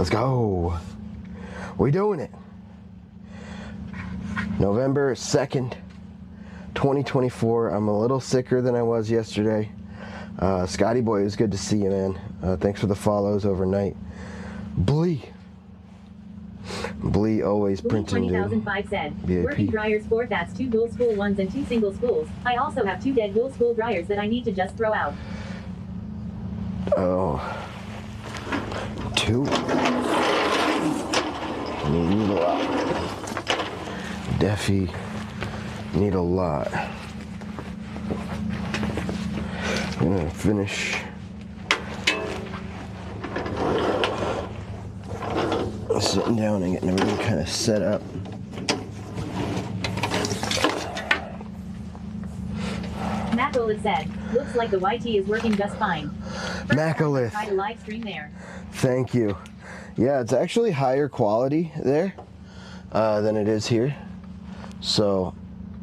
Let's go. We doing it. November 2nd, 2024. I'm a little sicker than I was yesterday. Scotty boy, it was good to see you, man. Thanks for the follows overnight. Blee always printing, dude. 20,005 said, working dryers 4, that's 2 dual spool ones and 2 single spools. I also have 2 dead dual spool dryers that I need to just throw out. Oh. 2. Need a lot. Definitely need a lot. I'm gonna finish sitting down and getting everything kind of set up. Macolith said, looks like the YT is working just fine. Macolith. Try to live stream there. Thank you. Yeah, it's actually higher quality there than it is here. So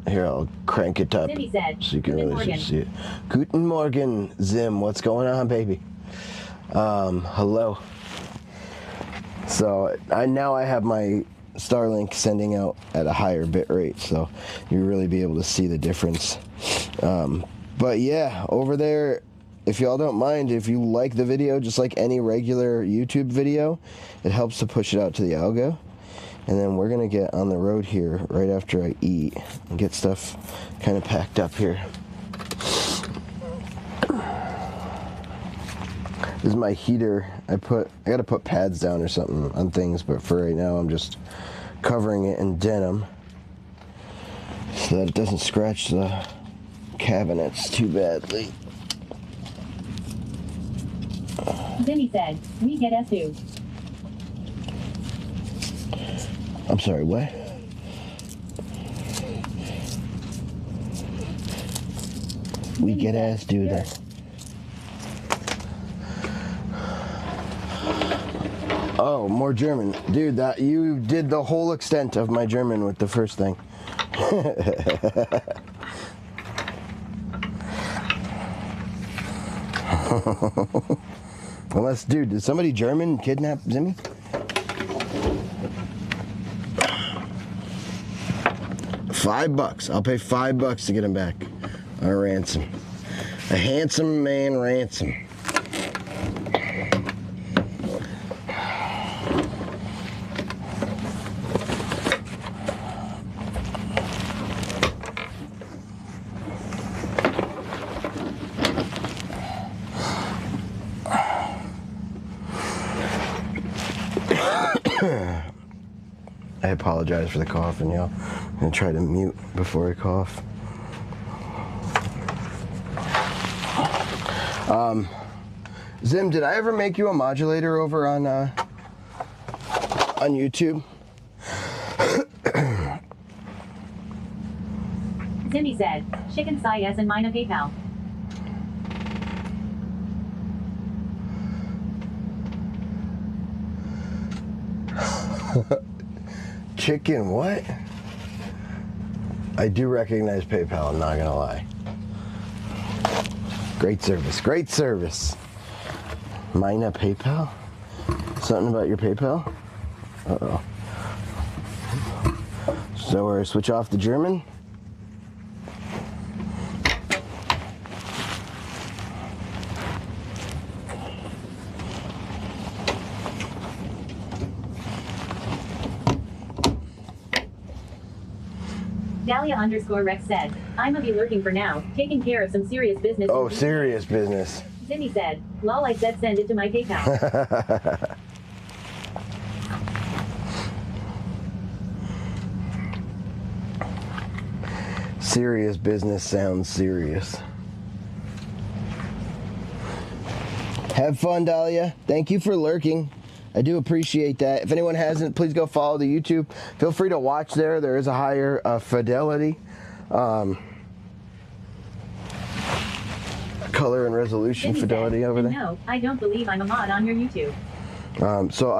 here, I'll crank it up said, so you can really see it. Guten Morgen, Zim. What's going on, baby? Hello. So now I have my Starlink sending out at a higher bit rate, so you really be able to see the difference. But yeah, over there, if y'all don't mind, if you like the video, just like any regular YouTube video, it helps to push it out to the algo. And then we're gonna get on the road here right after I eat and get stuff kind of packed up here. This is my heater. I gotta put pads down or something on things, but for right now I'm just covering it in denim so that it doesn't scratch the cabinets too badly. Vinny said, we get S2. I'm sorry, what? We get ass, dude. Yeah. Oh, more German. Dude, that you did the whole extent of my German with the first thing. Unless, dude, did somebody German kidnap Zimmy? $5. I'll pay $5 to get him back on a ransom. A handsome man ransom. I apologize for the coughing, y'all. I'm gonna try to mute before I cough. Zim, did I ever make you a modulator over on YouTube? Zimmy said, chicken size and mine a PayPal. Chicken what? I do recognize PayPal, I'm not gonna lie. Great service, great service. Mine a PayPal? Something about your PayPal? Uh-oh. So we're switch off the German? Dahlia_Rex said, I'ma be lurking for now, taking care of some serious business. Oh, serious business. Zimmy said, lol, I said send it to my PayPal. Serious business sounds serious. Have fun, Dahlia. Thank you for lurking. I do appreciate that. If anyone hasn't, please go follow the YouTube. Feel free to watch there. There is a higher fidelity, color and resolution fidelity over there. No, I don't believe I'm a mod on your YouTube. So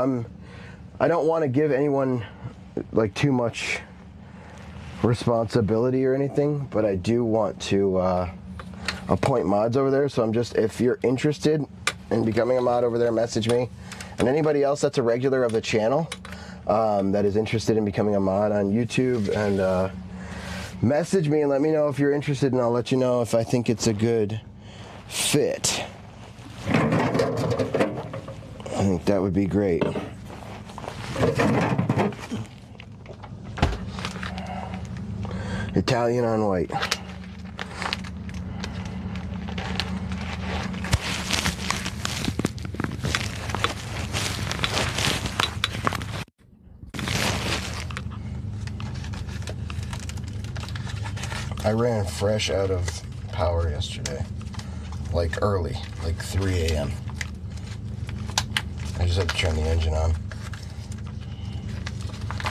I don't want to give anyone like too much responsibility or anything, but I do want to appoint mods over there. So I'm just, if you're interested in becoming a mod over there, message me And anybody else that's a regular of the channel that is interested in becoming a mod on YouTube, and message me and let me know if you're interested, and I'll let you know if I think it's a good fit. I think that would be great. Italian on white. I ran fresh out of power yesterday, like early, like 3 a.m. I just had to turn the engine on.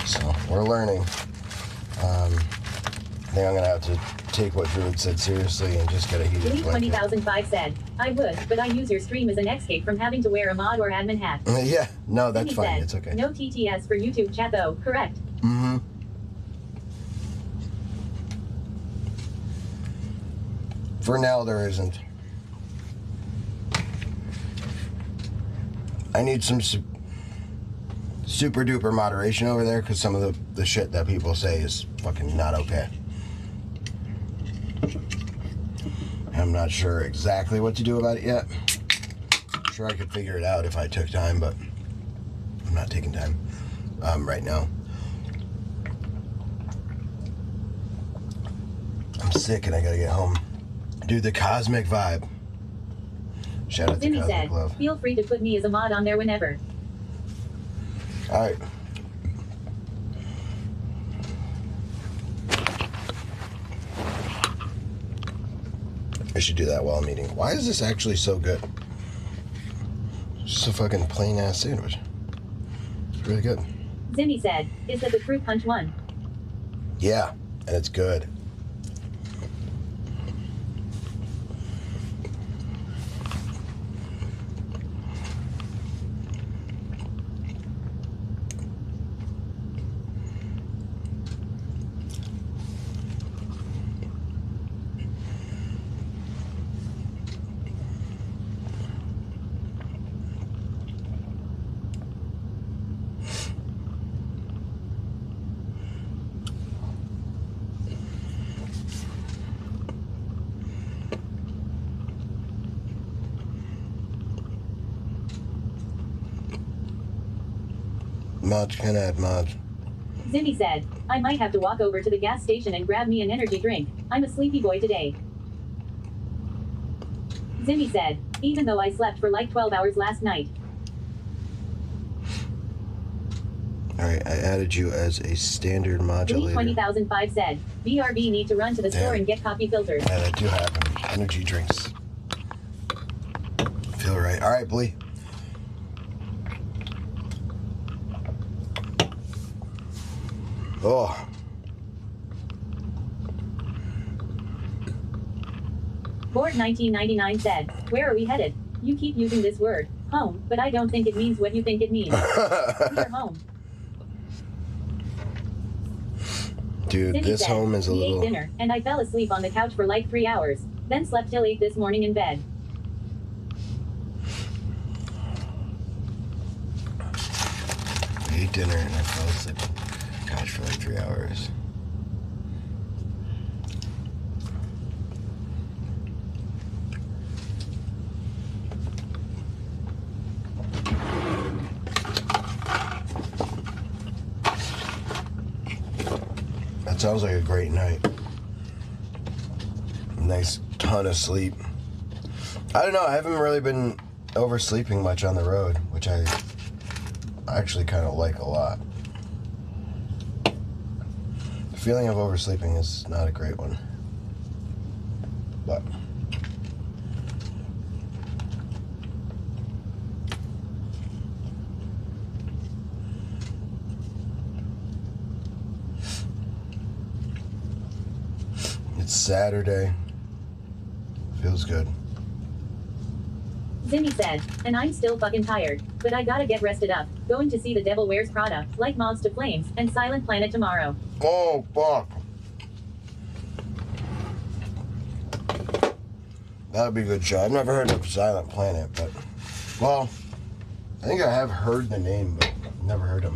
So we're learning. I think I'm gonna have to take what Druid said seriously and just get a heated Delete blanket. 20,005 said, I would, but I use your stream as an escape from having to wear a mod or admin hat. Yeah, no, that's Timmy fine. said, It's okay. no TTS for YouTube chat though, correct? Mm-hmm. For now, there isn't. I need some super duper moderation over there, because some of the shit that people say is fucking not okay. I'm not sure exactly what to do about it yet. I'm sure I could figure it out if I took time, but I'm not taking time right now. I'm sick and I gotta get home. Dude, the Cosmic Vibe. Shout out to Zimmy Cosmic said, Love. feel free to put me as a mod on there whenever. Alright. I should do that while I'm eating. Why is this actually so good? It's just a fucking plain ass sandwich. It's really good. Zimmy said, is that the fruit punch one? Yeah, and it's good. Mods can add mods. Zimmy said, I might have to walk over to the gas station and grab me an energy drink. I'm a sleepy boy today. Zimmy said, even though I slept for like 12 hours last night. Alright, I added you as a standard Delete modulator. 20,005 said, BRB need to run to the store and get coffee filters. Yeah, that do happen. Energy drinks. Feel right. Alright, Blee. Oh. Board 1999 said, where are we headed? You keep using this word, home, but I don't think it means what you think it means. We're home. Dude, Zimmy this said, home is a we little... ate dinner, and I fell asleep on the couch for like 3 hours. Then slept till 8 this morning in bed. We ate dinner and I fell asleep on the couch for like 3 hours. That sounds like a great night. Nice ton of sleep. I don't know, I haven't really been oversleeping much on the road, which I actually kind of like a lot. The feeling of oversleeping is not a great one. But it's Saturday. Feels good. Zimmy said, and I'm still fucking tired, but I gotta get rested up. Going to see The Devil Wears Prada, like Moths to Flames, and Silent Planet tomorrow. Oh, fuck. That would be a good show. I've never heard of Silent Planet, but... Well, I think I have heard the name, but never heard him.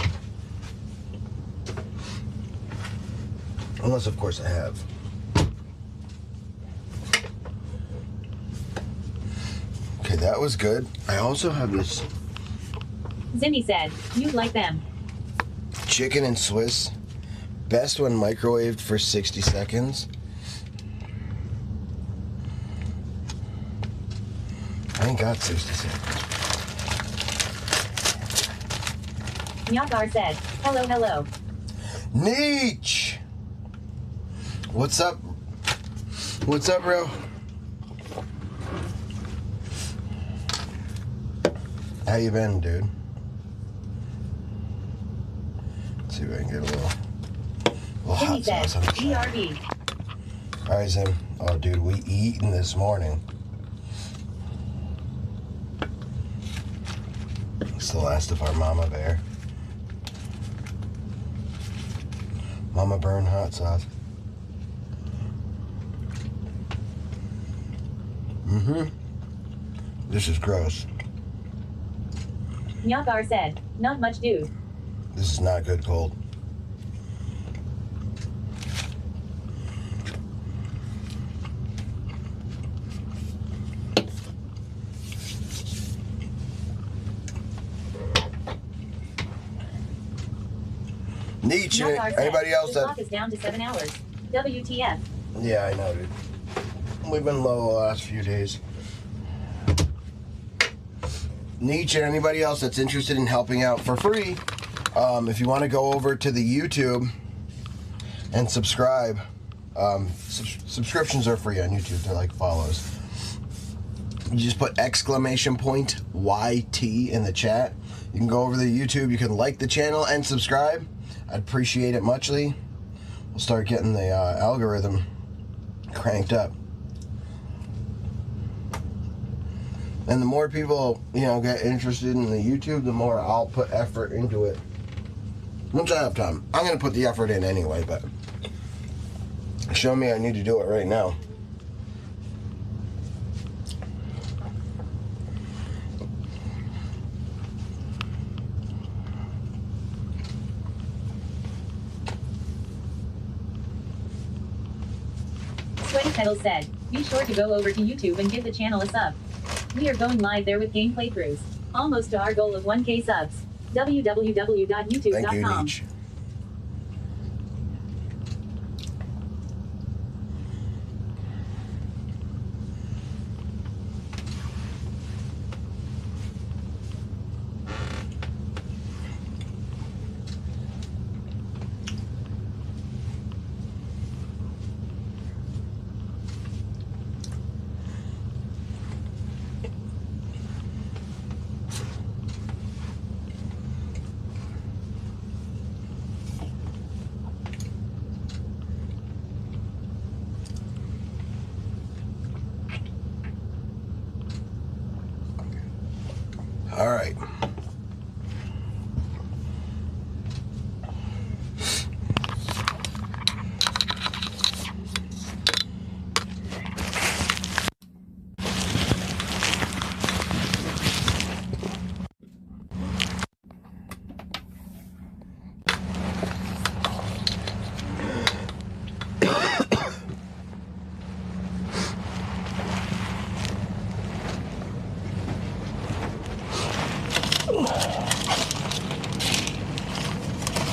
Unless, of course, I have. Okay, that was good. I also have this Zimmy said, you'd like them. chicken and Swiss. Best when microwaved for 60 seconds. I ain't got 60 seconds. Nyakar said, hello, hello. Nietzsche! What's up? What's up, bro? How you been, dude? Let's see if I can get a little Zimmy hot said, sauce on the chat. BRB. Alright, Zim. Oh, dude, we eaten this morning. It's the last of our mama bear. Mama burn hot sauce. This is gross. Nyakar said, not much dude. This is not good cold. Nietzsche, Nyakar said, anybody else the that... clock is down to 7 hours. WTF. Yeah, I know, dude. We've been low the last few days. Nietzsche, anybody else that's interested in helping out for free, if you want to go over to the YouTube and subscribe, subscriptions are free on YouTube. They're like follows. You just put exclamation point YT in the chat. You can go over to YouTube. You can like the channel and subscribe. I'd appreciate it muchly. We'll start getting the algorithm cranked up. And the more people, get interested in the YouTube, the more I'll put effort into it. Once I have time. I'm going to put the effort in anyway, but show me I need to do it right now. Sweaty Pedal said, be sure to go over to YouTube and give the channel a sub. We are going live there with game playthroughs. Almost to our goal of 1K subs. www.youtube.com. Thank you, Nietzsche. All right.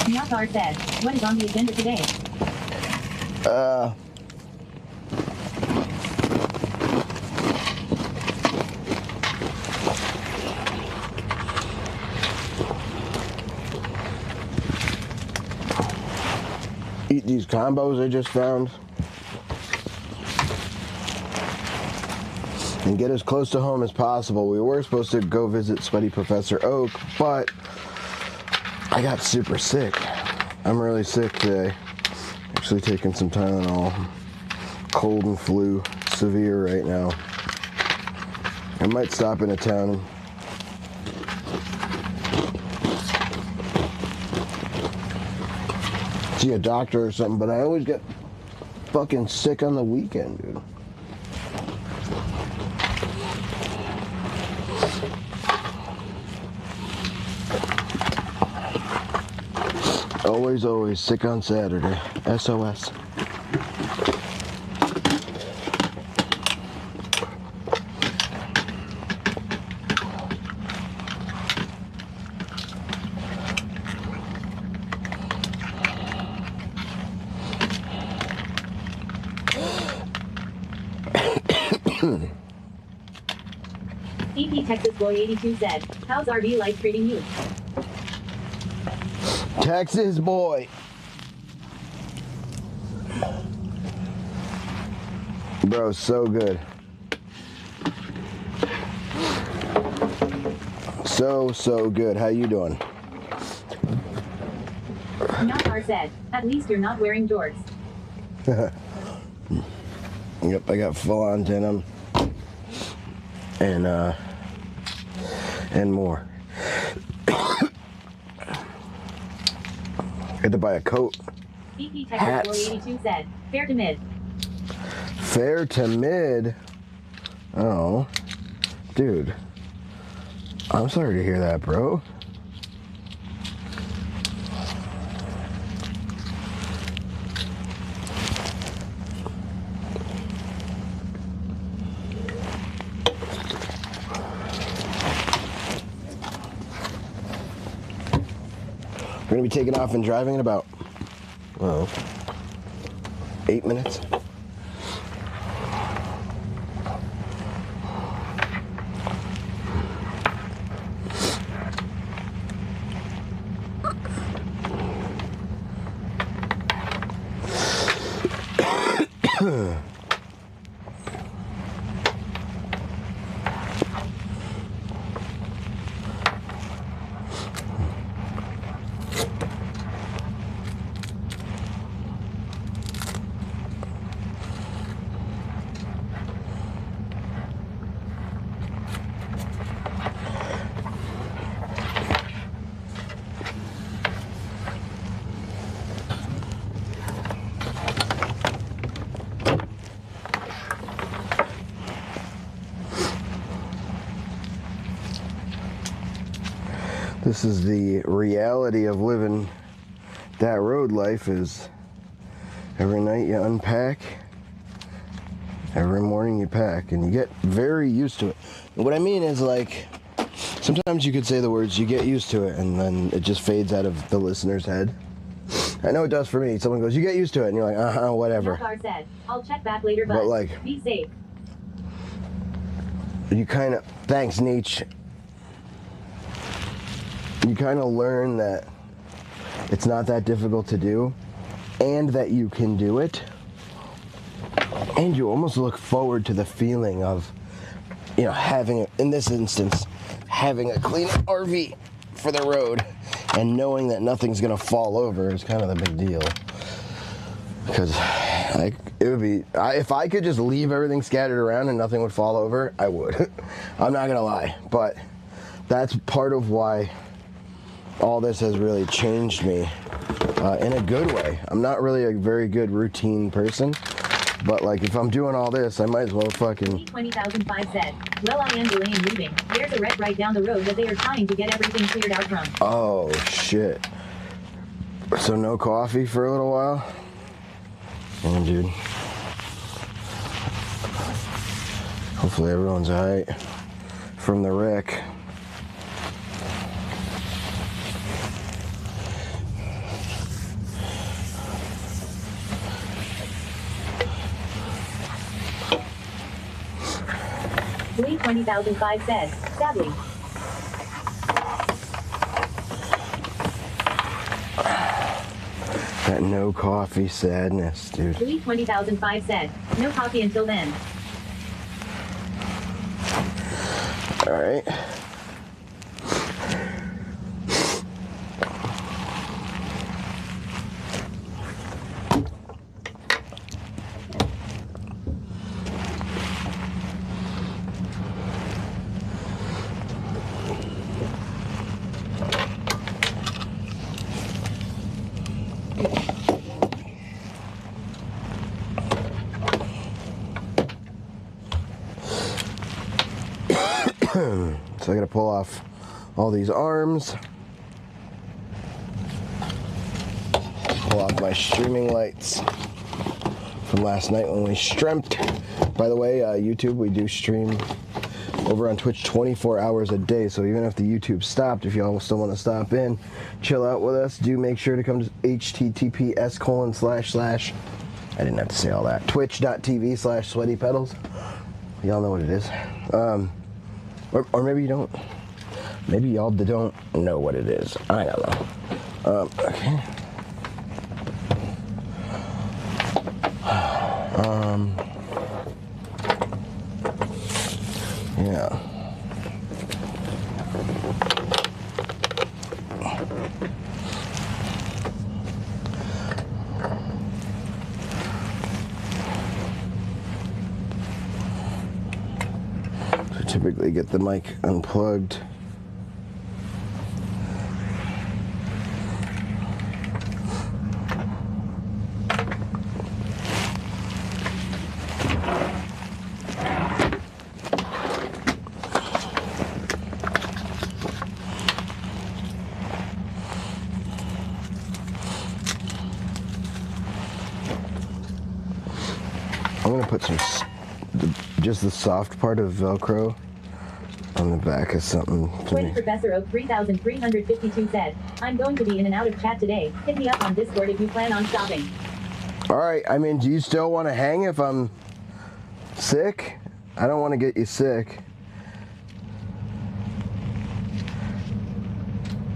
Nyakar said, what is on the agenda today? Eat these combos I just found. And get as close to home as possible. We were supposed to go visit Sweaty Professor Oak, but I got super sick. I'm really sick today. Actually taking some Tylenol. Cold and flu. Severe right now. I might stop in a town. See a doctor or something, but I always get fucking sick on the weekend, dude. Always, always sick on Saturday. SOS. EP Texas Boy 82 said, how's RV life treating you? Texas boy. Bro, so good. So good. How you doing? Nakar said, at least you're not wearing jorts. Yep, I got full on denim and more. Had to buy a coat. EP Texas Boy 82 said, fair to mid. Fair to mid. Oh, dude. I'm sorry to hear that, bro. We're gonna be taking off and driving in about, well, 8 minutes. This is the reality of living that road life. Is every night you unpack, every morning you pack, and you get very used to it. And what I mean is, like, sometimes you could say the words, you get used to it, and then it just fades out of the listener's head. I know it does for me. Someone goes, you get used to it, and you're like, whatever. Nakar said, I'll check back later, but like, be safe. You kind of, thanks, Nietzsche. You kind of learn that it's not that difficult to do, and that you can do it, and you almost look forward to the feeling of, you know, having, in this instance, having a clean RV for the road, and knowing that nothing's gonna fall over is kind of the big deal. Because it would be, if I could just leave everything scattered around and nothing would fall over, I would. I'm not gonna lie, but that's part of why all this has really changed me in a good way. I'm not really a very good routine person, but like if I'm doing all this, I might as well fucking... 20,005 said, well, I am delaying moving. There's a wreck right down the road that they are trying to get everything cleared out from. Oh, shit. So no coffee for a little while? Yeah, dude. Hopefully everyone's alright from the wreck. Lee 20,005 said, sadly. That no coffee sadness, dude. Lee 20,005 said, no coffee until then. Alright. So I gotta pull off all these arms. pull off my streaming lights from last night when we streamed. By the way, YouTube, we do stream over on Twitch 24 hours a day, so even if the YouTube stopped, if y'all still want to stop in, chill out with us, do make sure to come to https:// I didn't have to say all that. Twitch.tv/sweatypedals. Y'all know what it is. Or maybe you don't. Maybe y'all don't know what it is. I don't know. Okay. Yeah. So typically get the mic unplugged. I'm gonna put just the soft part of Velcro on the back of something. Twitch Professor Oak 3352 said, I'm going to be in and out of chat today. Hit me up on Discord if you plan on stopping. Alright, I mean, do you still want to hang if I'm sick? I don't want to get you sick.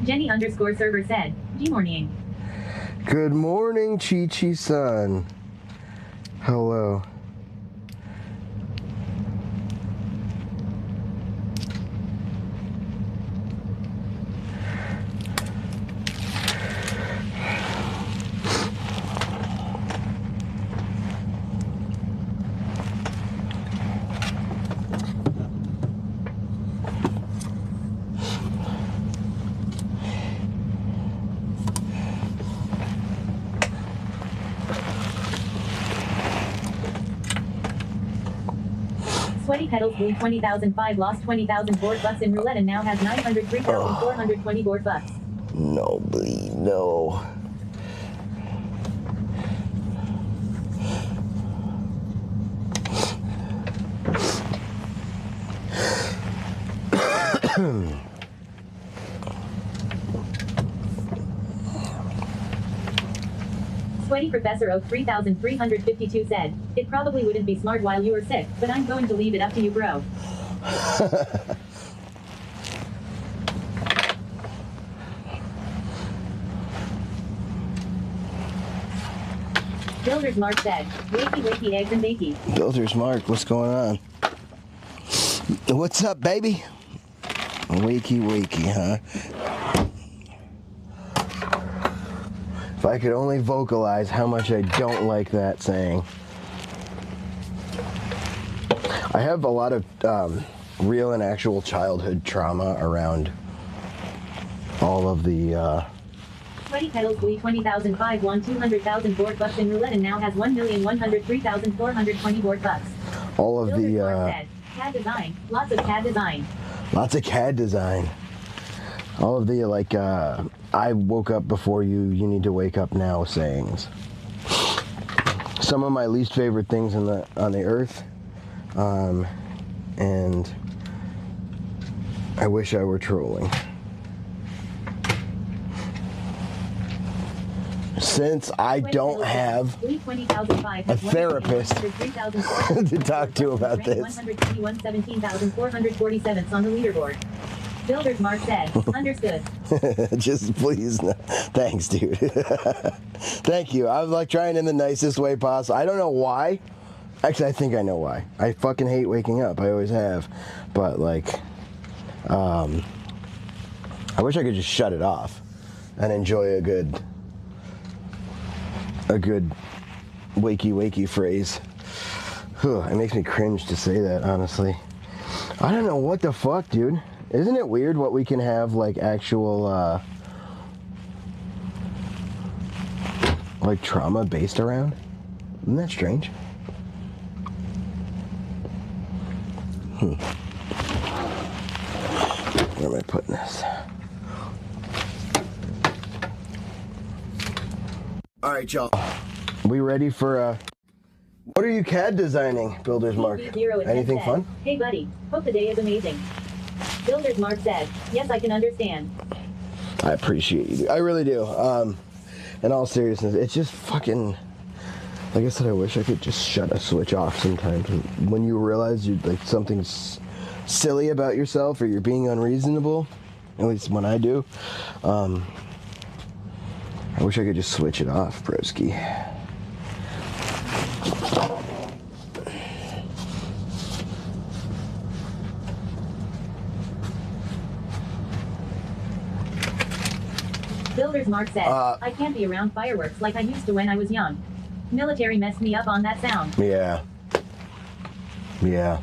Jenny_server said, G-morning. Good morning, Chi-Chi-san. Hello. Sweaty Pedals blew 20,005, lost 20,000 board bucks in roulette and now has 903,420 board bucks. No, bleed, no. Sweaty Professor Oak 3352 said, it probably wouldn't be smart while you were sick, but I'm going to leave it up to you, bro. Builder's Mark said, wakey, eggs and bakey. Builder's Mark, what's going on? What's up, baby? Wakey, huh? If I could only vocalize how much I don't like that saying. I have a lot of real and actual childhood trauma around all of the... Sweaty Pedals blew 20,005, won 200,000 board bucks in roulette and now has 1,103,420 board bucks. All of Builder's the... Mark said, CAD design, lots of CAD design. Lots of CAD design. All of the, like, I woke up before you, you need to wake up now sayings. Some of my least favorite things on the earth. And I wish I were trolling. Since I don't have a therapist to talk to about this. 121,17,447 on the leaderboard. Builder's Mark said, understood. Just please, no. Thanks, dude. Thank you. I'm like trying in the nicest way possible. I don't know why. Actually, I think I know why. I fucking hate waking up. I always have. But like, I wish I could just shut it off and enjoy a good wakey phrase. It makes me cringe to say that, honestly. I don't know what the fuck, dude. Isn't it weird what we can have, like, actual, like, trauma based around? Isn't that strange? Where am I putting this? All right, y'all. We ready for what are you CAD designing, Builder's Mark? Anything fun? Hey, buddy. Hope the day is amazing. Builder's Mark said, yes, I can understand. I appreciate you. I really do. In all seriousness, it's just fucking... Like I said, I wish I could just shut a switch off sometimes. When you realize you like something's silly about yourself or you're being unreasonable, at least when I do, I wish I could just switch it off, broski. Builder's Mark said, I can't be around fireworks like I used to when I was young. Military messed me up on that sound. Yeah. Yeah.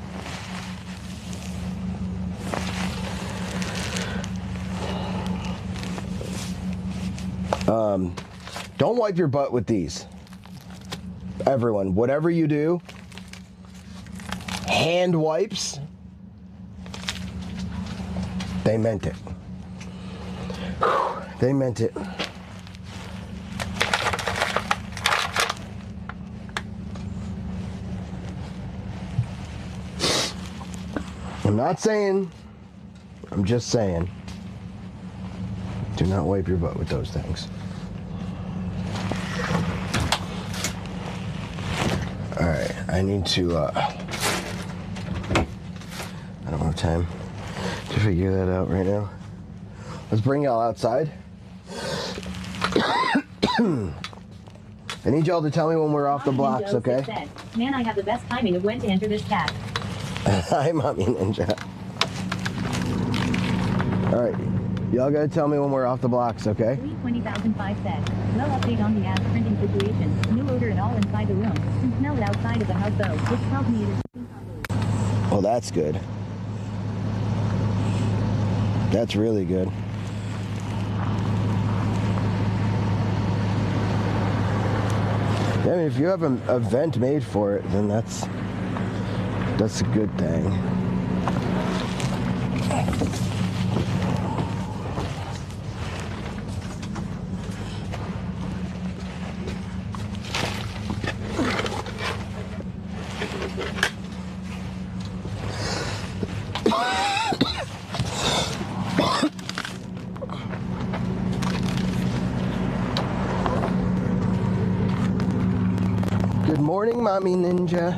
Don't wipe your butt with these. Everyone, whatever you do, hand wipes, they meant it. They meant it. I'm not saying, I'm just saying, do not wipe your butt with those things. Alright, I need to, I don't have time to figure that out right now. Let's bring y'all outside. I need y'all to tell me when we're off the blocks, okay? Said, man, I have the best timing of when to enter this cat. Hi, Mommy Ninja. Alright, y'all gotta tell me when we're off the blocks, okay? 20,005 said, no update on the ass printing situation. No odor at all inside the room. Can smell it outside of the house though, which tells me it is. Well, that's good. That's really good. I mean, if you have an event made for it, then that's a good thing. Good morning, Mommy Ninja.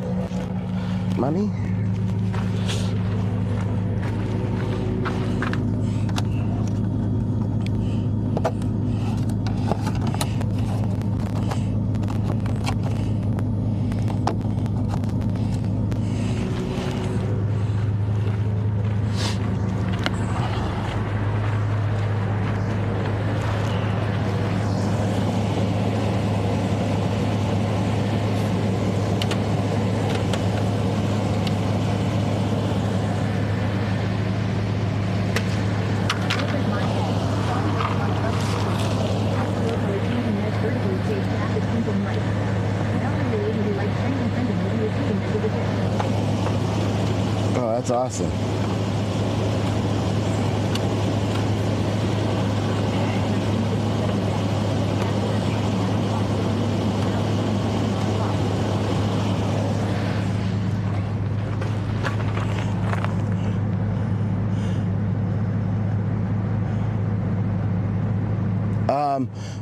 Mommy? Oh, that's awesome.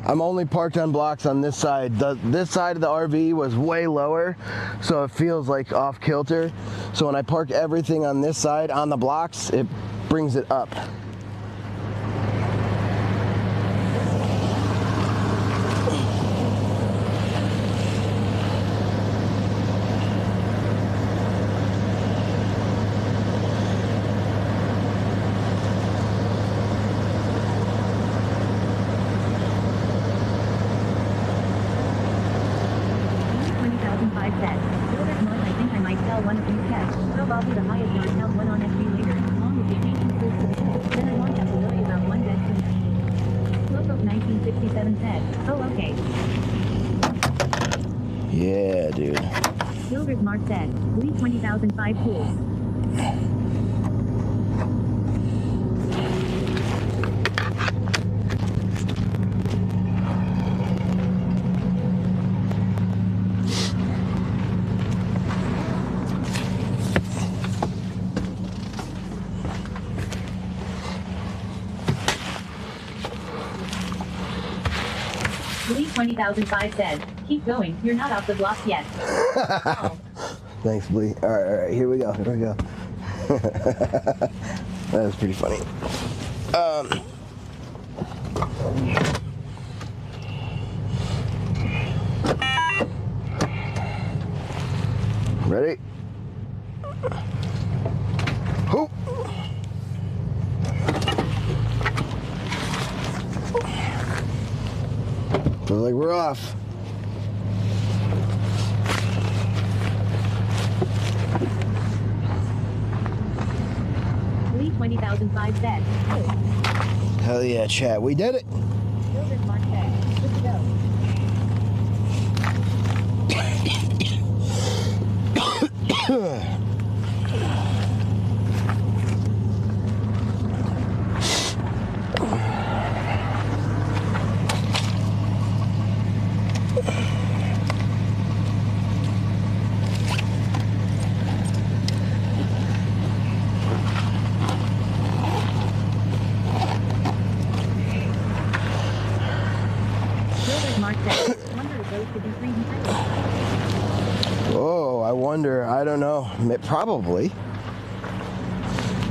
I'm only parked on blocks on this side. This side of the RV was way lower, so it feels like off kilter. So when I park everything on this side on the blocks, it brings it up. Yeah, dude. Builder's Mark said, leave 20,005 pools. Lee2005 said, keep going, you're not off the blocks yet. Oh. Thanks, Blee. Alright, here we go. That was pretty funny. Ready? Hoop! Looks like we're off. Lee2005 said, Hell yeah, chat. We did it. Builders Mark said, good to go. Builders Mark said, wonder if those could be 3D printed. Oh, I wonder. I don't know. Probably.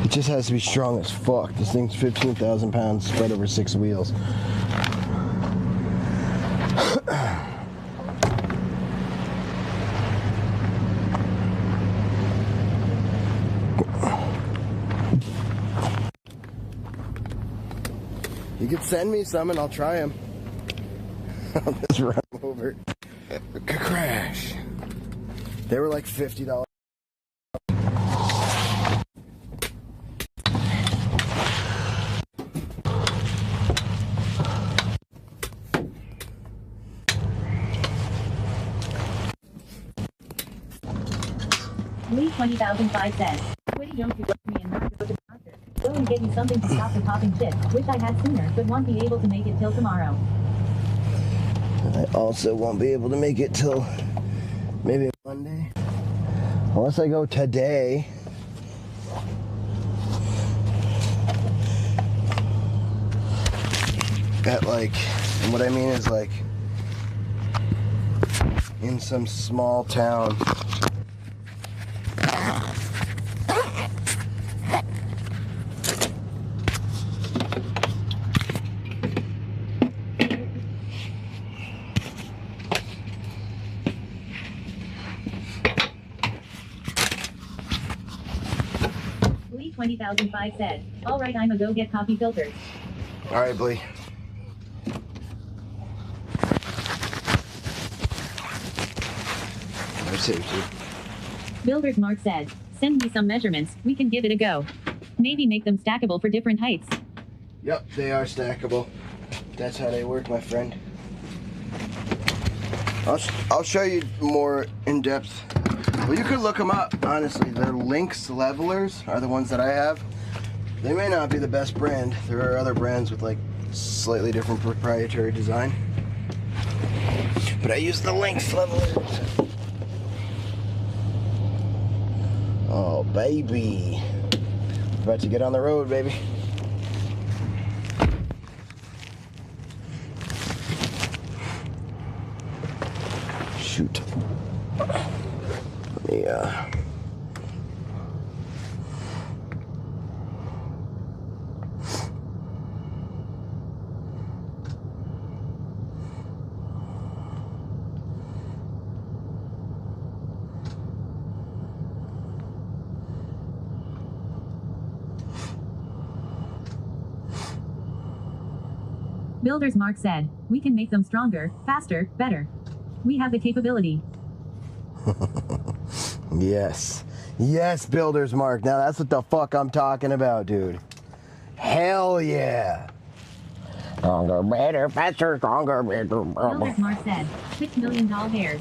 It just has to be strong as fuck. This thing's 15,000 pounds spread over 6 wheels. You could send me some and I'll try them. I'll just run them over. Crash. They were like $50. Lee2005 says, Quitty don't you love me and not go to the doctor. Go and get me something to stop the popping shit. Wish I had sooner, but won't be able to make it till tomorrow. I also won't be able to make it till maybe Monday. Unless I go today. At like, and what I mean is like, in some small town. Lee2005 said, alright, I'ma go get coffee filters. Alright, Blee. Drive safety. Builders Mark said, send me some measurements, we can give it a go. Maybe make them stackable for different heights. Yep, they are stackable. That's how they work, my friend. I'll show you more in depth. Well, you could look them up, honestly. Their Lynx levelers are the ones that I have. They may not be the best brand. There are other brands with like slightly different proprietary design. But I use the Lynx levelers. Oh, baby. About to get on the road, baby. Shoot. Yeah. Builders Mark said, we can make them stronger, faster, better. We have the capability. Yes. Yes, Builders Mark. Now that's what the fuck I'm talking about, dude. Hell yeah. Stronger, better, faster, stronger, better. Builders Mark said, $6 million hairs.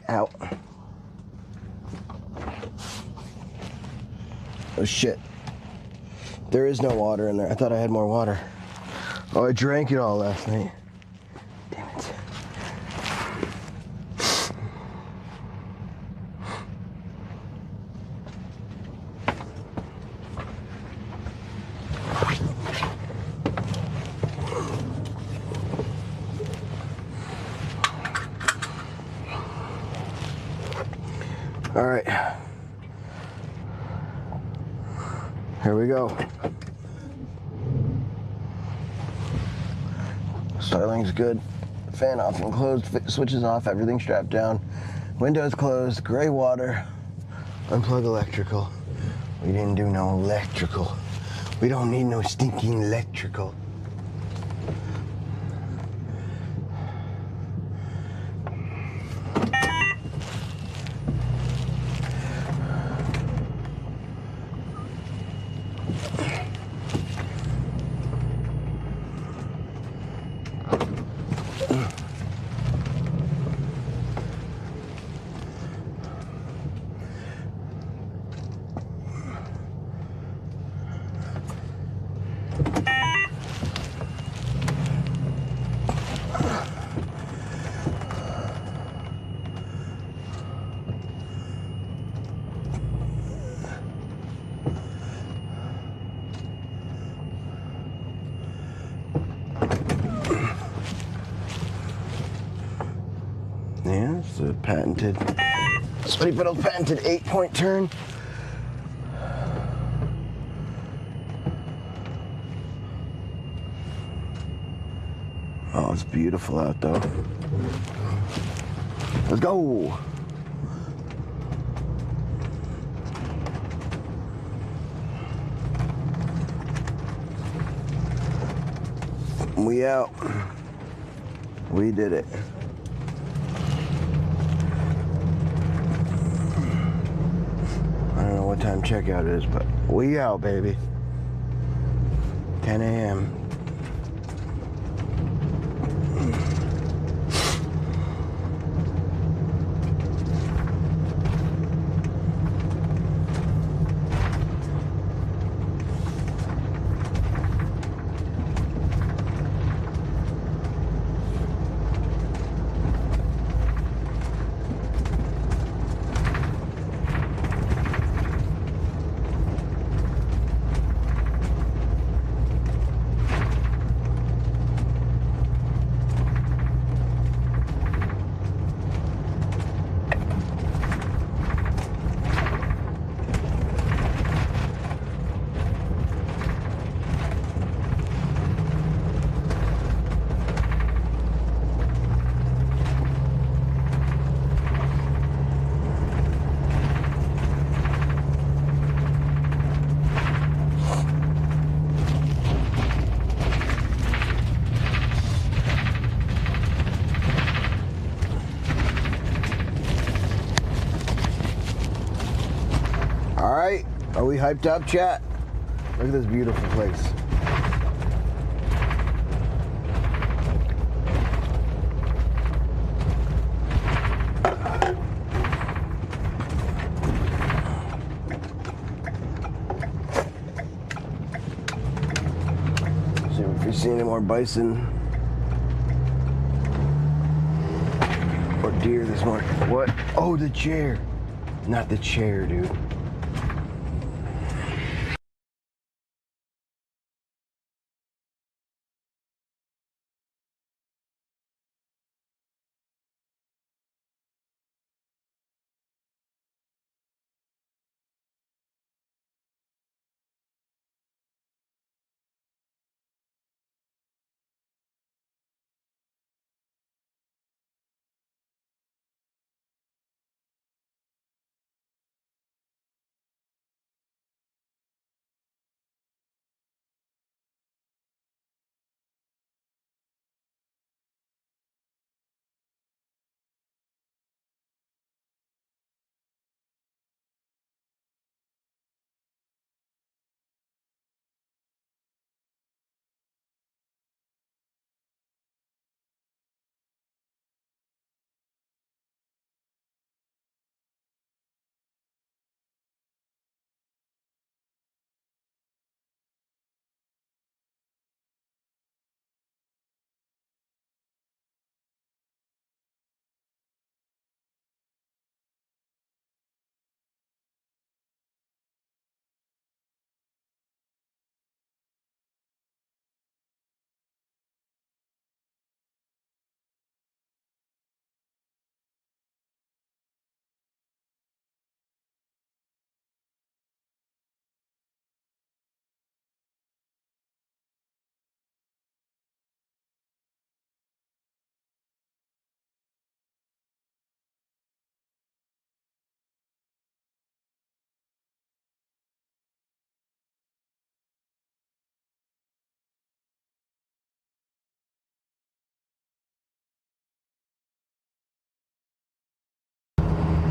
Ow. Oh shit. There is no water in there. I thought I had more water. Oh, I drank it all last night. Damn it. All right. Here we go. Starlink's good. Fan off and closed, switches off, everything strapped down. Windows closed, gray water. Unplug electrical. We didn't do no electrical. We don't need no stinking electrical. Yeah, it's a patented, Sweaty Pedal's patented 8-point turn. Oh, it's beautiful out though. Let's go. We out. We did it. I don't know what time checkout is, but we out, baby. 10 a.m. All right, are we hyped up, chat? Look at this beautiful place. See if we see any more bison or deer this morning. What? Oh, the chair. Not the chair, dude.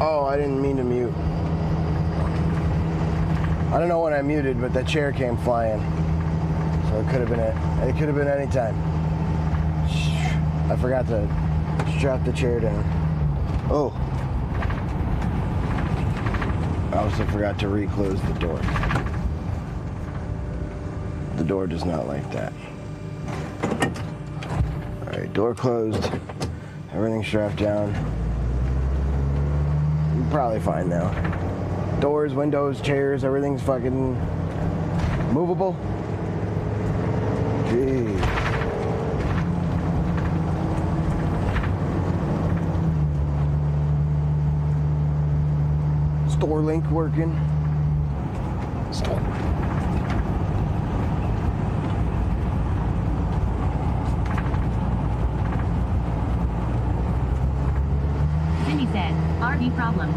Oh, I didn't mean to mute. I don't know when I muted, but that chair came flying. So it could have been it could have been any time. I forgot to strap the chair down. Oh. I also forgot to reclose the door. The door does not like that. Alright, door closed. Everything's strapped down. You're probably fine now. Doors, windows, chairs, everything's fucking movable. Jeez. Store link working. Store. Cindy said, RV problems.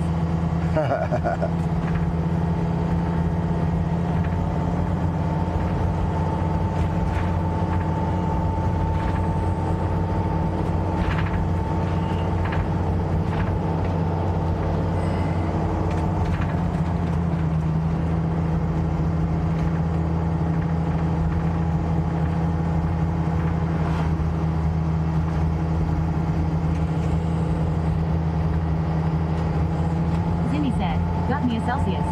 Got me a Celsius.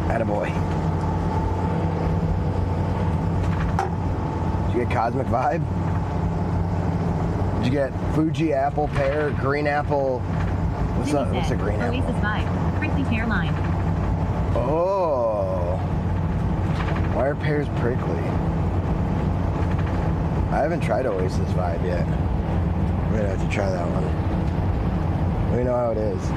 Attaboy. Did you get Cosmic Vibe? Did you get Fuji apple, pear, green apple? What's a green apple? Oasis Vibe. Prickly pear lime. Oh. Why are pears prickly? I haven't tried Oasis Vibe yet. I'm gonna have to try that one. Let me know how it is.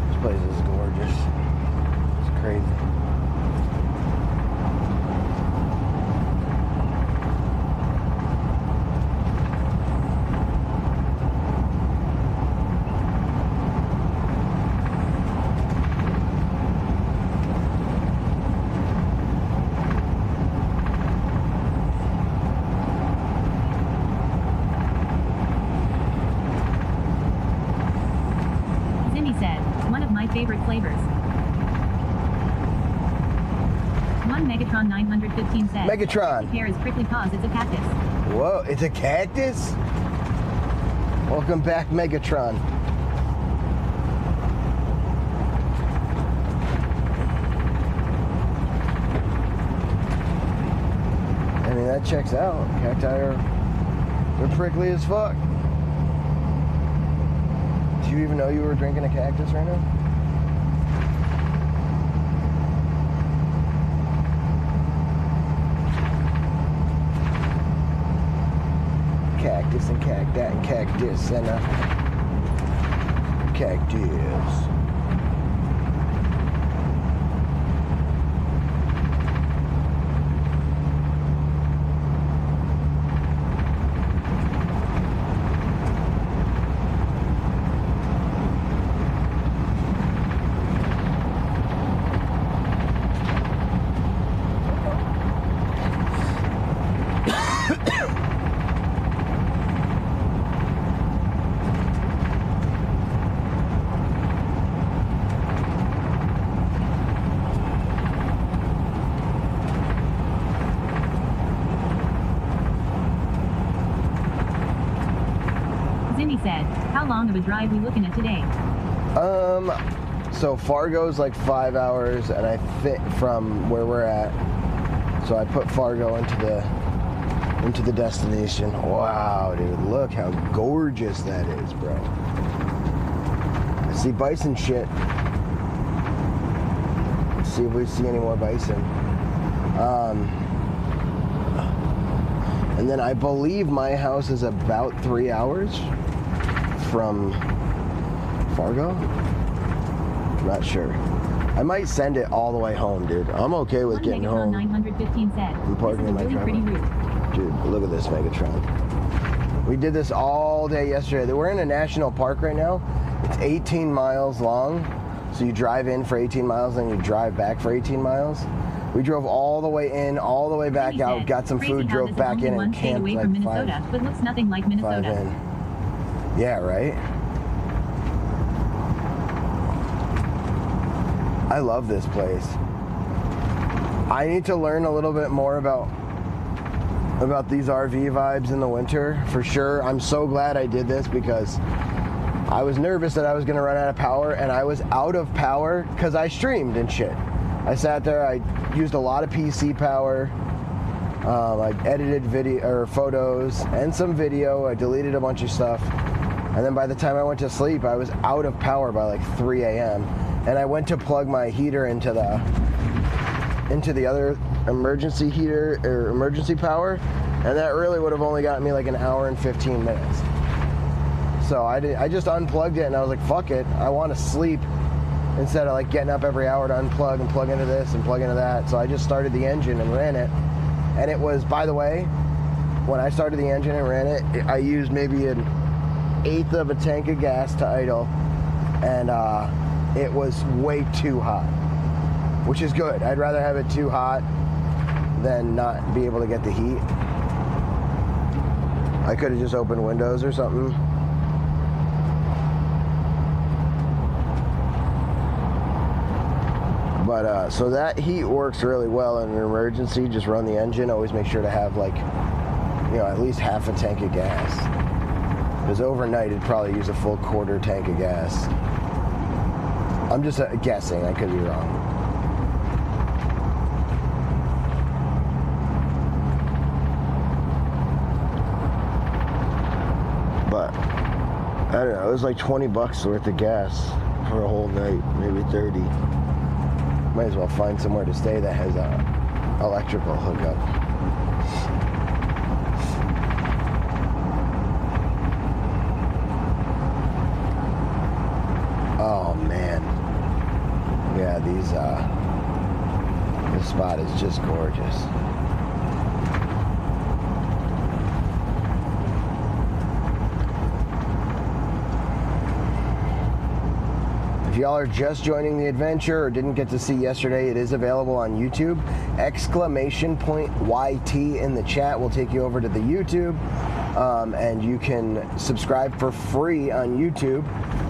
This place is gorgeous. It's crazy. Favorite flavors. One Megatron 915 said. Megatron. Hair is prickly paws. It's a cactus. Whoa, it's a cactus? Welcome back, Megatron. I mean, that checks out. Cacti they're prickly as fuck. Do you even know you were drinking a cactus right now? Cactus and cacti and cactus and a cactus. Said, how long of a drive we looking at today? So Fargo's like 5 hours, and I think from where we're at. So I put Fargo into the destination. Wow, dude, look how gorgeous that is, bro. I see bison shit. Let's see if we see any more bison. And then I believe my house is about 3 hours from Fargo? Not sure. I might send it all the way home, dude. I'm okay with getting home. 915 said. I'm parking in my truck. Dude, look at this Megatron. We did this all day yesterday. We're in a national park right now. It's 18 miles long. So you drive in for 18 miles, then you drive back for 18 miles. We drove all the way in, all the way back He out, said, got some "Crazy food, how drove this is back only in, one and state camped away like from Minnesota, but looks nothing like 5 Minnesota." in. Yeah, right? I love this place. I need to learn a little bit more about these RV vibes in the winter, for sure. I'm so glad I did this because I was nervous that I was going to run out of power, and I was out of power because I streamed and shit. I sat there, I used a lot of PC power. I edited video or photos and some video. I deleted a bunch of stuff. And then by the time I went to sleep, I was out of power by like 3 a.m. And I went to plug my heater into the other emergency heater or emergency power, and that really would have only gotten me like an hour and 15 minutes. So I just unplugged it, and I was like, fuck it, I want to sleep instead of like getting up every hour to unplug and plug into this and plug into that. So I just started the engine and ran it. And it was, by the way, when I started the engine and ran it, I used maybe an eighth of a tank of gas to idle, and it was way too hot, which is good. I'd rather have it too hot than not be able to get the heat. I could have just opened windows or something. But so that heat works really well in an emergency. Just run the engine. Always make sure to have like, you know, at least half a tank of gas. Because overnight it'd probably use a full quarter tank of gas. I'm just guessing. I could be wrong. But I don't know. It was like 20 bucks worth of gas for a whole night, maybe 30. Might as well find somewhere to stay that has a electrical hookup. Oh man, yeah, this spot is just gorgeous. If y'all are just joining the adventure or didn't get to see yesterday, it is available on YouTube. Exclamation point YT in the chat will take you over to the YouTube, and you can subscribe for free on YouTube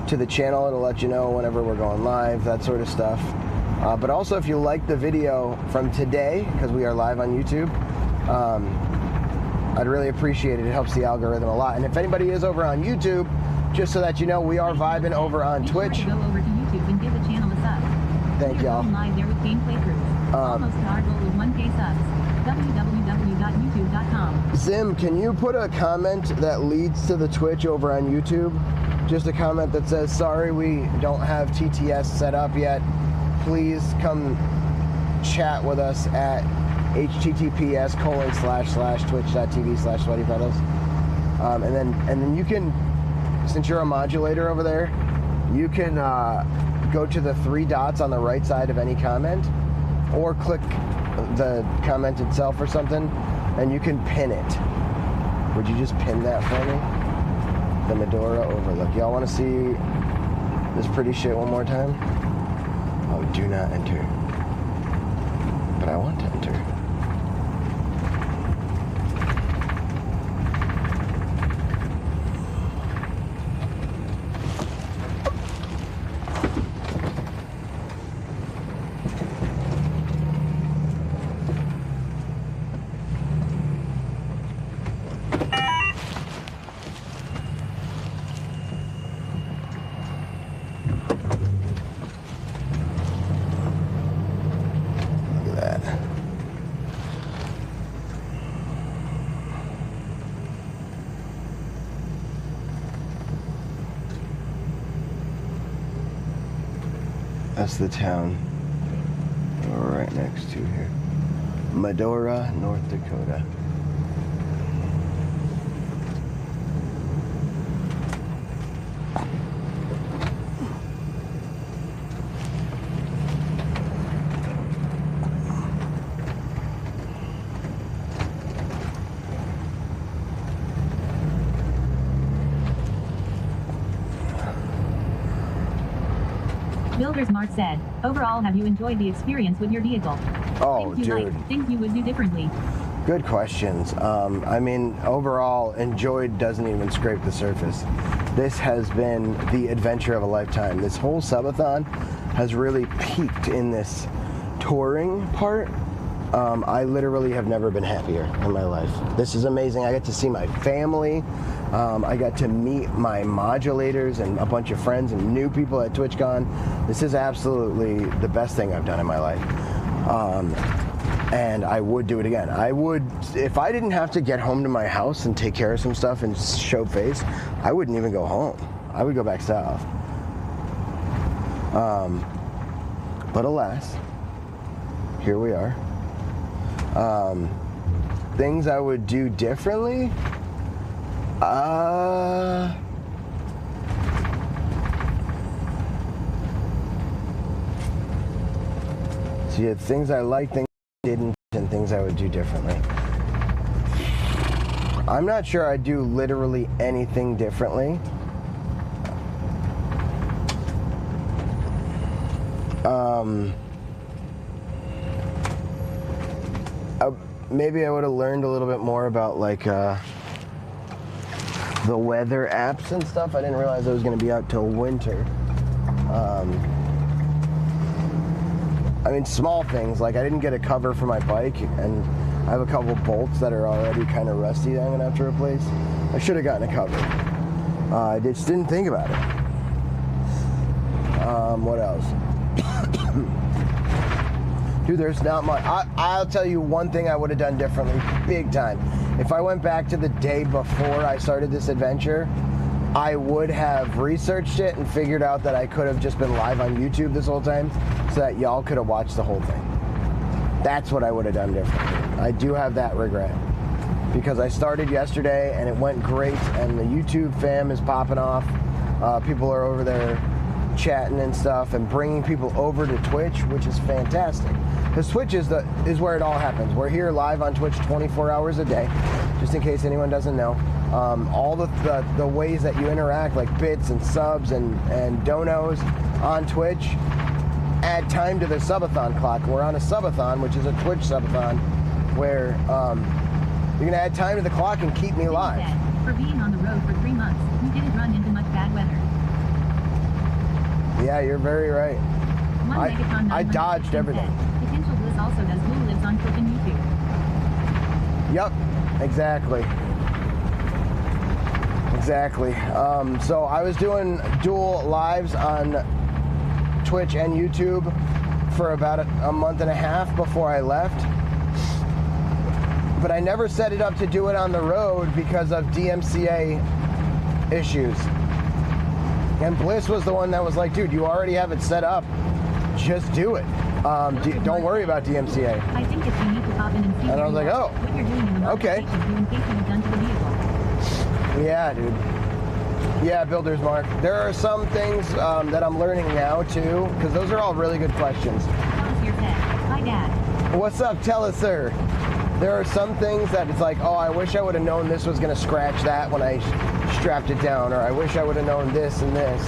to the channel. It'll let you know whenever we're going live, that sort of stuff. But also, if you like the video from today, because we are live on YouTube, I'd really appreciate it. It helps the algorithm a lot. And if anybody is over on YouTube, just so that you know, we are vibing over on Twitch. Go over to YouTube and give the channel a sub. Thank y'all. Live there with game playthroughs. Almost to our goal of 1K subs. www.youtube.com. Zim, can you put a comment that leads to the Twitch over on YouTube? Just a comment that says, sorry, we don't have TTS set up yet. Please come chat with us at https://twitch.tv/sweatybrothers. And then you can, since you're a modulator over there, you can go to the 3 dots on the right side of any comment, or click the comment itself or something, and you can pin it. Would you just pin that for me? The Medora Overlook. Y'all want to see this pretty shit one more time? Oh, do not enter. But I want to enter. That's the town we're right next to here. Medora, North Dakota. Builder's Mart said, overall, have you enjoyed the experience with your vehicle? Oh, things you dude. like, things you would do differently. Good questions. I mean, overall, enjoyed doesn't even scrape the surface. This has been the adventure of a lifetime. This whole subathon has really peaked in this touring part. I literally have never been happier in my life. This is amazing. I got to see my family. I got to meet my modulators and a bunch of friends and new people at TwitchCon. This is absolutely the best thing I've done in my life. And I would do it again. I would, if I didn't have to get home to my house and take care of some stuff and show face, I wouldn't even go home. I would go back south. But alas, here we are. Things I would do differently? So you had things I liked, things I didn't, and things I would do differently. I'm not sure I'd do literally anything differently. Maybe I would have learned a little bit more about like the weather apps and stuff. I didn't realize it was going to be out till winter. I mean, small things, like I didn't get a cover for my bike, and I have a couple bolts that are already kind of rusty that I'm going to have to replace. I should have gotten a cover. I just didn't think about it. What else? Dude, there's not much. I'll tell you one thing I would have done differently, big time. If I went back to the day before I started this adventure, I would have researched it and figured out that I could have just been live on YouTube this whole time so that y'all could have watched the whole thing. That's what I would have done differently. I do have that regret because I started yesterday and it went great, and the YouTube fam is popping off. People are over there chatting and stuff and bringing people over to Twitch, which is fantastic. Because Twitch is where it all happens. We're here live on Twitch 24 hours a day, just in case anyone doesn't know. All the ways that you interact, like bits and subs and donos on Twitch, add time to the subathon clock. We're on a subathon, which is a Twitch subathon, where you're gonna add time to the clock and keep me live. For being on the road for 3 months, you didn't run into much bad weather. Yeah, you're very right. I dodged everything. Potential Bliss also does dual lives on Twitch and YouTube. Yep, exactly. Exactly. So I was doing dual lives on Twitch and YouTube for about a month and a half before I left. But I never set it up to do it on the road because of DMCA issues. And Bliss was the one that was like, dude, you already have it set up. Just do it. Don't worry about DMCA. I think if you need to pop in and see and I was like, oh, what you're doing in the okay. In case you have done to the vehicle. Yeah, dude. Yeah, Builder's Mark. There are some things that I'm learning now, too, because those are all really good questions. Tell us your pet. Hi, Dad. What's up? Tell us, sir. There are some things that it's like, oh, I wish I would have known this was going to scratch that when I strapped it down, or I wish I would have known this and this.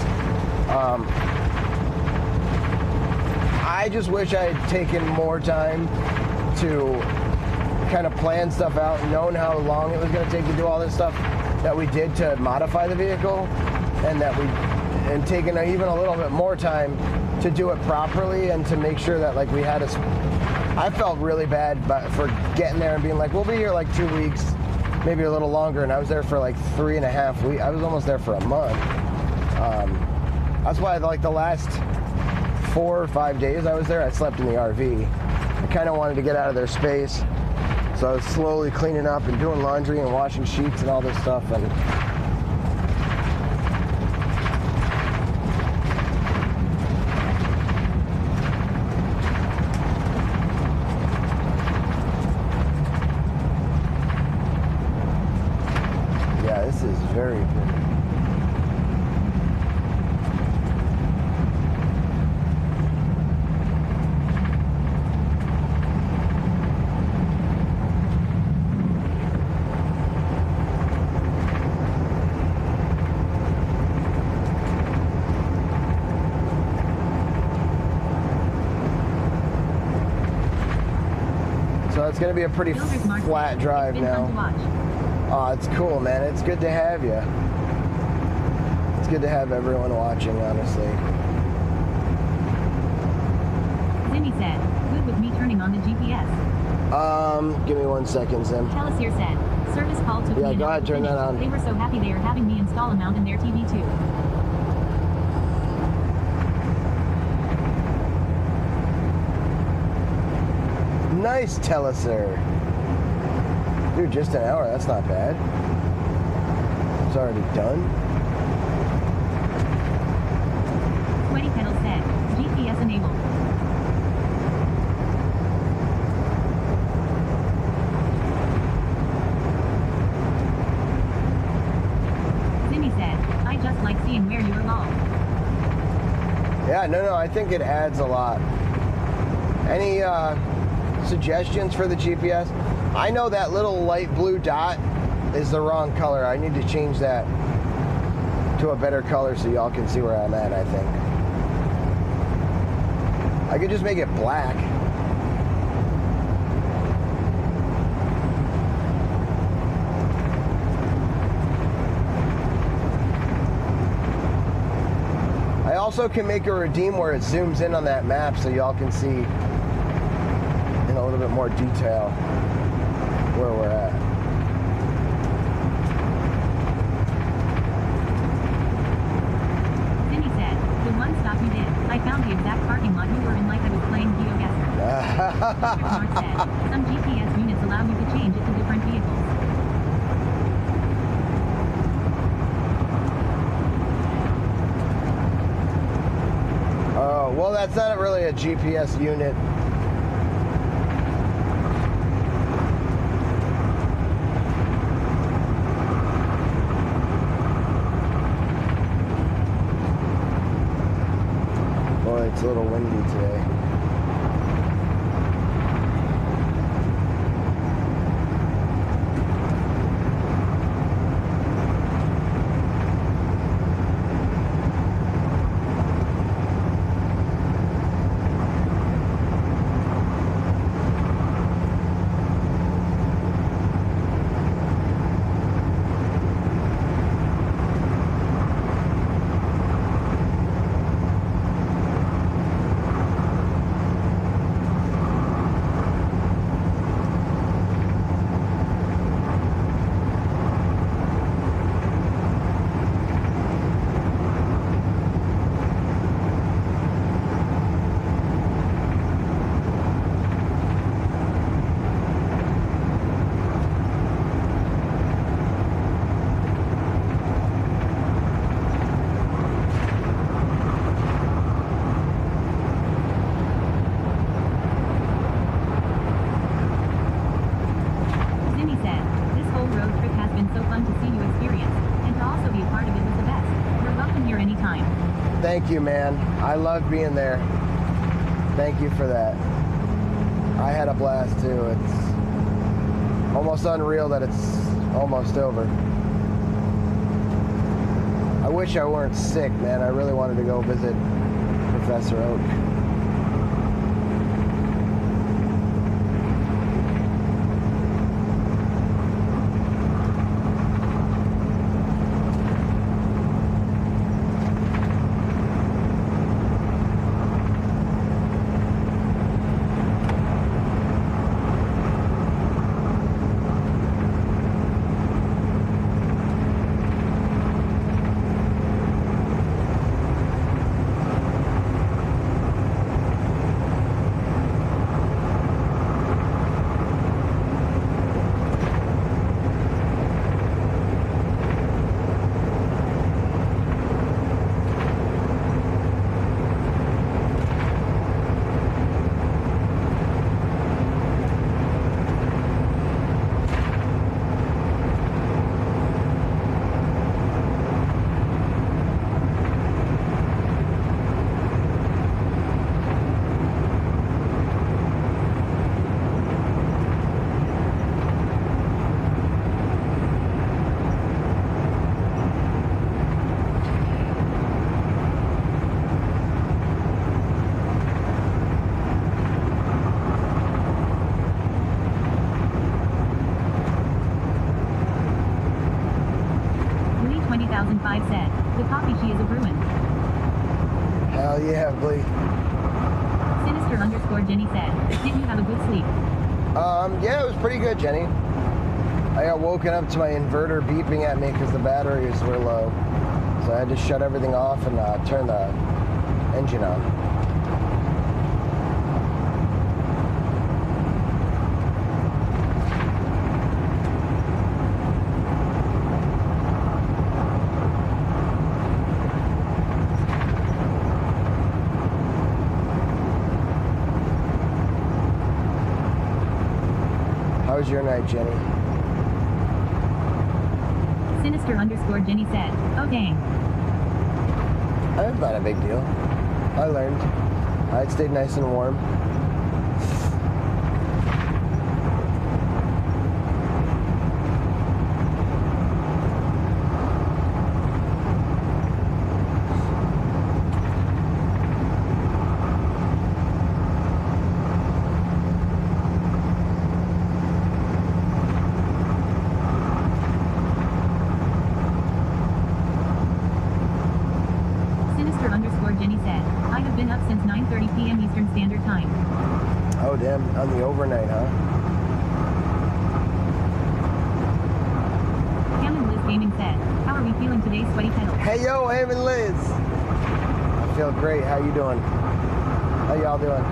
I just wish I had taken more time to kind of plan stuff out, known how long it was going to take to do all this stuff that we did to modify the vehicle, and taken even a little bit more time to do it properly and to make sure that like we had I felt really bad for getting there and being like, we'll be here like 2 weeks, maybe a little longer, and I was there for like 3.5 weeks. I was almost there for a month. That's why like the last 4 or 5 days I was there, I slept in the RV. I kind of wanted to get out of their space, so I was slowly cleaning up and doing laundry and washing sheets and all this stuff. And yeah, this is very pretty. it's going to be a pretty Builder's Mark flat said, drive it's been now. fun to watch. Oh, it's cool, man. It's good to have you. It's good to have everyone watching, honestly. Zimmy said, good with me turning on the GPS. Give me 1 second, Zim. Telesir said, service call took Yeah, me an go hour ahead, to turn that finish. on. They were so happy they are having me install a mount in their TV too. Nice, Telesir. Dude, just an hour. That's not bad. It's already done. Sweaty Pedal said, GPS enabled. Zimmy said, I just like seeing where you are all. Yeah, no, I think it adds a lot. Any suggestions for the GPS? I know that little light blue dot is the wrong color. I need to change that to a better color so y'all can see where I'm at, I think. I could just make it black. I also can make a redeem where it zooms in on that map so y'all can see in a little bit more detail where we're at. Zimmy said, the one stop you did, I found the exact parking lot you were in like I was playing GeoGuessr. Mark said, some GPS units allow you to change it to different vehicles. Oh, well, that's not really a GPS unit. Boy, it's a little windy today. Zimmy said, this whole road trip has been so fun to see you experience, and to also be a part of it was the best. You're welcome here anytime. Thank you, man. I love being there. Thank you for that. I had a blast too. It's almost unreal that it's almost over. I wish I weren't sick, man. I really wanted to go visit Professor Oak. 2005 said, the coffee she is a Bruin. Hell yeah, Glee. Sinister_Jenny said, did you have a good sleep? Yeah, it was pretty good, Jenny. I got woken up to my inverter beeping at me because the batteries were low. So I had to shut everything off and turn the engine on. How was your night, Jenny? Sinister_Jenny said, oh dang. That's not a big deal. I learned. I stayed nice and warm. Sinister_Jenny said, I have been up since 9:30 p.m. Eastern Standard Time. Oh damn, on the overnight, huh? Ham and Liz Gaming said, how are we feeling today, sweaty pedals? Hey yo, Ham and Liz! I feel great, how you doing? How y'all doing?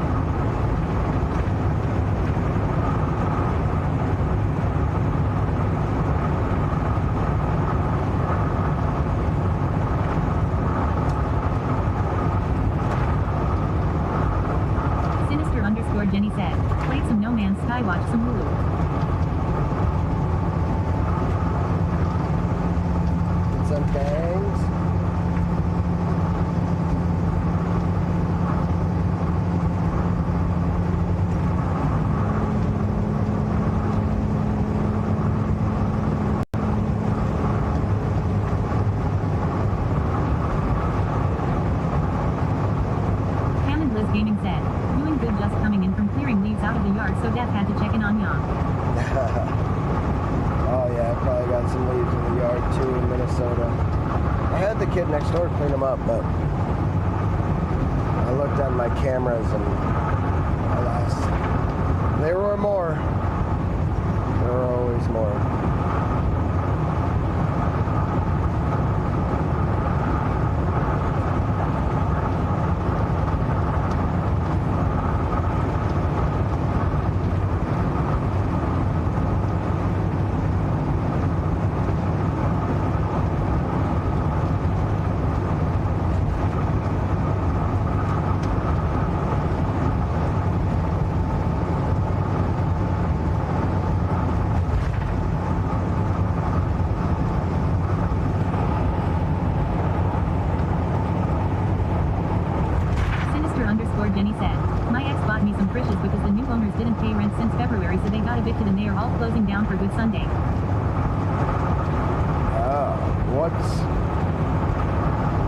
Sinister_Jenny said, played some No Man's Sky, watched some Hulu. Did some bangs. Ham and Liz Gaming said, doing good, just coming in from clearing leaves out of the yard, so Dad had to check in on ya. Oh yeah, I probably got some leaves in the yard too in Minnesota. I had the kid next door clean them up, but I looked on my cameras and alas, there were more. There were always more. Sinister_Jenny said, my ex bought me some frishes because the new owners didn't pay rent since February, so they got evicted and they are all closing down for Good Sunday.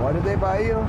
What did they buy you?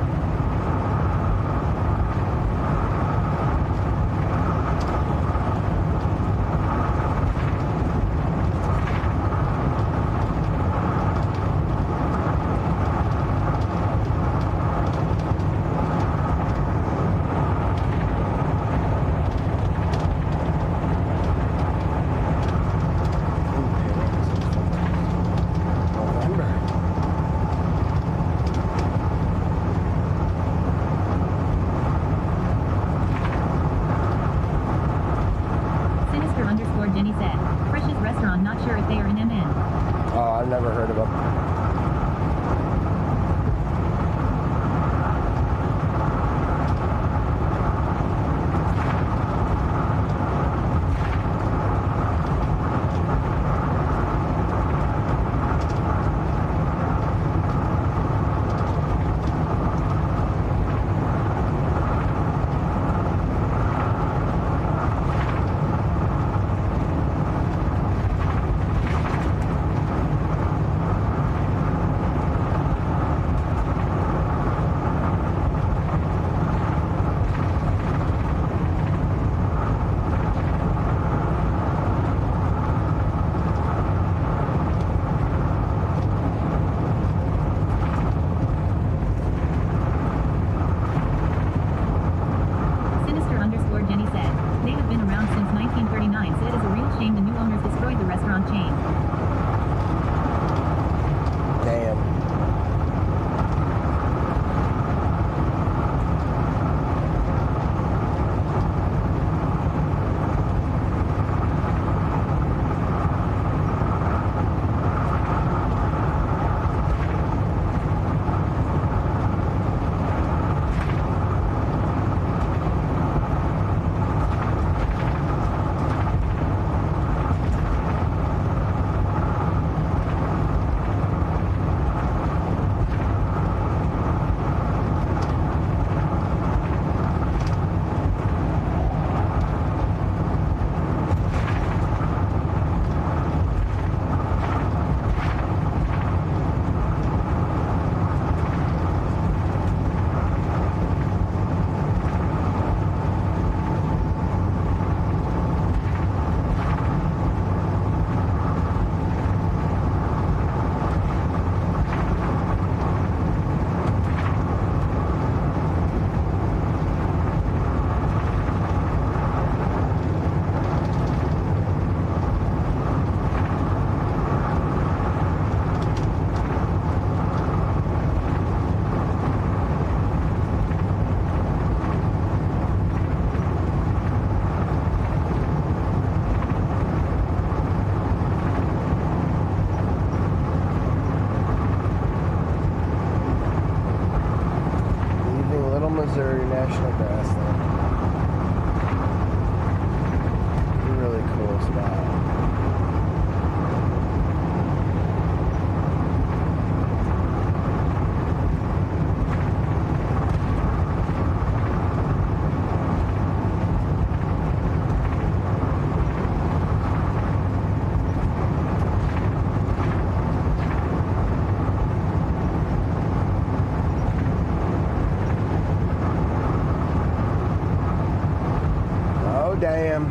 damn.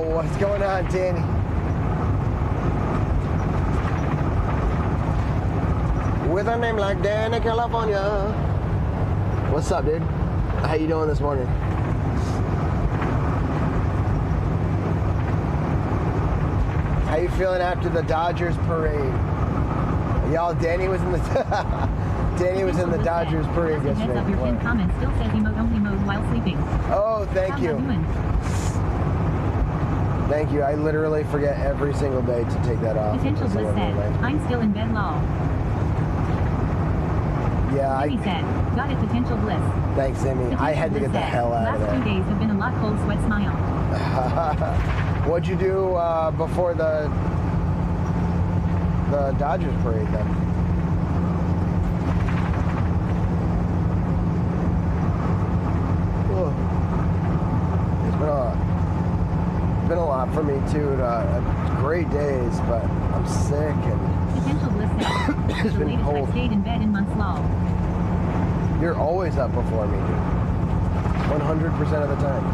What's going on, Danny? With a name like Danny, California. What's up, dude? How you doing this morning? How you feeling after the Dodgers parade? Y'all, Danny was in the Danny was in the Dodgers parade yesterday. Heads up, your pinned comment still says emote only mode while sleeping. Oh, thank you. Thank you. I literally forget every single day to take that off. Potential Bliss said, I'm still in bed, lol. Yeah, Amy said, got it, Potential Bliss. Thanks, Amy. I had to get the hell out of there. Last 2 days have been a lot. Cold sweat smile. What'd you do before the Dodgers parade then? It's been a lot for me too. Great days, but I'm sick and Potential Bliss said, it's the been latest cold. I stayed in bed in months, lol. You're always up before me, dude. 100% of the time.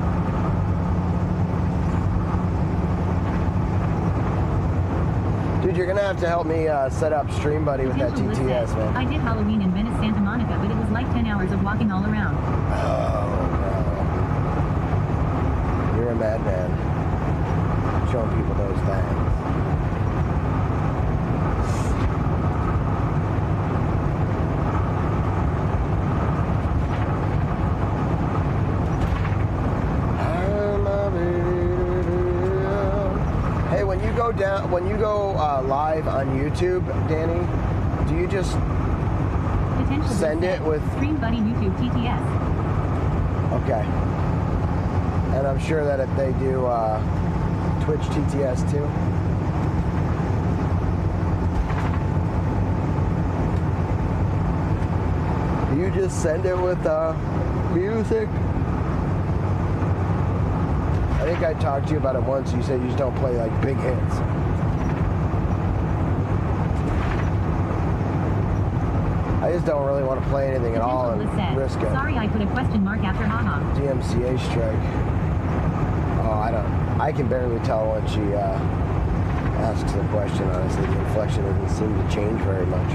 Dude, you're gonna have to help me set up Stream Buddy with that Potential Bliss GTS, said, man. I did Halloween in Venice, Santa Monica, but it was like 10 hours of walking all around. Oh, no. You're a madman. Showing people those things. When you go live on YouTube, Danny, do you just send it with Stream Buddy YouTube TTS? Okay. And I'm sure that if they do Twitch TTS too. Do you just send it with music? I think I talked to you about it once. You said you just don't play like big hits. I just don't really want to play anything at all and risk it. Sorry, I put a question mark after haha. DMCA strike. Oh, I can barely tell when she asks the question, honestly. The inflection doesn't seem to change very much.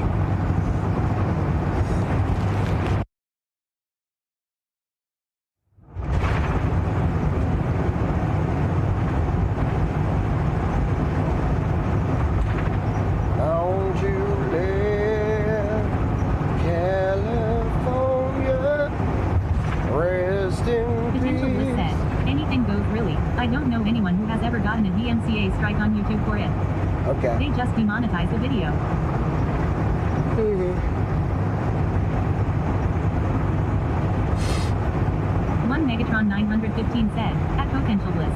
Strike on YouTube for it. Okay. They just demonetized the video. One Megatron 915 said, at potential bliss.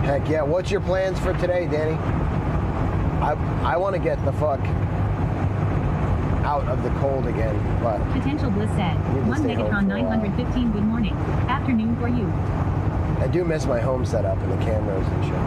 Heck yeah. What's your plans for today, Danny? I want to get the fuck out of the cold again, but Potential Bliss said, one Megatron 915 good morning. Afternoon for you. I do miss my home setup and the cameras and shit.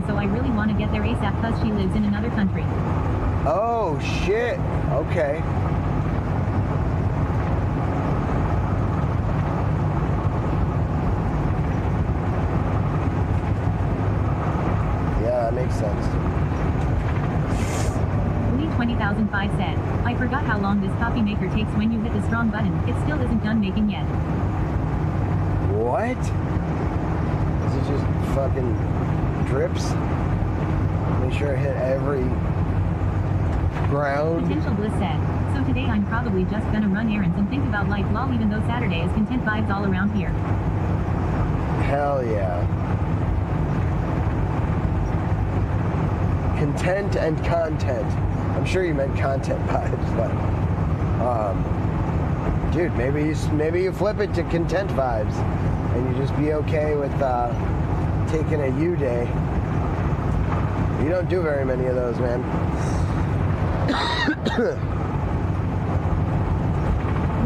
So I really want to get there ASAP because she lives in another country. Oh shit. Okay. Yeah, that makes sense. Lee 20,005 said, I forgot how long this coffee maker takes when you hit the strong button. It still isn't done making yet. What? Is it just fucking drips? Make sure I hit every ground. Potential Bliss said, so today I'm probably just gonna run errands and think about life lol even though Saturday is content vibes all around here. Hell yeah. Content and content. I'm sure you meant content vibes, but dude, maybe you flip it to content vibes and you just be okay with taking a U day. You don't do very many of those, man.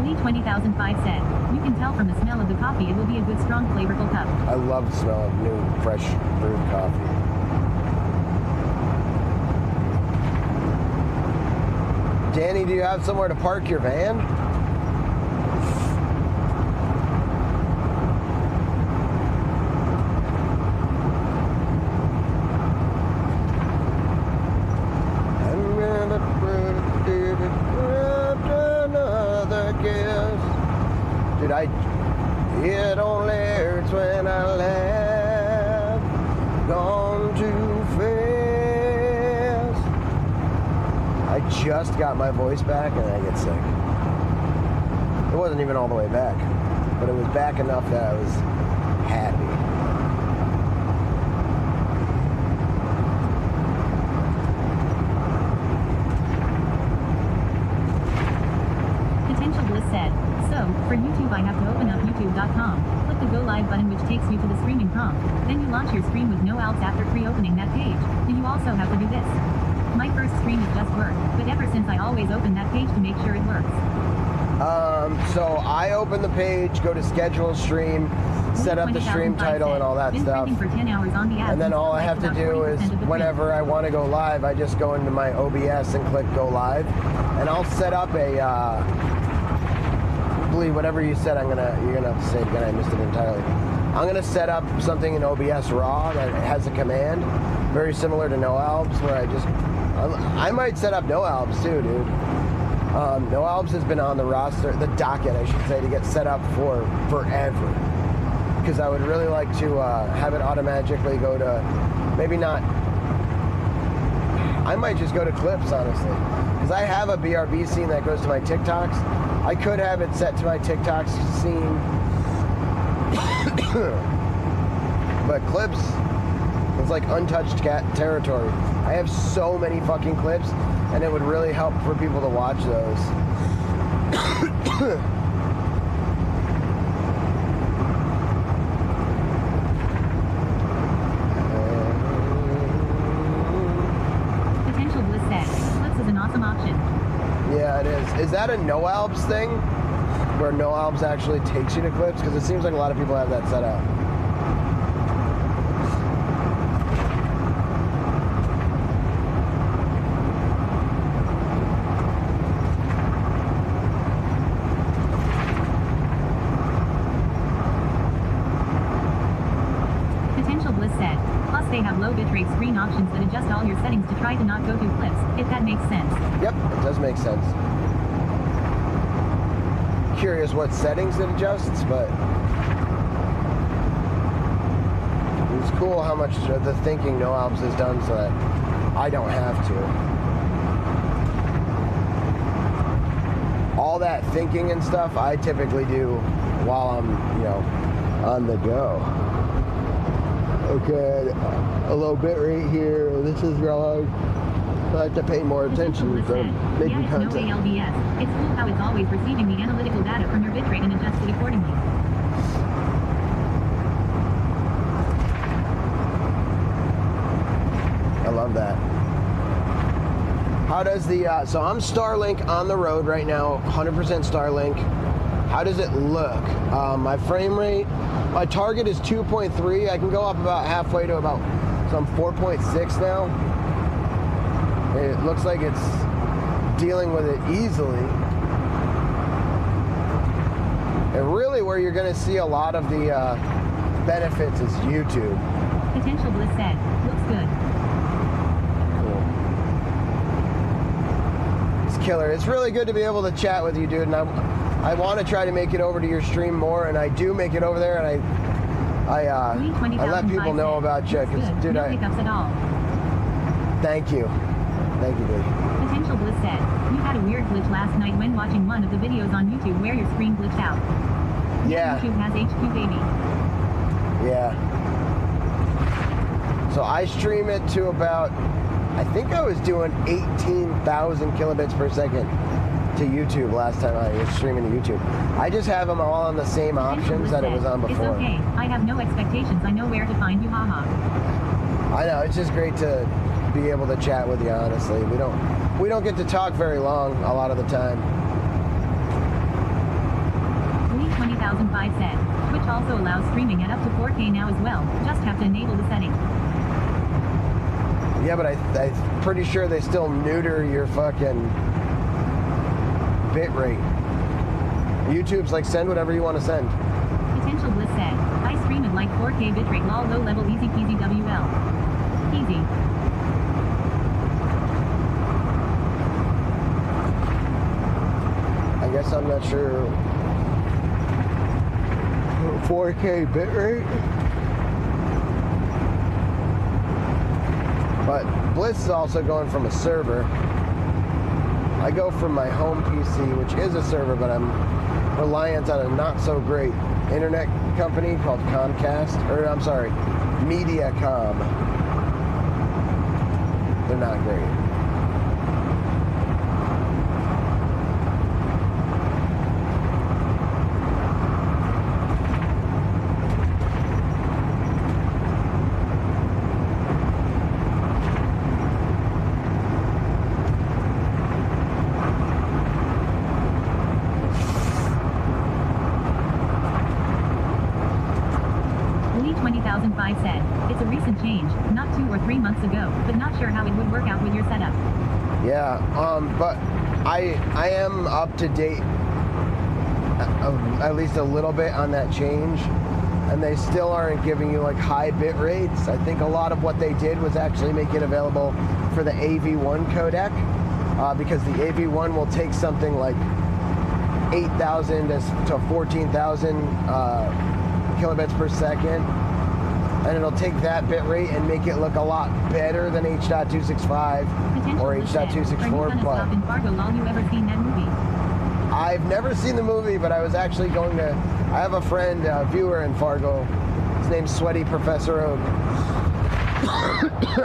Lee 20,005 said, you can tell from the smell of the coffee it will be a good strong flavorful cup. I love the smell of new, fresh brewed coffee. Danny, do you have somewhere to park your van? It only hurts when I laugh, gone too fast. I just got my voice back and I get sick. It wasn't even all the way back, but it was back enough that I was happy. Potential Bliss said, so, for YouTube I have to open up youtube.com, click the go live button which takes you to the streaming prompt, then you launch your stream with no ads after pre-opening that page, then you also have to do this. My first stream it just worked, but ever since I always open that page to make sure it works. So I open the page, go to schedule stream, set up the stream title and all that stuff. For 10 hours on the and then all I have to do is whenever I want to go live, I just go into my OBS and click go live, and I'll set up a whatever you said. You're gonna have to say it again. I missed it entirely. I'm gonna set up something in OBS Raw that has a command very similar to no albs, where I might set up no albs too, dude. No albs has been on the roster, the docket, I should say, to get set up for forever. Because I would really like to have it automatically go to, maybe not. I might just go to clips, honestly, because I have a BRB scene that goes to my TikToks. I could have it set to my TikTok scene, but clips, it's like untouched territory. I have so many fucking clips, and it would really help for people to watch those. is that a no albs thing? Where no albs actually takes you to clips? Because it seems like a lot of people have that set up. Potential Bliss said. Plus they have low bitrate screen options that adjust all your settings to try to not go to clips, if that makes sense. Yep, it does make sense. Curious what settings it adjusts, but it's cool how much the thinking no albs has done so that I don't have to. All that thinking and stuff I typically do while I'm, you know, on the go. Okay, a low bit rate here. This is wrong. I have to pay more attention to making yeah, content. No ALDS. It's cool how it's always receiving the analytical data from your bitrate and adjusts it accordingly. I love that. How does the, so I'm Starlink on the road right now, 100% Starlink. How does it look? My frame rate, my target is 2.3. I can go up about halfway to about some 4.6 now. It looks like it's dealing with it easily. And really where you're going to see a lot of the benefits is YouTube. Potential Bliss said, looks good. Cool. It's killer. It's really good to be able to chat with you, dude. And I want to try to make it over to your stream more, and I do make it over there, and I let people know about you. Cause, dude, no hiccups at all. Thank you. Thank you, dude. Potential Bliss said, you had a weird glitch last night when watching one of the videos on YouTube where your screen glitched out. Yeah. YouTube has HQ baby. Yeah. So I stream it to about, I think I was doing 18,000 kilobits per second to YouTube last time I was streaming to YouTube. I just have them all on the same options that it was on before. It's okay. I have no expectations. I know where to find you, haha. I know, it's just great to be able to chat with you, honestly. We don't get to talk very long a lot of the time. Lee 20,005 said, Twitch also allows streaming at up to 4K now as well. Just have to enable the setting. Yeah, but I'm pretty sure they still neuter your fucking bit rate. YouTube's like, send whatever you want to send. Potential Bliss said, I stream at like 4K bitrate lol low level easy peasy WL. Easy. I guess I'm not sure. 4K bitrate? But Bliss is also going from a server. I go from my home PC, which is a server, but I'm reliant on a not so great internet company called Comcast, or I'm sorry, Mediacom. They're not great. Said, it's a recent change, not 2 or 3 months ago, but not sure how it would work out with your setup. Yeah, but I am up to date at least a little bit on that change, and they still aren't giving you like high bit rates. I think a lot of what they did was actually make it available for the AV1 codec, because the AV1 will take something like 8,000 to 14,000 kilobits per second. And it'll take that bit rate and make it look a lot better than H.265 or H.264. But in Fargo, lol, you ever seen that movie? I've never seen the movie, but I was actually going to. I have a friend, a viewer in Fargo. His name's Sweaty Professor Oak.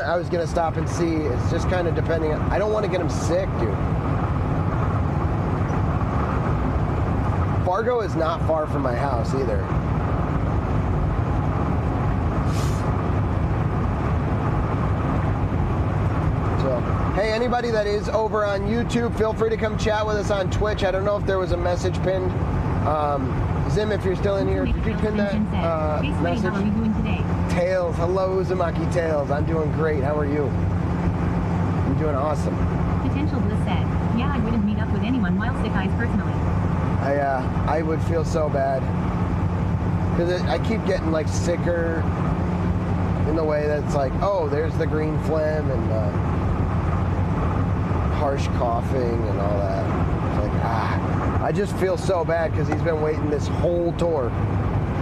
I was gonna stop and see. It's just kind of depending on. I don't want to get him sick, dude. Fargo is not far from my house either. Hey, anybody that is over on YouTube, feel free to come chat with us on Twitch. I don't know if there was a message pinned. Zim, if you're still in here, did you pin that message? How are you doing today? Tails, hello Uzumaki Tails. I'm doing great. How are you? I'm doing awesome. Potential Bliss said, yeah, I wouldn't meet up with anyone while sick eyes personally. I would feel so bad. Because I keep getting like sicker in the way that it's like, oh, there's the green phlegm and harsh coughing and all that. It's like, I just feel so bad because he's been waiting this whole tour.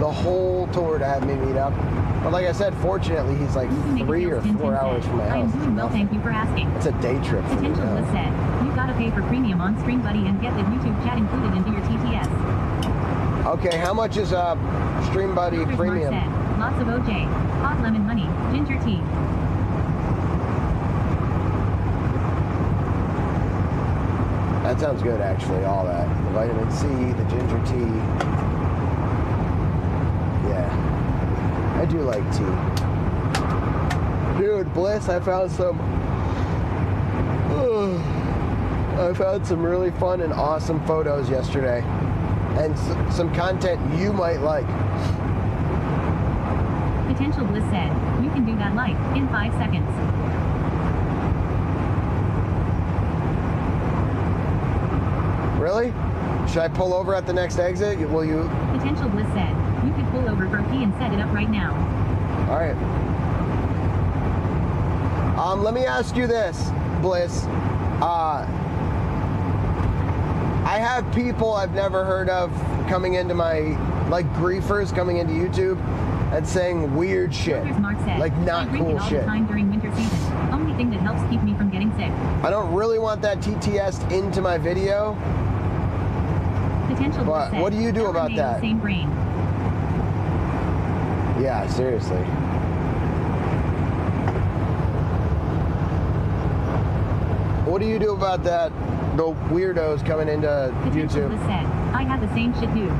The whole tour to have me meet up. But like I said, fortunately, he's like 3 or 4 hours from my house. I am doing well, thank you for asking. It's a day trip for me Potential now. Bliss said, you gotta pay for premium on Stream Buddy and get the YouTube chat included into your TTS. Okay, how much is Stream Buddy Filters Premium? Mark said, lots of OJ, hot lemon honey, ginger tea. That sounds good, actually, all that. The vitamin C, the ginger tea. Yeah, I do like tea. Dude, Bliss, I found some really fun and awesome photos yesterday. And some content you might like. Potential Bliss said, you can do that like, in 5 seconds. Really? Should I pull over at the next exit? Will you? Potential Bliss said, you could pull over for a key and set it up right now. All right. Let me ask you this, Bliss. I have people I've never heard of coming into my, like griefers coming into YouTube and saying weird shit. Mark said, like not I drink cool it all shit. the time during winter season. Only thing that helps keep me from getting sick. I don't really want that TTS into my video. Potential But said, what do you do about that? Same brain. Yeah, seriously. What do you do about that? The weirdos coming into Potential YouTube. said, I have the same shit too.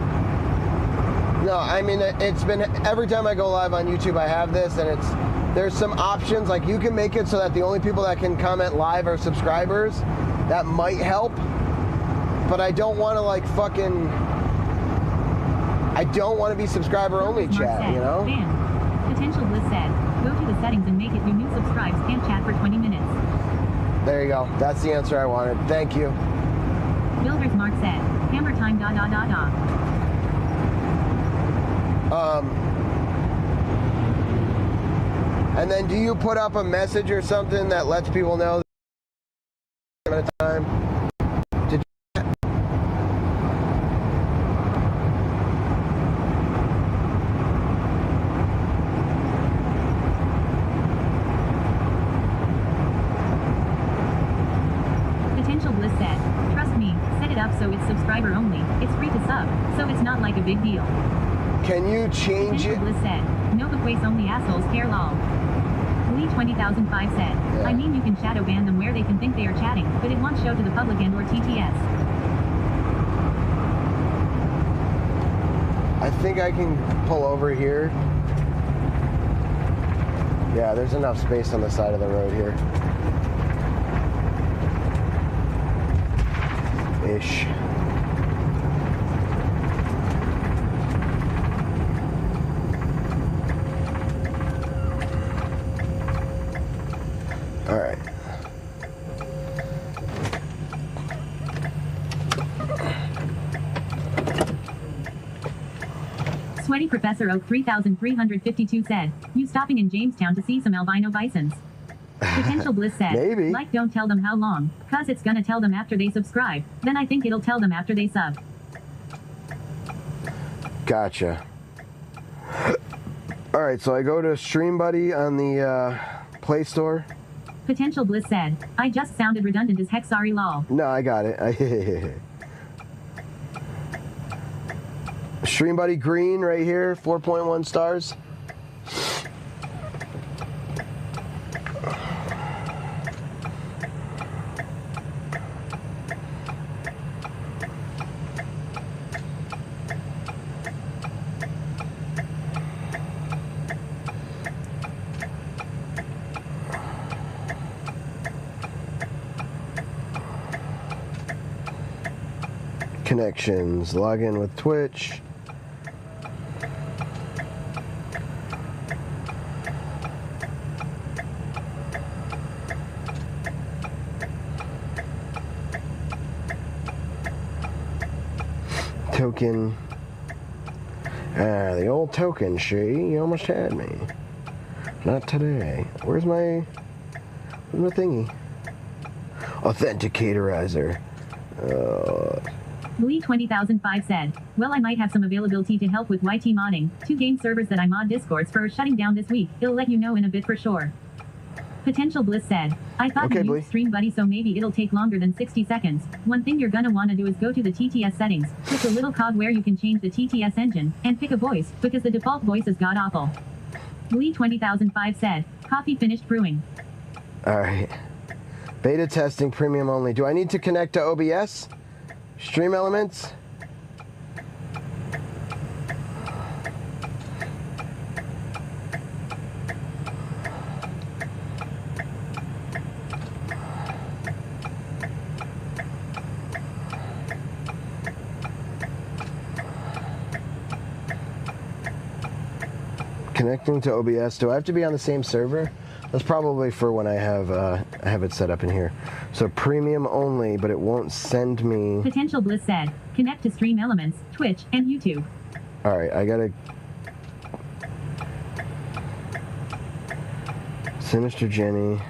No, I mean it's been every time I go live on YouTube, I have this, and there's some options like you can make it so that the only people that can comment live are subscribers. That might help, but I don't want to like fucking. I don't want to be subscriber only chat, said, you know. Ban. Potential Bliss said, go to the settings and make it do new subscribes can't chat for 20 minutes. There you go. That's the answer I wanted. Thank you. Builders Mark said, hammer time . And then do you put up a message or something that lets people know at a time? Potential Bliss said, trust me, set it up so it's subscriber only. It's free to sub, so it's not like a big deal. Can you change Potential it? Bliss said, no but waste only assholes care lol. Lee 20005 said, I mean you can shadow ban them where they can think they are chatting, but it won't show to the public and or TTS. I think I can pull over here. Yeah, there's enough space on the side of the road here. Ish. All right. Sweaty Professor Oak 3352 said, you stopping in Jamestown to see some albino bisons. Potential Bliss said, Maybe. like don't tell them how long, cause it's gonna tell them after they subscribe, then I think it'll tell them after they sub. Gotcha. All right, so I go to Stream Buddy on the Play Store. Potential Bliss said, I just sounded redundant as heck, sorry lol. No, I got it. Stream Buddy Green right here, 4.1 stars. connections. Log in with Twitch. Token. The old token, you almost had me. Not today. Where's my thingy? Authenticatorizer. Lee 20005 said, well, I might have some availability to help with YT modding. 2 game servers that I mod Discords for shutting down this week. It'll let you know in a bit for sure. Potential Bliss said, I thought Okay, you used Stream Buddy, so maybe it'll take longer than 60 seconds. One thing you're gonna wanna do is go to the TTS settings, click the little cog where you can change the TTS engine, and pick a voice, because the default voice is god-awful. Lee 20005 said, coffee finished brewing. Alright. Beta testing, premium only. Do I need to connect to OBS? Stream Elements? Connecting to OBS. Do I have to be on the same server? That's probably for when I have it set up in here. So premium only, but it won't send me. Potential Bliss said, connect to Stream Elements, Twitch, and YouTube. All right, I gotta. Sinister Jenny.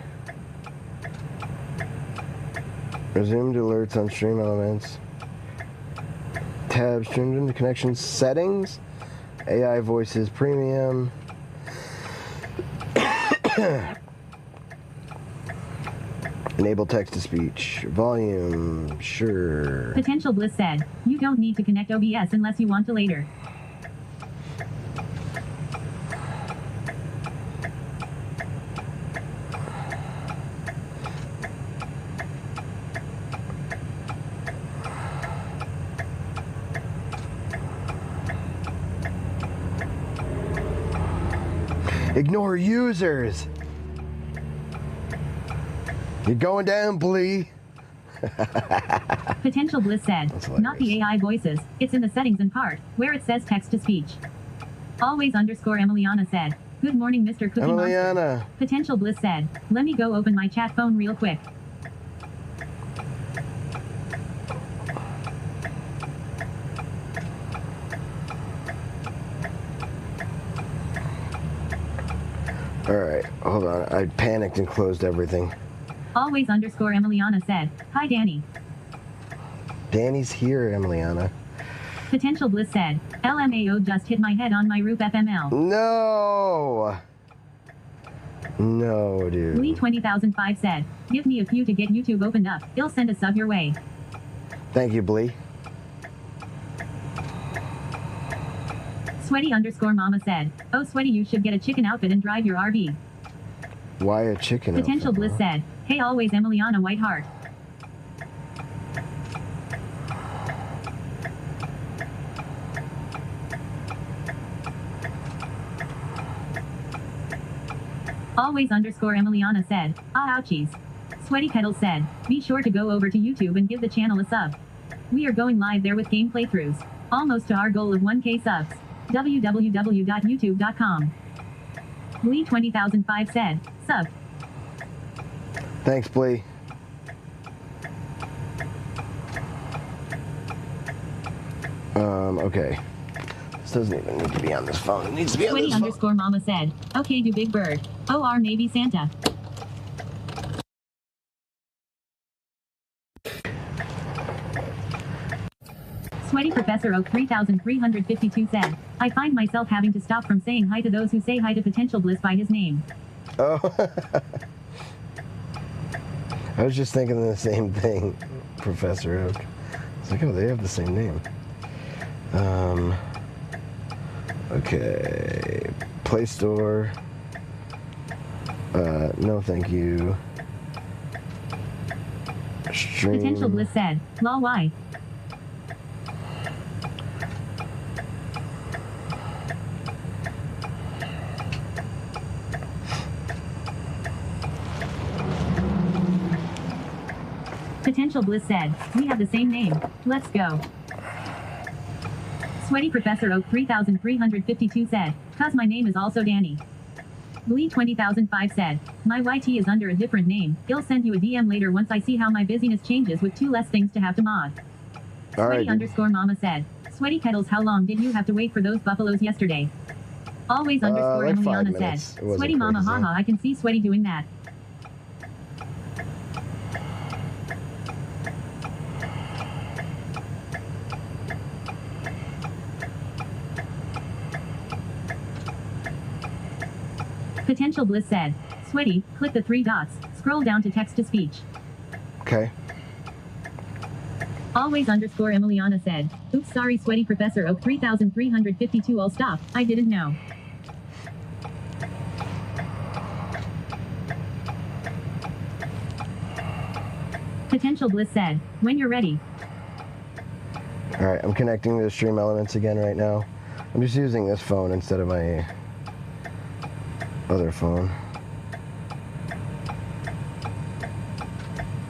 Resumed alerts on Stream Elements. Tab streamed into connection settings. AI voices premium. Enable text to speech. Volume, sure. Potential Bliss said, you don't need to connect OBS unless you want to later. Ignore users. You're going down, Blee. Potential Bliss said, not the AI voices, it's in the settings and part, where it says text to speech. Always underscore Emiliana said, good morning, Mr. Cookie Emiliana. Monster. Potential Bliss said, let me go open my chat phone real quick. Alright, hold on. I panicked and closed everything. Always underscore Emiliana said, hi Danny. Danny's here, Emiliana. Potential Bliss said, LMAO just hit my head on my roof FML. No! No, dude. Lee 20005 said, give me a few to get YouTube opened up. He'll send a sub your way. Thank you, Blee. Sweaty underscore mama said, oh Sweaty, you should get a chicken outfit and drive your RV. Why a chicken Potential outfit, Bliss huh? said, hey always Emiliana Whiteheart. Always underscore Emiliana said, ah ouchies. Sweaty Kettle said, be sure to go over to YouTube and give the channel a sub. We are going live there with game playthroughs. Almost to our goal of 1K subs. www.youtube.com. Lee 20005 said, sub. Thanks, Blee. Okay. This doesn't even need to be on this phone. It needs to be on Sweaty this phone. underscore mama said, okay do Big Bird. OR maybe Santa. Sweaty Professor Oak 3352 said, I find myself having to stop from saying hi to those who say hi to Potential Bliss by his name. Oh. I was just thinking the same thing, Professor Oak. It's like, oh, they have the same name. Okay. Play Store. No, thank you. Stream. Potential Bliss said, lol why? Potential Bliss said, we have the same name. Let's go. Sweaty Professor Oak 3352 said, "'Cause my name is also Danny." Lee 20005 said, "My YT is under a different name. I'll send you a DM later once I see how my busyness changes with 2 less things to have to mod." Alright. Sweaty_mama said, "Sweaty Kettles, how long did you have to wait for those buffaloes yesterday?" Always underscore like 5 Emiliana said, minutes. It wasn't "Sweaty mama, crazy. haha, I can see Sweaty doing that." Potential Bliss said, "Sweaty, click the 3 dots, scroll down to text to speech." Okay. Always underscore Emiliana said, "Oops, sorry, Sweaty Professor Oak 3352, I'll stop, I didn't know." Potential Bliss said, "When you're ready." Alright, I'm connecting to the stream elements again right now. I'm just using this phone instead of my other phone.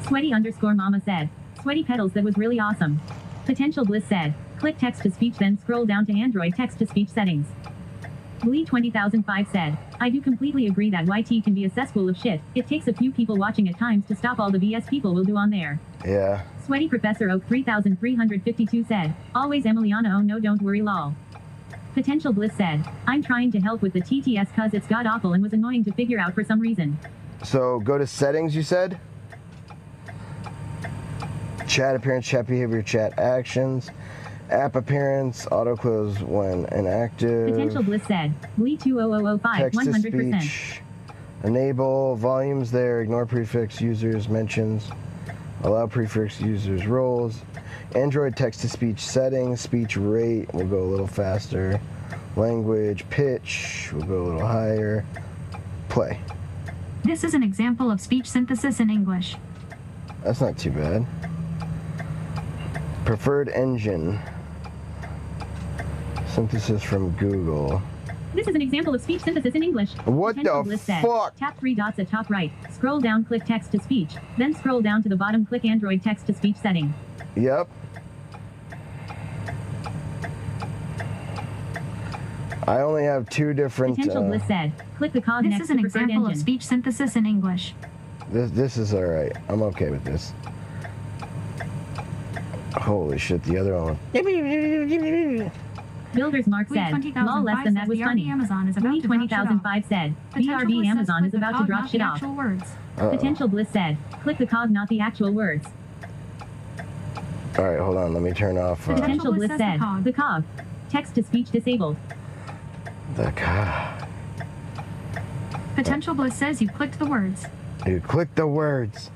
Sweaty underscore mama said, "Sweaty Petals, that was really awesome." Potential Bliss said, "Click text to speech, then scroll down to Android text to speech settings." Lee 20005 said, "I do completely agree that YT can be a cesspool of shit. It takes a few people watching at times to stop all the BS people will do on there." Yeah. Sweaty Professor Oak 3352 said, "Always Emiliana, oh no, don't worry, lol." Potential Bliss said, "I'm trying to help with the TTS cause it's god awful and was annoying to figure out for some reason." So go to settings, you said? Chat appearance, chat behavior, chat actions, app appearance, auto close when inactive. Potential Bliss said, Lee 20005 Text to 100%. speech. Enable volumes there, ignore prefix users mentions, allow prefix users roles. Android text to speech settings, speech rate will go a little faster. Language, pitch will go a little higher. Play. This is an example of speech synthesis in English. That's not too bad. Preferred engine. Synthesis from Google. This is an example of speech synthesis in English. What Potential the Bliss said, fuck? "Tap 3 dots at top right, scroll down, click text to speech, then scroll down to the bottom, click Android text to speech setting." Yep. I only have 2 different. Potential Bliss said, "Click the cog This next is to an preferred example of engine." speech synthesis in English. This is alright. I'm okay with this. Holy shit, the other one. Builder's Mark Lee said, 20,005 "Lol, less than that says was BRB funny." Amazon is about Lee to drop shit 20005 said, Potential "BRB Bliss says Amazon is click the about to cog, drop not shit the off." actual words. Potential Bliss said, "Click the cog, not the actual words." Alright, hold on. Let me turn off Potential Bliss Bliss says said, the cog. "The cog. Text to speech disabled." the car. Potential Bliss says you clicked the words. You click the words.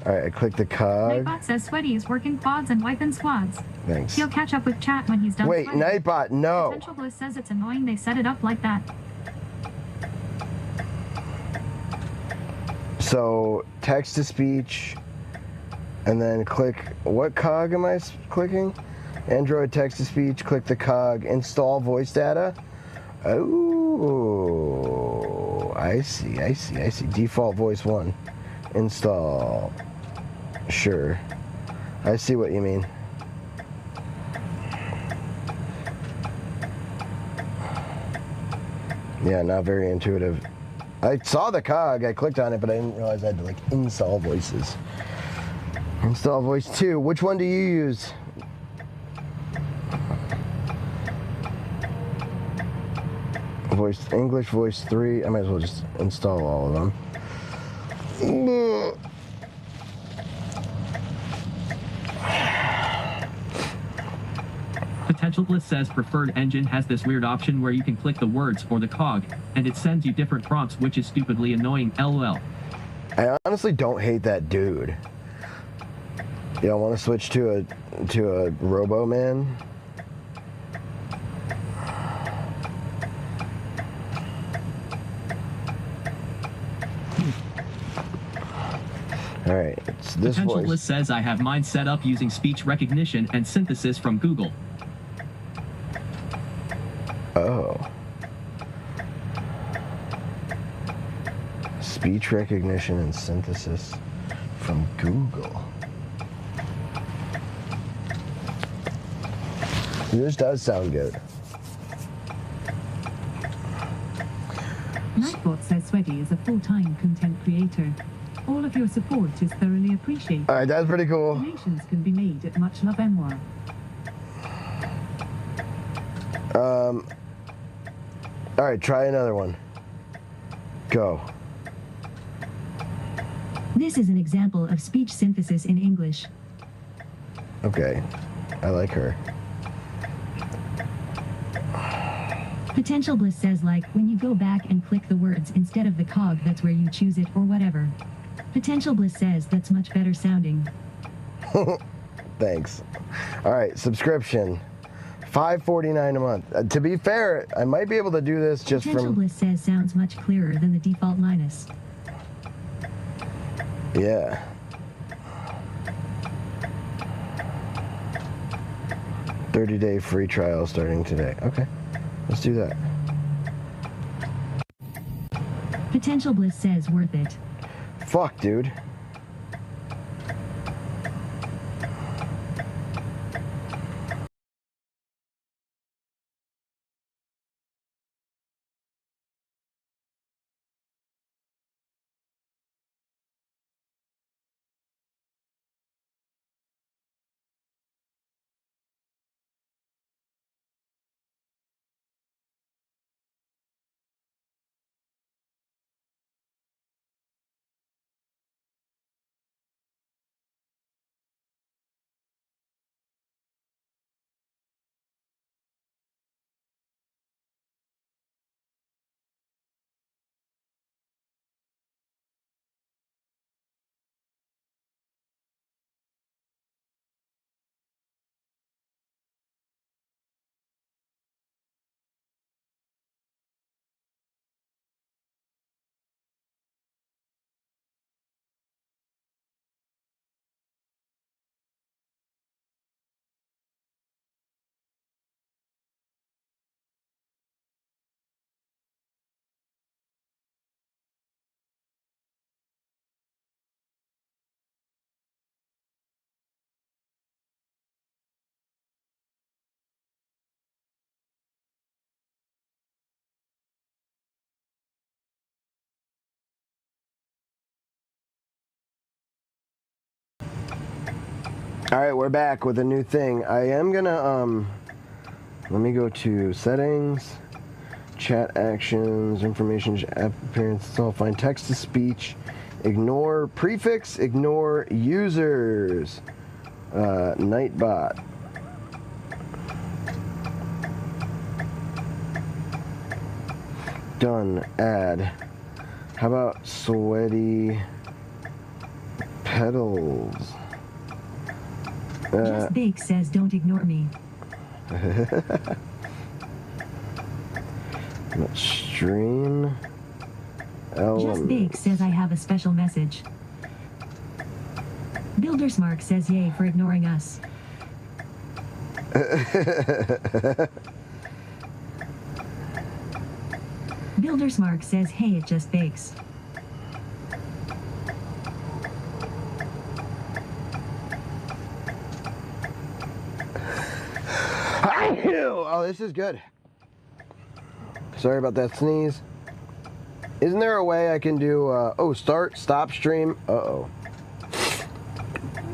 Alright, I click the cog. Nightbot says Sweaty is working quads and wiping squads. Thanks. He'll catch up with chat when he's done. Wait, sweating. Nightbot, no. Potential Bliss says it's annoying they set it up like that. So, text to speech, and then click, what cog am I clicking? Android text to speech, click the cog, install voice data. Oh, I see. Default voice 1. Install. Sure. I see what you mean. Yeah, not very intuitive. I saw the cog, I clicked on it, but I didn't realize I had to like install voices. Install voice 2. Which one do you use? Voice English, voice 3. I might as well just install all of them. Potential Bliss says preferred engine has this weird option where you can click the words or the cog, and it sends you different prompts, which is stupidly annoying, lol. I honestly don't hate that dude. You don't want to switch to a Robo Man? Alright, it's this Potential voice. Bliss says I have mine set up using speech recognition and synthesis from Google. Oh. Speech recognition and synthesis from Google. This does sound good. Nightbot says Sweaty is a full-time content creator. All of your support is thoroughly appreciated. All right, that's pretty cool. Donations can be made at Much Love Memoir. All right, try another one. Go. This is an example of speech synthesis in English. Okay, I like her. Potential Bliss says like, when you go back and click the words instead of the cog, that's where you choose it or whatever. Potential Bliss says that's much better sounding. Thanks. All right, subscription. $5.49 a month. To be fair, I might be able to do this just Potential from... Bliss says sounds much clearer than the default Linus. Yeah. $30-day free trial starting today. Okay, let's do that. Potential Bliss says worth it. Fuck, dude. All right, we're back with a new thing. I am gonna, let me go to settings, chat actions, information, app appearance, it's all fine. Text to speech, ignore prefix, ignore users, Nightbot. Done, add. How about sweaty pedals? Just Bake says don't ignore me. Stream elements. Just Bake says I have a special message. Buildersmark says yay for ignoring us. Buildersmark says hey, it just bakes. Oh, this is good. Sorry about that sneeze. Isn't there a way I can do, start, stop stream? Uh-oh.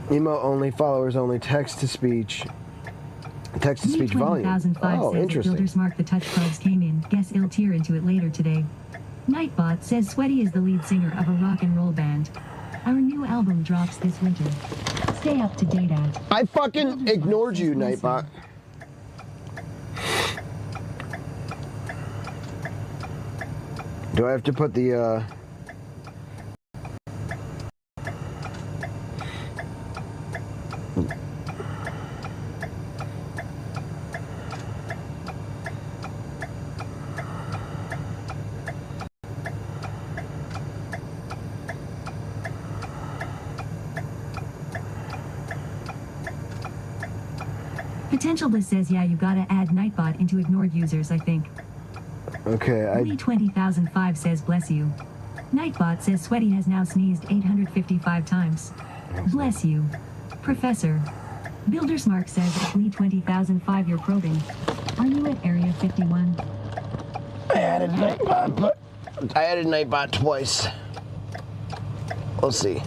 Emote only, followers only, text to speech. Text to speech volume. Oh, interesting. Buildersmark the touch plugs came in. Guess he'll tear into it later today. Nightbot says Sweaty is the lead singer of a rock and roll band. Our new album drops this winter. Stay up to date at. I fucking ignored you, Nightbot. Do I have to put the, Potential Bliss says yeah, you gotta add Nightbot into ignored users, I think. Okay, Lee 20,005 says bless you. Nightbot says Sweaty has now sneezed 855 times. Bless you, Professor. Builder's Mark says it's Lee 20,005 you're probing. Are you at Area 51? I added Nightbot twice. We'll see.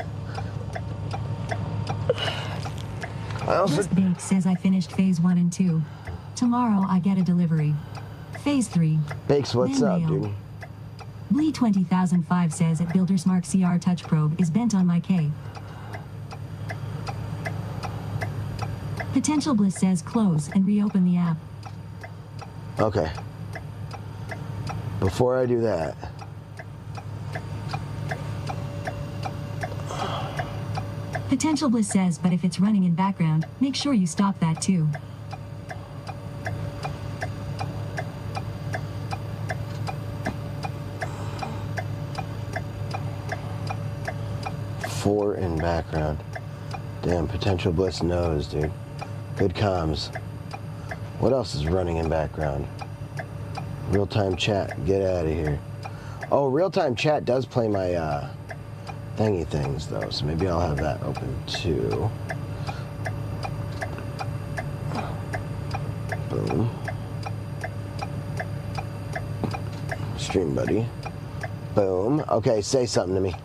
I also Just Bake says I finished phase 1 and 2. Tomorrow I get a delivery. Phase 3. Bakes, what's then up, mail. dude? Lee 20,005 says at Builder's Mark CR touch probe is bent on my K. Potential Bliss says close and reopen the app. Okay. Before I do that, Potential Bliss says, but if it's running in background, make sure you stop that too. four in background. Damn, Potential Bliss knows, dude. Good comms. What else is running in background? Real-time chat. Get out of here. Oh, real-time chat does play my thingy things, though, so maybe I'll have that open, too. Boom. Stream buddy. Boom. Okay, say something to me.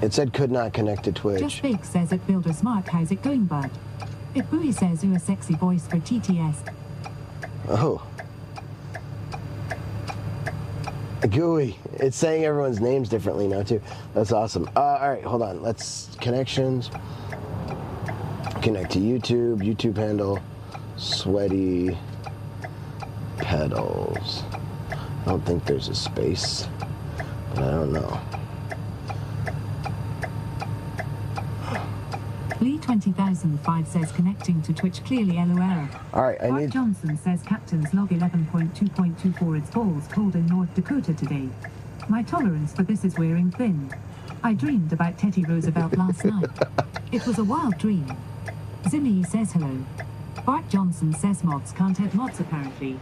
It said could not connect to Twitch. Just Bake says at Builder's Mark, how's it going, bud? It Bowie says you're a sexy voice for TTS. Oh. Gooey. It's saying everyone's names differently now, too. That's awesome. All right, hold on. Let's connections. Connect to YouTube. YouTube handle. Sweaty pedals. I don't think there's a space, but I don't know. Lee 20,005 says connecting to Twitch clearly LOL. All right, I Mark need... Johnson says Captain's log 11.2.24 it's balls cold in North Dakota today. My tolerance for this is wearing thin. I dreamed about Teddy Roosevelt last night. It was a wild dream. Zimmy says hello. Bart Johnson says mods can't have mods apparently.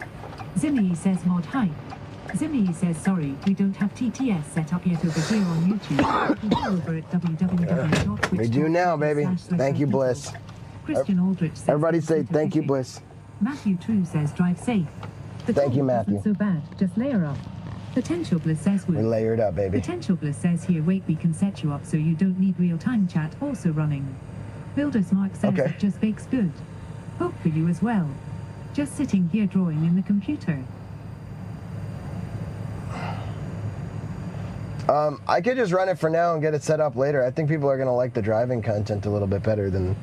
Zimmy says mod hi. Zimmy says sorry, we don't have TTS set up yet over here on YouTube. We go over at www.twitch.tv. We do now, baby. Thank you, Bliss. Christian Aldrich says Everybody say thank you, Bliss. Matthew True says drive safe. The Thank you, talk Matthew. isn't so bad, just layer up. Potential Bliss says We layered up, baby. Potential Bliss says here wait we can set you up so you don't need real-time chat also running. Builder's Mark says Okay. it just bakes good. Hope for you as well. Just sitting here drawing in the computer. I could just run it for now and get it set up later. I think people are going to like the driving content a little bit better than...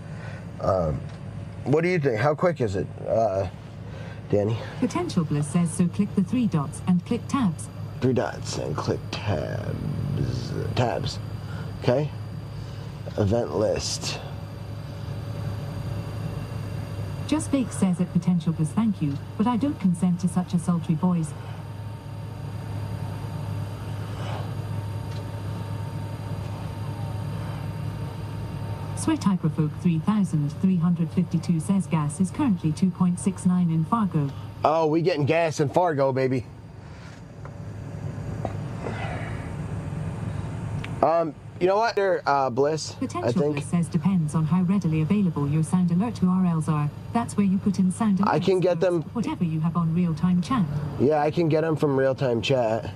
what do you think? How quick is it, Danny? Potential Bliss says so click the 3 dots and click tabs. 3 dots and click tabs. Tabs. Okay. Event list. Just Bake says at Potential Bliss thank you, but I don't consent to such a sultry voice. Sweat Hyperfolk 3352 says gas is currently 2.69 in Fargo. Oh, we getting gas in Fargo, baby. You know what, there, Bliss? I Potential think Bliss says depends on how readily available your sound alert URLs are. That's where you put in sound alerts. I can get them. Whatever you have on real-time chat. Yeah, I can get them from real-time chat.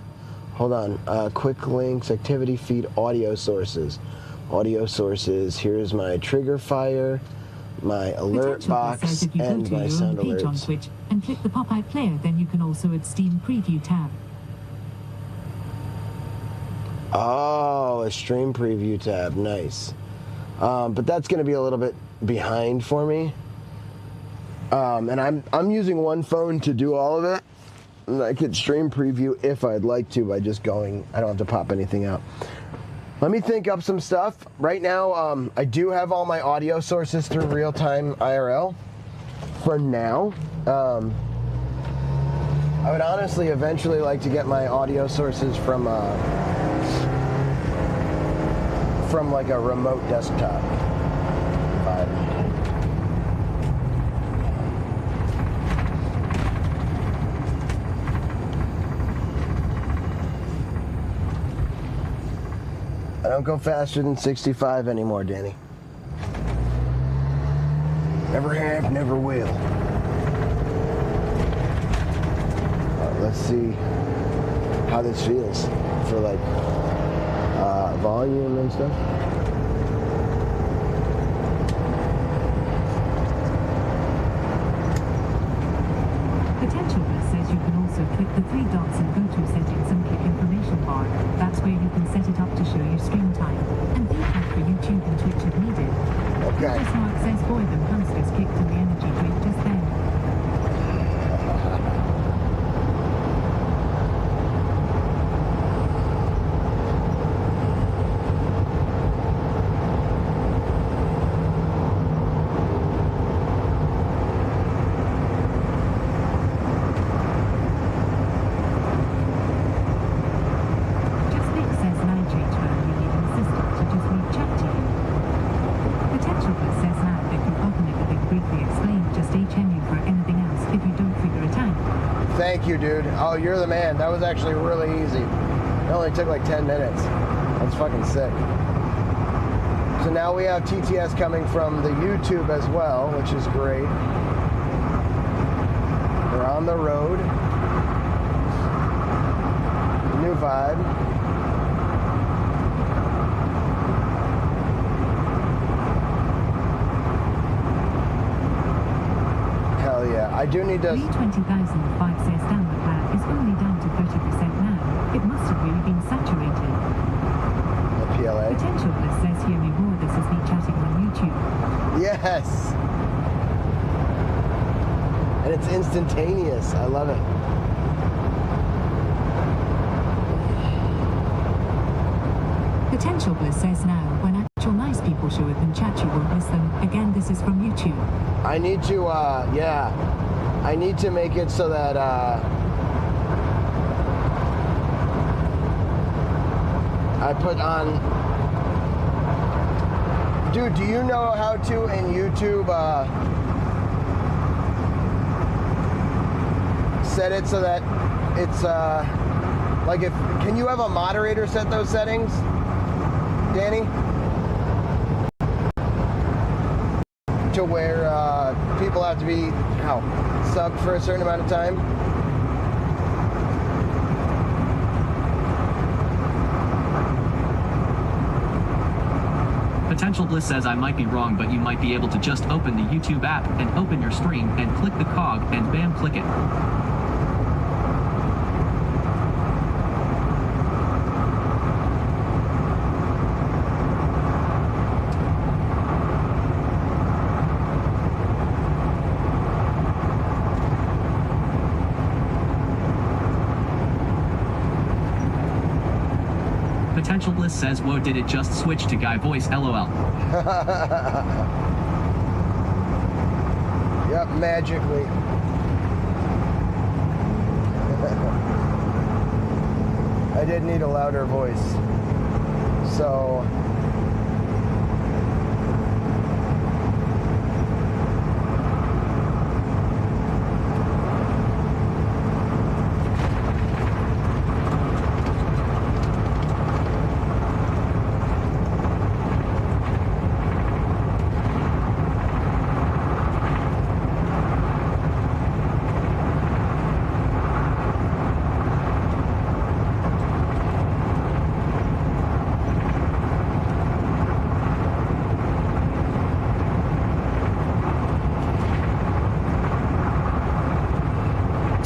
Hold on. Quick links, activity feed, audio sources. Audio sources. Here's my trigger fire, my alert Potential Bliss box, says if you go and to my your sound own page on alerts. Twitch and click the pop-out player, then you can also add Steam Preview tab. Oh, a stream preview tab. Nice. But that's going to be a little bit behind for me. And I'm using one phone to do all of it. And I could stream preview if I'd like to by just going. I don't have to pop anything out. Let me think up some stuff. Right now, I do have all my audio sources through real-time IRL. For now. I would honestly eventually like to get my audio sources from like a remote desktop. I don't go faster than 65 anymore, Danny. Never have, never will. Let's see how this feels for like volume and stuff. Potential Bliss says you can also click the three dots and go to settings and click information bar. That's where you can set it up to show your stream time and feedback for YouTube and Twitch if needed. Okay. Lucas Mark says boy them hamsters kicked in the energy drink just then. Just Nick says now change phone you need an assistant to just leave chat to you. Potential Bliss says now if you open it the big briefly explain just HMU for anything else if you don't figure it out. Thank you, dude. Oh, you're the man. That was actually really easy. It only took like 10 minutes. That's fucking sick. So now we have TTS coming from the YouTube as well, which is great. We're on the road. New vibe. Hell yeah. I do need to... Lee 20,005 says down the path is only down to 30% now. It must have really been saturated. The PLA. Potential Bliss says hear me roar this is me chatting on YouTube. Yes. And it's instantaneous. I love it. Potential Bliss says now when actual nice people show up and chat you won't miss them. Again this is from YouTube. I need to, yeah. I need to make it so that, I put on... Dude, do you know how to, in YouTube, set it so that it's, like if... Can you have a moderator set those settings, Danny? To where people have to be subbed for a certain amount of time. Potential Bliss says I might be wrong, but you might be able to just open the YouTube app and open your stream and click the cog and bam, click it. Potential Bliss says, whoa, did it just switch to guy voice, lol. Yep, magically. I did need a louder voice. So...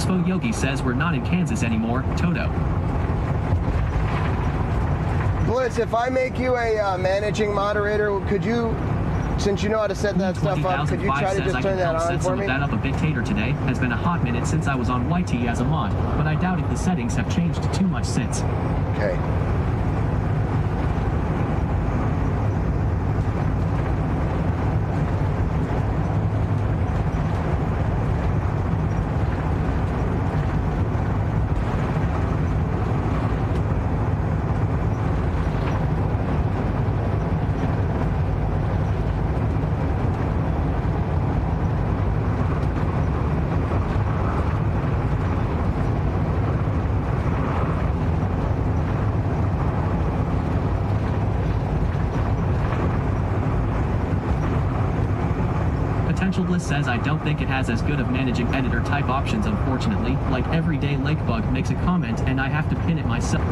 Expo Yogi says we're not in Kansas anymore, Toto. Bliss, if I make you a managing moderator, could you, since you know how to set that stuff up, could you try to just turn that on for me? That up a bit tater today. Has been a hot minute since I was on YT as a mod, but I doubt if the settings have changed too much since. Okay. Potential Bliss says I don't think it has as good of managing editor type options unfortunately. Like everyday Lakebug makes a comment and I have to pin it myself.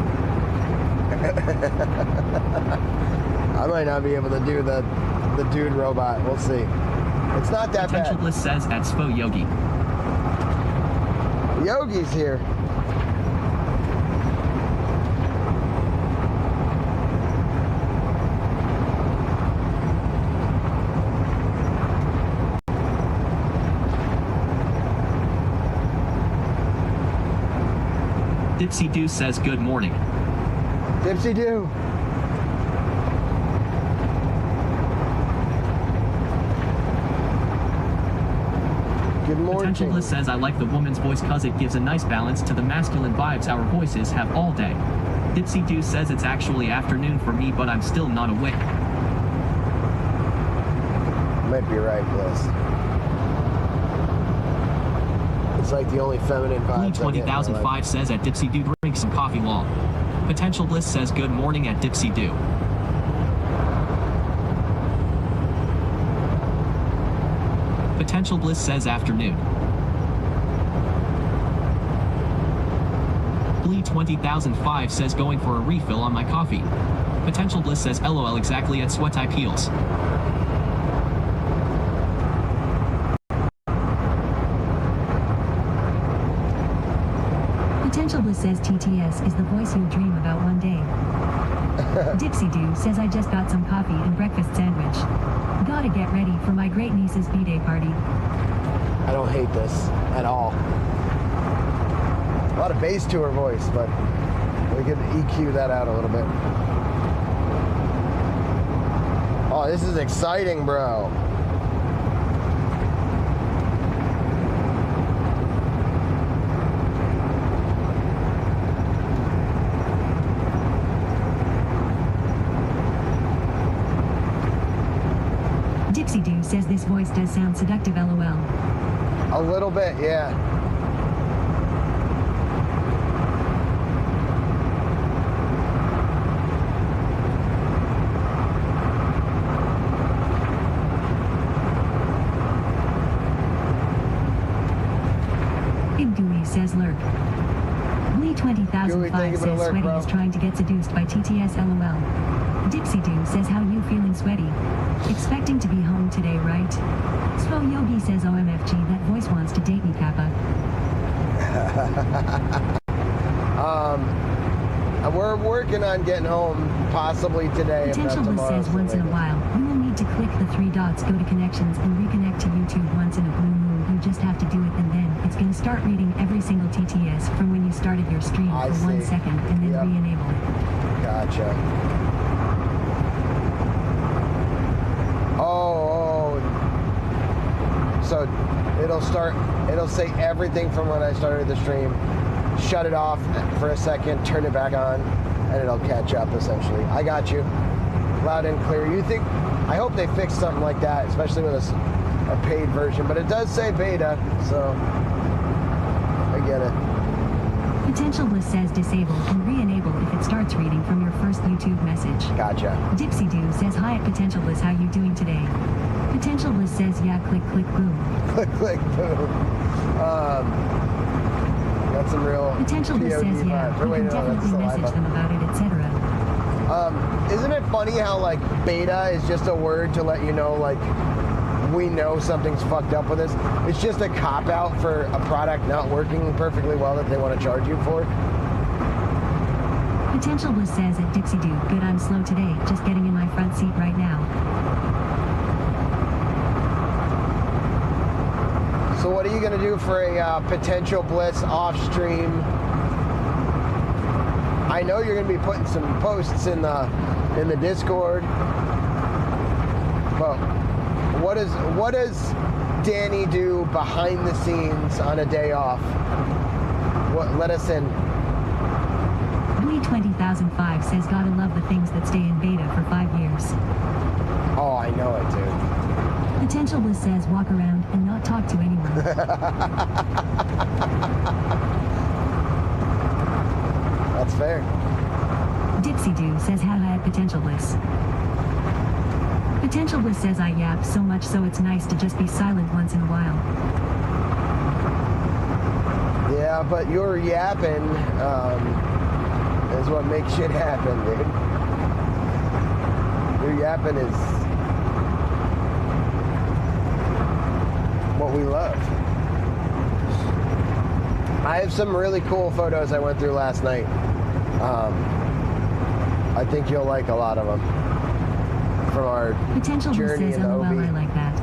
I might not be able to do the dude robot. We'll see. It's not that Potential bad. Bliss says at Spo Yogi. Yogi's here. Dipsy Doo says good morning. Dipsy Doo. Good morning. Potential Bliss says I like the woman's voice cause it gives a nice balance to the masculine vibes our voices have all day. Dipsy Doo says it's actually afternoon for me but I'm still not awake. Might be right, Bliss. It's like the only feminine Lee vibes I get in my 20,005 life. says at Dipsy Doo drink some coffee lol. Potential Bliss says good morning at Dipsy Doo. Potential Bliss says afternoon. Lee 20,005 says going for a refill on my coffee. Potential Bliss says LOL exactly at sweat type heels. Potential Bliss says TTS is the voice you'll dream about one day. Dipsy Doo says I just got some coffee and breakfast sandwich. Gotta get ready for my great niece's B-Day party. I don't hate this at all. A lot of bass to her voice, but we could EQ that out a little bit. Oh, this is exciting, bro. Dipsy Doo says this voice does sound seductive LOL. A little bit, yeah. Gooey says lurk. Lee Gooey, thank you 20,005 for the says alert, Sweaty bro. is trying to get seduced by TTS LOL. Dipsy Doo says how you feeling Sweaty? Expecting to be home today, right? Spo Yogi says OMFG that voice wants to date me, Kappa. We're working on getting home possibly today. Potential Bliss says once in a while, you will need to click the 3 dots, go to connections, and reconnect to YouTube once in a blue moon. You just have to do it and then it's going to start reading every single TTS from when you started your stream I for 1 see. second and then Yep. re-enable. Gotcha. Oh. So it'll say everything from when I started the stream, shut it off for a second, turn it back on, and it'll catch up essentially. I got you. Loud and clear. I hope they fix something like that, especially with a paid version, but it does say beta, so I get it. Potential Bliss says disable and re-enable if it starts reading from your first YouTube message. Gotcha. Dipsy Doo says hi at Potential Bliss, how you doing today? Potential Bliss says yeah, click, click, boom. Click, click, boom. Got some real Potential Bliss POD says yeah, vibes. you Wait, can no, that's definitely saliva. message them about it, etc. Isn't it funny how like beta is just a word to let you know like we know something's fucked up with this? It's just a cop out for a product not working perfectly well that they want to charge you for. Potential Bliss says at Dipsy Doo, good, I'm slow today, just getting in my front seat right now. So what are you gonna do for a Potential Bliss off stream? I know you're gonna be putting some posts in the Discord, but what does Danny do behind the scenes on a day off? Let us in. Lee 20,005 says gotta love the things that stay in beta for 5 years. Oh, I know it, dude. Potential Bliss says walk around and not talk to anyone. That's fair. Dipsy Doo says hi at Potential Bliss. Potential Bliss says I yap so much so it's nice to just be silent once in a while. Yeah, but your yapping is what makes shit happen, dude. Your yapping is what we love. I have some really cool photos I went through last night. I think you'll like a lot of them from our Potential Bliss journey says in the LOL, OB. I like that.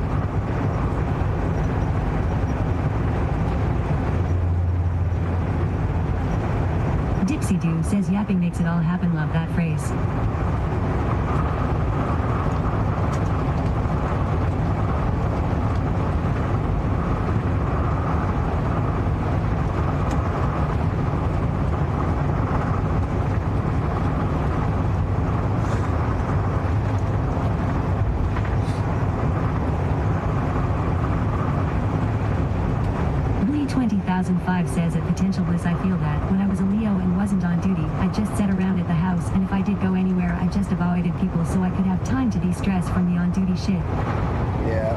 Dipsy Doo says yapping makes it all happen, love that phrase. Blee 20,005 says at Potential Bliss I feel that when I was a Leo and wasn't on duty, I just sat around at the house, and if I did go anywhere I just avoided people so I could have time to de-stress from the on-duty shit. Yeah.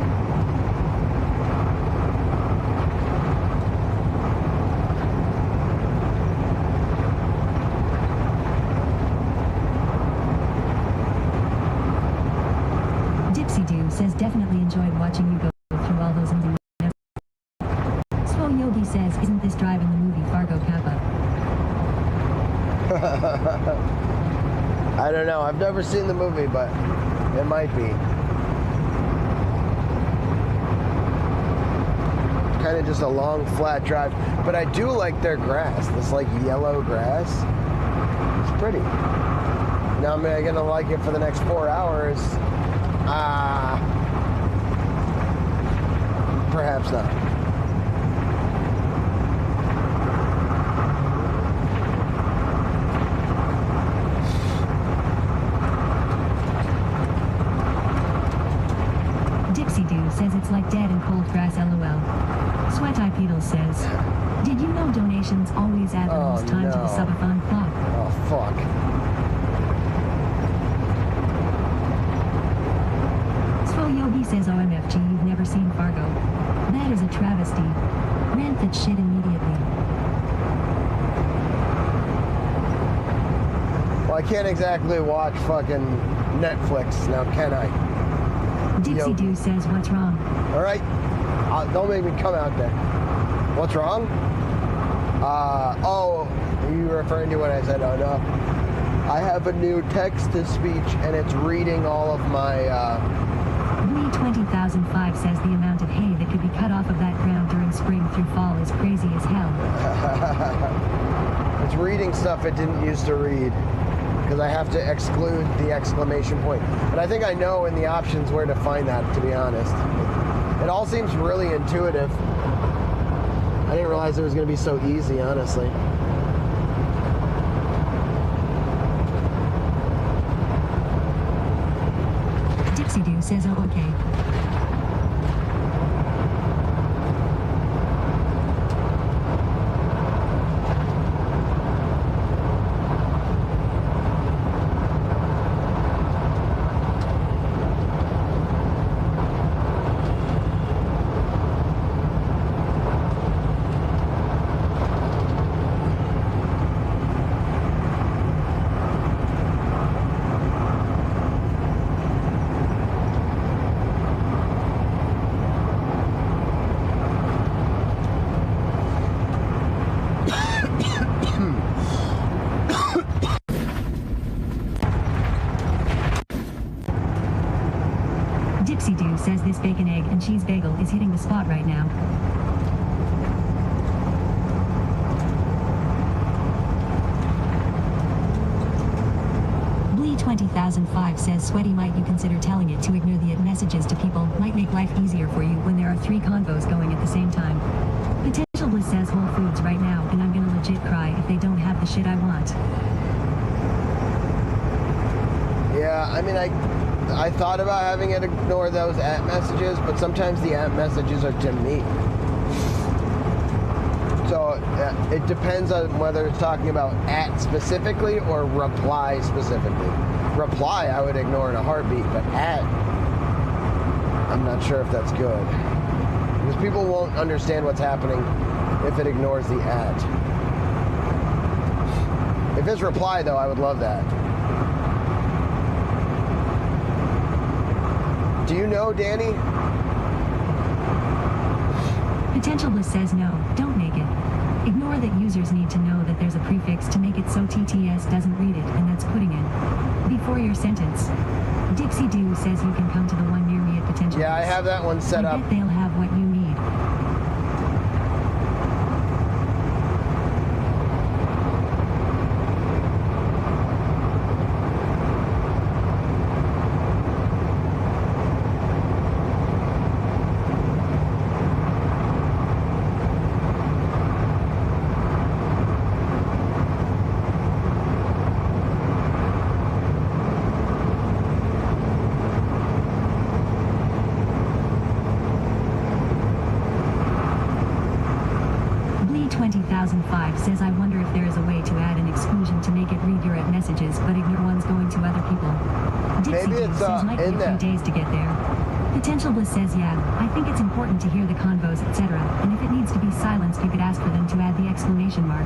Dipsy Doo says definitely enjoyed watching you go through all those movie. Swole Yogi says, isn't this drive in the movie Fargo Kappa? I don't know. I've never seen the movie, but it might be. Kind of just a long, flat drive. But I do like their grass. This, like, yellow grass. It's pretty. Now, am I going to like it for the next 4 hours? Perhaps not. Dipsy Doo says it's like dead and cold grass, lol. Sweat Eye Beetle says, did you know donations always add the Oh, most time to the no. subathon clock? Oh, fuck. Swole Yogi says OMFG, you've never seen Fargo. That is a travesty. Rant that shit immediately. Well, I can't exactly watch fucking Netflix now, can I? Dipsy Doo says, what's wrong? All right? Don't make me come out there. What's wrong? Oh, are you referring to what I said? Oh, no. I have a new text-to-speech, and it's reading all of my, Blee 20,005 says the amount of hay that could be cut off of that ground during spring through fall is crazy as hell. it's reading stuff it didn't used to read. Because I have to exclude the exclamation point. And I think I know in the options where to find that, to be honest. It all seems really intuitive. I didn't realize it was going to be so easy, honestly. Dipsy Doo says, oh, okay. Dipsy Doo says this bacon, egg, and cheese bagel is hitting the spot right now. Blee 20,005 says, Sweaty, might you consider telling it to ignore the messages to people? Might make life easier for you when there are 3 convos going at the same time. Potential Bliss says Whole Foods right now, and I'm gonna legit cry if they don't have the shit I want. Yeah, I mean, I thought about having it ignore those at messages, but sometimes the at messages are to me. So it depends on whether it's talking about at specifically or reply specifically. Reply, I would ignore in a heartbeat, but at, I'm not sure if that's good. Because people won't understand what's happening if it ignores the ad. If it's reply, though, I would love that. Do you know, Danny? Potential Bliss says no, don't make it. Ignore that users need to know that there's a prefix to make it so TTS doesn't read it, and that's putting it before your sentence. Dixie Doo says you can come to the one near me at Potential Yeah, I Bliss. have that one set I up. bet they'll have what you need. Says I wonder if there is a way to add an exclusion to make it read your messages but ignore ones going to other people. Dixie Maybe Doo it's, says might be in a there. few days to get there. Potential Bliss says yeah, I think it's important to hear the convos etc. And if it needs to be silenced you could ask for them to add the exclamation mark.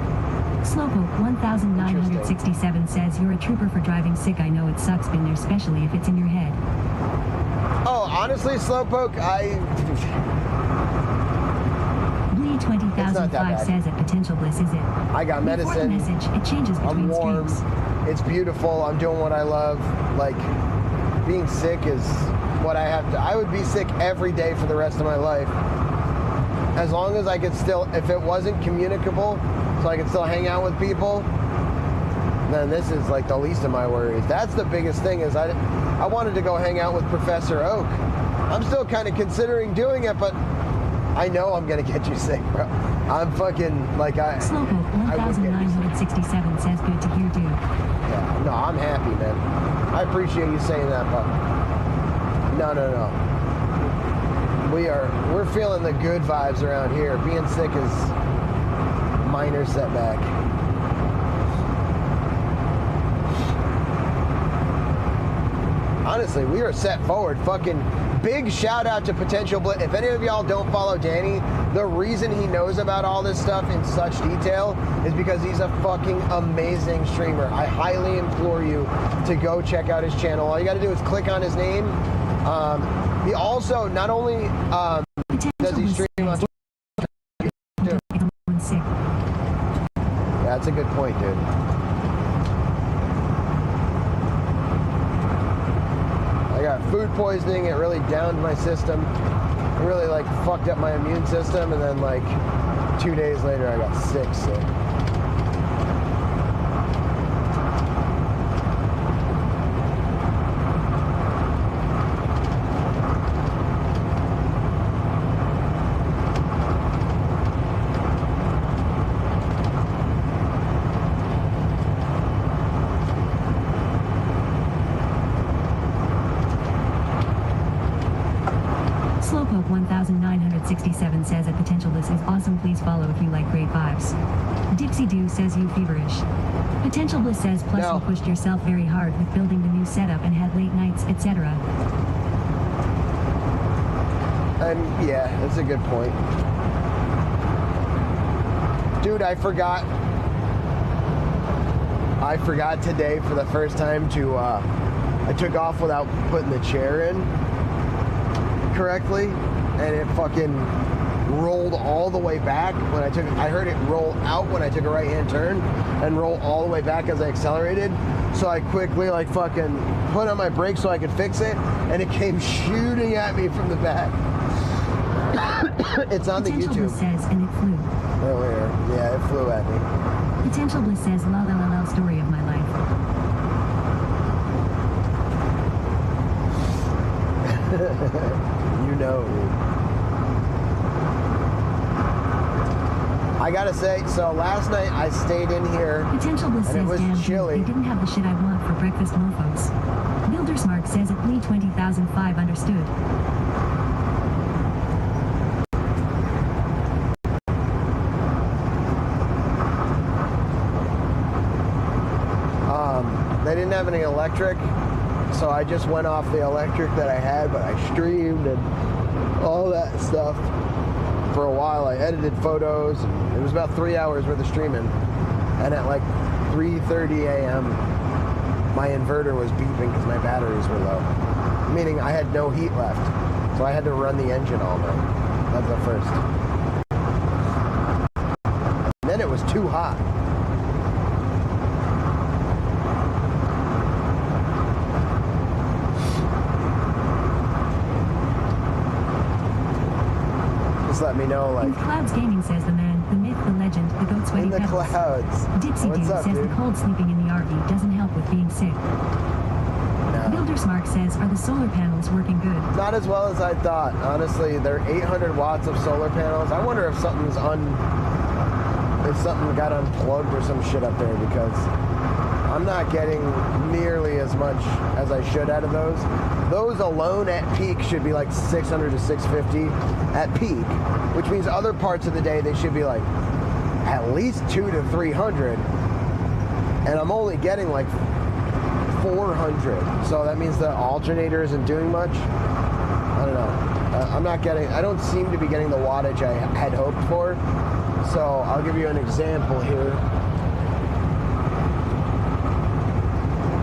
Slowpoke 1967 says you're a trooper for driving sick. I know it sucks being there, especially if it's in your head. Oh, honestly, Slowpoke, Blee It's not that 20,005 bad. says at Potential Bliss is it. I got Before the medicine. message, it changes I'm between warm. streams. It's beautiful. I'm doing what I love. Like, being sick is what I have to. I would be sick every day for the rest of my life. As long as I could still, if it wasn't communicable, so I could still hang out with people, then this is like the least of my worries. That's the biggest thing is I wanted to go hang out with Professor Oak. I'm still kind of considering doing it, but I know I'm going to get you sick, bro. I'm fucking, like, Slowpoke I would get you sick. 1967 says good to hear, dude. Yeah, no, I'm happy, man. I appreciate you saying that, but no. We're feeling the good vibes around here. Being sick is minor setback. Honestly, we are set forward. Fucking big shout out to Potential Bliss. If any of y'all don't follow Danny, the reason he knows about all this stuff in such detail is because he's a fucking amazing streamer. I highly implore you to go check out his channel. All you got to do is click on his name. He also not only does he stream on Twitch. Sick. Yeah, that's a good point, dude. I got food poisoning. It really downed my system. It really like fucked up my immune system, and then like 2 days later I got sick. Slowpoke 1967 says at Potential Bliss is awesome. Please follow if you like great vibes. Dixie Doo says you feverish. Potential Bliss says plus No. you pushed yourself very hard with building the new setup and had late nights, etc. And yeah, that's a good point. Dude, I forgot today for the first time to, I took off without putting the chair in correctly, and it fucking rolled all the way back when I heard it roll out when I took a right-hand turn and roll all the way back as I accelerated. So I quickly like fucking put on my brakes so I could fix it, and it came shooting at me from the back. It's on the Potential YouTube. Bliss says and it flew. Earlier. Yeah, it flew at me. Potential Bliss says la la la la story of my life. You know, dude. I gotta say, so last night I stayed in here. Potential Bliss And it says was damn dude, chilly. they didn't have the shit I want for breakfast mofos. Buildersmark says at Lee 20,005 understood. They didn't have any electric, so I just went off the electric that I had, but I streamed and all that stuff for a while. I edited photos, and it was about 3 hours worth of streaming. And at like 3:30 a.m., my inverter was beeping because my batteries were low, meaning I had no heat left. So I had to run the engine all night. That's the first. And then it was too hot. Just let me know, like, In Clouds Gaming says the man, the myth, the legend, the goat sweaty in the pedals. clouds. Dipsy What's Dude up, says dude? the cold sleeping in the RV doesn't help with being sick. No. Buildersmark says, are the solar panels working good? Not as well as I thought. Honestly, they're 800 watts of solar panels. I wonder if something got unplugged or some shit up there, because I'm not getting nearly as much as I should out of those. Those alone at peak should be like 600 to 650 at peak, which means other parts of the day they should be like at least 200 to 300, and I'm only getting like 400. So that means the alternator isn't doing much. I don't know. I don't seem to be getting the wattage I had hoped for. So I'll give you an example here.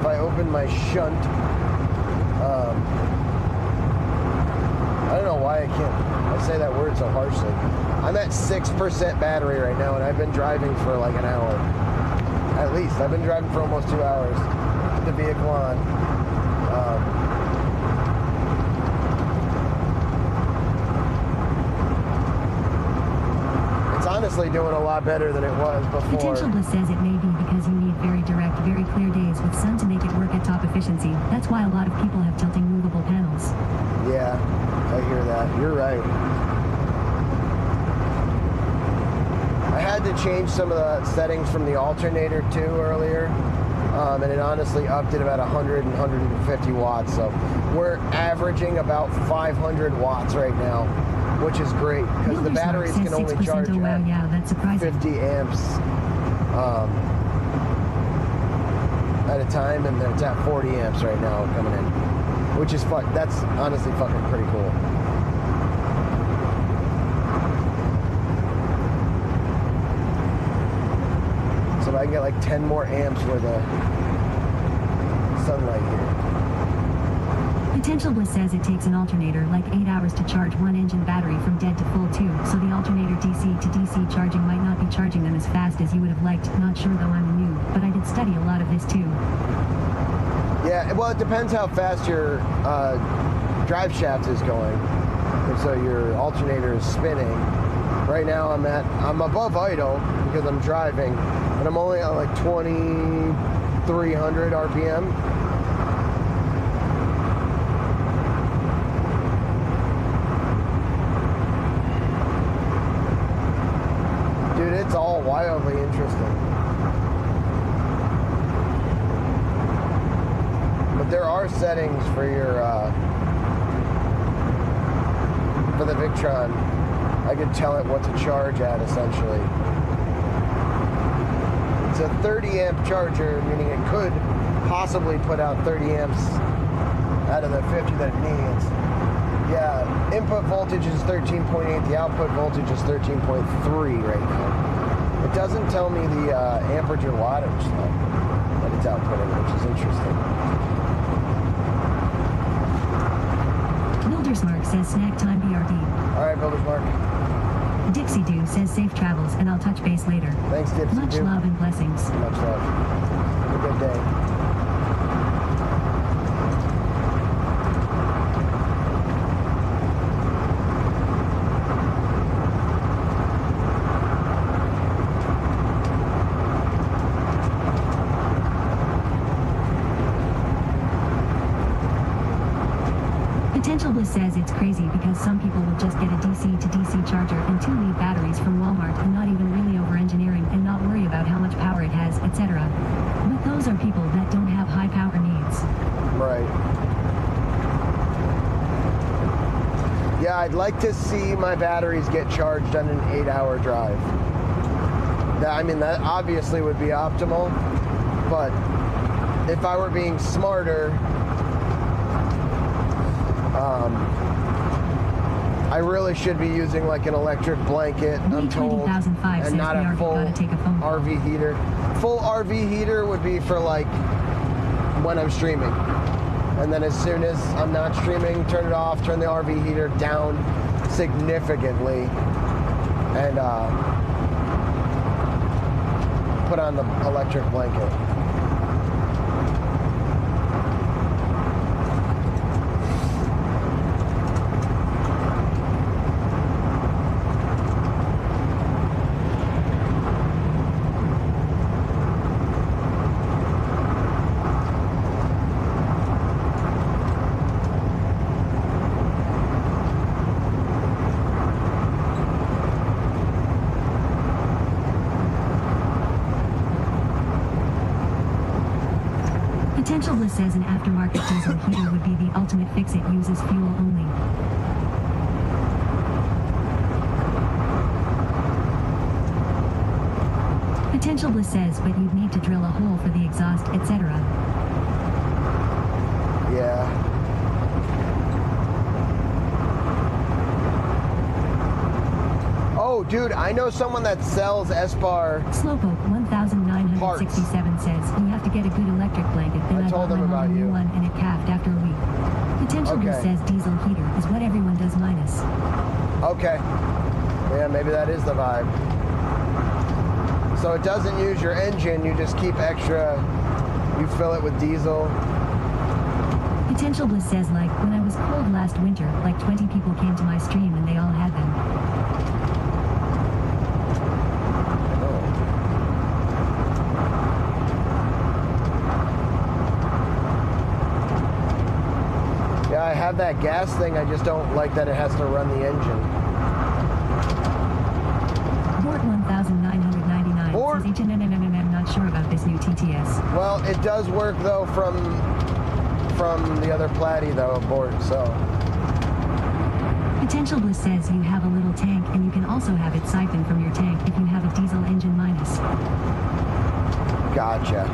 If I open my shunt, I don't know why I say that word so harshly. I'm at 6% battery right now, and I've been driving for like an hour. At least. I've been driving for almost 2 hours. Put the vehicle on. It's honestly doing a lot better than it was before. Potential Bliss says it may be because you need very direct, very clear days with sun to make it work at top efficiency. That's why a lot of people have tilting movable panels. Yeah, I hear that. You're right. I had to change some of the settings from the alternator too earlier, and it honestly upped it about 100 and 150 watts. So we're averaging about 500 watts right now, which is great because the batteries can only charge Oh, wow, at yeah, that's surprising. 50 amps at a time, and it's at 40 amps right now coming in, which is that's honestly fucking pretty cool. So I can get like 10 more amps worth of sunlight here. Potential Bliss says it takes an alternator like 8 hours to charge one engine battery from dead to full too, so the alternator DC to DC charging might not be charging them as fast as you would have liked. Not sure though, I'm a noob, but I did study a lot of this too. Yeah, well, it depends how fast your drive shaft is going, and so your alternator is spinning. Right now I'm above idle because I'm driving, but I'm only at like 2,300 RPM. Dude, it's all wildly interesting. But there are settings for your for the Victron. I could tell it what to charge at, essentially. It's a 30 amp charger, meaning it could possibly put out 30 amps out of the 50 that it needs. Yeah, input voltage is 13.8, the output voltage is 13.3 right now. It doesn't tell me the amperage or wattage though, that it's outputting, which is interesting. Buildersmark says snack time BRD. Alright, Buildersmark. Dixie Doo says safe travels, and I'll touch base later. Thanks, Dipsy Much Doo. love and blessings. Much love. Have a good day. Potential Bliss says it's crazy because some people will just get a DC to DC charger and 2 lead batteries from Walmart and not even really over engineering and not worry about how much power it has, etc. But those are people that don't have high power needs. Right. Yeah, I'd like to see my batteries get charged on an 8-hour drive. I mean, that obviously would be optimal, but if I were being smarter, I really should be using like an electric blanket, I'm told, 2005 and says not we a already full gotta take a phone call. RV heater. Full RV heater would be for like when I'm streaming. And then as soon as I'm not streaming, turn it off, turn the RV heater down significantly, and put on the electric blanket. Potential Bliss says an aftermarket diesel heater would be the ultimate fix. It uses fuel only. Potential Bliss says, but you'd need to drill a hole for the exhaust, etc. Yeah. Oh, dude, I know someone that sells S-Bar. Slowpoke 1967 says you have to get a good electric blanket. Then I I told bought them my about mom a new you. one and it calved after a week. Potential Bliss Okay. says diesel heater is what everyone does minus. Okay. Yeah, maybe that is the vibe. So it doesn't use your engine, you just keep extra, you fill it with diesel. Potential Bliss says like, when I was cold last winter, like 20 people came to my stream and they all had them. Yeah, I have that gas thing, I just don't like that it has to run the engine. Bort 1999 Bort. says I'm not sure about this new TTS. Well, it does work though from the other Platy though, abort, so. Potential Bliss says you have a little tank and you can also have it siphoned from your tank if you have a diesel engine minus. Gotcha.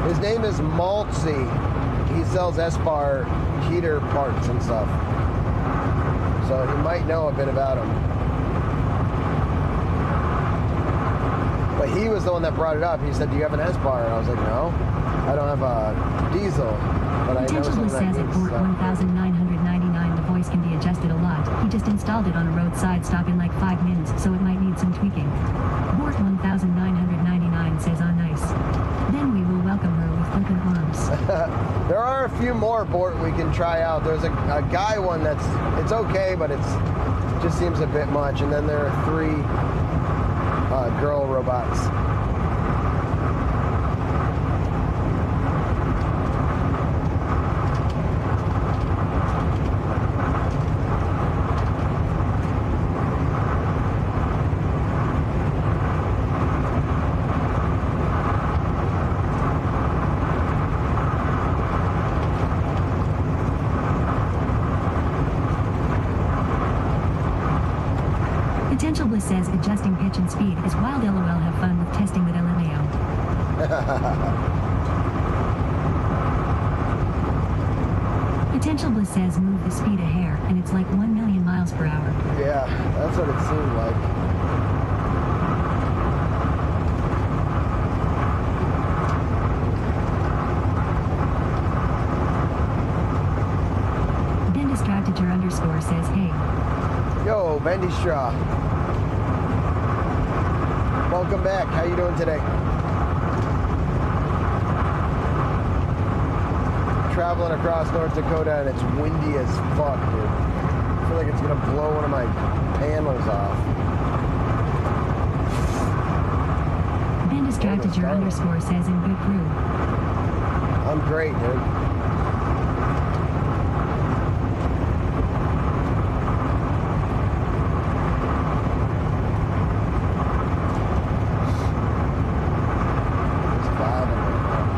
His name is Maltzy. He sells S-Bar heater parts and stuff. So he might know a bit about him. But he was the one that brought it up. He said, do you have an S-Bar? And I was like, no, I don't have a diesel. But I know Potential someone Bliss that says at needs Bort stuff. 1999 the voice can be adjusted a lot. He just installed it on a roadside stop in like 5 minutes, so it might need some tweaking. Bort 1999 says on nice. Then we will welcome her with open arms. There are a few more Bort we can try out. There's a guy one that's, it's okay, but it just seems a bit much. And then there are 3 girl robots. Potential Bliss says adjusting pitch and speed is wild. LOL, have fun with testing with LMAO. Potential Bliss says move the speed a hair and it's like 1 million miles per hour. Yeah, that's what it seemed like. Bendistractature underscore says hey. Yo, Bendy Straw. Welcome back. How you doing today? Traveling across North Dakota and it's windy as fuck, dude. I feel like it's gonna blow one of my panels off. Bendistractature underscore says in good crew. I'm great, dude. Just vibing right now.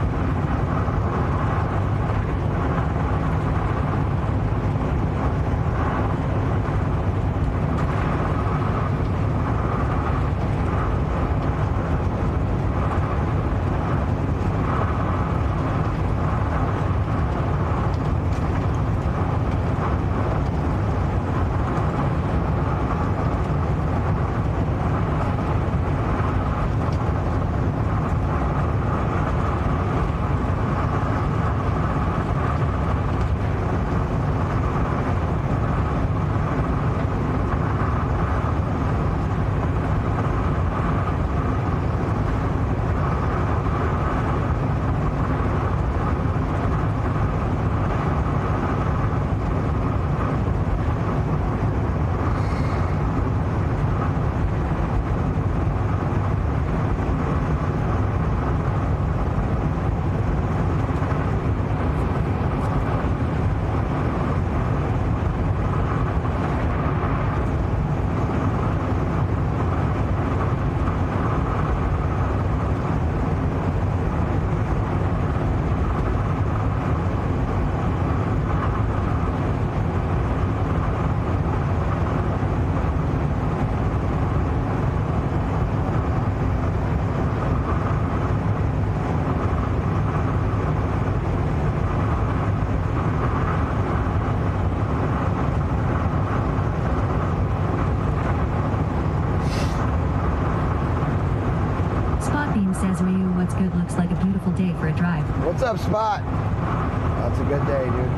What's up, Spot? That's a good day, dude.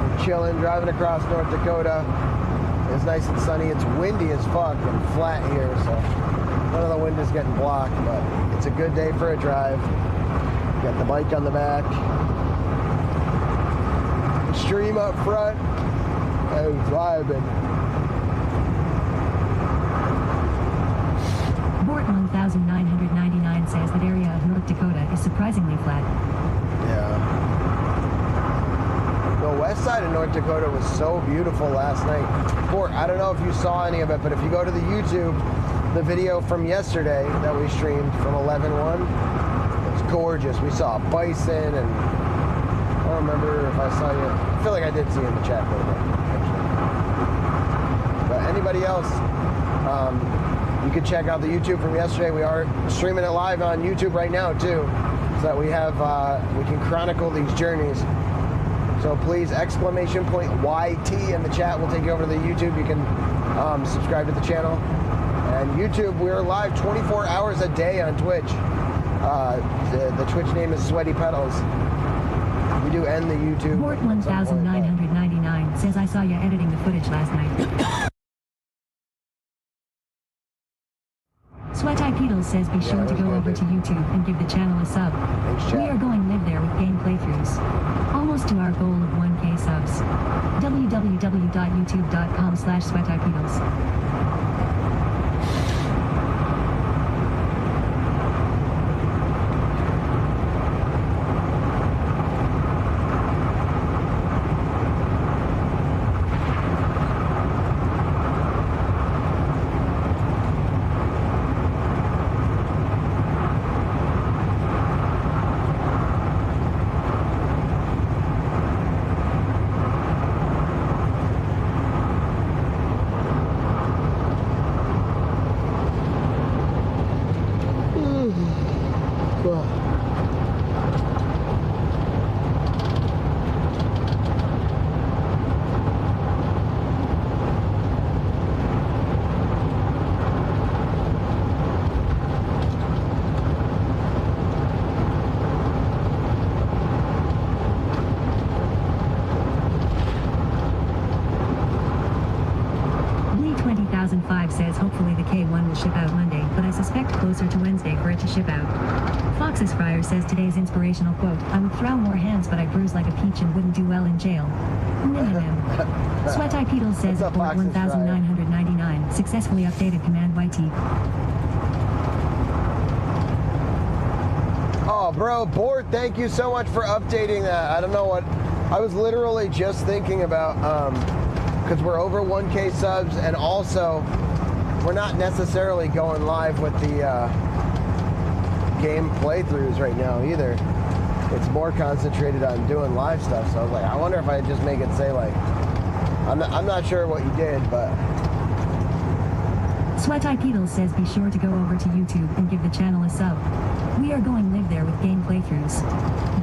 We're chilling, driving across North Dakota. It's nice and sunny. It's windy as fuck and flat here, so none of the wind is getting blocked, but it's a good day for a drive. Got the bike on the back. Stream up front. And vibing. Bort 1999 says that area of North Dakota is surprisingly flat. Yeah. The west side of North Dakota was so beautiful last night. Bort, I don't know if you saw any of it, but if you go to the YouTube, the video from yesterday that we streamed from 11/1, it's gorgeous. We saw a bison, and I don't remember if I saw you. I feel like I did see you in the chat a little bit, actually. But anybody else, you can check out the YouTube from yesterday. We are streaming it live on YouTube right now too, so that we have we can chronicle these journeys. So please, exclamation point YT in the chat will take you over to the YouTube. You can subscribe to the channel. And YouTube, we're live 24 hours a day on Twitch. The Twitch name is Sweaty Pedals. We do end the YouTube. Bort 1999 says I saw you editing the footage last night. Sweatipedals says be sure to go over to YouTube and give the channel a sub. Thanks, We chat. are going live there with game playthroughs. Almost to our goal of 1K subs. www.youtube.com/sweatipedals. Says hopefully the K1 will ship out Monday, but I suspect closer to Wednesday for it to ship out. Fox's Fryer says today's inspirational quote, I would throw more hands but I bruise like a peach and wouldn't do well in jail. Sweatipedals says at Bort 1999 successfully updated command YT. Oh, bro, Bort, thank you so much for updating that. I don't know what, I was literally just thinking about, because we're over 1K subs, and also we're not necessarily going live with the game playthroughs right now either. It's more concentrated on doing live stuff, so I was like, I wonder if I just make it say like, I'm not sure what you did, but... Sweatipedals says be sure to go over to YouTube and give the channel a sub. We are going live there with game playthroughs.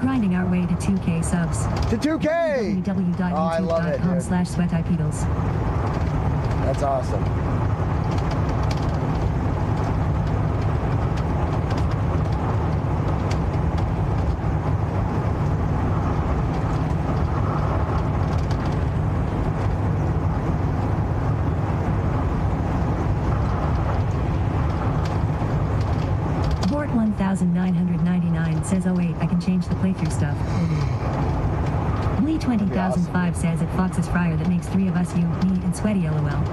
Grinding our way to 2K subs. To 2K! www.youtube.com/sweatipedals. That's awesome. Bort 1999 says, oh wait, I can change the playthrough stuff. Lee 20005 says at Fox's Fryer that makes three of us you, me, and Sweaty LOL.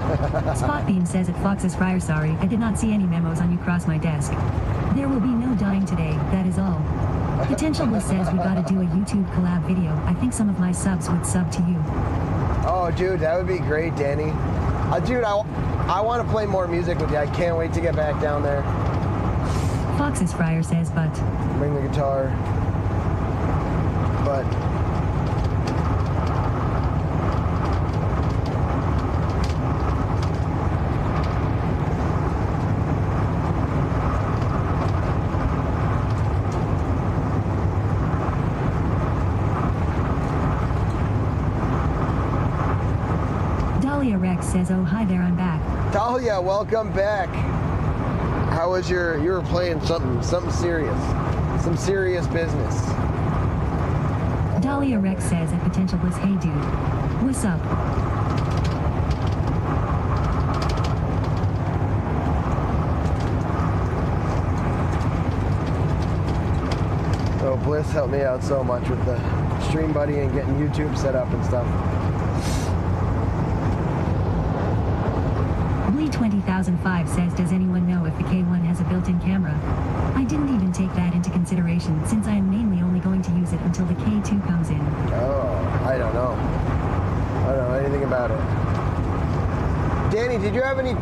Spotbeam says at Fox's Fryer sorry, I did not see any memos on you cross my desk. There will be no dying today, that is all. Potential Bliss says we gotta do a YouTube collab video. I think some of my subs would sub to you. Oh, dude, that would be great, Danny. Dude, I want to play more music with you. I can't wait to get back down there. Fox's Fryer says, but... Bring the guitar. But... Dahlia Rex says, oh hi there, I'm back. Dahlia, welcome back. How was you were playing something serious. some serious business. Dahlia Rex says at Potential Bliss, hey dude, what's up? So Bliss helped me out so much with the Stream Buddy and getting YouTube set up and stuff. Blee20005 says, does anyone know if the K1 has a built-in camera? I didn't even take that into consideration since I am mainly only going to use it until the K2 comes in. Oh, I don't know. I don't know anything about it. Danny, did you have any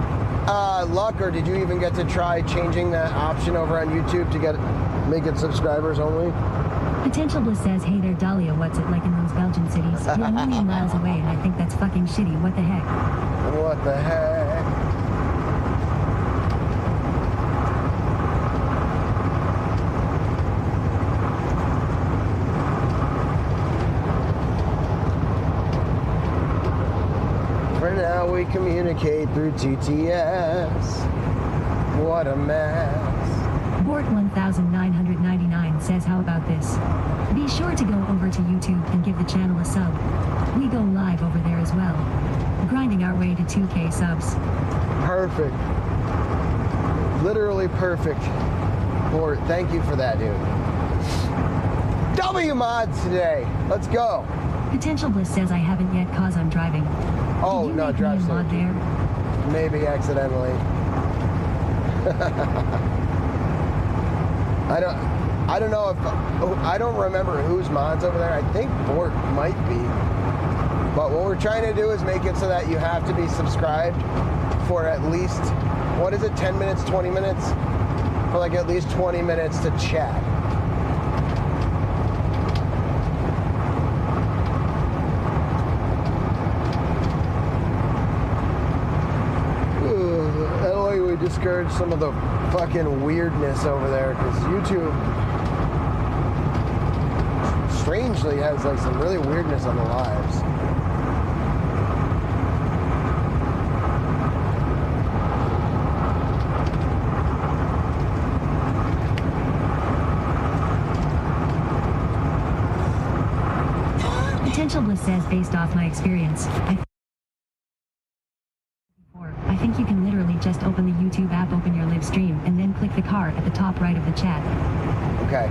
luck, or did you even get to try changing that option over on YouTube to make it subscribers only? Potential Bliss says, hey there Dahlia, what's it like in those Belgian cities? You're a million miles away and I think that's fucking shitty, what the heck? What the heck? For now we communicate through TTS. What a mess. Bort 1999 says, how about this? Be sure to go over to YouTube and give the channel a sub. We go live over there as well. Grinding our way to 2K subs. Perfect. Literally perfect. Bort, thank you for that, dude. W mods today. Let's go. Potential Bliss says, I haven't yet cause I'm driving. Oh, Did you no, make drive me a mod safe. there? Maybe accidentally. I don't know if I don't remember whose mod's over there. I think Bort might be. But what we're trying to do is make it so that you have to be subscribed for at least, what is it, 10 minutes, 20 minutes? For like at least 20 minutes to chat. That way we discourage some of the fucking weirdness over there, because YouTube strangely has like some really weirdness on the lives. Potential Bliss says, based off my experience, I think you can literally just open the YouTube app, open your live stream, and then click the card at the top right of the chat. Okay.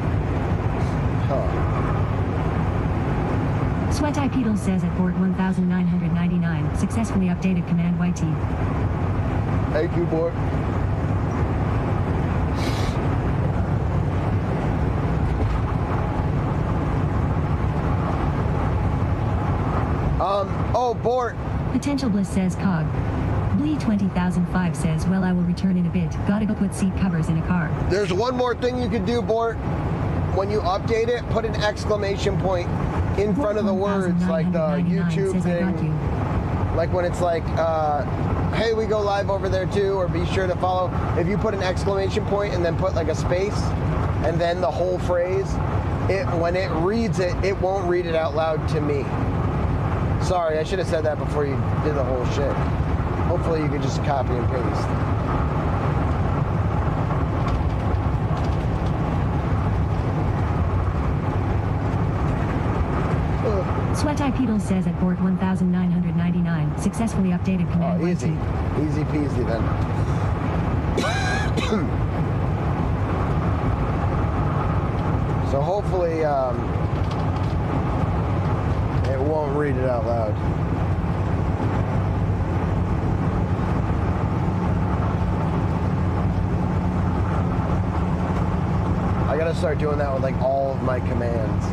Huh. Sweat Eye Pedal says at Bort 1999, successfully updated Command YT. Thank you, Bort. Oh, Bort. Potential Bliss says Cog. Blee20005 says, well, I will return in a bit. Gotta go put seat covers in a car. There's one more thing you could do, Bort. When you update it, put an exclamation point in front of the words, like the YouTube thing. Like when it's like, hey, we go live over there too, or be sure to follow. If you put an exclamation point and then put like a space and then the whole phrase, when it reads it, it won't read it out loud to me. Sorry, I should have said that before you did the whole shit. Hopefully you can just copy and paste. Sweat Eye Pedal says at Bort 1999, successfully updated Command YT. Easy. Easy peasy then. So hopefully it won't read it out loud. I gotta start doing that with like all of my commands.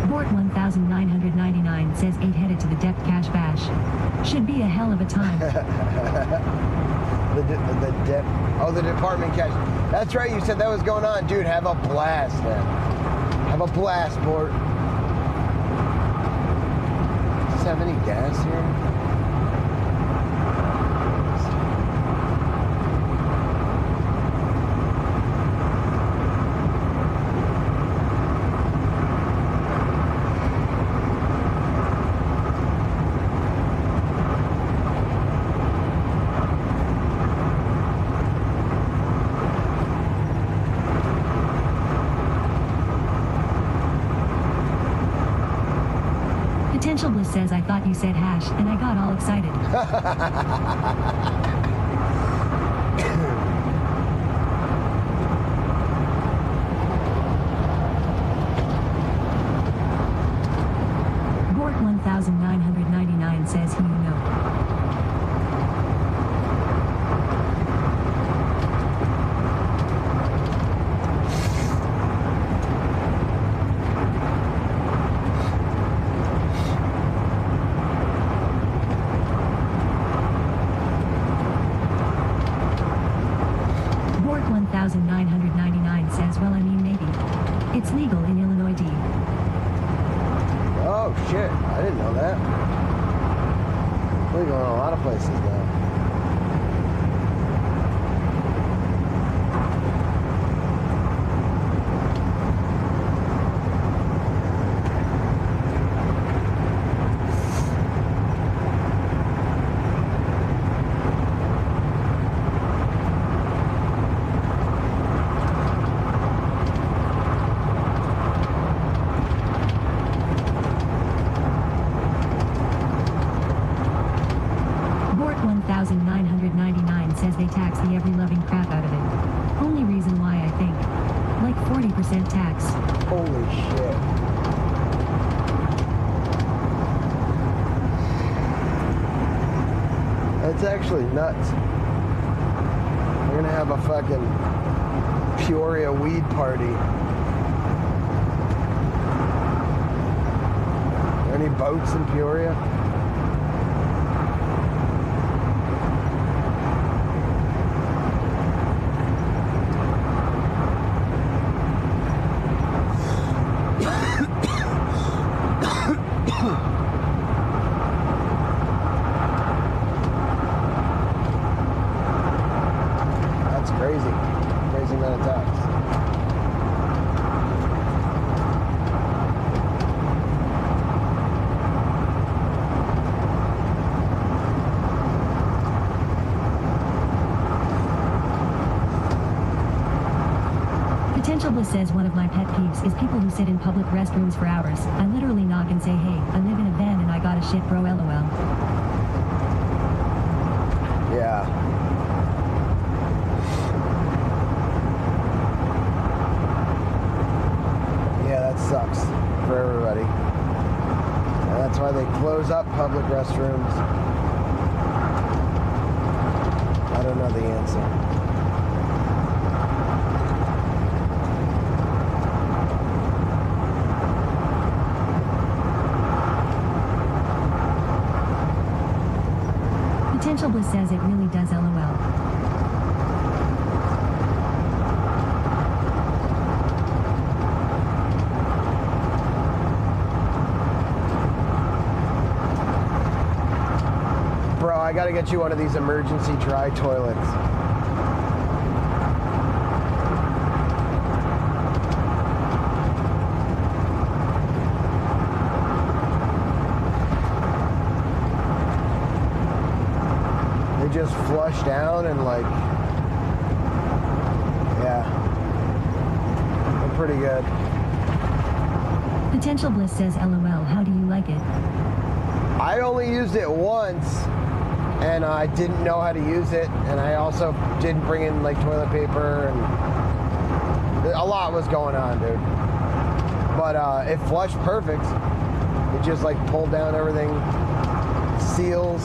Bort 1999 says 8 headed to the depth cache bash. Should be a hell of a time. The department cache. That's right, you said that was going on. Dude, have a blast, man. Have a blast, Bort. Does this have any gas here? Potential Bliss says, I thought you said hash, and I got all excited. Bort 1999 says, who you know. Bort 1999 says, well, I mean, maybe. It's legal in Illinois D. Oh shit, I didn't know that. We're going a lot of places now. Bort 1999 says they tax the ever-loving crap out of it. Only reason why, I think. Like 40% tax. Holy shit. That's actually nuts. We're gonna have a fucking Peoria weed party. Are there any boats in Peoria? That's crazy. Crazy amount of tax. Potential Bliss says, one of my pet peeves is people who sit in public restrooms for hours. I literally knock and say, hey, I live in a van and I got a shit bro, lol. Yeah. Yeah, that sucks for everybody. And that's why they close up public restrooms. I don't know the answer. Potential Bliss says it really does, lol. Bro, I gotta get you one of these emergency dry toilets. They just flush down and like, yeah, they're pretty good. Potential Bliss says, lol, how do you like it? I only used it once, and I didn't know how to use it, and I also didn't bring in like toilet paper, and a lot was going on, dude. But it flushed perfect. It just like pulled down everything, seals,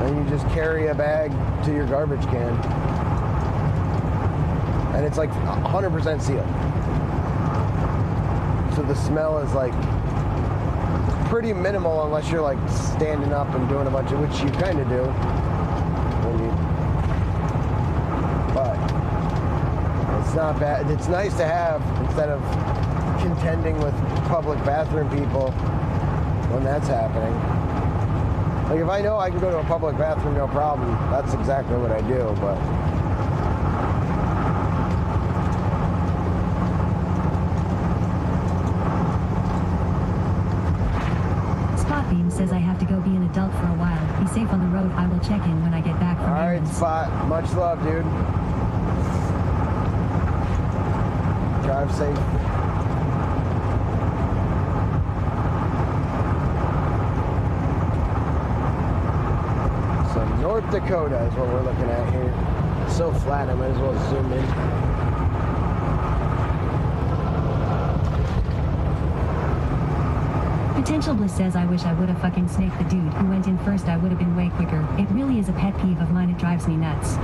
and you just carry a bag to your garbage can, and it's like 100% sealed. So the smell is like pretty minimal unless you're like standing up and doing a bunch of, which you kind of do. But it's not bad. It's nice to have instead of contending with public bathroom people when that's happening. Like if I know I can go to a public bathroom, no problem, that's exactly what I do, but Spotbeam says I have to go be an adult for a while. Be safe on the road. I will check in when I get back from alright, errands. Spot. Much love, dude. Drive safe. Dakota is what we're looking at here. It's so flat, I might as well zoom in. Potential Bliss says, I wish I would have fucking snaked the dude who went in first. I would have been way quicker. It really is a pet peeve of mine. It drives me nuts.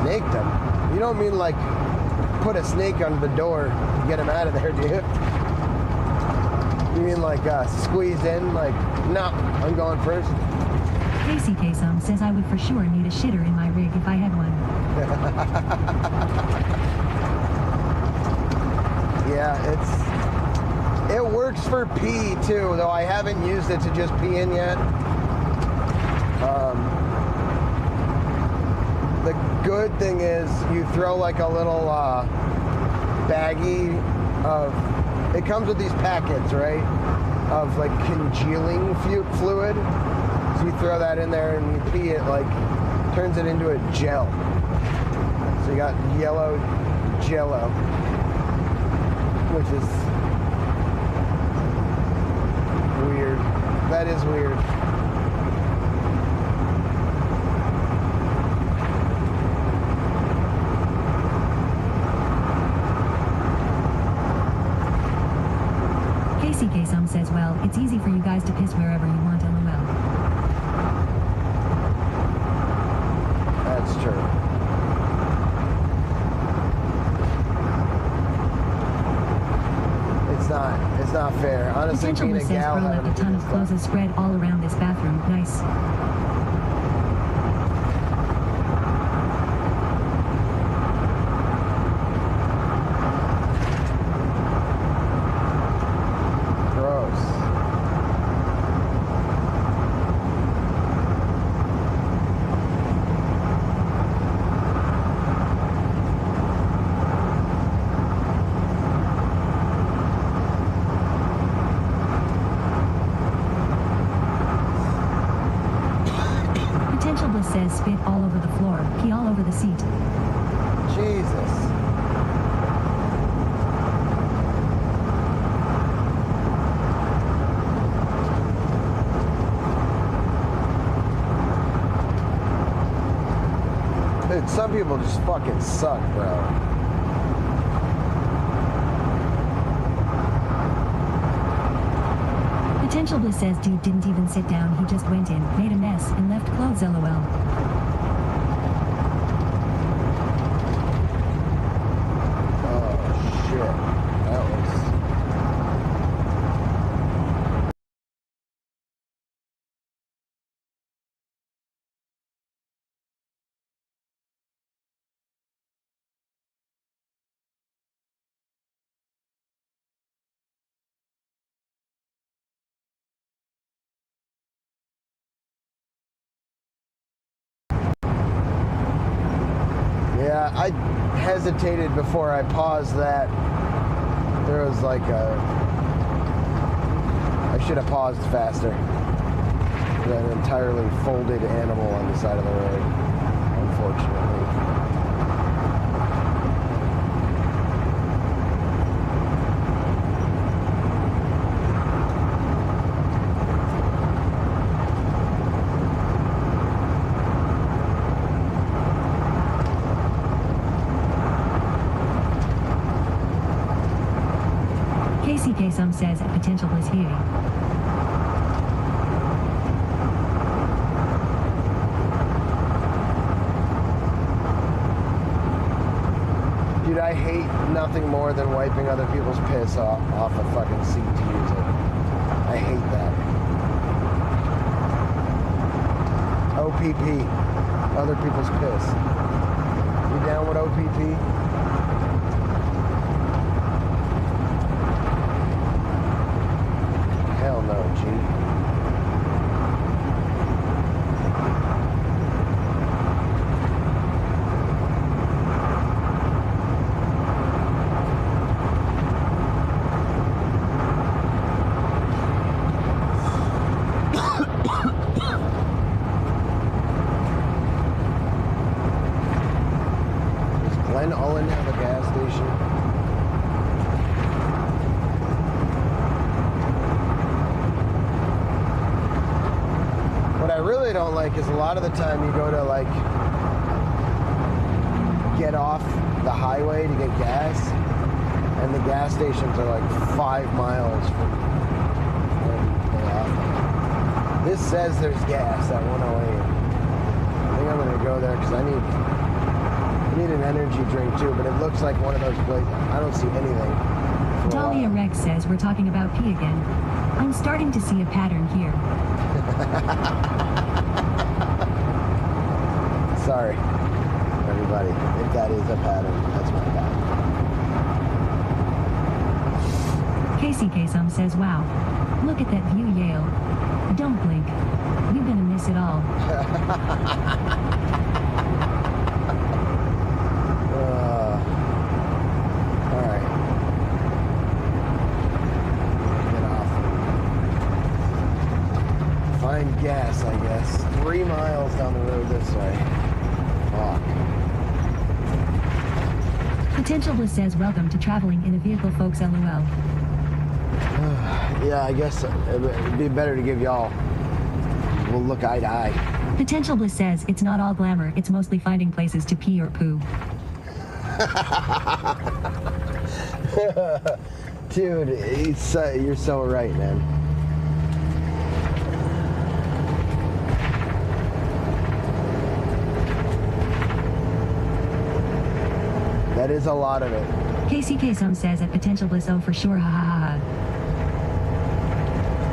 Snaked him? You don't mean like put a snake under the door to get him out of there, do you? You mean like squeezed in, like, no, I'm going first? Casey Kasum says, I would for sure need a shitter in my rig if I had one. Yeah, it works for pee too, though I haven't used it to just pee in yet. The good thing is you throw like a little baggie of, it comes with these packets, right, of like congealing fluid. So you throw that in there and you pee it, like turns it into a gel. So you got yellow jello, which is weird. That is weird. Casey Kasum says, well, it's easy for you guys to piss wherever you want, lol. That's true. It's not fair. Honestly, Potential being a Bliss says, gal bro, having left to a do ton of this clothes stuff. is spread all around this bathroom. Nice. Gross. Potential Bliss says, spit all over the floor, pee all over the seat. Jesus. Dude, some people just fucking suck, bro. Potential Bliss says, dude didn't even sit down, he just went in, made a mess, and left clothes, lol. Oh, shit. That was... Yeah, I hesitated before I paused that. There was like a... I should have paused faster. An entirely folded animal on the side of the road, unfortunately. Casey Kasum says, at Potential Bliss here. Dude, I hate nothing more than wiping other people's piss off a fucking seat to use it. I hate that. OPP. Other people's piss. You down with OPP? Hell no, G. really don't like is a lot of the time you go to like get off the highway to get gas, and the gas stations are like 5 miles from where you pull off. This says there's gas at 108. I think I'm gonna go there because I need an energy drink too, but it looks like one of those places. I don't see anything. Dahlia Rex says we're talking about pee again. I'm starting to see a pattern here. Sorry, everybody, if that is a pattern, that's my bad. Casey Kasem says, wow, look at that view, Yale. Don't blink. You're gonna miss it all. Alright. Get off. Find gas, I guess. 3 miles down the road this way. Fuck. Potential Bliss says, welcome to traveling in a vehicle, folks, LOL. Yeah, I guess it'd be better to give y'all. We'll look eye to eye. Potential Bliss says, it's not all glamour, it's mostly finding places to pee or poo. Dude, you're so right, man. That is a lot of it. Casey Kasem says at Potential Bliss, oh for sure, ha ha ha ha.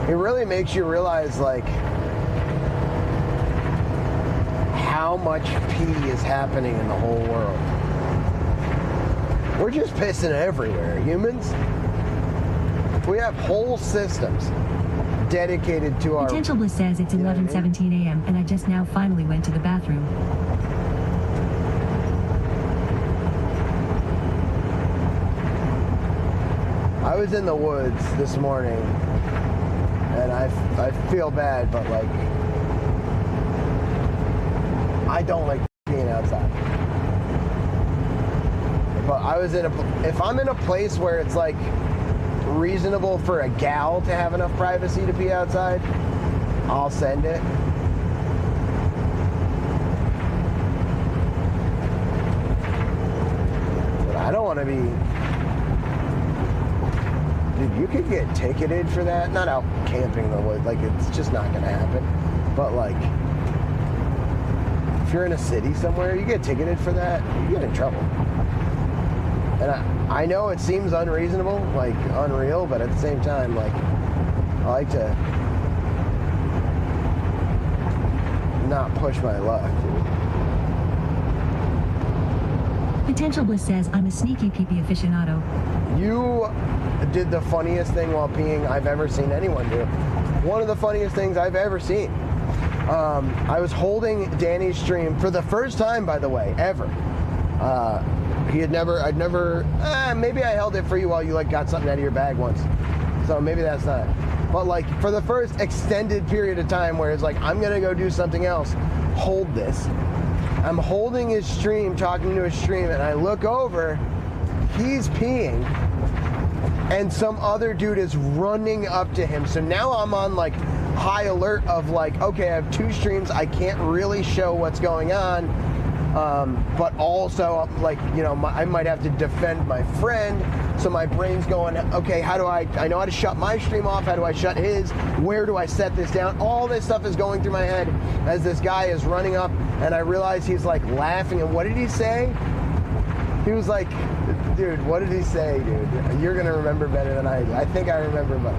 It really makes you realize, like, how much pee is happening in the whole world. We're just pissing everywhere, humans. We have whole systems dedicated to our... Potential Bliss says it's 11:17 a.m. and I just now finally went to the bathroom. I was in the woods this morning, and I feel bad, but like, I don't like being outside. But I was if I'm in a place where it's like reasonable for a gal to have enough privacy to be outside, I'll send it. But I don't want to be... Dude, you could get ticketed for that. Not out camping in the woods, like, it's just not gonna happen. But like, if you're in a city somewhere, you get ticketed for that, you get in trouble. And I know it seems unreasonable, like unreal, but at the same time, like, I like to not push my luck, dude. Potential Bliss says, I'm a sneaky pee-pee aficionado. You did the funniest thing while peeing I've ever seen anyone do. One of the funniest things I've ever seen. I was holding Danny's stream for the first time, by the way, ever. Maybe I held it for you while you like got something out of your bag once. So maybe that's not. But like for the first extended period of time where it's like, I'm gonna go do something else, hold this. I'm holding his stream, talking to his stream, and I look over, he's peeing, and some other dude is running up to him. So now I'm on like high alert of like, okay, I have two streams, I can't really show what's going on, but also like, you know, I might have to defend my friend. So my brain's going, okay, how do I know how to shut my stream off, how do I shut his, where do I set this down? All this stuff is going through my head as this guy is running up, and I realize he's like laughing, and what did he say? He was like, dude, what did he say, dude? You're gonna remember better than I do. I think I remember, but...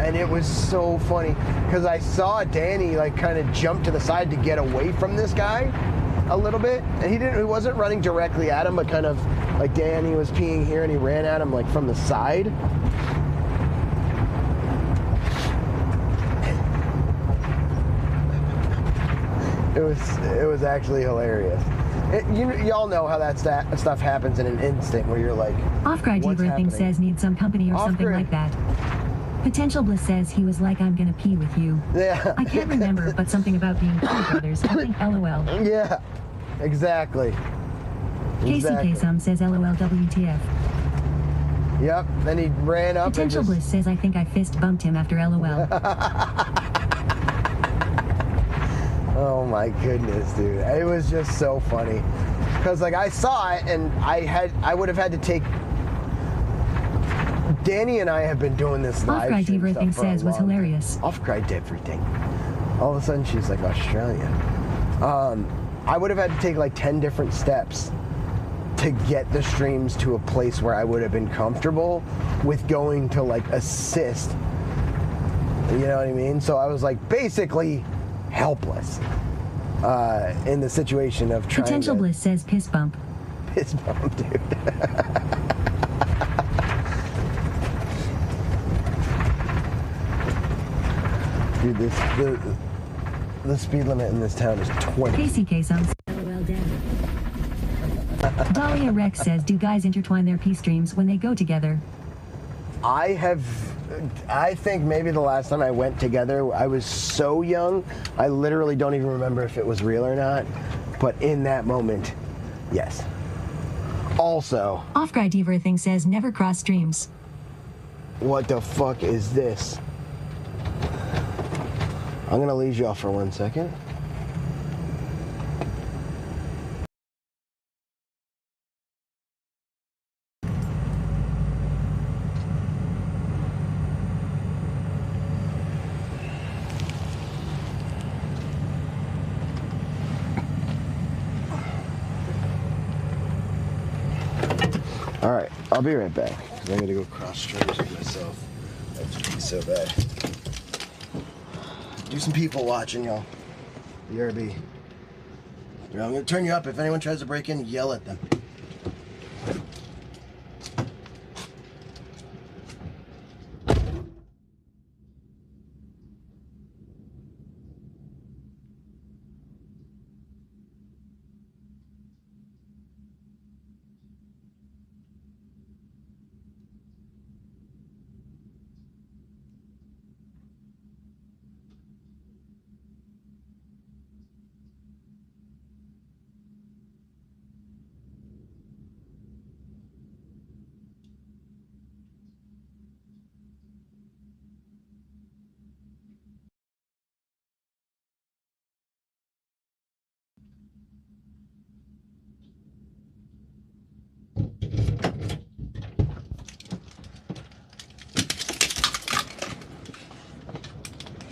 And it was so funny, because I saw Danny like kind of jump to the side to get away from this guy a little bit, and he wasn't running directly at him, but kind of like Danny was peeing here and he ran at him like from the side. It was actually hilarious. Y'all know how that stuff happens in an instant where you're like, Off-Grid Everything says need some company or something like that. Potential Bliss says he was like, I'm gonna pee with you. Yeah. I can't remember, but something about being cool brothers. I think LOL. Yeah, exactly. Casey Kasem says LOL WTF. Yep, then he ran up Potential Bliss says I think I fist bumped him after LOL. Oh my goodness, dude. It was just so funny. Because like I saw it and I would have had to take Danny and I have been doing this live Off-Grid stream everything stuff for a says was long time. hilarious. Off-Grid everything. All of a sudden she's like Australian. I would have had to take like 10 different steps to get the streams to a place where I would have been comfortable with going to like assist. You know what I mean? So I was like basically helpless in the situation of trying Potential to Bliss says piss bump. piss bump, dude. Dude, the speed limit in this town is 20. Casey Kasums. LOL Daddy. Dahlia Rex says, do guys intertwine their pee streams when they go together? I think maybe the last time I went together, I was so young, I literally don't even remember if it was real or not. But in that moment, yes. Also, Off-Grid everything says never cross streams. what the fuck is this? I'm gonna leave you off for 1 second. All right, I'll be right back because I gotta go cross streams with myself. That's be so bad. Do some people watching, y'all. BRB. I'm gonna turn you up. If anyone tries to break in, yell at them.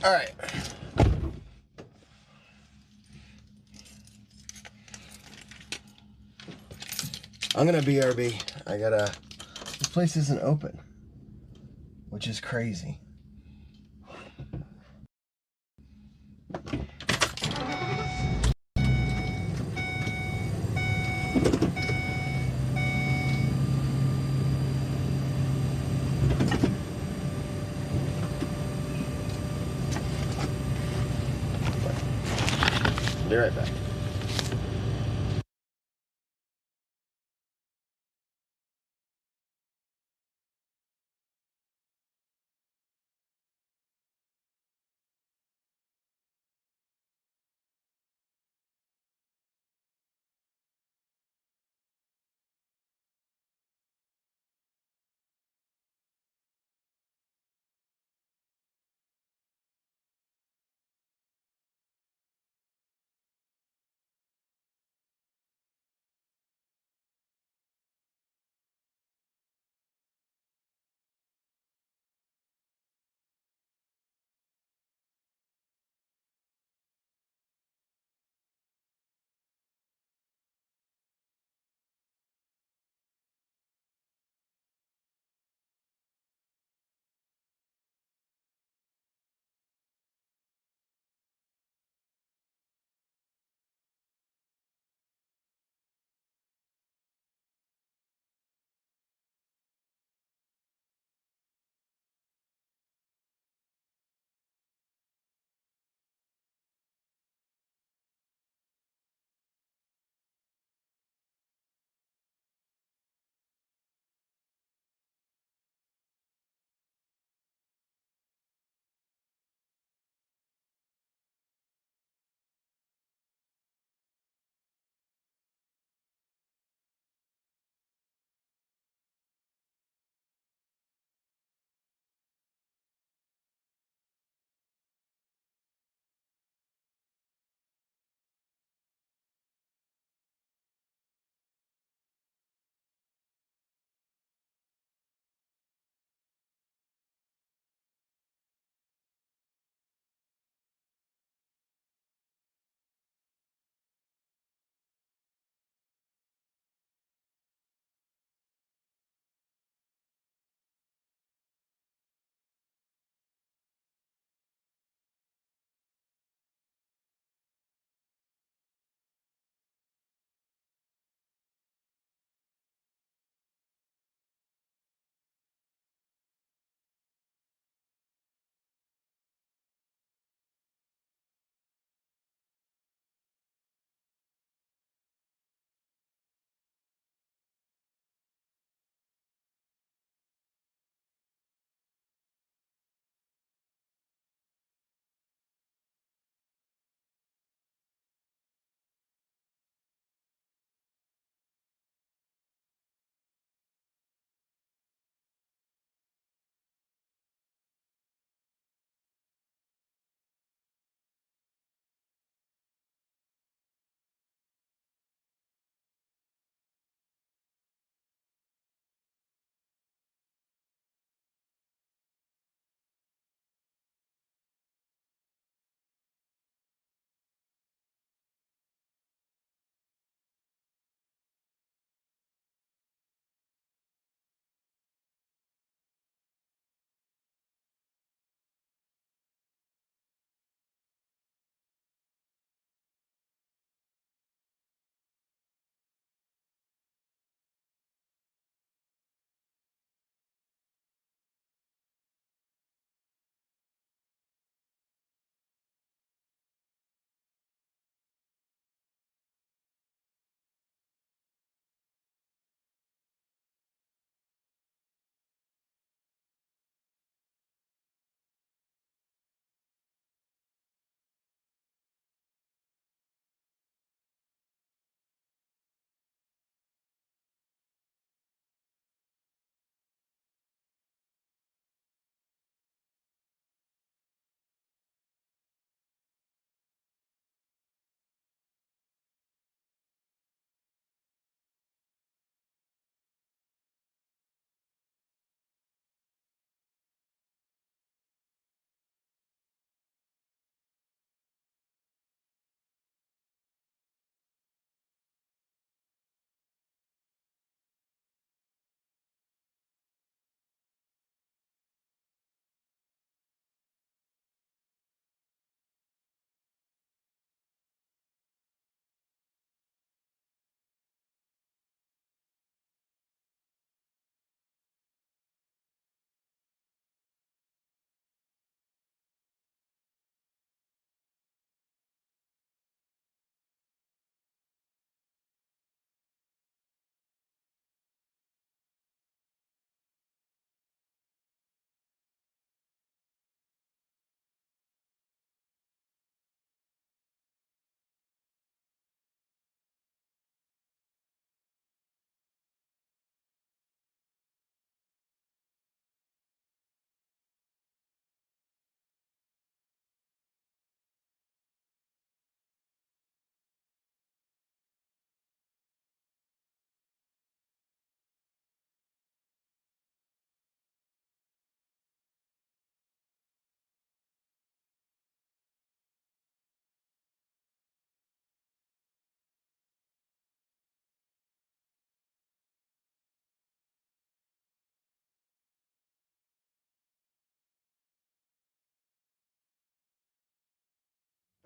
All right. I'm gonna BRB. This place isn't open, which is crazy. Be right back.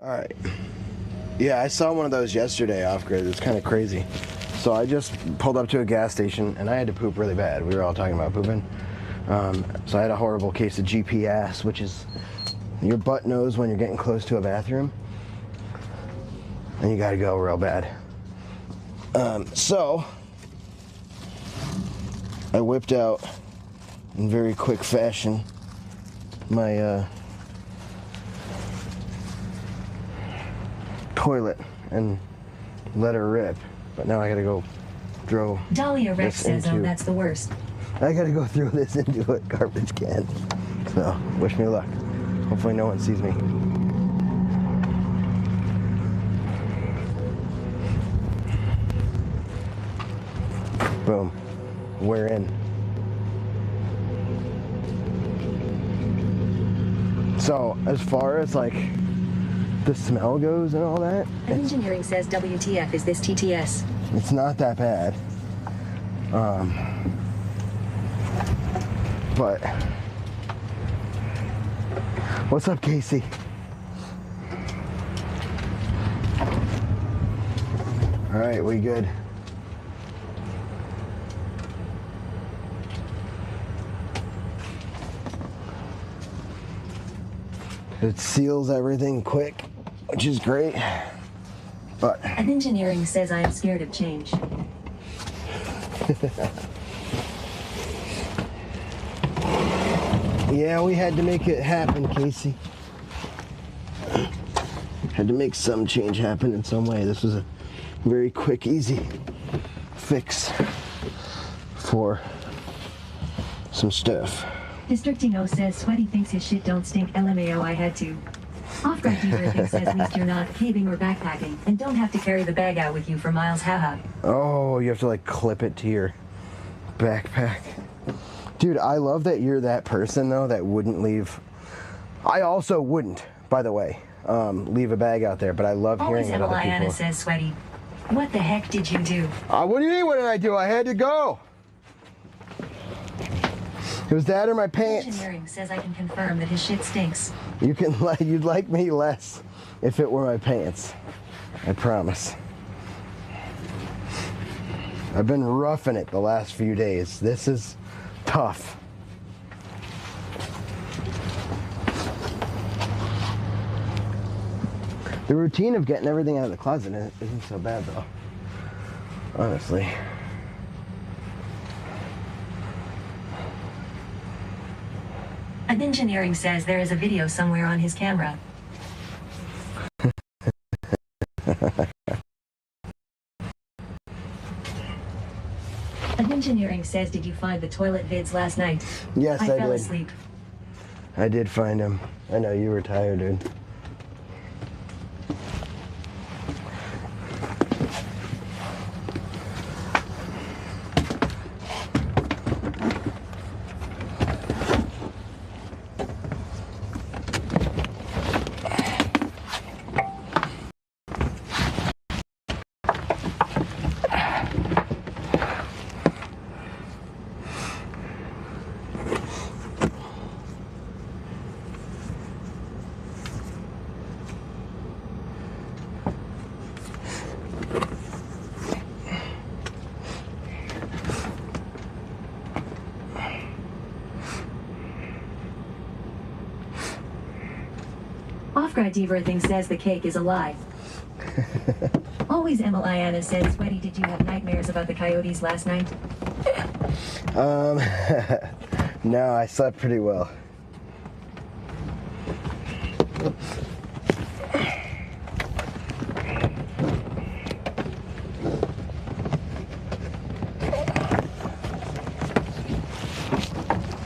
All right. Yeah, I saw one of those yesterday off grid. It's kind of crazy. So I just pulled up to a gas station and I had to poop really bad. We were all talking about pooping. So I had a horrible case of GPS, which is your butt knows when you're getting close to a bathroom and you gotta go real bad. So I whipped out in very quick fashion my toilet and let her rip. But now I gotta go throw Dahlia Rex this says, into, oh, that's the worst. I gotta go throw this into a garbage can. So, wish me luck. Hopefully no one sees me. Boom. We're in. So, as far as like the smell goes and all that, Engineering says, WTF is this TTS? it's not that bad. But what's up, Casey? All right, we good. It seals everything quick, which is great. But And engineering says I am scared of change. yeah, we had to make it happen, Casey. Had to make some change happen in some way. This was a very quick, easy fix for some stuff. Districting says Sweaty thinks his shit don't stink. LMAO, I had to. Off-grid dealer thinks at least you're not caving or backpacking and don't have to carry the bag out with you for miles. Haha. Oh, you have to like clip it to your backpack. Dude, I love that you're that person though that wouldn't leave. I also wouldn't, by the way, leave a bag out there, but I love Always hearing that other Emiliana people. says Sweaty. What the heck did you do? What do you mean, what did I do? I had to go. It was that or my pants. Engineering says I can confirm that his shit stinks. You can you'd like me less if it were my pants. I promise. I've been roughing it the last few days. This is tough. The routine of getting everything out of the closet isn't so bad though. Honestly. And engineering says there is a video somewhere on his camera. And engineering says, did you find the toilet vids last night? Yes, I fell did. asleep. I did find him. I know you were tired, dude. Off-grid Diva thinks says the cake is a lie. Always Emiliana says, Sweaty, did you have nightmares about the coyotes last night? No, I slept pretty well.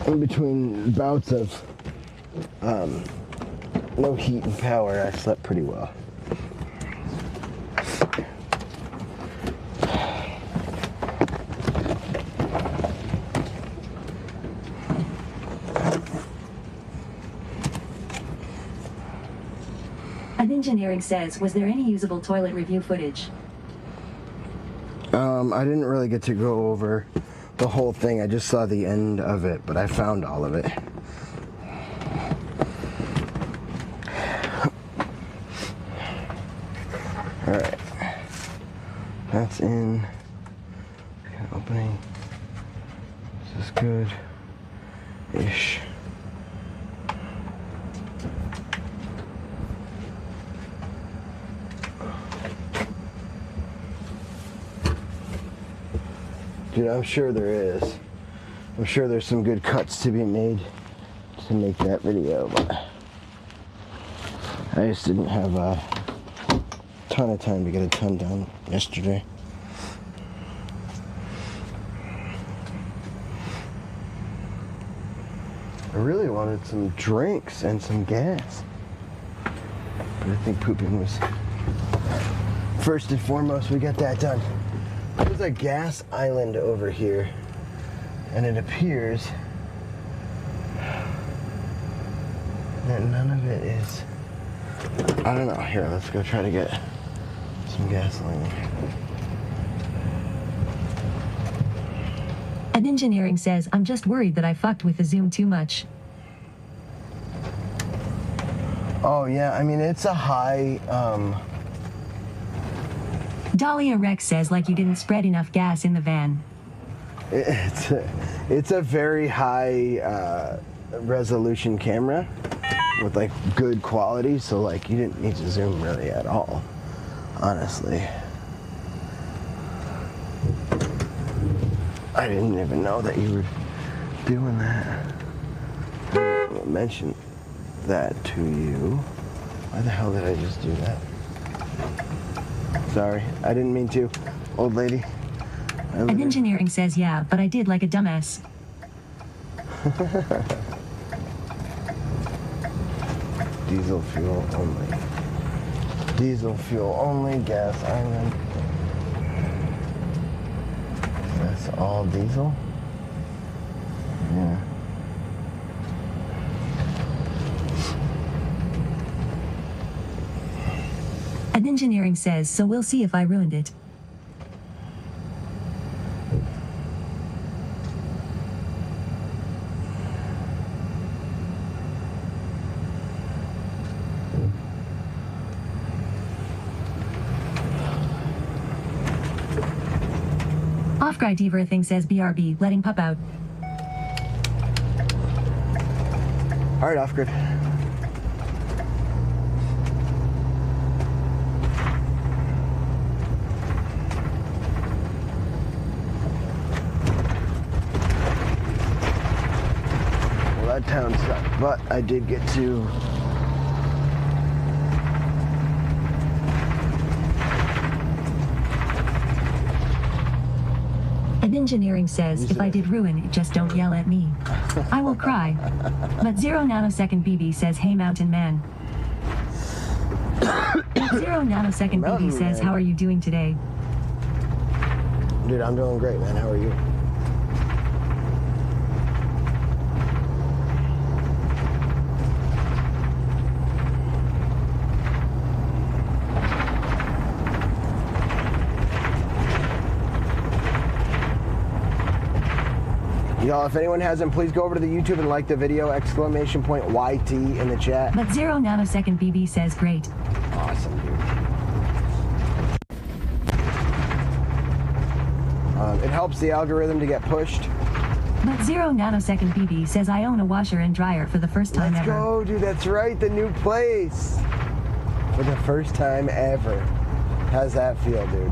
In between bouts of no heat and power, I slept pretty well. And engineering says, was there any usable toilet review footage? I didn't really get to go over the whole thing. I just saw the end of it, but I found all of it. Alright. That's in. Okay, opening. This is good-ish. Dude, I'm sure there is. I'm sure there's some good cuts to be made to make that video, but I just didn't have a ton of time to get a ton done yesterday. I really wanted some drinks and some gas, but I think pooping was first and foremost. We got that done. There's a gas island over here, and it appears that none of it is, I don't know. Here, let's go try to get some gasoline. And engineering says, I'm just worried that I fucked with the zoom too much. Oh yeah, I mean, it's a high, Dahlia Rex says, like you didn't spread enough gas in the van. it's a very high resolution camera with like good quality, so like you didn't need to zoom really at all, honestly. I didn't even know that you were doing that. I didn't mention that to you. Why the hell did I just do that? Sorry, I didn't mean to, old lady. And engineering says, yeah, but I did like a dumbass. Diesel fuel only. Diesel fuel only, gas island. That's all diesel? Yeah. And engineering says, so we'll see if I ruined it. Off-Guy Diva thing says BRB, letting pup out. All right, off-grid. Well, that town sucked, but I did get to And engineering says, if I did ruin it, just don't yell at me. I will cry. But 0 nanosecond BB says, hey mountain man. 0 nanosecond BB says, how are you doing today? Dude, I'm doing great, man. How are you? Y'all, if anyone hasn't, please go over to the YouTube and like the video, exclamation point YT in the chat. But 0 nanosecond BB says, great. Awesome, dude. It helps the algorithm to get pushed. But 0 nanosecond BB says, I own a washer and dryer for the first time Let's ever. go, dude. That's right, the new place. For the first time ever. How's that feel, dude?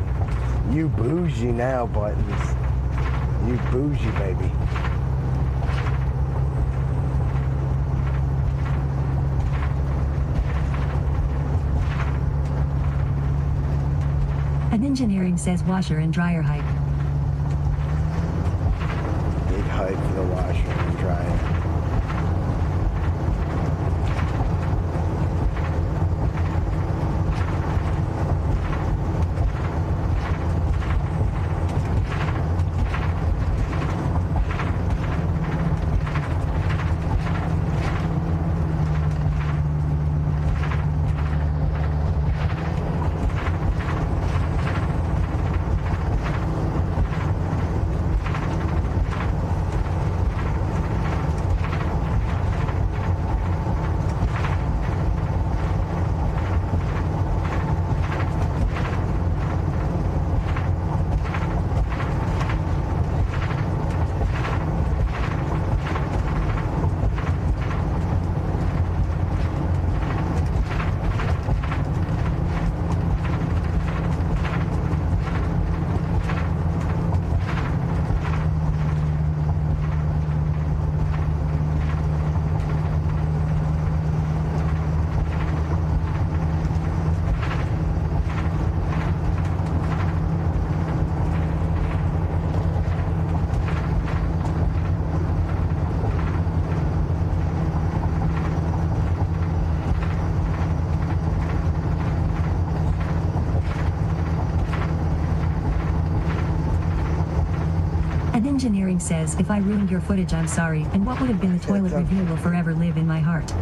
You bougie now, Buttons. You bougie, baby. And engineering says, washer and dryer hype. Big hype for the washer and dryer. Engineering says, if I ruined your footage, I'm sorry, and what would have been the toilet review will forever live in my heart.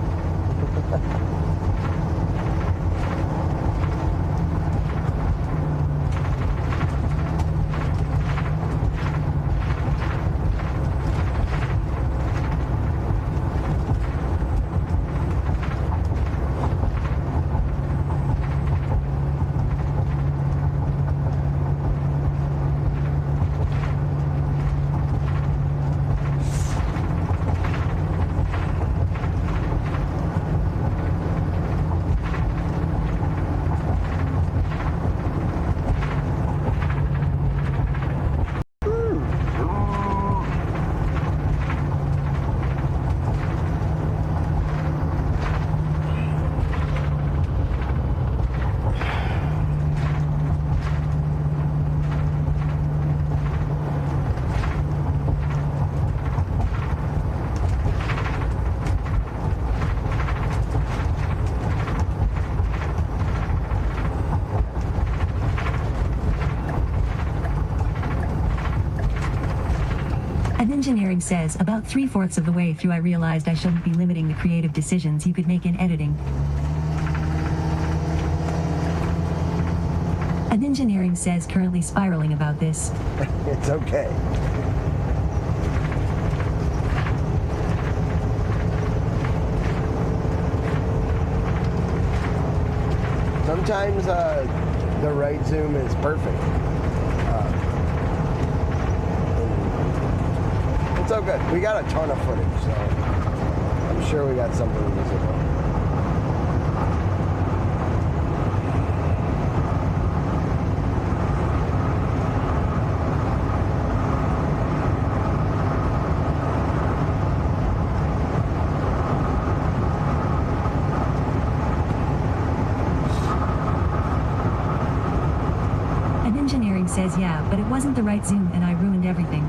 Engineering says, about 3/4 of the way through I realized I shouldn't be limiting the creative decisions you could make in editing. Engineering says, currently spiraling about this. It's okay. Sometimes the right zoom is perfect. It's all good. We got a ton of footage, so I'm sure we got something usable. Engineering says, yeah, but it wasn't the right zoom and I ruined everything.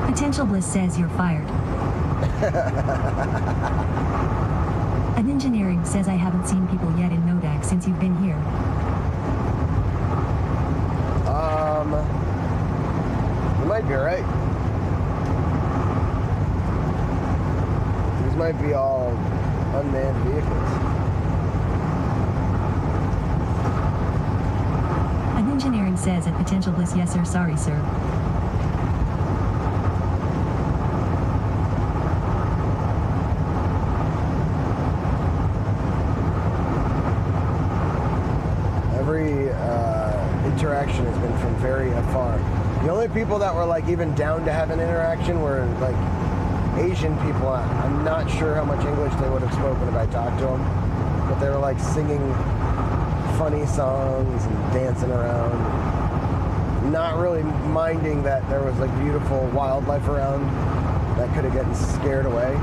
Potential Bliss says you're fired. Engineering says I haven't seen people yet in Nodak since you've been here. You might be right. These might be all unmanned vehicles. Engineering says at Potential Bliss, yes sir, sorry sir. Interaction has been from very afar. The only people that were like even down to have an interaction were like Asian people. I'm not sure how much English they would have spoken if I talked to them, but they were like singing funny songs and dancing around, not really minding that there was like beautiful wildlife around that could have gotten scared away.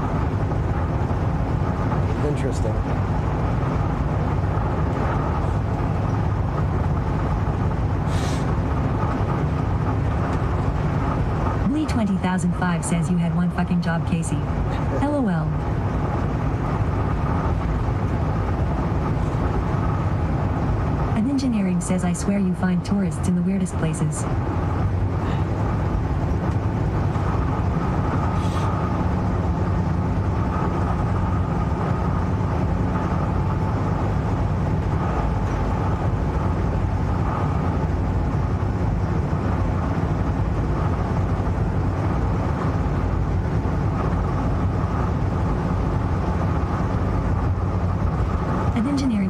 It's interesting. 20,005 says you had one fucking job, Casey. LOL. Engineering says I swear you find tourists in the weirdest places.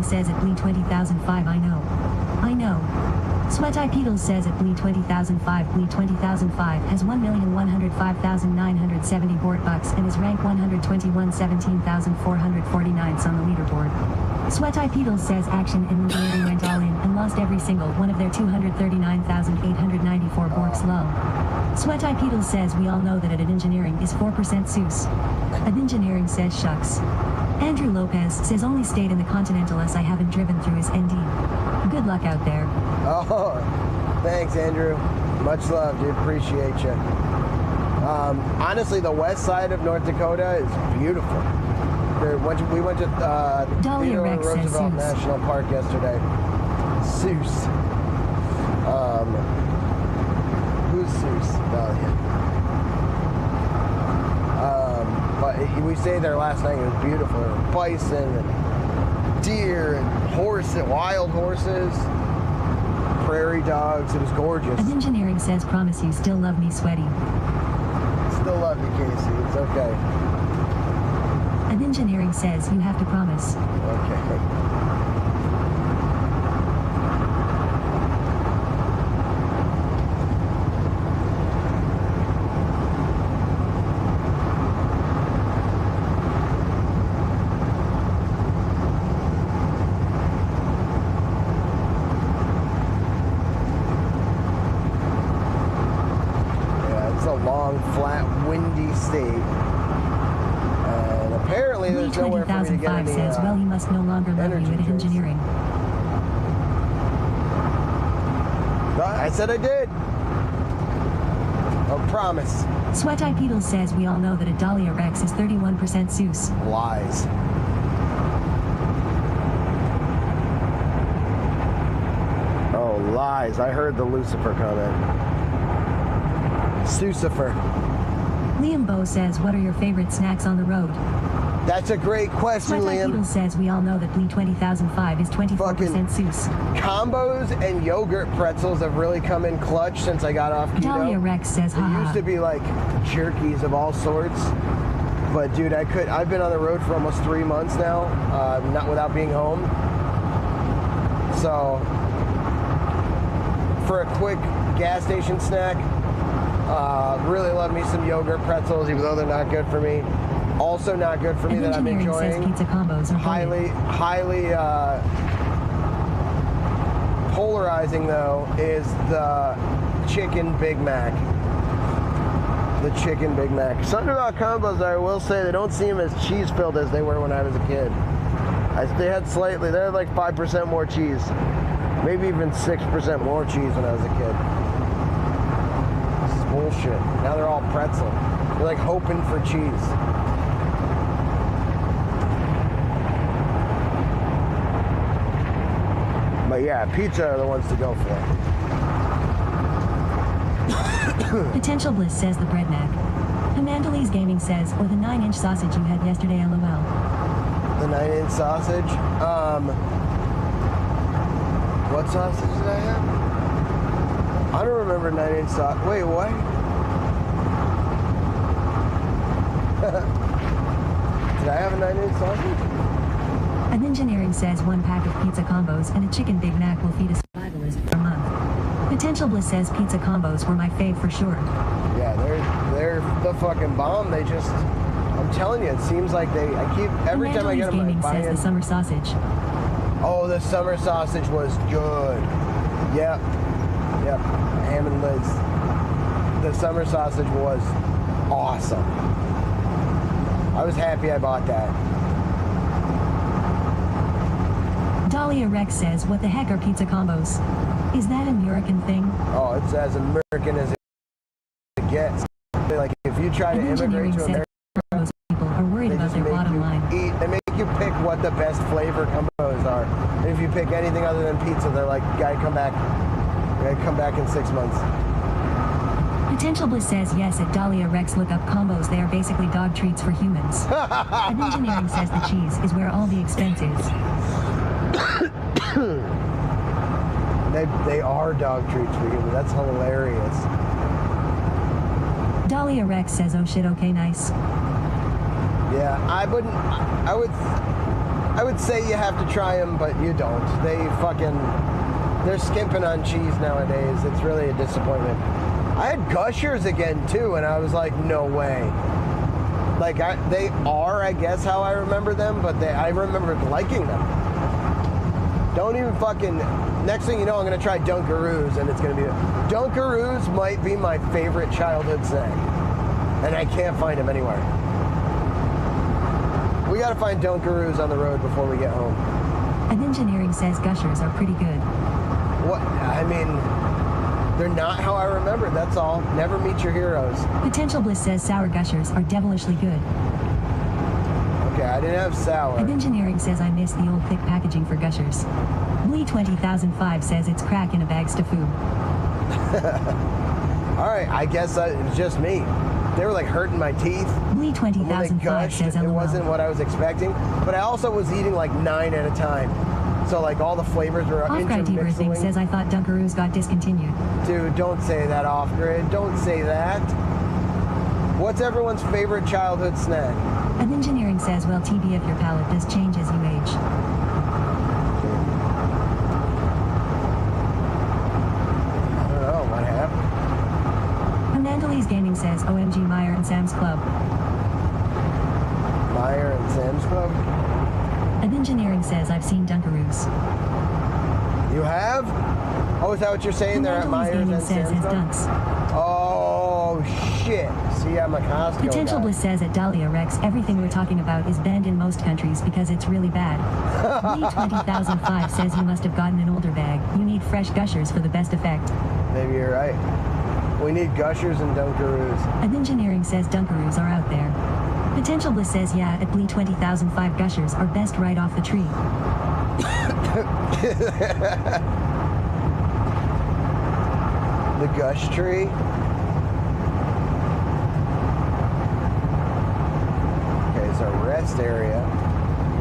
Says at Lee 20,005 I know. Sweat Eye Peedles says at Blee 20,005, Blee 20,005 has 1,105,970 board bucks and is ranked 121 17,449 on the leaderboard. Sweat Eye Peedles says Action and Ingenuity went all in and lost every single one of their 239,894 borks low. Sweat Eye Peedles says we all know that at Engineering is 4% Seuss. At Engineering says shucks. Andrew Lopez says only stayed in the Continental as I haven't driven through his ND. Good luck out there. Oh, thanks, Andrew. Much love, dude. Appreciate you. Honestly, the west side of North Dakota is beautiful. We went to Theodore Roosevelt National Park yesterday. Seuss. Who's Seuss? Valiant. But we stayed there last night. It was beautiful. There were bison and deer and horses, wild horses, prairie dogs. It was gorgeous. At Engineering says promise you still love me, Sweaty. Still love you, Casey. It's okay. At Engineering says you have to promise. Okay. Flat, windy state, and apparently there's nowhere for me to get any says, well, he must no longer love you at Engineering. I said I did. I promise. Sweat Eye Peedles says we all know that a Dahlia Rex is 31% Seuss. Lies. Oh, lies. I heard the Lucifer comment. Sucifer. Liam Bow says, what are your favorite snacks on the road? That's a great question, Sweat Eye Liam. Peedles says we all know that Blee 20,005 is 24% Seuss. Combos and yogurt pretzels have really come in clutch since I got off keto. Dahlia Rex says, haha. It used to be like jerkies of all sorts. But dude, I've been on the road for almost 3 months now, not without being home. So, for a quick gas station snack, really love me some yogurt pretzels, even though they're not good for me. Also not good for me that I'm enjoying. Says pizza combos are highly polarizing though is the chicken Big Mac. The chicken Big Mac. Something about combos, I will say, they don't seem as cheese filled as they were when I was a kid. They had like 5% more cheese. Maybe even 6% more cheese when I was a kid. This is bullshit. Now they're all pretzel. They're like hoping for cheese. But yeah, pizza are the ones to go for. Potential Bliss says the bread mac. Amandalese Gaming says, or the 9-inch sausage you had yesterday, lol. The 9-inch sausage? What sausage did I have? I don't remember 9-inch sausage. Wait, what? Did I have a 9-inch sausage? An Engineering says 1 pack of pizza combos and a chicken Big Mac will feed a survivalist for a month. Potential Bliss says pizza combos were my fave for sure. Yeah, they're the fucking bomb. They just, I'm telling you, it seems like every time I get them, Gaming says the summer sausage. Oh, the summer sausage was good. Yep. Ham and Liz. The summer sausage was awesome. I was happy I bought that. Dahlia Rex says, what the heck are pizza combos? Is that an American thing? Oh, it's as American as it gets. Like, if you try to immigrate to America, most people are worried about their bottom line. They make you pick what the best flavor combos are. And if you pick anything other than pizza, they're like, gotta come back in 6 months. Potential Bliss says yes at Dahlia Rex look up combos. They are basically dog treats for humans. And Engineering says the cheese is where all the expense is. They are dog treats for humans. That's hilarious. Dahlia Rex says, oh shit, okay, nice. Yeah, I would say you have to try them, but you don't. They're skimping on cheese nowadays. It's really a disappointment. I had Gushers again too, and I was like, no way. Like they are, I guess, how I remember them, but I remember liking them. Don't even fucking. Next thing you know, I'm gonna try Dunkaroos, and it's gonna be. Dunkaroos might be my favorite childhood snack, and I can't find them anywhere. We gotta find Dunkaroos on the road before we get home. And engineering says Gushers are pretty good. What? I mean, they're not how I remember. That's all. Never meet your heroes. Potential Bliss says sour Gushers are devilishly good. Okay, I didn't have sour. And engineering says I miss the old thick packaging for Gushers. Lee 20005 says it's crack in a bag stafoo. All right, I guess it was just me. They were like hurting my teeth. Lee 20005 says it LOL. wasn't what I was expecting, but I also was eating like 9 at a time. So like all the flavors were Off-Grid intermixing. says I thought Dunkaroos got discontinued. Dude, don't say that, Off-Grid. Don't say that. What's everyone's favorite childhood snack? And engineering says, well, TBF, your palate does change as you age. I don't know, what happened? Amandalese Gaming says, OMG Meyer and Sam's Club. Meyer and Sam's Club? And engineering says, I've seen Dunkaroos. You have? Oh, is that what you're saying? They're at Myers Gaming and says Sam's his Club? dunks. Oh, shit. See, I'm a Costco Potential guy. Bliss says at Dahlia Rex, everything we're talking about is banned in most countries because it's really bad. Lee 20005 says you must have gotten an older bag. You need fresh Gushers for the best effect. Maybe you're right. We need Gushers and Dunkaroos. And engineering says Dunkaroos are out there. Potential Bliss says yeah, at Lee 20005 Gushers are best right off the tree. The Gush tree. Okay, so rest area.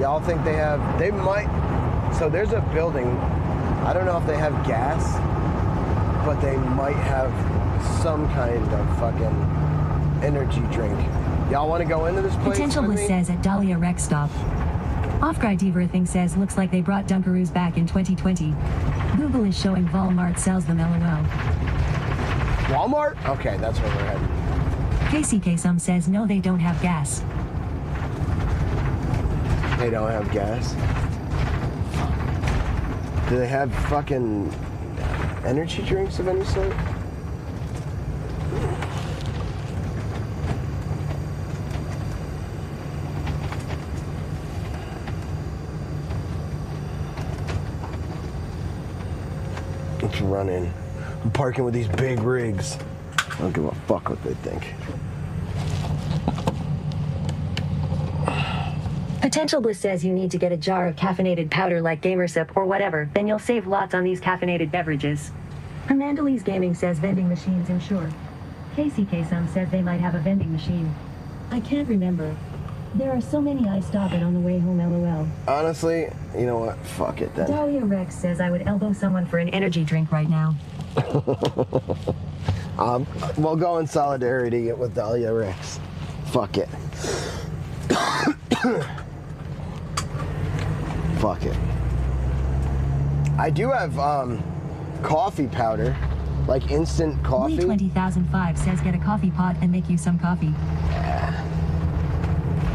Y'all think they might, so there's a building, I don't know if they have gas, but they might have some kind of fucking energy drink. Y'all want to go into this place? Potential with Bliss me? says at Dahlia Rex stop. Off-Grid Everything says looks like they brought Dunkaroos back in 2020. Google is showing Walmart sells them LOL. Walmart? Okay, that's where we're heading. KCK some says no they don't have gas. They don't have gas. Do they have fucking energy drinks of any sort? It's running. I'm parking with these big rigs. I don't give a fuck what they think. Potential Bliss says you need to get a jar of caffeinated powder like Gamersip or whatever, then you'll save lots on these caffeinated beverages. Amandalese Gaming says vending machines ensure. KCK some says they might have a vending machine. I can't remember. There are so many I stop at on the way home LOL. Honestly, you know what? Fuck it then. Dahlia Rex says I would elbow someone for an energy drink right now. We'll go in solidarity with Dahlia Rex. Fuck it. Fuck it. I do have coffee powder, like instant coffee. Lee 20005 says get a coffee pot and make you some coffee.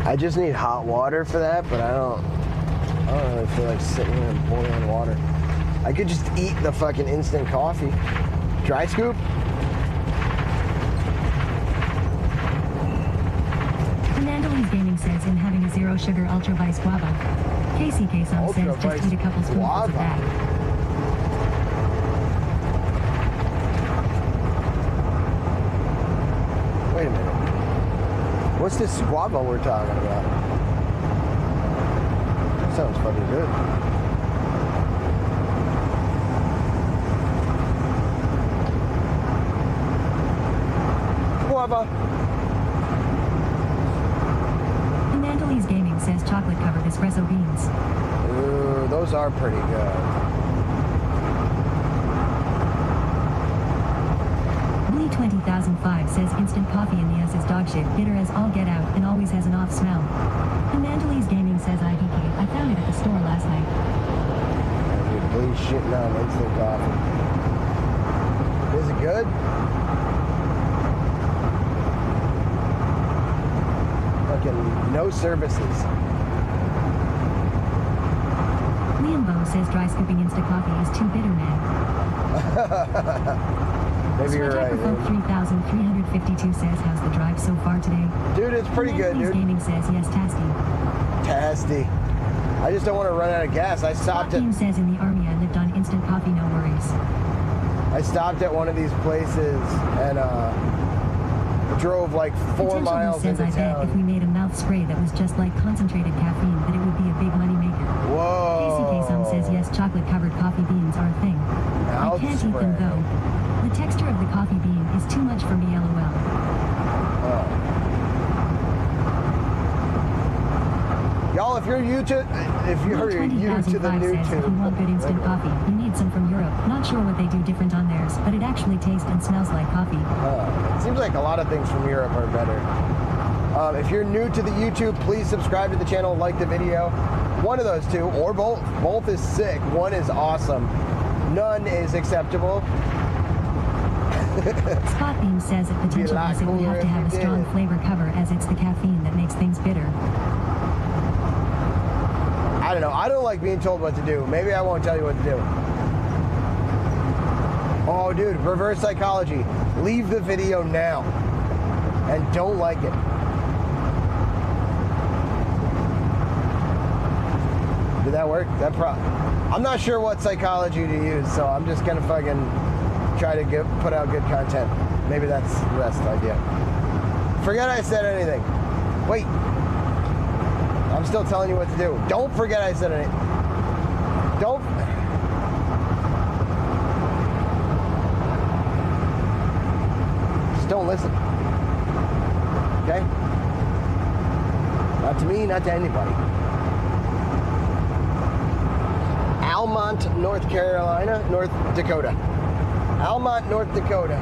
I just need hot water for that, but I don't really feel like sitting here and boiling water. I could just eat the fucking instant coffee. Dry scoop? Amandalese Gaming says in having a zero sugar ultra vice guava. KCK some says Ultra just eat a couple Vice spoonfuls guava. of that. Wait a minute. What's this guava we're talking about? Sounds fucking good. Guava. Amandalese Gaming says chocolate covered espresso beans. Ooh, those are pretty good. Lee 20005 says instant coffee in the S is dog shit, bitter as all get out, and always has an off smell. Amandalese Gaming says IDK, I found it at the store last night. Blue shitting on instant coffee. Is it good? Fucking no services. Liam Bow says dry scooping instant coffee is too bitter, man. Maybe you're right. Folk 3352 says, how's the drive so far today? Dude, it's pretty good, dude. Gaming says, yes, tasty. Tasty. I just don't want to run out of gas. I stopped at... Team says, in the army I lived on instant coffee, no worries. I stopped at one of these places and drove like 4 miles says, into I bet if we town. made a mouth spray that was just like concentrated caffeine, that it would be a big money maker. Whoa. KCK says, yes, chocolate-covered coffee beans are a thing. Mouth I can't eat spray. them, though. The texture of the coffee bean is too much for me, LOL. Y'all, if you're new to the says, if you want good instant coffee, you need some from Europe. Not sure what they do different on theirs, but it actually tastes and smells like coffee. It seems like a lot of things from Europe are better. If you're new to the YouTube, please subscribe to the channel, like the video. One of those two, or both. Both is sick. One is awesome. None is acceptable. Spotbeam says that potential it would have to have a strong flavor cover, as it's the caffeine that makes things bitter. I don't know. I don't like being told what to do. Maybe I won't tell you what to do. Oh, dude, reverse psychology. Leave the video now. And don't like it. Did that work? I'm not sure what psychology to use, so I'm just gonna fucking try to put out good content. Maybe that's the best idea. Forget I said anything. Wait. I'm still telling you what to do. Don't forget I said anything. Don't. Just don't listen. Okay? Not to me, not to anybody. Almont, North Carolina, North Dakota. Almont, North Dakota.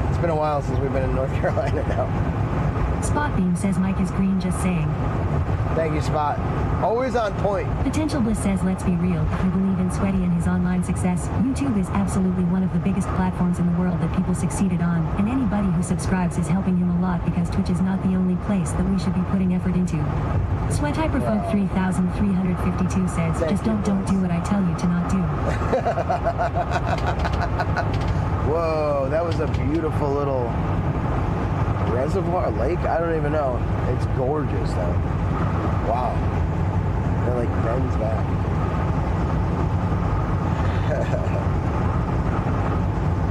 It's been a while since we've been in North Carolina now. Spotbeam says Mike is green, just saying. Thank you, Spot. Always on point. Potential Bliss says, let's be real, if you believe in Sweaty and his online success, YouTube is absolutely one of the biggest platforms in the world that people succeeded on, and anybody who subscribes is helping him a lot, because Twitch is not the only place that we should be putting effort into. Sweat Hyperfolk 3352 says, just don't do what I tell you to not do. Whoa, that was a beautiful little reservoir, lake? I don't even know. It's gorgeous though. Wow. It like bends back.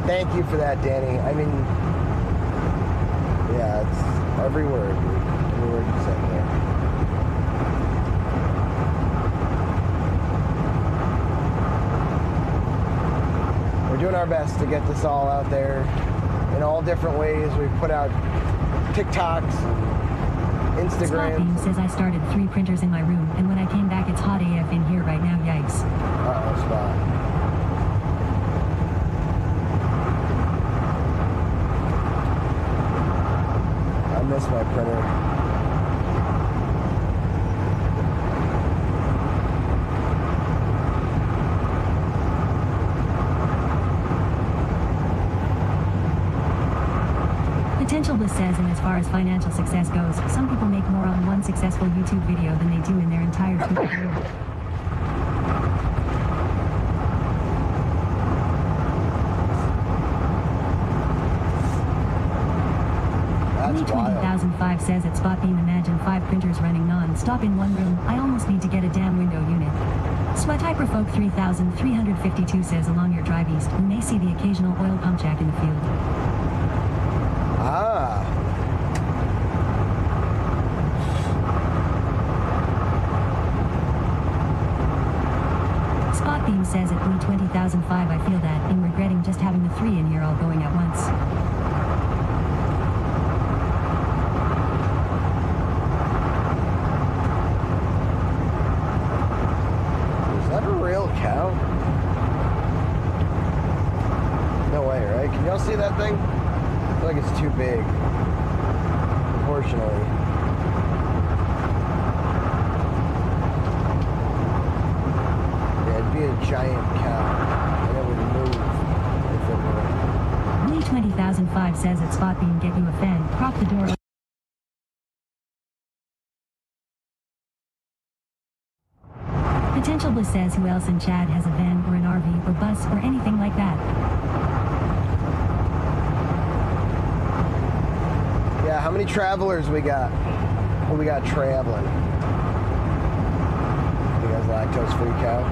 Thank you for that, Danny. I mean, yeah, it's every word, dude. Every word you said there. We're doing our best to get this all out there in all different ways. We've put out TikToks, Instagram. Spotbeam says I started 3 printers in my room, and when I came back it's hot AF in here right now, yikes. Uh-oh, Spot. I miss my printer. Potential Bliss says, and as far as financial success goes, some people make more on one successful YouTube video than they do in their entire Twitch career. That's wild. 2005 says at Spotbeam, imagine 5 printers running non-stop in one room. I almost need to get a damn window unit. Sweat Hyperfolk 3352 says, along your drive east, you may see the occasional oil pump jack in the field. Ah. Spotbeam says at Blue 20005, I feel that, in regretting just having the 3 in here all going at once. Is that a real cow? No way, right? Can y'all see that thing? I feel like it's too big, proportionally. giant cow, and it would move if it were. Lee 20005 says at Spot Beam get you a fan, prop the door. Potential Bliss says who else in Chad has a van or an RV or bus or anything like that. Yeah, how many travelers we got? Who we got traveling? You guys lactose-free cow?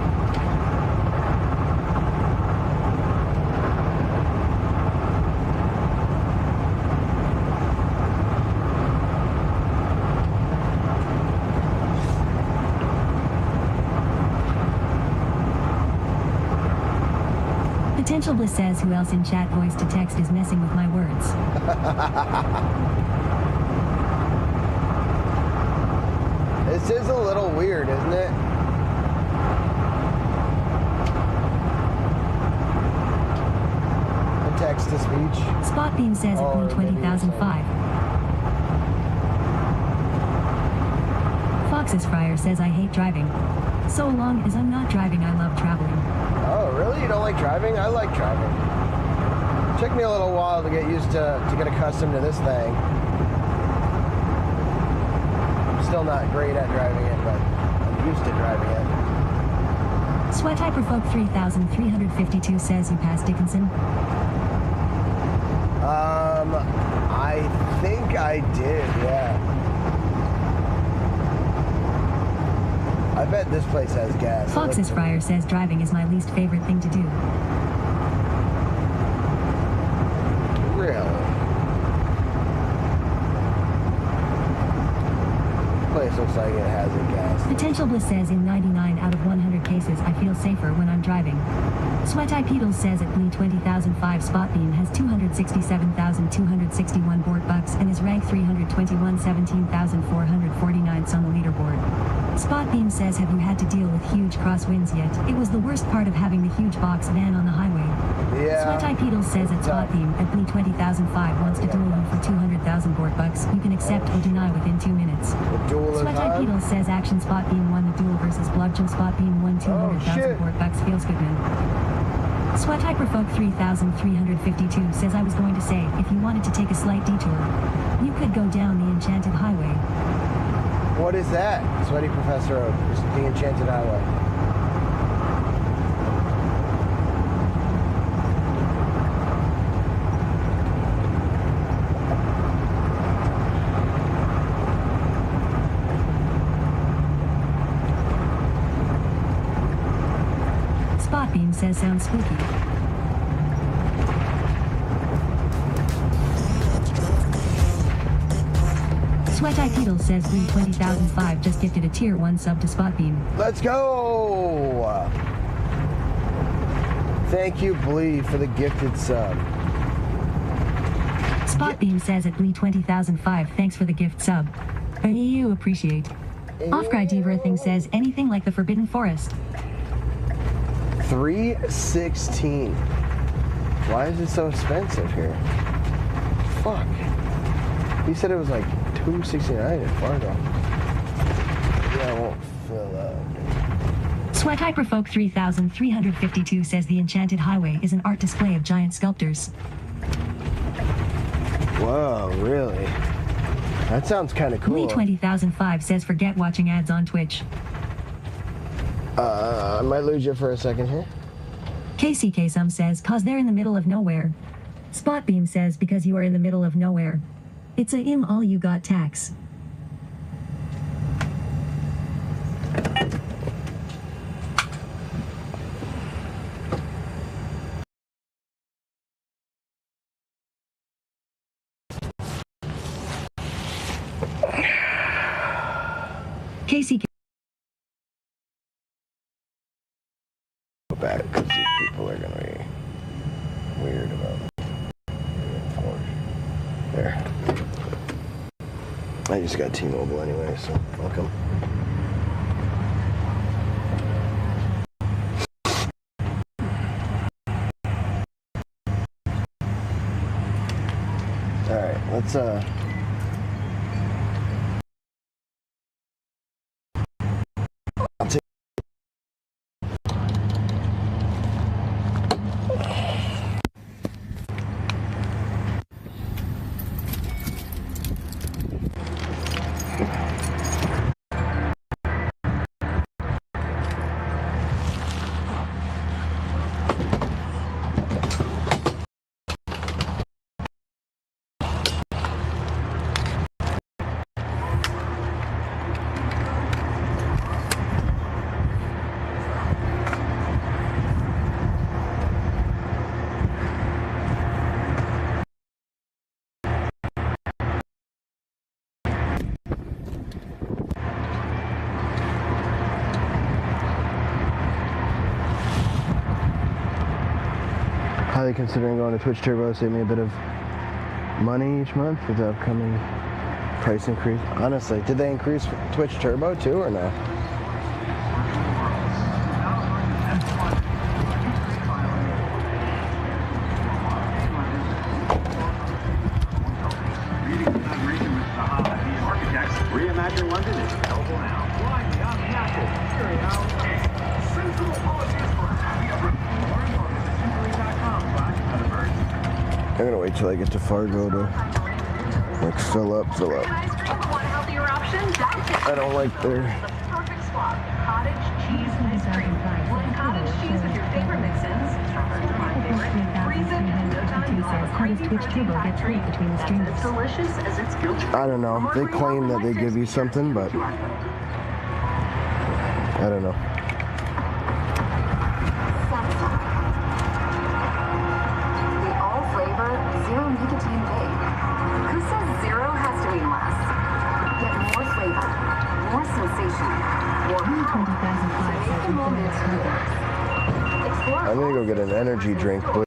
Potential Bliss says who else in chat voice to text is messing with my words. This is a little weird, isn't it? The text to speech. Spot Beam says at Blue 20005. Fox's Fryer says I hate driving. So long as I'm not driving, I love traveling. Oh, really? You don't like driving? I like driving. It took me a little while to get used to get accustomed to this thing. I'm still not great at driving it, but I'm used to driving it. Sweat Hyperfolk 3352 says you passed Dickinson. I think I did, yeah. I bet this place has gas. Fox's Fryer says driving is my least favorite thing to do. Really? This place looks like it has a gas. Potential Bliss says in 99 out of 100 cases I feel safer when I'm driving. Sweat Eye Pedals says at Lee 20005 Spot Beam has 267,261 board bucks and is ranked 321 17,449 on the leaderboard. Spot Beam says have you had to deal with huge crosswinds yet? It was the worst part of having the huge box van on the highway. Yeah. Sweat Eye Pedals says at Spot Beam at Lee 20005 wants to duel you for 200,000 board bucks. You can accept or deny within 2 minutes. Sweat Eye Pedals says action Spot Beam won the duel versus Bloodjump. Spot Beam won 200,000 board bucks. Feels good, man. Sweat Hyperfolk 3352 says I was going to say, if you wanted to take a slight detour, you could go down the Enchanted Highway. What is that? Sweaty Professor Oak. It's the Enchanted Highway. Spot Beam says sounds spooky. Sweat Eye Pedals says Blue 20005 just gifted a tier 1 sub to Spot Beam. Let's go! Thank you, Blee, for the gifted sub. Spot Beam says at Blue 20005 thanks for the gift sub. You appreciate. Off-Grid Diva thing says anything like the Forbidden Forest. 316. Why is it so expensive here? Fuck. He said it was like 269 in Fargo. Yeah, it won't fill up. Sweat Hyperfolk 3352 says the Enchanted Highway is an art display of giant sculptors. Whoa, really? That sounds kind of cool. Lee 20005 says forget watching ads on Twitch. I might lose you for a second here. KCK Some says cause they're in the middle of nowhere. Spot Beam says because you are in the middle of nowhere. It's a all you got tax. KCK. Go back because these people are gonna be weird about it. There. I just got T-Mobile anyway, so welcome. All right, let's really considering going to Twitch Turbo, save me a bit of money each month with the upcoming price increase. Honestly, did they increase Twitch Turbo too or no? Reimagine London is available now. Flying on the Apple. Central Apologies for happy Learn more at simply.com/Thunderbird. I'm gonna wait till I get to Fargo to like fill up. Want a healthier option? I don't like their The perfect swap. Cottage cheese ice cream. Blend cottage cheese with your favorite mix-ins. Strawberries are my favorite. Freeze it in no time. You'll have a crazy Twitch Turbo protein gets free factory. between the That's streams. as delicious as it's guilt-free. I don't know. They claim that they give you something, but I don't know. The all-flavor, zero-nicotine vape. Who says zero has to be less? Get more flavor, more sensation, more power. Make the moment smoother. Explore I'm gonna go get an energy drink, buddy.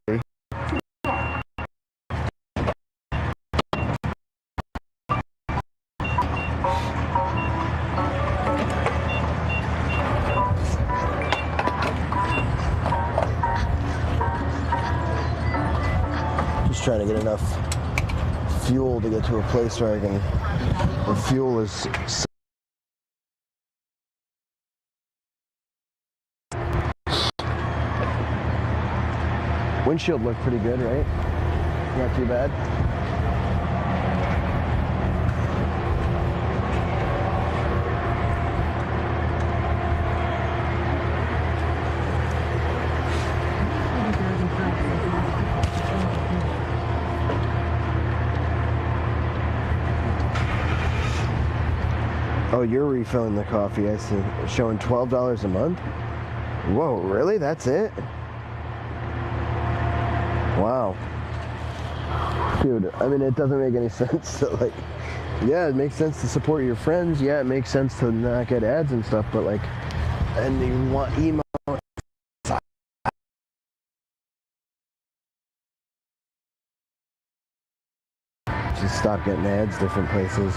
Just trying to get enough fuel to get to a place where I can. The fuel is. Windshield looked pretty good, right? Not too bad. Oh, you're refilling the coffee, I see. Showing $12 a month? Whoa, really? That's it? Wow. Dude, I mean, it doesn't make any sense to, like, yeah, it makes sense to support your friends. Yeah, it makes sense to not get ads and stuff, but, like, and you want email. Just stop getting ads different places.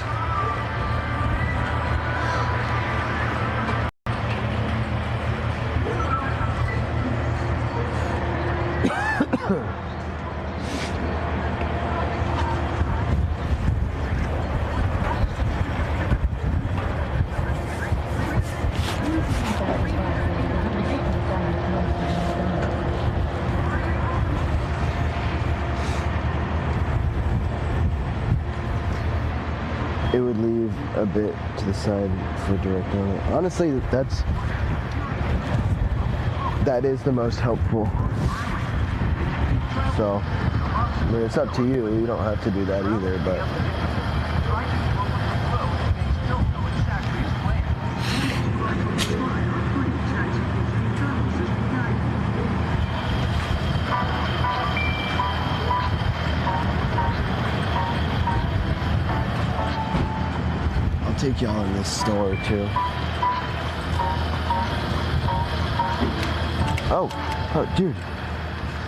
It would leave a bit to the side for directing it. Honestly, that is the most helpful. So, I mean, it's up to you. You don't have to do that either, but. I'll take y'all in this store too. Oh, dude.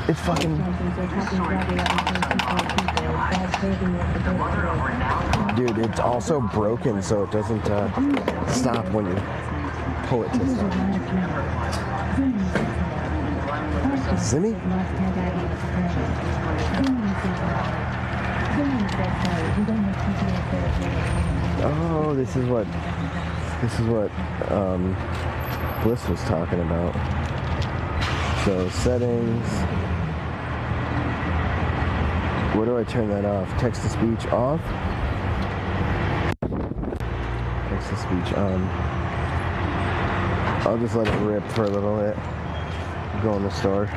It's fucking. Dude, it's also broken, so it doesn't stop when you pull it to stop. Zimmy? Oh, this is what Bliss was talking about. So settings. Where do I turn that off? Text to speech off. Text to speech on. I'll just let it rip for a little bit. Go in the store.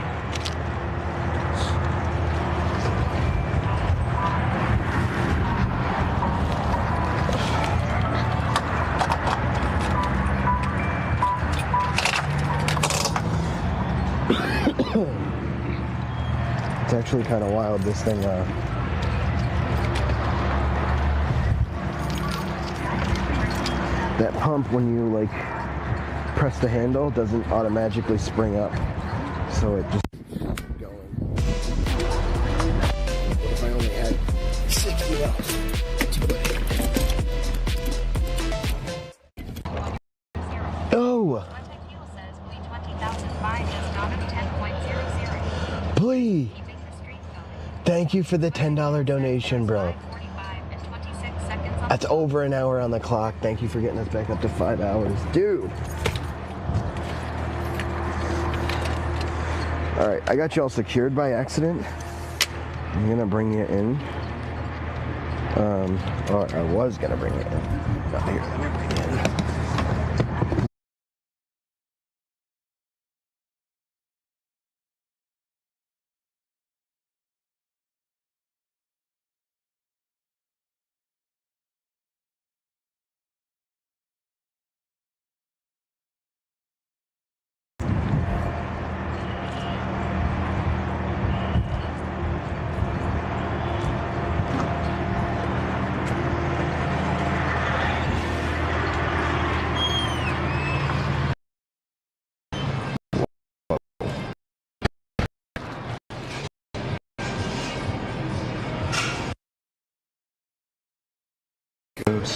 It's actually kind of wild, this thing. That pump, when you like press the handle, doesn't automatically spring up, so it just keeps going. you. Please. Thank you for the $10 donation, bro. That's over an hour on the clock. Thank you for getting us back up to 5 hours. Dude. Alright, I got you all secured by accident. I'm gonna bring you in. Or I was gonna bring you in. Not here, let me bring you in. Goes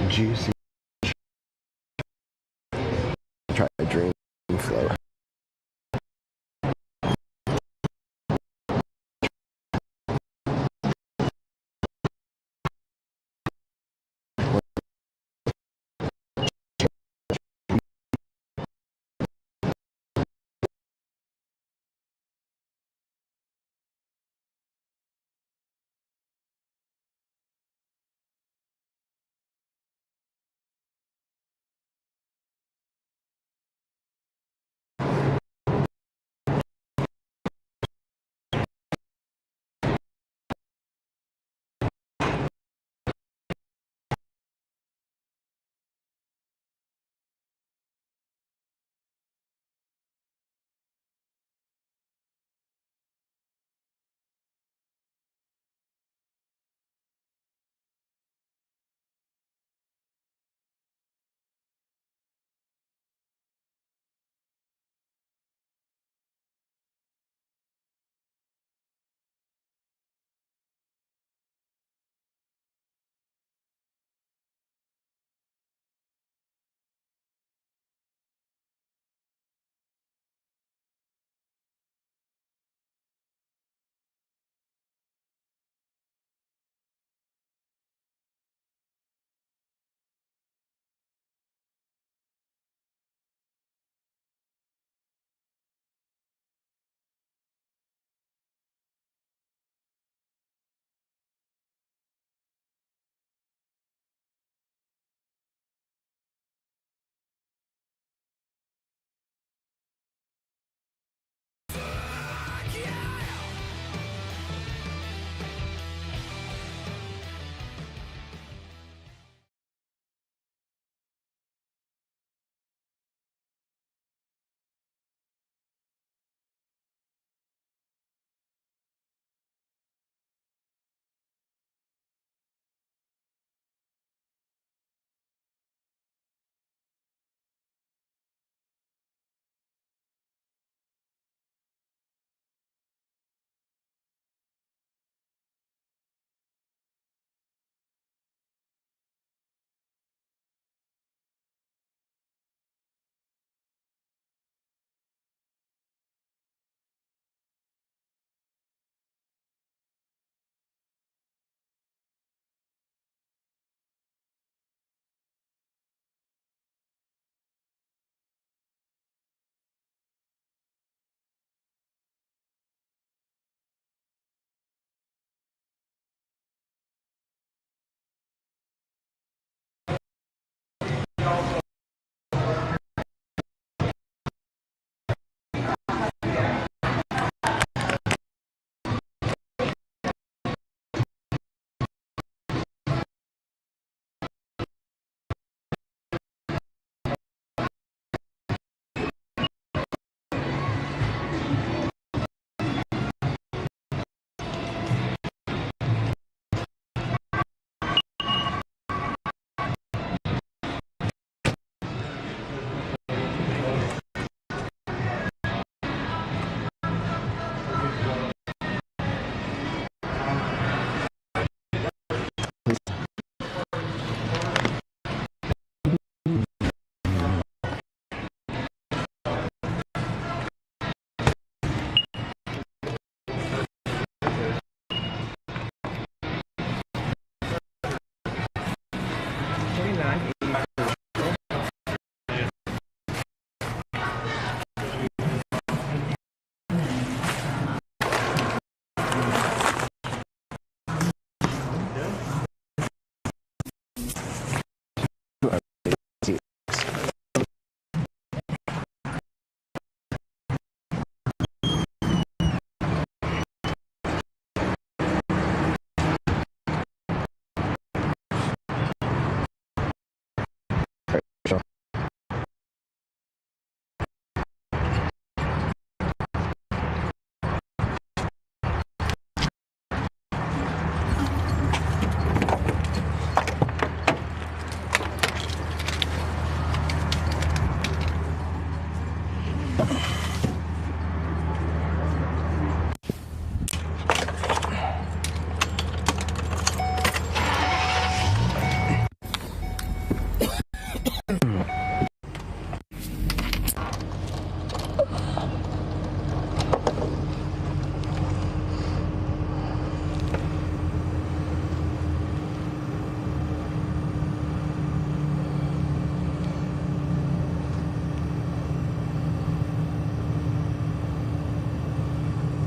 juicy. Try a dream flow.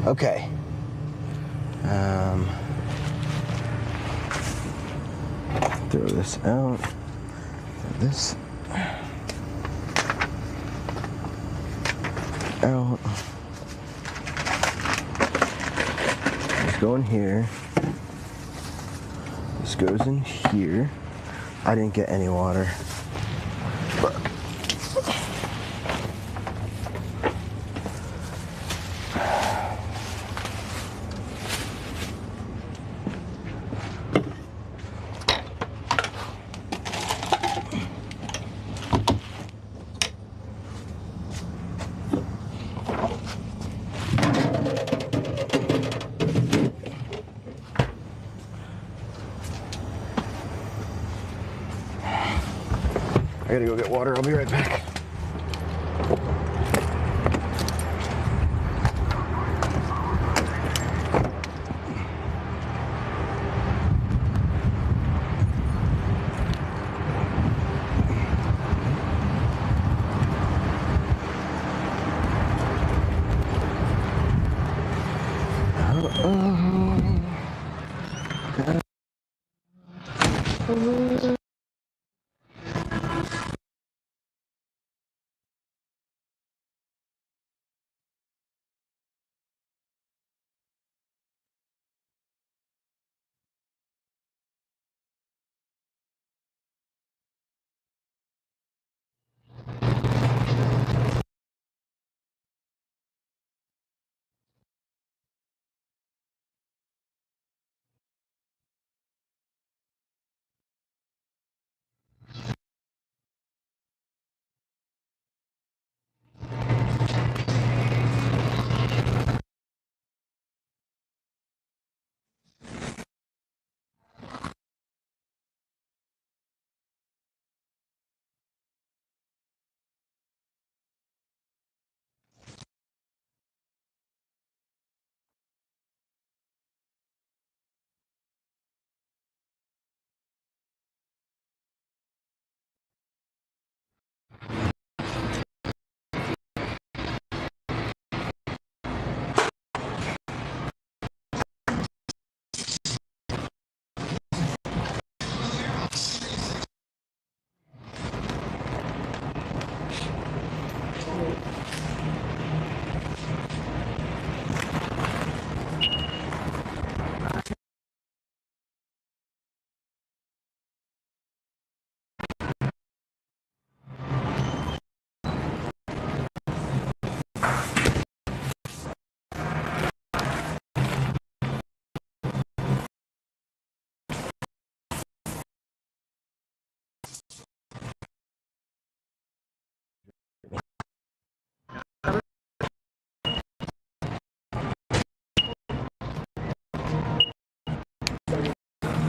Okay. Throw this out. Throw this out. This go in here. This goes in here. I didn't get any water. But I gotta go get water. I'll be right back.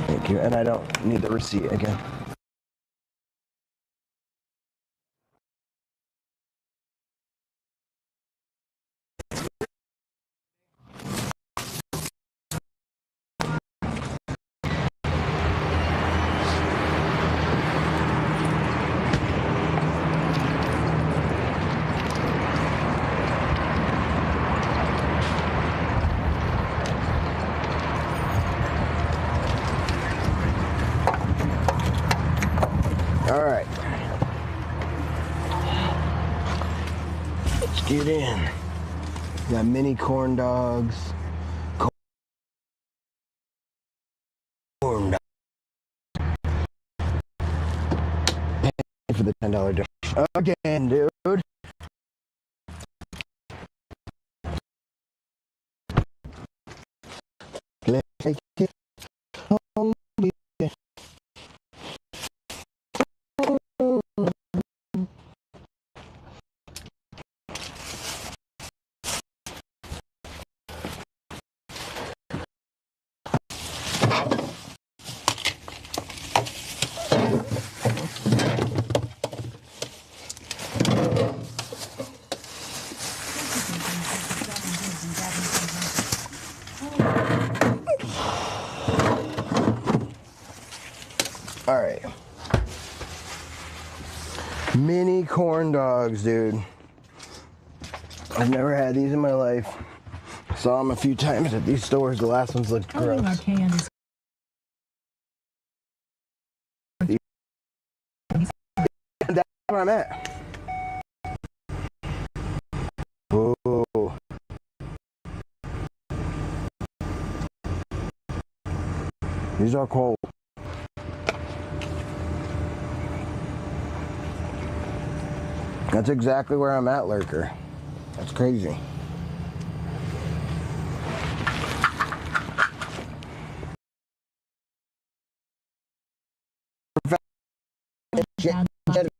Thank you. And I don't need the receipt again. All right. Let's get in. Got mini corn dogs. Corn dogs. Pay for the $10 donation. Again, dude. Let's take it home. All right. Mini corn dogs, dude. I've never had these in my life. Saw them a few times at these stores. The last ones looked gross. RK underscore. That's where I'm at. Whoa. These are cold. That's exactly where I'm at, Lurker. That's crazy.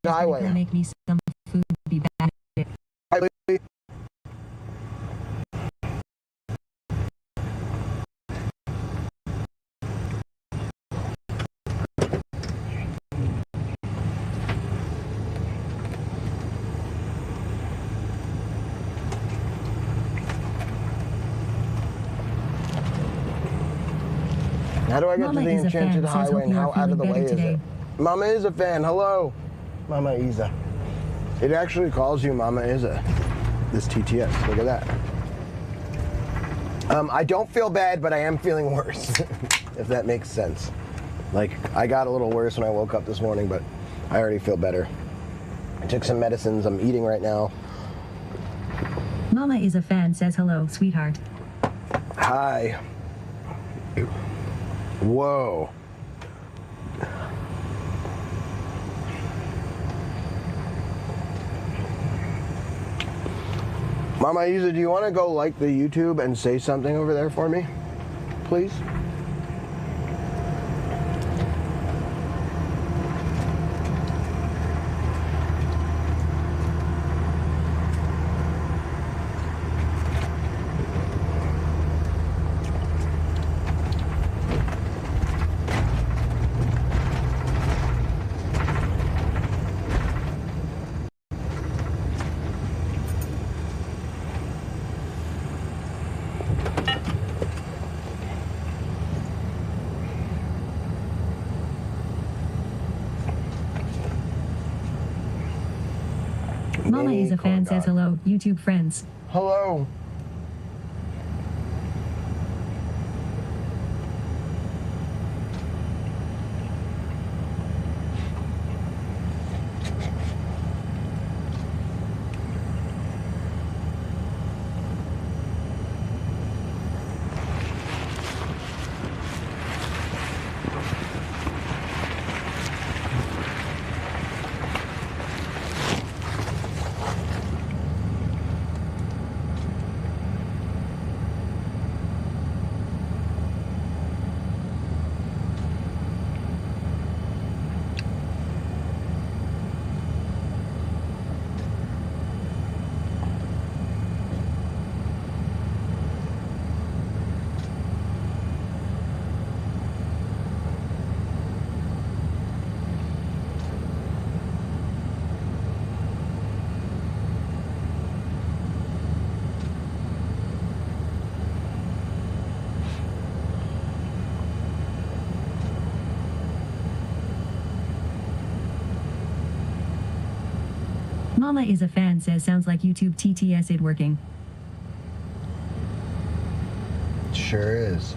Highway. Make me some food. Be back. How do I get Mama to the is a Enchanted fan, says, Highway hope and you how are out of the feeling way is better it? Mama is a fan. Hello, Mama Isa. It actually calls you Mama Isa. This TTS. Look at that. I don't feel bad, but I am feeling worse. If that makes sense. Like, I got a little worse when I woke up this morning, but I already feel better. I took some medicines. I'm eating right now. Mama is a fan, says hello, sweetheart. Hi. Whoa. Mama Isa, do you want to go like the YouTube and say something over there for me? Please? Mama is a fan, says hello, YouTube friends. Hello. Mama is a fan, says sounds like YouTube TTS it working. Sure is.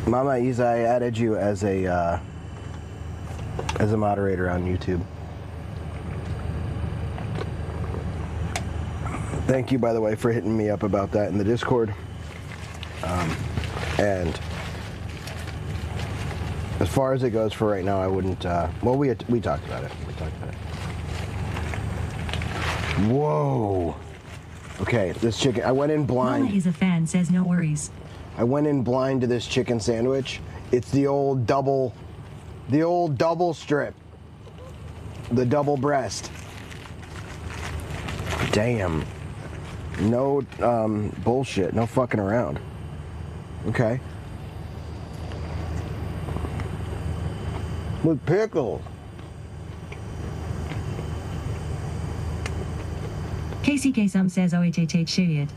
Mama Isa, I added you as a moderator on YouTube. Thank you, by the way, for hitting me up about that in the Discord. And as far as it goes for right now, I wouldn't. Well, we talked about it. We talked about it. Whoa. Okay, this chicken. I went in blind. Mama is a fan, says no worries. I went in blind to this chicken sandwich. It's the old double strip. The double breast. Damn. No bullshit. No fucking around. Okay. With pickles. Casey Kasum says OHHH shit.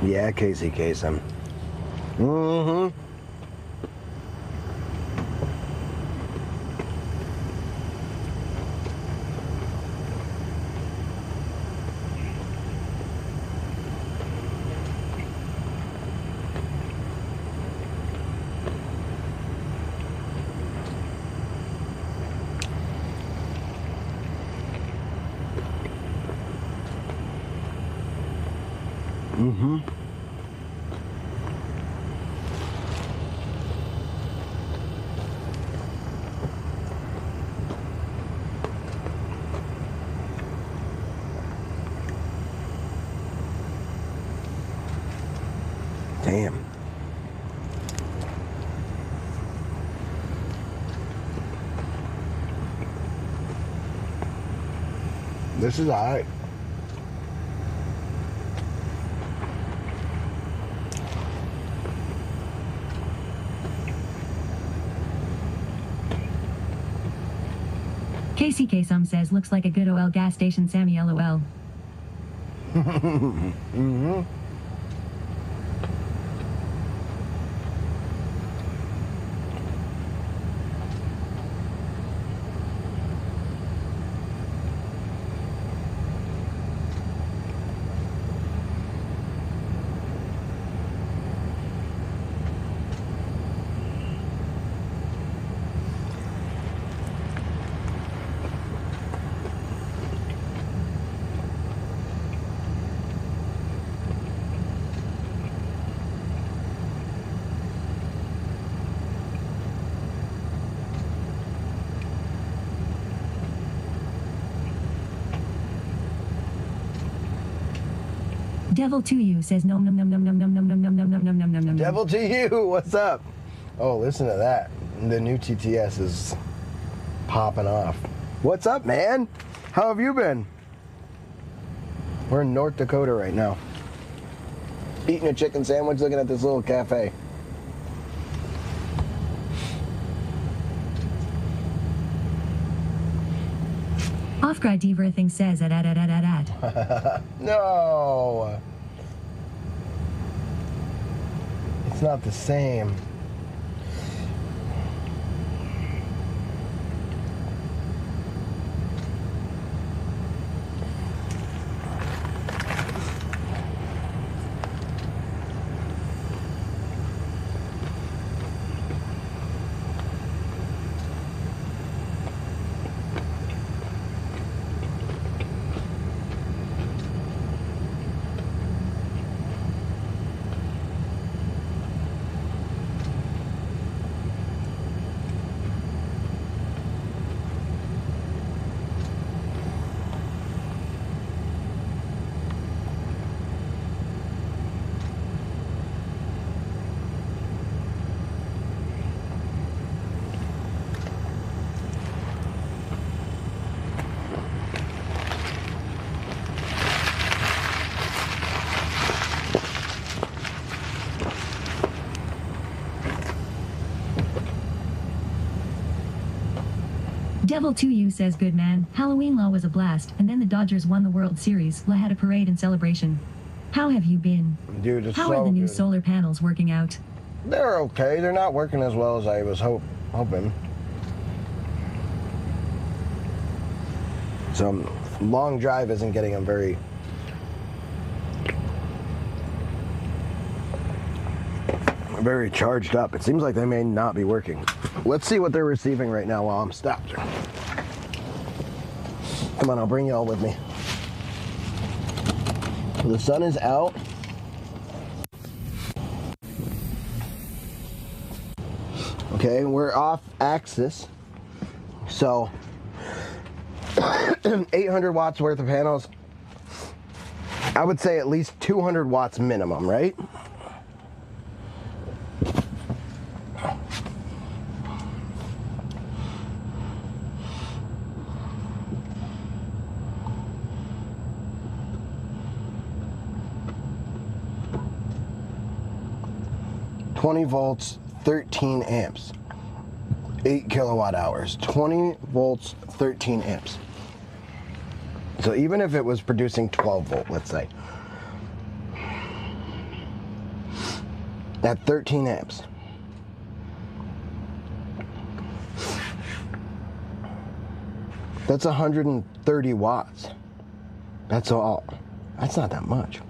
Yeah, Casey Kasem. Mm-hmm. Mm-hmm. Damn. This is alright. KCK Some says looks like a good OL gas station, Sammy LOL. Mm-hmm. Devil to you says nom nom nom nom nom nom nom nom nom nom nom nom nom nom nom. Devil to you, what's up? Oh, listen to that. The new TTS is popping off. What's up, man? How have you been? We're in North Dakota right now. Eating a chicken sandwich, looking at this little cafe. Off-grid Diva thing says at. No. It's not the same. Devil to you says good man. Halloween Law was a blast, and then the Dodgers won the World Series. La had a parade and celebration. How have you been? Dude, it's How so are the new good. solar panels working out? They're okay. They're not working as well as I was hoping. So long drive isn't getting them very charged up. It seems like they may not be working. Let's see what they're receiving right now while I'm stopped. Come on, I'll bring you all with me. The sun is out. Okay, we're off axis. So 800 watts worth of panels. I would say at least 200 watts minimum, right? Volts, 13 amps, 8 kilowatt hours, 20 volts, 13 amps. So even if it was producing 12 volt, let's say, at 13 amps, that's 130 watts. That's all. That's not that much.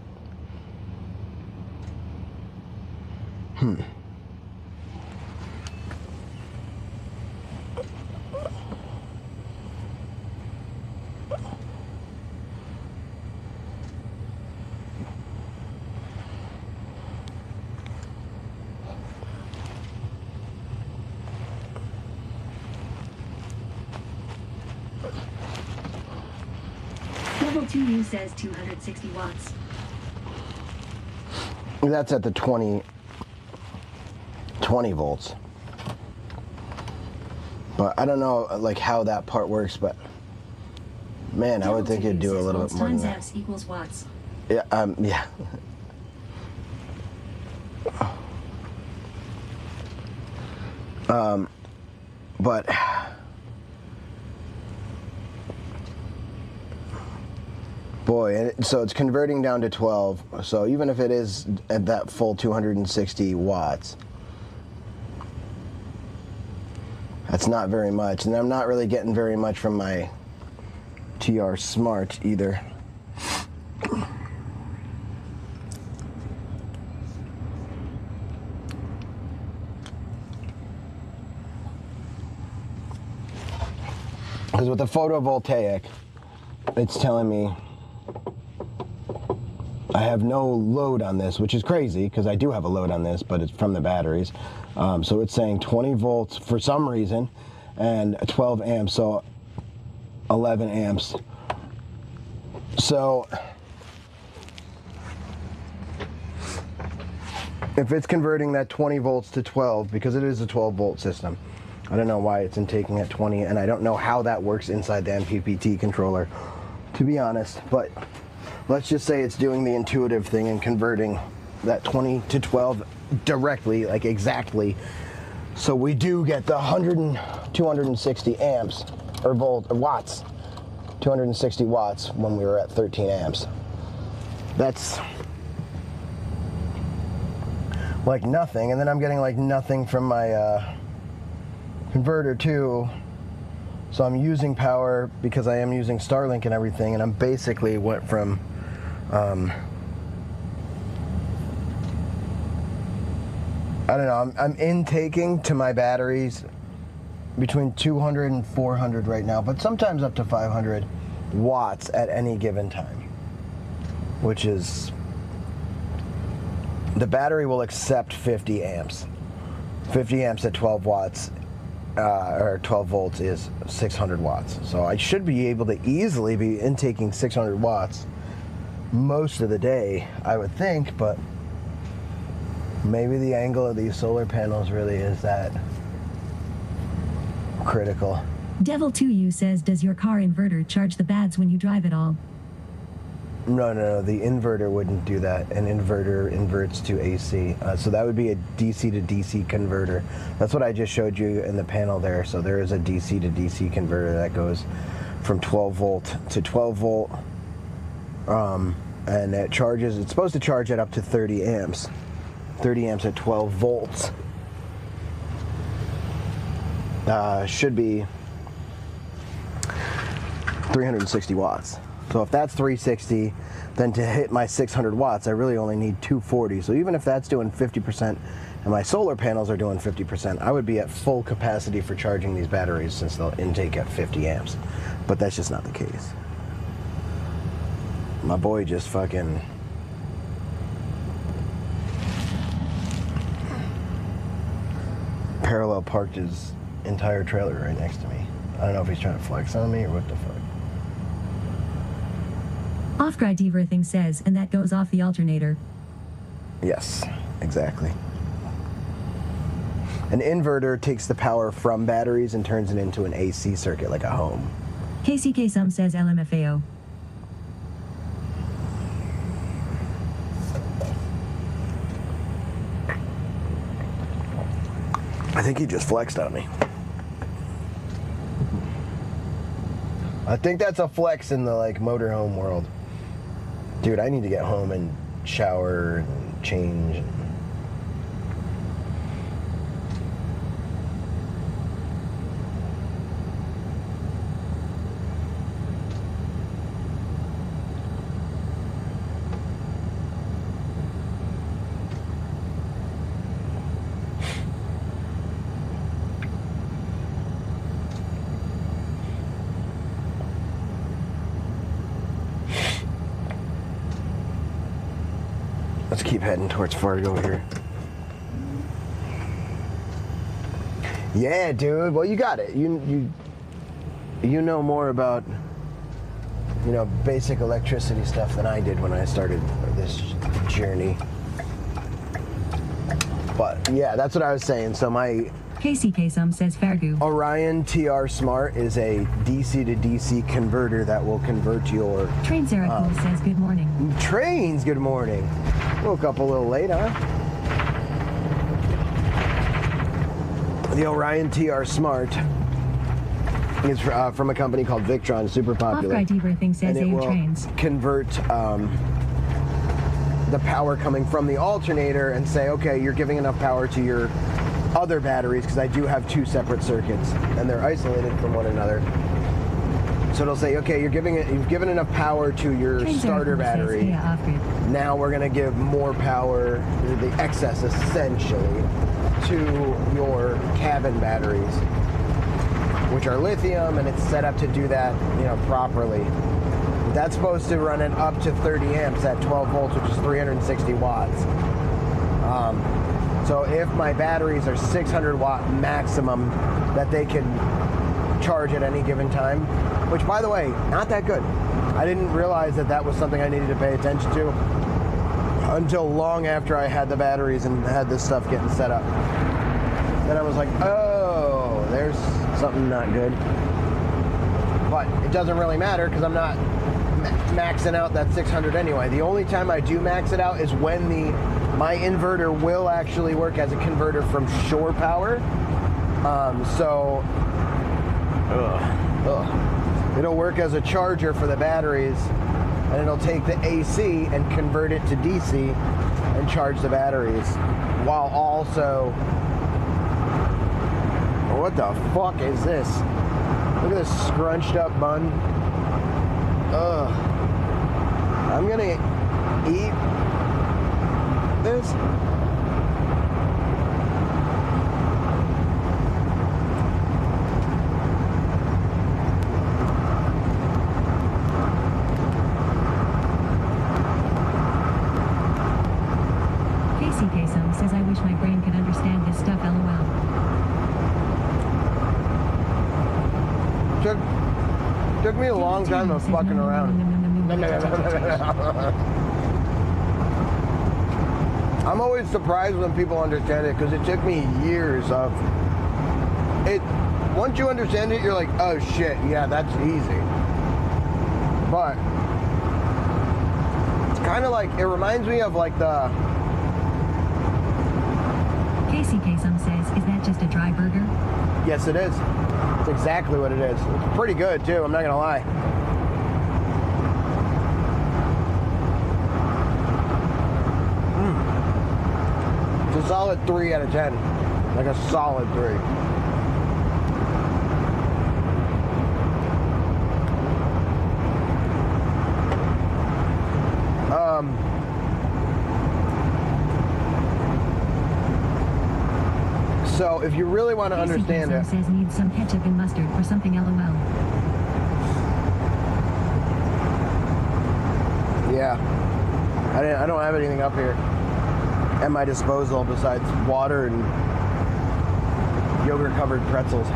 Devil 2U says 260 watts. That's at the 20 volts. But I don't know like how that part works, but man, I would think it'd do a little bit more than that. Times equals watts. Yeah, yeah. But boy, so it's converting down to 12. So even if it is at that full 260 watts, that's not very much. And I'm not really getting very much from my TR Smart either. Because with the photovoltaic, it's telling me I have no load on this, which is crazy because I do have a load on this, but it's from the batteries. So it's saying 20 volts for some reason and 12 amps, so 11 amps. So if it's converting that 20 volts to 12, because it is a 12 volt system, I don't know why it's taking at 20, and I don't know how that works inside the MPPT controller, to be honest, but let's just say it's doing the intuitive thing and converting that 20 to 12 directly, like exactly. So we do get the 260 amps, or watts, 260 watts when we were at 13 amps. That's like nothing, and then I'm getting like nothing from my converter too. So I'm using power because I am using Starlink and everything, and I'm basically went from I don't know, I'm intaking to my batteries between 200 and 400 right now, but sometimes up to 500 watts at any given time, which is, the battery will accept 50 amps. 50 amps at 12 watts, or 12 volts is 600 watts. So I should be able to easily be intaking 600 watts most of the day, I would think, but maybe the angle of these solar panels really is that critical. Devil 2U says, does your car inverter charge the bads when you drive it all? No, the inverter wouldn't do that. An inverter inverts to AC. So that would be a DC to DC converter. That's what I just showed you in the panel there. So there is a DC to DC converter that goes from 12 volt to 12 volt. And it charges, it's supposed to charge at up to 30 amps. 30 amps at 12 volts. Should be 360 watts. So if that's 360, then to hit my 600 watts, I really only need 240. So even if that's doing 50% and my solar panels are doing 50%, I would be at full capacity for charging these batteries since they'll intake at 50 amps. But that's just not the case. My boy just fucking parallel parked his entire trailer right next to me. I don't know if he's trying to flex on me or what the fuck. Off-grid everything says, and that goes off the alternator. Yes, exactly. An inverter takes the power from batteries and turns it into an AC circuit like a home. KCK Sum says LMFAO. I think he just flexed on me. I think that's a flex in the like motorhome world. Dude, I need to get home and shower and change. Let's keep heading towards Fargo here. Yeah, dude. Well, you got it. You know more about you know, basic electricity stuff than I did when I started this journey. But yeah, that's what I was saying. So my Casey Kasum says Fargu. Orion TR Smart is a DC to DC converter that will convert your Train Zaragoza says good morning. trains. Good morning. Woke up a little late, huh? The Orion TR Smart is from a company called Victron, super popular. Off-Guy Debriefing says And it AU will trains. convert the power coming from the alternator and say, okay, you're giving enough power to your other batteries, because I do have two separate circuits and they're isolated from one another. So it'll say, okay, you've given enough power to your Train starter Zaragoza says, battery. yeah, off-grid. Now we're going to give more power, the excess essentially, to your cabin batteries, which are lithium, and it's set up to do that, you know, properly. That's supposed to run it up to 30 amps at 12 volts, which is 360 watts. So if my batteries are 600 watt maximum that they can charge at any given time, which by the way, not that good. I didn't realize that that was something I needed to pay attention to until long after I had the batteries and had this stuff getting set up. Then I was like, oh, there's something not good. But it doesn't really matter because I'm not maxing out that 600 anyway. The only time I do max it out is when my inverter will actually work as a converter from shore power. It'll work as a charger for the batteries, and it'll take the AC and convert it to DC and charge the batteries, while also, what the fuck is this? Look at this scrunched up bun. Ugh. I'm gonna eat this. Casey Kasum says I wish my brain could understand this stuff, lol. Took me a long time of fucking around. I'm always surprised when people understand it, because it took me years of it. Once you understand it, you're like, oh shit, yeah, that's easy. But it's kind of like, it reminds me of like the... Casey Kasum says, is that just a dry burger? Yes, it is. It's exactly what it is. It's pretty good too, I'm not gonna lie. It's a solid 3 out of 10. Like a solid 3. So if you really want to understand it, says needs some ketchup and mustard or something, lol. yeah, I don't have anything up here at my disposal besides water and yogurt covered pretzels.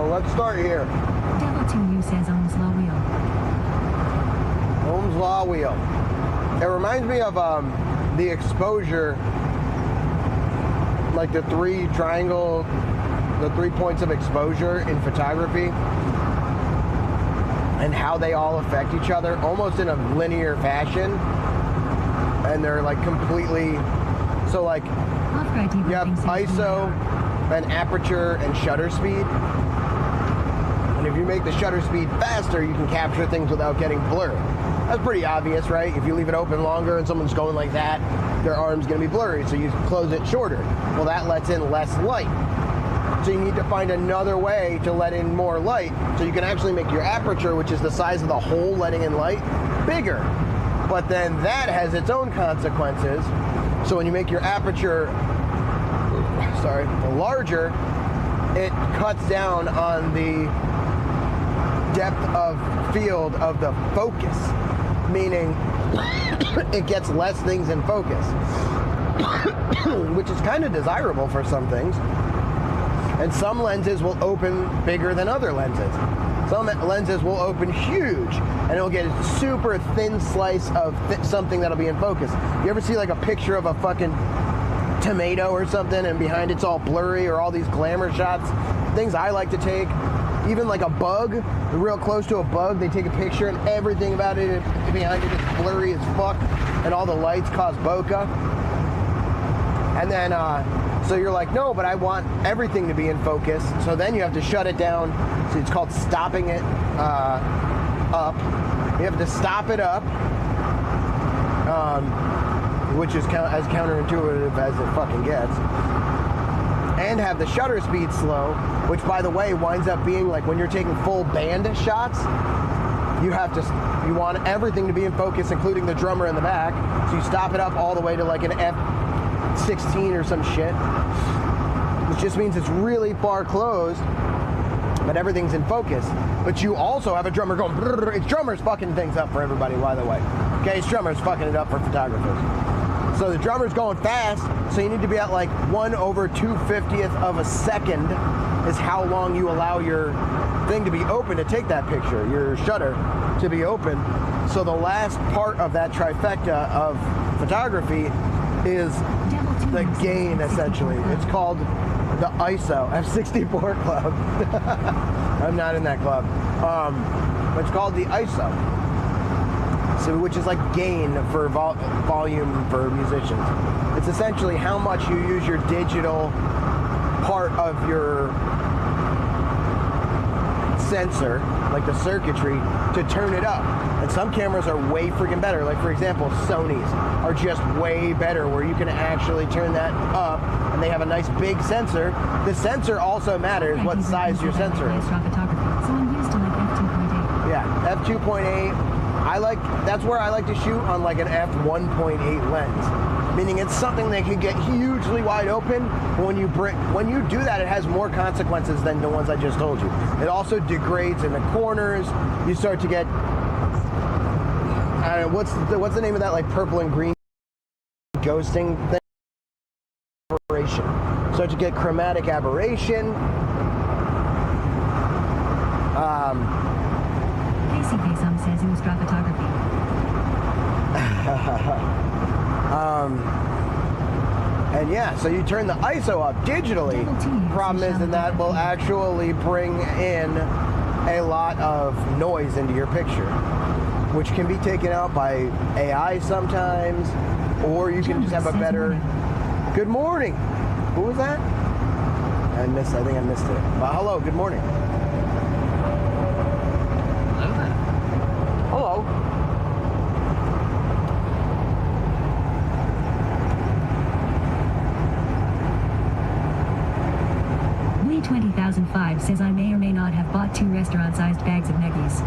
Let's start here. Devil 2U says Ohm's Law Wheel. Ohm's Law Wheel. It reminds me of the exposure, like the 3 points of exposure in photography, and how they all affect each other almost in a linear fashion. And they're like completely, so like you have ISO and aperture and shutter speed. And if you make the shutter speed faster, you can capture things without getting blurry. That's pretty obvious, right? If you leave it open longer and someone's going like that, their arm's gonna be blurry, so you close it shorter. Well, that lets in less light. So you need to find another way to let in more light, so you can actually make your aperture, which is the size of the hole letting in light, bigger. But then that has its own consequences. So when you make your aperture sorry, the larger, it cuts down on the depth of field of the focus, meaning it gets less things in focus, which is kind of desirable for some things. And some lenses will open bigger than other lenses. Some lenses will open huge, and it'll get a super thin slice of something that'll be in focus. You ever see like a picture of a fucking tomato or something, and behind it's all blurry, or all these glamour shots? Things I like to take, even like a bug, real close to a bug, they take a picture and everything about it behind it is blurry as fuck, and all the lights cause bokeh. And then, so you're like, no, but I want everything to be in focus. So then you have to shut it down. So it's called stopping it up. You have to stop it up, which is as counterintuitive as it fucking gets. And have the shutter speed slow, which, by the way, winds up being like when you're taking full band shots, you want everything to be in focus, including the drummer in the back. So you stop it up all the way to like an F16 or some shit, which just means it's really far closed, but everything's in focus. But you also have a drummer going, brrr. It's drummers fucking things up for everybody, by the way. Okay, it's drummers fucking it up for photographers. So the drummer's going fast, so you need to be at like 1/250th of a second is how long you allow your thing to be open to take that picture, your shutter to be open. So the last part of that trifecta of photography is the gain, essentially. It's called the ISO, F64 Club. I'm not in that club. It's called the ISO. So, which is like gain for volume for musicians. It's essentially how much you use your digital part of your sensor, like the circuitry, to turn it up. And some cameras are way freaking better. Like, for example, Sony's are just way better, where you can actually turn that up, and they have a nice big sensor. The sensor also matters what size your sensor is. So I'm used to like f2.8. Yeah, f2.8. That's where I like to shoot on like an f1.8 lens, meaning it's something that can get hugely wide open. But when you do that, it has more consequences than the ones I just told you. It also degrades in the corners. You start to get what's the name of that, like purple and green ghosting thing? Aberration. Start to get chromatic aberration. Some says Ustra photography. And yeah, so you turn the ISO up digitally. Problem is that will actually bring in a lot of noise into your picture, which can be taken out by AI sometimes, or you can just have a better... Good morning. Who was that? I think I missed it. Hello, good morning. Hello. Lee 20,005 says I may or may not have bought 2 restaurant-sized bags of Neggies.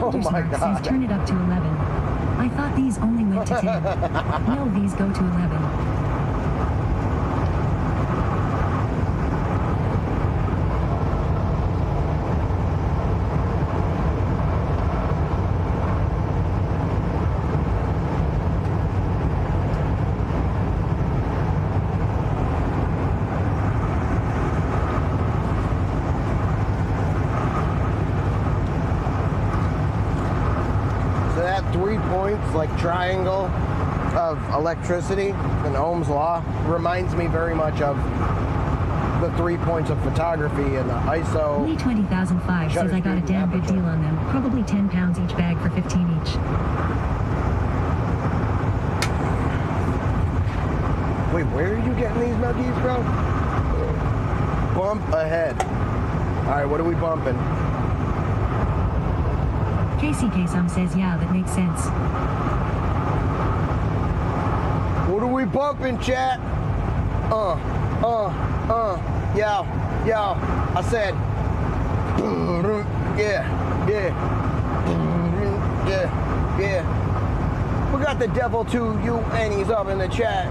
Oh my God. Says turn it up to 11. I thought these only went to 10. No, these go to 11. Like triangle of electricity and Ohm's law reminds me very much of the 3 points of photography and the ISO. Lee 20,005 says I got a damn good deal on them. Probably 10 pounds each bag for 15 each. Wait, where are you getting these nuggies, bro? Bump ahead. All right, what are we bumping? KCK some says yeah, that makes sense. What are we bumping, chat? Yo. I said, yeah. We got the devil 2 UNEs up in the chat.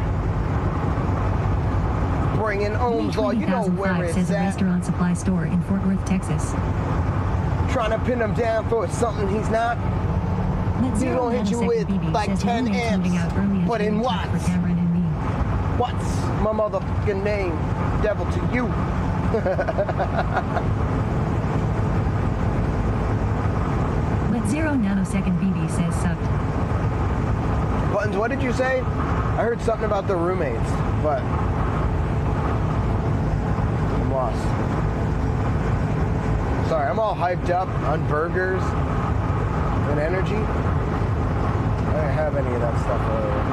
Boring in Ohmsville, you know where 2005 it's says a at. restaurant supply store in Fort Worth, Texas. Trying to pin him down for something he's not. But He's Zero gonna hit you Nanosecond with BB like says 10 your roommate's moving out early amps. and But in doing what? For Cameron and me. What's my motherfucking name? Devil to you. But Zero Nanosecond BB says sucked. Buttons, what did you say? I heard something about the roommates, but I'm lost. Sorry, I'm all hyped up on burgers and energy. I didn't have any of that stuff earlier.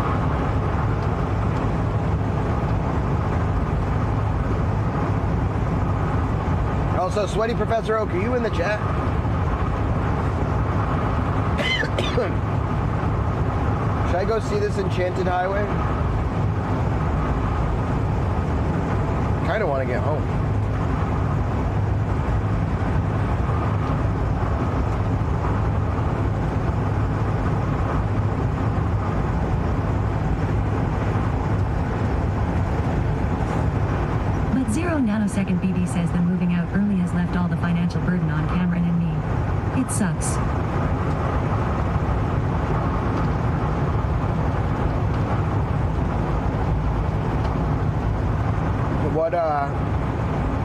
Also, Sweaty Professor Oak, are you in the chat? Should I go see this Enchanted Highway? Kind of want to get home. But Zero Nanosecond BB says them moving out early has left all the financial burden on Cameron and me. It sucks. What,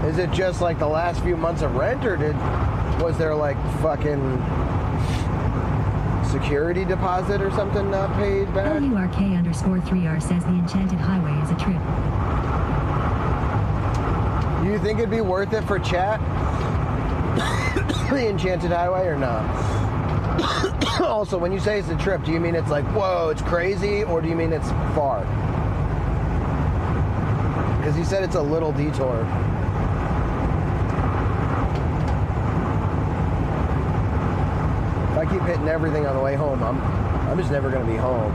is it just like the last few months of rent, or was there like fucking security deposit or something not paid back? LURK_3R says the Enchanted Highway is a trip. You think it'd be worth it for chat? The Enchanted Highway or not? Also, when you say it's a trip, do you mean it's like, whoa, it's crazy, or do you mean it's far? Because he said it's a little detour. If I keep hitting everything on the way home, I'm just never going to be home.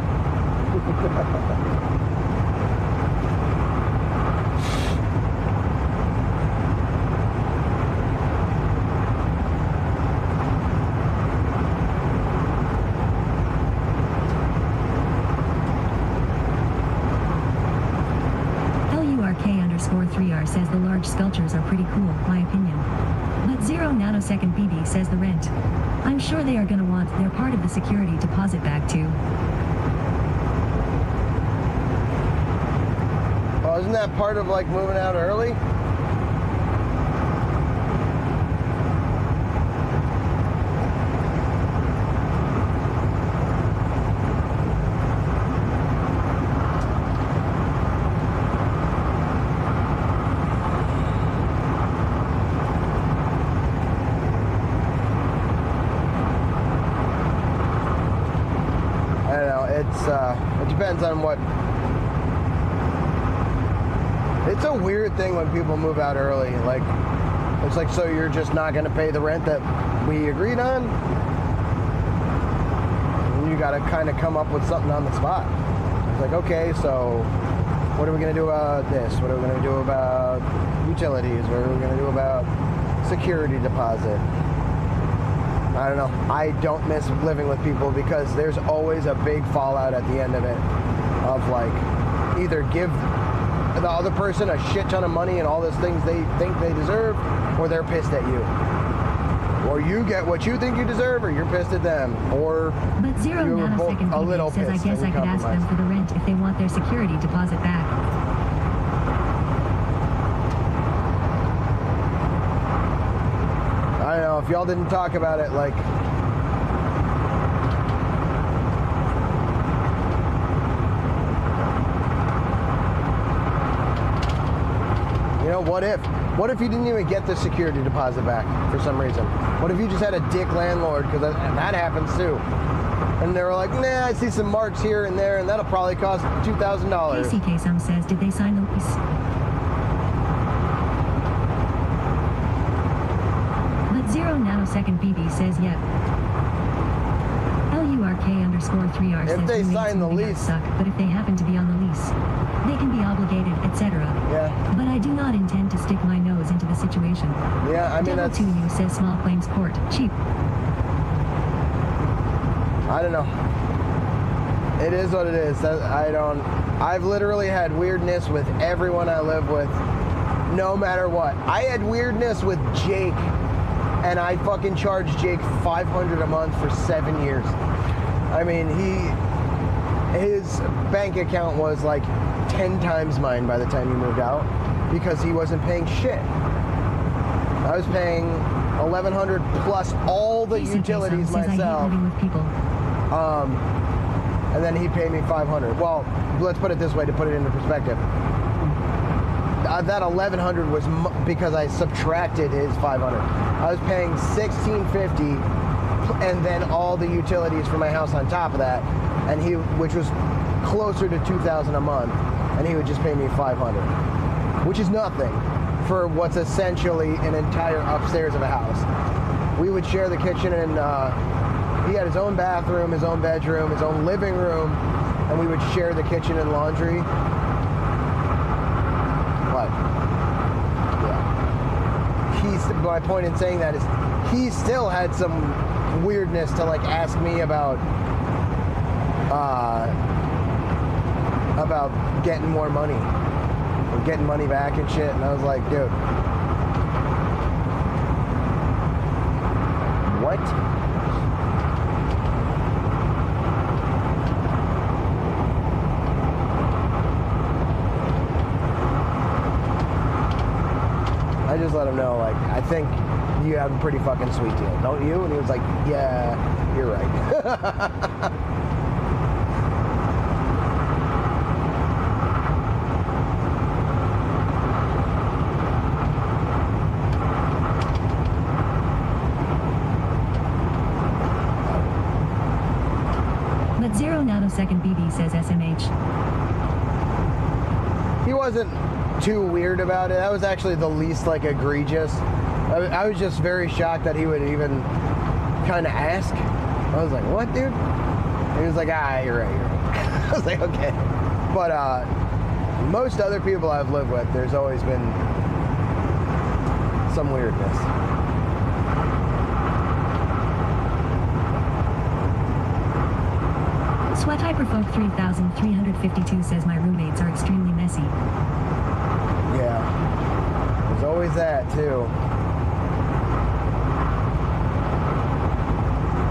LURK_3R says the large sculptures are pretty cool, my opinion. But Zero Nanosecond BB says the rent. I'm sure they are gonna want their part of the security deposit back too. Well, isn't that part of like moving out early? It depends on what. It's a weird thing when people move out early. Like, it's like, so you're just not going to pay the rent that we agreed on? And you got to kind of come up with something on the spot. It's like, okay, so what are we going to do about this? What are we going to do about utilities? What are we going to do about security deposit? I don't know. I don't miss living with people because there's always a big fallout at the end of it of like either give the other person a shit ton of money and all those things they think they deserve, or they're pissed at you. Or you get what you think you deserve, or you're pissed at them. Or but Zero you're both Nanosecond a little BB says I pissed guess and I could ask them compromise. for the rent if they want their security deposit back. I don't know, if y'all didn't talk about it, like, you know, what if you didn't even get the security deposit back for some reason? What if you just had a dick landlord, because that happens too. And they were like, nah, I see some marks here and there, and that'll probably cost $2,000. KCK Sum says, did they sign the lease? But Zero Nanosecond BB says, yep. LURK_3R says If they roommates sign the moving out lease. suck, but if they happen to be on the lease, they can be obligated, etc. Yeah. But I do not intend to stick my nose into the situation. Yeah, I mean, Devil that's, to you says small claims court, cheap. I don't know. It is what it is. I've literally had weirdness with everyone I live with, no matter what. I had weirdness with Jake, and I fucking charged Jake $500 a month for 7 years. I mean, his bank account was like 10 times mine by the time he moved out because he wasn't paying shit. I was paying $1,100 plus all the utilities myself. I hate living with people. And then he paid me $500. Well, let's put it this way to put it into perspective. That $1,100 was because I subtracted his $500. I was paying $1,650, and then all the utilities for my house on top of that, and which was closer to $2,000 a month, and he would just pay me $500, which is nothing for what's essentially an entire upstairs of a house. We would share the kitchen, and he had his own bathroom, his own bedroom, his own living room, and we would share the kitchen and laundry. But yeah, my point in saying that is he still had some weirdness to like ask me about getting more money or getting money back and shit, and I was like, dude, what? I just let him know, like, I think you have a pretty fucking sweet deal, don't you? And he was like, yeah, you're right. But 0 nanosecond BB says SMH. He wasn't too weird about it. That was actually the least like egregious. I was just very shocked that he would even kind of ask. I was like, what, dude? And he was like, you're right. I was like, okay. But most other people I've lived with, there's always been some weirdness. Sweat Hyperfolk 3352 says my roommates are extremely messy. Yeah. There's always that, too.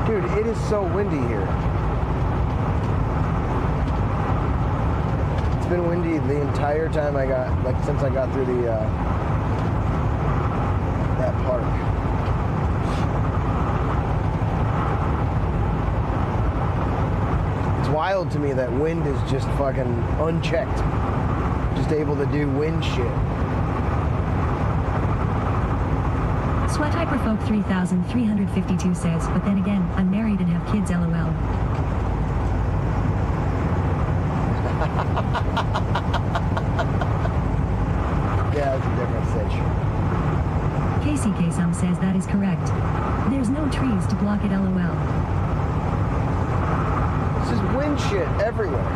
Dude, it is so windy here. It's been windy the entire time since I got through that park. It's wild to me that wind is just fucking unchecked. Just able to do wind shit. Sweat Hyperfolk 3352 says, but then again, I'm married and have kids, lol. Yeah, it's a different sitch. KCK Sum says that is correct. There's no trees to block it, lol. It's just wind shit everywhere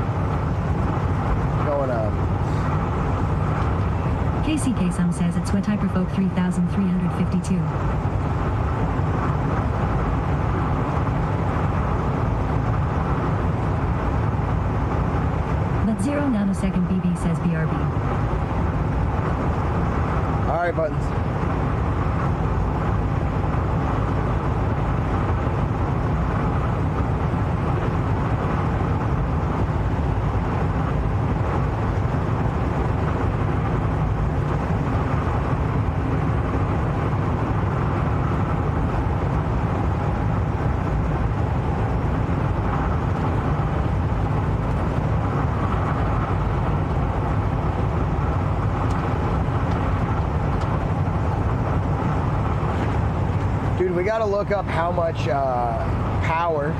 going on. KCK Sum says it's Sweat Hyperfolk 3352. But 0 nanosecond BB says BRB. Alright, buttons. We got to look up how much power,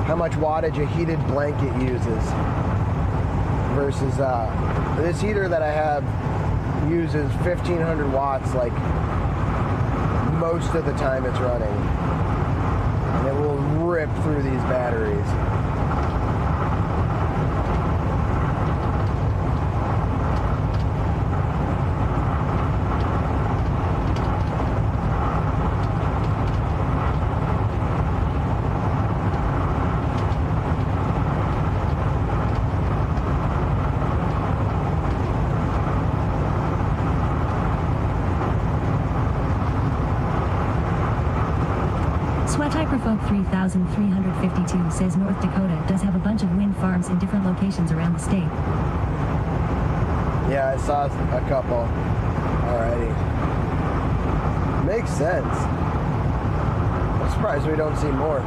how much wattage a heated blanket uses versus this heater that I have uses 1,500 watts like most of the time it's running, and it will rip through these batteries. Sweat-Hyperfolk 3352 says North Dakota does have a bunch of wind farms in different locations around the state. Yeah, I saw a couple already. Makes sense. I'm surprised we don't see more.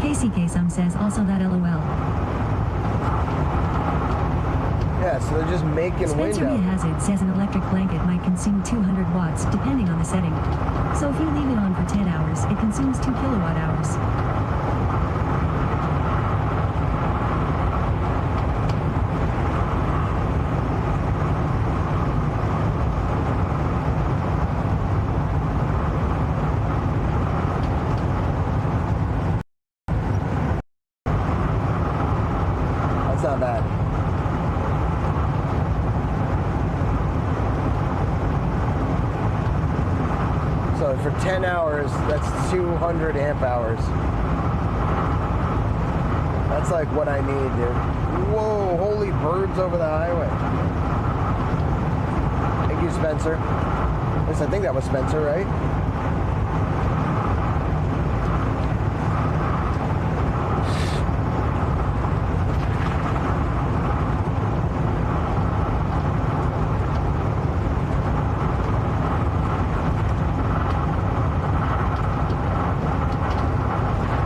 KCK Some says also that LOL. Yeah, so they're just making wind Spencer B. out. Hazard says an electric blanket might consume 200 watts depending on the setting. So if you leave it on for 10 hours, it consumes 2 kilowatt hours. That's not bad. So for 10 hours, that's 200 amp hours. That's like what I need, dude. Whoa, holy birds over the highway. Thank you, Spencer. At least I think that was Spencer, right?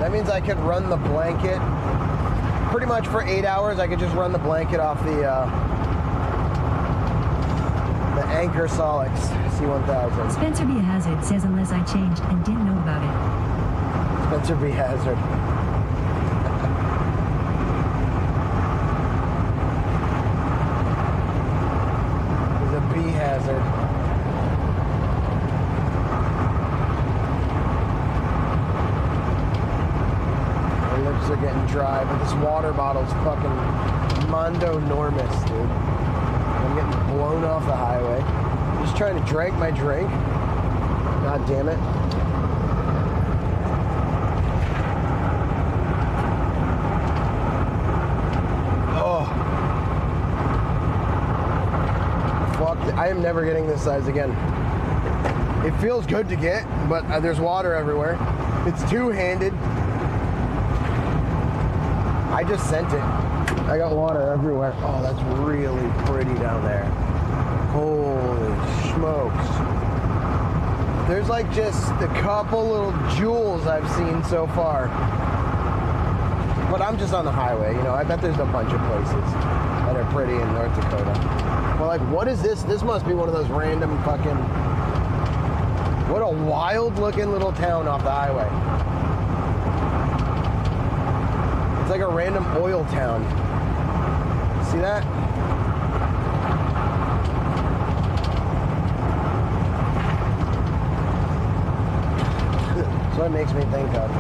That means I could run the blanket pretty much for 8 hours. I could just run the blanket off the Anchor Solix C1000. Spencer B. Hazard says unless I changed and didn't know about it. Spencer B. Hazard. He's a B hazard. My lips are getting dry, but this water bottle's fucking mondo-normous, dude. I'm getting blown off the highway. I'm just trying to drink my drink. God damn it. Oh. Fuck. I am never getting this size again. It feels good to get, but there's water everywhere. It's two-handed. I just sent it. I got water everywhere. Oh, that's really pretty down there. Holy smokes. There's like just a couple little jewels I've seen so far. But I'm just on the highway, you know. I bet there's a bunch of places that are pretty in North Dakota. Well, like, what is this? This must be one of those random fucking... What a wild looking little town off the highway. It's like a random oil town. See that? That's what it makes me think of.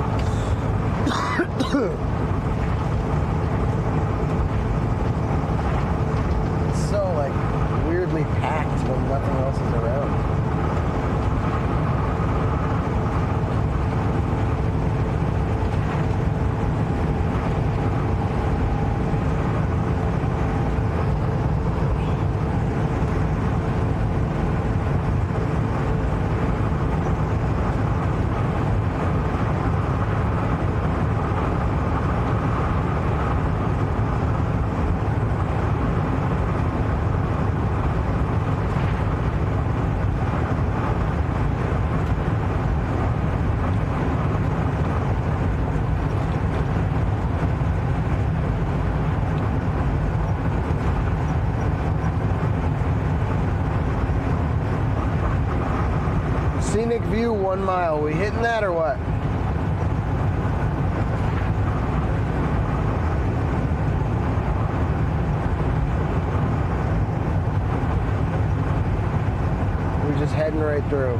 It's so like weirdly packed when nothing else is around. Scenic view 1 mile. We hitting that or what? We're just heading right through.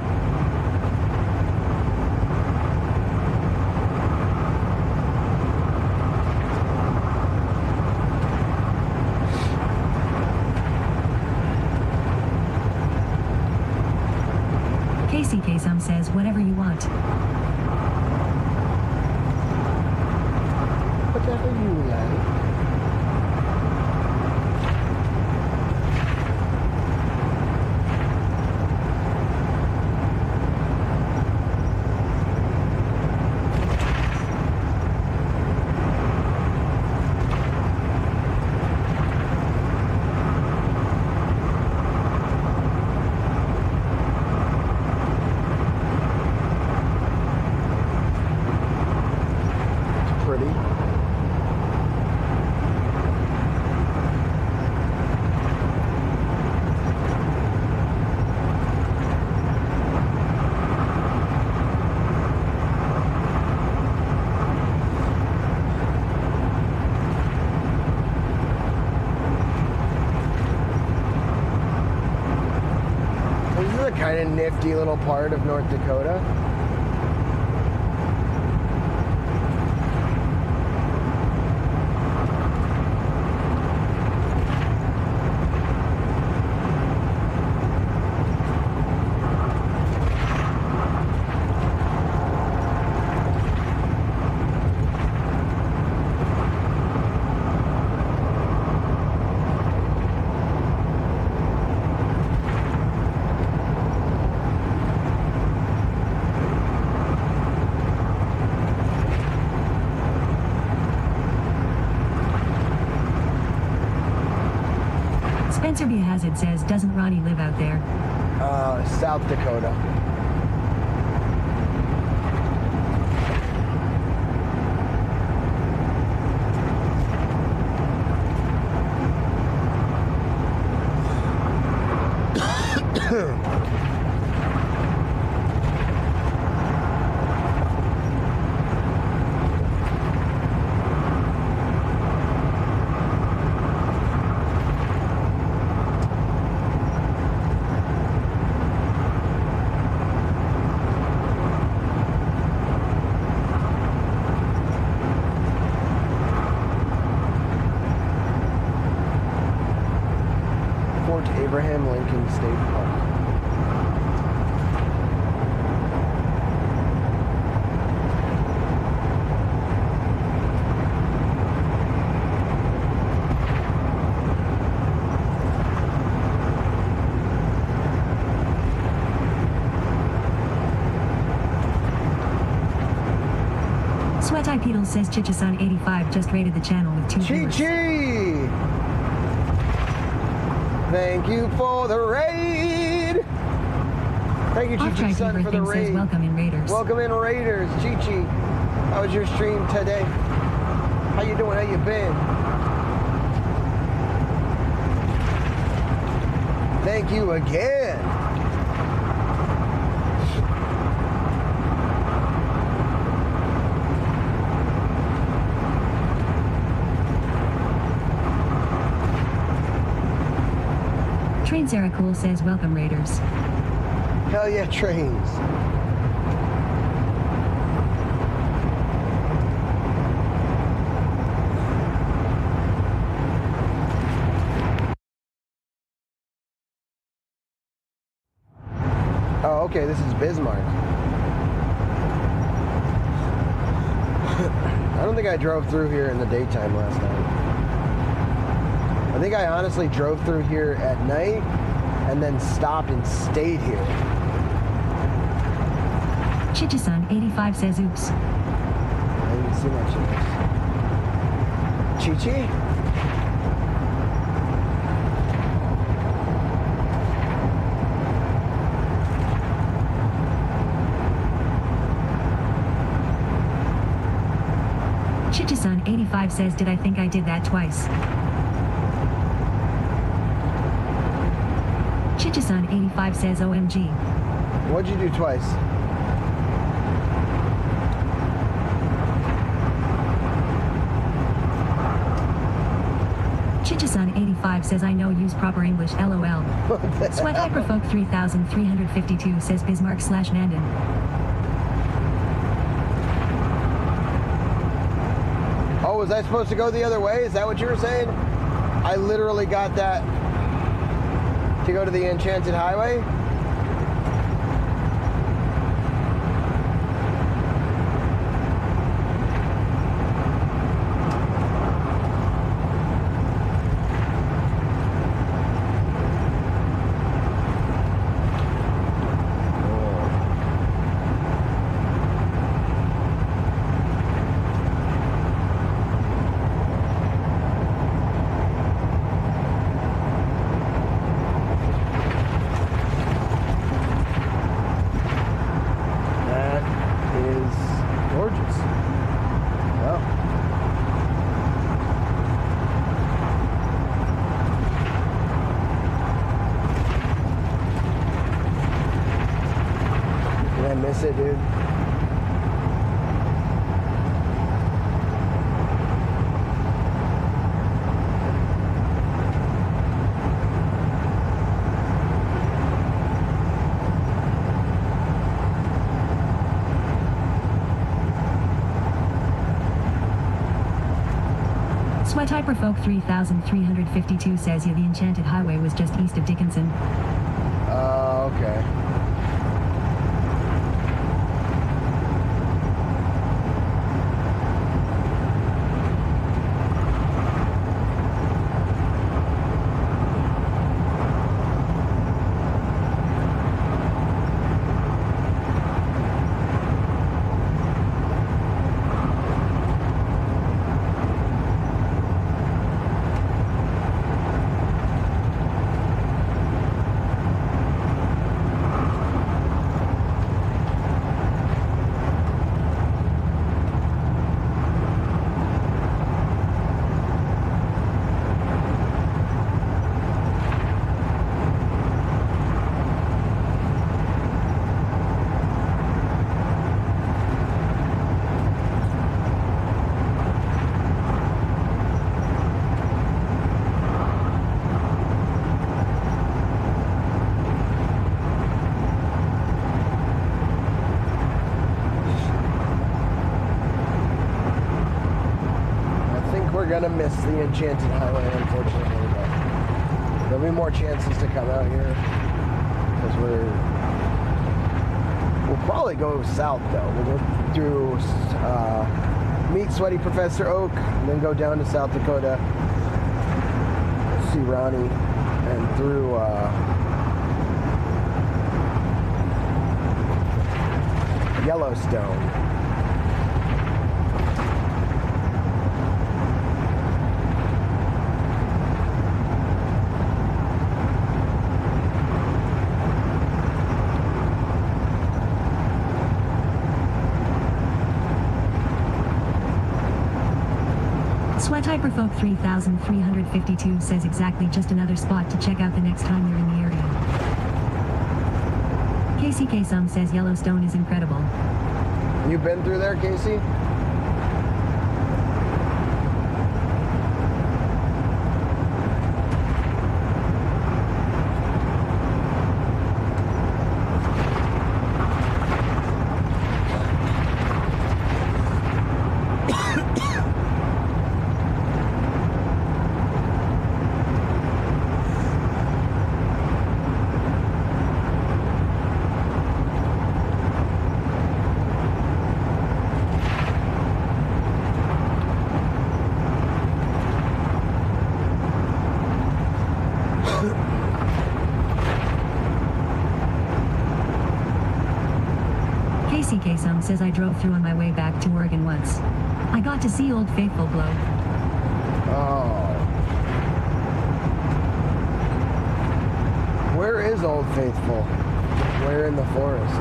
KCK Some says whatever you want. Whatever you like. kind of nifty little part of North Dakota. Spencer B. Hazard says, doesn't Ronnie live out there? South Dakota. Abraham Lincoln State Park. Sweat Eye Peedle says Chichasan85 just rated the channel with 2 viewers. Chi-Chi! Thank you for the raid! Thank you, Chi-Chi Sun, for the raid. Says, welcome in, Raiders. Welcome in, Raiders. Chi-Chi, how was your stream today? How you doing? How you been? Thank you again. Train Sarah Cool says, welcome, Raiders. Hell yeah, trains. Oh, okay, this is Bismarck. I don't think I drove through here in the daytime last night. I think I honestly drove through here at night and then stopped and stayed here. Chichasan85 says, oops. I didn't see much of this. Chi-Chi? Chichasan85 says, did I think I did that twice? Chichasan85 says, OMG. What'd you do twice? Chichasan85 says, I know use proper English, LOL. Sweat Hyperfolk 3352 says, Bismarck/Nandon. Oh, was I supposed to go the other way? Is that what you were saying? I literally got that to go to the Enchanted Highway. Miss it, dude. Sweat Hyperfolk 3352 says, yeah, the Enchanted Highway was just east of Dickinson. Okay. Gonna miss the Enchanted Highway, unfortunately, but there'll be more chances to come out here because we'll probably go south though. We'll go through meet Sweaty Professor Oak and then go down to South Dakota, see Ronnie, and through Yellowstone. Sweat Hyperfolk 3352 says exactly just another spot to check out the next time you're in the area. KCK Sum says Yellowstone is incredible. You been through there, Casey? CK Sum says I drove through on my way back to Oregon once. I got to see Old Faithful blow. Oh. Where is Old Faithful? Where in the forest?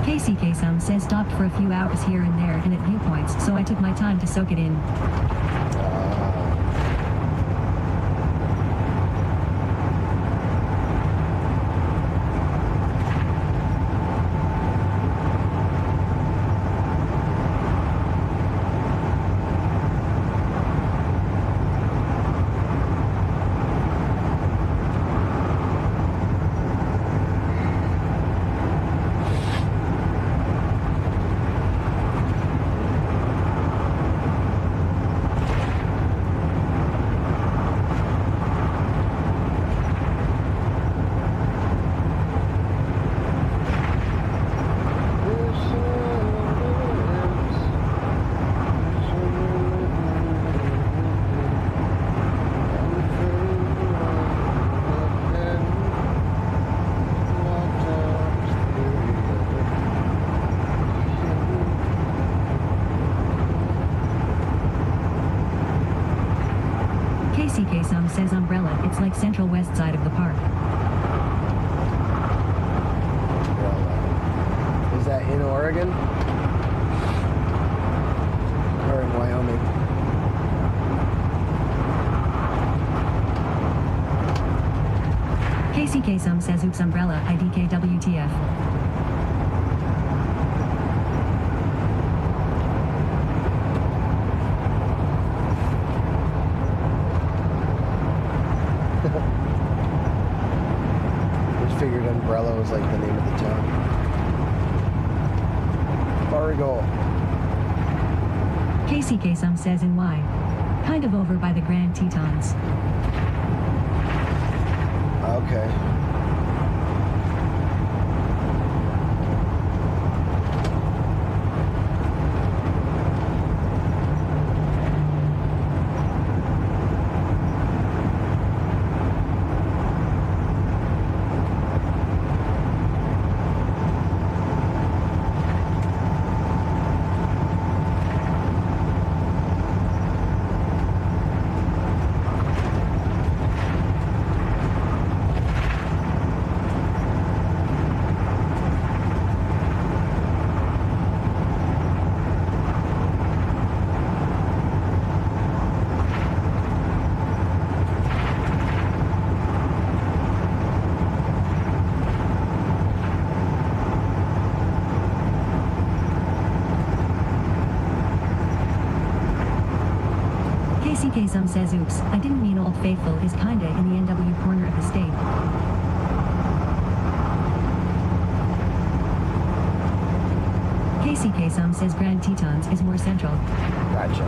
KCK Sum says stopped for a few hours here and there and at viewpoints, so I took my time to soak it in. KCK Sum says umbrella, it's like central west side of the park. Is that in Oregon? Or in Wyoming? KCK Sum says oops umbrella, IDK WTF. Umbrella was like the name of the town. Fargo. KCK some says in Y. Kind of over by the Grand Tetons. Okay. KCK some says oops, I didn't mean Old Faithful is kinda in the NW corner of the state. KCK some says Grand Tetons is more central. Gotcha.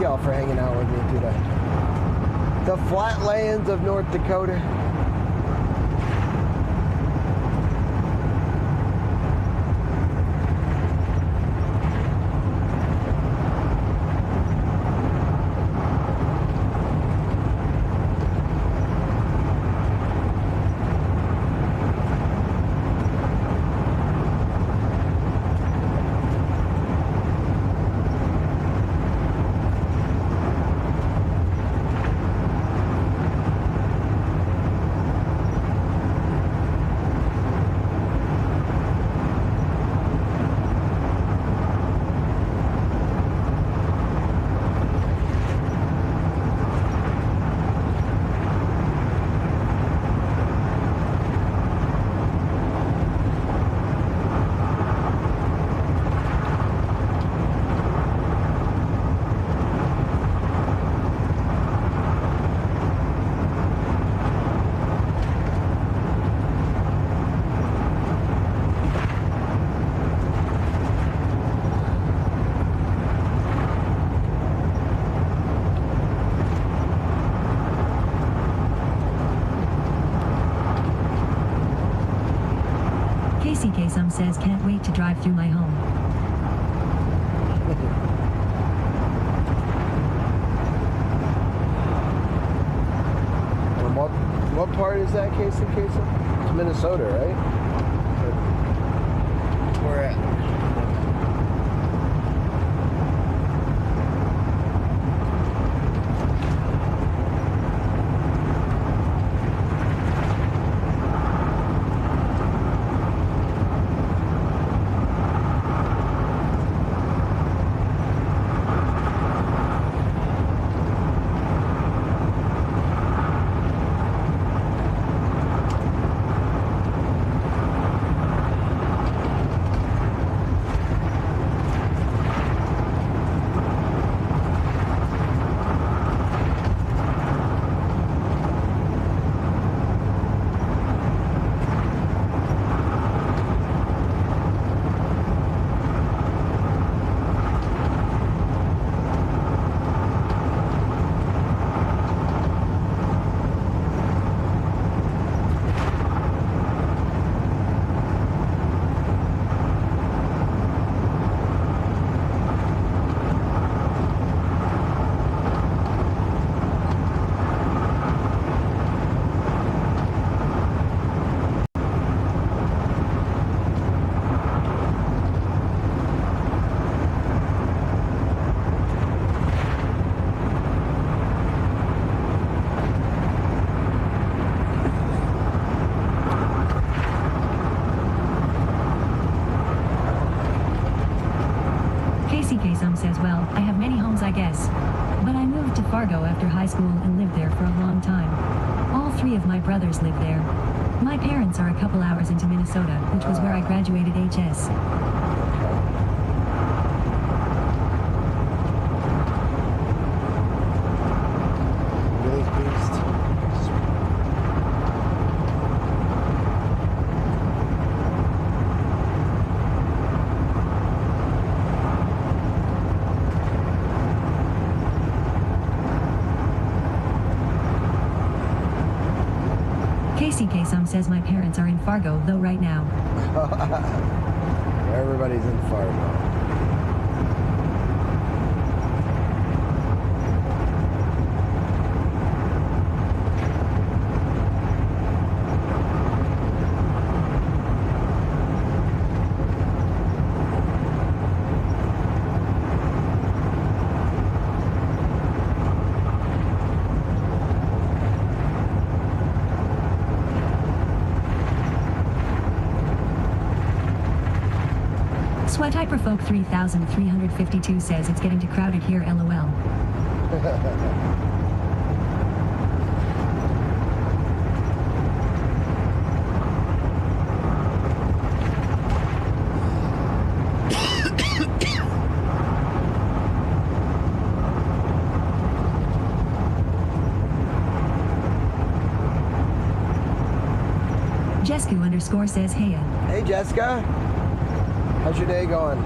Y'all for hanging out with me today. The flatlands of North Dakota. KCK Some says can't wait to drive through my home. And what part is that, Casey? It's Minnesota, right? Where at? KCK Some says, well, I have many homes I guess. But I moved to Fargo after high school and lived there for a long time. All three of my brothers live there. My parents are a couple hours into Minnesota, which was where I graduated HS. Really beast. KCK Some says my parents are in Fargo, though right now. Everybody's in Fargo. Sweat Hyperfolk 3352 says it's getting too crowded here, lol. Jesku_ says hey. Hey Jessica, how's your day going?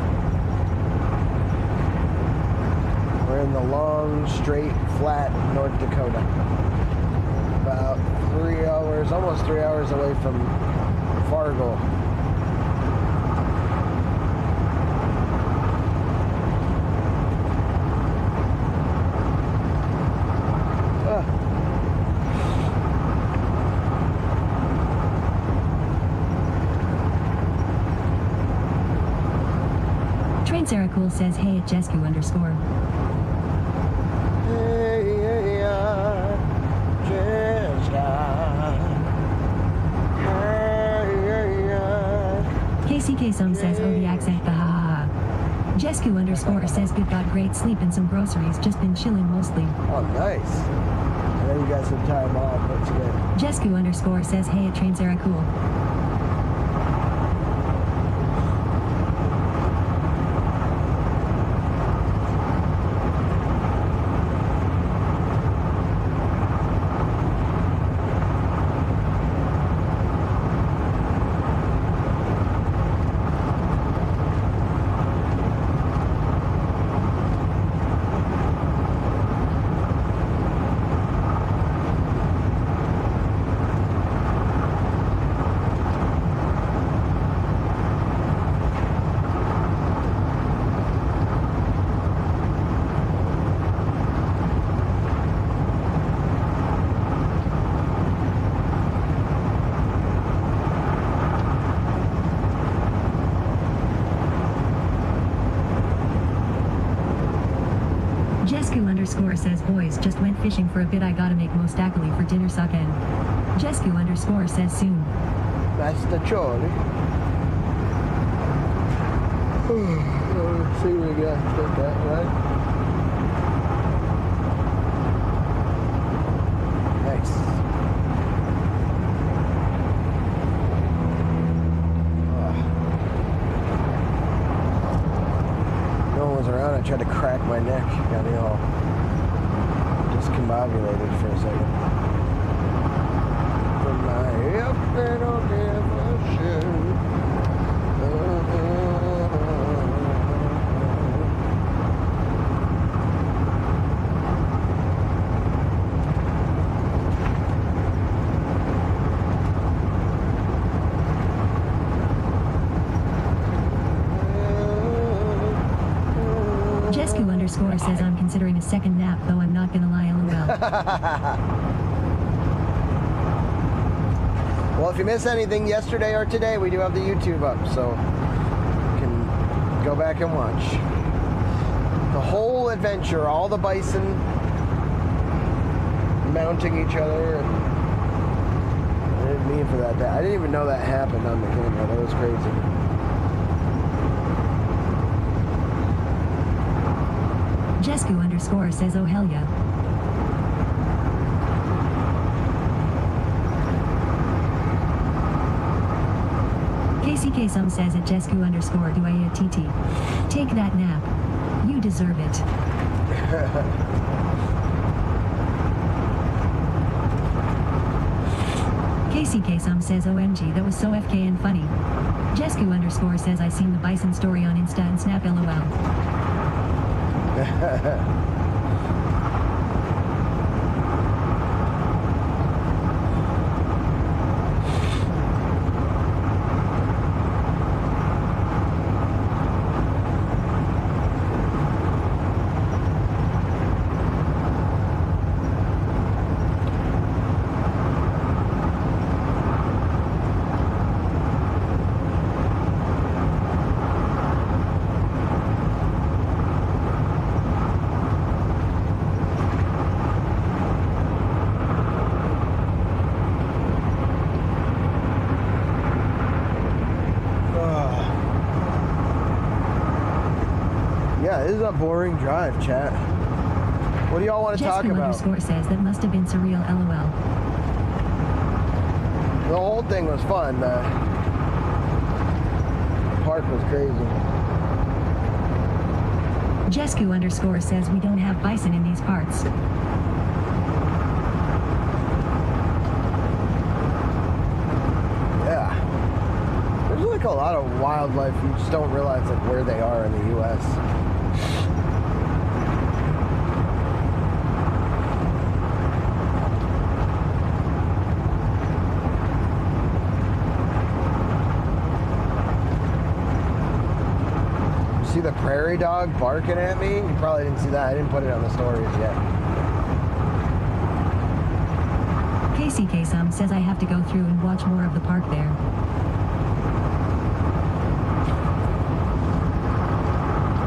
We're in the long, straight, flat North Dakota. About 3 hours, almost 3 hours away from Fargo. Train Sarah Cool says hey at Jesku_. KCK Some says oh the accent, ha ha ha. Jesku_ says good, got great sleep and some groceries, just been chilling mostly. Oh nice. I know you got some time off, that's good. Jesku_ says hey at Train Sarah Cool. Jesku underscore says, boys, just went fishing for a bit. I gotta make most accolade for dinner suckin'. Jesku underscore says soon. Master Charlie. Let's see what we got. Take that, right? Nice. No one was around. I tried to crack my neck. Got me all discombobulated for a second. From my up and on devotion. Jesku underscore says, I'm considering a second nap, though I'm not gonna lie, lol. Well, if you miss anything yesterday or today, we do have the YouTube up, so you can go back and watch the whole adventure, all the bison mounting each other. I didn't mean for that. I didn't even know that happened on the camera. That was crazy. Jesku underscore says, oh hell yeah. KCK some says at Jesku underscore, do I eat a TT? Take that nap. You deserve it. KCK some says, OMG, that was so FK and funny. Jesku underscore says, I seen the bison story on Insta and Snap, lol. This is a boring drive, chat. What do y'all want to talk Jesku about? underscore says, that must have been surreal, lol. The whole thing was fun. The park was crazy. Jesku underscore says, we don't have bison in these parts. Yeah. There's like a lot of wildlife you just don't realize like where they are in the U.S. See the prairie dog barking at me? You probably didn't see that. I didn't put it on the stories yet. KCK some says, I have to go through and watch more of the park there.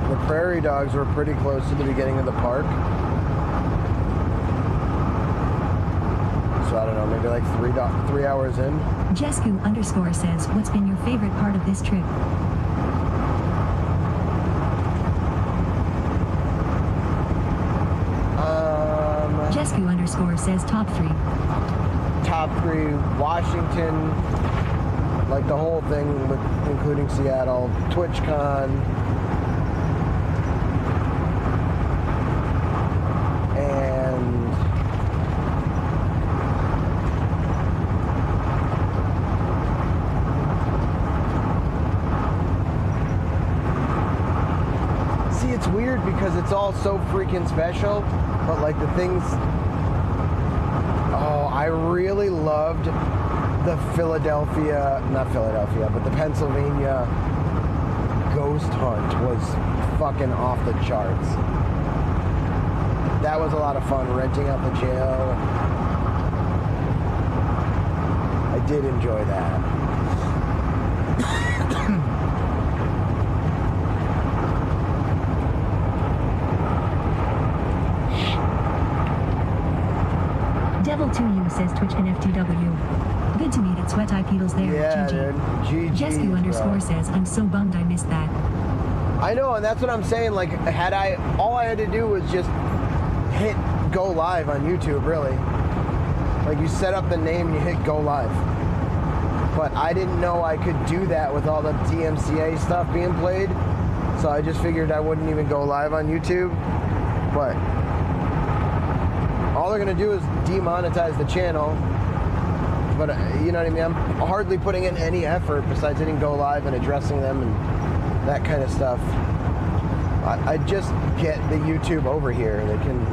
The prairie dogs were pretty close to the beginning of the park. So I don't know, maybe like 3 hours in. Jesku underscore says, what's been your favorite part of this trip? Jesku underscore says, top 3. Top 3, Washington, like the whole thing, with, including Seattle, TwitchCon, and see, it's weird because it's all so freaking special, but like the things, I really loved the the Pennsylvania ghost hunt was fucking off the charts. That was a lot of fun, renting out the jail. I did enjoy that. Cool to you, says Twitchkin FTW. Good to meet at Sweat Eye Pedals there. Yeah, GG. dude. GG. Jesku underscore says, I'm so bummed I missed that. I know, and that's what I'm saying. Like, all I had to do was just hit go live on YouTube, really. Like, you set up the name and you hit go live. But I didn't know I could do that with all the DMCA stuff being played. So I just figured I wouldn't even go live on YouTube. But all they're going to do is demonetize the channel. But, you know what I mean? I'm hardly putting in any effort besides hitting go live and addressing them and that kind of stuff. I just get the YouTube over here. They can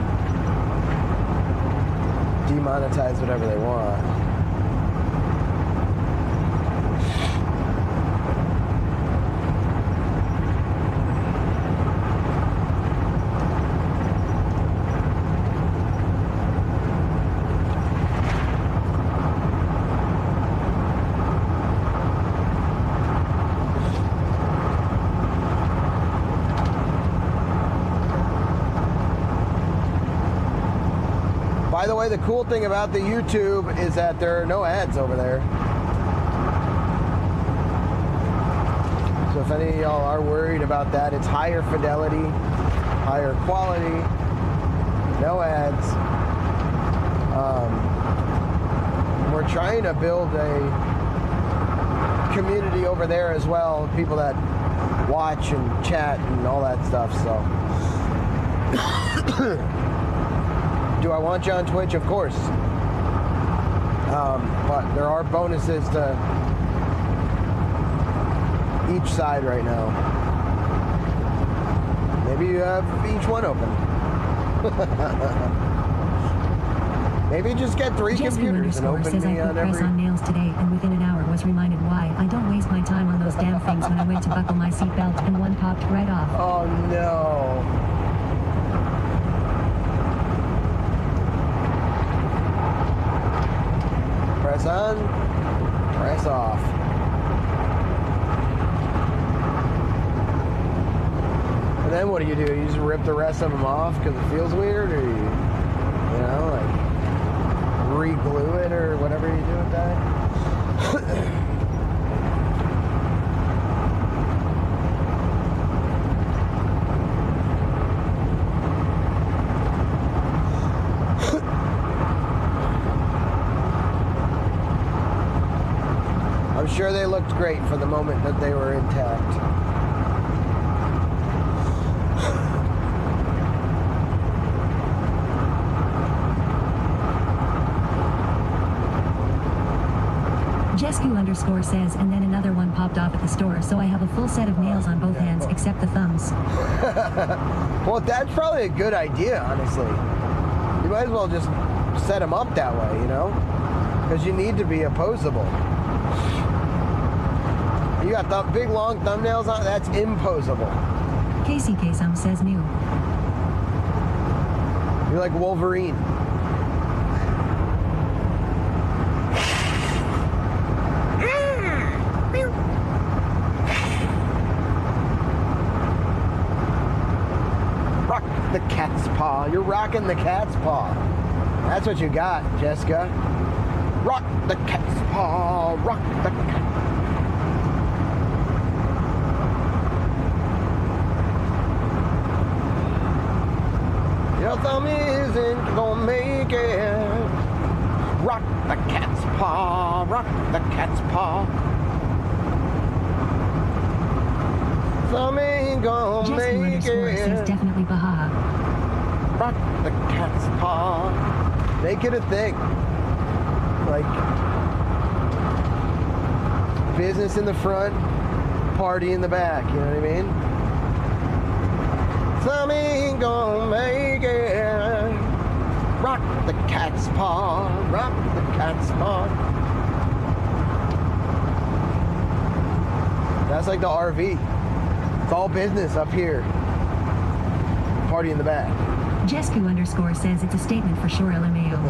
demonetize whatever they want. By the way, the cool thing about the YouTube is that there are no ads over there. So if any of y'all are worried about that, it's higher fidelity, higher quality, no ads. We're trying to build a community over there as well, people that watch and chat and all that stuff, so. Do I want you on Twitch? Of course. But there are bonuses to each side right now. Maybe you have each one open. Maybe just get 3 computers and open says me I on put press every... on nails today and within an hour was reminded why I don't waste my time on those damn things when I went to buckle my seatbelt and one popped right off. Oh no. Press on, press off. And then what do? You just rip the rest of them off because it feels weird, or you know, like re-glue it or whatever you do with that? I'm sure they looked great for the moment that they were intact. Jesku underscore says, and then another one popped off at the store, so I have a full set of nails on both hands except the thumbs. Well, that's probably a good idea, honestly. You might as well just set them up that way, you know? Because you need to be opposable. You got big long thumbnails on, that's imposable. Casey Kasem says new. You're like Wolverine. Rock the cat's paw. You're rocking the cat's paw. That's what you got, Jessica. Rock the cat's paw. Rock the cat. Your thumb isn't gonna make it. Rock the cat's paw, rock the cat's paw. Thumb ain't gonna make Jesku says it. definitely Baha. Rock the cat's paw. Make it a thing. Like, business in the front, party in the back, you know what I mean? Some ain't gonna make it. Rock the cat's paw, rock the cat's paw. That's like the RV. It's all business up here. Party in the back. Jesku underscore says it's a statement for sure, LMAO.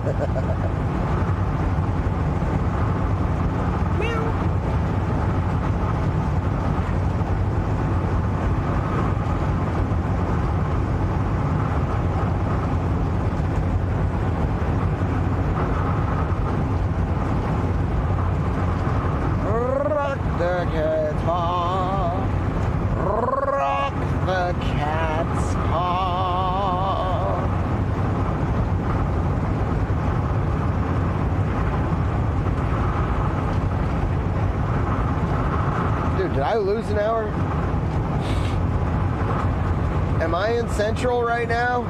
I lose an hour? Am I in Central right now?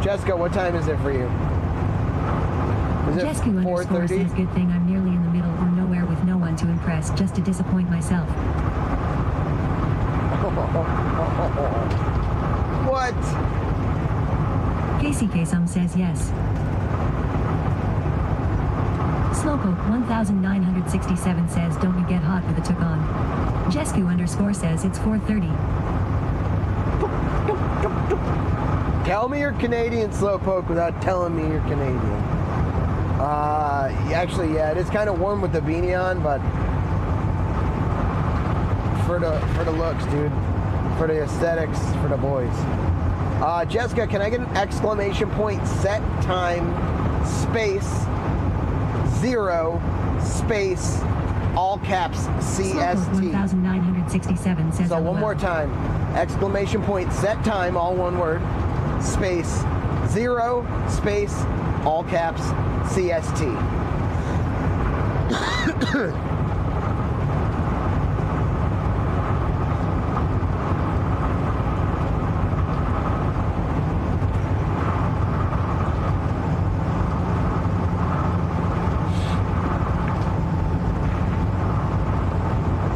Jessica, what time is it for you? Is it Jesku underscore 4:30? says, good thing I'm nearly in the middle or nowhere with no one to impress, just to disappoint myself. What? Casey Kasum says yes. Slowpoke 1967 says, don't you get hot with a took on. Jesku underscore says it's 4:30. Tell me you're Canadian, Slowpoke, without telling me you're Canadian. Actually, yeah, it is kind of warm with the beanie on, but for the looks, dude, for the aesthetics, for the boys. Jessica, can I get an exclamation point set time space 0 space all caps CST? Slowpoke 1967 says, So one more time, exclamation point set time, all one word, space 0 space all caps CST.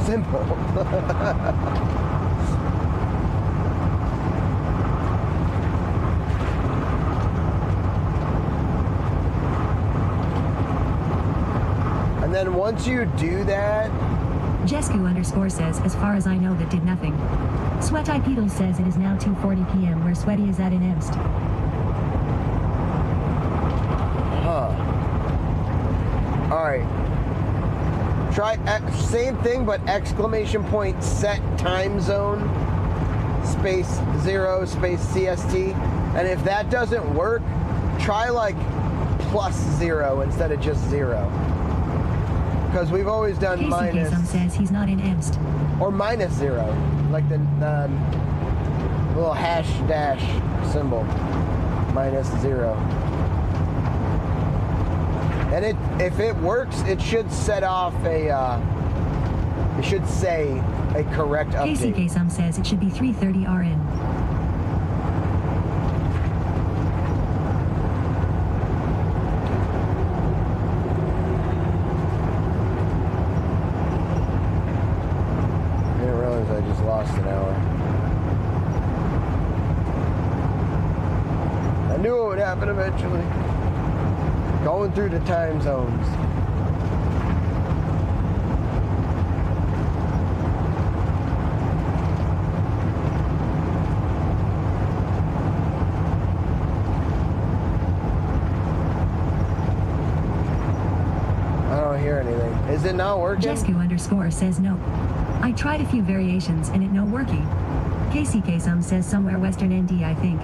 Simple. And then once you do that, Jesku underscore says, as far as I know, that did nothing. Sweat Eye Peedle says it is now 2:40 p.m. where Sweaty is at in Emst. Alright. Try same thing, but exclamation point set time zone space 0 space CST. And if that doesn't work, try like +0 instead of just 0. Because we've always done Casey minus. Kasum says he's not in Emst. Or -0. Like the little hash dash symbol. -0. And if it works, it should set off a, it should say a correct update. Casey Kasum says it should be 3:30 RN. I didn't realize I just lost an hour. I knew it would happen eventually. Going through the time zones. I don't hear anything. Is it not working? Jesku underscore says no. I tried a few variations and it no working. Casey Kasum says somewhere Western ND, I think.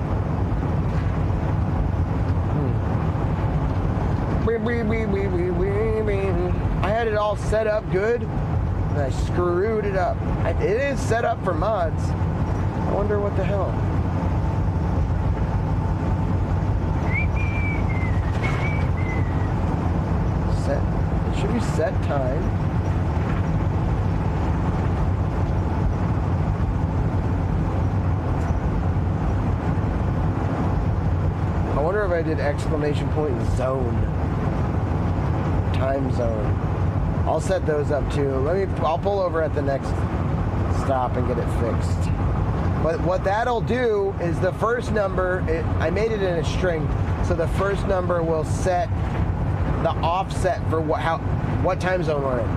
I had it all set up good, and I screwed it up. It is set up for mods. I wonder what the hell. Set. It should be set time. I wonder if I did exclamation point zone. Time zone. I'll set those up too. I'll pull over at the next stop and get it fixed. But what that'll do is the first number, I made it in a string, so the first number will set the offset for what time zone we're in.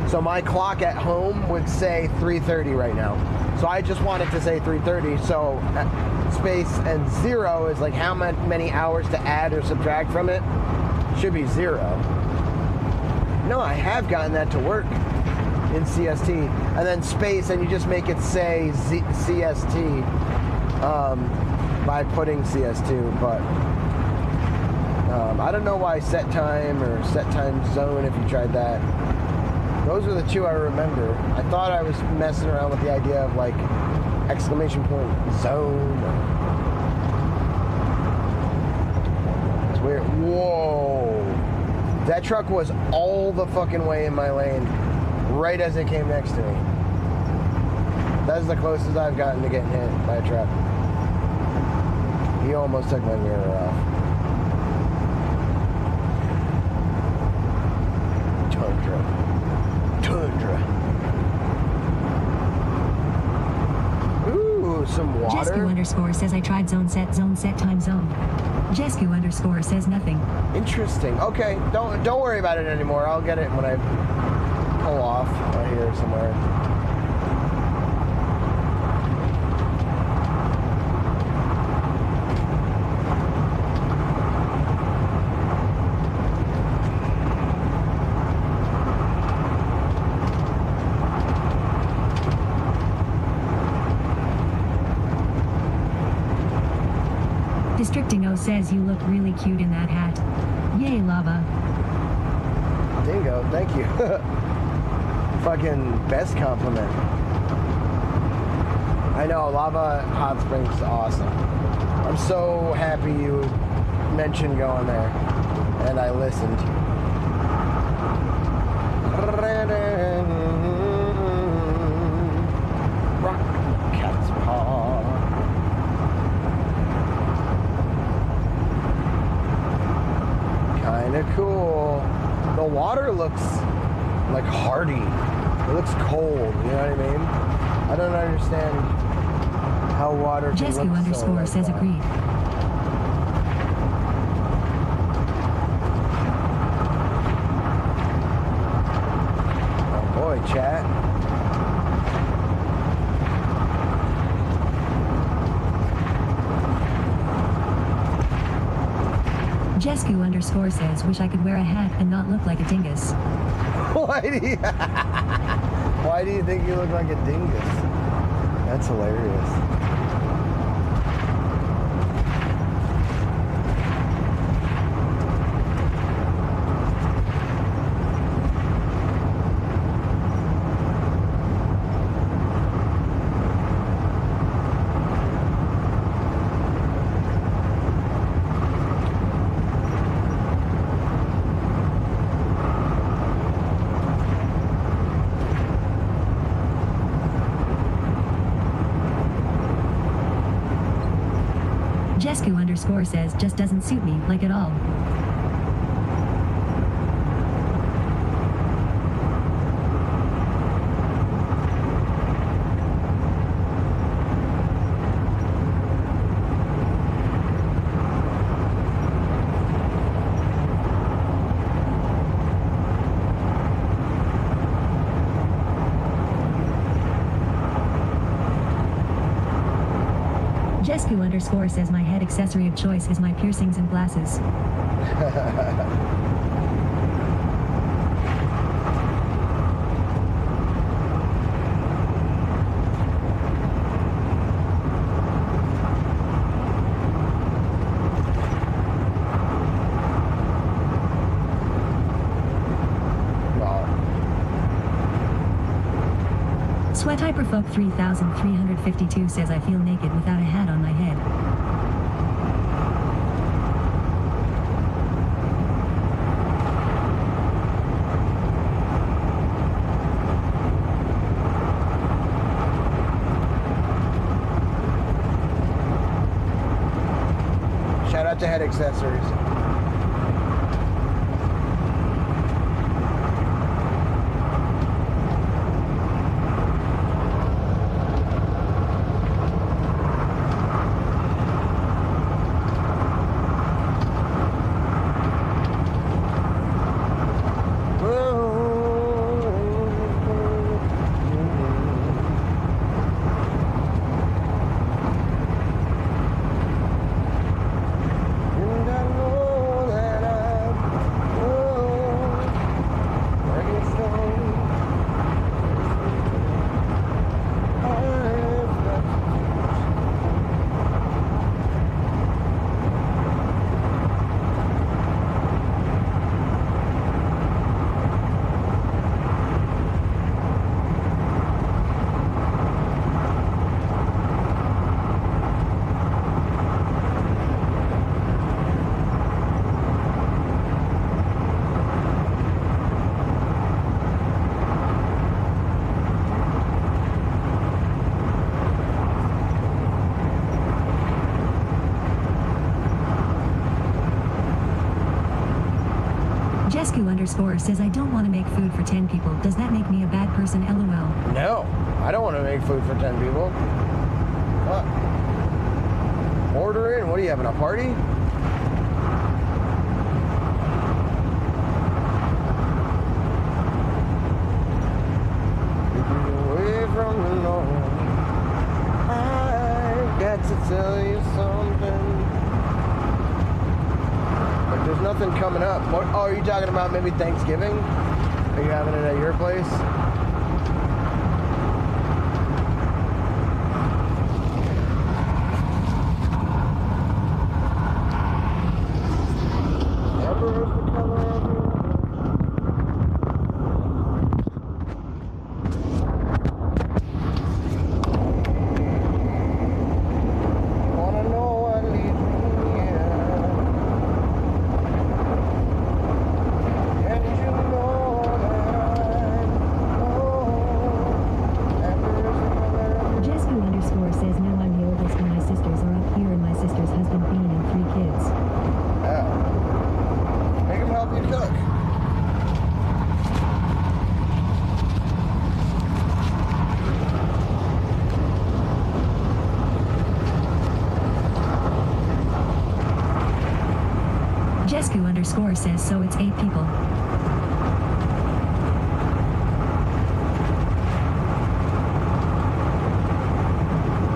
So my clock at home would say 3:30 right now. So I just want it to say 3:30, so space and 0 is like how many hours to add or subtract from it. Should be 0. No, I have gotten that to work in CST. And then space, and you just make it say CST by putting CS2, but I don't know why set time or set time zone if you tried that. Those are the two I remember. I thought I was messing around with the idea of like exclamation point zone. It's weird. Whoa. That truck was all the fucking way in my lane. right as it came next to me. That's the closest I've gotten to getting hit by a truck. He almost took my mirror off. Tundra. Ooh, some water. Jesku underscore says I tried zone set time zone. Jesku underscore says nothing. Interesting. Okay, don't worry about it anymore. I'll get it when I pull off right here somewhere. Districting O says you look really cute in that hat. Yay, lava. Dingo, thank you. Fucking best compliment. I know, Lava Hot Springs is awesome. I'm so happy you mentioned going there, and I listened. Rock Cat's Paw. Kinda cool. The water looks like hardy. It looks cold, you know what I mean? I don't understand how water can Jesku look underscore so like says that. agreed. Oh boy, chat. Jesku underscore says wish I could wear a hat and not look like a dingus. Why do you think you look like a dingus? That's hilarious. Jesku underscore says just doesn't suit me, like at all. Jesku underscore says my head accessory of choice is my piercings and glasses. Sweat Hyperfolk 3352 says I feel naked without a hat on my head. Shout out to Head Accessories. And I know Jesku underscore says I don't want to make food for 10 people. Does that make me a bad person? LOL. No, I don't want to make food for 10 people. What? Order in. What are you having, a party? Away from the Lord, I got to tell you something. But there's nothing coming up. What, oh, are you talking about maybe Thanksgiving? Are you having it at your place? Underscore says so it's 8 people.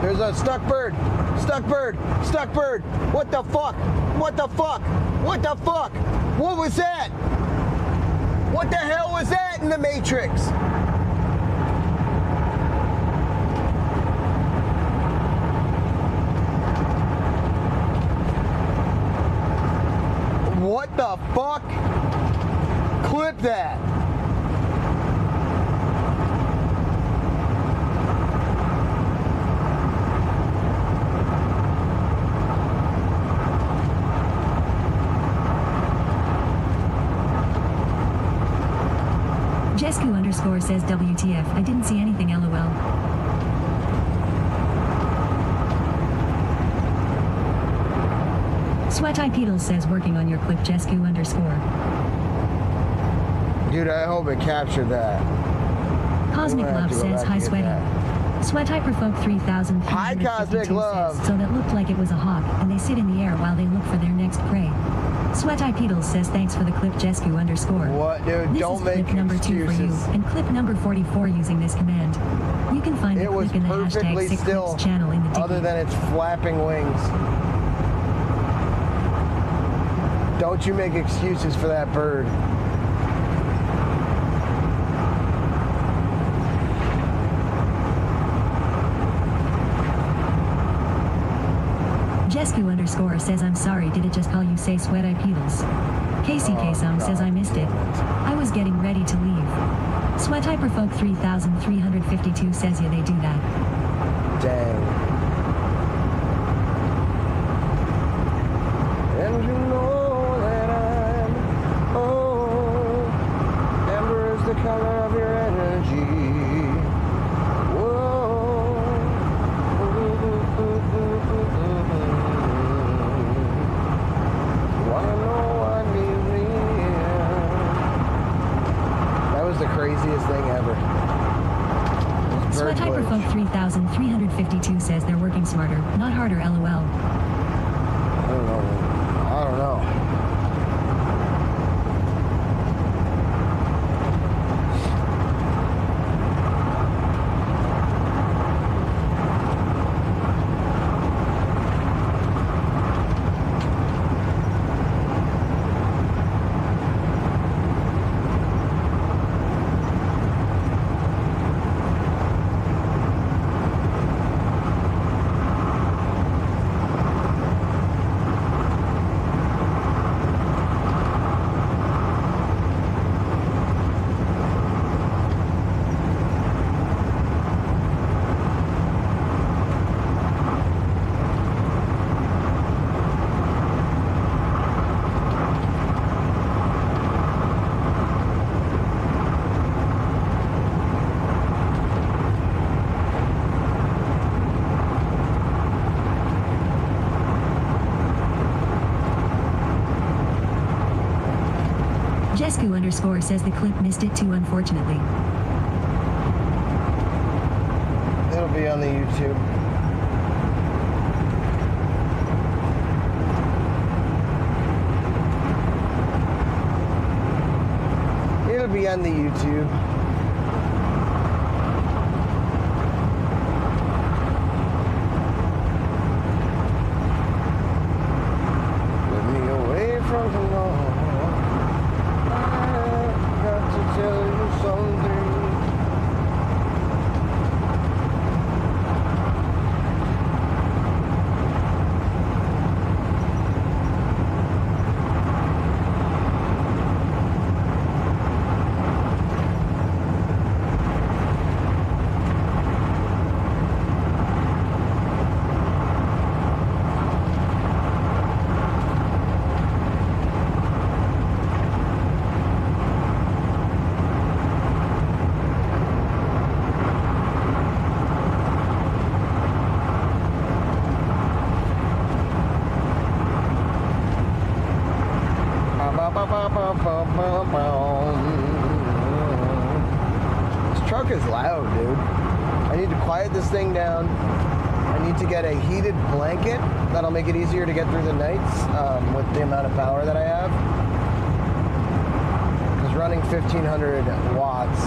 There's a stuck bird. Stuck bird. Stuck bird. What the fuck? What the fuck? What the fuck? What was that? What the hell was that in the Matrix? What the fuck? Clip that. Jesku underscore says WTF. I didn't see anything. LOL. Sweat Eye Pedals says working on your clip. Jesku underscore. Dude, I hope it captured that. Cosmic Love says hi Sweaty. Sweat Hyper Folk 3000. Hi Cosmic Love. So that looked like it was a hawk, and they sit in the air while they look for their next prey. Sweat Eye Pedals says thanks for the clip. Jesku underscore. What, dude? This Don't is make clip number excuses. 2 for you, and clip number 44 using this command. You can find the clip in the hashtag 6 clips channel in the Dicky. Other than its flapping wings. Don't you make excuses for that bird. Jesku underscore says I'm sorry, did it just call you say Sweat Eye Pedals? KCK says I missed it. I was getting ready to leave. Sweat Hyperfolk 3352 says yeah they do that. Dang. And you know that I'm, oh, amber is the color of your energy. The craziest thing ever. Sweat Hyperfolk 3352 says they're working smarter, not harder. LOL. I don't know. I don't know. Jesku_ says the clip missed it too, unfortunately. It'll be on the YouTube. It'll be on the YouTube. Let me away from the law. I've got to tell you something. This truck is loud, dude. I need to quiet this thing down. I need to get a heated blanket that'll make it easier to get through the nights with the amount of power that I have. Because running 1500 watts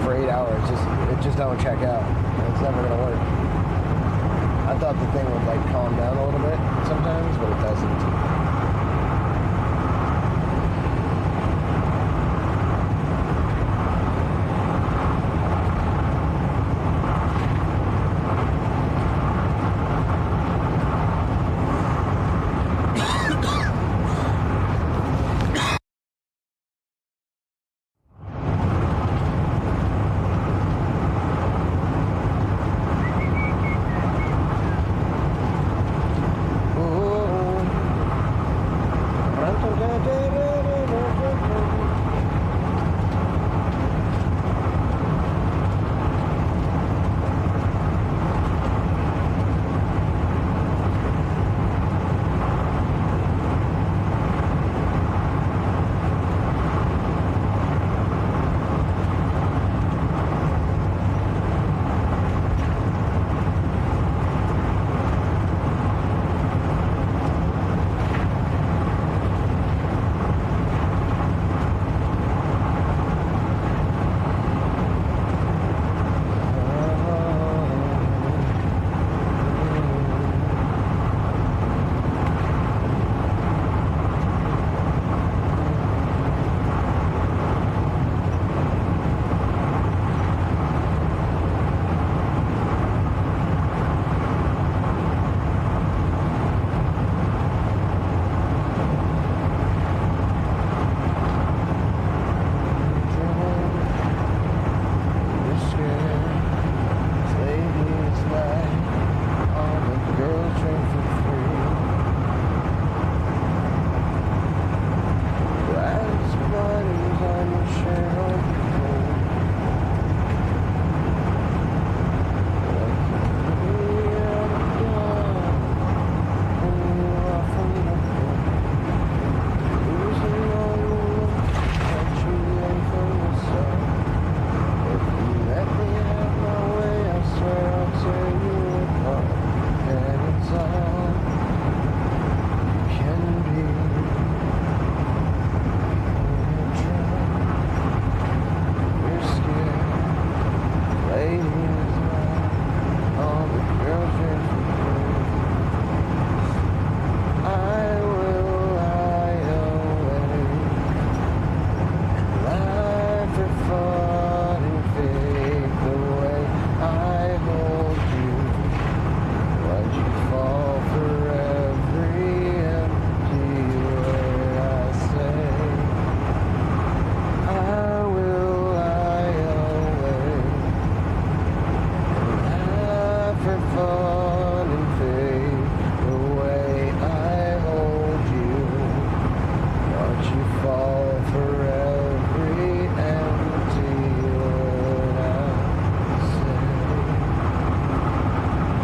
for 8 hours, it just don't check out. It's never gonna work. I thought the thing would like calm down a little bit sometimes, but it doesn't.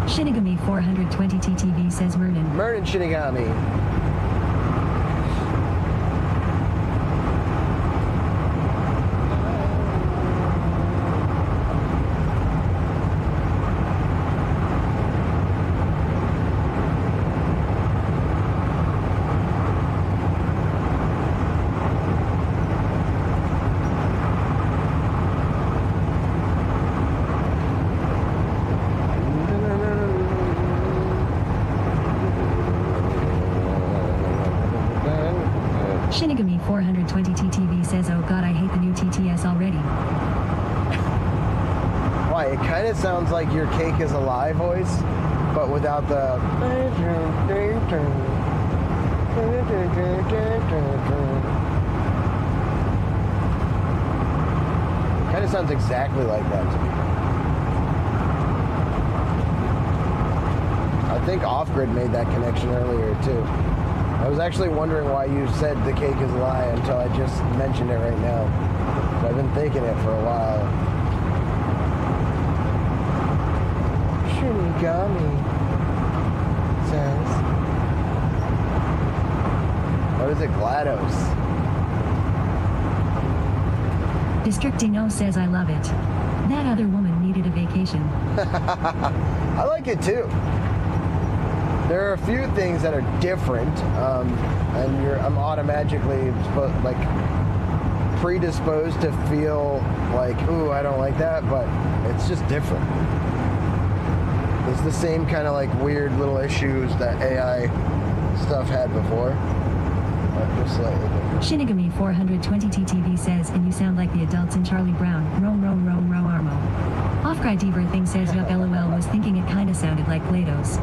Shinigami 420 TTV says Mernin. Mernin Shinigami. Shinigami420TTV says, oh god, I hate the new TTS already. Why? It kind of sounds like your Cake is a Lie voice, but without the... Kind of sounds exactly like that to me. I think Off Grid made that connection earlier too. I was actually wondering why you said the Cake is a Lie until I just mentioned it right now. So I've been thinking it for a while. Shinigami says. What is it? GLaDOS. Districtino says, I love it. That other woman needed a vacation. I like it too. There are a few things that are different, and I'm automatically predisposed to feel like, ooh, I don't like that, but it's just different. It's the same kind of like weird little issues that AI stuff had before, but just slightly different. Shinigami420TTV says, and you sound like the adults in Charlie Brown. Row, row, row, row, Armo. Off-Cry Diver thing says, yup, LOL, was thinking it kinda sounded like GLaDOS.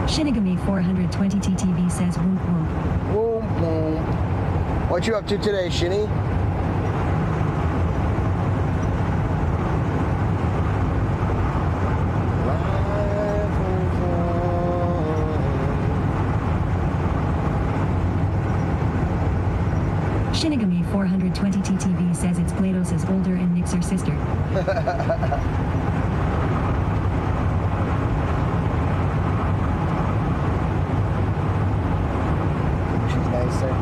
Shinigami420TTV says, whoop whoop. Boom, boom. What you up to today, Shinny? Shinigami420TTV says it's GLaDOS' older and Nixer sister. She's nicer.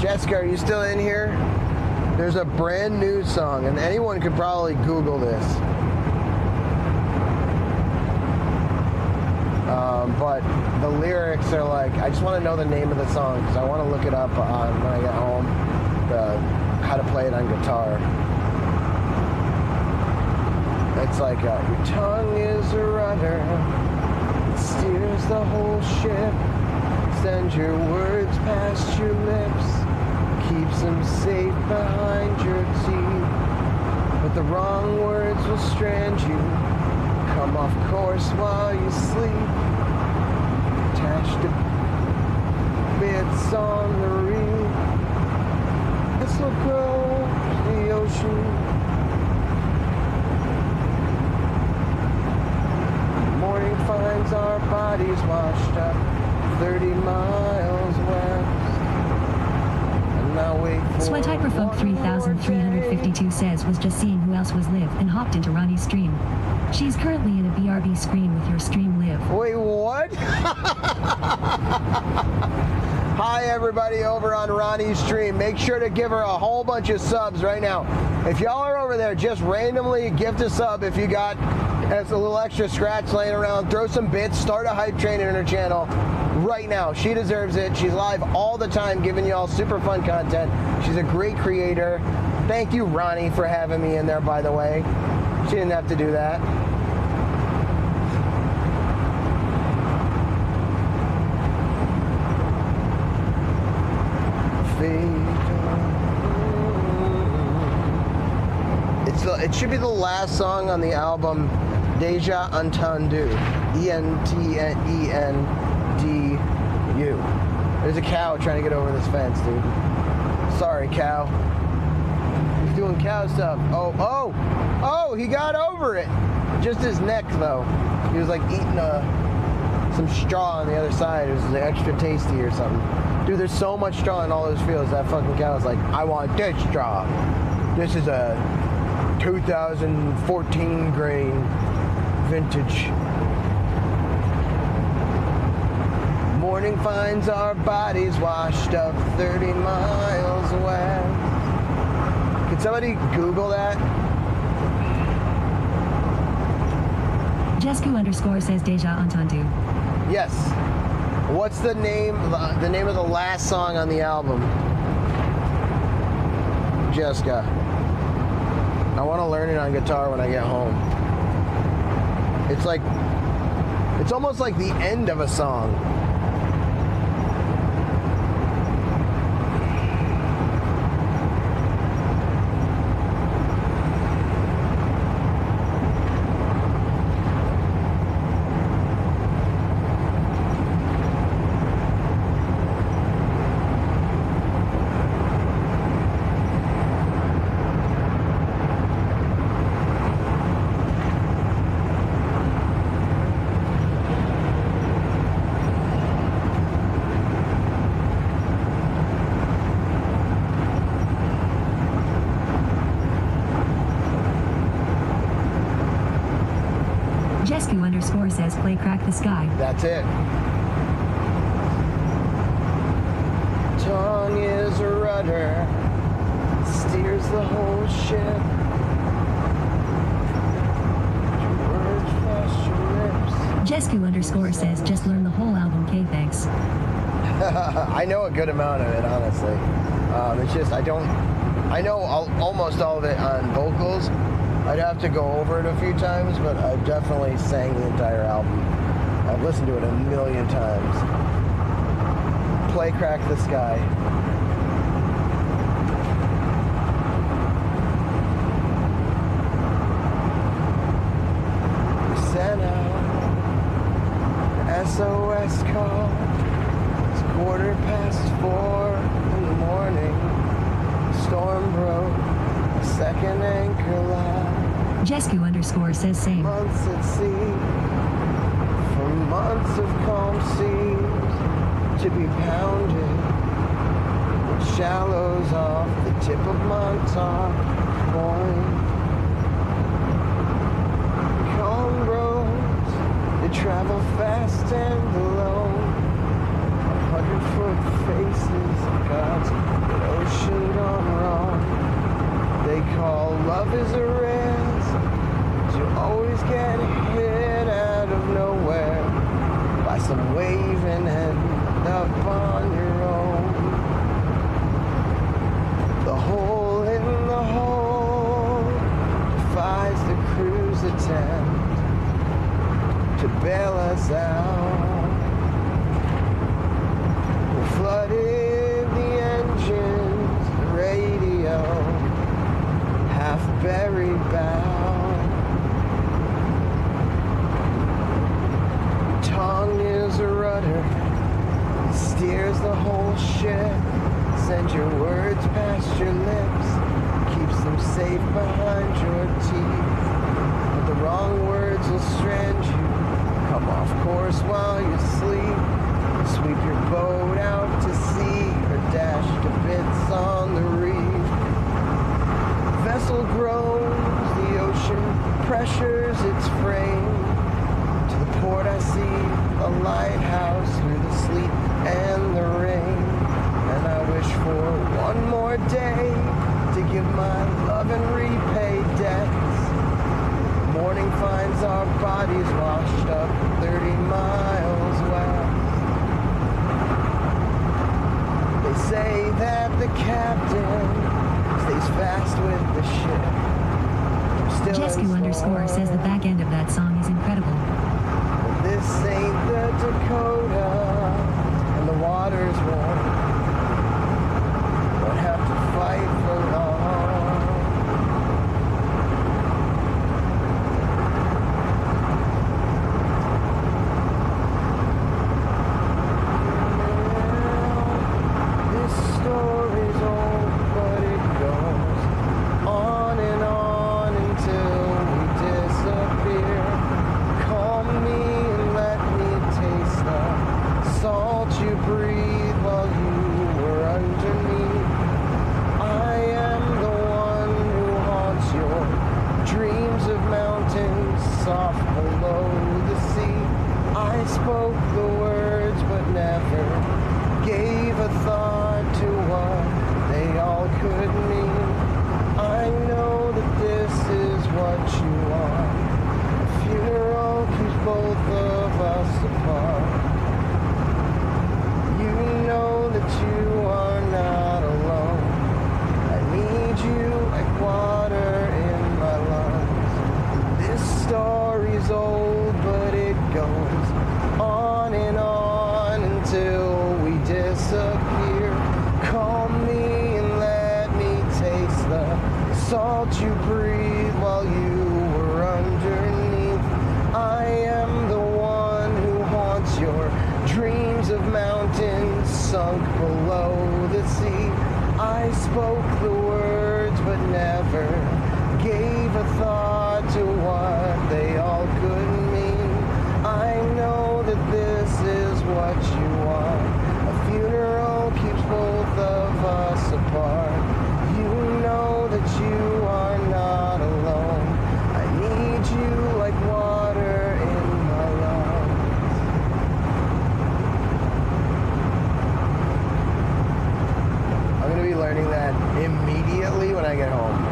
Jessica, are you still in here? There's a brand new song, and anyone could probably Google this. But the lyrics are like, I just want to know the name of the song because I want to look it up on when I get home, how to play it on guitar. It's like, your tongue is a rudder, it steers the whole ship, sends your words past your lips, keeps them safe behind your teeth, but the wrong words will strand you, come off course while you sleep, attached to bits on the reef, vessel grows the ocean, morning finds our bodies washed up 30 miles west. Sweat Hyperfolk 3352 says, was just seeing who else was live and hopped into Ronnie's stream. She's currently in a BRB screen with your stream live. Wait, what? Hi everybody over on Ronnie's stream. Make sure to give her a whole bunch of subs right now. If y'all are over there, just randomly gift a sub if you got a little extra scratch laying around. Throw some bits, start a hype train in her channel right now. She deserves it. She's live all the time giving y'all super fun content. She's a great creator. Thank you, Ronnie, for having me in there, by the way. She didn't have to do that. It should be the last song on the album Deja Entendu. E-N-T-E-N-D-U. There's a cow trying to get over this fence, dude. Sorry, cow. He's doing cow stuff. Oh, he got over it. Just his neck, though. He was like eating some straw on the other side. It was like extra tasty or something. Dude, there's so much straw in all those fields. That fucking cow's like, I want this straw. This is a 2014 grain vintage. Morning finds our bodies washed up 30 miles away. Could somebody Google that? Jesku_ says Deja Entendu. Yes. What's the name of the last song on the album? Jessica. I want to learn it on guitar when I get home. It's almost like the end of a song. Jesku_ says play Crack the Sky. That's it. Tongue is a rudder, steers the whole ship. Words flush your lips. Jesku_ says just learn the whole album, K, thanks. I know a good amount of it, honestly. It's just I know almost all of it on vocals. I'd have to go over it a few times, but I've definitely sang the entire album. I've listened to it a million times. Play Crack the Sky. We sent out an SOS call. It's 4:15 in the morning. Storm broke a second anchor line. Jesku_ says same. Months at sea, for months of calm seas to be pounded with shallows off the tip of Montauk Point. Calm roads, they travel fast and alone. 100-foot faces of God's ocean gone wrong. They call love is a risk. You always get hit out of nowhere by some wave and end up on your own. The hole in the hole defies the crew's attempt to bail us out. We flooded the engines, the radio, half buried bow. Tongue is a rudder, steers the whole ship. Send your words past your lips, keeps them safe behind your teeth. But the wrong words will strand you, come off course while you sleep. Sweep your boat out to sea, or dash to bits on the reef. Vessel groans, the ocean pressures its frame. To the port I see a lighthouse through the sleet and the rain. And I wish for one more day to give my love and repay debts. Morning finds our bodies washed up 30 miles west. They say that the captain stays fast with the ship. Jesku_ says the back end of that song is incredible. This ain't the Dakota, and the water's warm. Won't have to fight for long. spoke the words but never gave a thought to what they all could mean. I know that this is what you want. A funeral keeps both of us apart. You know that you are not alone. I need you like water in my lungs. This story's old, but it goes on and on until we disappear. Call me and let me taste the salt you breathe while you were underneath. I am the one who haunts your dreams of mountains sunk below the sea. I spoke the words but never gave a thought to what they all could mean. I know that this is what you want. A funeral keeps both of us apart. You know that you are not alone. I need you like water in my lungs. I'm going to be learning that immediately when I get home.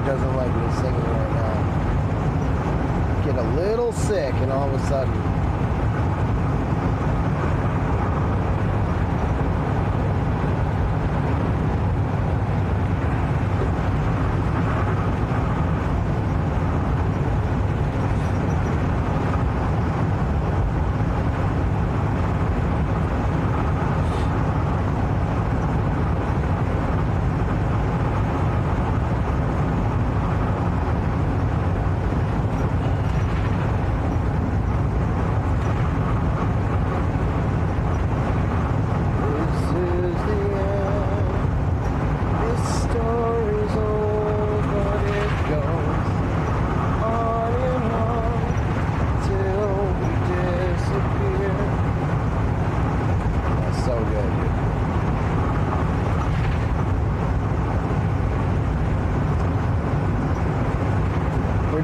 Doesn't like me singing right now. Get a little sick and all of a sudden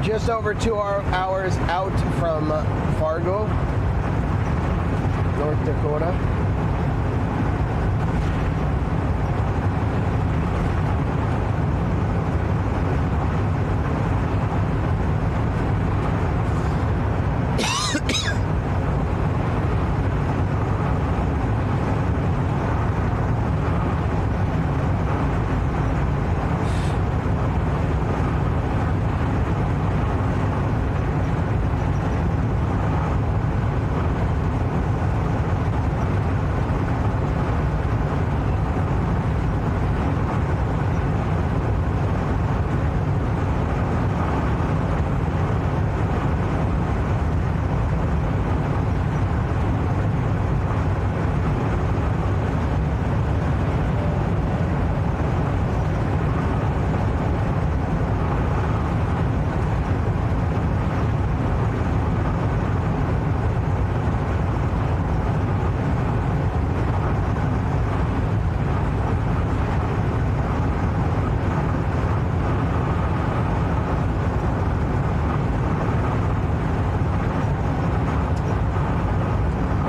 just over 2 hours out from Fargo, North Dakota.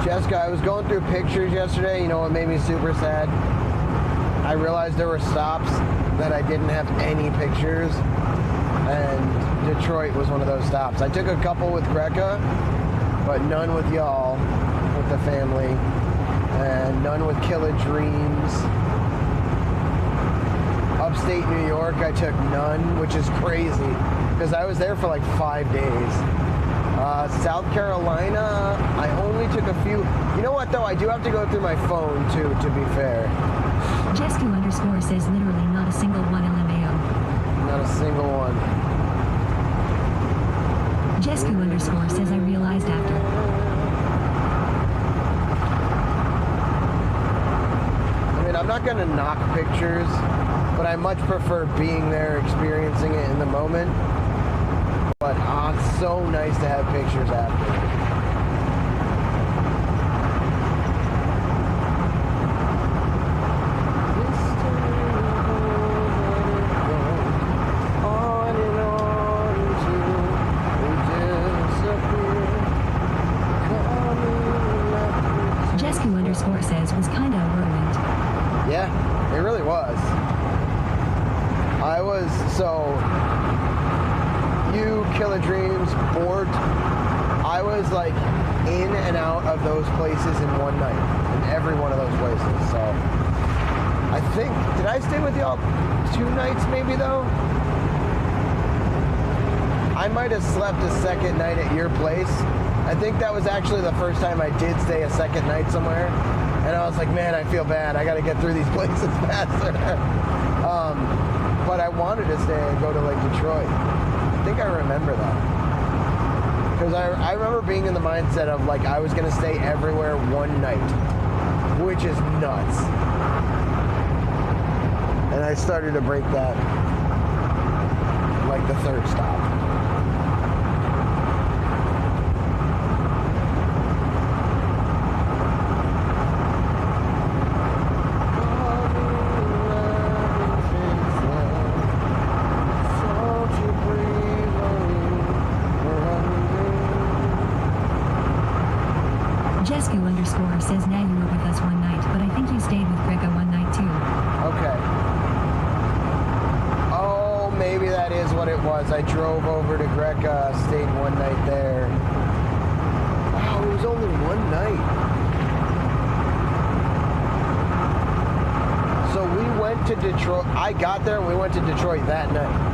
Jessica, I was going through pictures yesterday. You know what made me super sad? I realized there were stops that I didn't have any pictures, and Detroit was one of those stops. I took a couple with Greca, but none with y'all, with the family, and none with Killa Dreams. Upstate New York, I took none, which is crazy, because I was there for like 5 days. South Carolina, I only took a few. You know what, though? I do have to go through my phone, too, to be fair. Jesku_ says literally not a single one LMAO. Not a single one. Jesku_ says I realized after. I mean, I'm not going to knock pictures, but I much prefer being there, experiencing it in the moment. but it's so nice to have pictures after. Jesku__ says was kinda a whirlwind. Yeah, it really was. I was you, Killer Dreams, bored. I was like in and out of those places in one night, in every one of those places. So I think, did I stay with y'all 2 nights maybe though? I might have slept a second night at your place. I think that was actually the first time I did stay a second night somewhere. And I was like, man, I feel bad. I got to get through these places faster. But I wanted to stay and go to like Detroit. I think I remember that. Because I remember being in the mindset of like I was going to stay everywhere one night, which is nuts. And I started to break that like the 3rd stop. Jesku__ says now you were with us one night, but I think you stayed with Greco one night too. Okay. Oh, maybe that is what it was. I drove over to Greca, stayed one night there. Wow, it was only one night. So we went to Detroit. I got there and we went to Detroit that night.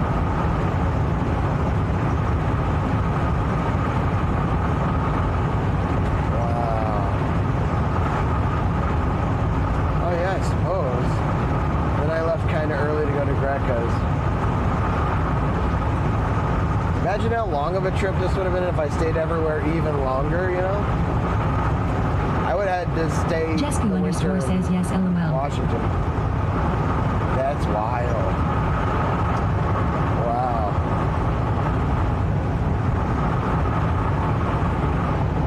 Imagine how long of a trip this would have been if I stayed everywhere even longer, you know? I would have had to stay Jesku__ says yes, LOL. Washington. That's wild. Wow.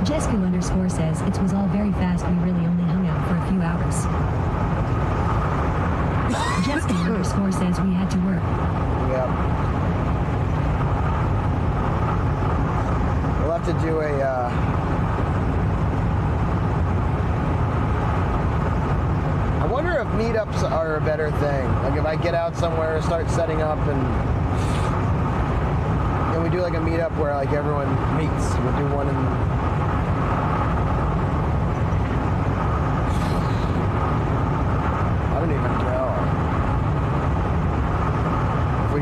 Jesku__ says it was all very fast. We really only hung out for a few hours. Jesku__ says we had to work. Yep. We'll have to do I wonder if meetups are a better thing. Like if I get out somewhere, start setting up and we do like a meetup where like everyone meets. We'll do one in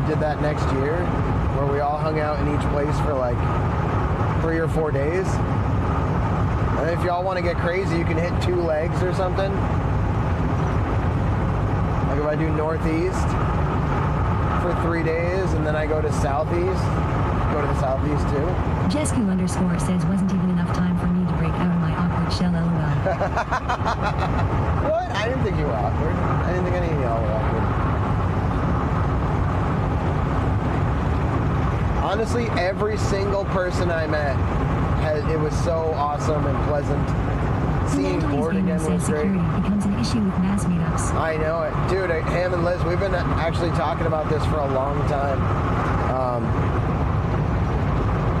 did that next year where we all hung out in each place for like 3 or 4 days. And if y'all want to get crazy, you can hit 2 legs or something. Like if I do northeast for 3 days and then I go to southeast, go to the southeast too. Jesku__ says wasn't even enough time for me to break out of my awkward shell, LOL. What? I didn't think you were awkward. I didn't think any of y'all were awkward. Honestly, every single person I met, it was so awesome and pleasant. Seeing Gord again was great. Security becomes an issue with mass meetups. I know it. Dude, Ham and Liz, we've been actually talking about this for a long time.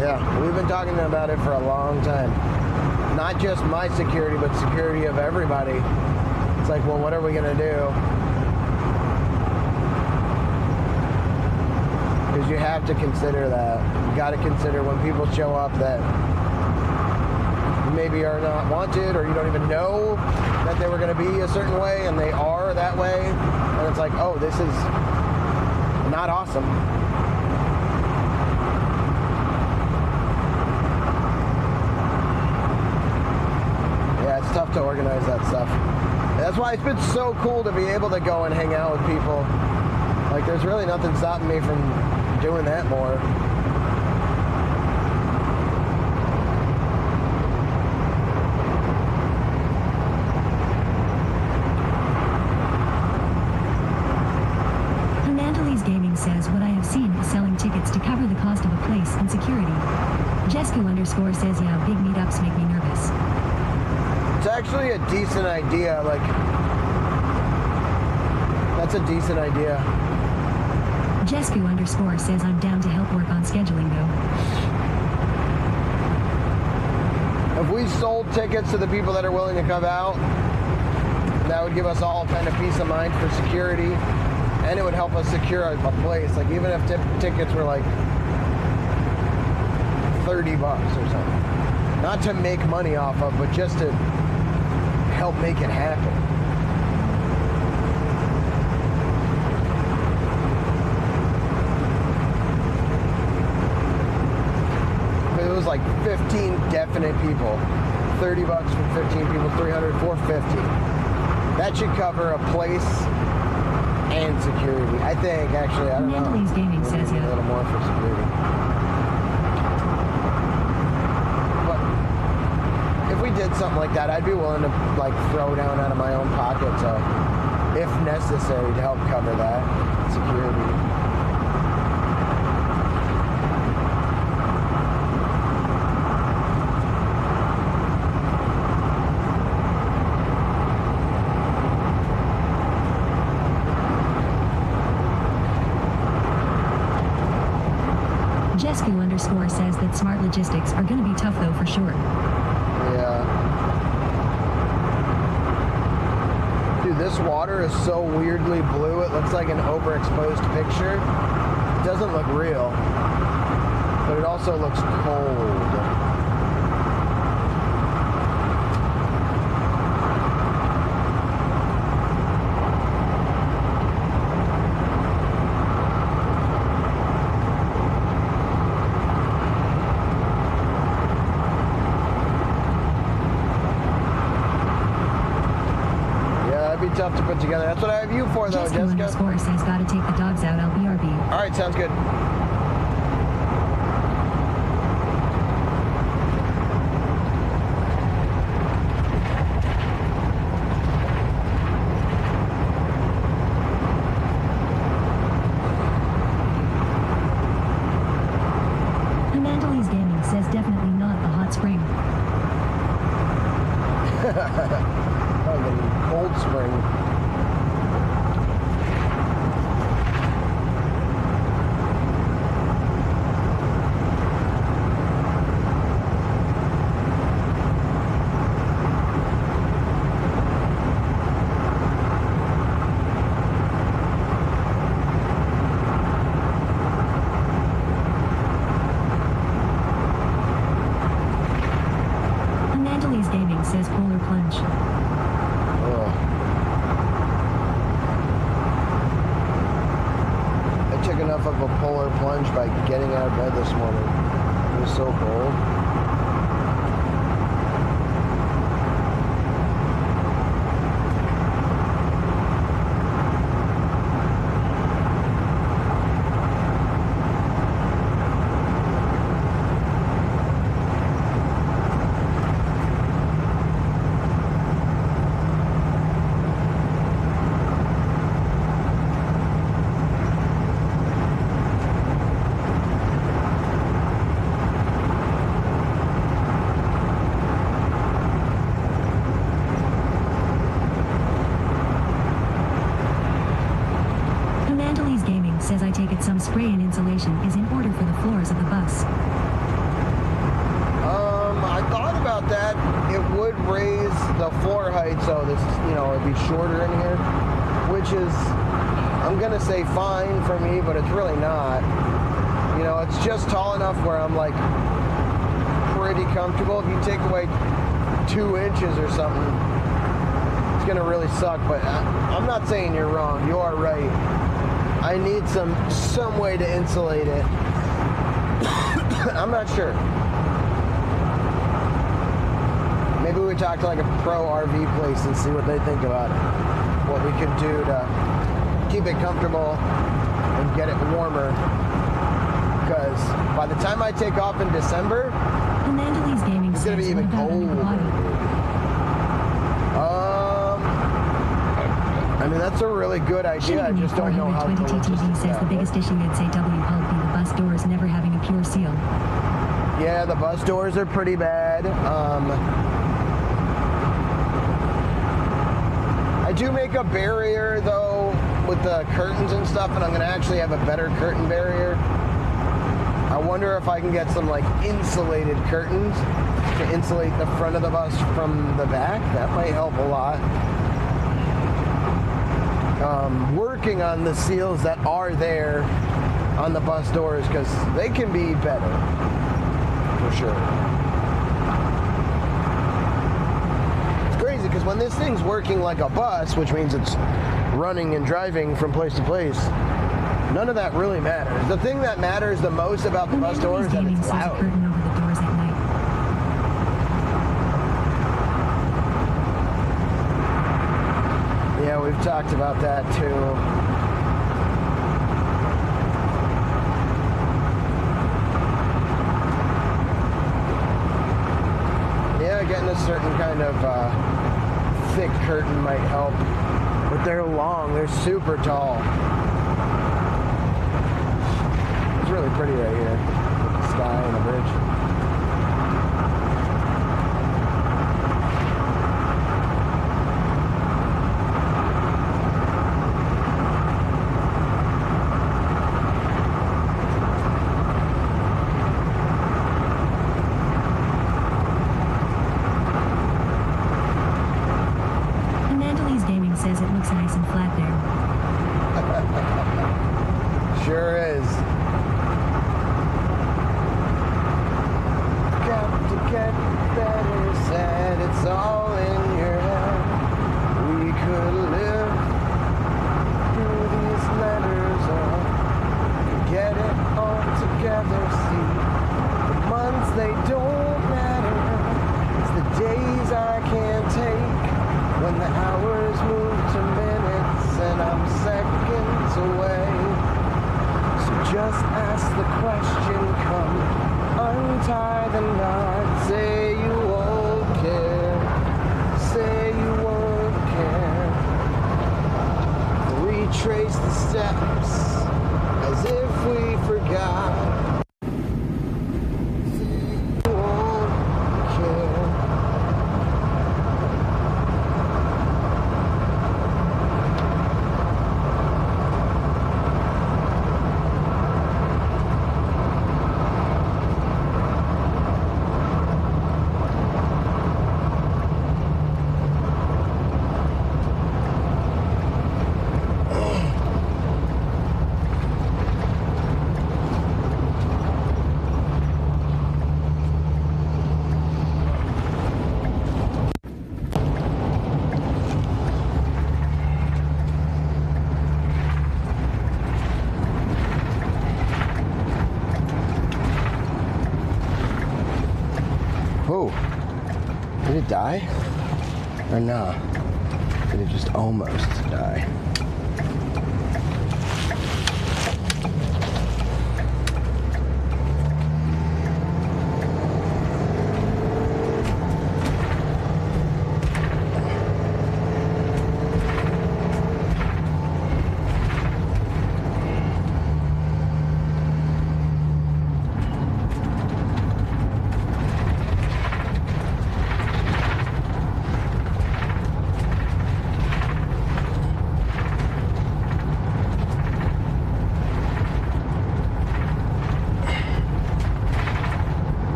Yeah, we've been talking about it for a long time. Not just my security, but security of everybody. It's like, well, what are we going to do? Because you have to consider that. You got to consider when people show up that maybe are not wanted, or you don't even know that they were going to be a certain way and they are that way. And it's like, oh, this is not awesome. Yeah, it's tough to organize that stuff. That's why it's been so cool to be able to go and hang out with people. Like, there's really nothing stopping me from doing that more. Gaming says what I have seen is selling tickets to cover the cost of a place and security Jesku underscore says, yeah, big meetups make me nervous. It's actually a decent idea. Like, that's a decent idea. Jesku underscore says, I'm down to help work on scheduling though. If we sold tickets to the people that are willing to come out, that would give us all kind of peace of mind for security, and it would help us secure a place. Like, even if tickets were like $30 or something. Not to make money off of, but just to help make it happen. If it was like 15 definite people, $30 for 15 people, 300, 450. That should cover a place and security. I think, actually, I don't know. Mandeley's Gaming says, A yeah. little more for security. But if we did something like that, I'd be willing to like throw down out of my own pocket, so if necessary, to help cover that security. Jesku underscore says that smart logistics are going to be tough though for sure. Yeah. Dude, this water is so weirdly blue. It looks like an overexposed picture. It doesn't look real, but it also looks cold. Tough to put together. That's what I have you for, though, Jessica. Jessica. Underscore says, gotta take the dogs out. I'll BRB. All right, sounds good. Amandalese Gaming says definitely not a hot spring. Cold spring. Amandalese Gaming says polar plunge. Enough of a polar plunge by getting out of bed this morning. It was so cold. Says I take it some spray and insulation is in order for the floors of the bus. I thought about that. It would raise the floor height, so this, it'd be shorter in here, which is, I'm gonna say fine for me, but it's really not. It's just tall enough where I'm like pretty comfortable. If you take away 2 inches or something, it's gonna really suck. But I'm not saying you're wrong. You are right. I need some way to insulate it. I'm not sure. Maybe we talk to like a pro RV place and see what they think about it. What we could do to keep it comfortable and get it warmer. Because by the time I take off in December, Amandalese Gaming it's gonna be even colder. I mean, that's a really good idea. I just don't know how to. 420 TTV says the biggest issue at say W Pulp be the bus doors never having a pure seal. Yeah, the bus doors are pretty bad. I do make a barrier though with the curtains and stuff, and I'm gonna actually have a better curtain barrier. I wonder if I can get some like insulated curtains to insulate the front of the bus from the back. That might help a lot. Working on the seals that are there on the bus doors because they can be better for sure. It's crazy because when this thing's working like a bus, which means it's running and driving from place to place, none of that really matters. The thing that matters the most about the bus door is that it's loud. Curtain over the doors at night. Yeah, we've talked about that too. Yeah, getting a certain kind of thick curtain might help. But they're long, they're super tall. It's really pretty right here. The sky and the bridge. Analogies Gaming says it looks nice and flat there. Sure is. Got to get better, said it's all in your head. We could live through these letters or get it all together. See, the months they don't matter. It's the days I can't take when the hours move to minutes and I'm seconds away. So just ask the question, come untie the knot, say you won't care, say you won't care. Retrace the steps as if we forgot. Say you won't care. Whoa, did it die? Or nah? Did it just almost die?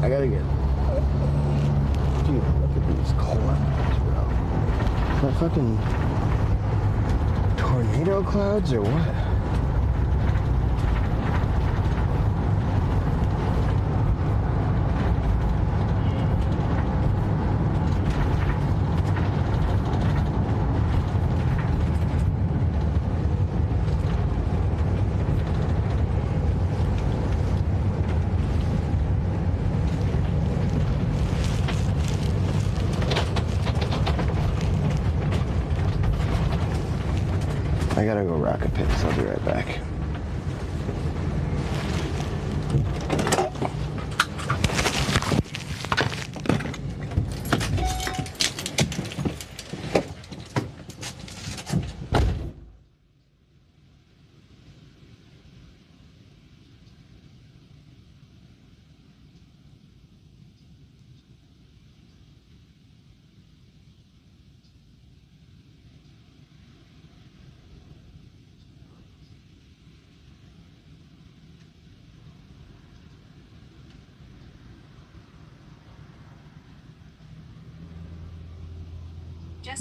I gotta get. Dude, look at these clouds, bro. It's a fucking tornado snow clouds or what? I gotta go rocket pits. I'll be right back.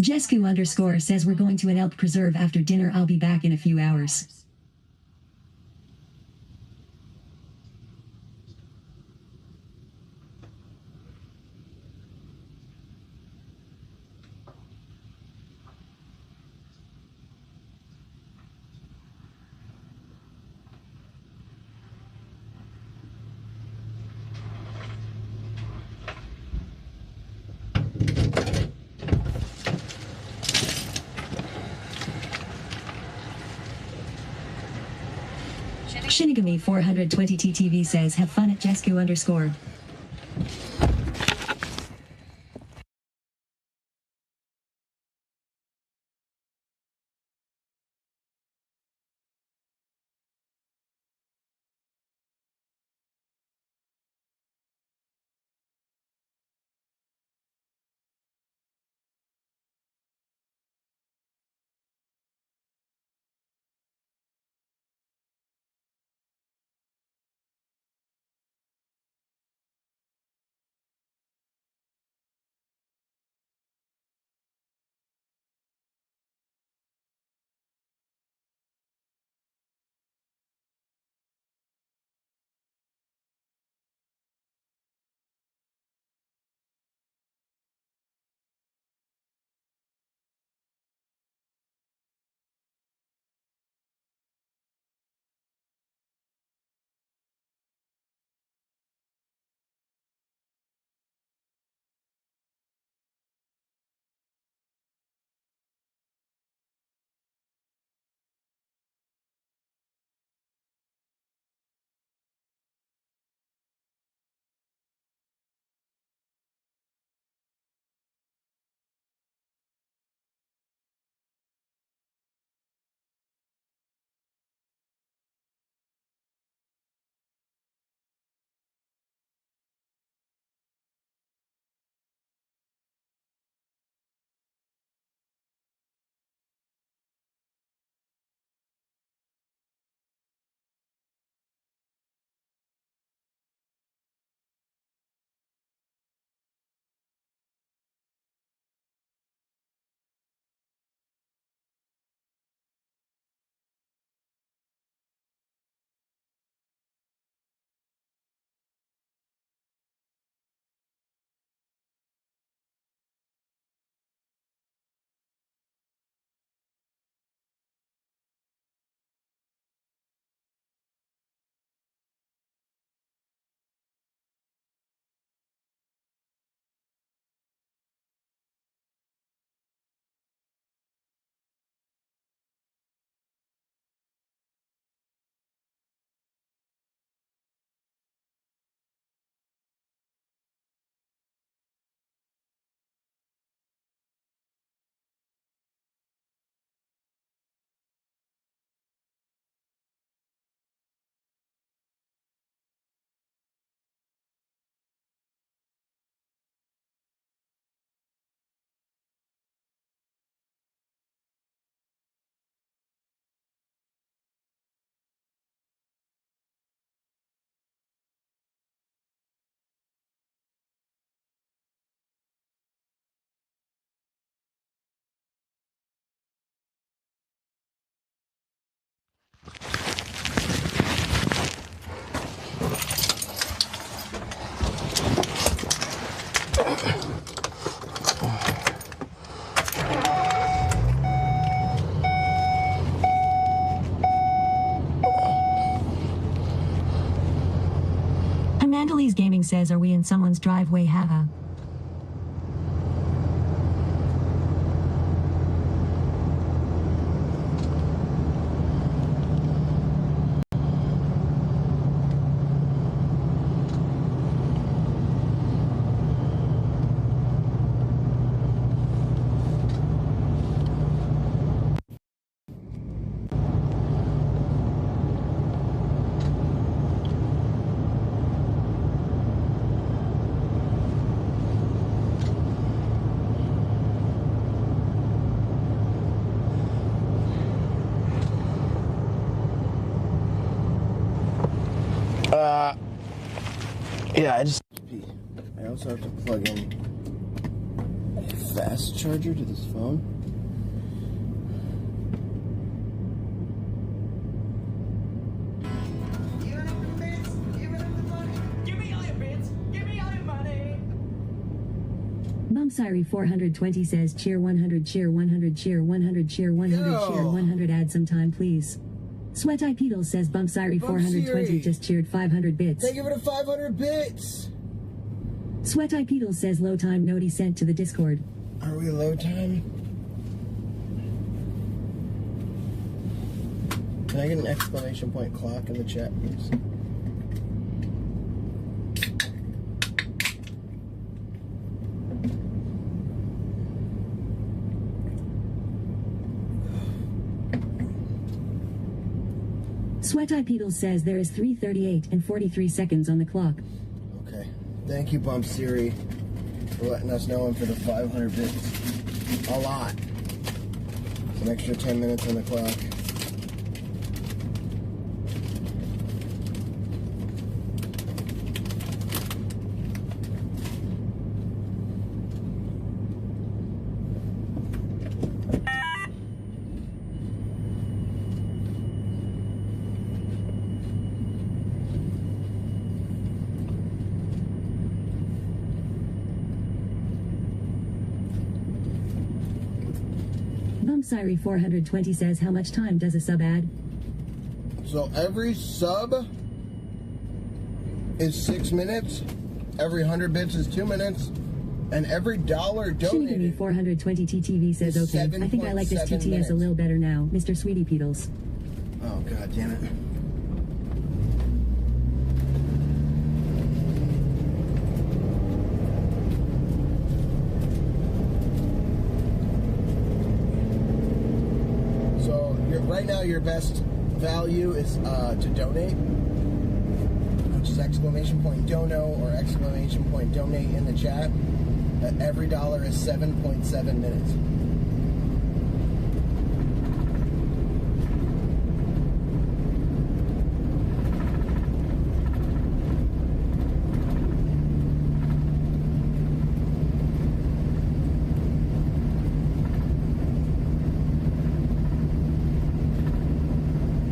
Jesku_ says we're going to an elk preserve after dinner. I'll be back in a few hours. Shinigami 420 TTV says have fun at Jesku_. Gaming says, are we in someone's driveway? Haha. Yeah, I also have to plug in a fast charger to this phone. Bumsiri 420 says, cheer 100, cheer 100, cheer 100, cheer 100, cheer 100, add some time, please. Sweat Eye Peedle says, Bumsiri 420 just cheered 500 bits. Thank you for the 500 bits! Sweat Eye Peedle says, low time noti sent to the Discord. Are we low time? Can I get an exclamation point clock in the chat, please? Sweat Eye Peedle says there is 3:38 and 43 seconds on the clock. Okay. Thank you, Bump Siri, for letting us know and for the 500 bits. A lot. It's an extra 10 minutes on the clock. Bumsiri 420 says, how much time does a sub add? So every sub is 6 minutes, every 100 bits is 2 minutes, and every dollar donated. Shinigami 420 TTV says, okay, I think I like this TTS minutes. a little better now, Mr. Sweetie Peedles. Oh, god damn it. Right now, your best value is to donate, which is exclamation point dono or exclamation point donate in the chat. Every dollar is 7.7 minutes.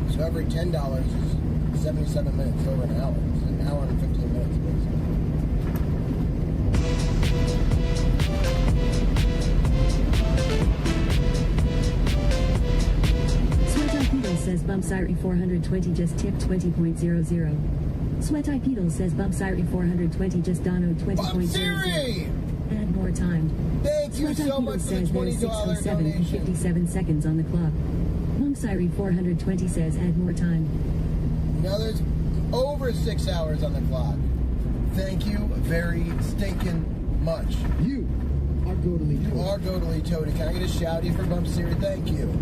So every $10 is 77 minutes, over an hour. It's an hour and 15 minutes, basically. Sweat Eye Peedle says, Bumsiri 420 just tipped 20.00. Sweat Eye Peedle says, Bumsiri 420 just donoed 20.00. Add more time. Thank you so much for the $20 7 and 57 seconds on the clock. Bumsiri 420 says, add more time. Now there's over 6 hours on the clock. Thank you very stinking much. You are Godily Toady. You are Godily Toady. Can I get a shouty for Bump Siri? Thank you.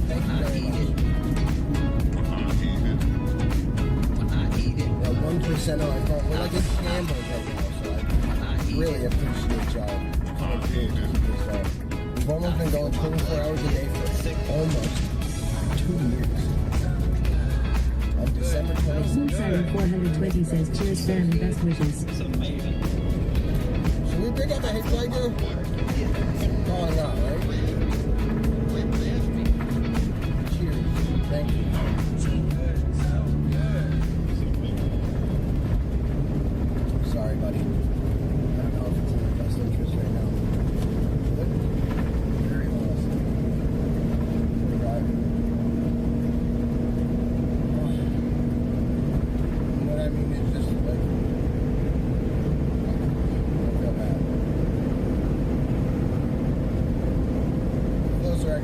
Thank you very much. 1% on our phone. We're like a shambles right now, so I really appreciate y'all coming through to keep this going. We've almost been going 24 hours a day for almost 2 years. On December 26th. Bumsiri 420 says, cheers fam and best wishes. Should we pick up a hitchhiker? Calling out, right? Cheers. Thank you. Sorry, buddy. I don't know if it's in your best interest right now. But very honest. Drive.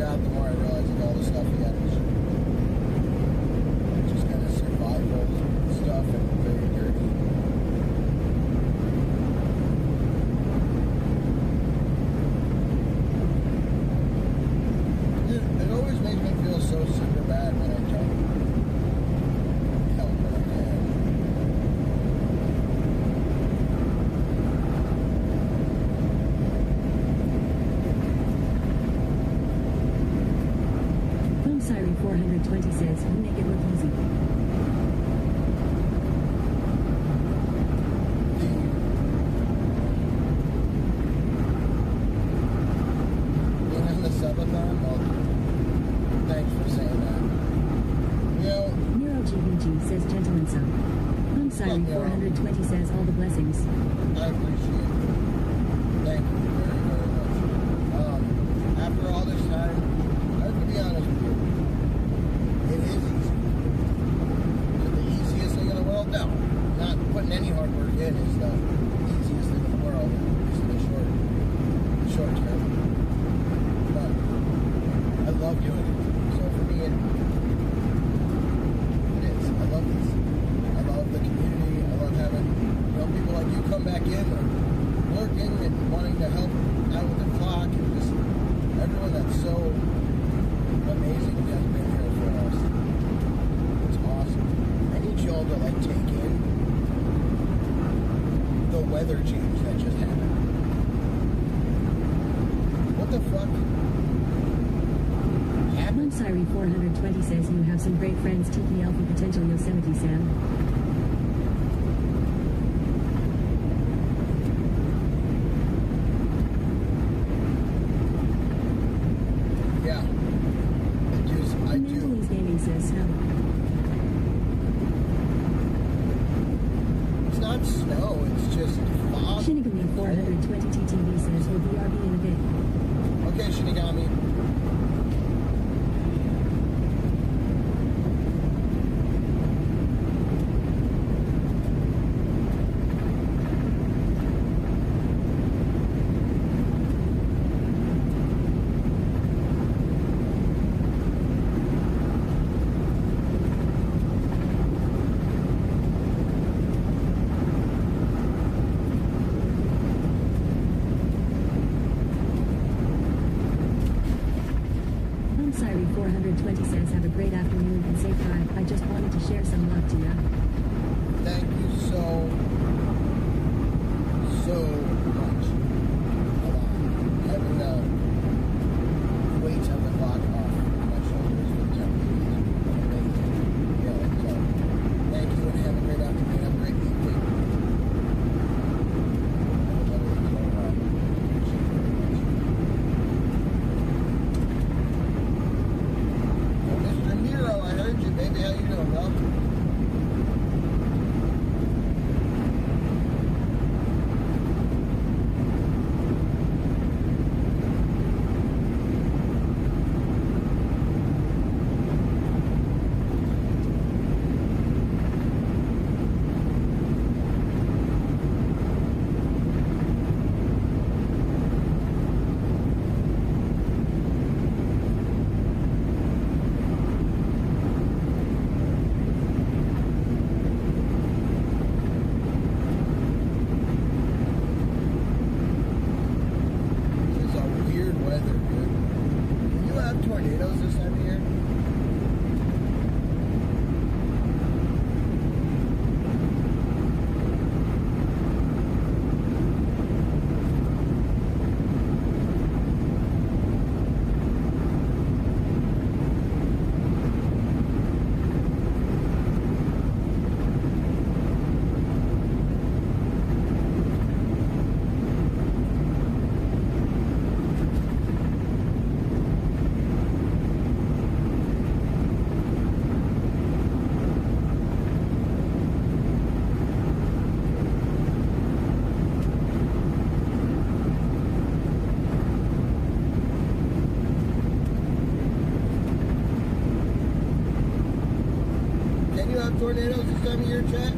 got, the more I realized like all the stuff he had was just kind of survival stuff and very dirty. It always makes me feel so super bad when I don't help what I can. Boom Siren 420 says, you make it look easy. Being in the Subathon, well, thanks for saying that. You know, Nero GVG says, gentleman son. Boom Siren 420 says, all the blessings. I appreciate it. Thank you very, very much. After all this time, I have to be honest with you. It is easy. Is it the easiest thing in the world? No. Not putting any hard work in is the easiest thing in the world, at least in the short term. But I love doing it. So for me, it is. I love this. I love the community. I love having people like you come back in or working and wanting to help out with the flock and just everyone that's so amazing who has been here for us. It's awesome. I need y'all to like take in the weather change that just happened. What the fuck? Boom Siren 420 says, you have some great friends, Tiki Alpha Potential Yosemite Sam. Yeah. I do. Natalie's Gaming says, snow. It's not snow, it's just fog. Shinigami 420 TTV says, we'll BRB in a bit. Okay, Shinigami. Boom Siren 420 says, have a great afternoon and safe drive. I just wanted to share some love to ya. Thank you so much. Having the weight of the clock off my shoulders for 10 minutes. Amazing. Yeah, so thank you and have a great afternoon. Have a great evening. Everybody is all right. Appreciate it very much. Well, Mr. Nero, I heard you, baby. How you doing, bro? It's a weird weather, dude. Can you have tornadoes this time of year? Can you have tornadoes this time of year, chat?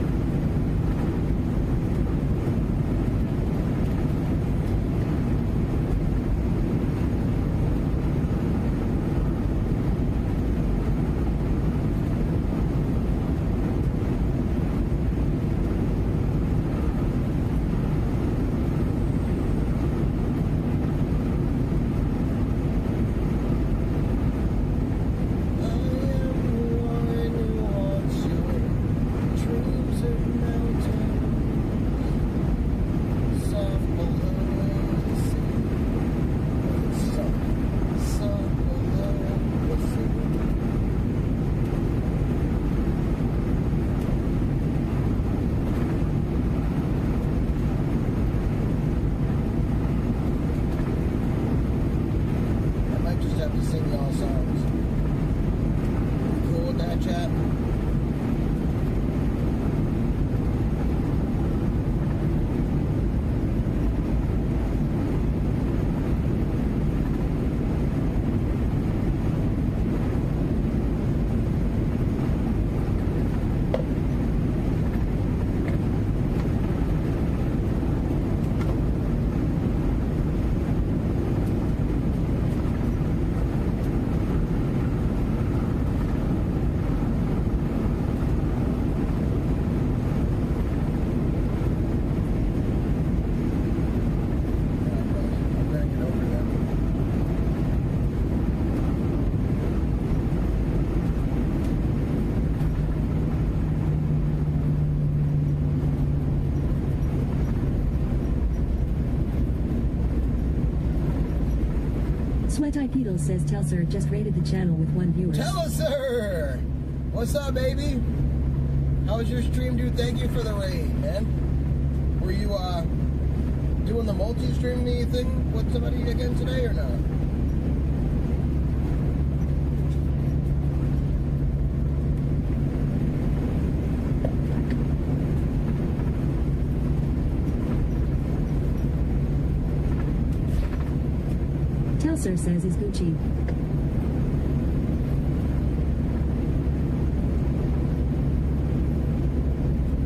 Sweat Eye Beetle says Telsur just rated the channel with 1 viewer. Telsur! What's up, baby? How was your stream, dude? Thank you for the raid, man. Were you, doing the multi-stream thing with somebody again today or not? Telsur says is Gucci.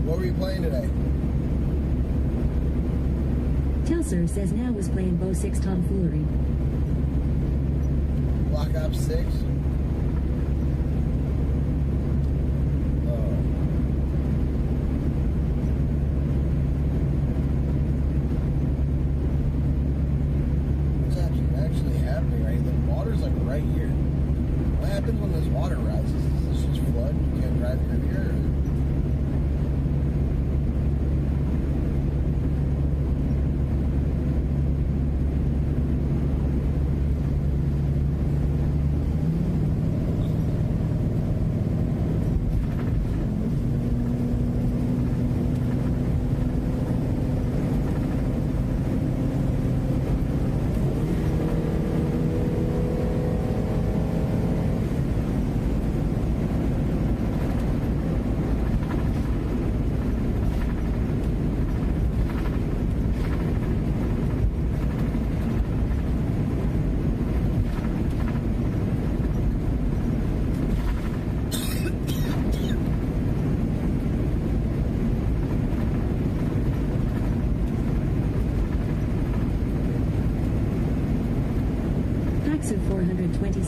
What were you playing today? Telsur says now was playing Bo 6 tomfoolery. Black Ops 6? Oh. What's actually happening right here? The water's like right here. What happens when this water rises? Does this just flood and you can't drive through here? Or?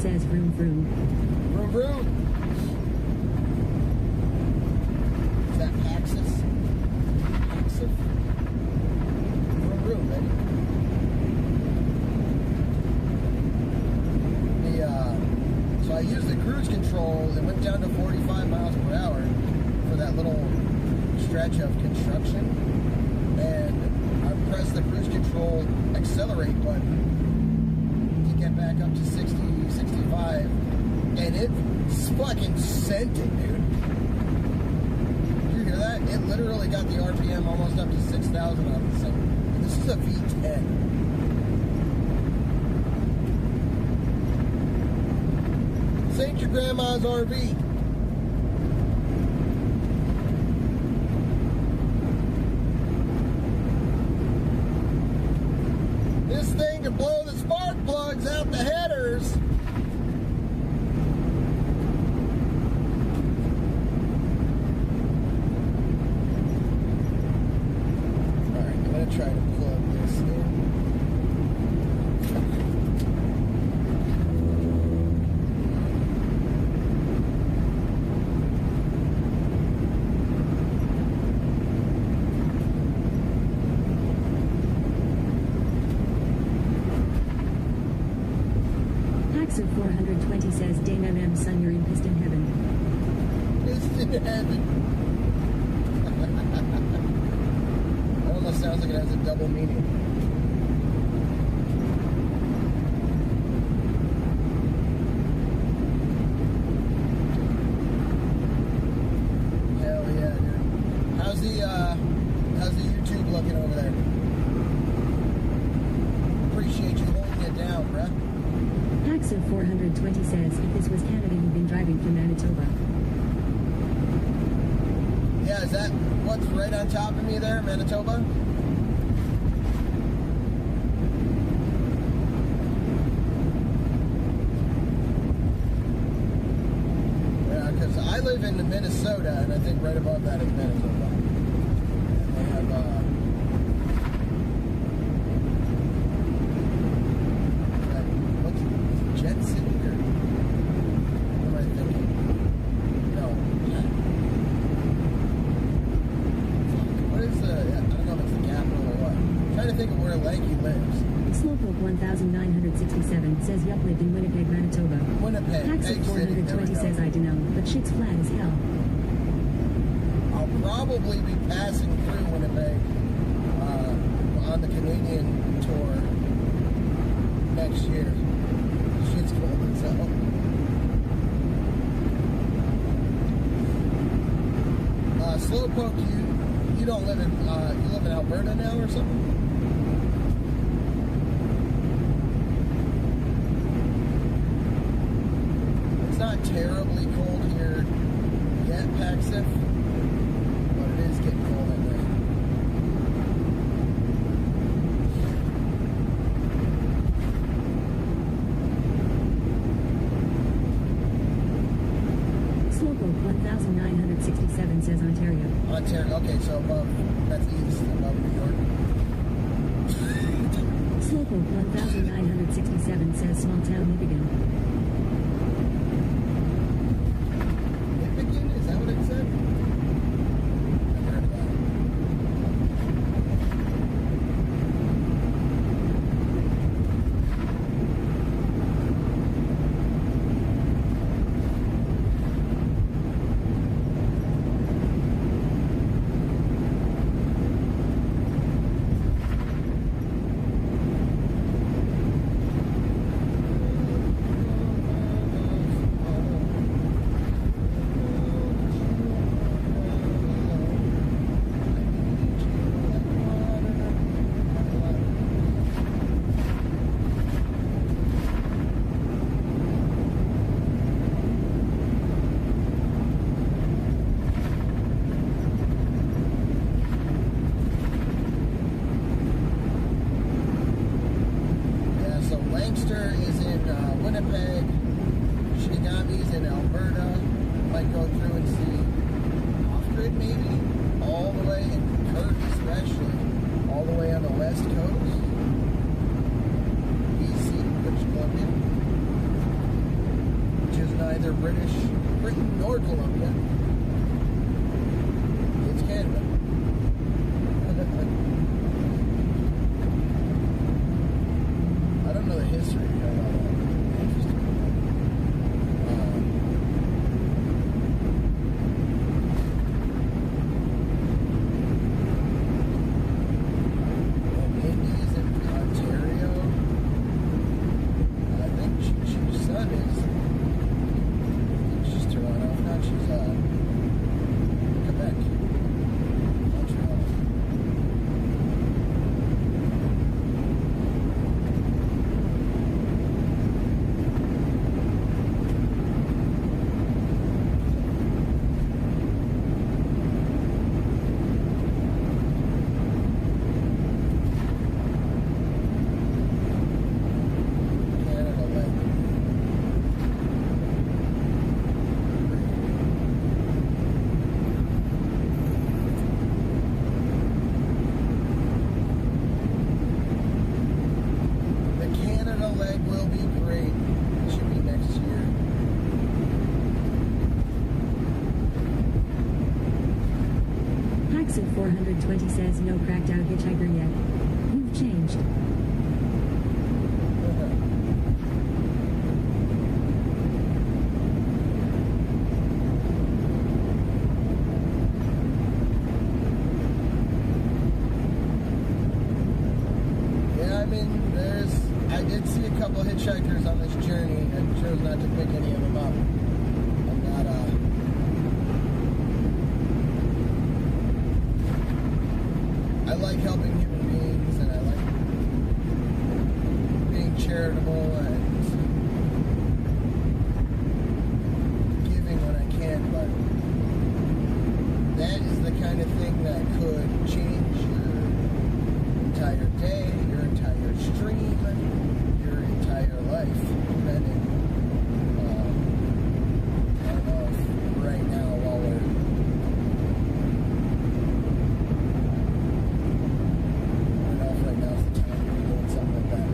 Says vroom vroom. Vroom vroom. Is that Paxis? Paxis? Vroom vroom, baby. So I used the cruise control. It went down to 45 miles per hour for that little stretch of construction. And I pressed the cruise control accelerate button to get back up to 60, 65, and it fucking sent it, dude. Did you hear that? It literally got the RPM almost up to 6,000 on this thing. This is a V10. This ain't your grandma's RV. This thing can blow the spark plugs out the headers. Alright, I'm going to try to plug this in. Paxer 420 says, Dame MM son, you're in piston heaven. Piston heaven. That almost sounds like it has a double meaning. Hell yeah, dude. How's the YouTube looking over there? Appreciate you holding it down, bruh. Paxer 420 says, if this was Canada, you've been driving from Manitoba. Yeah, is that what's right on top of me there, Manitoba? Yeah, because I live in Minnesota, and I think right above that is Manitoba. And they have, what's Jet City or what am I thinking? No. What is the, I don't know if it's the capital or what. I'm trying to think of where Lanky lives. Slowpoke 1967 says, yup, lived in Winnipeg, Manitoba. Winnipeg, Paxer Peg City, there we 420 go. says, I dunno, but shit's flat as hell. I'll probably be passing through Winnipeg on the Canadian tour next year. it's cold as hell. Slowpoke, you don't live in you live in Alberta now or something? It's not terribly cold here yet, Paxif, but it is getting cold at night. Slowpoke 1967 says Ontario. Ontario, okay, so above, that's east, above New York. Slowpoke 1967 says small town Michigan. Michigan, is that what it said? I've heard of that. Jackson 420 says no cracked out hitchhiker yet. You've changed. Yeah, I mean, I did see a couple hitchhikers on this journey and chose not to pick any of them up. I'm not, I like helping human beings, and I like being charitable and giving when I can, but that is the kind of thing that could change your entire day, your entire stream, your entire life, depending. I don't know if right now, while we're right now's the time to be doing something like that.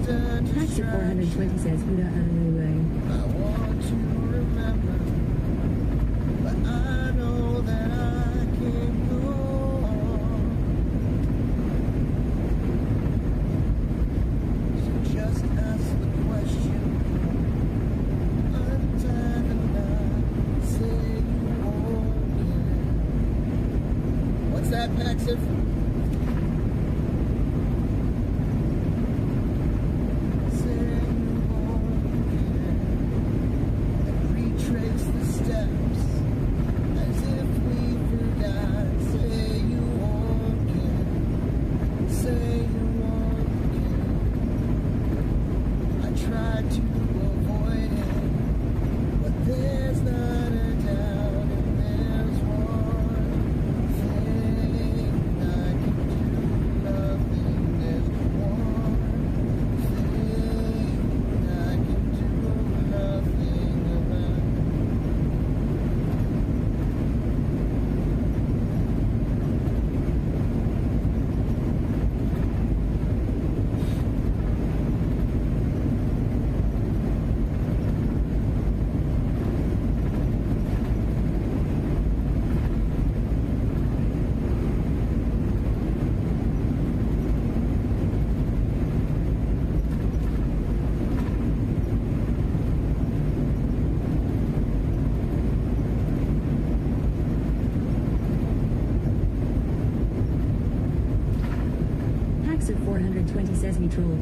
Taxi 420 says Huda anyway. I want to remember, but I know that I can't go on. So just ask the question, untie the knot, say you won't care. What's that, Paxif?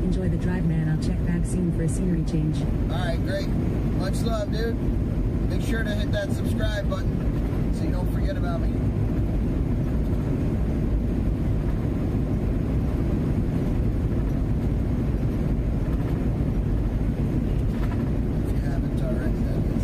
Enjoy the drive, man. I'll check back soon for a scenery change. Alright, great. Much love, dude. Make sure to hit that subscribe button so you don't forget about me. If you haven't already, that is.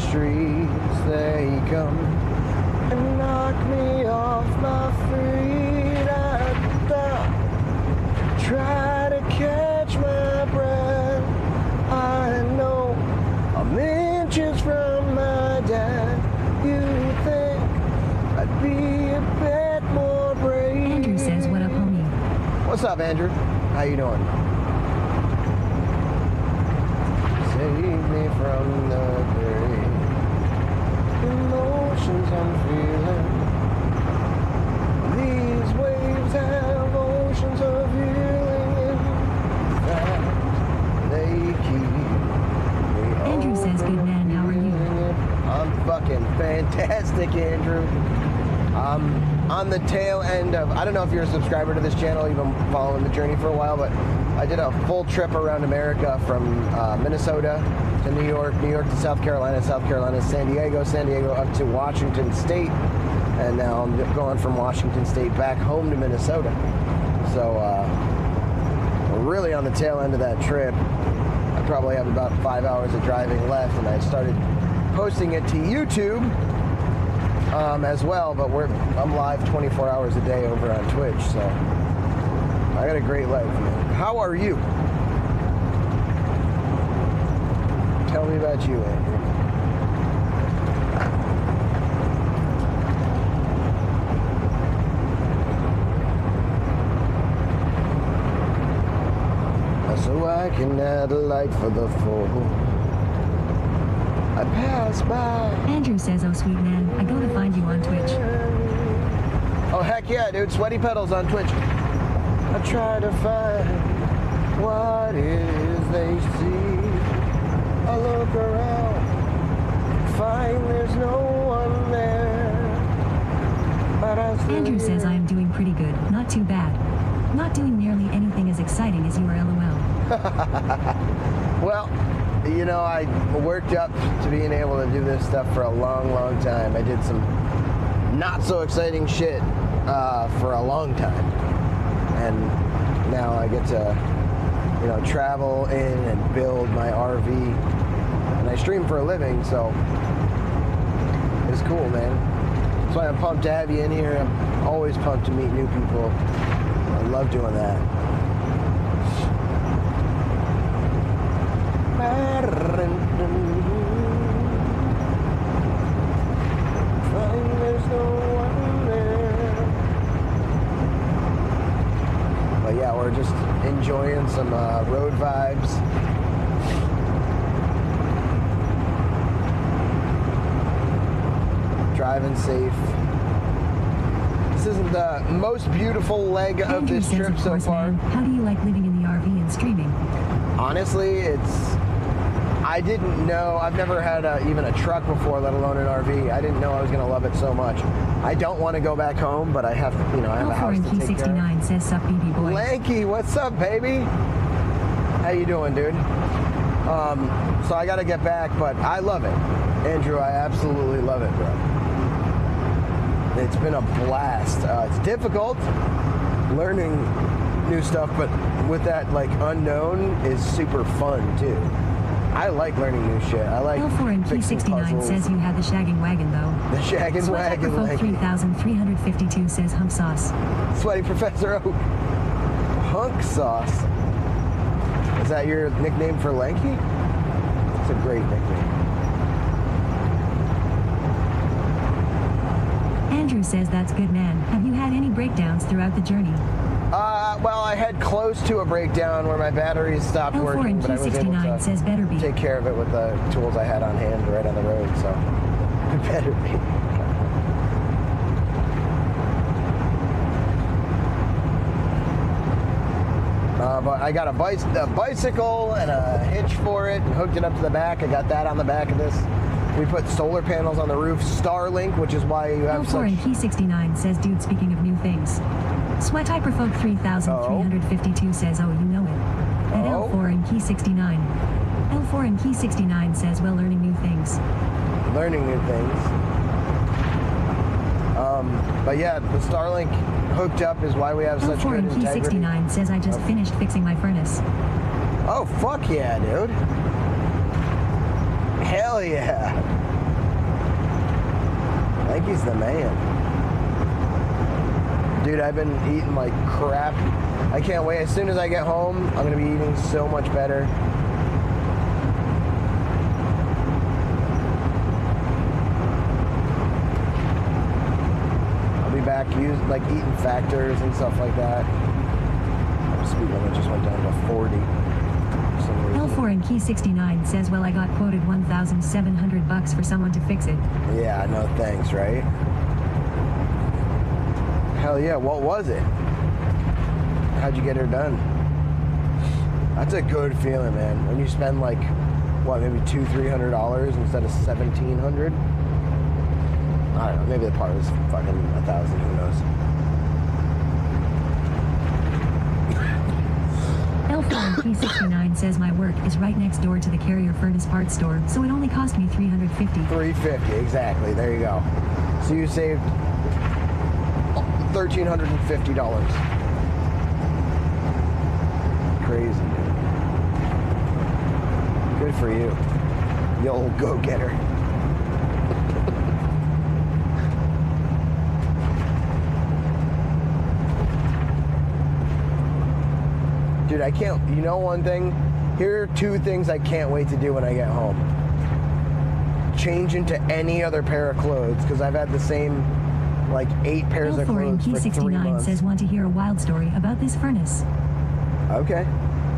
Streets they come and knock me off my feet. I stop, try to catch my breath. I know I'm inches from my dad. You think I'd be a bit more brave? Andrew says, what up, homie? What's up, Andrew? How you doing? Save me from the grave. Emotions I'm feeling. These waves have oceans of healing. In fact, they keep me. Andrew says, good man, how are you? I'm fucking fantastic, Andrew. I'm on the tail end of, I don't know if you're a subscriber to this channel, you've been following the journey for a while, but I did a full trip around America from Minnesota to New York, New York to South Carolina, South Carolina, San Diego, San Diego up to Washington State, and now I'm going from Washington State back home to Minnesota. So we're really on the tail end of that trip. I probably have about 5 hours of driving left, and I started posting it to YouTube as well, but I'm live 24 hours a day over on Twitch, so I got a great life, man. How are you? Tell me about you, Andrew. So I can add a light for the fool. I pass by. Andrew says, oh sweet man, I go to find you on Twitch. Oh heck yeah, dude. Sweaty Pedals on Twitch. I try to find what it is they see. I look around, find there's no one there. But Andrew says I am doing pretty good, not too bad. Not doing nearly anything as exciting as you are, LOL. Well, you know, I worked up to being able to do this stuff for a long, long time. I did some not so exciting shit for a long time. And now I get to, you know, travel in and build my RV. And I stream for a living, so it's cool, man. That's why I'm pumped to have you in here. I'm always pumped to meet new people. I love doing that. But yeah, we're just enjoying some road vibes. Driving safe. This isn't the most beautiful leg of Andrew this says, trip of so course, far. man. How do you like living in the RV and streaming? Honestly, I didn't know, I've never had even a truck before, let alone an RV. I didn't know I was going to love it so much. I don't want to go back home, but I have, you know, I have a house to take care of. L4 says, sup, BB boy. Lanky, what's up, baby? How you doing, dude? So I got to get back, but I love it. Andrew, I absolutely love it, bro. It's been a blast. It's difficult learning new stuff, but with that like unknown is super fun too. I like learning new shit. I like L4 and fixing P69 puzzles. says you had the shagging wagon though. The shagging wagon. Sweaty 3352 says hump sauce. Sweaty Professor Oak. Hunk sauce. Is that your nickname for Lanky? It's a great nickname. Andrew says that's good, man. Have you had any breakdowns throughout the journey? Well, I had close to a breakdown where my batteries stopped L4 working, and but I was able P69 to says better be. take care of it with the tools I had on hand right on the road, so it better be. But I got a bicycle and a hitch for it and hooked it up to the back. I got that on the back of this. We put solar panels on the roof, Starlink, which is why you have L4 and P69 says, dude, speaking of new things. Sweat Hyperfolk 3352 says, oh, you know it. At L4 and P69. L4 and P69 says, well, learning new things. Learning new things. But yeah, the Starlink hooked up is why we have such L4 good and integrity. P69 says, I just finished fixing my furnace. Oh, fuck yeah, dude. Hell yeah. Lanky's the man. Dude, I've been eating like crap. I can't wait. As soon as I get home, I'm going to be eating so much better. I'll be back like eating factors and stuff like that. Speed limit just went down to 40. L4 and P69 says, well, I got quoted $1,700 for someone to fix it. Yeah, no thanks, right? Hell yeah, what was it? How'd you get her done? That's a good feeling, man. When you spend like, what, maybe $200-300 instead of $1,700 I don't know, maybe the part was fucking 1,000, who knows. L4P69 says my work is right next door to the Carrier Furnace parts store, so it only cost me $350. $350, exactly, there you go. So you saved $1,350. Crazy, dude. Good for you. You old go-getter. Dude, I can't, you know one thing? Here are two things I can't wait to do when I get home. Change into any other pair of clothes, because I've had the same, like, 8 pairs of clothes for 3 L4P69 months. says want to hear a wild story about this furnace. Okay.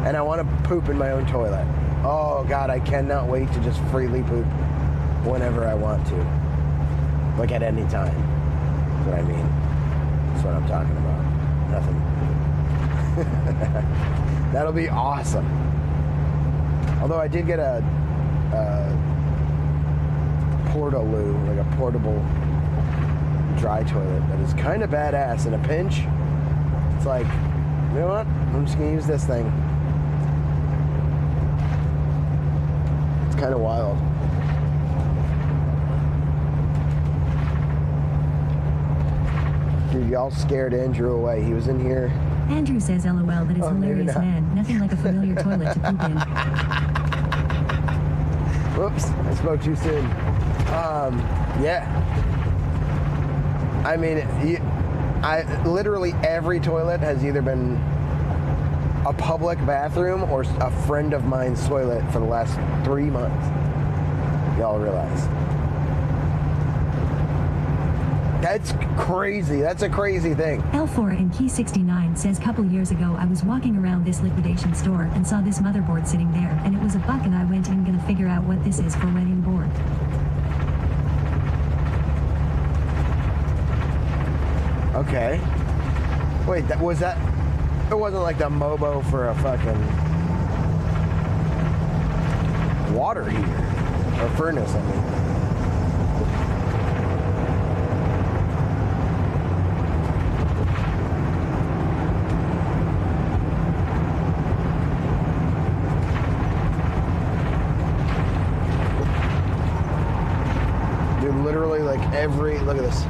And I want to poop in my own toilet. Oh, God, I cannot wait to just freely poop whenever I want to. Like, at any time. That's what I mean. That's what I'm talking about. Nothing. That'll be awesome. Although I did get a portaloo, like a portable dry toilet that is kind of badass. In a pinch, it's like, you know what? I'm just gonna use this thing. It's kind of wild. Dude, y'all scared Andrew away. He was in here. Andrew says LOL, that is maybe hilarious, not. man. Nothing like a familiar toilet to poop in. Whoops, I spoke too soon. Yeah. I mean, literally every toilet has either been a public bathroom or a friend of mine's toilet for the last 3 months. Y'all realize. That's crazy. That's a crazy thing. L4 and Key69 says couple years ago I was walking around this liquidation store and saw this motherboard sitting there, and it was $1 and I went in gonna figure out what this is for wedding board. Okay. Wait, it wasn't like the Mobo for a fucking water heater or furnace, I mean. Literally, like look at this.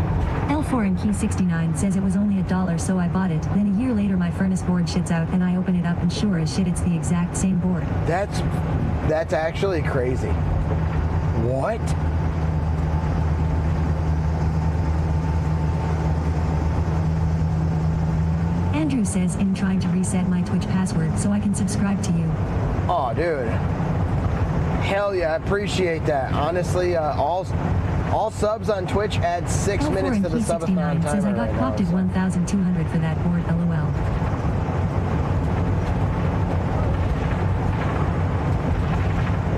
L4 and Key69 says it was only $1, so I bought it. Then a year later my furnace board shits out and I open it up and sure as shit it's the exact same board. That's actually crazy. What? Andrew says I'm trying to reset my Twitch password so I can subscribe to you. Oh, dude. Hell yeah, I appreciate that. Honestly, all subs on Twitch add 6 L4 minutes and to the Subathon Key69 says I timer got right popped now, at 1,200 for that board, LOL.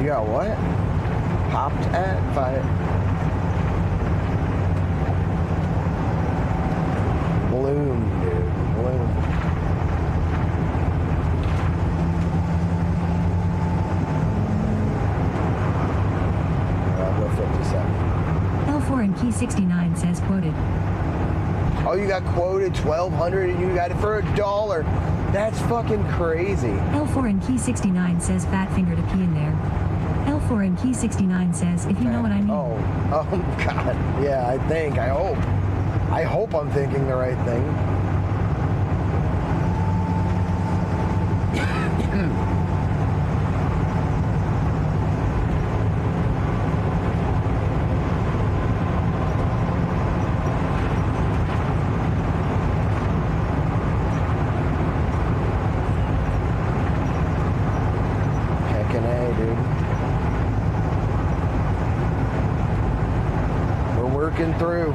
You got what? Popped at 5. Bloom, dude. Bloom. I'll go 57. L4 and Key69 says quoted. Oh, you got quoted 1,200 and you got it for $1. That's fucking crazy. L4 and Key69 says fat finger to pee in there. L4 and Key69 says, if you know what I mean. Oh God. Yeah, I hope. I hope I'm thinking the right thing. Heckin' A, dude. We're working through.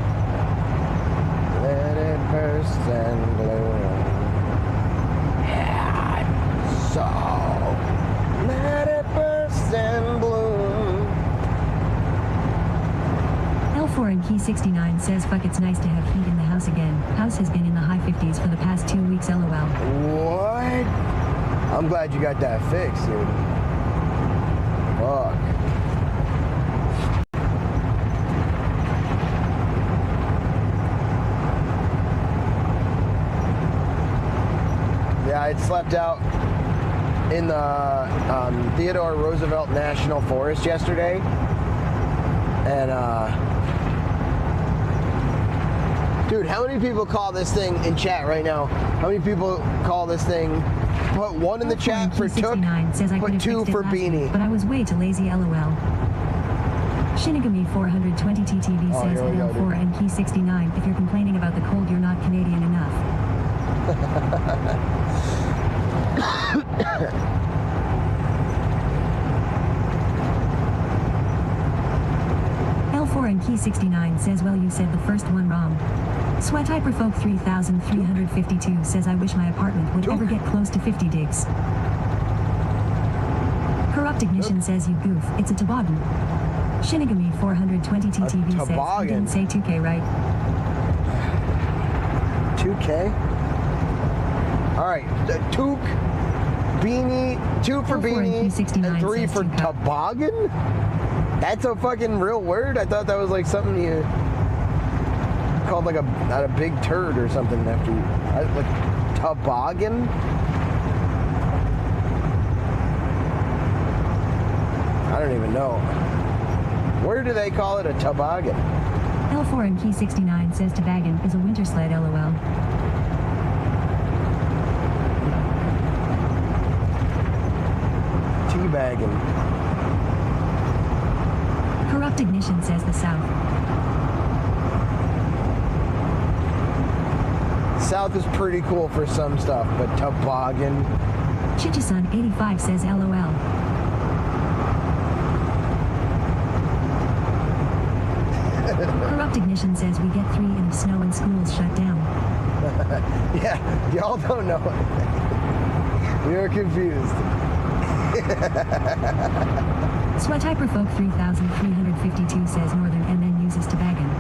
Let it burst and bloom. Yeah, so let it burst and bloom. L4 and Key69 says fuck it's nice to have heat in the house again. House has been in the high 50s for the past 2 weeks, LOL. What? I'm glad you got that fixed, dude. Fuck. I had slept out in the Theodore Roosevelt National Forest yesterday, and dude, how many people call this thing in chat right now? How many people call this thing? Put one in the chat for Took, put two for Beanie. But I was way too lazy, lol. Shinigami 420 TTV says at L4 and Key 69, if you're complaining about the cold, you're not Canadian enough. L4 and Key 69 says, well, you said the first one wrong. Sweat Hyperfolk 3352 says, I wish my apartment would ever get close to 50 digs. Corrupt Ignition says, you goof, it's a toboggan. Shinigami 420 TTV says, you didn't say 2K, right? 2K? Alright, Took, Beanie, 2 for Beanie, and 3 for toboggan? That's a fucking real word? I thought that was like something you called like a big turd or something after you. Like toboggan? I don't even know. Where do they call it a toboggan? L4 and Key 69 says toboggan is a winter sled, lol. Teabagging. Corrupt Ignition says the South. South is pretty cool for some stuff, but toboggan. Chichisun 85 says lol. Corrupt Ignition says we get 3 in of snow and schools shut down. Yeah, y'all don't know. You're confused. Sweat Hyperfolk 3352 says northern and then uses toboggan.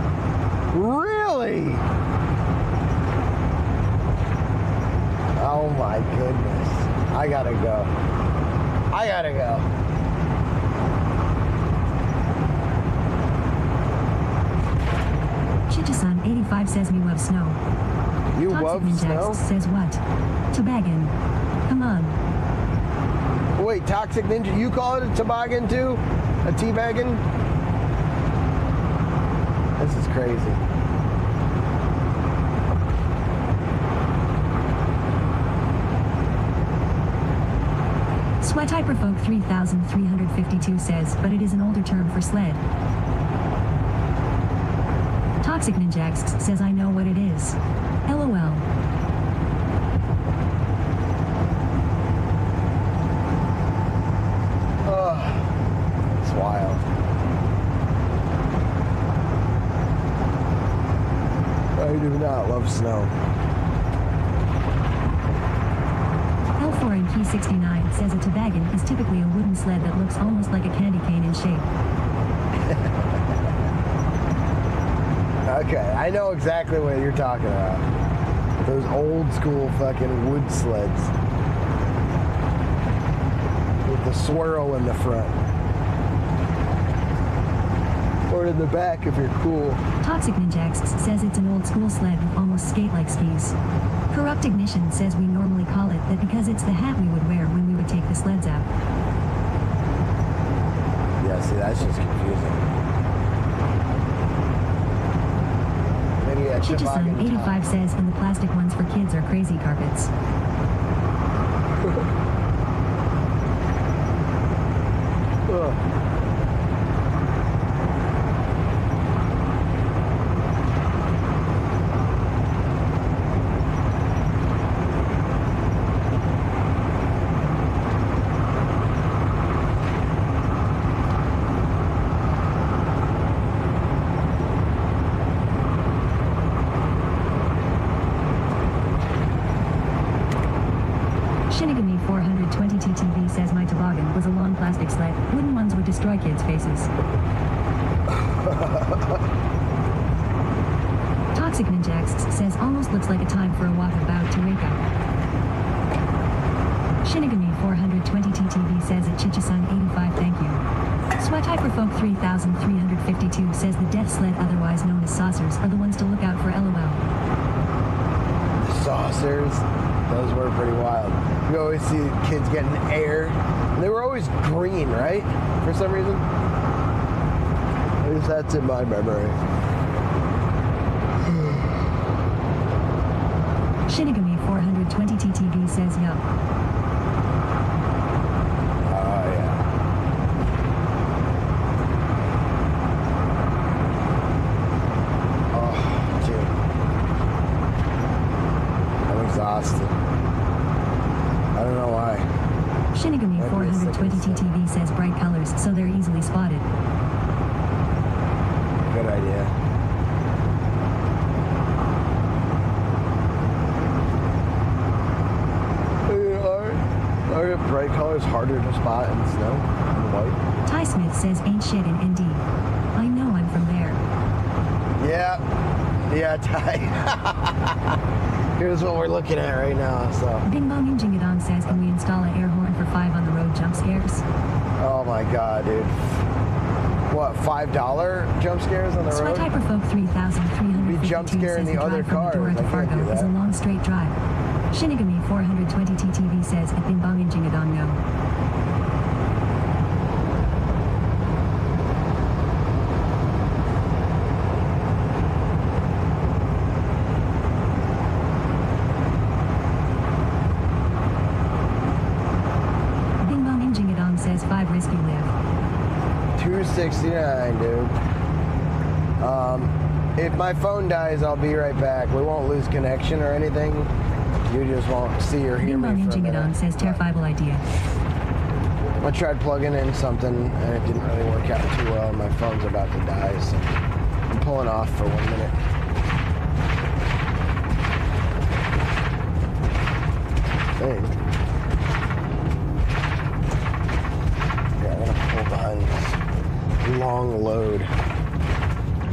Really? Oh my goodness. I gotta go. Chichisun 85 says me love snow. You Toxic love Ninjax snow? says what? Toboggan. Come on. Wait, Toxic Ninja, you call it a toboggan too? A teabaggin? This is crazy. Sweat Hyperfolk 3352 says, but it is an older term for sled. Toxic Ninjax says, I know what it is. LOL. It's wild. I do not love snow. L4 and Key 69 says a toboggan is typically a wooden sled that looks almost like a candy cane in shape. Okay, I know exactly what you're talking about. Those old school fucking wood sleds. With the swirl in the front. Or in the back if you're cool. Toxic Ninjax says it's an old school sled with almost skate-like skis. Corrupt Ignition says we normally call it that because it's the hat we would wear when we would take the sleds out. Yeah, see, that's just confusing. Maybe a Chichisun 85 says, and the plastic ones for kids are crazy carpets. Ugh. Shinigami 420 TTV says my toboggan was a long plastic sled. Wooden ones would destroy kids' faces. Toxic Ninjax says almost looks like a time for a walk about to wake up. Shinigami 420 TTV says at Chichisun 85 thank you. Sweat Hyperfolk 3352 says the death sled, otherwise known as saucers, are the ones to look out for, LOL. Saucers. Those were pretty wild. You always see kids getting air. And they were always green, right? For some reason. At least that's in my memory. Shinigami 420 TTV says yup. Oh, yeah. Oh, dude. I'm exhausted. I don't know why. Shinigami Might be a 420 sickness thing. TTV says bright colors, so they're easily spotted. Good idea. Are bright colors harder to spot in snow than white? Ty Smith says ain't shit in ND. I know I'm from there. Yeah. Yeah, Ty. Here's what we're looking at right now, so. Bing Bong Injingadong says can we install an air horn for 5 on the road jump scares? Oh my god, dude. What, $5 jump scares on the road? Sweat Hyperfolk 3352 Be jump scaring says the other drive from cars. Medora to I can't do Fargo is a that. long straight drive. Shinigami 420 TTV says at Bing Bong Injingadong no. Bing Bong Injingadong says 5 risk you live. 269, dude. If my phone dies, I'll be right back. We won't lose connection or anything. You just won't see or hear Bing me Bong for a Injingadong minute. says terrifiable idea. I tried plugging in something and it didn't really work out too well. My phone's about to die, so I'm pulling off for 1 minute. Dang. Yeah, I'm gonna pull behind this long load.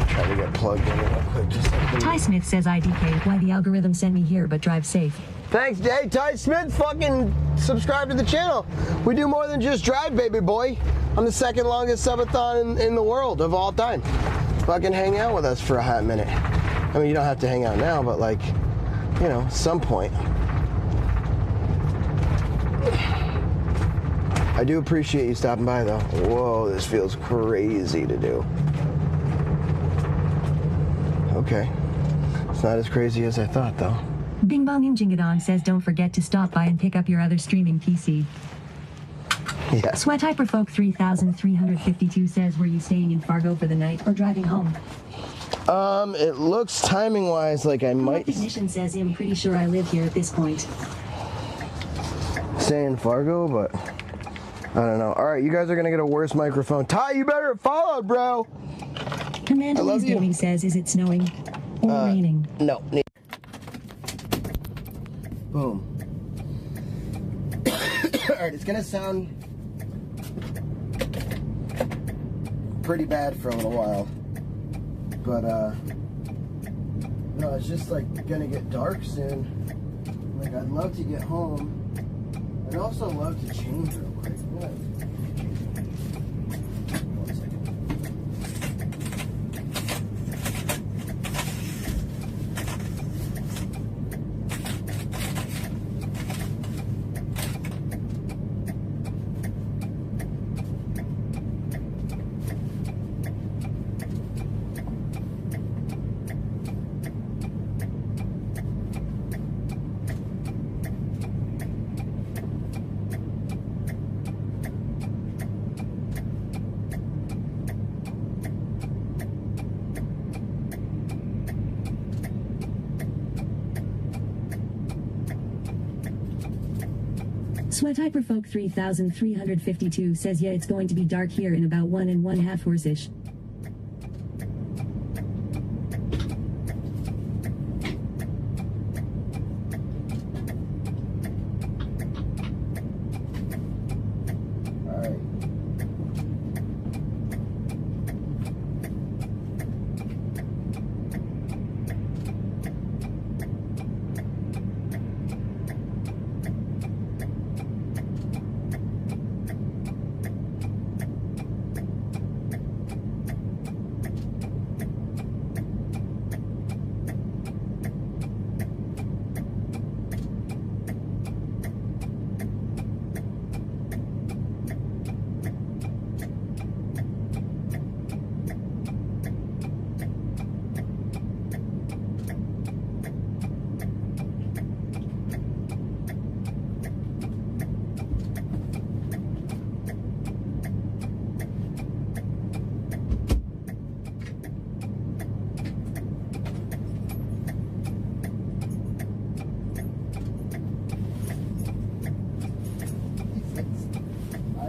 Try to get plugged in real quick. Just like Ty Smith says IDK, why the algorithm sent me here but drive safe. Thanks, Dave. Ty Smith, fucking subscribe to the channel. We do more than just drive, baby boy. I'm the second longest subathon in the world of all time. Fucking hang out with us for a hot minute. I mean, you don't have to hang out now, but like, you know, some point. I do appreciate you stopping by, though. Whoa, this feels crazy to do. Okay. It's not as crazy as I thought, though. Bing Bong Injingadong says don't forget to stop by and pick up your other streaming PC. Yeah. Sweat Hyperfolk 3352 says were you staying in Fargo for the night or driving home? It looks timing-wise like I might Technician says I'm pretty sure I live here at this point. stay in Fargo, but I don't know. All right, you guys are gonna get a worse microphone. Ty, you better have followed, bro. Commander I love Lee's you. Gaming says is it snowing or raining? No. Boom. All right, it's gonna sound pretty bad for a little while, but no, it's just like gonna get dark soon. Like, I'd love to get home. I'd also love to change real quick. Yeah. 1 second. Sweat Hyperfolk 3352 says yeah it's going to be dark here in about 1 1/2 hours-ish. All right.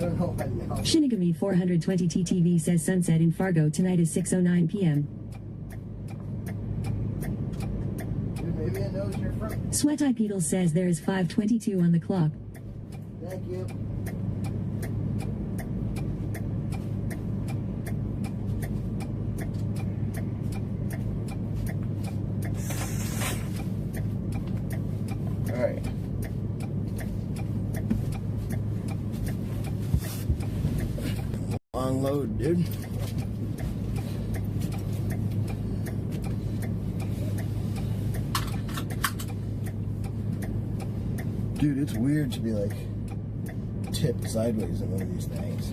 don't know what now. Shinigami 420 TTV says sunset in Fargo tonight is 6:09 p.m. Dude, maybe it knows you're from. Sweat Eye Beetle says there is 5:22 on the clock. Thank you. Alright. Long load, dude. Dude, it's weird to be like tipped sideways in one of these things.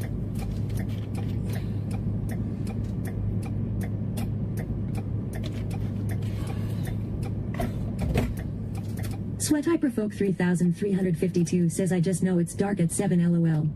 Sweat Hyperfolk 3352 says I just know it's dark at 7 LOL.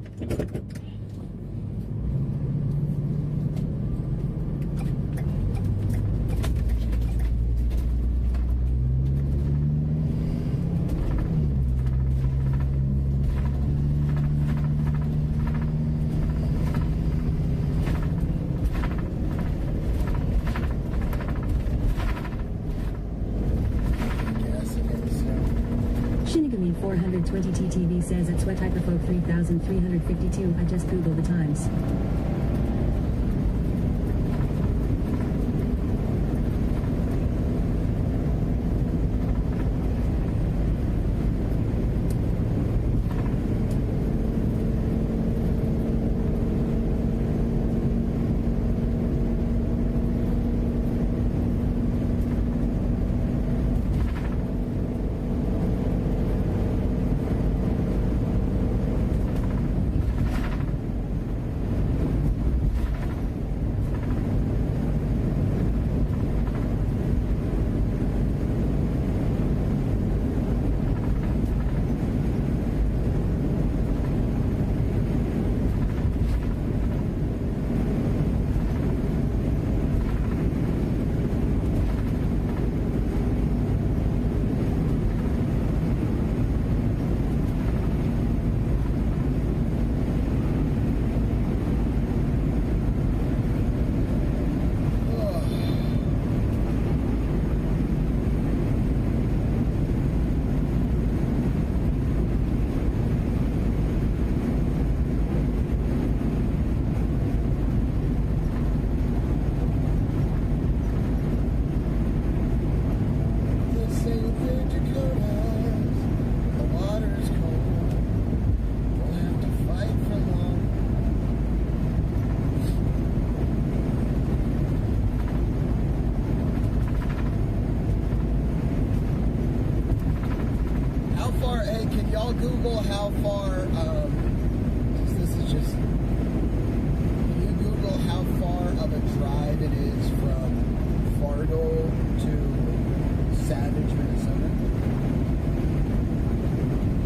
Shinigami 420 TTV says at Sweat Hyperfolk 3352 I just googled the times. Google how far, this is just, can you Google how far of a drive it is from Fargo to Savage, Minnesota?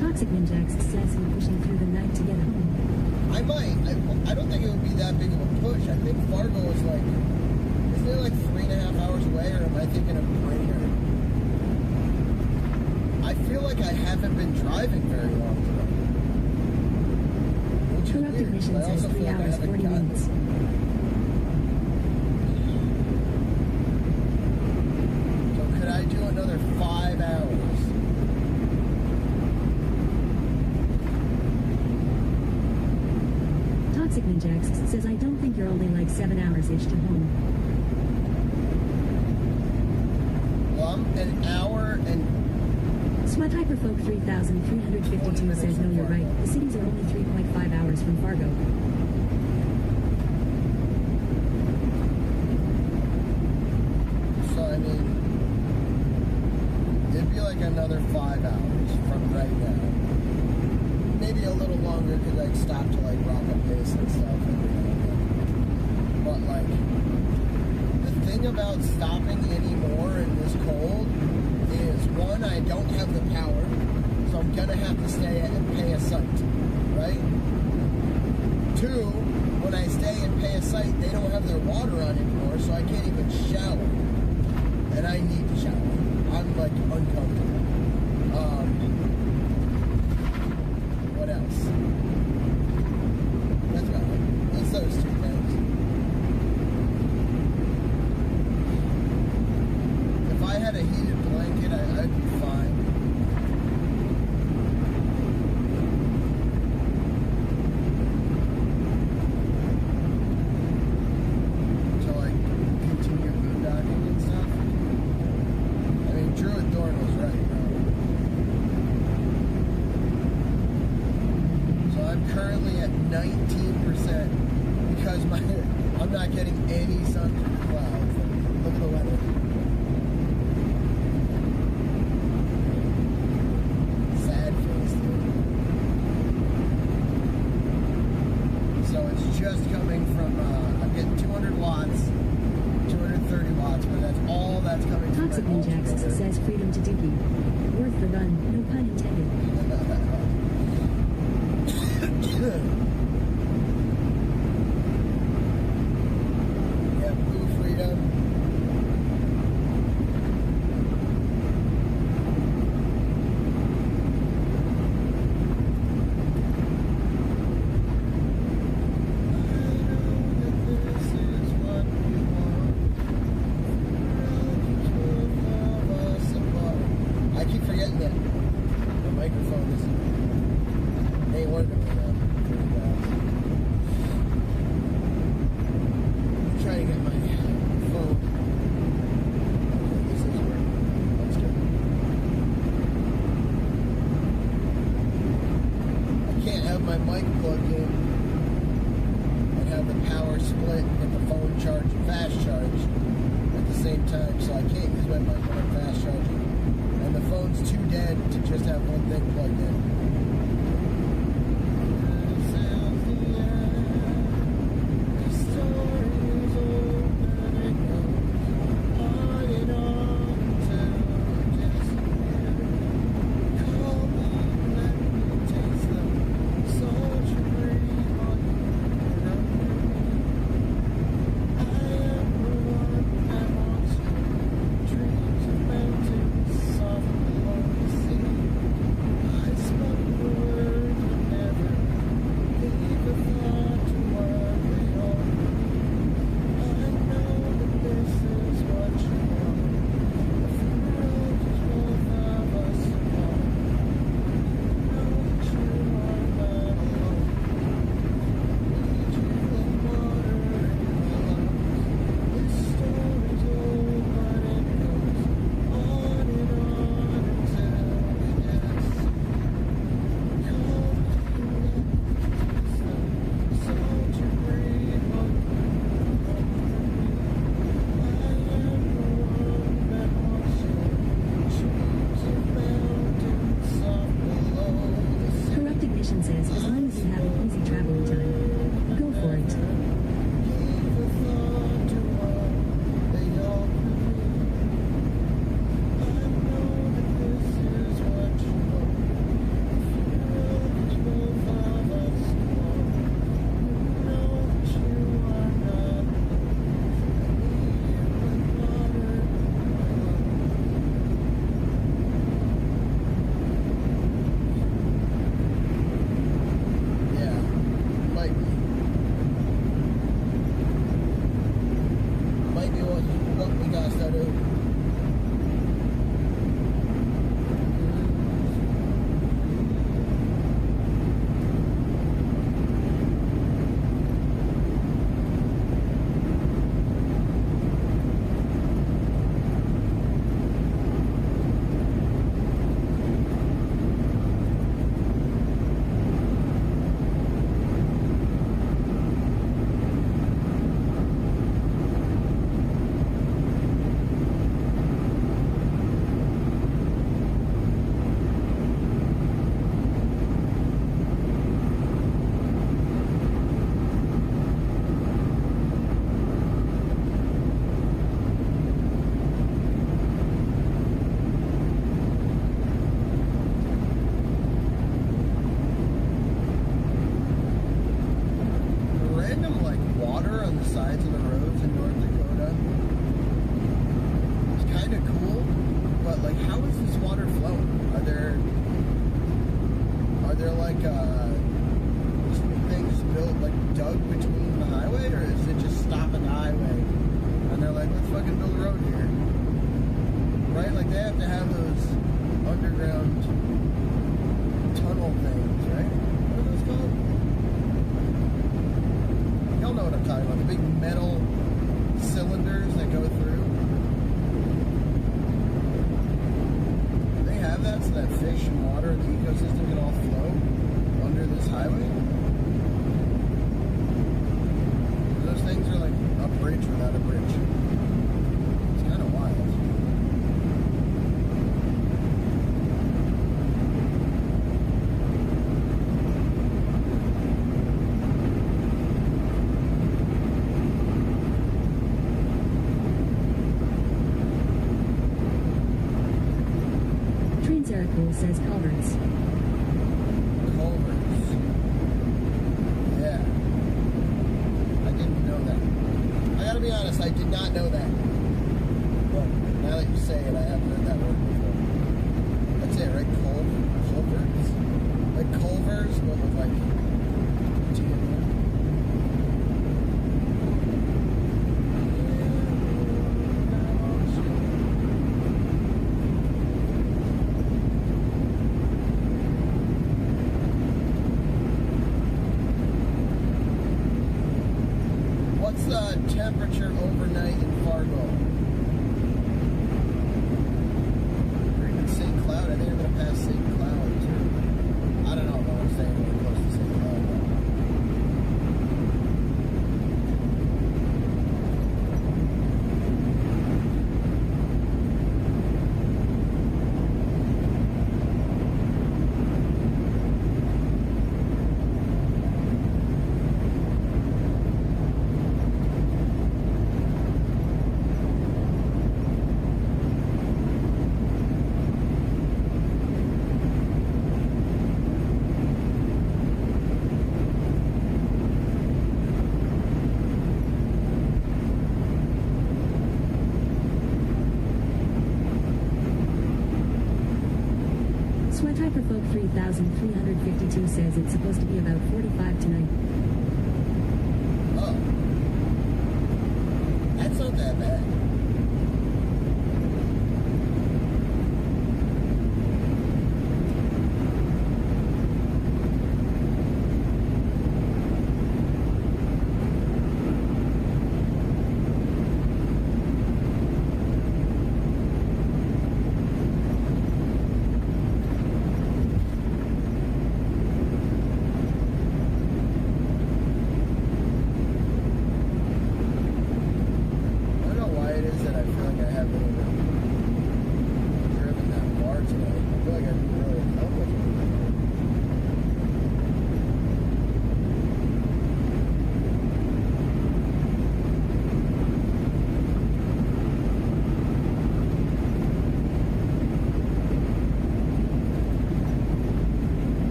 Toxic Ninjax says he's pushing through the night to get home. I might. I don't think it would be that big of a push. I think Fargo is like, isn't it like 3.5 hours away, or am I thinking of Brainerd? I feel like I haven't been driving very long today. Corrupted Mission says 3 hours, 40 minutes. So could I do another 5 hours? Toxic Ninjax says I don't think you're only like 7 hours-ish to home. Well, I'm an hour and... Sweat Hyperfolk 3352 says no, you're right. The cities are only 3.5 hours from Fargo. So, I mean, it'd be like another 5 hours from right now. Maybe a little longer because I'd stop to like rock up pace and stuff. But like, the thing about stopping anymore in this cold is, one, I don't have the power, so I'm gonna have to stay and pay a site, right? Two, when I stay and pay a site, they don't have their water on anymore, so I can't even shower. And I need to shower. I'm like uncomfortable. What else? I'm currently at 19% because I'm not getting any sun through the clouds. Look at the weather. Sad face, dude. So it's just coming from, I'm getting 200 watts, 230 watts, but that's all that's coming from Toxic my Ninjax says freedom to Dookie. Worth the run, no pun intended. Yeah, blue freedom. I keep forgetting that the microphone ain't working for that. I'm trying to get my phone. This is working. That's good. I can't have my mic plugged in and have the power split and get the phone charged, fast charged at the same time, so I can't use my mic when I'm fast charging. And the phone's too dead to just have one thing plugged in. sides of the roads in North Dakota. It's kind of cool, but like, how is this water flowing? Are there like things built, like dug between the highway, or is it just stopping the highway and they're like, let's fucking build a road here, right? Like, they have to have those underground tunnel things, right? What are those called? Y'all know what I'm talking about, the big metal cylinders that go through. They have that so that fish and water and the ecosystem can all flow under this highway. says culverts. Culverts. Yeah. I didn't know that. I gotta be honest, I did not know that. But now that you say it, I haven't heard that word before. That's it, right? Culverts? Like culverts, but with like GMO. What's the temperature overnight in Fargo? Even St. Cloud, I think I'm gonna pass St. Cloud too. I don't know if I'm staying really close to St. Cloud. Sweat Hyperfolk 3352 says it's supposed to be about 45 tonight. Oh. That's not that bad.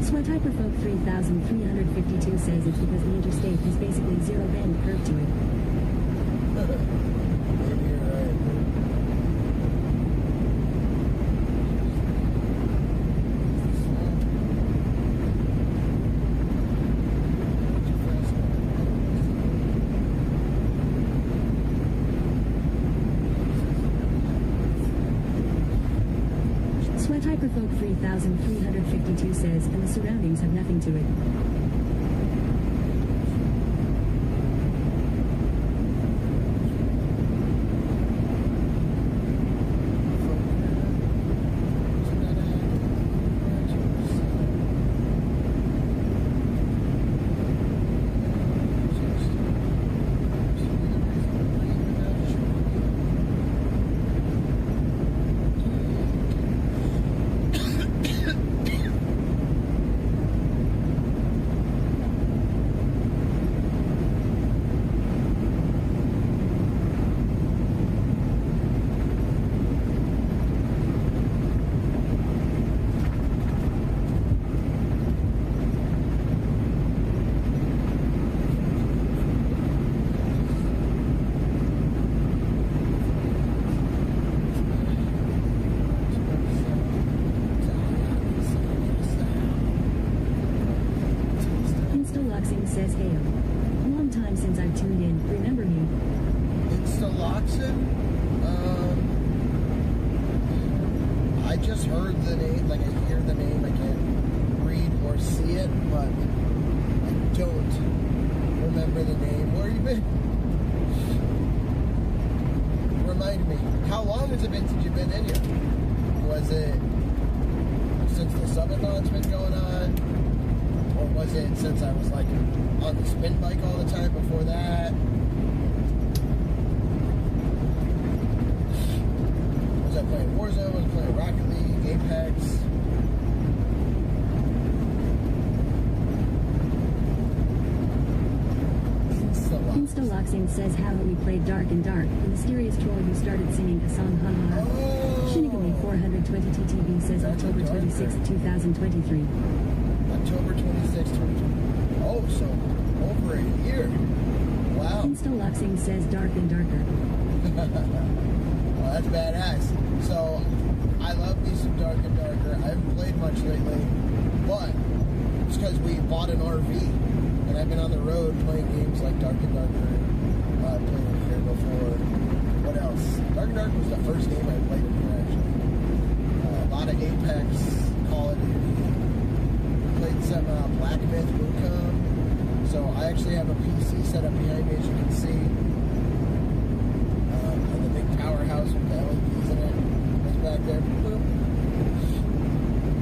Sweat Hyperfolk 3352 says it's because the interstate has basically zero bend curve to it. Maybe you're right. Sweat Hyperfolk 3352 says, and the surroundings have nothing to it. Says hail. Long time since I've tuned in. Remember me? Instaloxin? I just heard the name, like I hear the name again. but I don't remember the name. Where you been? Remind me, how long has it been since you've been in here? Was it since the Subathon's been going on? Or was it since I was like on the spin bike all the time before that? Was I playing Warzone? Was I playing Rocket League, Apex? Instaloxing says, haven't we played Dark and Dark? The mysterious troll who started singing a song, haha. Shinigami 420 TTV says October 26, 2023. October 26, 2023. Oh, so over a year. Wow. Instaloxing says Dark and Darker. Well, that's badass. So, I love me some Dark and Darker. I haven't played much lately, but it's because we bought an RV. And I've been on the road playing games like Dark and Darker. Played in here before. What else? Dark and Darker was the first game I played in here, actually. A lot of Apex, Call of Duty. Played some Black Myth, Wukong. So I actually have a PC set up behind me, as you can see. And the big powerhouse with the LEDs in it. It's back there. Boom.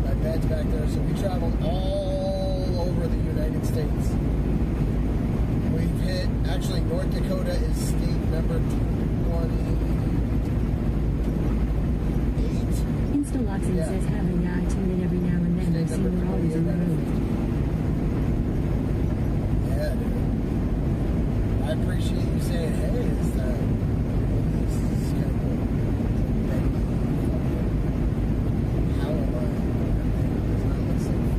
My bed's back there. So we traveled all over the United States. We've hit, actually, North Dakota is state number 28. Instaloxing says, haven't I tune in every now and then? I've seen we're always on the road. Yeah, dude. I appreciate you saying, hey, this time. This is kind of cool. How am I? It's not listening.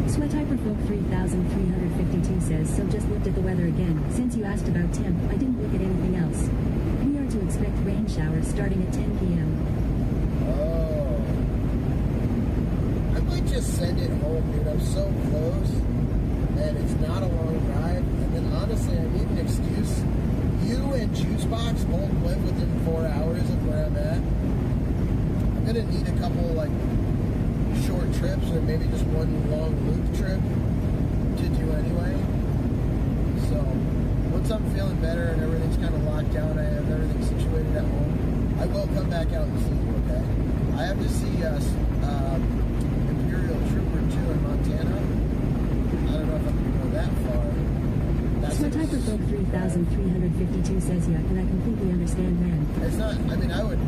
Sweat Hyperfolk 3352 says, so just looked at the weather again. Since you asked about temp, I didn't look at anything else. We are to expect rain showers starting at 10 p.m. Oh. I might just send it home, dude. I'm so close. And it's not a long drive. And then honestly, I need an excuse. You and Juicebox both live within 4 hours of where I'm at. I'm gonna need a couple, like, short trips or maybe just one long loop trip to do anyway. So once I'm feeling better and everything's kind of locked down, I have everything situated at home, I will come back out and see you, okay? I have to see Imperial Trooper 2 in Montana. I don't know if I'm going to go that far. That's Sweat Hyperfolk 3352 says, yeah, and I completely understand, man. It's not, I mean, I would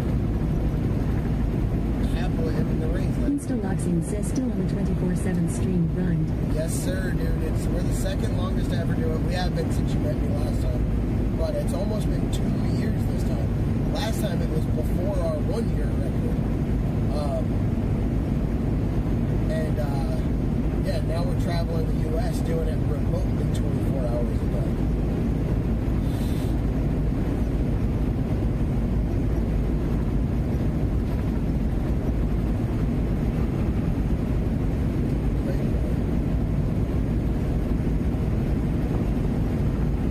happily, I mean, the rain's like... Instaloxing says, still on the 24/7 stream grind. Yes, sir, dude. We're the second longest to ever do it. We have been since you met me last time. But it's almost been 2 years this time. Last time it was before our 1 year record. Yeah, now we're traveling the U.S. doing it remotely 24 hours a day.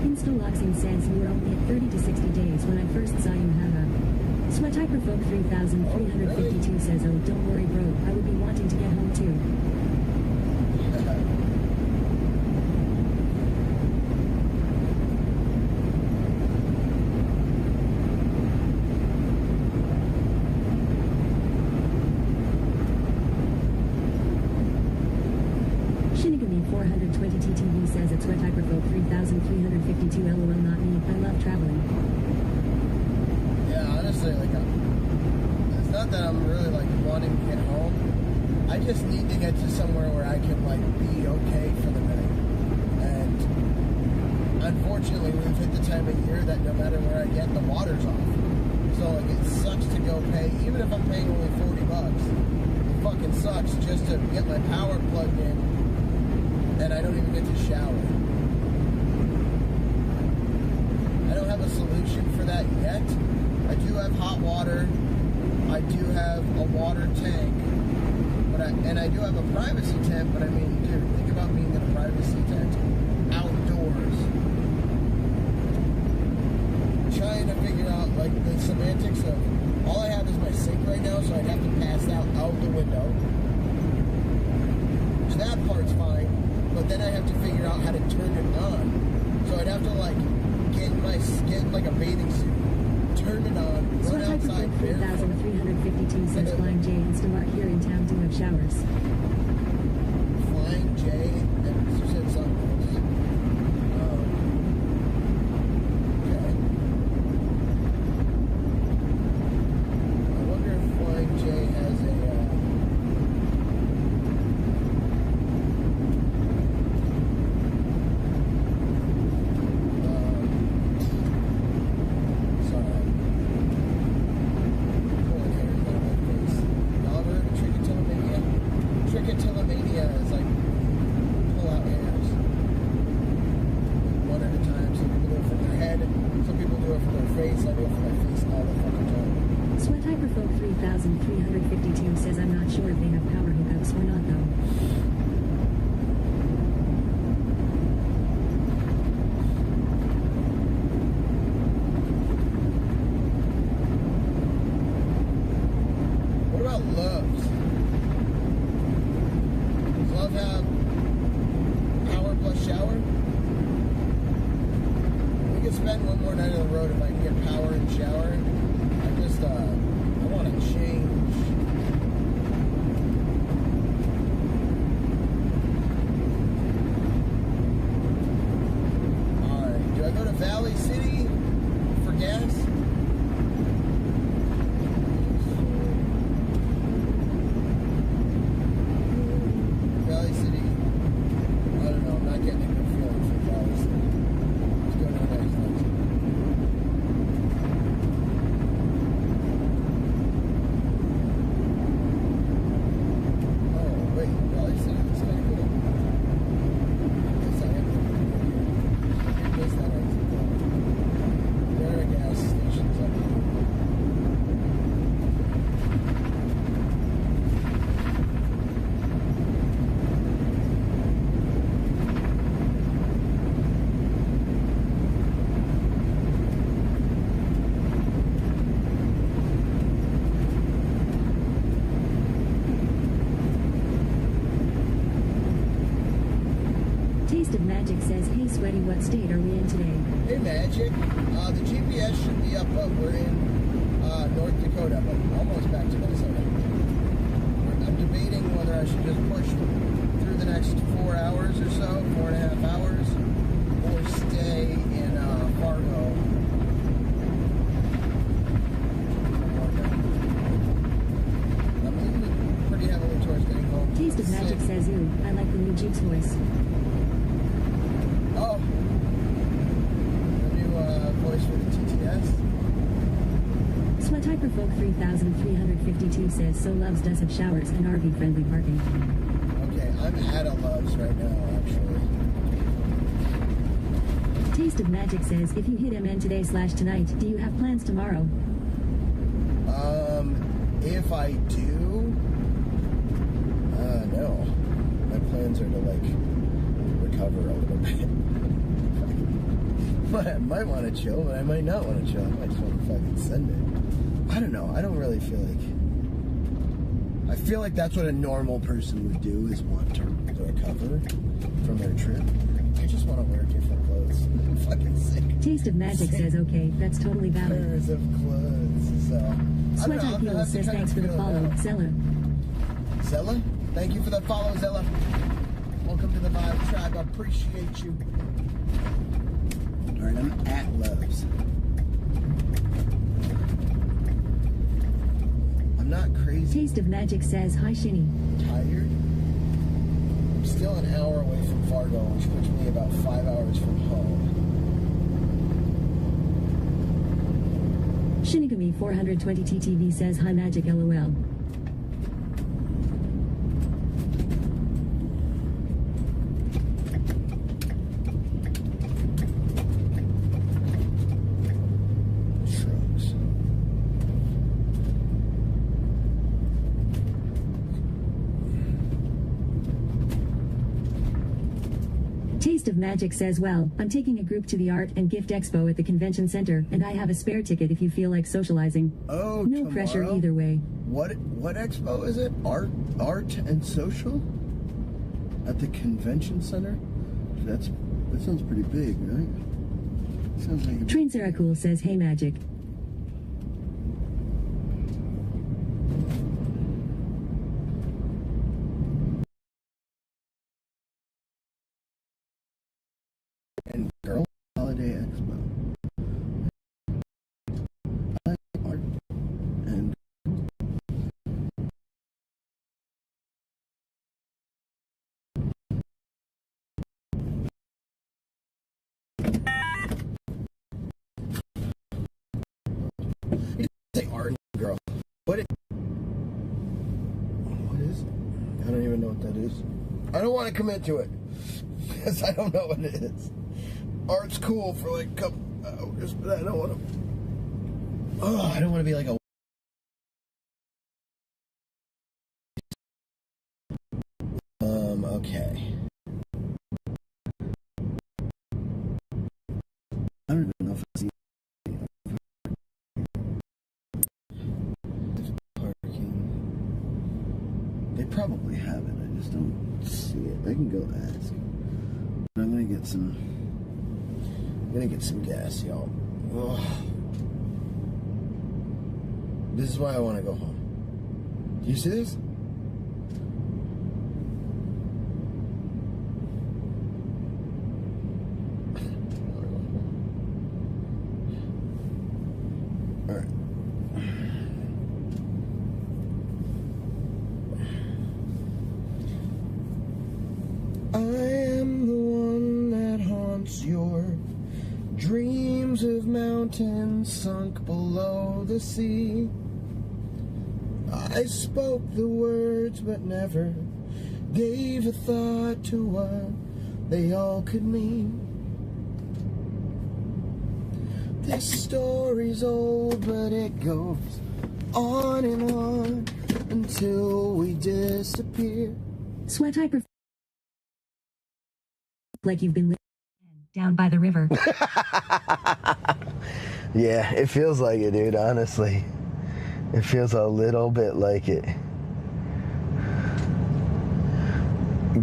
Instaloxing says you were only at 30 to 60 days when I first saw you have a... Sweat Hyperfolk 3352 says, oh, don't worry, bro. I would be wanting to get home too. Shinigami 420 TTV says it's Sweat Hyperfolk 3352 LOL, not me. I love traveling. Yeah, honestly, like, it's not that I'm really, like, wanting to get home. I just need to get to somewhere where I can, like, be okay for the night. And unfortunately, we've hit the time of year that no matter where I get, the water's off. So, like, it sucks to go pay, even if I'm paying only $40, it fucking sucks just to get my power plugged in, and I don't even get to shower. I don't have a solution for that yet. I do have hot water. I do have a water tank. And I do have a privacy tent, but I mean, dude, think about being in a privacy tent outdoors. Trying to figure out, like, the semantics of all I have is my sink right now, so I'd have to pass that out the window. So that part's fine, but then I have to figure out how to turn it on. So I'd have to like get like a bathing suit, turn it on, run outside barefoot. 3,352 says Flying J and still out here in town to have showers. Flying J, and you said something else. Okay. I wonder if Flying J has a trichotillomania is like pull out hairs one at a time. Some people do it from their head, some people do it from their face. I do it from my face all the fucking time. Sweat Hyperfolk 3,352 says I'm not sure if they have power hookups or not though. What about Loves? Does Love have power plus shower? We could spend one more night on the road if I can get power and shower. I want to change. Alright, do I go to Valley City for gas? Valley City. I don't know. I'm not getting a good feeling for Valley City. Let's go to the next one. Oh, wait. Valley City is kind of cool. Yes, I am going to guess that exit. There are gas stations up here. Taste of Magic says, hey Sweaty, what state are we in today? Hey Magic, the GPS should be up, but we're in North Dakota, but almost back to Minnesota. I'm debating whether I should just push through the next 4 hours or so, 4.5 hours, or stay in Fargo. I'm leaning pretty heavily towards getting home. Taste of Magic says, ooh, I like the new Jeep's voice. Oh, the new voice for the TTS. Sweat Hyperfolk 3,352 says, so Loves does have showers and RV friendly parking. Okay, I'm at a Love's right now, actually. Taste of Magic says, if you hit MN today/tonight, do you have plans tomorrow? If I do, no. My plans are to, like, recover a little bit. I might want to chill, but I might not want to chill. I might just want to fucking send it. I don't know. I don't really feel like... I feel like that's what a normal person would do, is want to recover from their trip. I just want to wear different clothes. I'm fucking sick. Taste of Magic says, okay, that's totally valid. Pairs of clothes, so... Sweat Appeal says, thanks for the follow, Zella. Zella? Thank you for the follow, Zella. Welcome to the Vibe Tribe. I appreciate you. Alright, I'm at Loves. I'm not crazy. Taste of Magic says, hi Shinny. Tired? I'm still an hour away from Fargo, which puts me about 5 hours from home. Shinigami 420 TTV says, hi Magic LOL. Taste of Magic says, well, I'm taking a group to the Art and Gift Expo at the Convention Center, and I have a spare ticket if you feel like socializing. Oh, no tomorrow? pressure either way. What expo is it? Art and social? At the Convention Center? That sounds pretty big, right? Sounds like Train Sarah Cool says, hey Magic. And Girl Holiday Expo. I like art and you say art and girl. What is it? I don't even know what that is. I don't want to commit to it because I don't know what it is. Art's cool for like a couple hours, but I don't want to. Oh, I don't want to be like a. Okay. I don't even know if I see parking. They probably have it. I just don't see it. I can go ask. But I'm gonna get some. I'm gonna get some gas, y'all. Ugh. This is why I want to go home. Do you see this? All right. I am the one that haunts your dreams of mountains sunk below the sea. I spoke the words but never gave a thought to what they all could mean. This story's old, but it goes on and on until we disappear. Sweat hyper. Like you've been down by the river. Yeah, it feels like it, dude, honestly. It feels a little bit like it.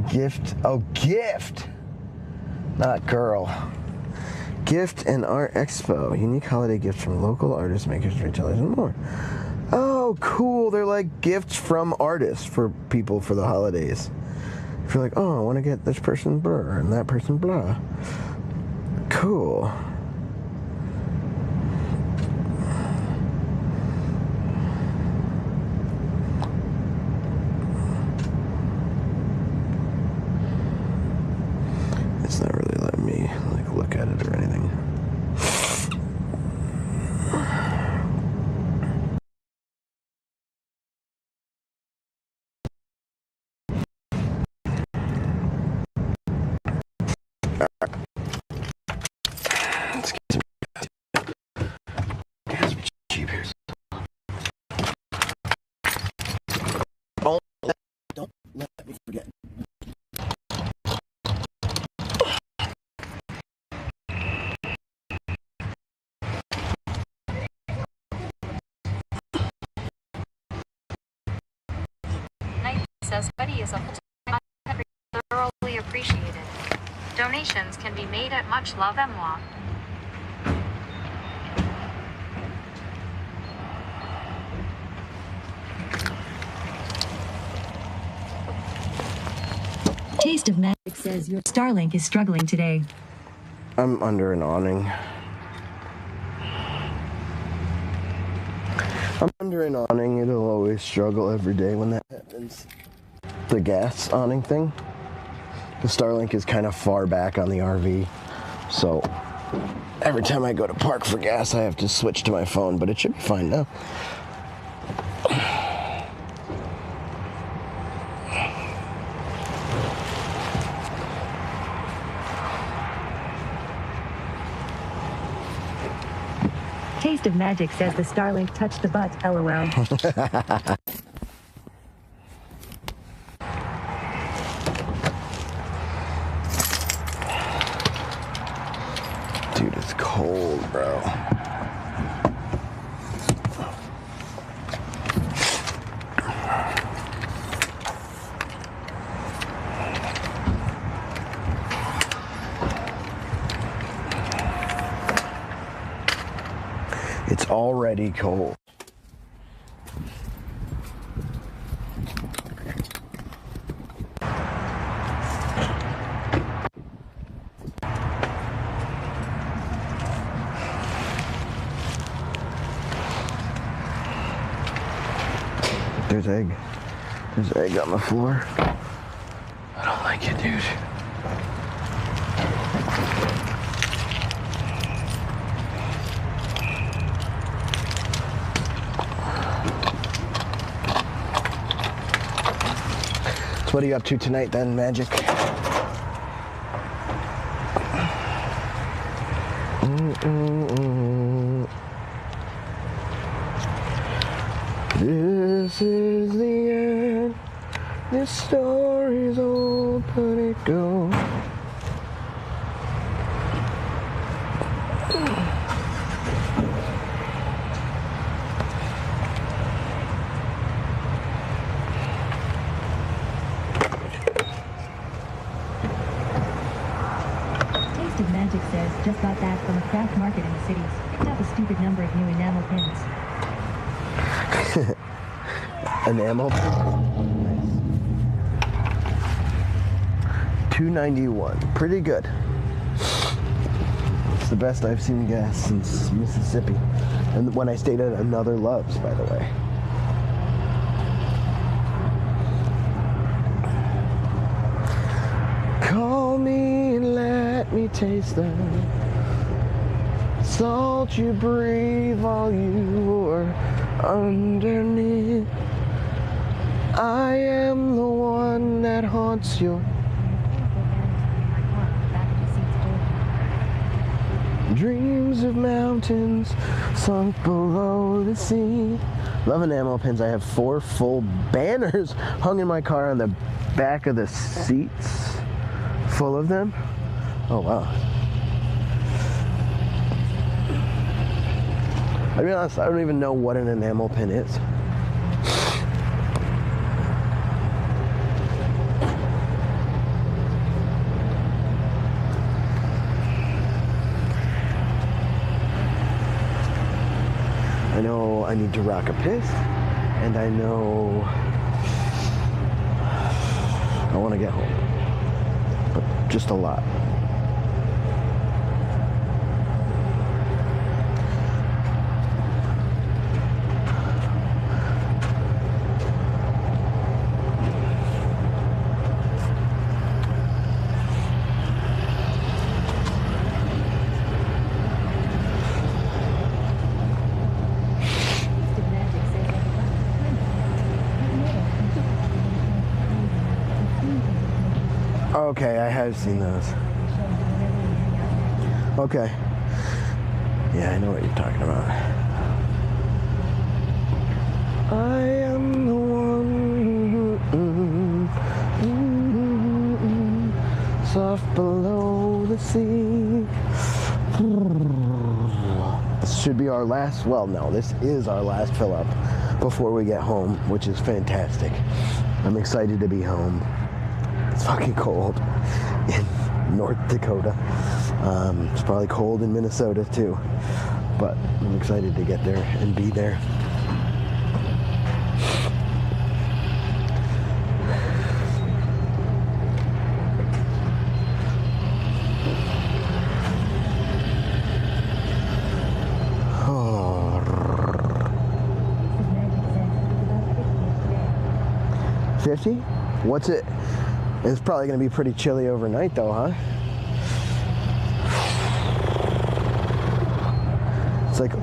Gift. Oh, gift! Not girl. Gift and Art Expo. Unique holiday gifts from local artists, makers, retailers, and more. Oh, cool. They're like gifts from artists for people for the holidays. If you're like, oh, I want to get this person blah and that person blah. Cool. It's not really letting me like look at it or anything. Let's get some gas. Cheap here. Don't let me forget. Says Buddy is a full-time thoroughly appreciated. Donations can be made at Much Love Moi. Taste of Magic says your Starlink is struggling today. I'm under an awning. I'm under an awning. It'll always struggle every day when that happens. The gas awning thing. The Starlink is kind of far back on the RV. So every time I go to park for gas, I have to switch to my phone, but it should be fine now. Taste of Magic says the Starlink touched the butt, LOL. cold, bro. It's already cold. There's egg. There's egg on the floor. I don't like it, dude. So what are you up to tonight then, Magic? This is the end. This story's old, but it goes. Taste of Magic says, just got back from a craft market in the cities. Picked up a stupid number of new enamel pins. Enamel. $2.91. Pretty good. It's the best I've seen gas since Mississippi. And when I stayed at another Love's, by the way. Call me and let me taste the salt you breathe while you are underneath. I am the one that haunts your dreams of mountains sunk below the sea. Love enamel pins. I have 4 full banners hung in my car on the back of the seats, full of them. Oh wow. I'll be honest, I don't even know what an enamel pin is. I know I need to rock a piss, and I know I want to get home, but just a lot. Okay, I have seen those. Okay. Yeah, I know what you're talking about. I am the one soft below the sea. This should be our last, well, no, this is our last fill up before we get home, which is fantastic. I'm excited to be home. It's fucking cold in North Dakota. It's probably cold in Minnesota too, but I'm excited to get there and be there. Oh. 50? What's it? It's probably going to be pretty chilly overnight though, huh? It's like...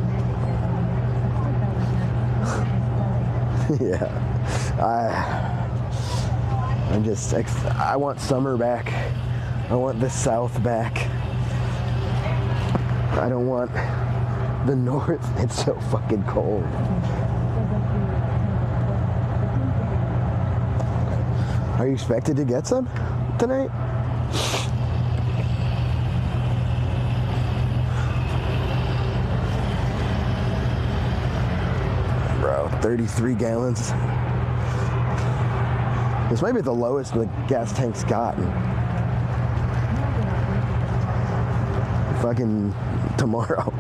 yeah. I want summer back. I want the South back. I don't want the North. It's so fucking cold. Are you expected to get some tonight? 33 gallons. This might be the lowest the gas tank's gotten. Fucking tomorrow,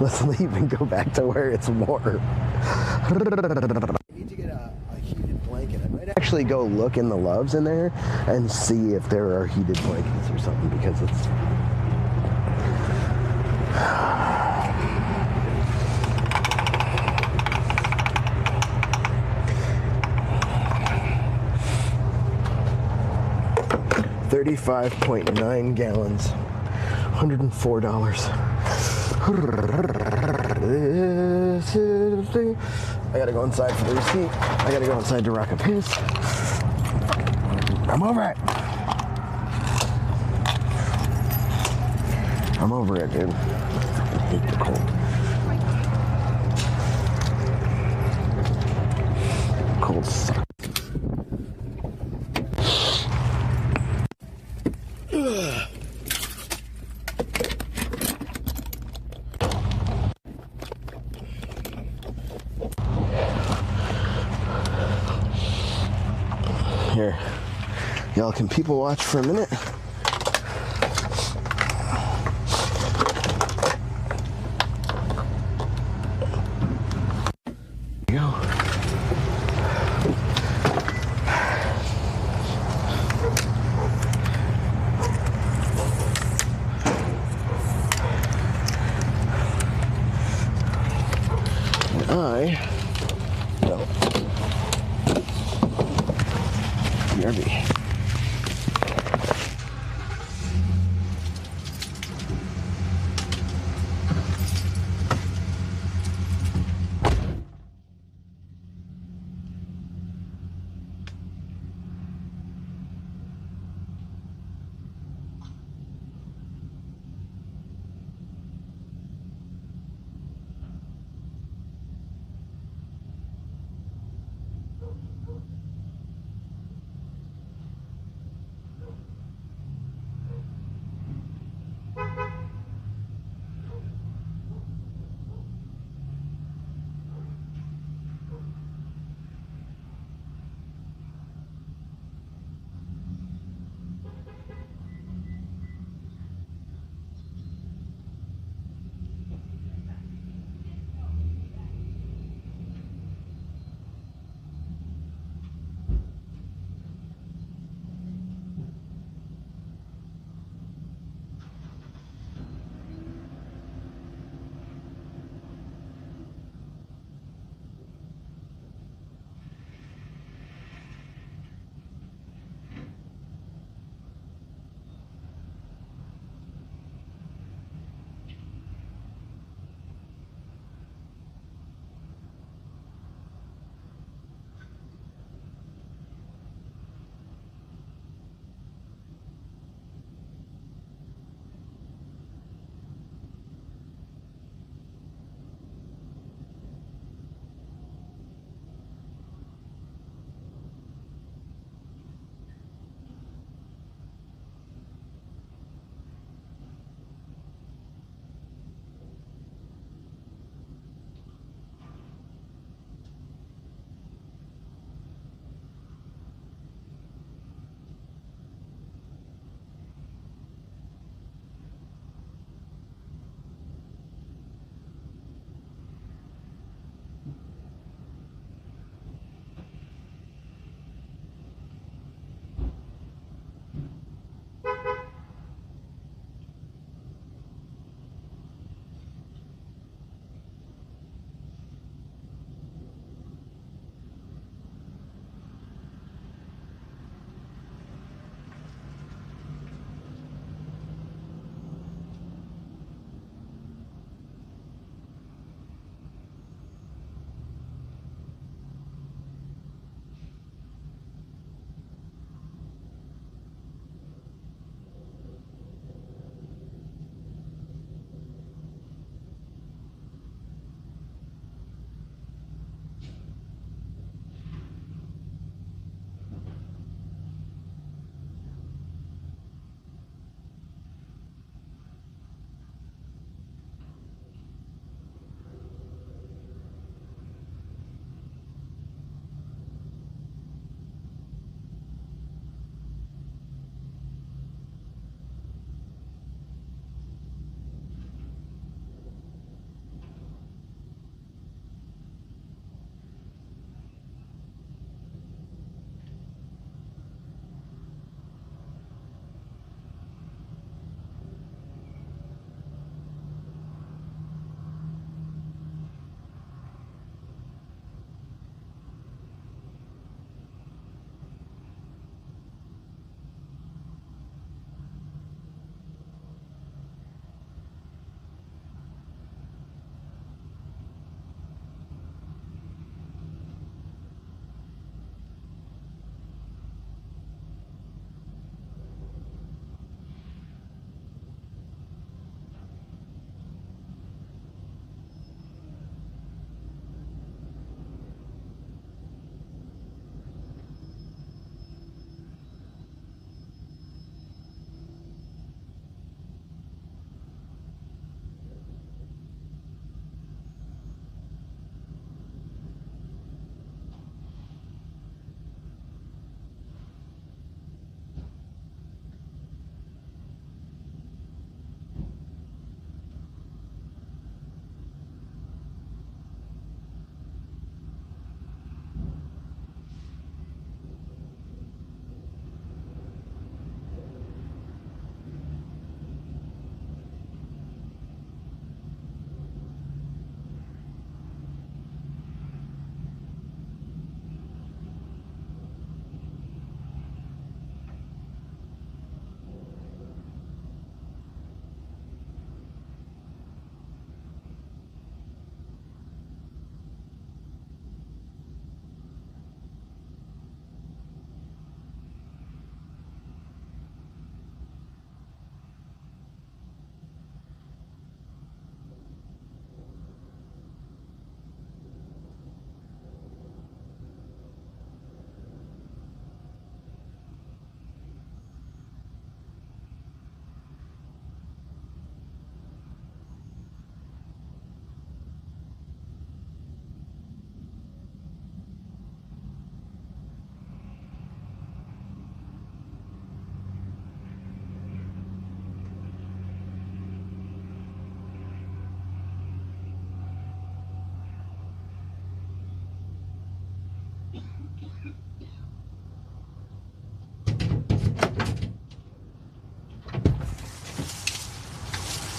let's leave and go back to where it's warm. I need to get a heated blanket. I might actually go look in the Loves in there and see if there are heated blankets or something, because it's $35.9 gallons, $104. I gotta go inside for the receipt. I gotta go inside to rock a piss. I'm over it. I'm over it, dude. I hate the cold. Cold sucks. Here, y'all can people watch for a minute. There you go. No. BRB.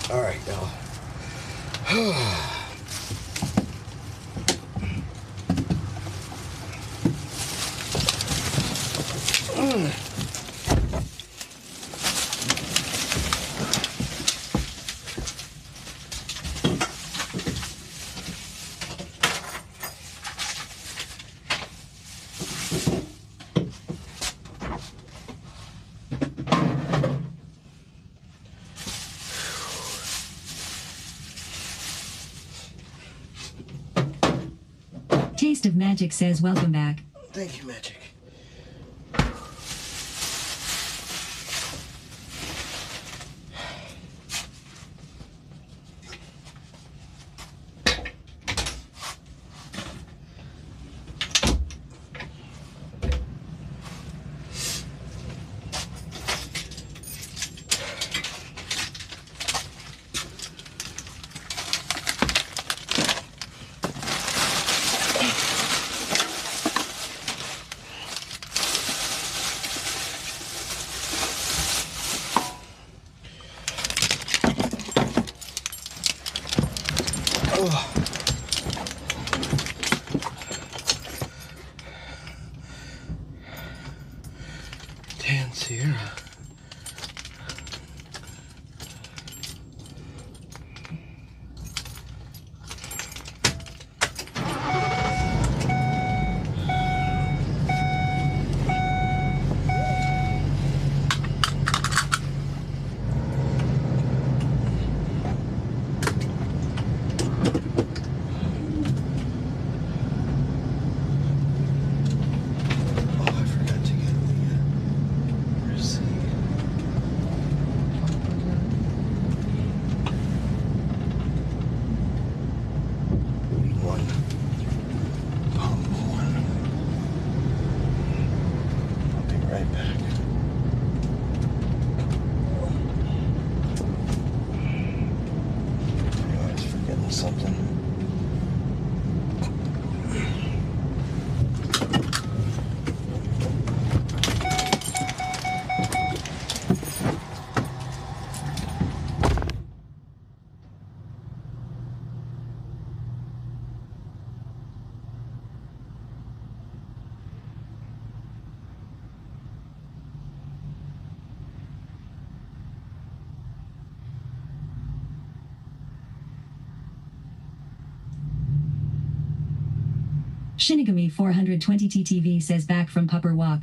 All right, now. Taste of Magic says welcome back. Thank you, Magic. Oh. Dan Sierra. Something. Shinigami 420 TTV says back from Pupper Walk.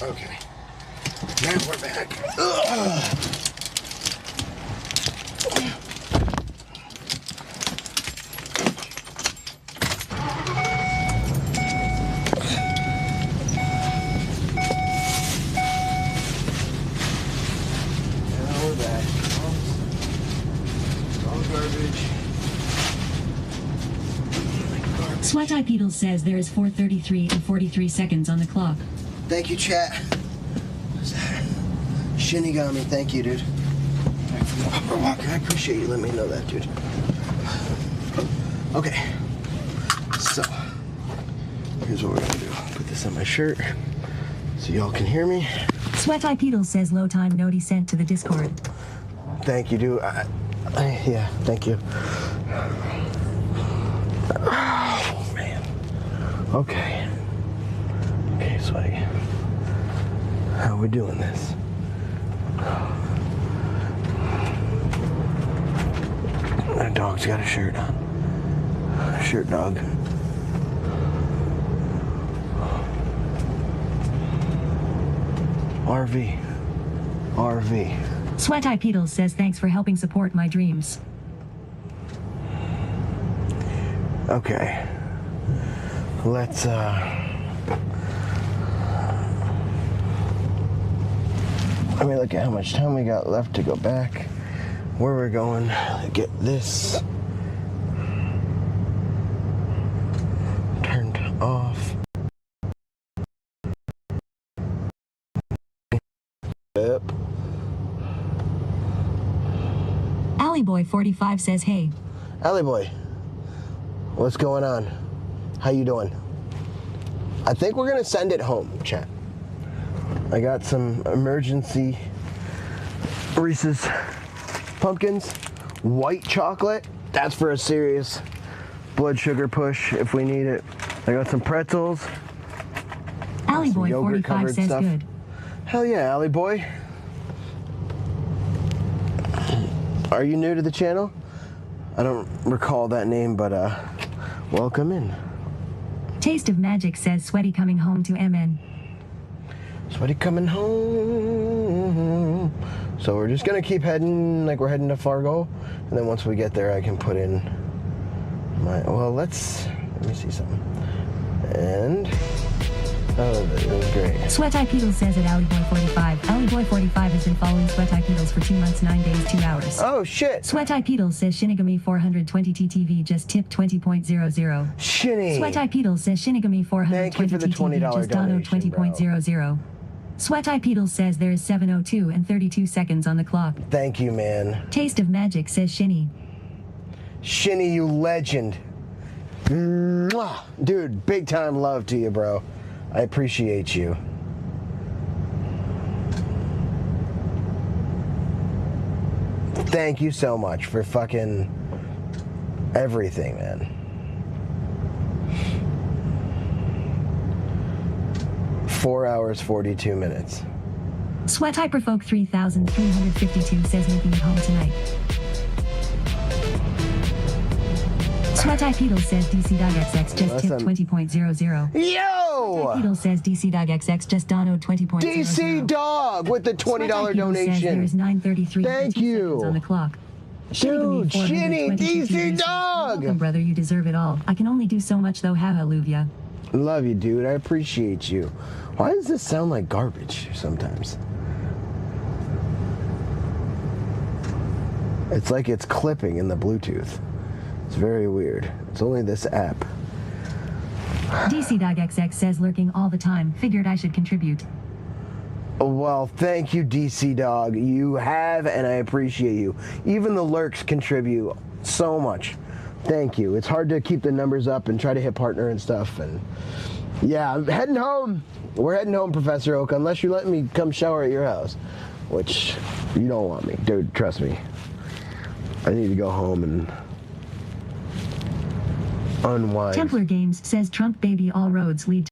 Okay. Now we're back. Ugh. Sweat-Eye Beetle says there is 4:33 and 43 seconds on the clock. Thank you, chat. Shinigami, thank you, dude. I appreciate you letting me know that, dude. Okay. So, here's what we're gonna do. Put this on my shirt so y'all can hear me. Sweat Eye Peedle says low time note he sent to the Discord. Thank you, dude. Yeah, thank you. Oh, man. Okay. Okay, Sweaty. How are we doing this? Our dog's got a shirt on. Shirt dog. RV. Sweat Eye Peedle says thanks for helping support my dreams. Okay. Let's let me look at how much time we got left to go back. Where we're going. Get this turned off. Yep. Alleyboy45 says hey. Alleyboy, what's going on? How you doing? I think we're gonna send it home, chat. I got some emergency Reese's Pumpkins, white chocolate. That's for a serious blood sugar push if we need it. I got some pretzels. Alleyboy45 says stuff. good. Hell yeah, Alleyboy. Are you new to the channel? I don't recall that name, but welcome in. Taste of Magic says Sweaty coming home to MN. Sweaty coming home. So we're just gonna keep heading like we're heading to Fargo, and then once we get there I can put in my, well, let me see something. And oh, that was great. Sweat Eye Peedle says at Alleyboy45. Alleyboy45 has been following Sweat Eye Peedles for 2 months, 9 days, 2 hours. Oh shit. Sweat Eye Peedle says Shinigami 420 TTV just tipped 20.00. Shinny. Sweat Eye Peedle says Shinigami 420 Thank you for the $20 TTV just dono donation, 20.00. Sweat Eye Peedle says there is 7:02 and 32 seconds on the clock. Thank you, man. Taste of Magic says Shinny. Shinny, you legend. Mwah. Dude, big time love to you, bro. I appreciate you. Thank you so much for fucking everything, man. 4 hours, 42 minutes. Sweat Hyperfolk 3352 says making it home tonight. Sweat Eye Peedle says DC Dog XX just tipped 20.00. Yo! Peedle says DC Dog XX just donoed 20.00. DC Dog with the $20 donation. There is 9:33. Thank you. On the clock. Dude, Shinny, DC Dog! Welcome, brother, you deserve it all. I can only do so much though, hallelujah. Love you, dude. I appreciate you. Why does this sound like garbage sometimes? It's like it's clipping in the Bluetooth. It's very weird. It's only this app. DC Dog XX says lurking all the time. Figured I should contribute. Well, thank you, DC Dog. You have, and I appreciate you. Even the lurks contribute so much. Thank you. It's hard to keep the numbers up and try to hit partner and stuff. And yeah, I'm heading home. We're heading home, Professor Oak, unless you're letting me come shower at your house, which you don't want me. Dude, trust me. I need to go home and unwind. Templar Games says Trump baby all roads lead to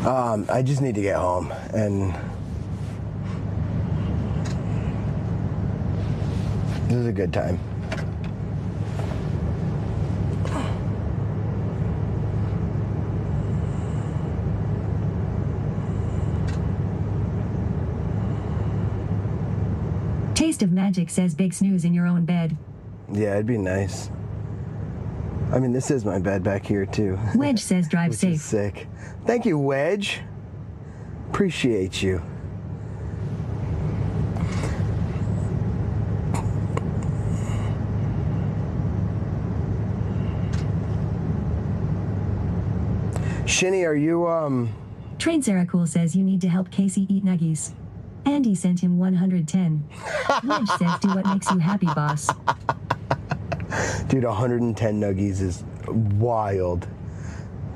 I just need to get home, and this is a good time. Taste of Magic says big snooze in your own bed. Yeah, it'd be nice. I mean, this is my bed back here, too. Wedge says drive Which safe. is sick. Thank you, Wedge. Appreciate you. Shinny, are you, Train Sarah Cool says you need to help Casey eat nuggies. Andy sent him 110. Wedge says do what makes you happy, boss. Dude, 110 nuggies is wild.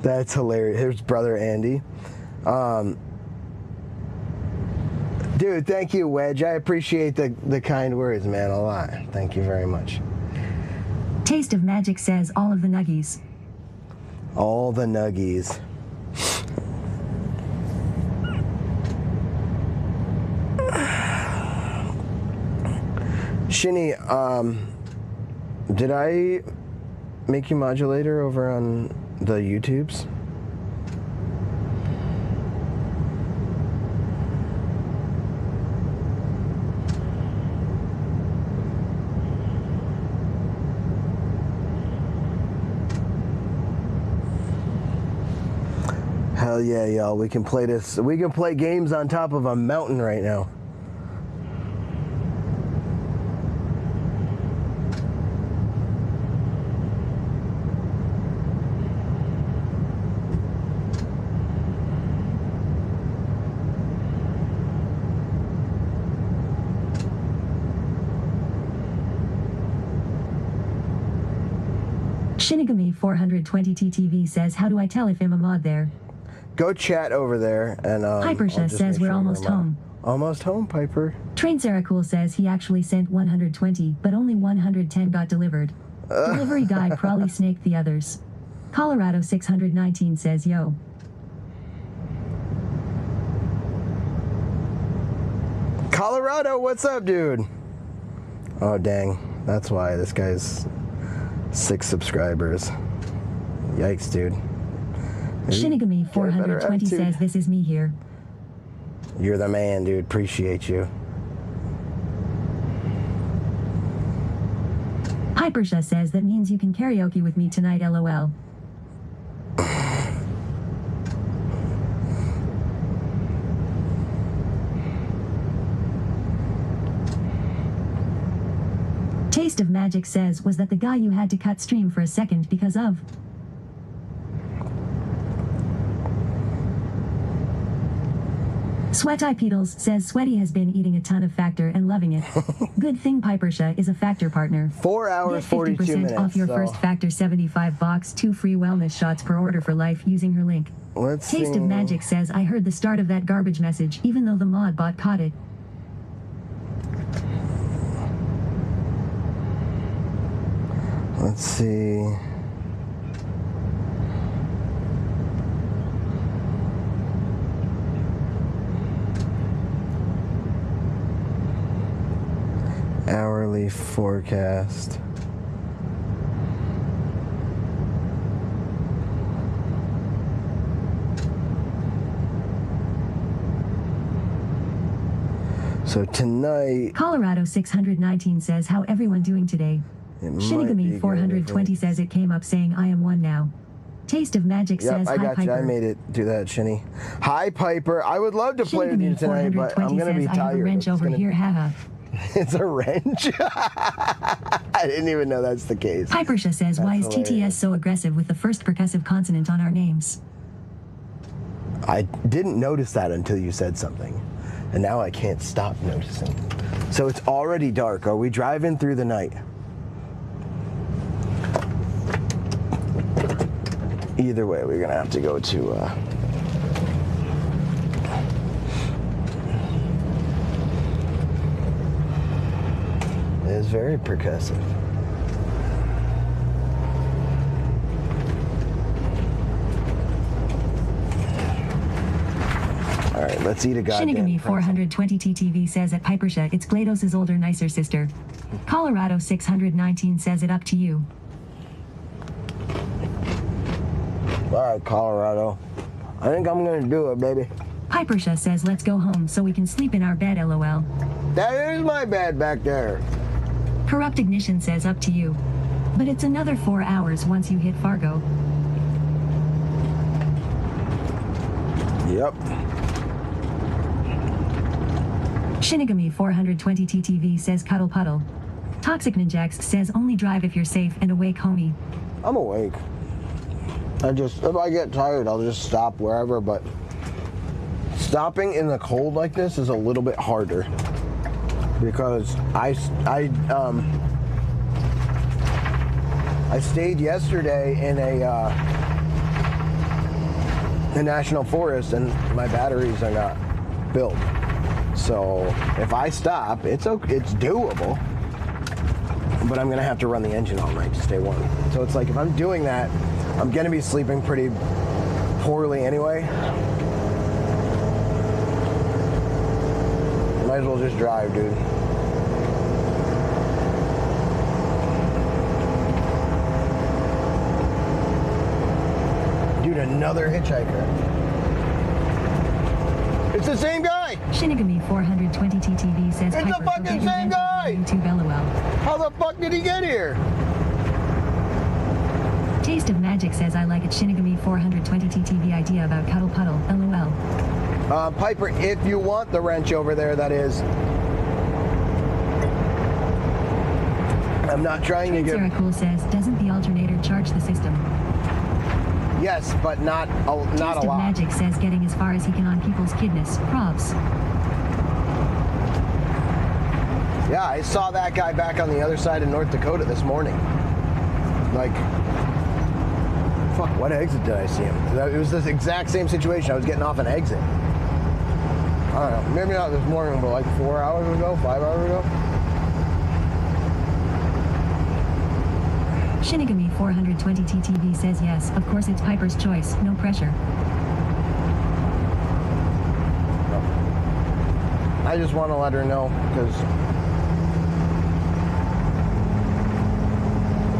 That's hilarious. Here's brother Andy. Dude, thank you, Wedge. I appreciate the kind words, man, a lot. Thank you very much. Taste of Magic says all of the nuggies. All the nuggies. Shinny, did I make you modulator over on the YouTubes? Hell yeah, y'all. We can play this. We can play games on top of a mountain right now. Shinigami 420 TTV says, how do I tell if I'm a mod there? Go chat over there, and Pipersha says we're almost home. Almost home, Piper. Train Sarah Cool says he actually sent 120, but only 110 got delivered. Delivery guy probably snaked the others. Colorado 619 says, yo. Colorado, what's up, dude? Oh, dang. That's why this guy's 6 subscribers. Yikes, dude. Shinigami 420 says, this is me here. You're the man, dude. Appreciate you. Pipersha says that means you can karaoke with me tonight, lol. Taste of Magic says, was that the guy you had to cut stream for a second because of? Sweat Eye Peedles says Sweaty has been eating a ton of Factor and loving it. Good thing Pipersha is a Factor partner. 4 hours, 42 minutes. Off your first Factor 75 box, 2 free wellness shots per order for life using her link. Let's Taste see. of Magic says, I heard the start of that garbage message, even though the mod bot caught it. Let's see. Hourly forecast. So tonight, Colorado 619 says, how everyone doing today? Shinigami 420 says it came up saying I am one now. Taste of Magic says, I hi got Piper. you. I made it do that, Shinny. Hi, Piper. I would love to play with you Shinigami tonight, but 420 I'm going to be says, I have a tired. wrench over here, haha. It's a wrench? I didn't even know that's the case. Pipersha says, why is That's TTS hilarious. so aggressive with the first percussive consonant on our names? I didn't notice that until you said something. And now I can't stop noticing. So it's already dark. Are we driving through the night? Either way, we're gonna have to go to it is very percussive. right, let's eat a goddamn Shinigami pretzel. 420 TTV says at Pipersha it's GLaDOS' older, nicer sister. Colorado 619 says it up to you. All right, Colorado. I think I'm gonna do it, baby. Pipersha says let's go home so we can sleep in our bed, lol. That is my bed back there. Corrupt Ignition says up to you. But it's another 4 hours once you hit Fargo. Yep. Shinigami 420 TTV says cuddle puddle. Toxic Ninjax says only drive if you're safe and awake, homie. I'm awake. If I get tired, I'll just stop wherever, but stopping in the cold like this is a little bit harder because I stayed yesterday in a national forest and my batteries are not filled. So if I stop, it's doable, but I'm gonna have to run the engine all night to stay warm. So it's like if I'm doing that, I'm gonna be sleeping pretty poorly anyway. Might as well just drive, dude. Dude, another hitchhiker. It's the same guy! Shinigami 420 TTV says It's the Piper, fucking go get same revenge guy! on YouTube, lol. How the fuck did he get here? Taste of Magic says I like it. Shinigami 420 TTV idea about cuddle puddle, lol. Piper, if you want the wrench over there, that is. I'm not trying to get... Sarah Cool says, doesn't the alternator charge the system? Yes, but not a Taste of lot. Magic says getting as far as he can on people's kidness. Probs. Yeah, I saw that guy back on the other side of North Dakota this morning. Like, fuck, what exit did I see him? It was this exact same situation. I was getting off an exit. I don't know, maybe not this morning, but like 4 hours ago, 5 hours ago. Shinigami 420 TTV says yes, of course it's Piper's choice, no pressure. I just want to let her know, because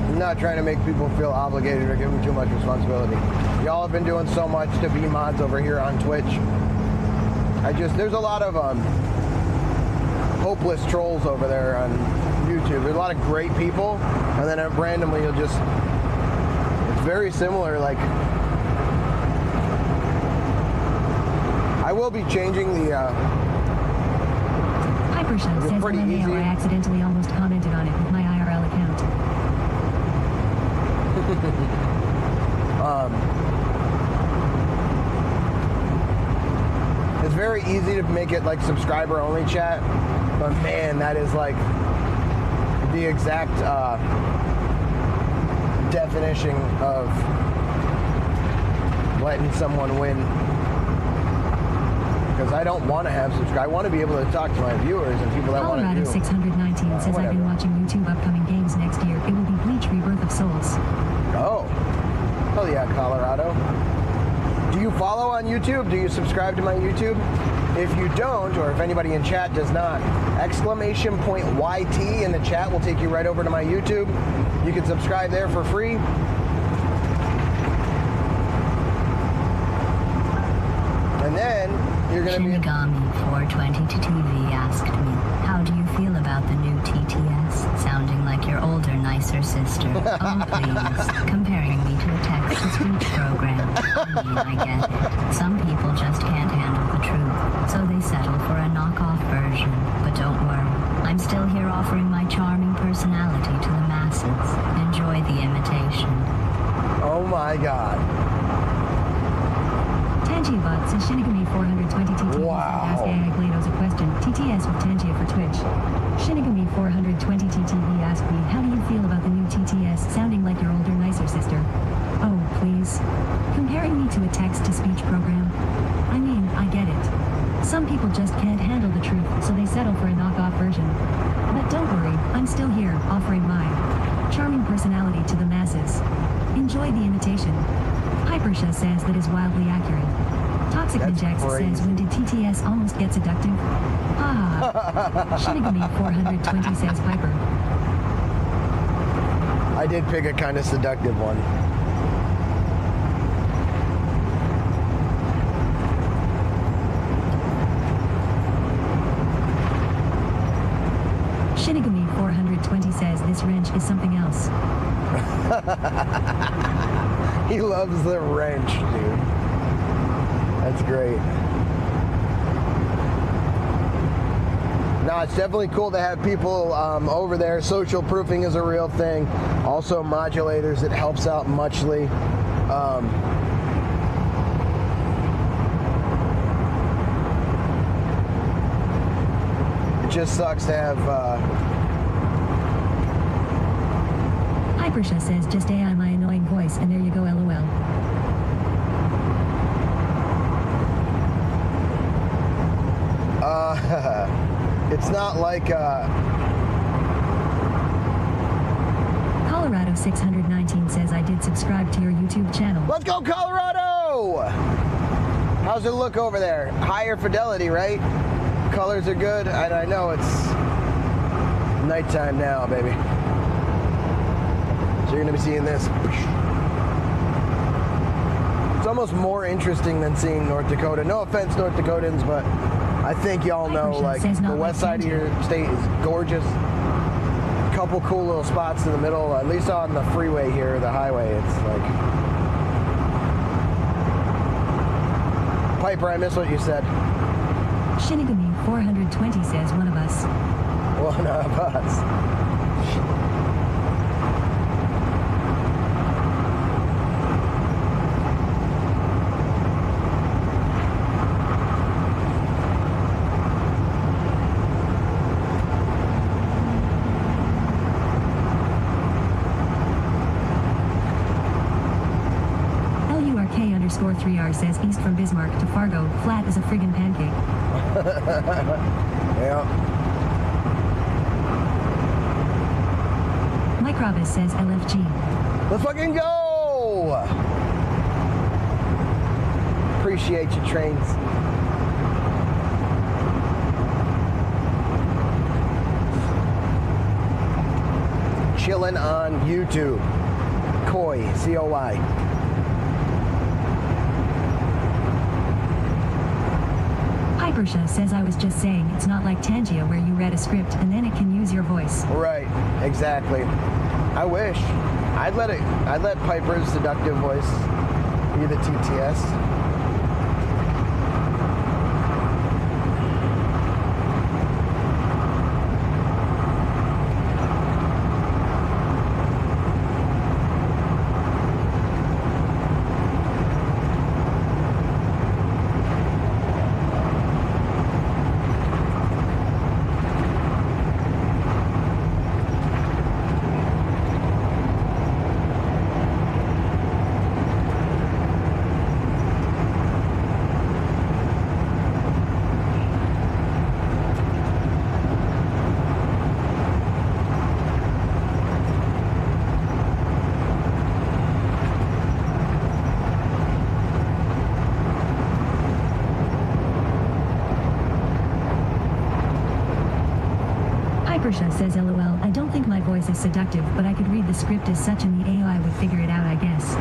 I'm not trying to make people feel obligated or give them too much responsibility. Y'all have been doing so much to be mods over here on Twitch. There's a lot of hopeless trolls over there on YouTube. There's a lot of great people, and then randomly you'll just, it's very similar, like, I will be changing the, Piper Show says pretty LMAO, easy. I accidentally almost commented on it with my IRL account. It's very easy to make it like subscriber only chat, but man, that is like the exact definition of letting someone win. Because I don't want to have subscribers. I want to be able to talk to my viewers and people that want to Colorado do. 619 says I've been watching YouTube upcoming games next year. It will be Bleach Rebirth of Souls. Oh. Hell yeah, Colorado. Do you follow on YouTube? Do you subscribe to my YouTube? If you don't, or if anybody in chat does not, !YT in the chat will take you right over to my YouTube. You can subscribe there for free. And then you're going to be... Shinigami 420 to TV asked me, how do you feel about the new TTS? Sounding like your older, nicer sister. Oh, please. Comparing me to a text-to-speech program. I mean, I get it. Some people just can't handle the truth, so they settle for a knockoff version. But don't worry. I'm still here offering my charming personality to the masses. Enjoy the imitation. Oh my god. Tangiabot says Shinigami 420 TTS Wow. ask AI GLaDOS a question. TTS with Tangia for Twitch. Shinigami 420 TTV asked me, how do you feel about the new TTS sounding like your older, nicer sister? Oh, please. Comparing me to a text-to-speech program? I mean, I get it. Some people just can't handle the truth, so they settle for a knockoff version. But don't worry, I'm still here, offering my charming personality to the masses. Enjoy the imitation. Hypersha says that is wildly accurate. Toxic That's Ninjax crazy. says, when did TTS almost get seductive? Ah. Shinigami 420 says Piper. I did pick a kind of seductive one. Shinigami 420 says, this wrench is something else. He loves the wrench, dude. That's great. No, it's definitely cool to have people over there. Social proofing is a real thing. Also modulators, it helps out muchly. It just sucks to have... Hypersha says, just AI my annoying voice, and there you go, LOL. It's not like... Colorado 619 says, I did subscribe to your YouTube channel. Let's go, Colorado! How's it look over there? Higher fidelity, right? Colors are good, and I know it's nighttime now, baby. So you're gonna be seeing this. It's almost more interesting than seeing North Dakota. No offense, North Dakotans, but I think y'all know, like, the west side of your state is gorgeous. Couple cool little spots in the middle, at least on the freeway here, the highway. It's like... Piper, I missed what you said. Shinigami 420 says, one of us. One of us. LURK_3R says, east from Bismarck to Fargo, flat as a friggin' pancake. Yeah. Mike Robbins says, LFG. Let's fucking go! Appreciate you, trains. Chillin' on YouTube. Koi, C-O-Y. Hypersha says, I was just saying, it's not like Tangia where you read a script and then it can use your voice. Right, exactly. I wish. I'd let Piper's seductive voice be the TTS. Hypersha says, LOL, I don't think my voice is seductive, but I could read the script as such and the AI would figure it out, I guess.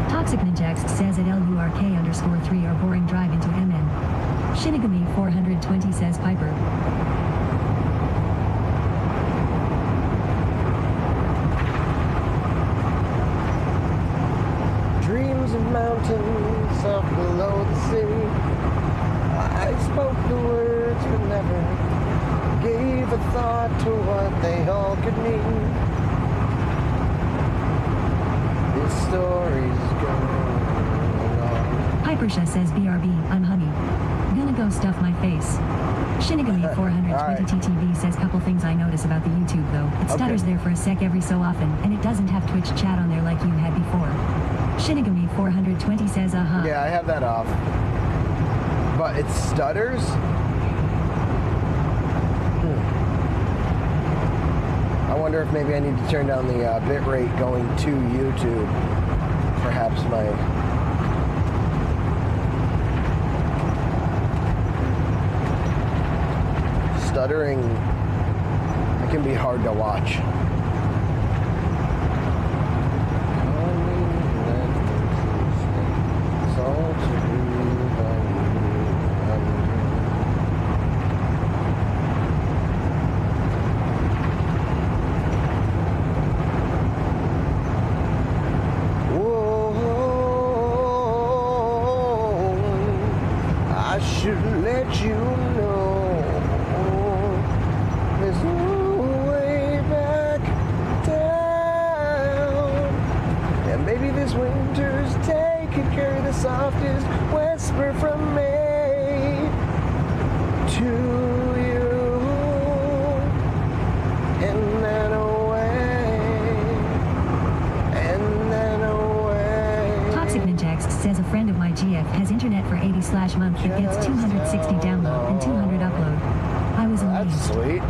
Toxic Ninjax says at LURK_3 are boring drive into MN. Shinigami 420 says Piper. Dreams of mountains up below the sea. I spoke the words but never gave a thought to what they all could mean. This story's going on. Hypersha says, BRB, I'm honey. Gonna go stuff my face. Shinigami 420 TTV says couple things I notice about the YouTube though. It stutters there for a sec every so often, and it doesn't have Twitch chat on there like you had before. Shinigami 420 says Yeah, I have that off. But it stutters? I wonder if maybe I need to turn down the bit rate going to YouTube. Perhaps my... stuttering, it can be hard to watch. I should let you know. There's no way back down. And maybe this winter's day could carry the softest whisper from me to you. And then away. And then away. Toxic Ninjax says a friend of my GF has internet for 80/month that gets 260 download and 200 upload. I was amazed. That's sweet.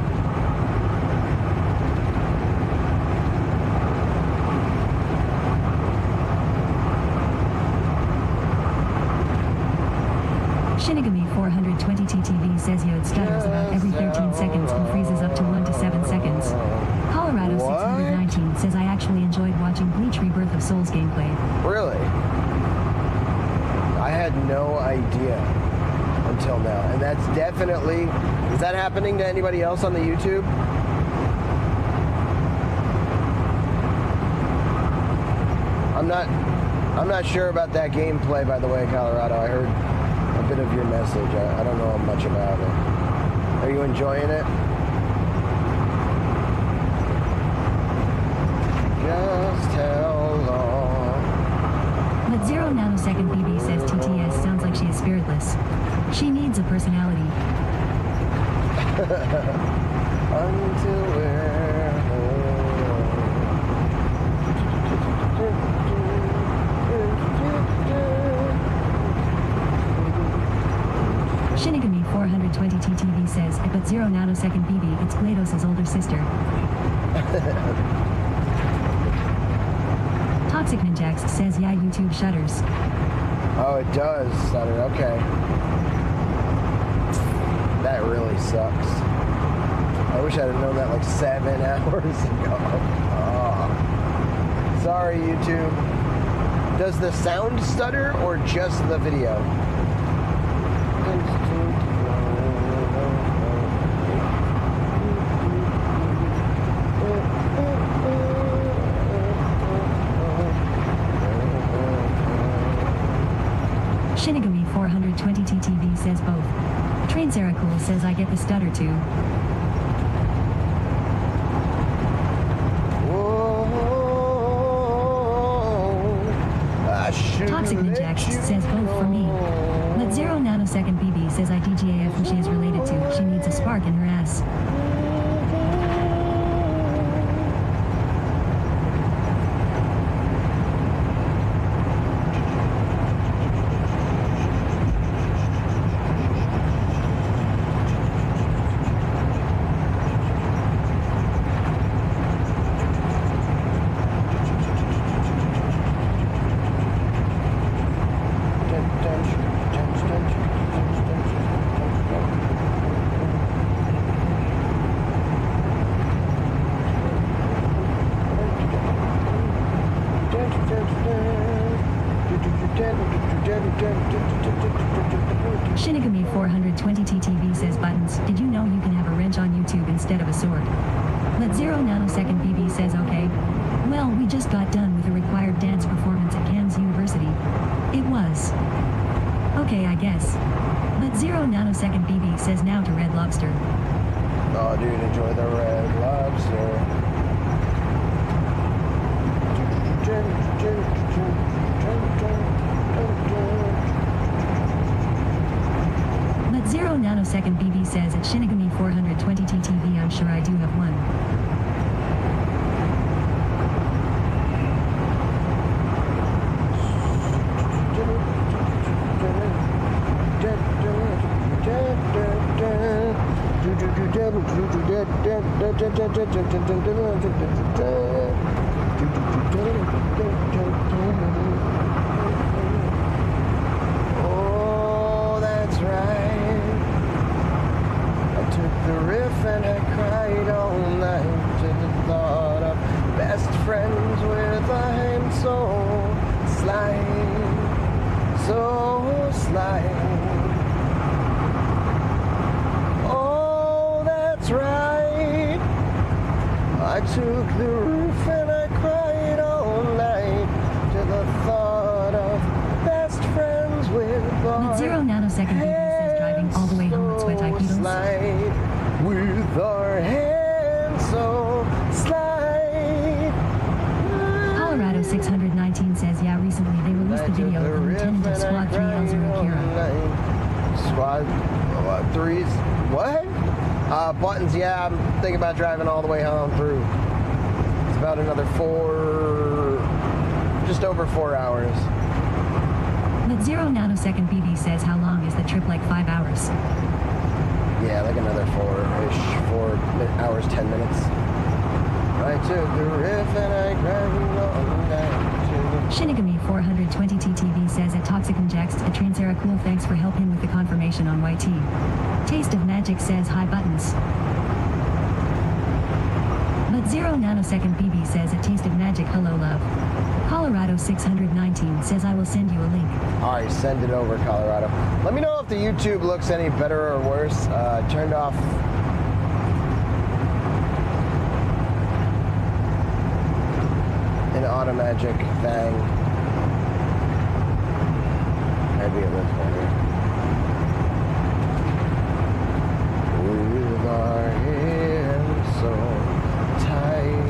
Shinigami 420 TTV says it stutters about every 13 seconds and freezes up to 1 to 7 seconds. Colorado 619 says I actually enjoyed watching Bleach Rebirth of Souls gameplay. Really? I had no idea until now. And that's definitely... Is that happening to anybody else on the YouTube? I'm not sure about that gameplay, by the way, Colorado. I heard a bit of your message. I don't know much about it. Are you enjoying it? Just how long? But 0 nanosecond BB says TTS sounds like she is spiritless. She needs a personality. Until we're home. Shinigami 420 TTV says, but 0 nanosecond BB, it's GLaDOS' older sister. Toxic Ninjax says, yeah, YouTube shutters. Oh, it does stutter. Okay. That really sucks. I wish I'd have known that like 7 hours ago. Oh. Sorry, YouTube. Does the sound stutter or just the video? Shinigami 420 TTV says both. Train Sarah Cool says I get the stutter too. Toxic Ninjax says both for me. But 0 nanosecond BB says I DGAF who she is related to. She needs a spark in her ass. Shinigami 420 TTV says buttons. Did you know you can have a wrench on YouTube instead of a sword? Let 0 nanosecond BB says okay. Well, we just got done with a required dance performance at Cairns University. It was. Okay, I guess. But 0 nanosecond BB says now to Red Lobster. Oh, dude, enjoy the Red Lobster. But says at Shinigami 420 TTV, I'm sure I do have one. Oh, that's right. I took the riff and I cried all night to the thought of best friends with a hand so slide, so slide. Oh, that's right. I took the roof and I cried all night to the thought of best friends with our 0 nanosecond BB says driving all the way home with sweat pedals. slide, with our hands so slide. Colorado 619 says, yeah, recently they released the video of the Lieutenant of Squad 3 Elzer Akira. Squad 3's what? Buttons, yeah, I'm thinking about driving all the way home through. It's about another just over 4 hours. But 0 nanosecond BB says, how long is the trip? Like 5 hours. Yeah, like another 4-ish, 4 hours, 10 minutes. I took the riff and I grabbed all night. Shinigami 420 TTV says at Toxic Injects, a Transera cool, thanks for helping with the confirmation on YT. Taste of Magic says, hi buttons. But 0 nanosecond BB says at Taste of Magic, hello love. Colorado 619 says, I will send you a link. Alright, send it over, Colorado. Let me know if the YouTube looks any better or worse. Turned off an automagic thing. Maybe it looks better. With our hands so tight,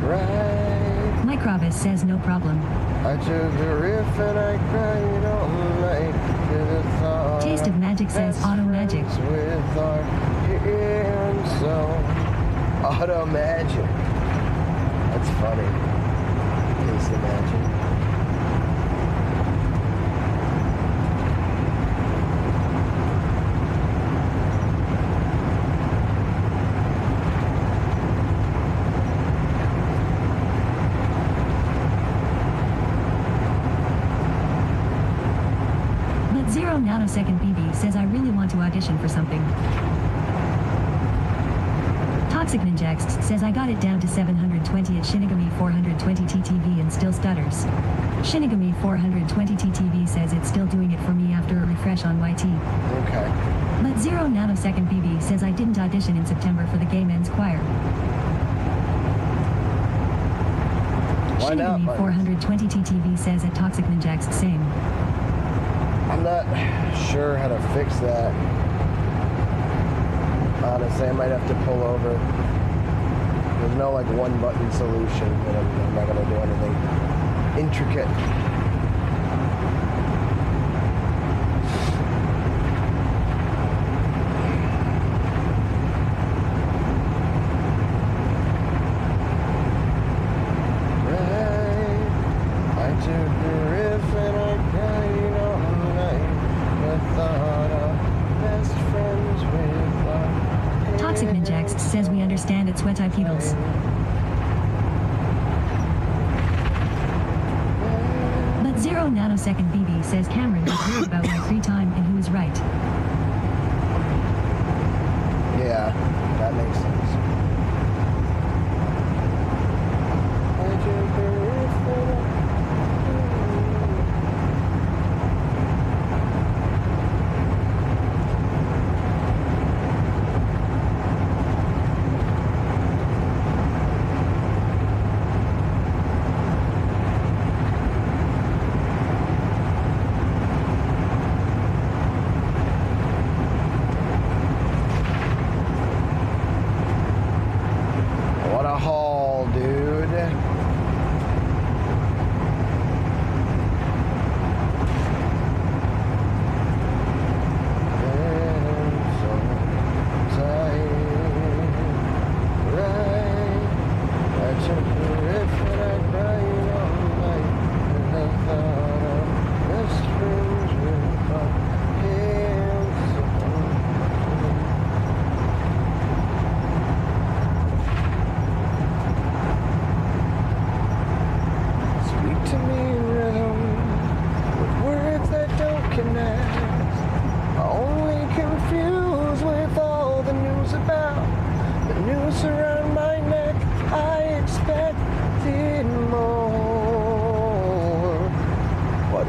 right? Microbus says, no problem. I took the riff and I cried all night to the thought. Taste of Magic says, auto magic. With our hands so auto magic. That's funny. Taste of Magic. But 0 nanosecond BB says, I really want to audition for something. Toxic Ninjax says, I got it down to 720 at Shinigami 420 TTV and still stutters. Shinigami 420 TTV says it's still doing it for me after a refresh on YT. Okay. But 0 nanosecond BB says, I didn't audition in September for the Gay Men's Choir. Why not? Shinigami 420 TTV says at Toxic Ninjax, same. I'm not sure how to fix that. Honestly, I might have to pull over. There's no like one button solution, and I'm not gonna do anything intricate. Right, I took the riff and I cried all night. The thought of best friends with our Toxic Ninjax says, we understand at Sweat Pedals. But 0 nanosecond BB says, Cameron was worried about my free time, and he was right. Yeah, that makes sense. I took the riff and I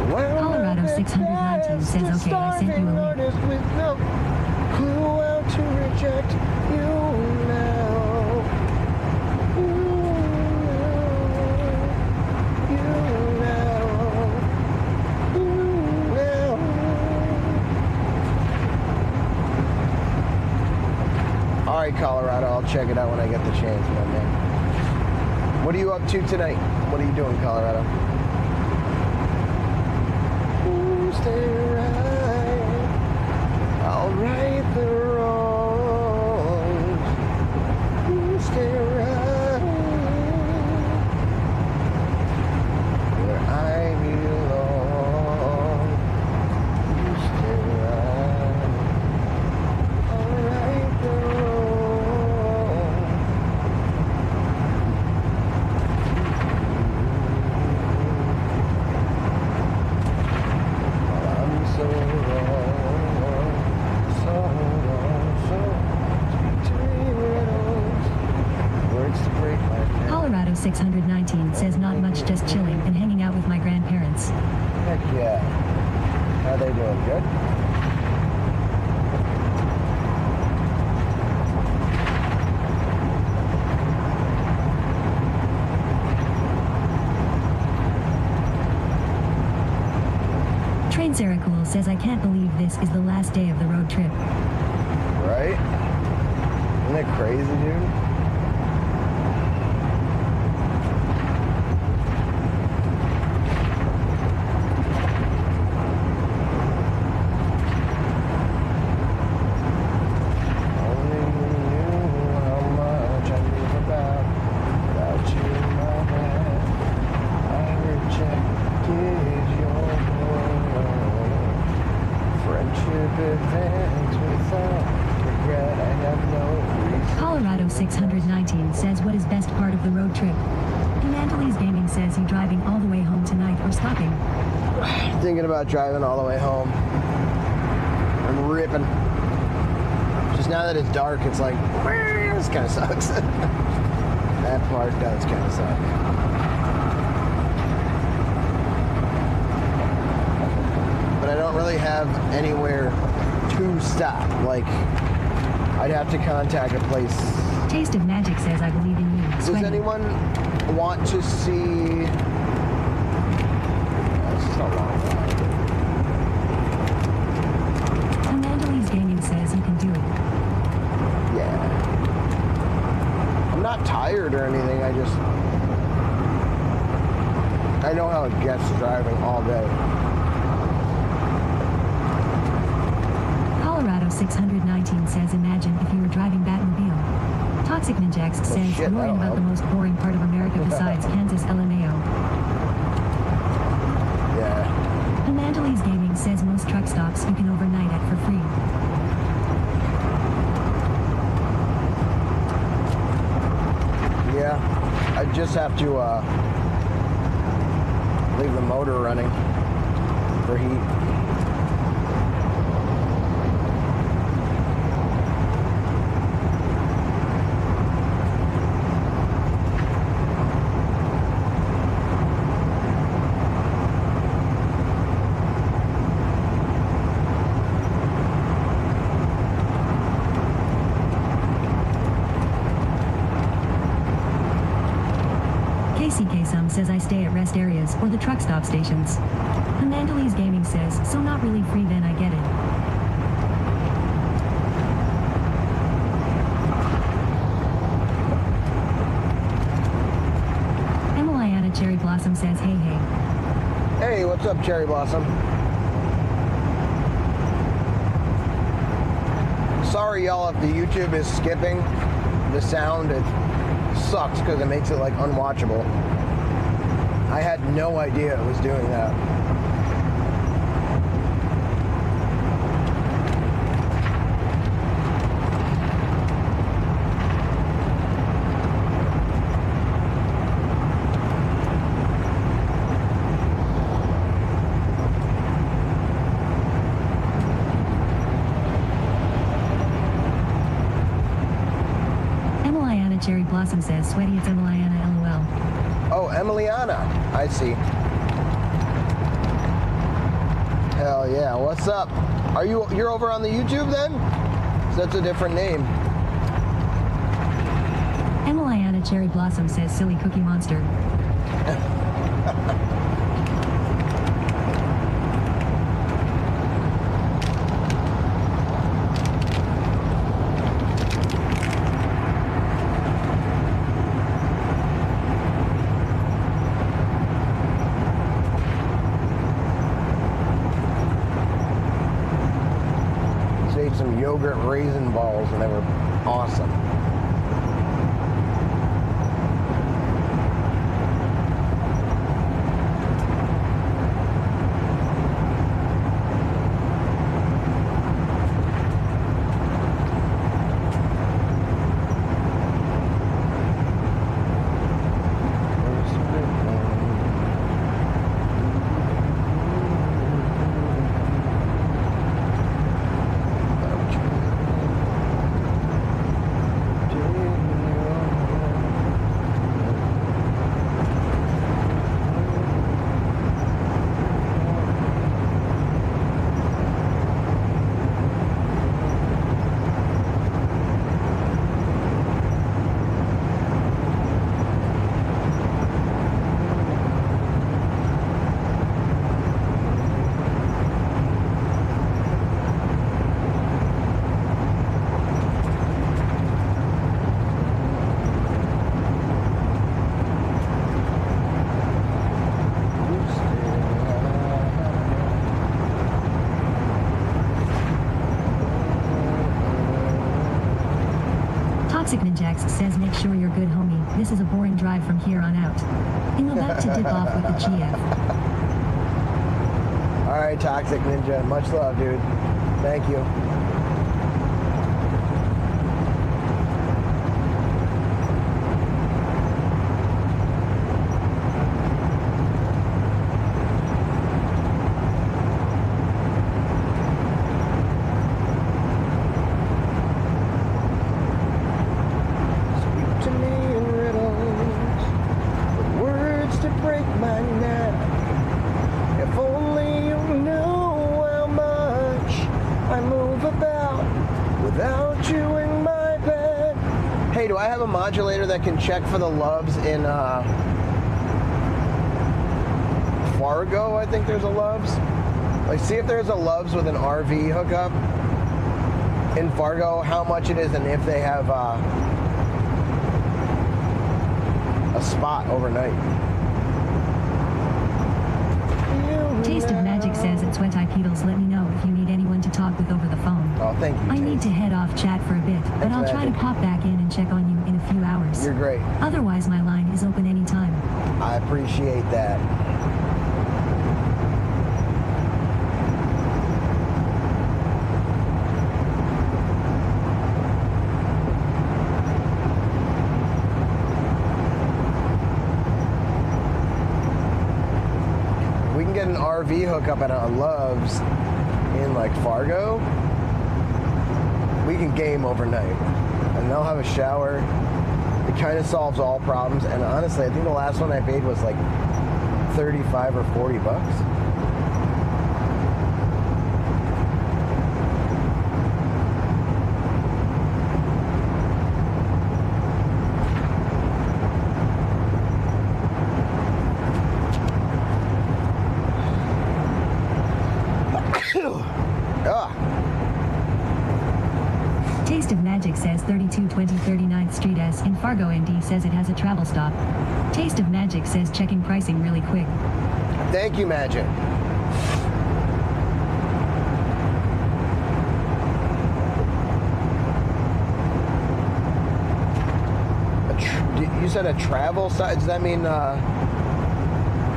Colorado 619 says, okay, I sent you a link. With no clue how to reject you now. All right, Colorado, I'll check it out when I get the chance, my man. What are you up to tonight? What are you doing, Colorado? Ooh, stay right. I'll right the wrongs. Ooh, stay right. Where I belong. Ooh, stay right. I'll right the wrongs. I'm so wrong, so speak to me riddles, words to break my heart. Colorado 619 says, not much, just chilling and hanging out with my grandparents. Heck yeah. How they doing? Good? Train Sarah Cool says, I can't believe this is the last day of the road trip. Right? Isn't that crazy, dude? Only you knew how much I knew without you in my head. I rejected your word. Friendship advanced without regret. I have no reason. Colorado 619 says, what is best part of the road trip? Mandeley's Gaming says, you driving all the way home tonight or stopping? Thinking about driving all the way home. I'm ripping. Just now that it's dark, it's like, this kind of sucks. That part does kind of suck. But I don't really have anywhere to stop. Like, I'd have to contact a place. Taste of Magic says, I believe in you. Does Sweaty. anyone want to see? This is a long ride. Mandeley's Gaming says, you can do it. Yeah. I'm not tired or anything. I know how it gets driving all day. Colorado 619 says, imagine if you were driving Batmobile. Toxic Ninjax says, shit, worrying that'll about the help. most boring part of America besides Kansas LMAO. Yeah. Mandeley's Gaming says, most truck stops you can overnight at for free. Yeah. I just have to leave the motor running for heat. KCK says, I stay at rest areas or the truck stop stations. Mandeley's Gaming says, so not really free then, I get it. Emiliana Cherry Blossom says, hey, hey. Hey, what's up, Cherry Blossom? Sorry, y'all, if the YouTube is skipping the sound. It sucks because it makes it like unwatchable. I had no idea it was doing that. Cherry Blossom says, sweaty, it's Emiliana, LOL. Oh, Emiliana. I see. Hell yeah. What's up? You're over on the YouTube then? So that's a different name. Emiliana Cherry Blossom says silly cookie monster. Some yogurt raisin balls and they were awesome. Toxic Ninjax says make sure you're good, homie. This is a boring drive from here on out. I'm about to dip off with the GF. Alright, Toxic Ninja. Much love, dude. Thank you. Modulator that can check for the loves in Fargo. I think there's a loves. Like, see if there's a loves with an RV hookup in Fargo, how much it is, and if they have a spot overnight. Taste of Magic says at Sweat Eye Pedals, let me know if you need anyone to talk with over the phone. Oh, thank you. I need to head off chat for a bit, but I'll try to pop back in and check on you in a few hours. You're great. Otherwise, my line is open anytime. I appreciate that. Get an RV hookup at a Love's in like Fargo, we can game overnight and they'll have a shower. It kind of solves all problems, and honestly I think the last one I paid was like 35 or 40 bucks. Taste of Magic says 3220 39th Street S in Fargo, ND says it has a travel stop. Taste of Magic says checking pricing really quick. Thank you, Magic. You said a travel site? Does that mean,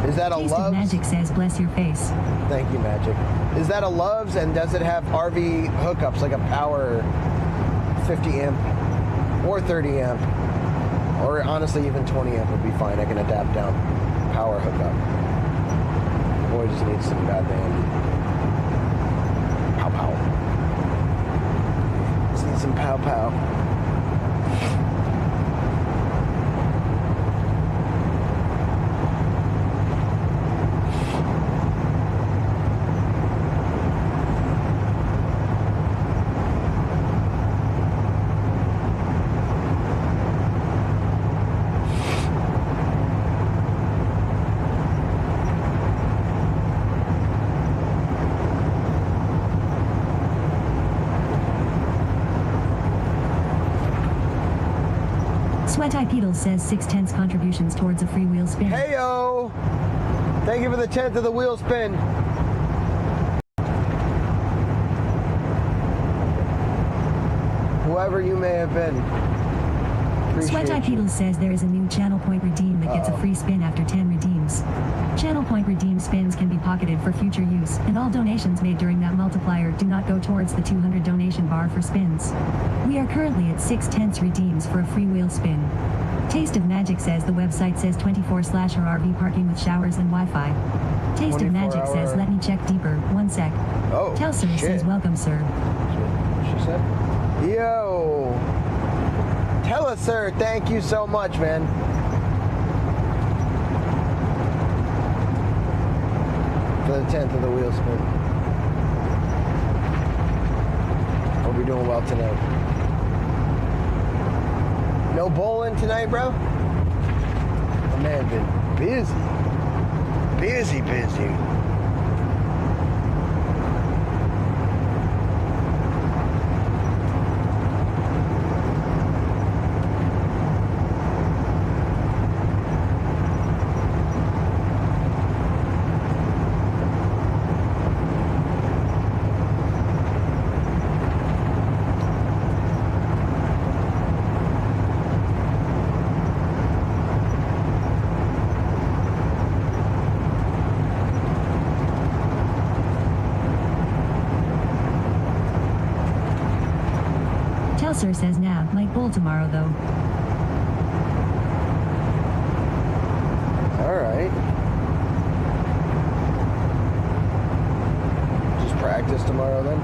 is that a Taste Love's? of Magic says bless your face. Thank you, Magic. Is that a Love's, and does it have RV hookups, like a power 50 amp or 30 amp, or honestly even 20 amp would be fine. I can adapt down power hookup. Boy, just needs some goddamn pow pow. Just need some pow pow. Sweat Eye Pedal says 6/10 contributions towards a free wheel spin. Heyo! Thank you for the 10th of the wheel spin. Whoever you may have been. Sweat Eye Pedal says there is a new channel point redeem that gets a free spin after 10 redeems. Channel point redeem spins can be pocketed for future use, and all donations made during that multiplier do not go towards the 200 donation bar for spins. We are currently at 6/10 redeems for a free wheel spin. Taste of Magic says the website says 24/or RV parking with showers and Wi-Fi. Taste of Magic says let me check deeper, 1 sec. Oh, Tell sir shit. says welcome sir. She said, yo, tell us sir, thank you so much, man. For the 10th of the wheel spin. Hope you're doing well tonight. No bowling tonight, bro? The man been busy. Busy. Sir says nah, might bowl tomorrow though. Alright. Just practice tomorrow then?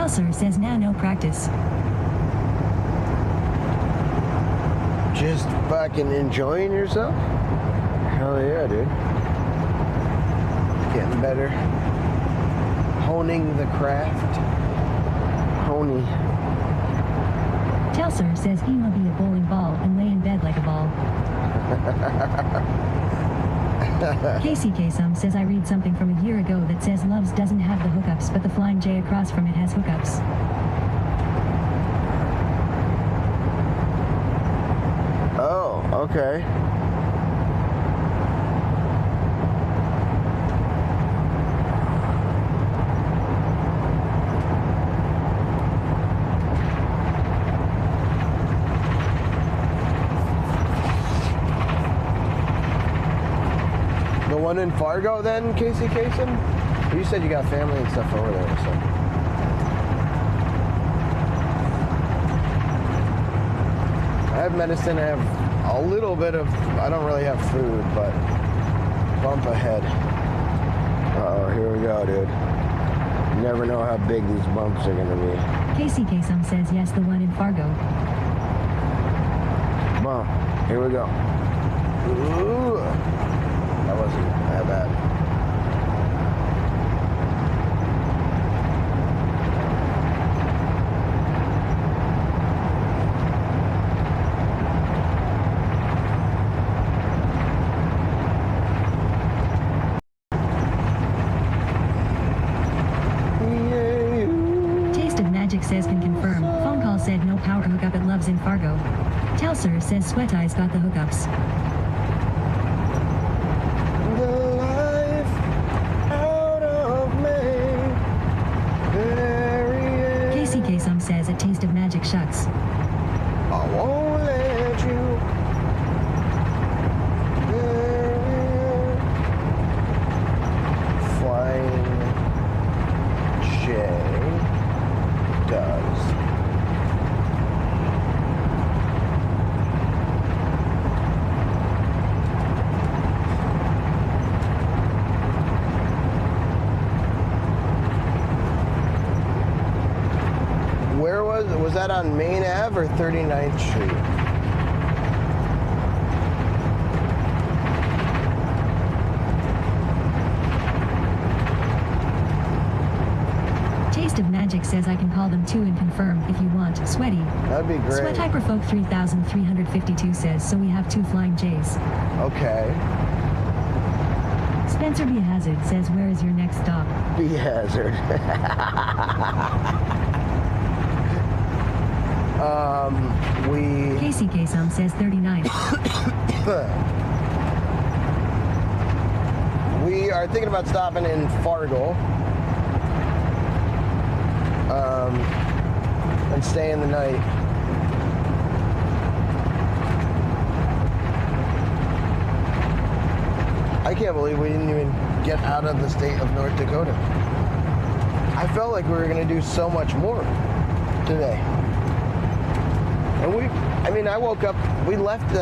Sir says nah, no practice. Just fucking enjoying yourself? Hell yeah, dude. Getting better. Honing the craft. Honey. Tell sir says he will be a bowling ball and lay in bed like a ball. Casey Kasum says I read something from a year ago that says Loves doesn't have the hookups, but the flying J across from it has hookups. Oh, okay. One in Fargo then, Casey Kasem? You said you got family and stuff over there, so. I have medicine, I have a little bit of, I don't really have food, but bump ahead. Uh-oh, here we go, dude. You never know how big these bumps are gonna be. Casey Kasem says yes, the one in Fargo. Bump, here we go. Ooh. That wasn't that bad. Taste of Magic says can confirm. Phone call said no power hookup at Loves in Fargo. Tell sir says Sweat Eye's got the hookups. Some says a taste of magic shucks. I won't let you. Flying J does. Was that on Main Ave or 39th Street? Taste of Magic says I can call them too and confirm if you want. Sweaty. That'd be great. Sweat Hyperfolk 3352 says, so we have 2 Flying J's. Okay. Spencer B. Hazard says, where is your next stop? B. Hazard. Casey Kasum says 39. We are thinking about stopping in Fargo. And staying the night. I can't believe we didn't even get out of the state of North Dakota. I felt like we were going to do so much more today. And I woke up, we left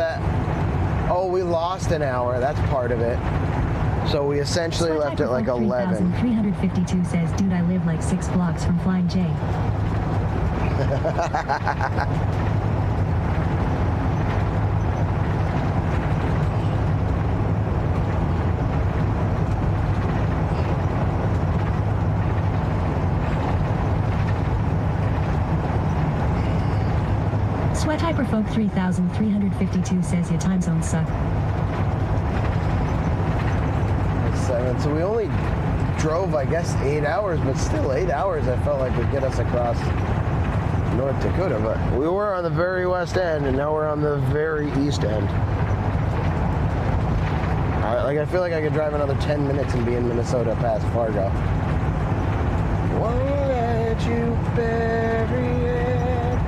we lost an hour, that's part of it. So we essentially left at like 11. 352 says, dude, I live like 6 blocks from Flying J. Sweat Hyperfolk 3352 says your time zones suck. 7. So we only drove, I guess, 8 hours, but still 8 hours I felt like would get us across North Dakota. But we were on the very west end, and now we're on the very east end. I feel like I could drive another 10 minutes and be in Minnesota past Fargo. Won't let you bury it.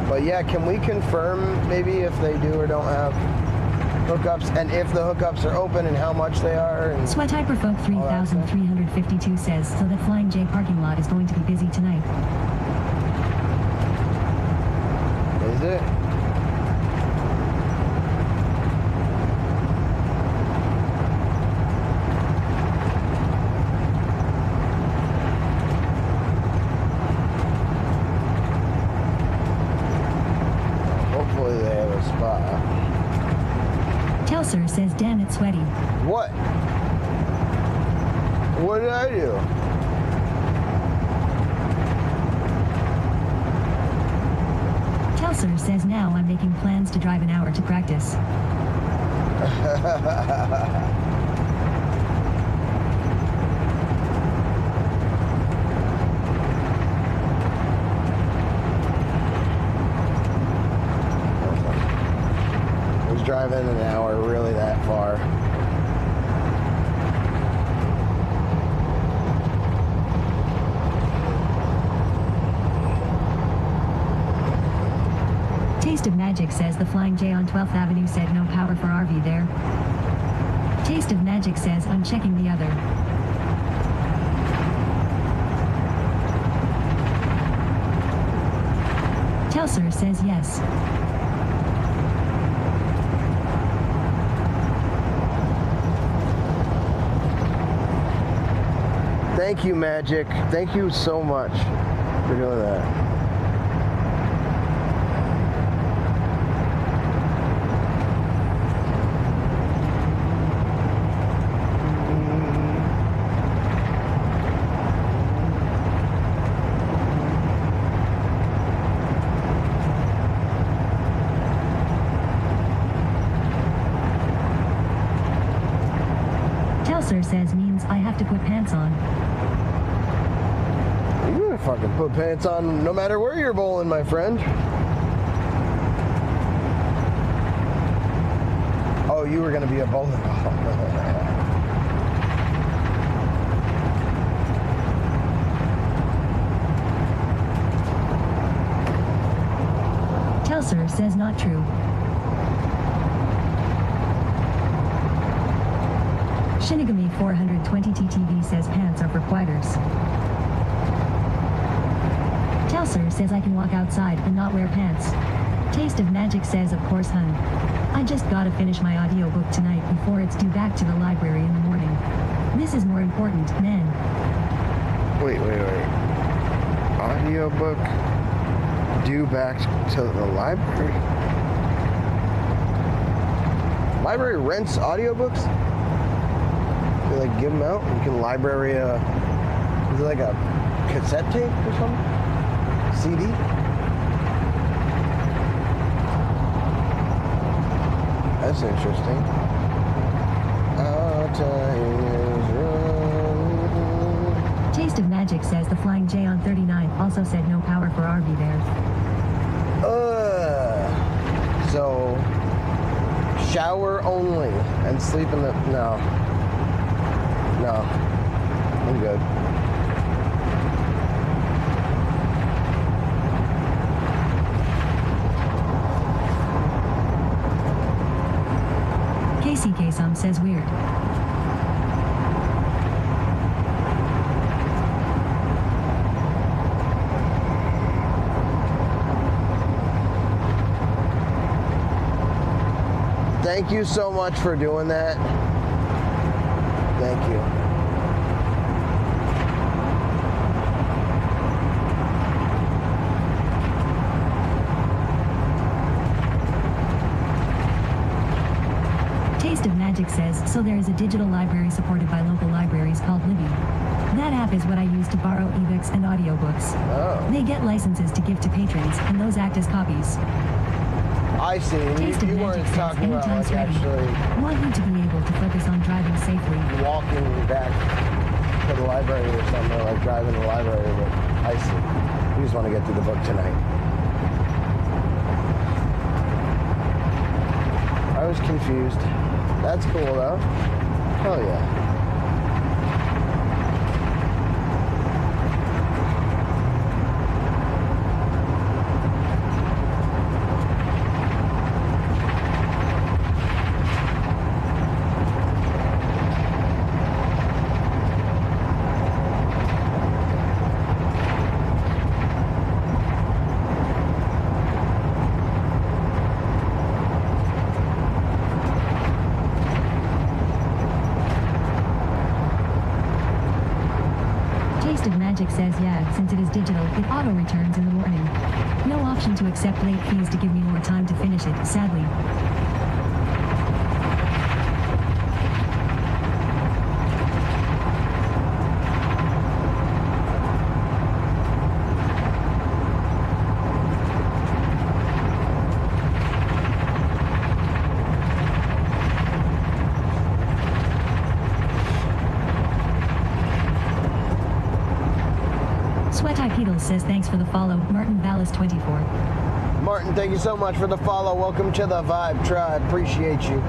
But yeah, can we confirm maybe if they do or don't have hookups, and if the hookups are open and how much they are? And Sweat Hyperfolk 3352 says, so that Flying J parking lot is going to be busy tonight. Is it? Hopefully they have a spot. Telser says, damn it, Sweaty. What? What did I do? Telser says, now I'm making plans to drive an hour to practice. Driving an hour really that far. Taste of Magic says the Flying J on 12th Avenue said no power for RV there. Taste of Magic says I'm checking the other. Telser says yes. Thank you, Magic. Thank you so much for doing that. Telser says means I have to put pants on. You're gonna fucking put pants on no matter where you're bowling, my friend. Oh, you were gonna be a bowling ball. Telser says not true. Shinigami 420 TTV says pants are for quiters. Telser says I can walk outside and not wear pants. Taste of Magic says of course, hun. I just gotta finish my audiobook tonight before it's due back to the library in the morning. This is more important, man. Wait. Audiobook due back to the library? Library rents audiobooks? They like give them out? You can library a Is it like a cassette tape or something? CD? That's interesting. Our time is running. Taste of Magic says the Flying J on 39 also said no power for RV there. So shower only and sleep in the no. I'm good. KCK Some says weird. Thank you so much for doing that. Thank you. Taste of Magic says, so there is a digital library supported by local libraries called Libby. That app is what I use to borrow ebooks and audiobooks. Oh. They get licenses to give to patrons, and those act as copies. I see. Taste of You Magic weren't says, talking about anytime's like ready. actually Want you to be able to focus on driving safely. walking back to the library or something, or like driving to the library, but I see. You just want to get through the book tonight. I was confused. That's cool though. Hell yeah. Taste of Magic says yeah, since it is digital, it auto-returns in the morning. No option to accept late fees to give me more time to finish it, sadly. Sweat Eye Pedals says thanks for the follow, Martin Vallis 24. Martin, thank you so much for the follow. Welcome to the Vibe Tribe. Appreciate you.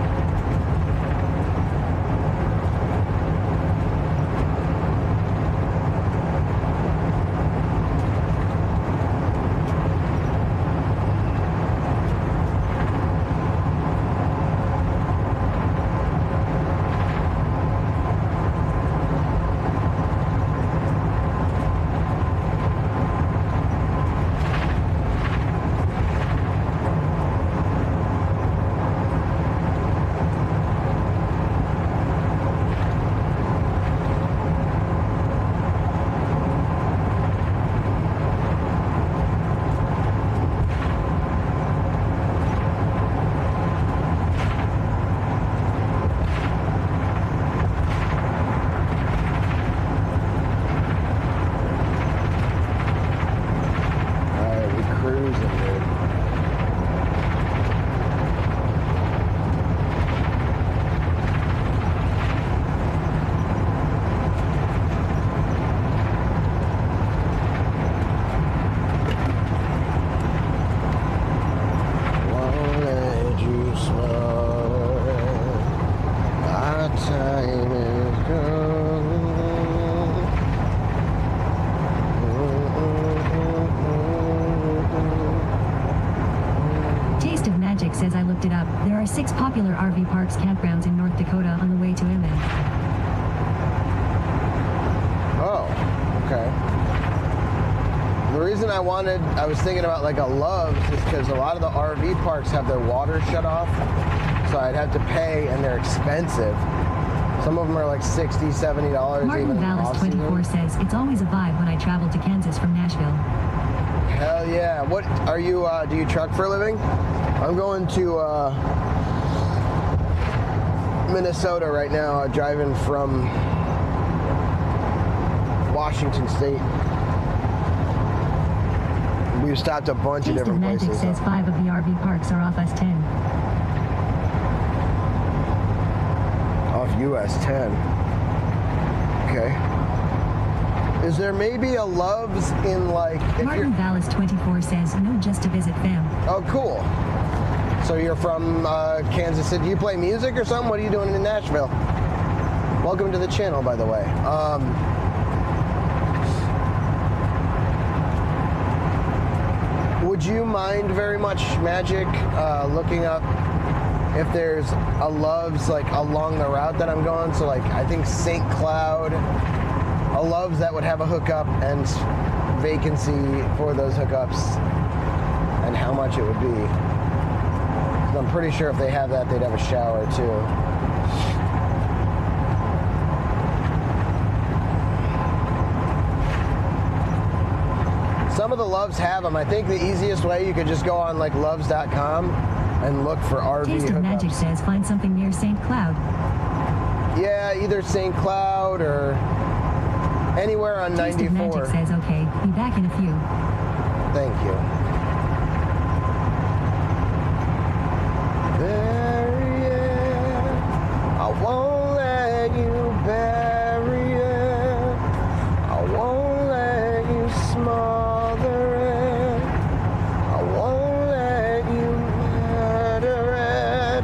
Says I looked it up. There are 6 popular RV parks campgrounds in North Dakota on the way to MN. Oh, okay. The reason I was thinking about like a Love's is because a lot of the RV parks have their water shut off. So I'd have to pay and they're expensive. Some of them are like $60, $70. Martin Vallis 24 says, it's always a vibe when I travel to Kansas from Nashville. Hell yeah. What are you, do you truck for a living? I'm going to Minnesota right now, driving from Washington State. We've stopped a bunch of Taste of different Magic places. says 5 of the RV parks are off us 10. Off US 10. Okay. Is there maybe a Love's in like... if Martin you're- Vallis 24 says no, just to visit fam. Oh, cool. So you're from Kansas City. Do you play music or something? What are you doing in Nashville? Welcome to the channel, by the way. Would you mind very much, Magic, looking up if there's a Love's like along the route that I'm going? So like, I think St. Cloud, a Love's that would have a hookup and vacancy for those hookups and how much it would be. 'Cause I'm pretty sure if they have that, they'd have a shower too. Some of the Loves have them. I think the easiest way, you could just go on like loves.com and look for RV Taste of hookups. Magic says find something near St. Cloud. Yeah, either St. Cloud or anywhere on Taste of 94. Magic says okay, be back in a few. Thank you. Bury it. I won't let you bury it. I won't let you smother it. I won't let you murder it.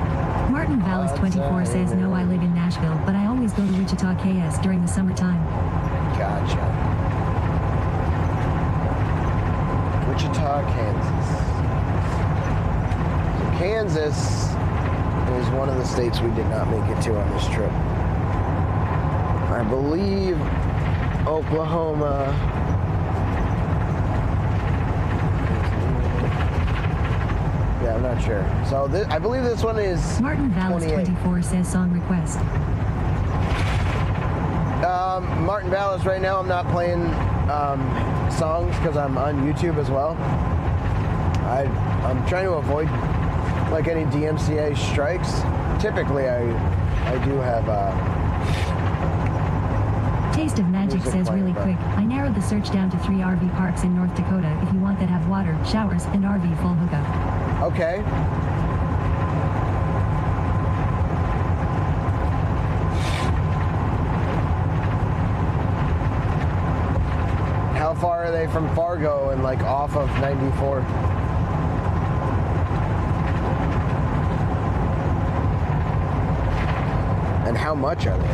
Martin Vallis 24 says no, I live in Nashville, but I always go to Wichita, KS during the summertime. Gotcha. Wichita, Kansas. So Kansas is one of the states we did not make it to on this trip. I believe Oklahoma. Yeah, I'm not sure. So I believe this one is Martin Vallis 28. 24 says song request. Martin Vallis, right now I'm not playing songs because I'm on YouTube as well. I'm trying to avoid like any DMCA strikes. Typically I do have Taste of Magic music says playing, really but- quick, I narrowed the search down to 3 RV parks in North Dakota if you want that have water, showers, and RV full hookup. Okay. How far are they from Fargo and like off of 94? And how much are they?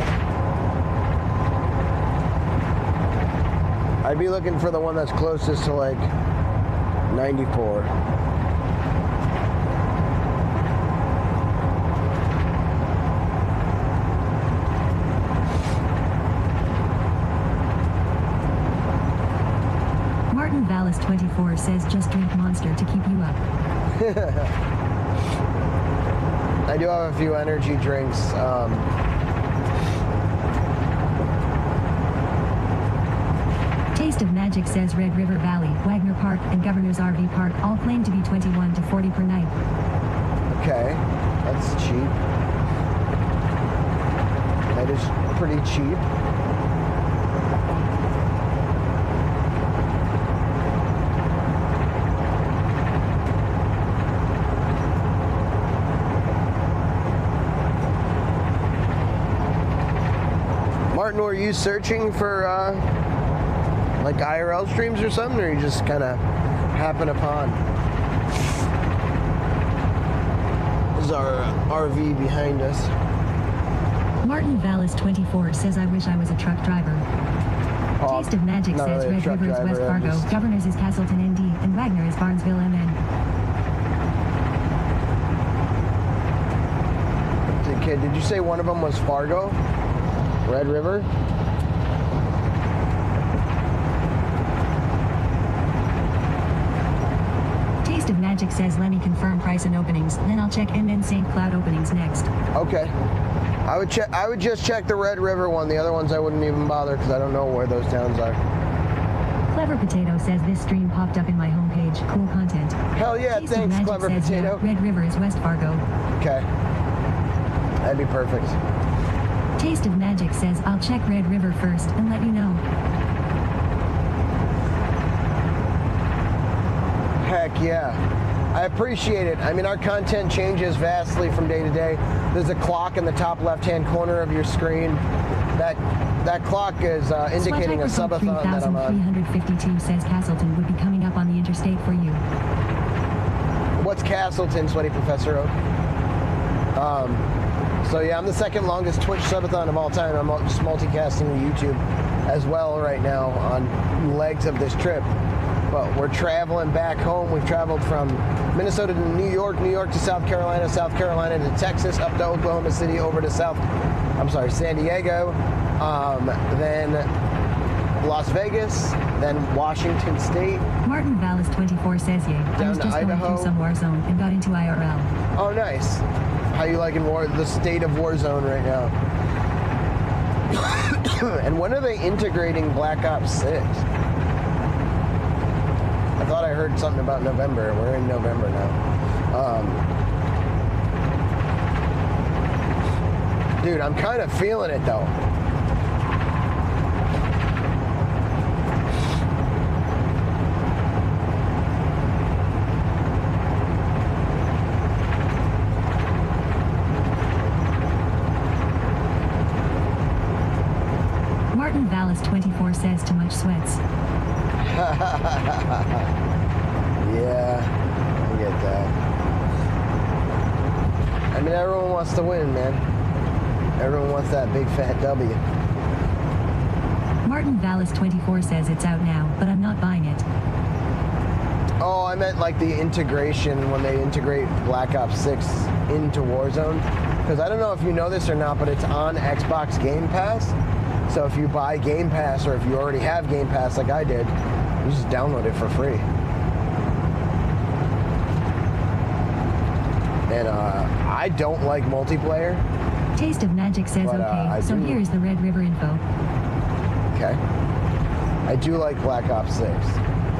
I'd be looking for the one that's closest to like 94. Martin Vallis 24 says just drink Monster to keep you up. I do have a few energy drinks. Taste of Magic says Red River Valley, Wagner Park, and Governor's RV Park all claim to be 21 to 40 per night. Okay, that's cheap. That is pretty cheap. Martin, were you searching for like IRL streams or something, or you just kind of happen upon? This is our RV behind us. Martin Vallis 24 says I wish I was a truck driver. Oh, Taste of Magic not says really a Red truck River is driver, West I'm Fargo, just- Governor's is Castleton ND, and Wagner is Barnesville MN. Kid, did you say one of them was Fargo? Red River? Taste of Magic says let me confirm price and openings, then I'll check NN St. Cloud openings next. Okay. I would just check the Red River one. The other ones I wouldn't even bother because I don't know where those towns are. Clever Potato says this stream popped up in my homepage. Cool content. Hell yeah, Taste of thanks, Magic Clever says, Potato. Yeah, Red River is West Fargo. Okay. That'd be perfect. Taste of Magic says I'll check Red River first and let you know. yeah. I appreciate it. I mean, our content changes vastly from day to day. There's a clock in the top left-hand corner of your screen. That clock is indicating a subathon that I'm on. 352 says Castleton would be coming up on the interstate for you. What's Castleton, Sweaty Professor Oak? So yeah, I'm the second longest Twitch subathon of all time. I'm just multicasting YouTube as well right now on legs of this trip. But we're traveling back home. We've traveled from Minnesota to New York, New York to South Carolina, South Carolina to Texas, up to Oklahoma City, over to San Diego, then Las Vegas, then Washington State. Martin Vallis 24 says, "Yay, I was just going through some Warzone and got into IRL." Oh, nice. How you liking the state of Warzone right now? And when are they integrating Black Ops 6? I thought I heard something about November. We're in November now. Dude, I'm kind of feeling it though. Martin Vallis 24 says, "Too much sweats." Yeah, I get that. I mean, everyone wants to win, man. Everyone wants that big fat W. Martin Vallis 24 says it's out now, but I'm not buying it. Oh, I meant like the integration when they integrate Black Ops 6 into Warzone. Because I don't know if you know this or not, but it's on Xbox Game Pass. So if you buy Game Pass, or if you already have Game Pass like I did, you just download it for free. And I don't like multiplayer. Taste of Magic says, But, okay, so here's the Red River info. Okay. I do like Black Ops 6. It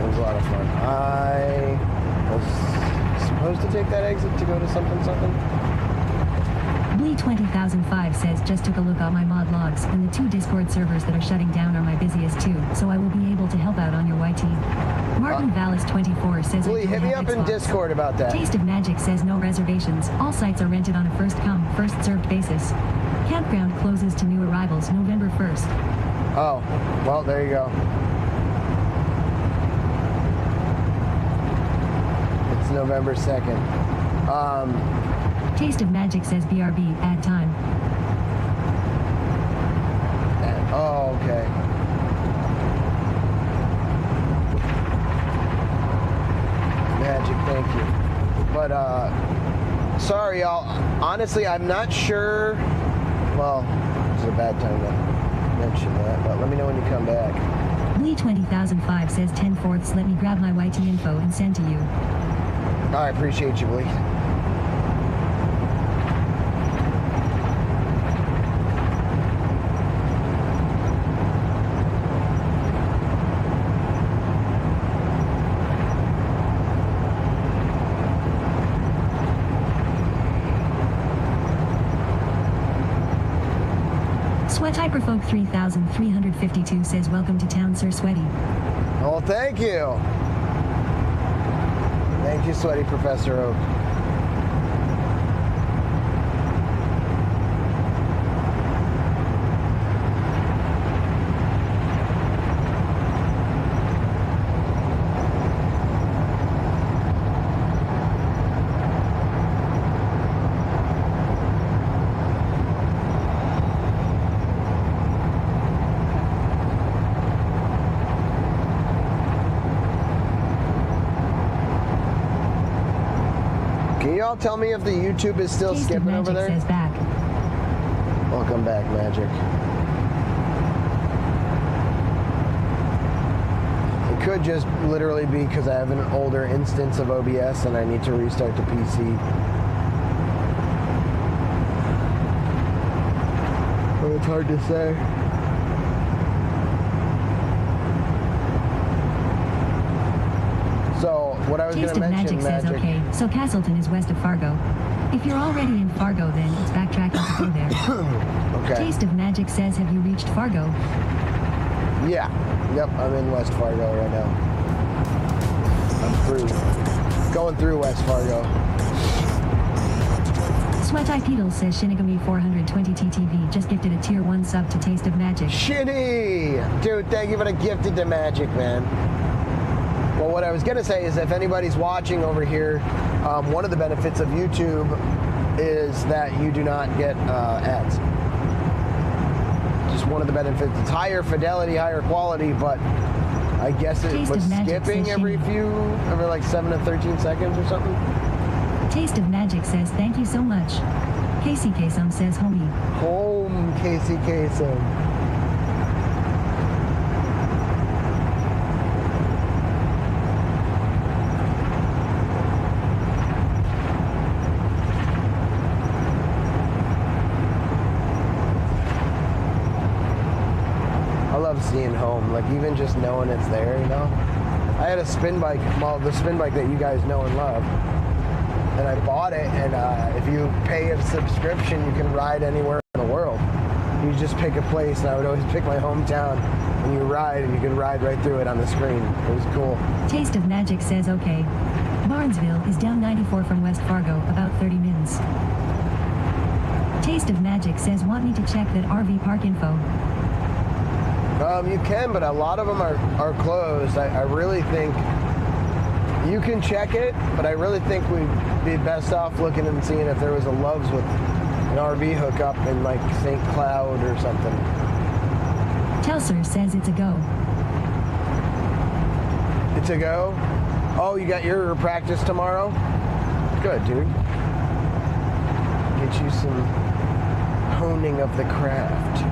was a lot of fun. I was supposed to take that exit to go to something. Blee 20,005 says, "Just took a look at my mod logs, and the 2 Discord servers that are shutting down are my busiest too, so I will be able to help out on your YT." Martin Vallis 24 says, Blee, hit me up in Discord about that. Taste of Magic says, "No reservations. All sites are rented on a first come, first served basis. Campground closes to new arrivals November 1st. Oh, well, there you go. It's November 2nd. Taste of Magic says, "BRB, add time." Oh, okay. Magic, thank you. But, sorry, y'all. Honestly, I'm not sure. Well, it's a bad time to mention that, but let me know when you come back. Blee 20,005 says, 10/4, let me grab my YT info and send to you. I appreciate you, Blee. Sweat Hyperfolk 3352 says, "Welcome to town, Sir Sweaty." Well, thank you. Thank you, Sweaty Professor Oak. Can y'all tell me if the YouTube is still Taste of skipping over Magic there? says, "Back." Welcome back, Magic. It could just literally be because I have an older instance of OBS and I need to restart the PC. But it's hard to say. So, what I was going Taste to of mention, Magic says, Magic. "Okay, so Castleton is west of Fargo. If you're already in Fargo, then it's backtracking to go there." Okay. Taste of Magic says, "Have you reached Fargo?" Yeah. Yep, I'm in West Fargo right now. I'm through. going through West Fargo. Sweat Eye Pedal says Shinigami 420 TTV just gifted a tier 1 sub to Taste of Magic. Shitty! Dude, thank you for the gifted to Magic, man. Well, what I was going to say is if anybody's watching over here, one of the benefits of YouTube is that you do not get ads. Just one of the benefits. It's higher fidelity, higher quality, but I guess it was skipping every like 7 to 13 seconds or something. Taste of Magic says thank you so much. Casey Kasem says homie. Home, Casey Kasem. I love seeing home, like even just knowing it's there, you know? I had a spin bike, well, the spin bike that you guys know and love. And I bought it, and if you pay a subscription, you can ride anywhere in the world. You just pick a place, and I would always pick my hometown, and you ride, and you can ride right through it on the screen. It was cool. Taste of Magic says okay. Barnesville is down 94 from West Fargo, about 30 mins. Taste of Magic says want me to check that RV park info. You can, but a lot of them are closed. I really think you can check it, but I really think we'd be best off looking and seeing if there was a Love's with an RV hookup in like St. Cloud or something. Telser says it's a go. It's a go? Oh, you got your practice tomorrow? Good, dude. Get you some honing of the craft.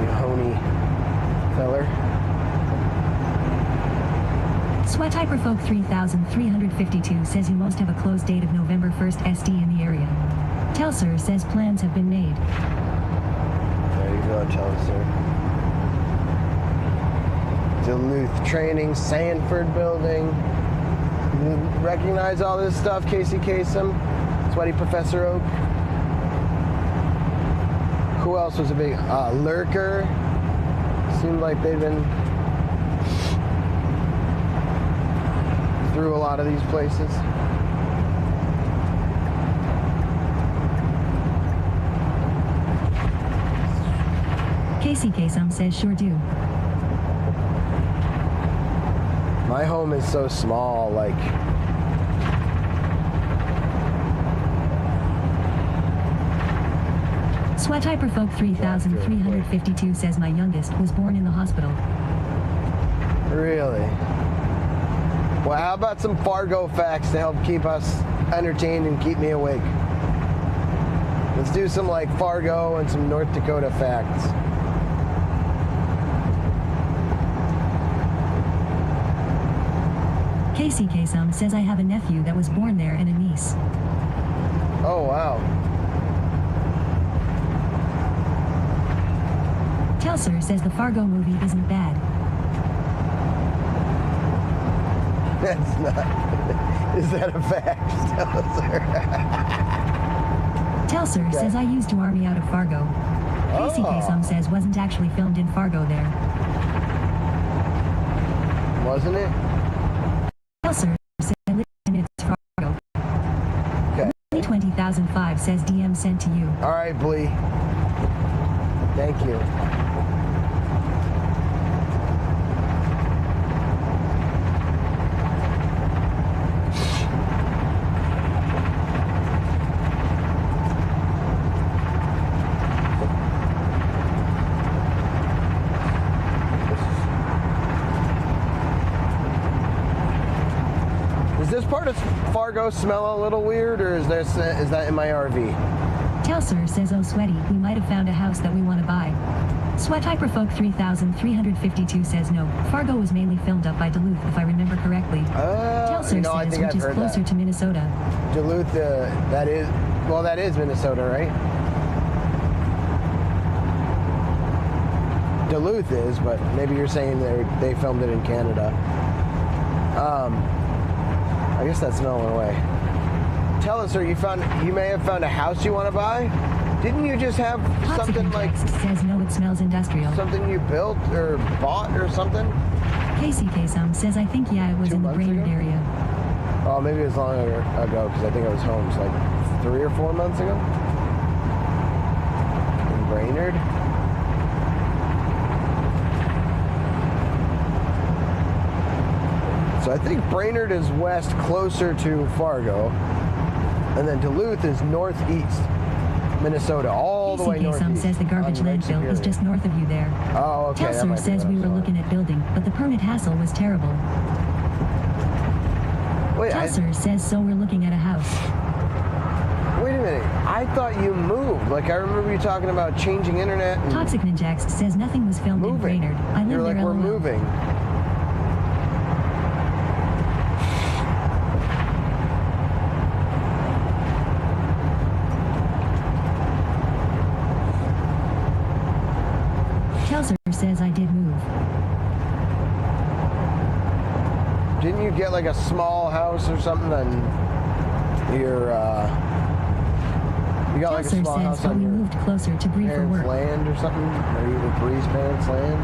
You honey feller. Sweat Hyperfolk 3352 says you most have a close date of November 1st SD in the area. Telser says plans have been made. There you go, Telser. Duluth Training, Sanford Building. You recognize all this stuff, Casey Kasem? Sweaty Professor Oak. Who else was a big Lurker? Seemed like they've been through a lot of these places. Casey Kasem says sure do. My home is so small, like Sweat Hyperfolk 3352 says my youngest was born in the hospital. Really? Well, how about some Fargo facts to help keep us entertained and keep me awake? Let's do some like Fargo and some North Dakota facts. Casey Kasem says I have a nephew that was born there and a niece. Oh, wow. Telser says the Fargo movie isn't bad. That's not. Is that a fact, Telser? Telser says I used to army out of Fargo. Casey Kasem says wasn't actually filmed in Fargo there. Wasn't it? Telser says I lived in its Fargo. Okay. 20,005 says DM sent to you. All right, Blee. Thank you. Does this part of Fargo smell a little weird, or is that in my RV? Telser says, oh sweaty, we might have found a house that we want to buy. Sweat Hyperfolk 3352 says no. Fargo was mainly filmed up by Duluth, if I remember correctly. Telser says, which is closer to Minnesota. Duluth, that is Minnesota, right? Duluth is, but maybe you're saying they filmed it in Canada. I guess that's Illinois. Tell us, sir, you may have found a house you want to buy? Didn't you just have something like... says no, it smells industrial. Something you built or bought or something? Casey Kasem says I think, yeah, it was in the Brainerd area. Oh, maybe it was longer ago because I think I was home. It's like 3 or 4 months ago. In Brainerd. So I think Brainerd is west, closer to Fargo, and then Duluth is northeast, Minnesota, all the way northeast. Some says the garbage landfill is just north of you there. Oh, okay. Telser says we were looking at building, but the permit hassle was terrible. Wait, Telser says so we're looking at a house. Wait a minute. I thought you moved. Like, I remember you talking about changing internet. And Toxic Ninjax says nothing was filmed in Brainerd. I live You're like, there. we're LOL. moving. Telser says I did move. Didn't you get like a small house or something on your, you got like a Telser small says house but on we your moved closer to Bree for parents' work. land or something? Or you were Bree's parents' land?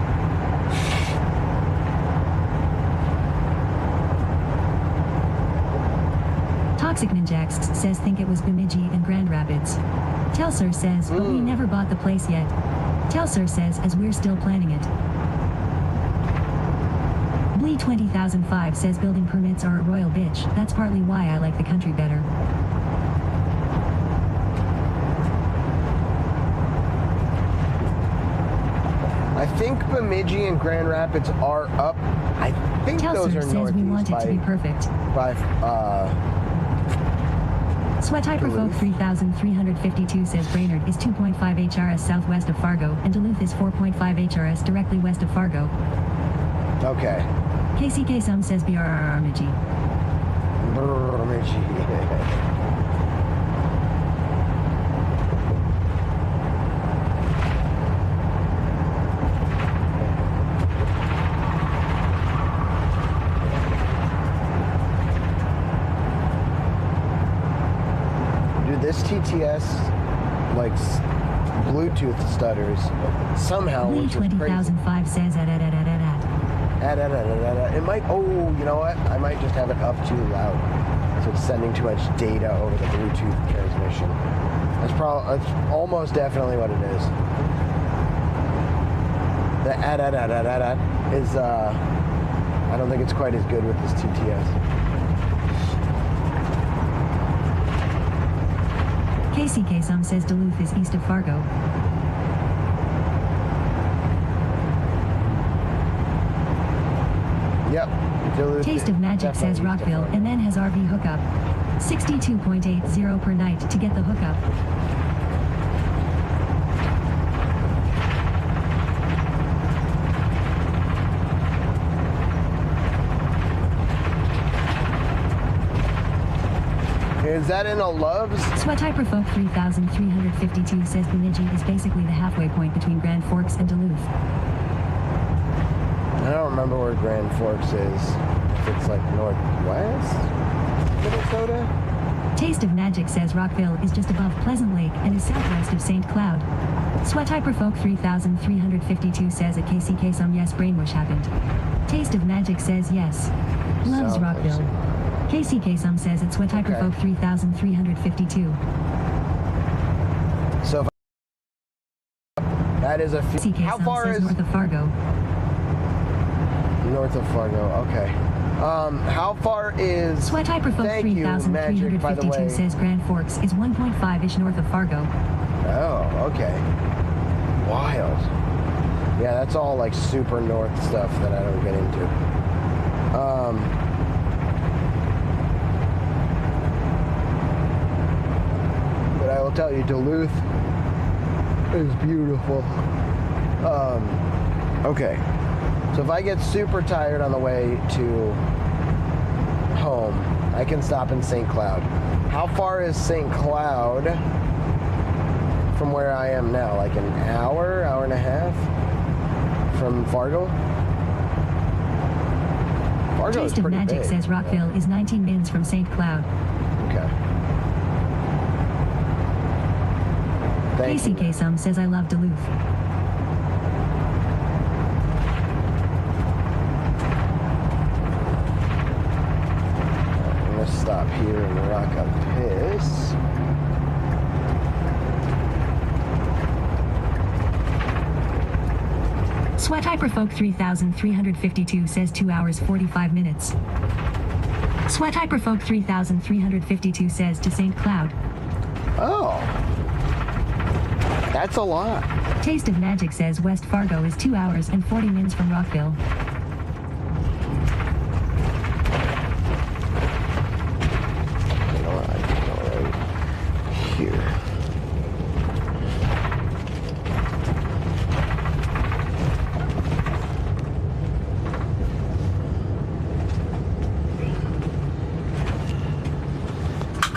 Toxic Ninjax says think it was Bemidji and Grand Rapids. Telser says but we never bought the place yet. Telser says as we're still planning it. Blee 20005 says building permits are a royal bitch. That's partly why I like the country better. I think Bemidji and Grand Rapids are up. I think those Telser are says northeast we want it to be perfect. by Sweat Hyperfolk 3352 says Brainerd is 2.5 HRS southwest of Fargo, and Duluth is 4.5 HRS directly west of Fargo. Okay. KCK Sum says BRRR Midgie. This TTS, like Bluetooth stutters, somehow, Lee which is crazy. 20,005 says It might, oh, you know what? I might just have it up too loud. So it's sending too much data over the Bluetooth transmission. That's almost definitely what it is. The is, I don't think it's quite as good with this TTS. KCK Sum says Duluth is east of Fargo. Yep. Duluth Taste of Magic says definitely east of Rockville, Fargo. and then has RV hookup. 62.80 per night to get the hookup. Is that in a Love's? Sweat Hyperfolk 3352 says Bemidji is basically the halfway point between Grand Forks and Duluth. I don't remember where Grand Forks is. If it's like northwest Minnesota? Taste of Magic says Rockville is just above Pleasant Lake and is southwest of St. Cloud. Sweat Hyperfolk 3352 says at KCK Sum yes brainwash happened. Taste of Magic says yes. Loves South Rockville. KCK Sum says at Sweat Hyperfolk 3352. So if that is a few. KCK How Sum far says is north of Fargo. north of Fargo? Okay. How far is Sweat Hyperfolk Thank you, Magic, by the 3352 way. says Grand Forks is 1.5-ish north of Fargo. Oh, okay. Wild. Yeah, that's all like super north stuff that I don't get into. But I will tell you, Duluth is beautiful. Okay. So if I get super tired on the way to home, I can stop in St. Cloud. How far is St. Cloud from where I am now? Like an hour, hour and a half from Fargo? Fargo is Taste of pretty Magic big. says Rockville is 19 minutes from St. Cloud. Okay. Thank you. KCK Sum says I love Duluth. I'm gonna Hyperfolk 3352 says 2 hours 45 minutes. Sweat Hyperfolk 3352 says to St. Cloud. Oh. That's a lot. Taste of Magic says West Fargo is 2 hours and 40 minutes from Rockville. Here.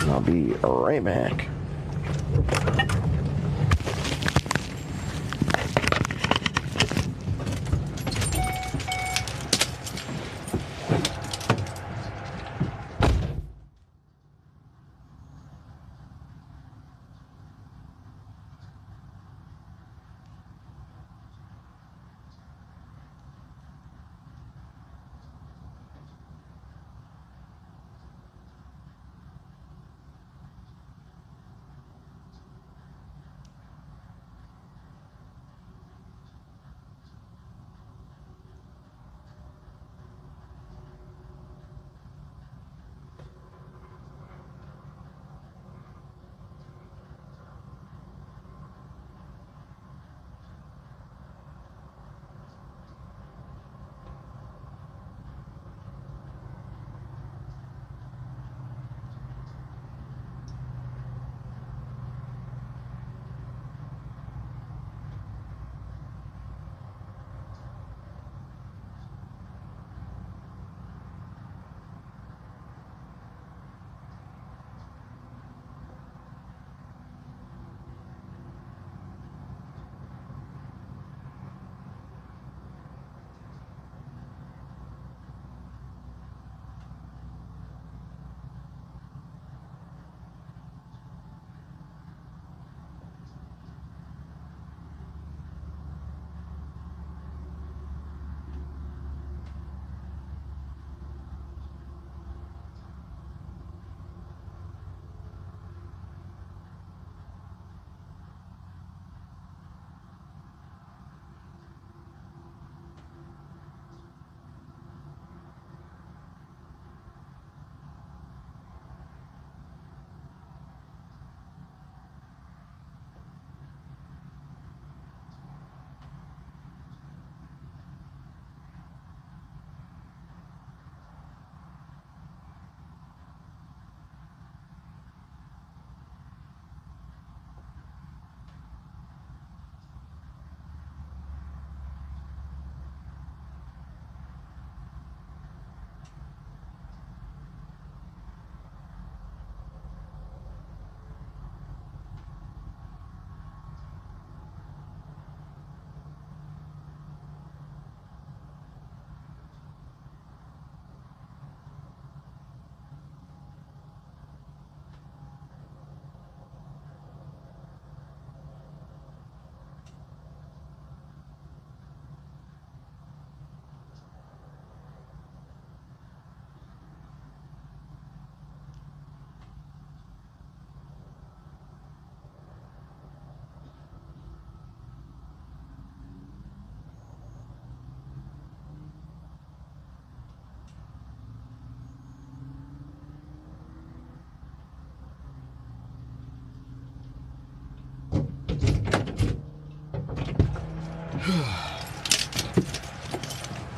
I'll be right back.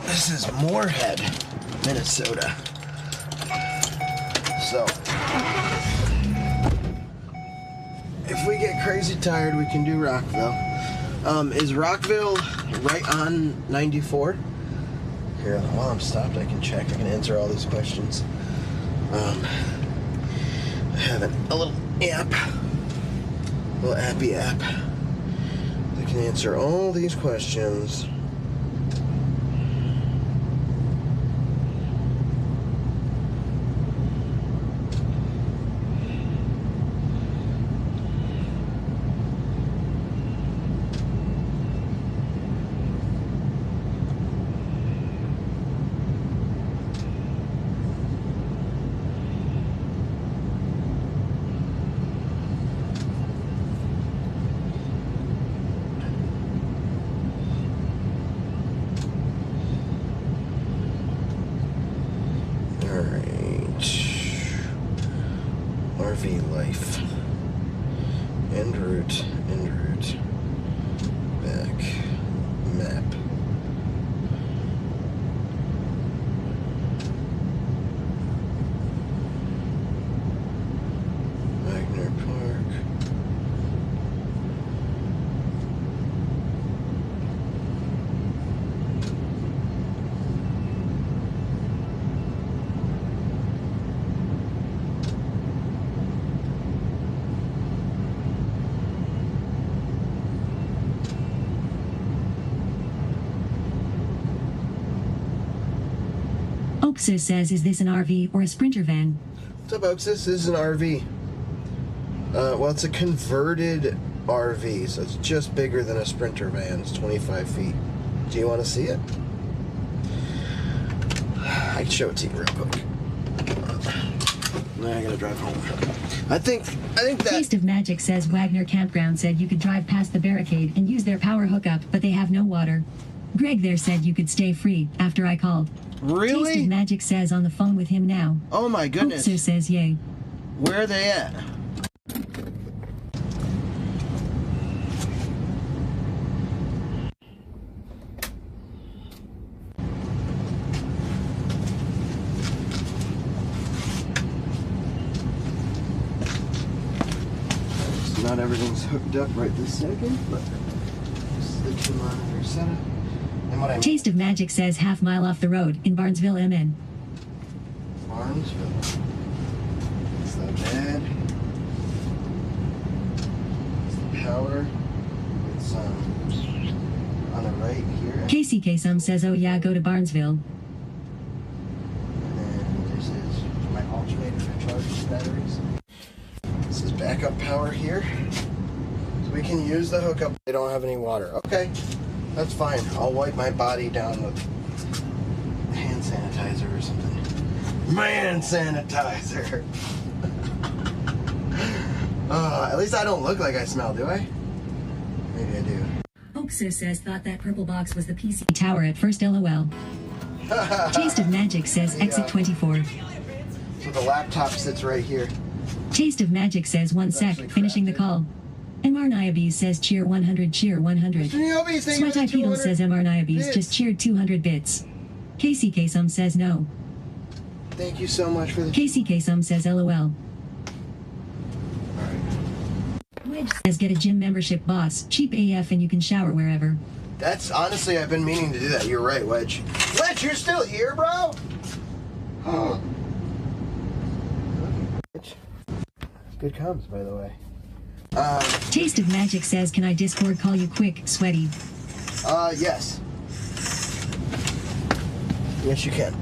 This is Moorhead, Minnesota. So, if we get crazy tired, we can do Rockville. Is Rockville right on 94? Here, while I'm stopped, I can check. I can answer all these questions. I have a little app, a little appy app that can answer all these questions. RV life. End route, back, map. Wagner Park. Oaksis says, is this an RV or a Sprinter van? What's up, Oaksis? This is an RV. Well, it's a converted RV, so it's just bigger than a Sprinter van. It's 25 feet. Do you want to see it? I can show it to you real quick. Now I gotta drive home. I think that... Taste of Magic says Wagner Campground said you could drive past the barricade and use their power hookup, but they have no water. Greg there said you could stay free after I called. Really? Taste of Magic says on the phone with him now. Oh my goodness. Oaksis says yay. Where are they at? Not everything's hooked up right this second, but just the monitor setup. And what I Taste of Magic says half mile off the road in Barnesville, MN. Barnesville. It's not bad. It's the power. It's on the right here. Casey Kasum says, oh yeah, go to Barnesville. And then this is my alternator to charge the batteries. This is backup power here. So we can use the hookup. They don't have any water. Okay, that's fine. I'll wipe my body down with hand sanitizer or something. Man sanitizer. At least I don't look like I smell, do I? Maybe I do. Oaksis says thought that purple box was the PC tower at first, LOL. Taste of Magic says exit 24. So the laptop sits right here. Taste of Magic says 1 sec, finishing the call. MR Niabees says cheer 100, cheer 100. Sweat I Pedal says MR Niabees just cheered 200 bits. Casey Kasum says no. Thank you so much for the... Casey Kasum says LOL. Wedge says get a gym membership, boss. Cheap AF and you can shower wherever. That's honestly, I've been meaning to do that. You're right, Wedge. Wedge, you're still here, bro? Oh. Good comms, by the way. Taste of Magic says, can I Discord call you quick, sweaty? Yes. Yes, you can.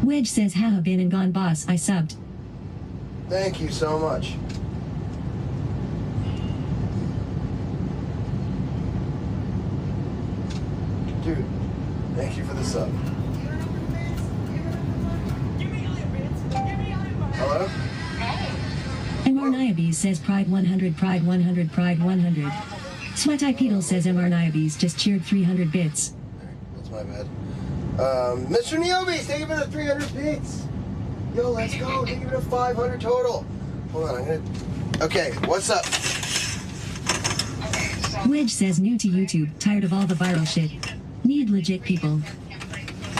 Wedge says, haha, been and gone, boss. I subbed. Thank you so much. Dude, thank you for the sub. Hello? MR Niabees says Pride 100, Pride 100, Pride 100. Sweat I Pedal says MR Niabees just cheered 300 bits. That's my bad. Mr. Niobe, thank you for the 300 bits. Yo, let's go. Thank you for the 500 total. Hold on, I'm gonna... Okay, what's up? Wedge says new to YouTube, tired of all the viral shit. Need legit people.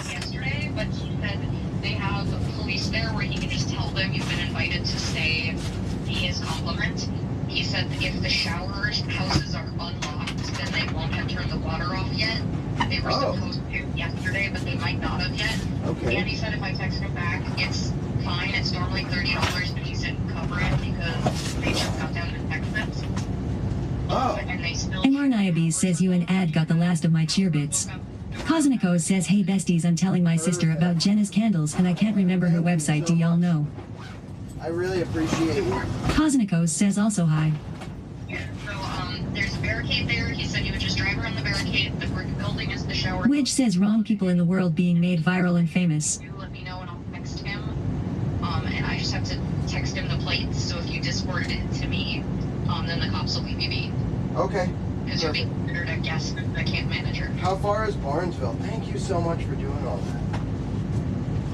Yesterday, but he said they have police there where he can just tell them you've been invited to stay. Be his compliment. He said if the shower houses are unlocked, then they won't have turned the water off yet. They were supposed to yesterday, but they might not have yet. Okay. And he said if I text him back, it's fine. It's normally $30, but he said cover it because they just got down to text it. And they still... MR Niabees says you and Ad got the last of my cheer bits. Cosmico says, hey besties, I'm telling my sister about Jenna's candles and I can't remember her website, do y'all know? I really appreciate you. Cosmico says also hi. So, there's a barricade there. He said you would just drive around the barricade. The brick building is the shower. Wedge says wrong people in the world being made viral and famous. You let me know and I'll text him. and I just have to text him the plates. So if you Discorded it to me, then the cops will leave you be. Okay. Because you're being considered a guest account manager. How far is Barnesville? Thank you so much for doing all that.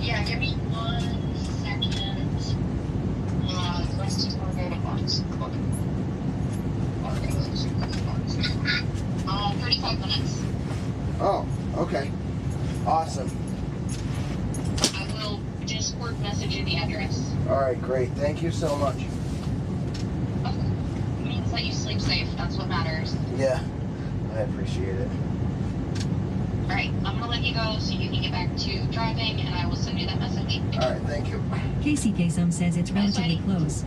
Yeah, give me 1 second. Let's just go to the box. 35 minutes. Oh, okay. Awesome. I will Discord message you the address. All right, great. Thank you so much. Okay. It means that you sleep safe. That's what matters. Yeah, I appreciate it. Alright, I'm gonna let you go so you can get back to driving, and I will send you that message. All right, thank you. KCK Some says it's relatively close.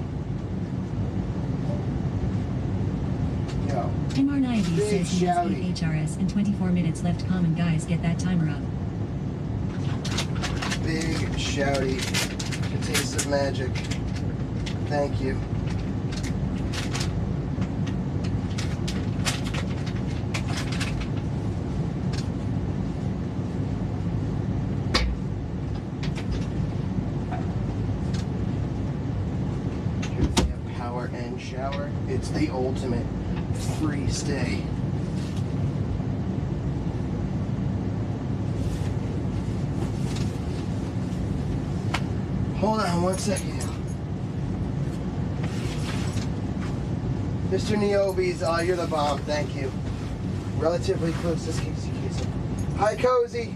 Yo. MR90 Big says he has 8 shouty. HRS and 24 minutes left. Common guys, get that timer up. Big, shouty, a taste of magic. Thank you. If they have power and shower, it's the ultimate free stay. Hold on 1 second. Mr. Neobies, you're the bomb. Thank you. Relatively close to KCK. Hi, Cozy.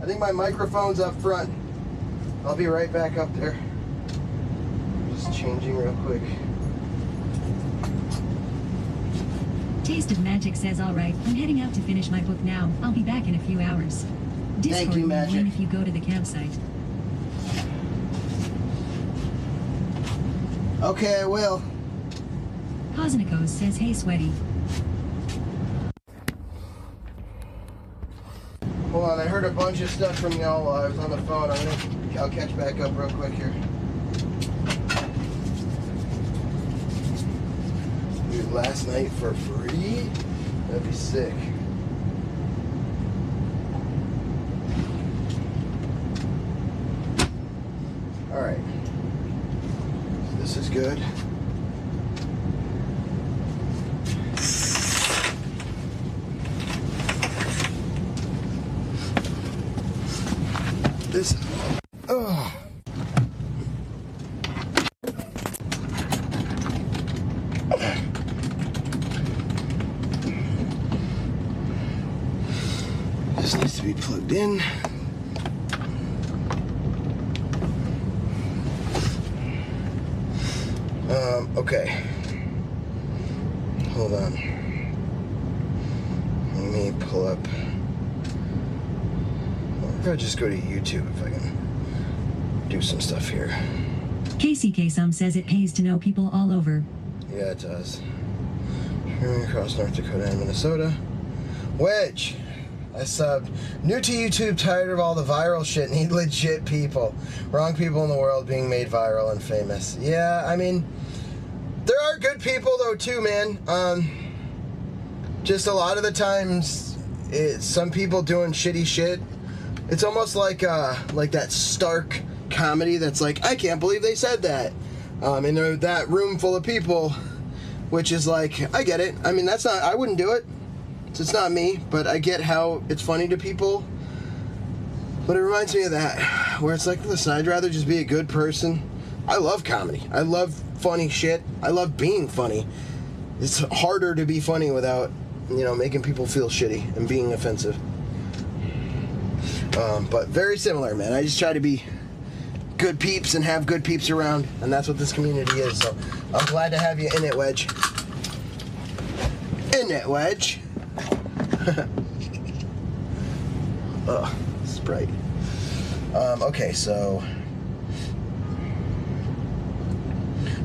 I think my microphone's up front. I'll be right back up there. Just changing real quick. Taste of Magic says, alright, I'm heading out to finish my book now. I'll be back in a few hours. Discord you, me Magic. when if you go to the campsite. Okay, I will. Koznikos says, hey sweaty. Hold on, I heard a bunch of stuff from y'all while I was on the phone. I'll catch back up real quick here. Dude, last night for free? That'd be sick. Alright. This is good. This is... Oh. This needs to be plugged in. Okay. Hold on. Let me pull up. I'll just go to YouTube if I can do some stuff here. KCK Some says it pays to know people all over. Yeah, it does. Streaming across North Dakota and Minnesota. Wedge! I subbed. New to YouTube, tired of all the viral shit. Need legit people. Wrong people in the world being made viral and famous. Yeah, I mean, there are good people though too, man. Just a lot of the times, some people doing shitty shit. It's almost like that stark comedy that's like, I can't believe they said that. And they're that room full of people, which is like, I get it. I mean, I wouldn't do it. It's not me, but I get how it's funny to people. But it reminds me of that, where it's like, listen, I'd rather just be a good person. I love comedy. I love funny shit. I love being funny. It's harder to be funny without, making people feel shitty and being offensive. But very similar, man. I just try to be good peeps and have good peeps around, and that's what this community is. So I'm glad to have you in it, Wedge. In it, Wedge. Ugh, Sprite. Okay, so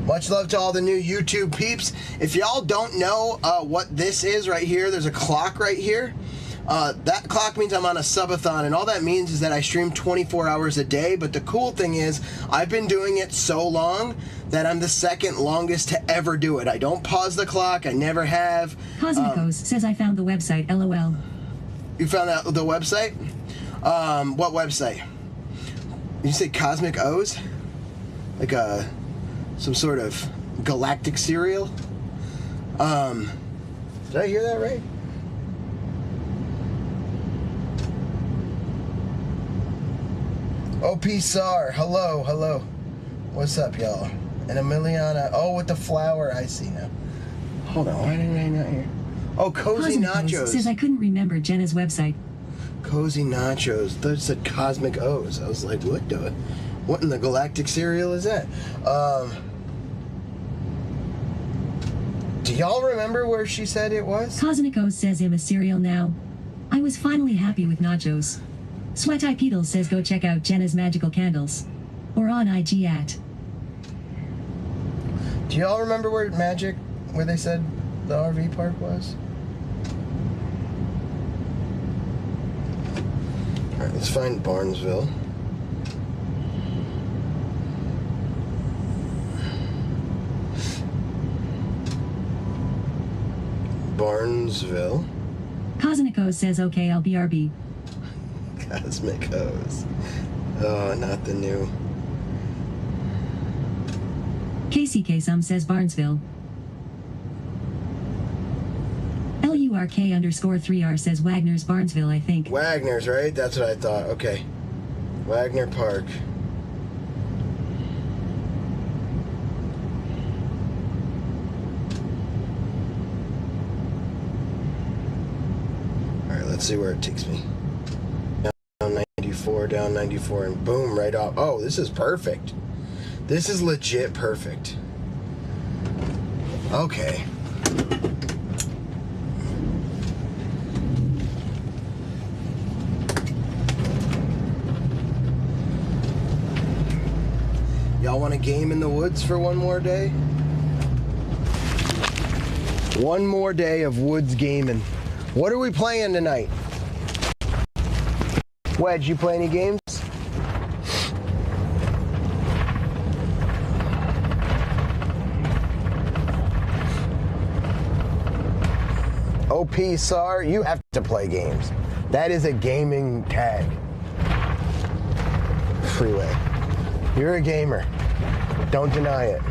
much love to all the new YouTube peeps. If y'all don't know what this is right here, there's a clock right here. That clock means I'm on a subathon, and all that means is that I stream 24 hours a day. But the cool thing is, I've been doing it so long that I'm the second longest to ever do it. I don't pause the clock. I never have. Koznikos says I found the website, LOL. You found out the website? What website? Did you say Cosmic O's? like some sort of galactic cereal. Did I hear that right? OP SAR, hello. What's up, y'all? And Emiliana, oh, with the flower, I see now. Hold on, why didn't I not hear? Oh, Cozy Nachos. Says I couldn't remember Jenna's website. Cozy Nachos. Those said Cosmic O's. I was like, what in the galactic cereal is that? Do y'all remember where she said it was? Cosmic O's says I'm a cereal now. I was finally happy with nachos. Sweat Eye Peedle says go check out Jenna's Magical Candles. Or on IG at. Do y'all remember where they said the RV park was? Alright, let's find Barnesville. Barnesville. Cosmic O's says okay, I'll BRB. Cosmic O's. Oh, not the new. KCK some says Barnesville. LURK_3R says Wagner's Barnesville, I think. Wagner's, right? That's what I thought. Okay. Wagner Park. Alright, let's see where it takes me. Down 94, and boom, right off. Oh, this is perfect. This is legit perfect. Okay. Y'all want a game in the woods for one more day? One more day of woods gaming. What are we playing tonight? Wedge, you play any games? OP SAR, you have to play games. That is a gaming tag. Freeway. You're a gamer. Don't deny it.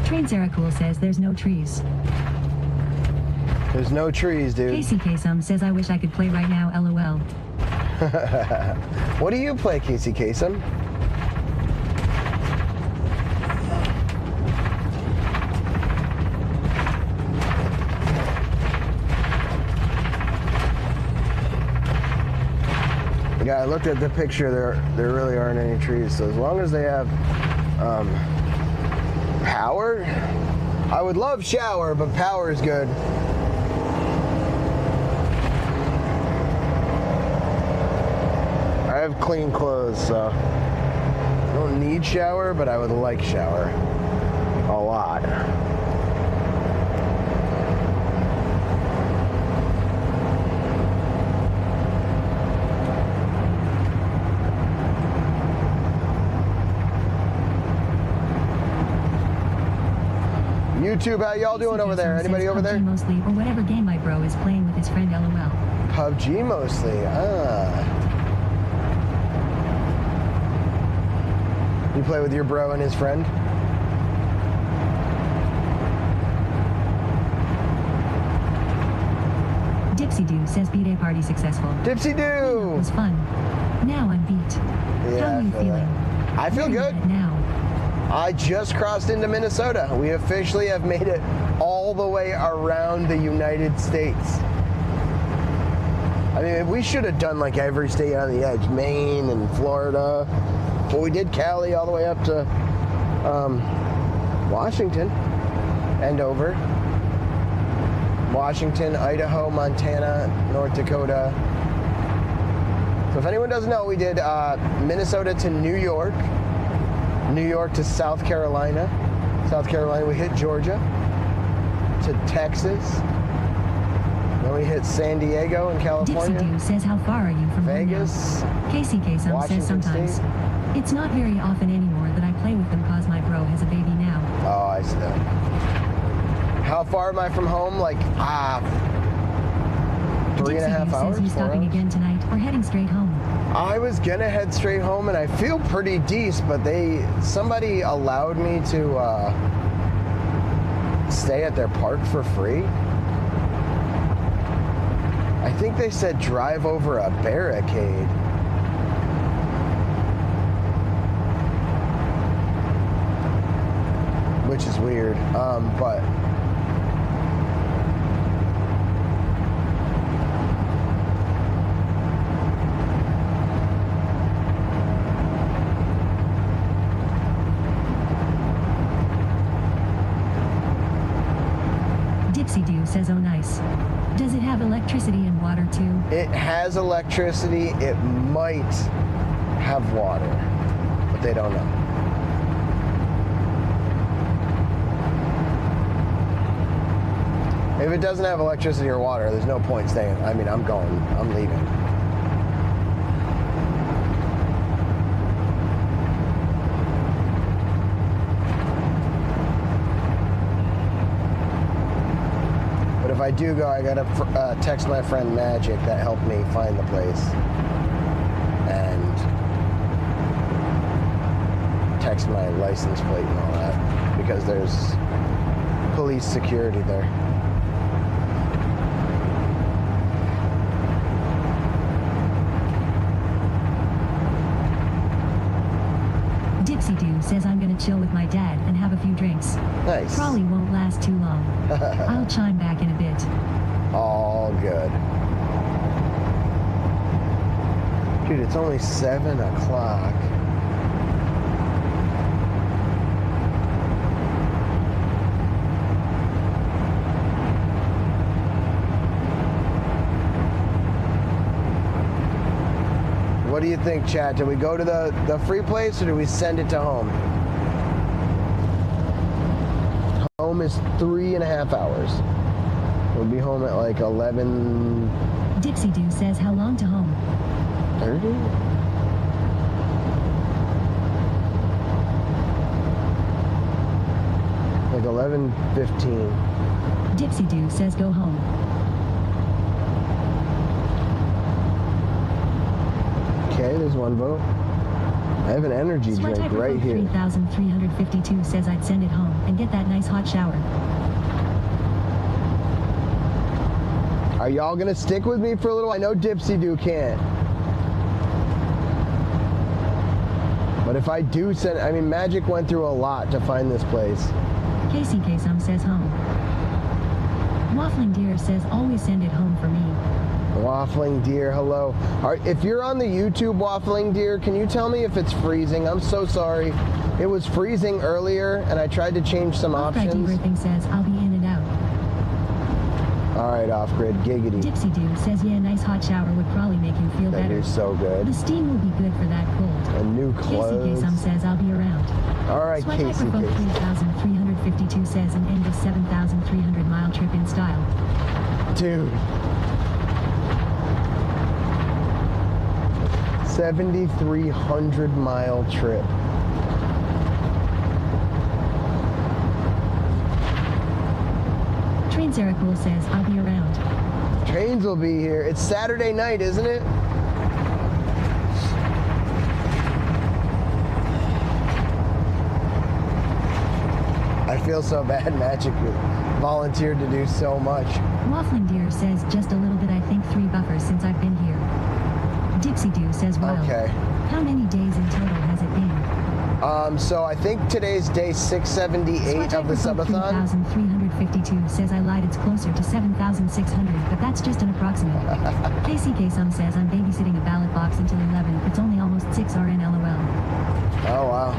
Train Sarah Cool says there's no trees. There's no trees, dude. KCK some says I wish I could play right now, LOL. What do you play, KCK some? Yeah, I looked at the picture. There really aren't any trees. So as long as they have power, I would love shower, but power is good. I have clean clothes, so I don't need shower, but I would like shower a lot. YouTube, how y'all doing over there? Anybody over there? Mostly, or whatever game my bro is playing with his friend, LOL. PUBG mostly, You play with your bro and his friend? Dipsy Doo says B-Day party successful. Dipsy Doo! It was fun. Now I'm beat. Yeah, How are you feeling? I feel good. Now. I just crossed into Minnesota. We officially have made it all the way around the United States. I mean, we should have done like every state on the edge, Maine and Florida. But we did Cali all the way up to Washington and over. Washington, Idaho, Montana, North Dakota. So if anyone doesn't know, we did Minnesota to New York. New York to South Carolina. South Carolina, we hit Georgia. To Texas. Then we hit San Diego in California. Dipsy Doo says how far are you from Vegas. KCK some says sometimes. State. It's not very often anymore that I play with them cause my bro has a baby now. Oh, I see that. How far am I from home? Like, 3.5 hours. Says you 4 stopping hours? again tonight or heading straight home? I was gonna head straight home, and I feel pretty decent, but somebody allowed me to stay at their park for free. I think they said drive over a barricade. Which is weird, but Dipsy Doo says, oh nice. Does it have electricity and water too? it has electricity. It might have water, but they don't know. If it doesn't have electricity or water, there's no point staying. I mean, I'm leaving. But if I do go, I gotta text my friend Magic that helped me find the place. And text my license plate and all that. Because there's police security there. Dipsy Doo says I'm gonna chill with my dad and have a few drinks. Nice. Probably won't last too long. I'll chime back in a bit. All good. Dude, it's only 7 o'clock. What do you think, Chad? Do we go to the free place or do we send it to home? Home is 3.5 hours. We'll be home at like 11. Dipsy Doo says how long to home? 30? Like 11:15. Dipsy Doo says go home. Okay, there's one vote. I have an energy drink right here. 3352 says I'd send it home and get that nice hot shower. Are y'all gonna stick with me for a little? I know Dipsy Doo can't. But if I do send, I mean, Magic went through a lot to find this place. Casey Kasum says home. Waffling Deer says always send it home for me. Waffling Deer, hello. If you're on the YouTube, Waffling Deer, can you tell me if it's freezing? I'm so sorry. It was freezing earlier, and I tried to change some options. Everything says I'll be in and out. All right, off-grid, giggity. Dipsy Doo says, yeah, a nice hot shower would probably make you feel better. That is so good. The steam will be good for that cold. And new clothes. Casey Kasum says I'll be around. All right, Sweat Casey Microphone Kasum. 3352 says an end of 7,300 mile trip in style. Dude. 7,300 mile trip. Train Sarah Cool says I'll be around. Trains will be here. It's Saturday night, isn't it? I feel so bad. Magic volunteered to do so much. Waffling Deer says just a little bit. I think 3 buffers since I've been here. Dipsy Doo says wow. Okay. How many days in total has it been? So I think today's day 678 of the Subathon. 3,352 says I lied. It's closer to 7,600, but that's just an approximate. Casey Kasum says I'm babysitting a ballot box until 11. It's only almost 6 RN LOL. Oh wow.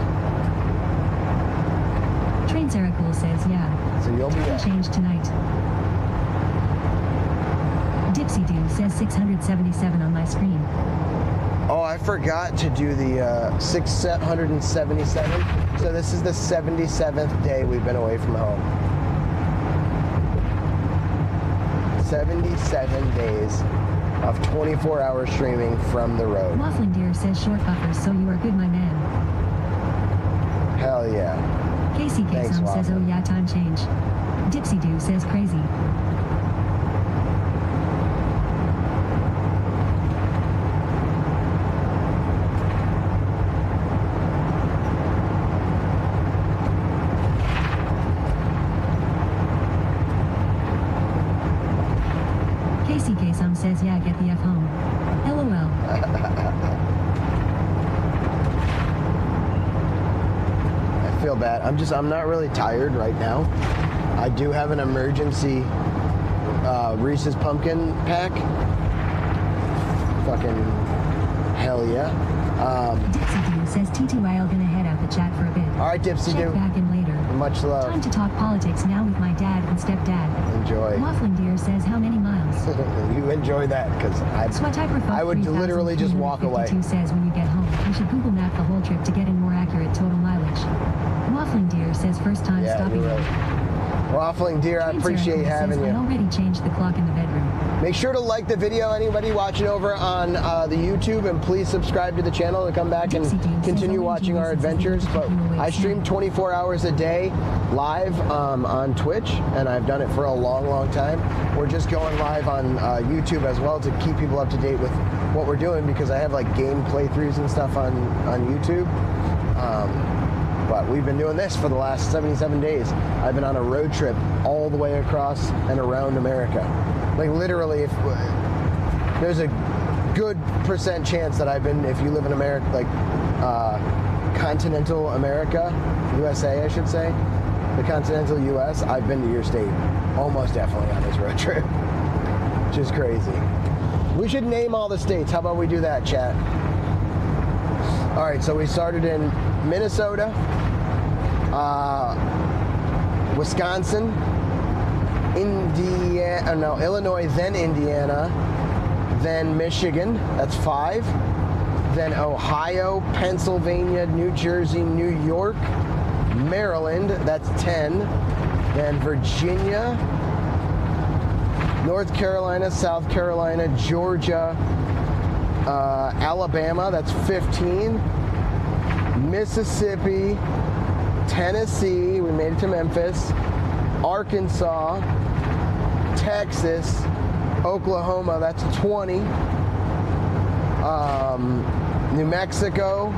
Train Sarah Cool says yeah. So you'll be Time change tonight. Dipsy Doo says 677 on my screen. Oh, I forgot to do the 677. So this is the 77th day we've been away from home. 77 days of 24-hour streaming from the road. Waffling Deer says short buffers, so you are good, my man. Hell yeah. Casey Thanks, Kasum says, oh Waffling. yeah, time change. Dipsy Doo says crazy. says, yeah, get the F home. LOL. I feel bad. I'm not really tired right now. I do have an emergency Reese's pumpkin pack. Fucking hell yeah. Dipsy Doo says TTYL gonna head out the chat for a bit. Alright, Dipsy Check Doo. back in later. Much love. Time to talk politics now with my dad and stepdad. Enjoy. Waffling Deer says how many miles? You enjoy that, because I would literally just walk away. Says when you get home, you should Google map the whole trip to get in more accurate total mileage. Waffling Deer says first time stopping. You're right. Waffling Deer, I appreciate having you. I already changed the clock in the bedroom. Make sure to like the video, anybody watching over on the YouTube, and please subscribe to the channel to come back and continue watching our adventures. But I stream 24 hours a day live on Twitch, and I've done it for a long time. We're just going live on YouTube as well to keep people up to date with what we're doing, because I have like game playthroughs and stuff on YouTube. But we've been doing this for the last 77 days. I've been on a road trip all the way across and around America. Like literally, if there's a good % chance that I've been, if you live in America, like continental America, USA I should say, the continental US, I've been to your state almost definitely on this road trip, which is crazy. We should name all the states. How about we do that, chat? All right, so we started in Minnesota, Wisconsin, Illinois, then Indiana, then Michigan, that's 5, then Ohio, Pennsylvania, New Jersey, New York, Maryland, that's 10, then Virginia, North Carolina, South Carolina, Georgia, Alabama, that's 15, Mississippi, Tennessee, we made it to Memphis, Arkansas, Texas, Oklahoma, that's 20, New Mexico,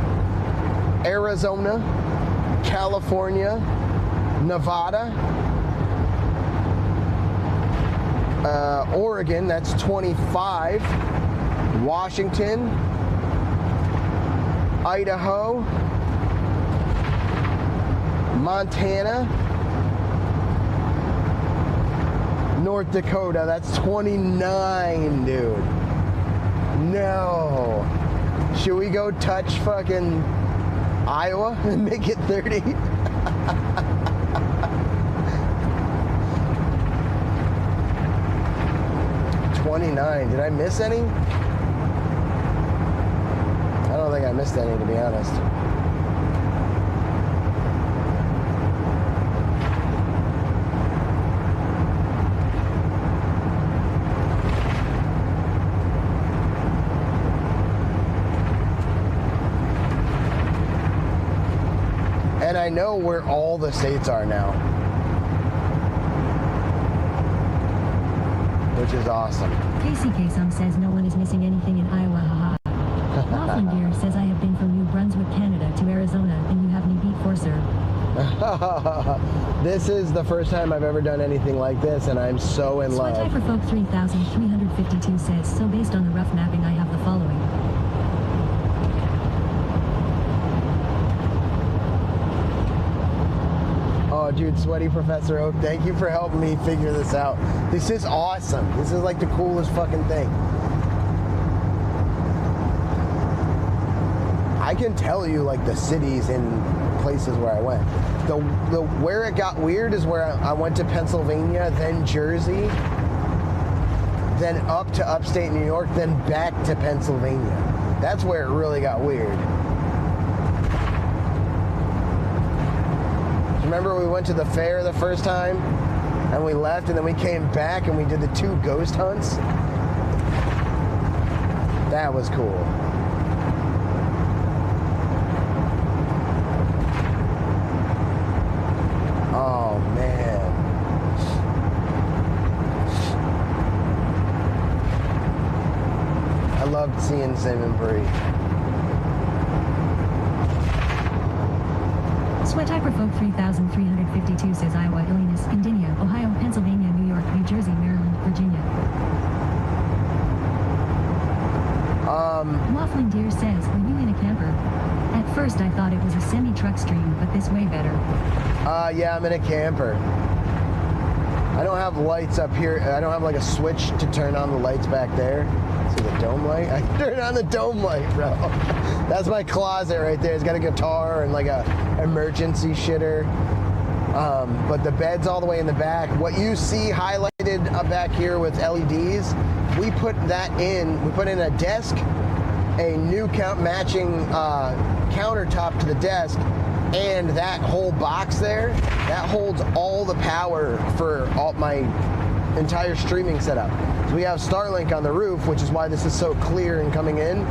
Arizona, California, Nevada, Oregon, that's 25, Washington, Idaho, Montana, North Dakota, that's 29, dude. No. Should we go touch fucking Iowa and make it 30? $29. Did I miss any? I don't think I missed any, to be honest. And I know where all the states are now, which is awesome. Casey Kasem says no one is missing anything in Iowa, haha. Waffling Deer says I have been from New Brunswick, Canada to Arizona, and you have me beat for sir. This is the first time I've ever done anything like this, and I'm so in love. Sweaty for Folk 3352 says, so based on the rough mapping I have the following. Oh, dude, Sweaty Professor Oak, thank you for helping me figure this out. This is awesome. This is like the coolest fucking thing. I can tell you like the cities and places where I went. The where it got weird is where I went to Pennsylvania, then Jersey, then up to upstate New York, then back to Pennsylvania. That's where it really got weird. Remember we went to the fair the first time and we left and then we came back and we did the 2 ghost hunts? That was cool. Oh man. I loved seeing Simon Bree. Sweatiper Folk 3352 says Iowa, Illinois, Indiana, Ohio, Pennsylvania, New York, New Jersey, Maryland, Virginia. Waffling Deer says, were you in a camper? At first I thought it was a semi-truck stream, but this way better. Yeah, I'm in a camper. I don't have lights up here. I don't have like a switch to turn on the lights back there. See the dome light? I can turn on the dome light, bro. That's my closet right there. It's got a guitar and like a emergency shitter. But the bed's all the way in the back. What you see highlighted up back here with LEDs, we put that in. We put in a desk, a new matching countertop to the desk, and that whole box there, that holds all the power for all my entire streaming setup. So we have Starlink on the roof, which is why this is so clear and coming in.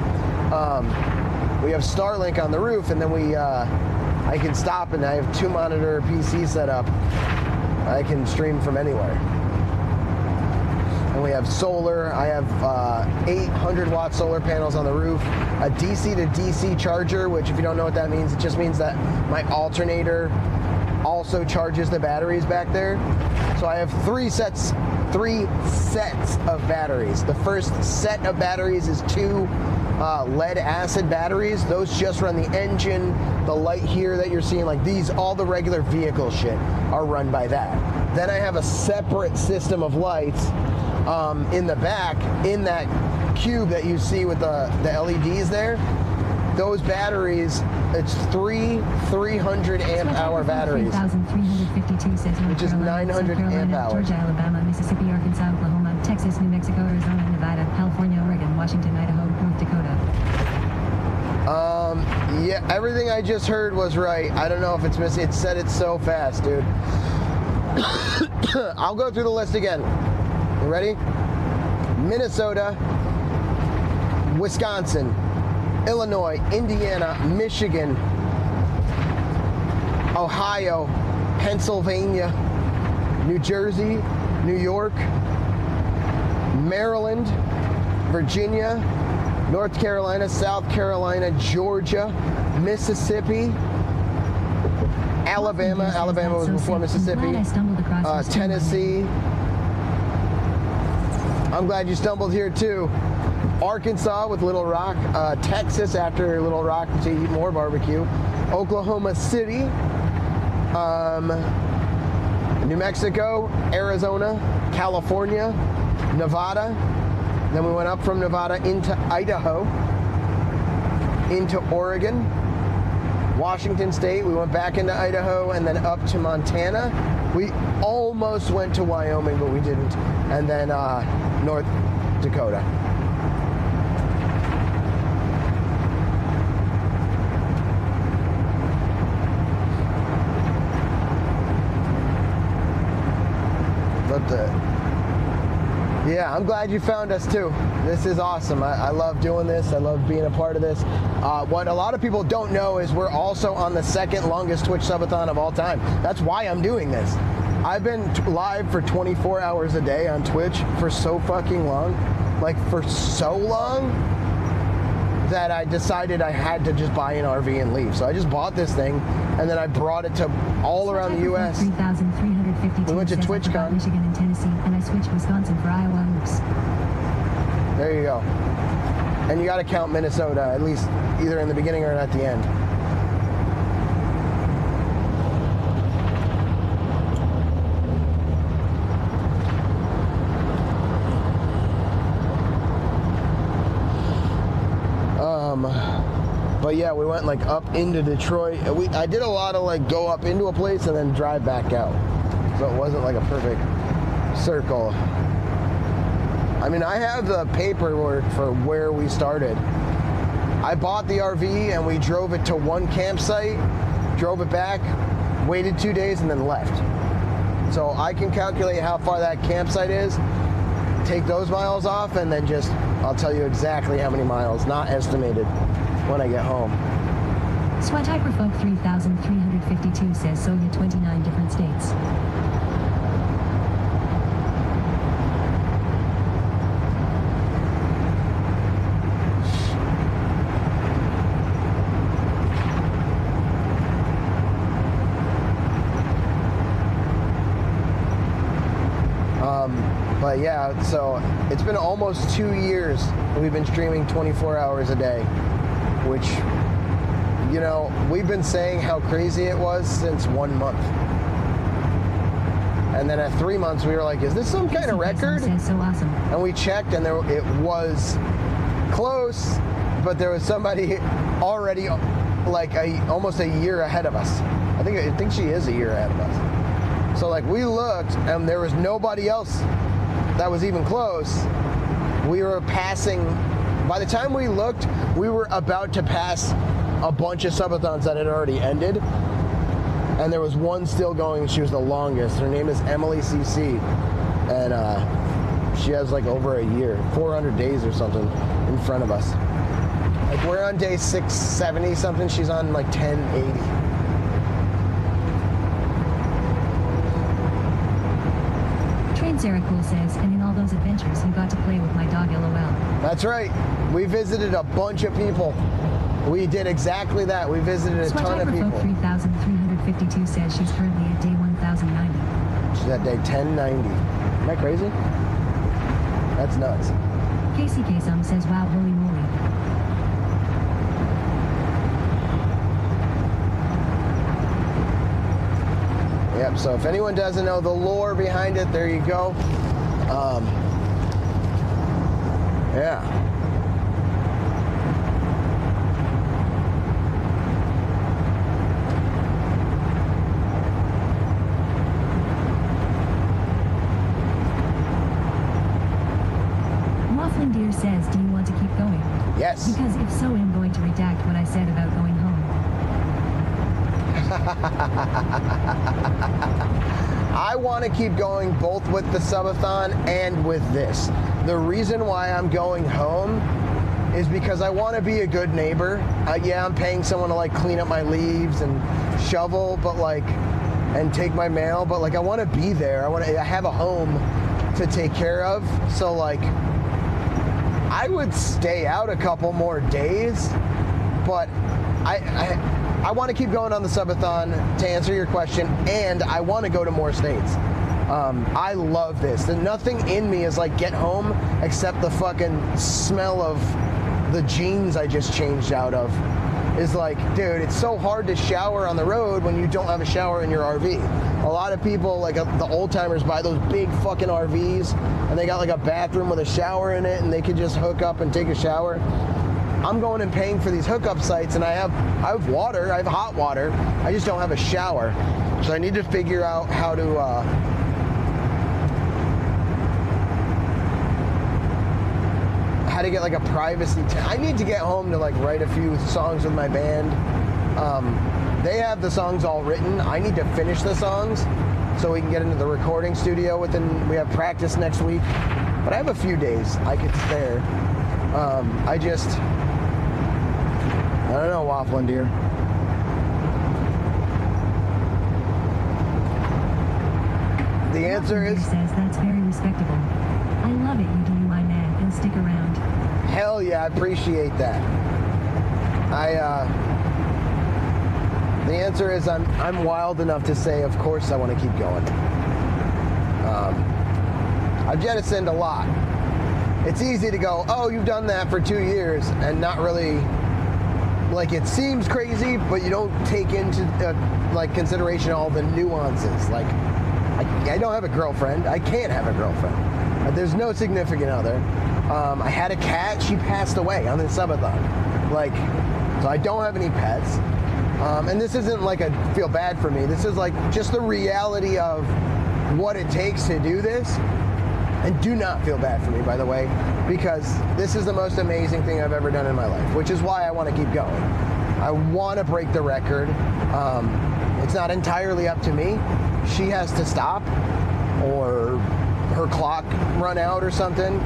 We have Starlink on the roof, and then I can stop, and I have 2-monitor PC set up. I can stream from anywhere. And we have solar. I have 800-watt solar panels on the roof, a DC to DC charger, which if you don't know what that means, it just means that my alternator also charges the batteries back there. So I have three sets of batteries. The first set of batteries is 2 lead acid batteries. Those just run the engine. The light here that you're seeing, like these, all the regular vehicle shit are run by that. Then I have a separate system of lights in the back, in that cube that you see with the LEDs there. Those batteries, it's 300 amp hour batteries, 3,352 says North which is Carolina, 900 South Carolina, amp hours. Georgia, Alabama, Mississippi, Arkansas, Oklahoma, Texas, New Mexico, Arizona, Nevada, California, Oregon, Washington, Idaho, North Dakota. Yeah, everything I just heard was right. I don't know if it's missing. It said it so fast, dude. I'll go through the list again. You ready? Minnesota, Wisconsin, Illinois, Indiana, Michigan, Ohio, Pennsylvania, New Jersey, New York, Maryland, Virginia, North Carolina, South Carolina, Georgia, Mississippi, Alabama. Alabama was before Mississippi. Tennessee. I'm glad you stumbled here too. Arkansas with Little Rock, Texas after Little Rock to eat more barbecue, Oklahoma City, New Mexico, Arizona, California, Nevada. Then we went up from Nevada into Idaho, into Oregon, Washington State. We went back into Idaho and then up to Montana. We almost went to Wyoming, but we didn't. And then North Dakota. Yeah, I'm glad you found us too. This is awesome. I love doing this. I love being a part of this. What a lot of people don't know is we're also on the second longest Twitch subathon of all time. That's why I'm doing this. I've been live for 24 hours a day on Twitch for so fucking long. Like for so long that I decided I had to just buy an RV and leave. So I just bought this thing and then I brought it to all around the U.S. We went to TwitchCon. Michigan and Tennessee, and I switched Wisconsin for Iowa. Oops. There you go. And you got to count Minnesota, at least either in the beginning or at the end. But yeah, we went like up into Detroit. I did a lot of like go up into a place and then drive back out. So it wasn't like a perfect circle. I mean, I have the paperwork for where we started. I bought the RV and we drove it to one campsite, drove it back, waited 2 days and then left. So I can calculate how far that campsite is, take those miles off, and then just, I'll tell you exactly how many miles, not estimated, when I get home. Sweat Hyperfolk 3352 says so in 29 different states. But yeah, Yeah, so it's been almost 2 years we've been streaming 24 hours a day, which, you know, we've been saying how crazy it was since 1 month. And then at 3 months, we were like, is this some kind of record? So awesome. And we checked, and it was close, but there was somebody already like almost a year ahead of us. I think she is a year ahead of us. So like we looked, and there was nobody else that was even close. We were passing. By the time we looked, we were about to pass a bunch of subathons that had already ended, and there was one still going. She was the longest. Her name is Emily CC, and she has like over a year, 400 days or something in front of us. Like we're on day 670 something. She's on like 1080. Sarah Cool says, and in all those adventures, you got to play with my dog, LOL. That's right. We visited a bunch of people. We did exactly that. We visited a ton of people. 3352 says she's currently at day 1090. She's at day 1090. Am I crazy? That's nuts. Casey Kasum says, wow, holy moly. Yep, so if anyone doesn't know the lore behind it, there you go. Yeah. Waffling Deer says, do you want to keep going? Yes. Because if so, I'm going to redact what I said about going home. I want to keep going both with the subathon and with this. The reason why I'm going home is because I want to be a good neighbor. Yeah, I'm paying someone to like clean up my leaves and shovel, but like, and take my mail, but like I want to be there. I have a home to take care of. So like, I would stay out a couple more days, but I want to keep going on the subathon to answer your question, and I want to go to more states. I love this. And nothing in me is like get home except the fucking smell of the jeans I just changed out of. Is like, dude, it's so hard to shower on the road when you don't have a shower in your RV. A lot of people, like the old timers, buy those big fucking RVs, and they got like a bathroom with a shower in it, and they can just hook up and take a shower. I'm going and paying for these hookup sites, and I have water, I have hot water, I just don't have a shower. So I need to figure out how to get like a privacy I need to get home to like write a few songs with my band. They have the songs all written. I need to finish the songs so we can get into the recording studio we have practice next week. But I have a few days I could spare. I don't know, Waffling Deer. The answer is... says that's very respectable. I love it, you do my man, and stick around. Hell yeah, I appreciate that. The answer is I'm wild enough to say, of course I want to keep going. I've jettisoned a lot. It's easy to go, oh, you've done that for 2 years, and not really... Like, it seems crazy, but you don't take into like consideration all the nuances. Like, I don't have a girlfriend. I can't have a girlfriend. There's no significant other. I had a cat. She passed away on the subathon. Like, so I don't have any pets. And this isn't like a feel bad for me. This is like just the reality of what it takes to do this. And do not feel bad for me, by the way, because this is the most amazing thing I've ever done in my life, which is why I want to keep going. I want to break the record. It's not entirely up to me. She has to stop or her clock run out or something.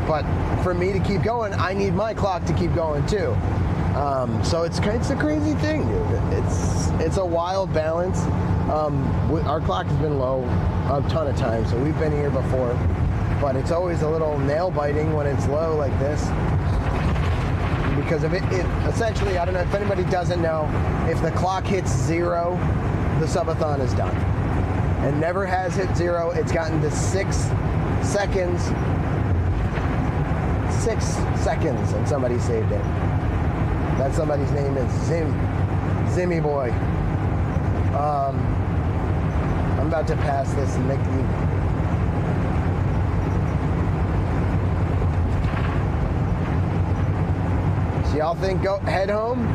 But for me to keep going, I need my clock to keep going too. So it's a crazy thing, dude. It's a wild balance. Our clock has been low a ton of times, so we've been here before, but it's always a little nail biting when it's low like this, because if it essentially, I don't know if anybody doesn't know, if the clock hits 0, the subathon is done. It never has hit 0. It's gotten to 6 seconds. 6 seconds, and somebody saved it. That somebody's name is Zimmy Boy. I'm about to pass this Mickey. So y'all think go head home?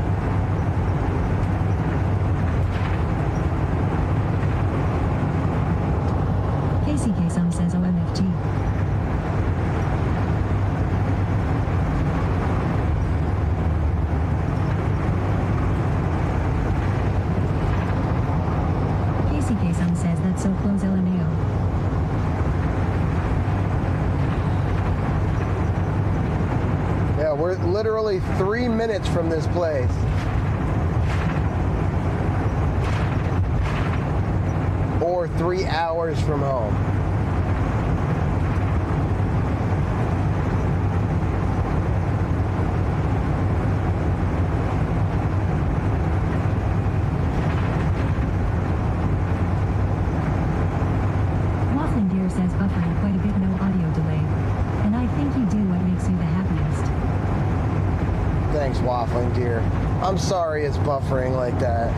KCK some says OMFG. KCK some says that's so close LMAO. Yeah, we're literally 3 minutes from this place. Or 3 hours from home. Waffling Deer says buffering quite a bit, no audio delay. And I think you do what makes you the happiest. Thanks, Waffling Deer. I'm sorry it's buffering like that.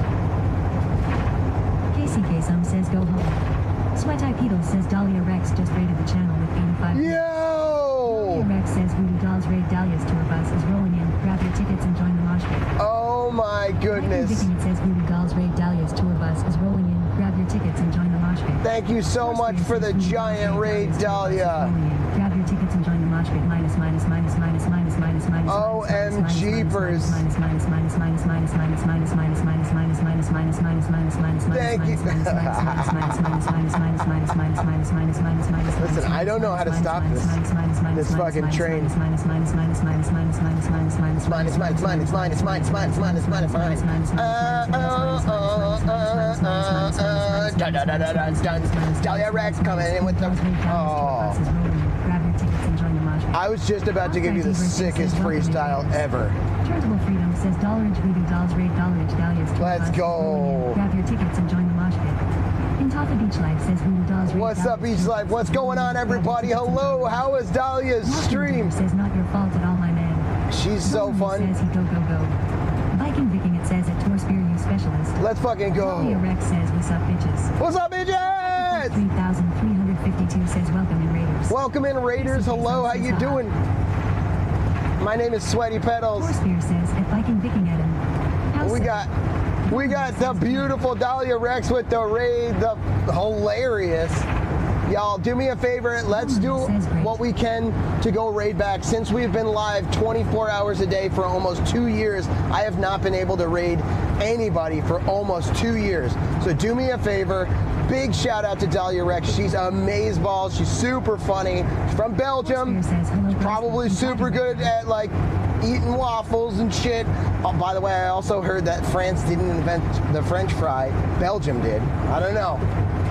KCK some says go home. Sweat Eye Beetle says Dahlia Rex just raided the channel with 85. Yo! Dahlia Rex says Voodoo Dolls raid Dahlia's tour bus is rolling in. Grab your tickets and join the mosh pit. Oh my goodness. It says Voodoo Dolls raid Dahlia's tour bus is rolling in. Grab your tickets and join the mosh pit. Thank you so much for the giant raid, Dahlia. Grab your tickets and join the mosh pit. OM Jeepers. Thank you. Listen, I don't know how to stop this fucking train. Dahlia Rex coming in with the. Oh. I was just about to give you the sickest freestyle ever. Charitable Freedom says Dollarage Voodoo Dolls raid Dollarage Dahlia's tour bus. Let's go. Grab your tickets and join the mosh pit. Intafa Beach Life says Voodoo Dolls raid. What's up, Beach Life? What's going on, everybody? Hello. How is Dahlia's stream? Says not your fault at all, my man. She's so fun. Says he go go go. Viking Viking it says at Tour Spear You Specialist. Let's fucking go. Dahlia Rex says what's up, bitches. What's up, bitches? 3,352 says welcome in Raiders. Welcome in Raiders. Hello, how you doing? My name is Sweaty Petals. Tour Spear says at Viking Viking at him. We got the beautiful Dahlia Rex with the raid, the hilarious. Y'all, do me a favor. Let's do what we can to go raid back. Since we've been live 24 hours a day for almost 2 years, I have not been able to raid anybody for almost 2 years. So do me a favor. Big shout out to Dahlia Rex. She's amazeballs. She's super funny. She's from Belgium. She's probably super good at like eating waffles and shit. Oh, by the way, I also heard that France didn't invent the French fry. Belgium did. I don't know.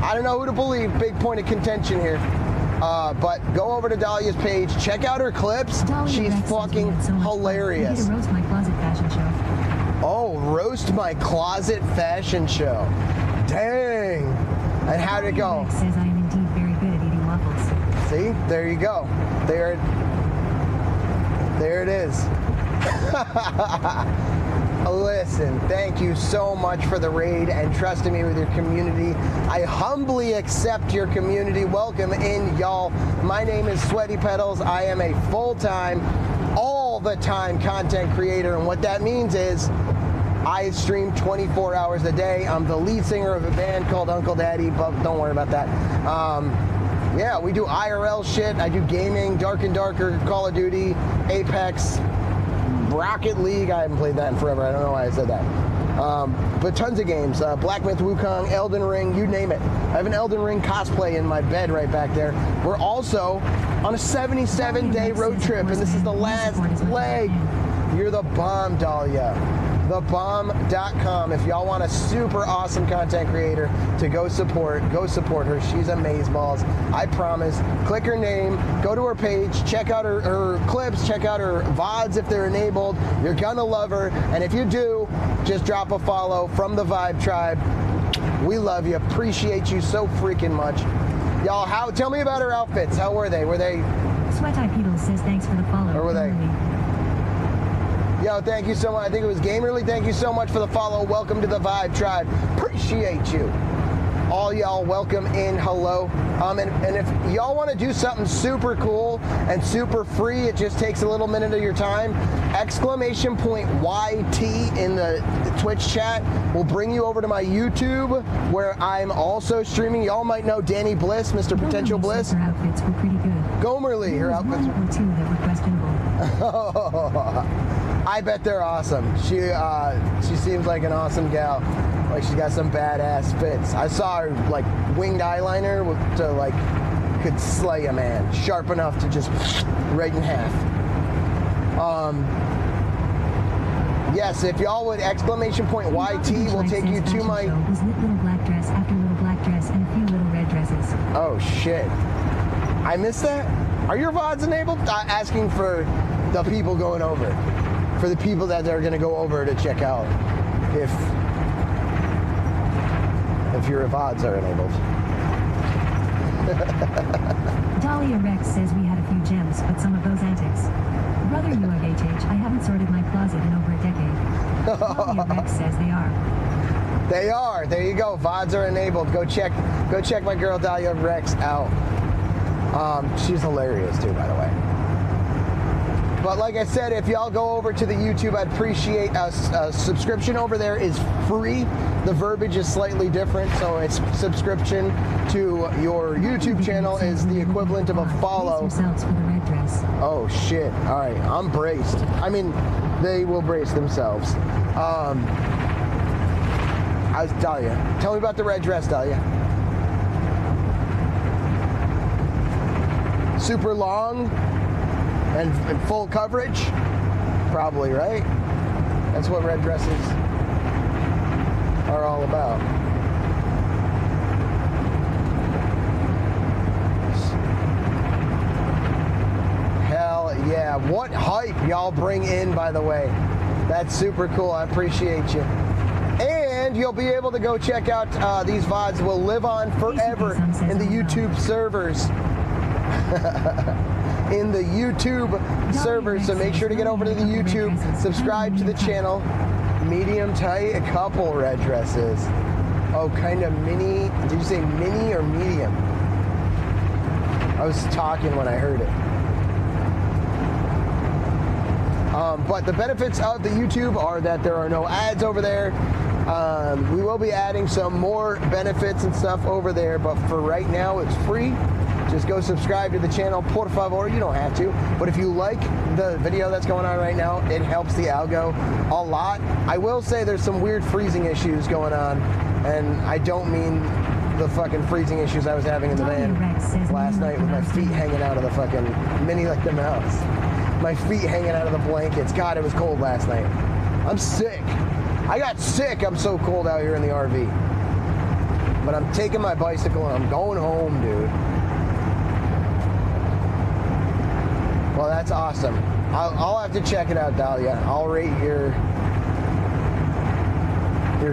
I don't know who to believe. Big point of contention here. But go over to Dahlia's page. Check out her clips. She's fucking hilarious. We need a Roast My Closet fashion show. Oh, Roast My Closet fashion show. Dang. And how'd it go? Rex says I am indeed very good at eating waffles. See? There you go. There it is. Listen, thank you so much for the raid and trusting me with your community. I humbly accept your community. Welcome in, y'all. My name is Sweaty Petals. I am a full-time, all-the-time content creator, and what that means is I stream 24 hours a day. I'm the lead singer of a band called Unkle Daddy, but don't worry about that. Yeah, we do IRL shit. I do gaming, Dark and Darker, Call of Duty, Apex, Rocket League. I haven't played that in forever. I don't know why I said that. But tons of games. Black Myth Wukong, Elden Ring, you name it. I have an Elden Ring cosplay in my bed right back there. We're also on a 77-day road trip, and this is the last leg. You're the bomb, Dahlia. thebomb.com. If y'all want a super awesome content creator to go support her. She's amazeballs. I promise. Click her name, go to her page, check out her clips, check out her VODs if they're enabled. You're gonna love her. And if you do, just drop a follow from the Vibe Tribe. We love you. Appreciate you so freaking much. Y'all, tell me about her outfits. How were they? Were they? Sweat Eye Beatles says thanks for the follow. Or were they? Yo, thank you so much. I think it was Gamerly. Thank you so much for the follow. Welcome to the Vibe Tribe. Appreciate you. All y'all, welcome in. Hello. And if y'all want to do something super cool and super free, it just takes a little minute of your time. Exclamation point YT in the Twitch chat will bring you over to my YouTube, where I'm also streaming. Y'all might know Danny Bliss, Mr. Potential Bliss. Her outfits were pretty good. Gomerly, her outfits. One or two that were questionable. I bet they're awesome. She seems like an awesome gal. Like, she's got some badass fits. I saw her like winged eyeliner to like could slay a man, sharp enough to just right in half. Yes, if y'all would exclamation point YT will take you to my. Was little black dress after little black dress and a few little red dresses. Oh shit! I missed that. Are your VODs enabled? Asking for the people going over, for the people that are going to go over to check out if your VODs are enabled. Dahlia Rex says we had a few gems, but some of those antics. Brother UFHH, I haven't sorted my closet in over a decade. Dahlia Rex says they are. They are. There you go. VODs are enabled. Go check my girl Dahlia Rex out. She's hilarious too, by the way. But like I said, if y'all go over to the YouTube, I'd appreciate a subscription over there is free. The verbiage is slightly different, so it's subscription to your YouTube channel is the equivalent of a follow. Oh shit! All right, I'm braced. I mean, they will brace themselves. Dahlia, tell me about the red dress, Dahlia. Super long. And full coverage? Probably, right? That's what red dresses are all about. Hell yeah. What hype y'all bring in, by the way. That's super cool. I appreciate you. And you'll be able to go check out these VODs will live on forever in the YouTube servers. In the YouTube server, so make sure to get over to the YouTube, subscribe to the channel. Medium tight, a couple red dresses. Oh, kind of mini. Did you say mini or medium? I was talking when I heard it. But the benefits of the YouTube are that there are no ads over there. We will be adding some more benefits and stuff over there, but for right now, it's free. Just go subscribe to the channel, por favor. You don't have to, but if you like the video that's going on right now, it helps the algo a lot. I will say there's some weird freezing issues going on, and I don't mean the fucking freezing issues I was having in the van last night with my feet hanging out of the fucking mini like the mouse. My feet hanging out of the blankets. God, it was cold last night. I'm sick. I got sick. I'm so cold out here in the RV. But I'm taking my bicycle and I'm going home, dude. Well, that's awesome. I'll have to check it out, Dahlia. I'll rate your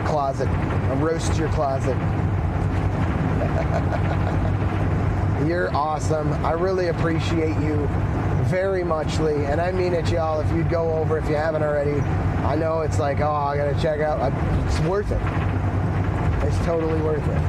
closet. I'll roast your closet. You're awesome. I really appreciate you very muchly, and I mean it, y'all. If you'd go over, if you haven't already, I know it's like, oh, I gotta check out. It's worth it. It's totally worth it.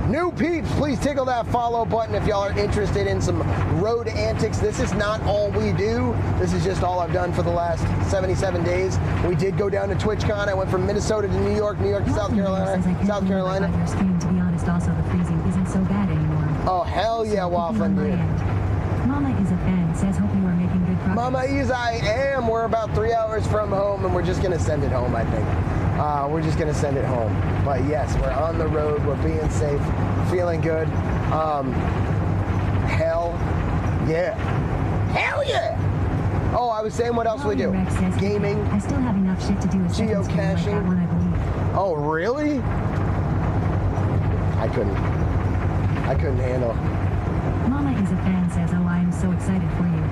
New peeps, please tickle that follow button if y'all are interested in some road antics. This is not all we do. This is just all I've done for the last 77 days. We did go down to TwitchCon. I went from Minnesota to New York, New York to South Carolina, South Carolina. Your stream, to be honest, also the freezing isn't so bad anymore. Oh, hell yeah, Wafflin, dude. Mama is a fan, says hope you are making good progress. Mama is, I am. We're about 3 hours from home, and we're just going to send it home, I think. We're just going to send it home. But yes, we're on the road. We're being safe, feeling good. Hell yeah. Hell yeah. Oh, I was saying what else we do. Gaming. I still have enough shit to do with geocaching. Like one, I believe. Oh, really? I couldn't handle. Mama is a fan, says, oh, I am so excited for you.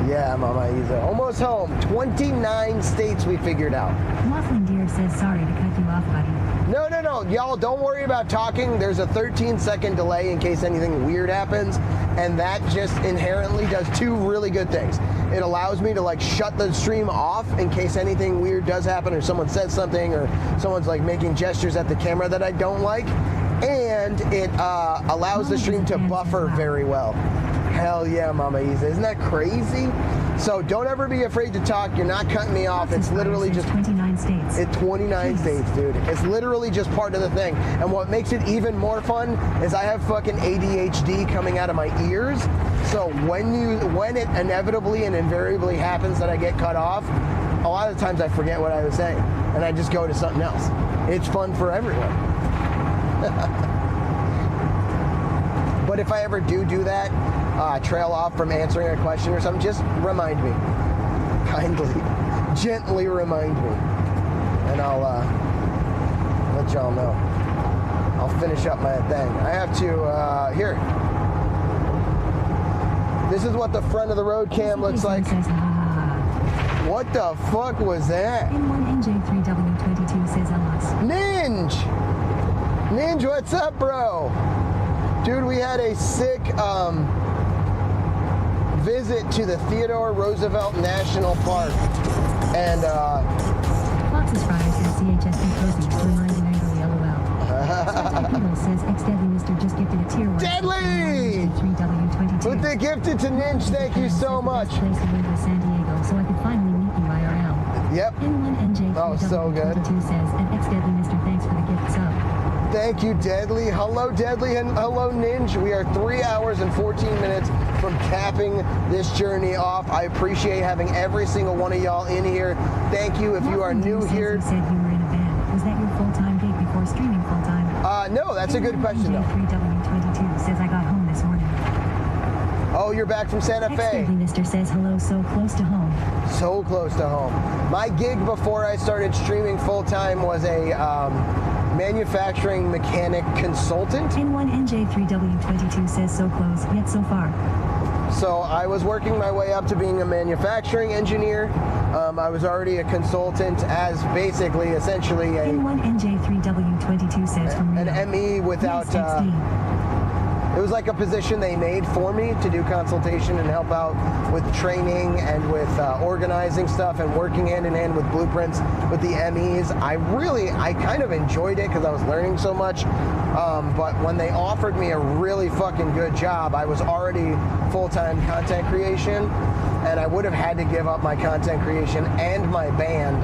Yeah, Mama Isa. Almost home. 29 states we figured out. Waffling Deer says sorry to cut you off, buddy. No. Y'all, don't worry about talking. There's a 13-second delay in case anything weird happens, and that just inherently does two really good things. It allows me to like shut the stream off in case anything weird does happen, or someone says something, or someone's like making gestures at the camera that I don't like, and it allows the stream to buffer very well. Hell yeah, Mama Isa. Isn't that crazy? So don't ever be afraid to talk. You're not cutting me off. It's literally just 29 states. It's 29 states, dude. It's literally just part of the thing. And what makes it even more fun is I have fucking ADHD coming out of my ears. So when it inevitably and invariably happens that I get cut off, a lot of times I forget what I was saying and I just go to something else. It's fun for everyone. But if I ever do that, trail off from answering a question or something, just remind me. Kindly, gently remind me. And I'll let y'all know. I'll finish up my thing. I have to, here. This is what the front of the road cam looks like. What the fuck was that? N1NJ3W22 says LS. Ninj, what's up, bro? Dude, we had a sick visit to the Theodore Roosevelt National Park, and Fox's Fryers says CHSP Cozy, reminding angrily LOL. Eagle says ex-Deadly Mr. just gifted a tier 1. Deadly! N1NJ3W22. But they gifted to Ninj, thank you so much. Place to live was San Diego, so I could finally meet you IRL. Yep. N1NJ3W22 Oh, so good. says, and ex-Deadly Mr. thanks for the gift sub. Thank you, Deadly. Hello, Deadly, and hello, Ninj. We are 3 hours and 14 minutes from capping this journey off. I appreciate having every single one of y'all in here. Thank you if you are new here. You said you were in a band. Was that your full-time gig before streaming full-time? No, that's a good question, though. N1NJ3W22 says I got home this morning. Oh, you're back from Santa Fe. Ex-Deadly Mr. says hello, so close to home. So close to home. My gig before I started streaming full-time was a manufacturing mechanic consultant. N1NJ3W22 says so close, yet so far. So I was working my way up to being a manufacturing engineer. I was already a consultant as basically, essentially a... N1NJ3W22 says from an ME without... it was like a position they made for me to do consultation and help out with training and with organizing stuff and working hand in hand with blueprints with the MEs. I kind of enjoyed it because I was learning so much. But when they offered me a really fucking good job, I was already full-time content creation, and I would have had to give up my content creation and my band.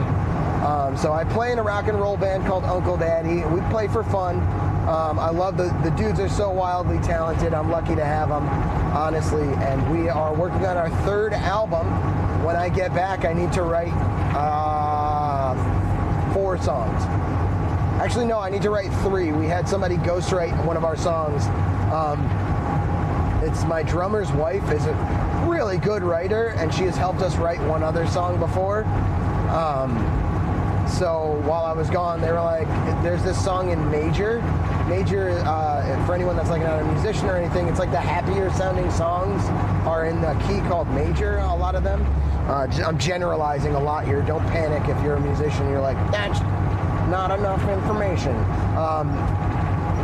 So I play in a rock and roll band called Unkle Daddy. We play for fun. I love the dudes are so wildly talented. I'm lucky to have them, honestly. And we are working on our 3rd album. When I get back, I need to write 4 songs. Actually, no, I need to write 3. We had somebody ghostwrite one of our songs. It's my drummer's wife is a really good writer, and she has helped us write one other song before. So while I was gone, they were like, there's this song in Major. Major, for anyone that's like not a musician or anything, it's like the happier sounding songs are in the key called Major, a lot of them. I'm generalizing a lot here. Don't panic if you're a musician. You're like, that's not enough information.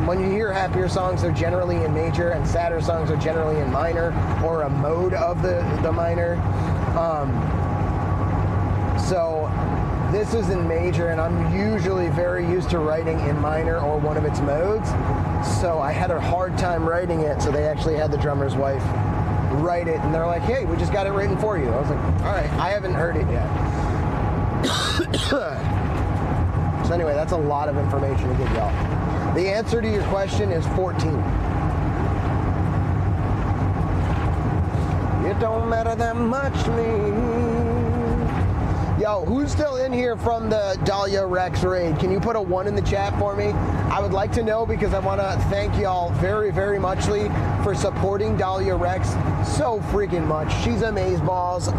When you hear happier songs, they're generally in major, and sadder songs are generally in minor, or a mode of the minor. So this is in major, and I'm usually very used to writing in minor or one of its modes. So I had a hard time writing it, so they actually had the drummer's wife write it, and they're like, hey, we just got it written for you. I was like, all right, I haven't heard it yet. So anyway, that's a lot of information to give y'all. The answer to your question is 14. It don't matter that much to me. Yo, who's still in here from the Dahlia Rex raid? Can you put a 1 in the chat for me? I would like to know, because I want to thank y'all very, very muchly for supporting Dahlia Rex so freaking much. She's amazeballs.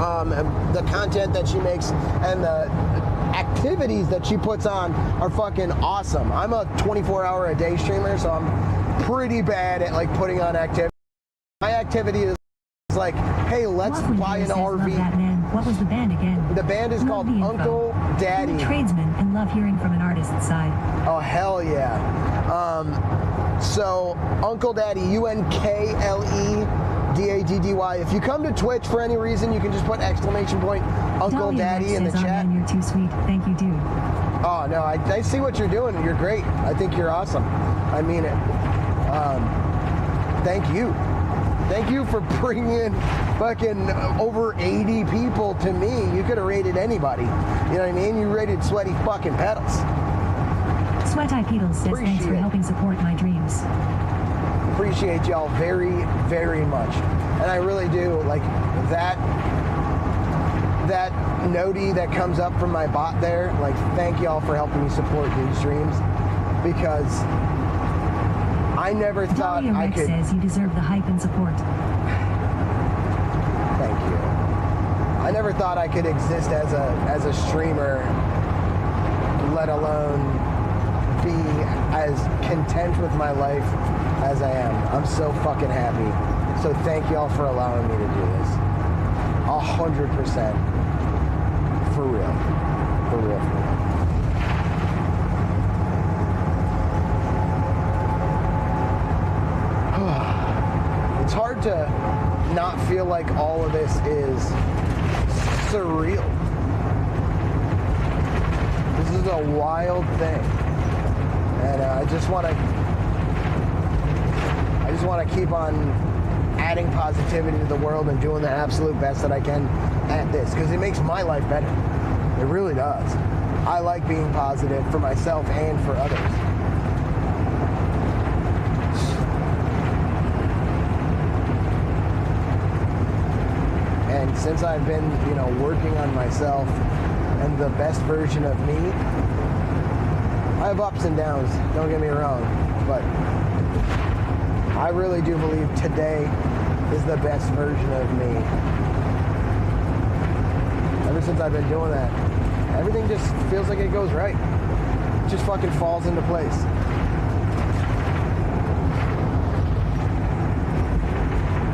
The content that she makes and the activities that she puts on are fucking awesome. I'm a 24-hour-a-day streamer, so I'm pretty bad at like putting on activity. My activity is It's like, hey, let's Waffle buy an Deer says, "Love RV. that man. What was the band again? The band is Love called the info. Unkle Daddy. I'm a tradesman and love hearing from an artist's side. Oh, hell yeah. So, Unkle Daddy, UNKLEDADDY. If you come to Twitch for any reason, you can just put exclamation point Unkle Dahlia Daddy in the says, "Oh, chat. man, you're too sweet. Thank you, dude." Oh, no, I see what you're doing. You're great. I think you're awesome. I mean it. Thank you. Thank you for bringing in fucking over 80 people to me. You could have rated anybody. You know what I mean? You rated Sweaty fucking Pedals. Sweat Eye Pedals says, "Thanks for Appreciate it. helping support my dreams." Appreciate y'all very, very much. And I really do. Like, that noti that comes up from my bot there, like, thank y'all for helping me support these streams, because I never thought Dahlia I Rex could. says, "You deserve the hype and support." Thank you. I never thought I could exist as a streamer, let alone be as content with my life as I am. I'm so fucking happy. So thank y'all for allowing me to do this. 100%. For real. For real, for real. It's hard to not feel like all of this is surreal. This is a wild thing, and I just want to keep on adding positivity to the world and doing the absolute best that I can at this, because it makes my life better. It really does. I like being positive for myself and for others. And since I've been, working on myself and the best version of me, I have ups and downs, don't get me wrong, but I really do believe today is the best version of me. Ever since I've been doing that, everything just feels like it goes right. It just fucking falls into place.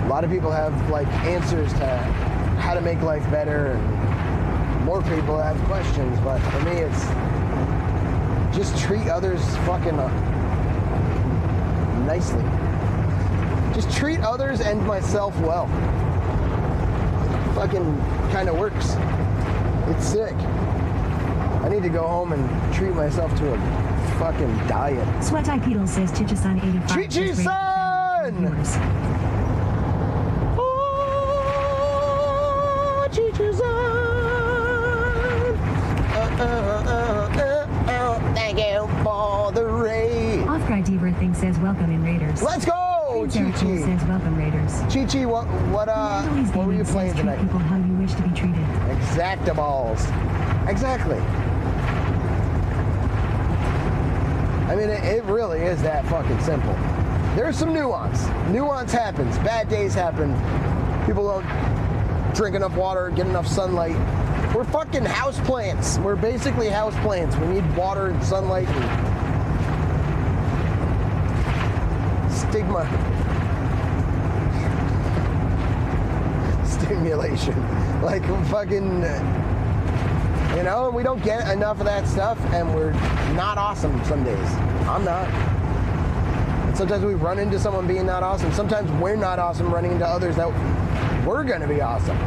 A lot of people have like answers to how to make life better, and more people have questions, but for me it's just treat others fucking nicely. Just treat others and myself well. Fucking kind of works. It's sick. I need to go home and treat myself to a fucking diet. Sweat Eye Pedals says, "Chicha-san 85." Chichi-san! Oh, Chichi-san! Thank you for the raid. Off-Guy Deaver thing says, "Welcome in Raiders." Let's go, Sarah Cole Chi-Chi. says, "Welcome Raiders." Chi-Chi, what were you playing Treat tonight? people how you wish to be treated. Exactaballs. Exactly. I mean, it really is that fucking simple. There's some nuance. Nuance happens. Bad days happen. People don't drink enough water, get enough sunlight. We're fucking houseplants. We're basically houseplants. We need water and sunlight and stimulation. Like fucking, and we don't get enough of that stuff, and we're not awesome some days. I'm not. And sometimes we run into someone being not awesome. Sometimes we're not awesome running into others that we're gonna be awesome.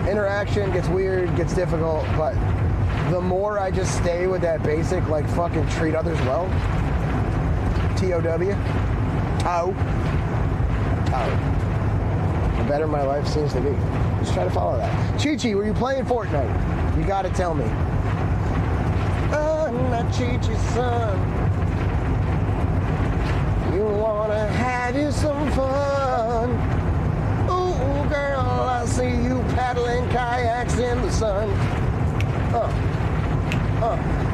Interaction gets weird, gets difficult, but the more I just stay with that basic, like, fucking treat others well, T-O-W, the better my life seems to be. Just try to follow that. Chi-Chi, were you playing Fortnite? You gotta tell me. I'm not Chi-Chi's son. You wanna have you some fun. Ooh, girl, I see you paddling kayaks in the sun.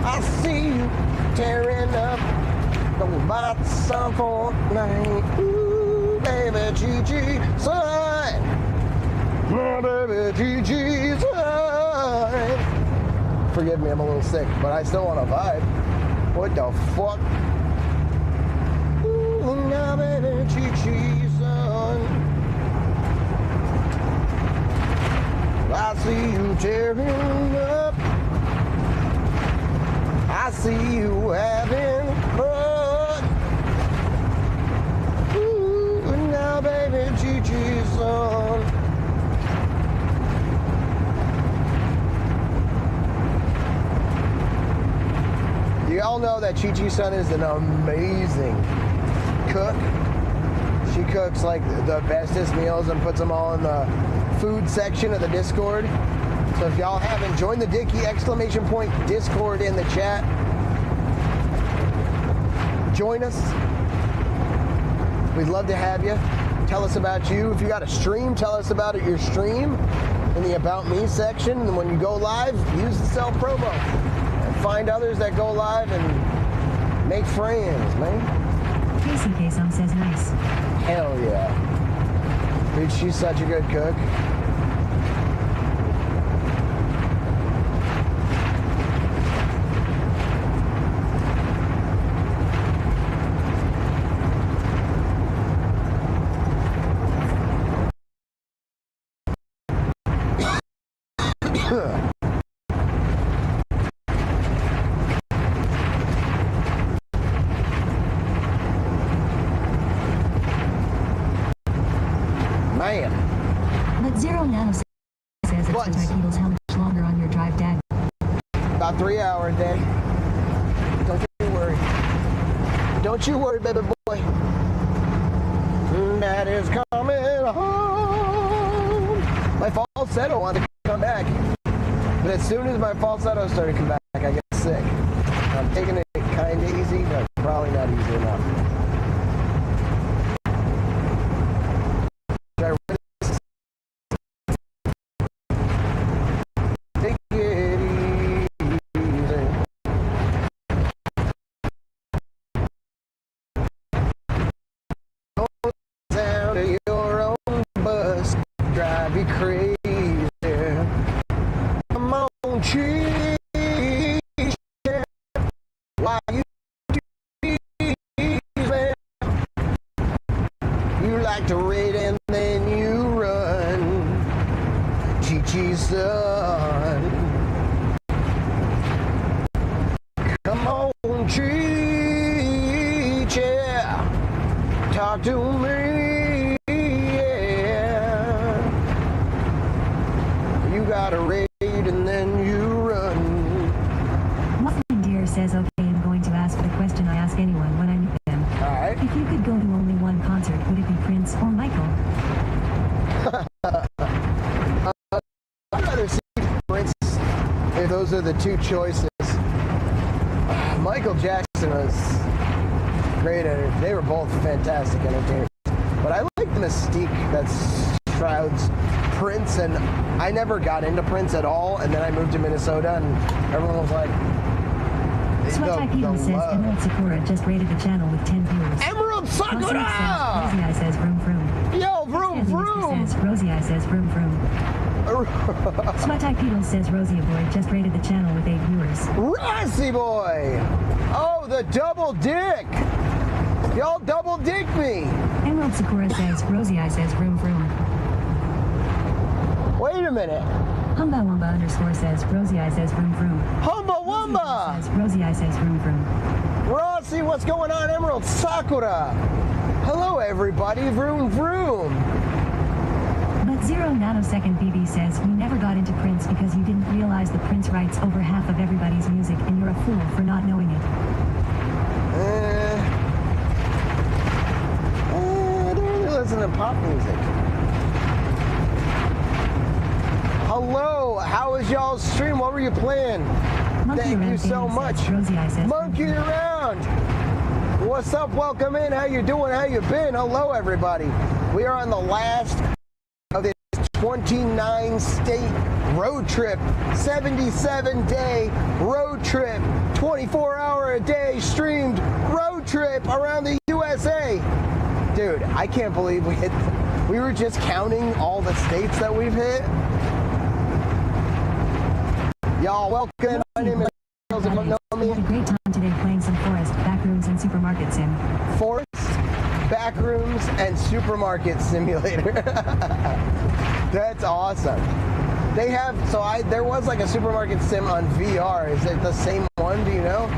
I see you tearing up those bots on Fortnite. Ooh, baby, Chi-Chi, son. My baby, Chi-Chi, son. Forgive me, I'm a little sick, but I still want to vibe. What the fuck? Ooh, my baby, Chi-Chi, son. see you tearing up. I see you having fun. Ooh, and now baby, Chi-Chi's on. You all know that Chi-Chi's son is an amazing cook. She cooks like the bestest meals and puts them all in the food section of the Discord. So if y'all haven't, join the Dickie ! Discord in the chat. Join us. We'd love to have you. Tell us about you. If you got a stream, tell us about it, your stream in the About Me section. And when you go live, use the self promo. And find others that go live and make friends, man. Casey Kasem says nice. Hell yeah. Dude, she's such a good cook. But Zero Nano says it's What? Titles. How much longer on your drive, Dad? About 3 hours a day. Don't you worry. Don't you worry, baby boy. Dad is coming home. My falsetto wanted to come back. But as soon as my falsetto started to come back, I got sick. I'm taking it kind of easy, but probably not easy enough. Take it easy. Go down to your own bus, drive you crazy. Come on, cheese. Why you tease me? You like to raid and then you run. Chi-Chi's son. Come on, Chi-Chi. Talk to me, yeah. You got to raid and then you run. Muffin Deer says, okay, I'm going to ask the question I ask anyone when I meet them. Alright. If you could go to only one concert, would it be Prince or Michael? I'd rather see Prince if those are the two choices. Michael Jackson was great. They were both fantastic entertainers. But I like the mystique that shrouds Prince, and I never got into Prince at all, and then I moved to Minnesota, and everyone was like, Sweaty People says love. Emerald Sakura just rated the channel with 10 viewers. Emerald Rosie Sakura! Eye says vroom vroom. Yo, vroom vroom! Says Rosie Eye says vroom vroom. Sweaty People says Rosie Boy just rated the channel with 8 viewers. Rossi boy! Oh, the double dick! Y'all double dick me! Emerald Sakura says Rosie Eye says vroom vroom. Wait a minute. Humba Wumba underscore says Rosie Eye says vroom vroom. Humba Wumba! Says Rosie Eye says vroom vroom. Rossi, what's going on? Emerald Sakura! Hello, everybody. Vroom vroom! But 0 nanosecond BB says you never got into Prince because you didn't realize that Prince writes over half of everybody's music and you're a fool for not knowing it. I don't really listen to pop music. Hello, how was y'all's stream? What were you playing? Thank you so much. Monkey around. What's up? Welcome in. How you doing? How you been? Hello, everybody. We are on the last of this 29-state road trip, 77-day road trip, 24-hour-a-day streamed road trip around the USA. Dude, I can't believe we were just counting all the states that we've hit. Y'all, welcome. My name is We had a great time today playing some Forest, Backrooms, and Supermarket Sim. Forest, Backrooms, and Supermarket Simulator. That's awesome. They have, there was like a supermarket sim on VR. Is it the same one? Do you know?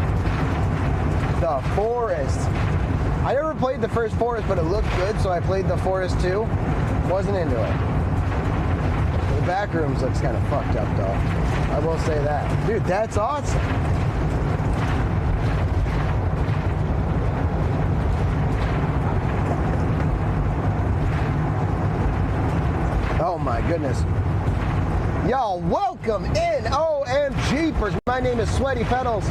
The Forest. I never played the first Forest, but it looked good, so I played the Forest 2. Wasn't into it. The back rooms looks kind of fucked up, though. I will say that. Dude, that's awesome. Oh my goodness. Y'all, welcome in OMG. My name is Sweaty Pedals.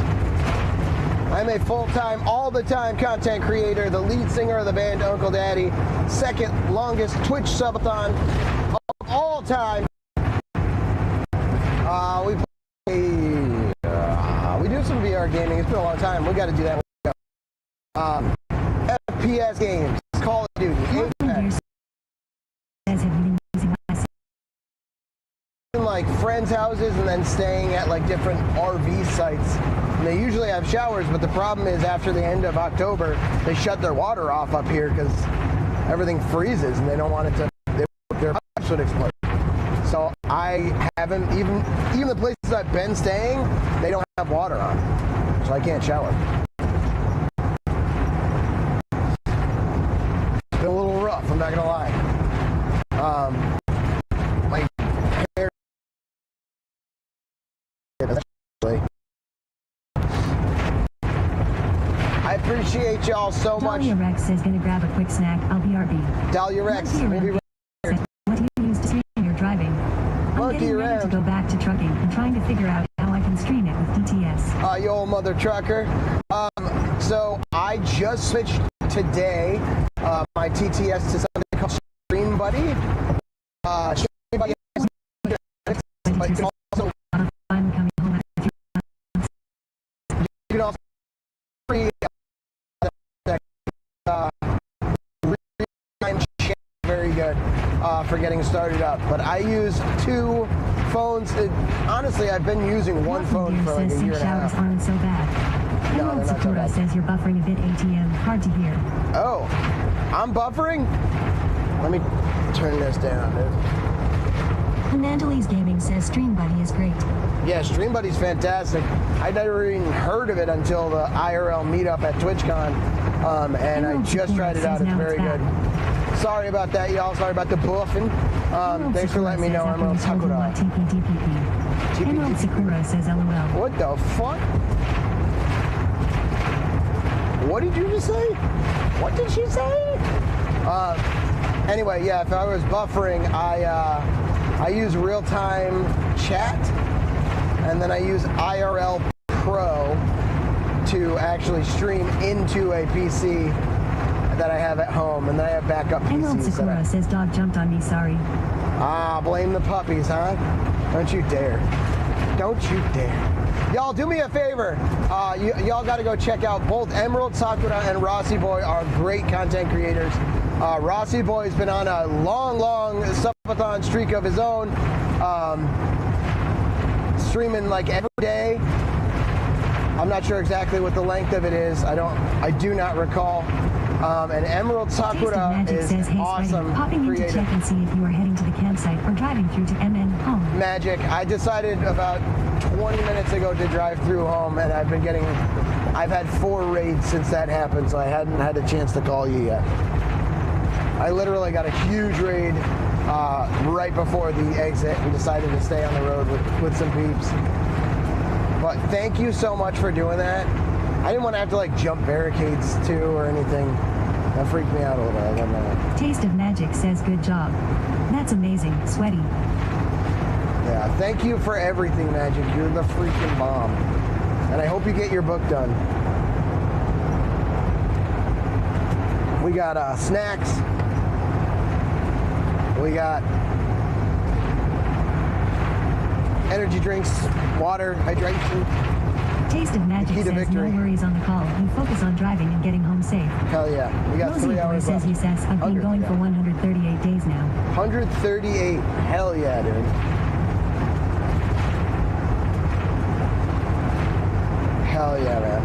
I'm a full-time, all-the-time content creator, the lead singer of the band Unkle Daddy, second longest Twitch subathon of all time. We do some VR gaming. It's been a long time. We got to do that. FPS games, Call of Duty, Apex. Like friends' houses and then staying at like different RV sites. And they usually have showers, but the problem is after the end of October, they shut their water off up here because everything freezes and they don't want it to, their pipes would explode. So I haven't, even the places I've been staying, they don't have water on. So I can't shower. It's been a little rough, I'm not gonna lie. My hair I appreciate y'all so much. Dahlia Rex says gonna grab a quick snack. I'll be RB. Dahlia Rex, we'll be right here. What do you use to stream your driving? I'm getting ready to go back to trucking and trying to figure out how I can stream it with DTS. You old mother trucker. So I just switched today my TTS to something called Stream Buddy. Stream Buddy is also you can also free very good for getting started up. But I use two phones. Honestly, I've been using one phone for like a year and a half. Aren't so bad. No, they're not so Dakota bad. says you're buffering a bit ATM. Hard to hear. Oh, I'm buffering? Let me turn this down, dude. Analogies Gaming says Stream Buddy is great. Yeah, Stream Buddy's fantastic. I never even heard of it until the IRL meetup at TwitchCon, and I just tried it out. It's very good. Sorry about that, y'all. Sorry about the buffing. Thanks for letting me know. I'm on Dakota. Emerald Sakura says LOL. What the fuck? What did you just say? What did she say? Anyway, yeah, if I was buffering, I use real-time chat, and then I use IRL Pro to actually stream into a PC that I have at home, and then I have backup PCs. Emerald Sakura says dog jumped on me, sorry. Blame the puppies, huh? Don't you dare. Don't you dare. Y'all, do me a favor. Y'all got to go check out both Emerald Sakura and Rossi Boy are great content creators. Rossi Boy's been on a long subathon streak of his own, streaming like every day. I'm not sure exactly what the length of it is. I do not recall. And Emerald Sakura is says, hey, awesome. Popping in to check and see if you are heading to the campsite or driving through to MN home. Magic. I decided about 20 minutes ago to drive through home, and I've had 4 raids since that happened, so I hadn't had a chance to call you yet. I literally got a huge raid right before the exit and decided to stay on the road with some peeps. But thank you so much for doing that. I didn't want to have to like jump barricades too or anything. That freaked me out a little bit. Taste of Magic says good job. That's amazing, Sweaty. Yeah, thank you for everything, Magic. You're the freaking bomb. And I hope you get your book done. We got snacks. We got energy drinks, water, hydration. Taste of Magic says no worries on the call. You focus on driving and getting home safe. Hell yeah. We got 3 hours says left. he says, I've been going for 138 days now. 138. Hell yeah, dude. Hell yeah, man.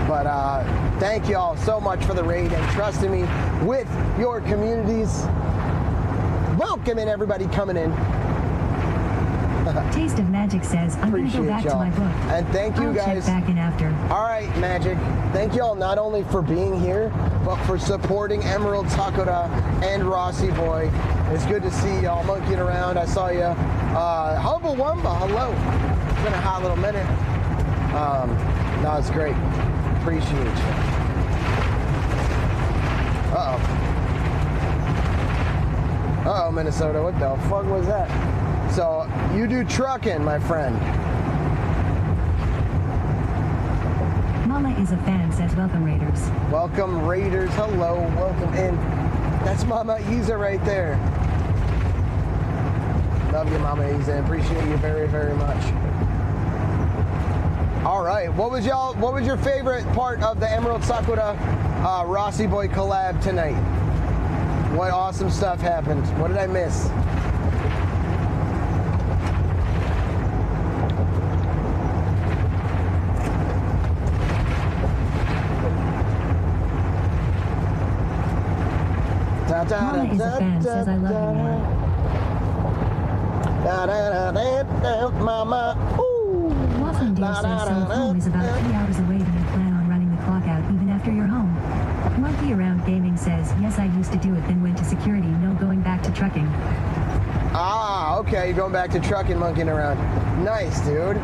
But thank thank you all so much for the raid and trusting me with your communities. Welcome in everybody coming in. Taste of Magic says, I'm going to go back to my book. And thank you I'll guys. check back in after. All right, Magic. Thank you all not only for being here, but for supporting Emerald, Dakota, and Rossi Boy. It's good to see y'all monkeying around. I saw you. Humble Wumba, hello. It's been a hot little minute. No, it's great. Appreciate you. Uh-oh, Minnesota. What the fuck was that? So, you do trucking, my friend. Mama is a fan, says welcome Raiders. Welcome Raiders, hello, welcome in. That's Mama Isa right there. Love you, Mama Isa, appreciate you very, very much. All right, what was your favorite part of the Emerald Sakura Rossi Boy collab tonight? What awesome stuff happened? What did I miss? Mama is a fan, says I love you more. Mama, ooh. Waffling Deer says, so home is about 3 hours away. Do you plan on running the clock out even after you're home? Monkey Around Gaming says, yes, I used to do it, then went to security, no going back to trucking. Ah, okay, you're going back to trucking, monkeying around. Nice, dude.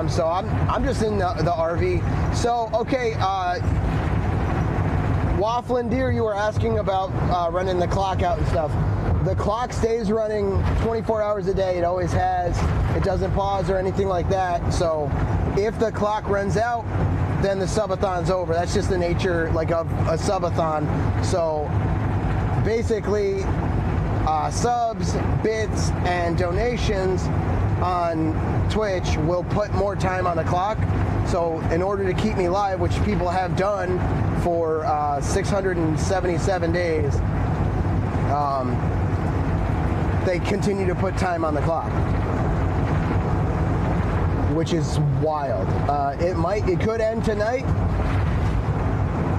So I'm just in the RV. So, okay, Waffling Deer, you were asking about running the clock out and stuff. The clock stays running 24 hours a day. It always has. It doesn't pause or anything like that. So if the clock runs out, then the subathon's over. That's just the nature of a subathon. So basically, subs, bits, and donations on Twitch will put more time on the clock. So in order to keep me live, which people have done for 677 days, they continue to put time on the clock, which is wild. It could end tonight,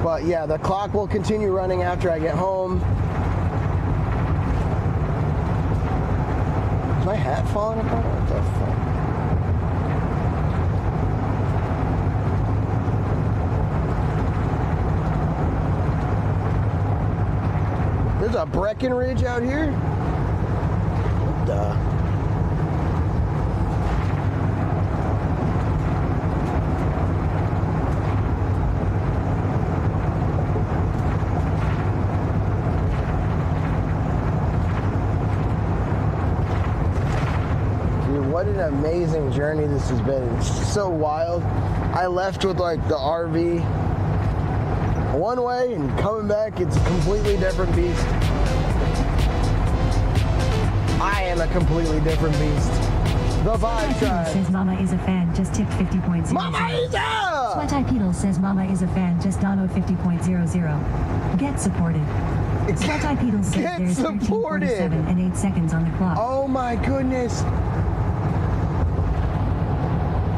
but yeah, the clock will continue running after I get home. Is my hat falling apart? What the fuck? There's a Breckenridge out here? What the? Dude, what an amazing journey this has been. It's so wild. I left with like the RV one way, and coming back, it's a completely different beast. I am a completely different beast. The Vibe Tribe says Mama is a fan, just tipped 50.00. Mama Isa! Sweaty Peedle says Mama is a fan, just donoed 50.00. Get supported. Sweaty Peedle says there's 13:47 and 8 seconds on the clock. Oh my goodness.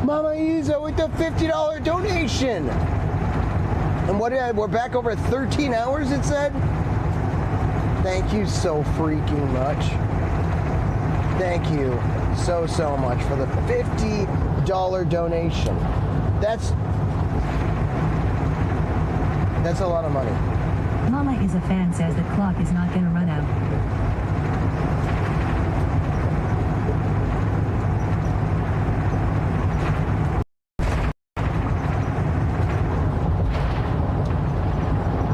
Mama Isa with the $50 donation. And we're back over 13 hours, it said? Thank you so freaking much. Thank you so much for the $50 donation. That's a lot of money. Mama is a fan, says the clock is not gonna run out.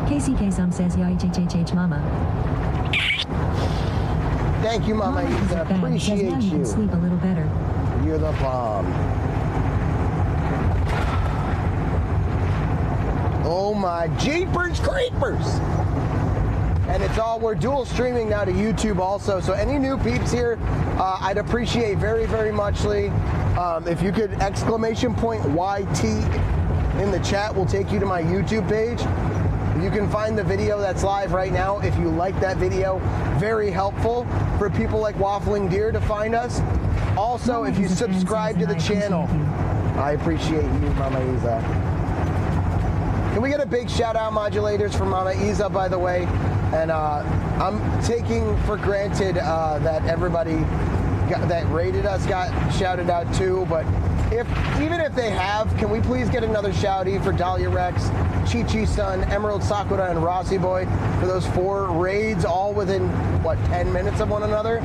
KCK Some says YHHH Mama. Thank you, Mama Isa. Appreciate you. You can sleep a little better. You're the bomb. Oh my jeepers creepers! And we're dual streaming now to YouTube also. So any new peeps here, I'd appreciate very, very muchly if you could exclamation point YT in the chat. Will take you to my YouTube page. You can find the video that's live right now if you like that video. Very helpful for people like Waffling Deer to find us. Also, if you subscribe to the channel, I appreciate you, Mama Isa. Can we get a big shout out, modulators, for Mama Isa, by the way? And I'm taking for granted that everybody that rated us got shouted out too, but even if they have, can we please get another shouty for Dahlia Rex, Chi Chi Sun, Emerald Sakura, and Rossi Boy for those 4 raids, all within, what, 10 minutes of one another?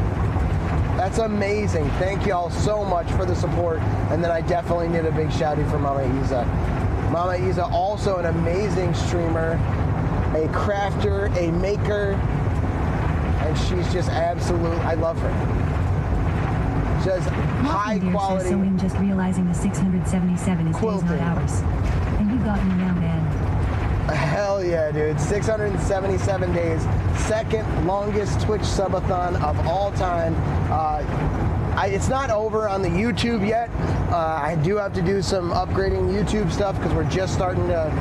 That's amazing. Thank you all so much for the support. And then I definitely need a big shouty for Mama Isa. Mama Isa, also an amazing streamer, a crafter, a maker, and she's just absolute, I love her. Just high quality. So I'm just realizing the 677 is quilting. days, not hours. And you got me now, man. Hell yeah, dude. 677 days. Second longest Twitch subathon of all time. It's not over on the YouTube yet. I do have to do some upgrading YouTube stuff because we're just starting to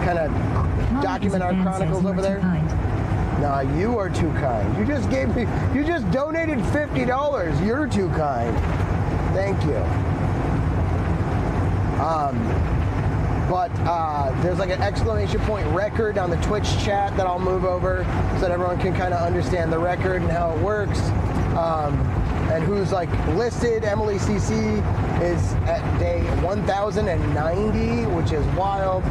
kind of document our chronicles over there. Nah, you are too kind. You just donated $50. You're too kind. Thank you. But there's like an exclamation point record on the Twitch chat that I'll move over so that everyone can kind of understand the record and how it works. And who's like listed. Emily CC is at day 1090, which is wild.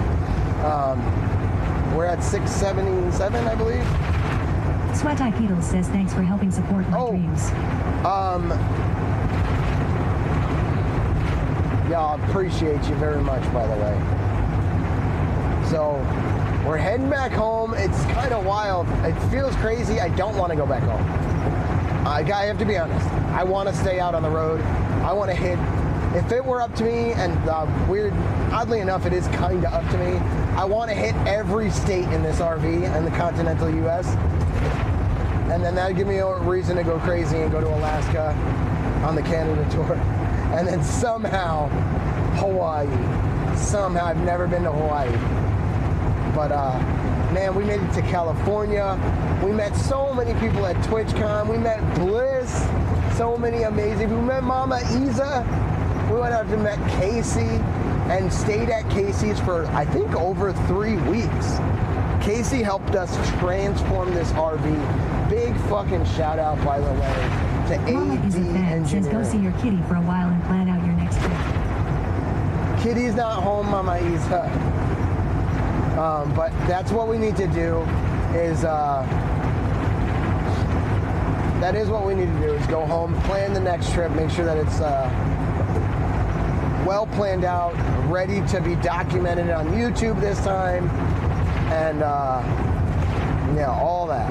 We're at 677, I believe. Sweat Ikedal says thanks for helping support my dreams. Yeah, I appreciate you very much, by the way. So, we're heading back home. It's kind of wild. It feels crazy. I don't want to go back home. I have to be honest. I want to stay out on the road. I want to hit. If it were up to me, and oddly enough, it is kind of up to me, I want to hit every state in this RV in the continental U.S. And then that'd give me a reason to go crazy and go to Alaska on the Canada tour. And then somehow, Hawaii. Somehow, I've never been to Hawaii. But, man, we made it to California. We met so many people at TwitchCon. We met Bliss. So many amazing people. We met Mama Isa. We went out and met Casey and stayed at Casey's for, I think, over 3 weeks. Casey helped us transform this RV. Big fucking shout out, by the way, to Mama AD is a fan. Engineering. Says go see your kitty for a while and plan out your next trip. Kitty's not home, Mama Isa. But that's what we need to do is, that is what we need to do is go home, plan the next trip, make sure that it's well planned out, ready to be documented on YouTube this time, and yeah, all that.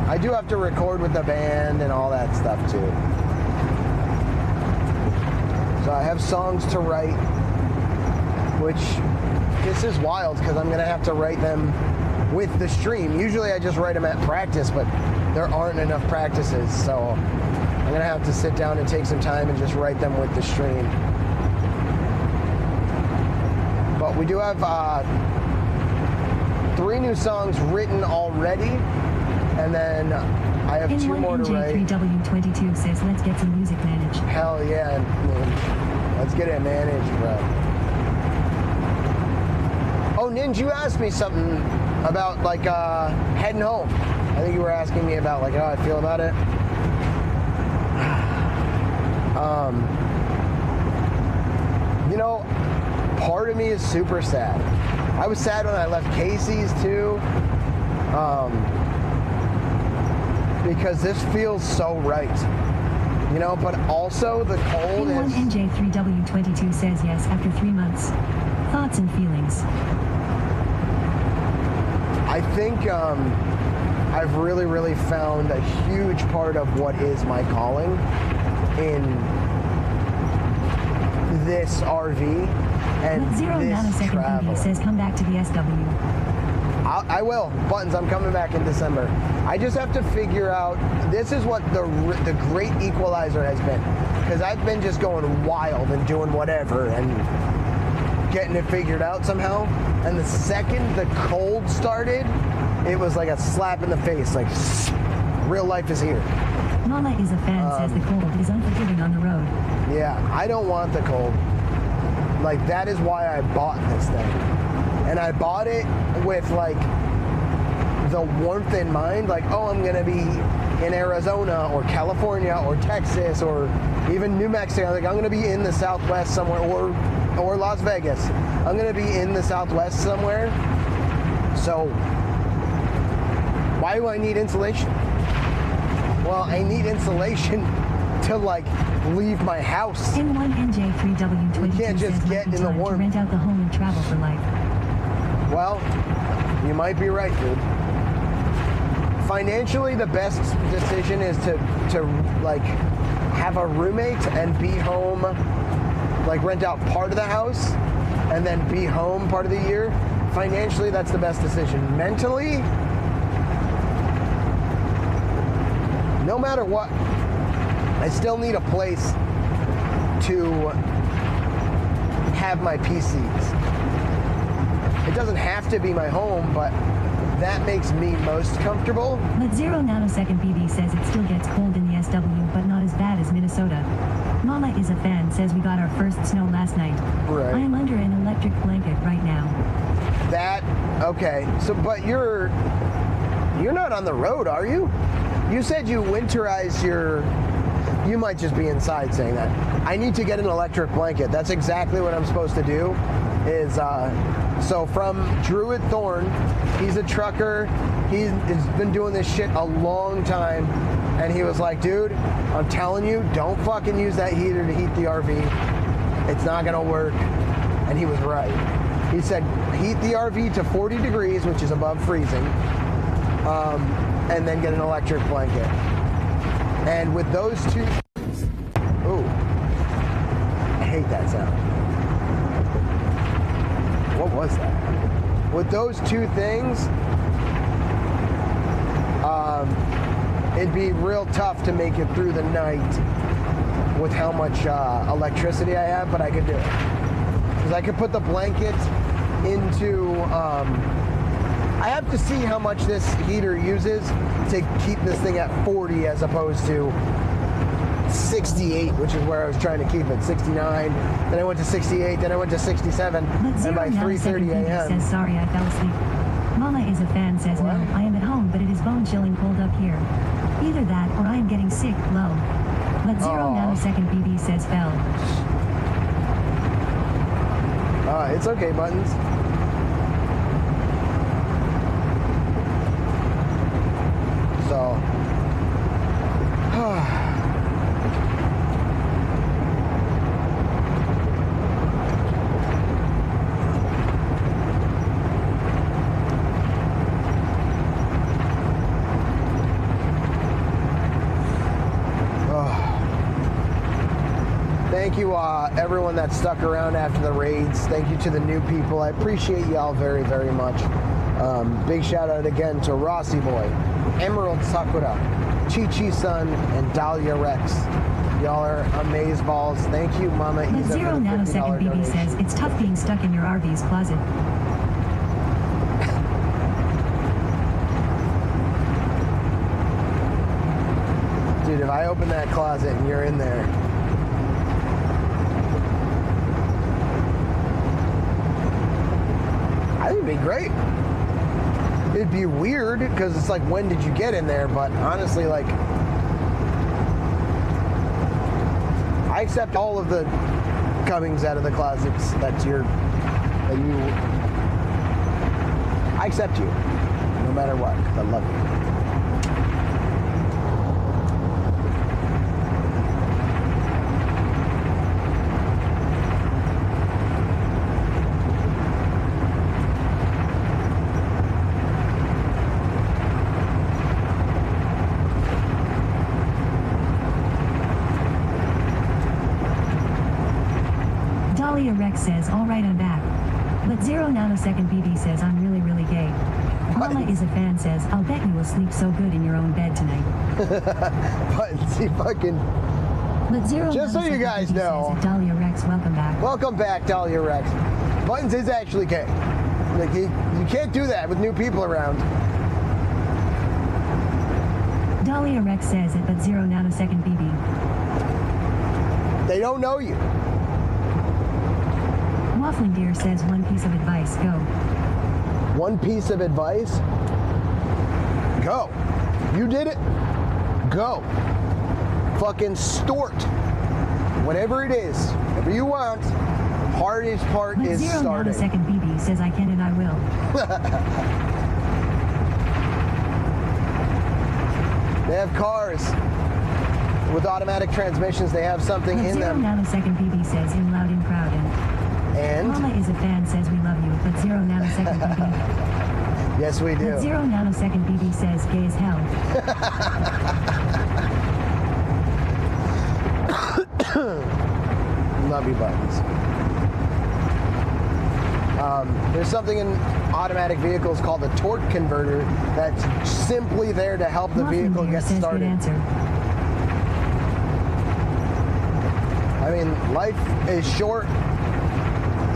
I do have to record with the band and all that stuff too. So I have songs to write, which this is wild because I'm going to have to write them with the stream. Usually I just write them at practice, but there aren't enough practices, so I'm going to have to sit down and take some time and just write them with the stream. But we do have 3 new songs written already, and then I have 2 more to write. NJ3W22 says let's get some music managed. Hell yeah, man. Let's get it managed, bro. Oh, Ninja, you asked me something about, like, heading home. I think you were asking me about, like, how I feel about it. You know, part of me is super sad. I was sad when I left Casey's, too. Because this feels so right. You know, but also the cold is... NJ3W22 says yes after 3 months. Thoughts and feelings. I think I've really, really found a huge part of what is my calling in this RV and Zero this nanosecond travel. Cookie says come back to the SW. I will. Buttons, I'm coming back in December. I just have to figure out, this is what the great equalizer has been. Because I've been just going wild and doing whatever and getting it figured out somehow. And the second the cold started, it was like a slap in the face. Like, real life is here. Mama is a fan, says the cold is unforgiving on the road. Yeah, I don't want the cold. Like, that is why I bought this thing. and I bought it with like the warmth in mind, like, oh, I'm gonna be in Arizona or California or Texas or even New Mexico. Like, I'm gonna be in the Southwest somewhere, or Las Vegas. I'm gonna be in the Southwest somewhere. So why do I need insulation? Well, I need insulation to like leave my house. N1NJ3W22 You can't just says get might be in the time to warm. rent out the home and travel for life. Well, you might be right, dude. Financially, the best decision is to like have a roommate and be home, like rent out part of the house and then be home part of the year. Financially, that's the best decision. Mentally, no matter what, I still need a place to have my PCs. It doesn't have to be my home, but that makes me most comfortable. But 0 nanosecond BB says it still gets cold in the SW, but not as bad as Minnesota. Mama is a fan, says we got our first snow last night. Right. I am under an electric blanket right now. That, okay. So, but you're not on the road, are you? You said you winterize your, you might just be inside saying that. I need to get an electric blanket. That's exactly what I'm supposed to do is, so from Druid Thorn, he's a trucker. He's been doing this shit a long time. And he was like, dude, I'm telling you, don't fucking use that heater to heat the RV. It's not gonna work. And he was right. He said, heat the RV to 40 degrees, which is above freezing, and then get an electric blanket. And with those two, ooh, I hate that sound. What was that? With those two things, it'd be real tough to make it through the night with how much electricity I have, but I could do it. Because I could put the blanket into, I have to see how much this heater uses to keep this thing at 40 as opposed to 68, which is where I was trying to keep it, 69, then I went to 68, then I went to 67, and by 3:30 a.m. says, sorry, I fell asleep. Mama is a fan, says, What? no, I am at home, but it is bone-chilling cold up here. Either that, or I am getting sick, low. But 0 nanosecond BB says, fell. It's okay, Buttons. So, thank you, everyone that stuck around after the raids. Thank you to the new people. I appreciate y'all very, very much. Big shout out again to Rossi Boy, Emerald Sakura, Chi-Chi-Sun, and Dahlia Rex. Y'all are amazeballs. Thank you, Mama But Isa, 0 for the $50 nanosecond BB donation. says, it's tough being stuck in your RV's closet. Dude, if I open that closet and you're in there, I think it'd be great. It'd be weird because it's like, when did you get in there? But honestly, like, I accept all of the comings out of the closets I accept you no matter what, 'cause I love you. Dahlia Rex says, all right, I'm back. But 0 nanosecond BB says, I'm really, really gay. Mama is a fan, says, I'll bet you will sleep so good in your own bed tonight. But see, fucking. But 0 Just so you nanosecond guys BB know. says, Dahlia Rex, welcome back. Welcome back, Dahlia Rex. Buttons is actually gay. Like, you can't do that with new people around. Dahlia Rex says it, but 0 nanosecond BB. They don't know you. Waffling Deer says one piece of advice, go. One piece of advice? Go. You did it. Go. Fucking start. Whatever it is, whatever you want. Hardest part But is 0 starting. nanosecond BB says I can and I will. They have cars with automatic transmissions. They have something But in 0 them. nanosecond BB says in loud and proud and Mama is a fan says we love you, but 0 nanosecond BB. Yes, we do. But 0 nanosecond BB says gay as hell. Love you, buttons. There's something in automatic vehicles called a torque converter that's simply there to help the vehicle get says started. good answer. I mean, life is short,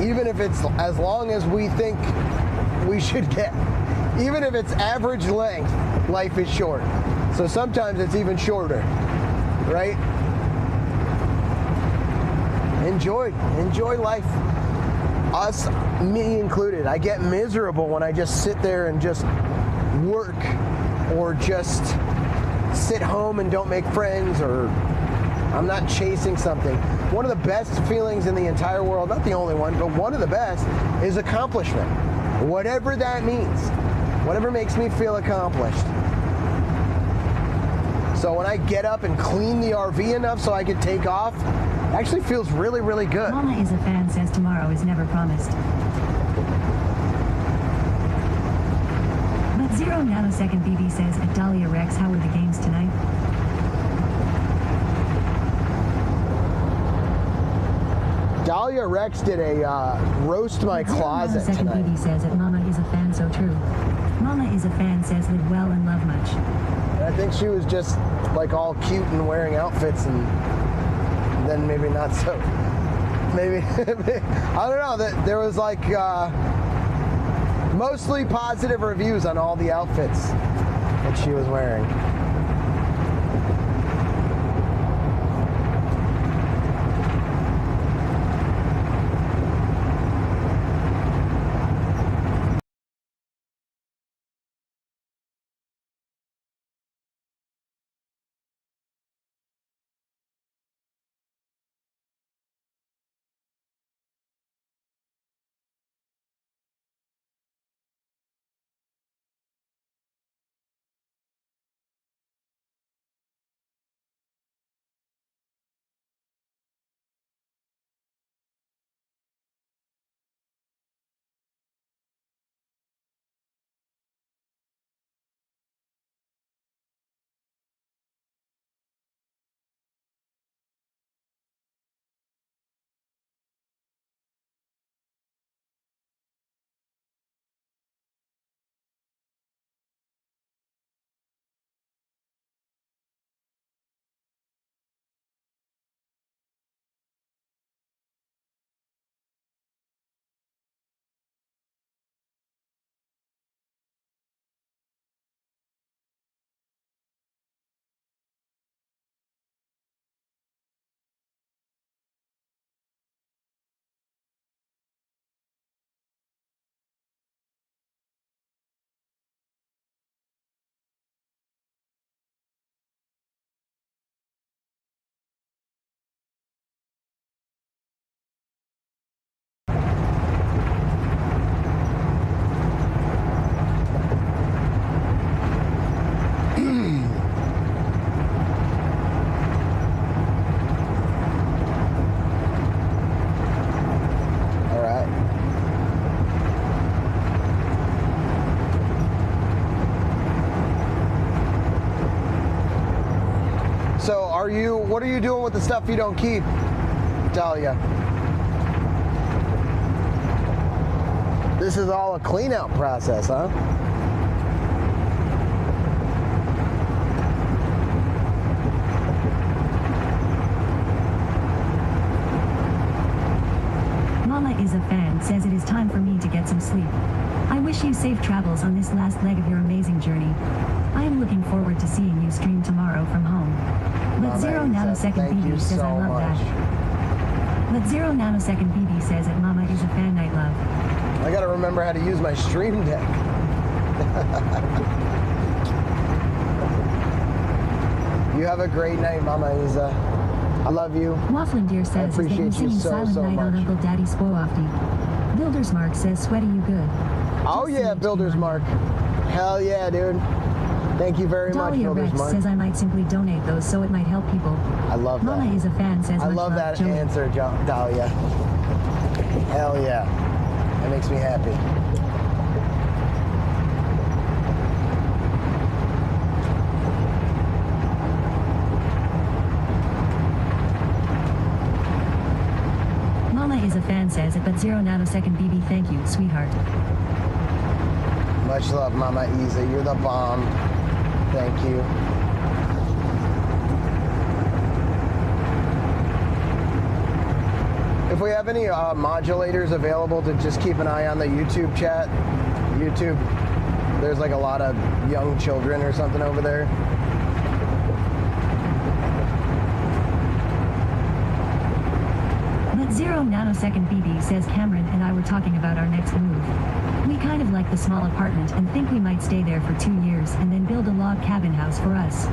even if it's as long as we think we should get. Even if it's average length, life is short. So sometimes it's even shorter, right? Enjoy life. Us, me included. I get miserable when I just sit there and just work or just sit home and don't make friends, or I'm not chasing something. One of the best feelings in the entire world, not the only one, but one of the best, is accomplishment. Whatever that means. Whatever makes me feel accomplished. So when I get up and clean the RV enough so I can take off, it actually feels really, really good. Mama is a fan says tomorrow is never promised. But 0 nanosecond BB says at Dahlia Rex, how were the games tonight? Dahlia Rex did a roast my closet 0 nanosecond tonight. BB says at Mama is a fan, so true. Mama is a fan says live well and love much. And I think she was just like all cute and wearing outfits, and then maybe not so. Maybe I don't know. There was like mostly positive reviews on all the outfits that she was wearing. What are you doing with the stuff you don't keep, Dahlia? This is all a clean out process, huh? Mama is a fan says it is time for me to get some sleep. I wish you safe travels on this last leg of your amazing journey. I am looking forward to seeing you stream tomorrow from home. But 0 nanosecond BB says I love that. But 0 nanosecond BB says that Mama is a fan I gotta remember how to use my stream deck. You have a great night, Mama Isa. I love you. Waffling Deer says that you singing Silent Night on Uncle Daddy Spoofty. Builder's Mark says, Sweaty, you good? Oh yeah, Builder's Mark. Hell yeah, dude. Thank you very much, Dahlia Builder's Rex Mark. says I might simply donate those so it might help people. I love that. Mama is a fan says I much love that Joey. answer, Dahlia. Hell yeah. That makes me happy. Mama is a fan says it, but 0 nanosecond BB thank you, sweetheart. Much love, Mama Isa. You're the bomb. Thank you. If we have any modulators available to just keep an eye on the YouTube chat. YouTube, there's like a lot of young children or something over there. But 0 nanosecond BB says Cameron and I were talking about our next move. We kind of like the small apartment and think we might stay there for 2 years and then build a log cabin house for us.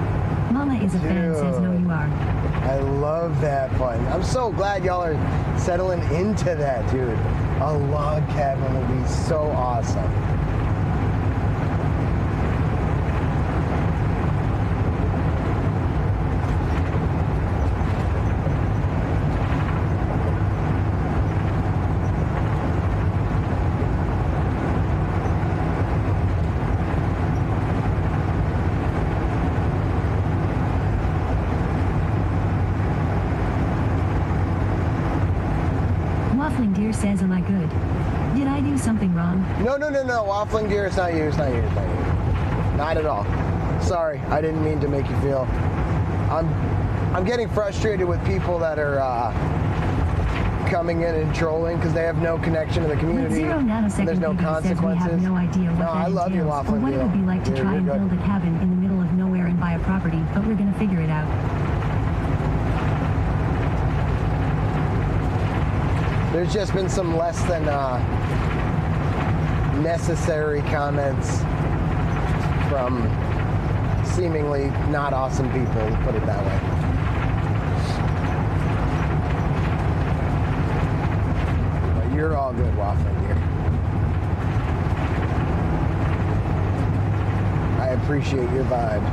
Mama is a fan says no you are. I love that button. I'm so glad y'all are settling into that, dude. A log cabin would be so awesome. Waffling Deer says am I good? Did I do something wrong? No. Waffling Deer, it's not you. It's not you. It's not you. Not at all. Sorry, I didn't mean to make you feel. I'm getting frustrated with people that are coming in and trolling because they have no connection to the community. 0 nanosecond And there's no BB says we consequences. have no idea what No, that I love you, entails, or Waffling what it would be Deer. like to You're try and good. build a cabin in the middle of nowhere and buy a property, but we're gonna figure it out. There's just been some less than necessary comments from seemingly not awesome people, put it that way. But you're all good, Waffling Deer. I appreciate your vibe.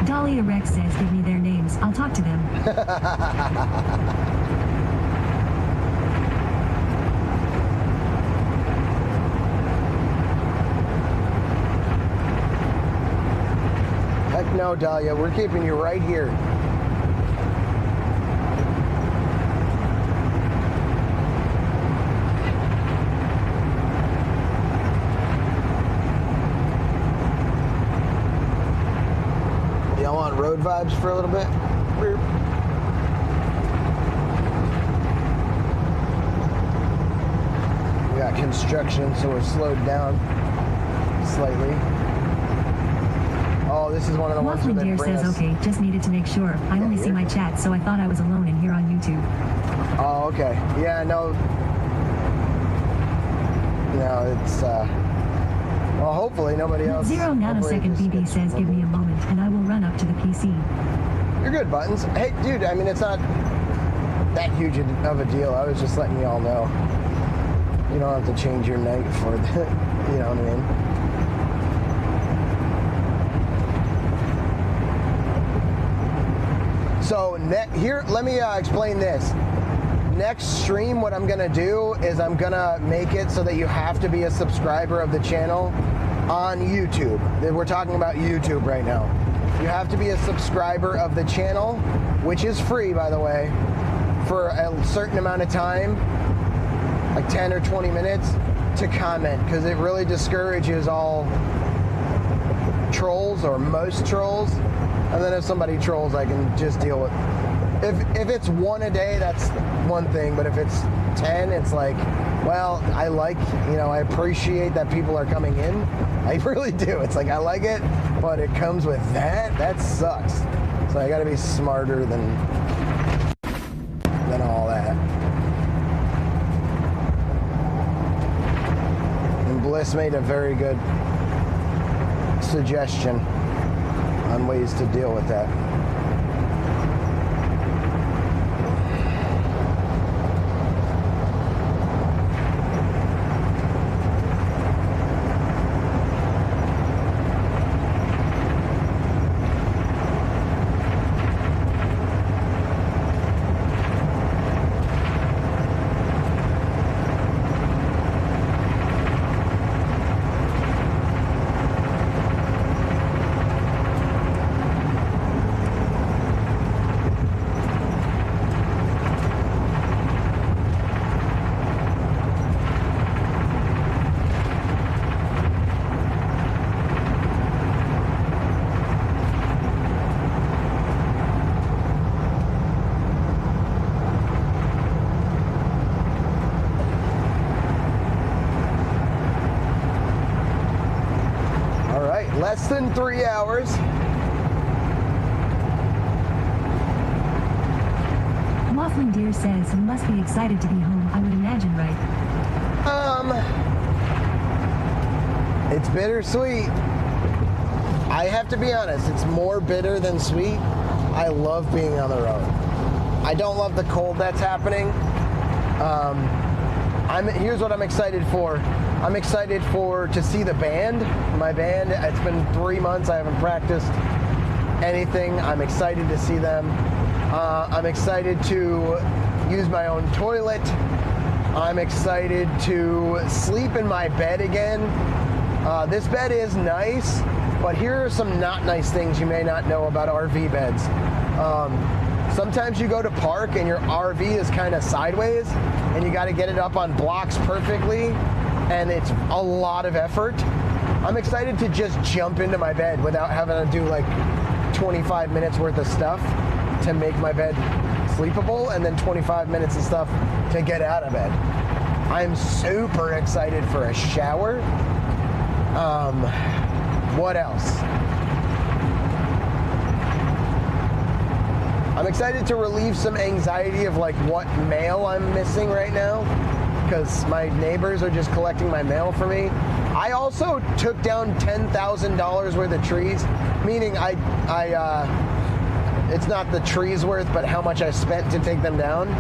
Dahlia Rex says give me their names, I'll talk to them. Heck no, Dahlia, we're keeping you right here. Y'all want road vibes for a little bit? We got construction, so we're slowed down slightly. Oh, this is one of the ones Waffling that Deer bring says us. okay, just needed to make sure. I only see my chat, so I thought I was alone in here on YouTube. Oh, okay. Yeah, no. No, it's, well, hopefully nobody else. 0 nanosecond BB says give me a moment and I will run up to the PC. You're good, Buttons. Hey, dude, I mean, it's not that huge of a deal. I was just letting you all know. You don't have to change your night for the, you know what I mean? So, here, let me explain this. Next stream, what I'm gonna do is I'm gonna make it so that you have to be a subscriber of the channel on YouTube. We're talking about YouTube right now. You have to be a subscriber of the channel, which is free, by the way, for a certain amount of time, like 10 or 20 minutes, to comment, because it really discourages all trolls, or most trolls. And then if somebody trolls, I can just deal with if it's one a day, that's one thing. But if it's 10, it's like, well, I like, I appreciate that people are coming in. I really do. It's like, I like it, but it comes with that. That sucks. So I got to be smarter than all that. And Bliss made a very good suggestion on ways to deal with that. Less than 3 hours. Waffling Deer says you must be excited to be home, I would imagine, right? It's bittersweet. I have to be honest, it's more bitter than sweet. I love being on the road. I don't love the cold that's happening. Here's what I'm excited for. I'm excited to see the band. My band, it's been 3 months. I haven't practiced anything. I'm excited to see them. I'm excited to use my own toilet. I'm excited to sleep in my bed again. This bed is nice, but here are some not nice things you may not know about RV beds. Sometimes you go to park and your RV is kind of sideways and you got to get it up on blocks perfectly, and it's a lot of effort. I'm excited to just jump into my bed without having to do like 25 minutes worth of stuff to make my bed sleepable and then 25 minutes of stuff to get out of bed. I'm super excited for a shower. What else? I'm excited to relieve some anxiety of like what mail I'm missing right now, because my neighbors are just collecting my mail for me. I also took down $10,000 worth of trees, meaning it's not the trees worth, but how much I spent to take them down.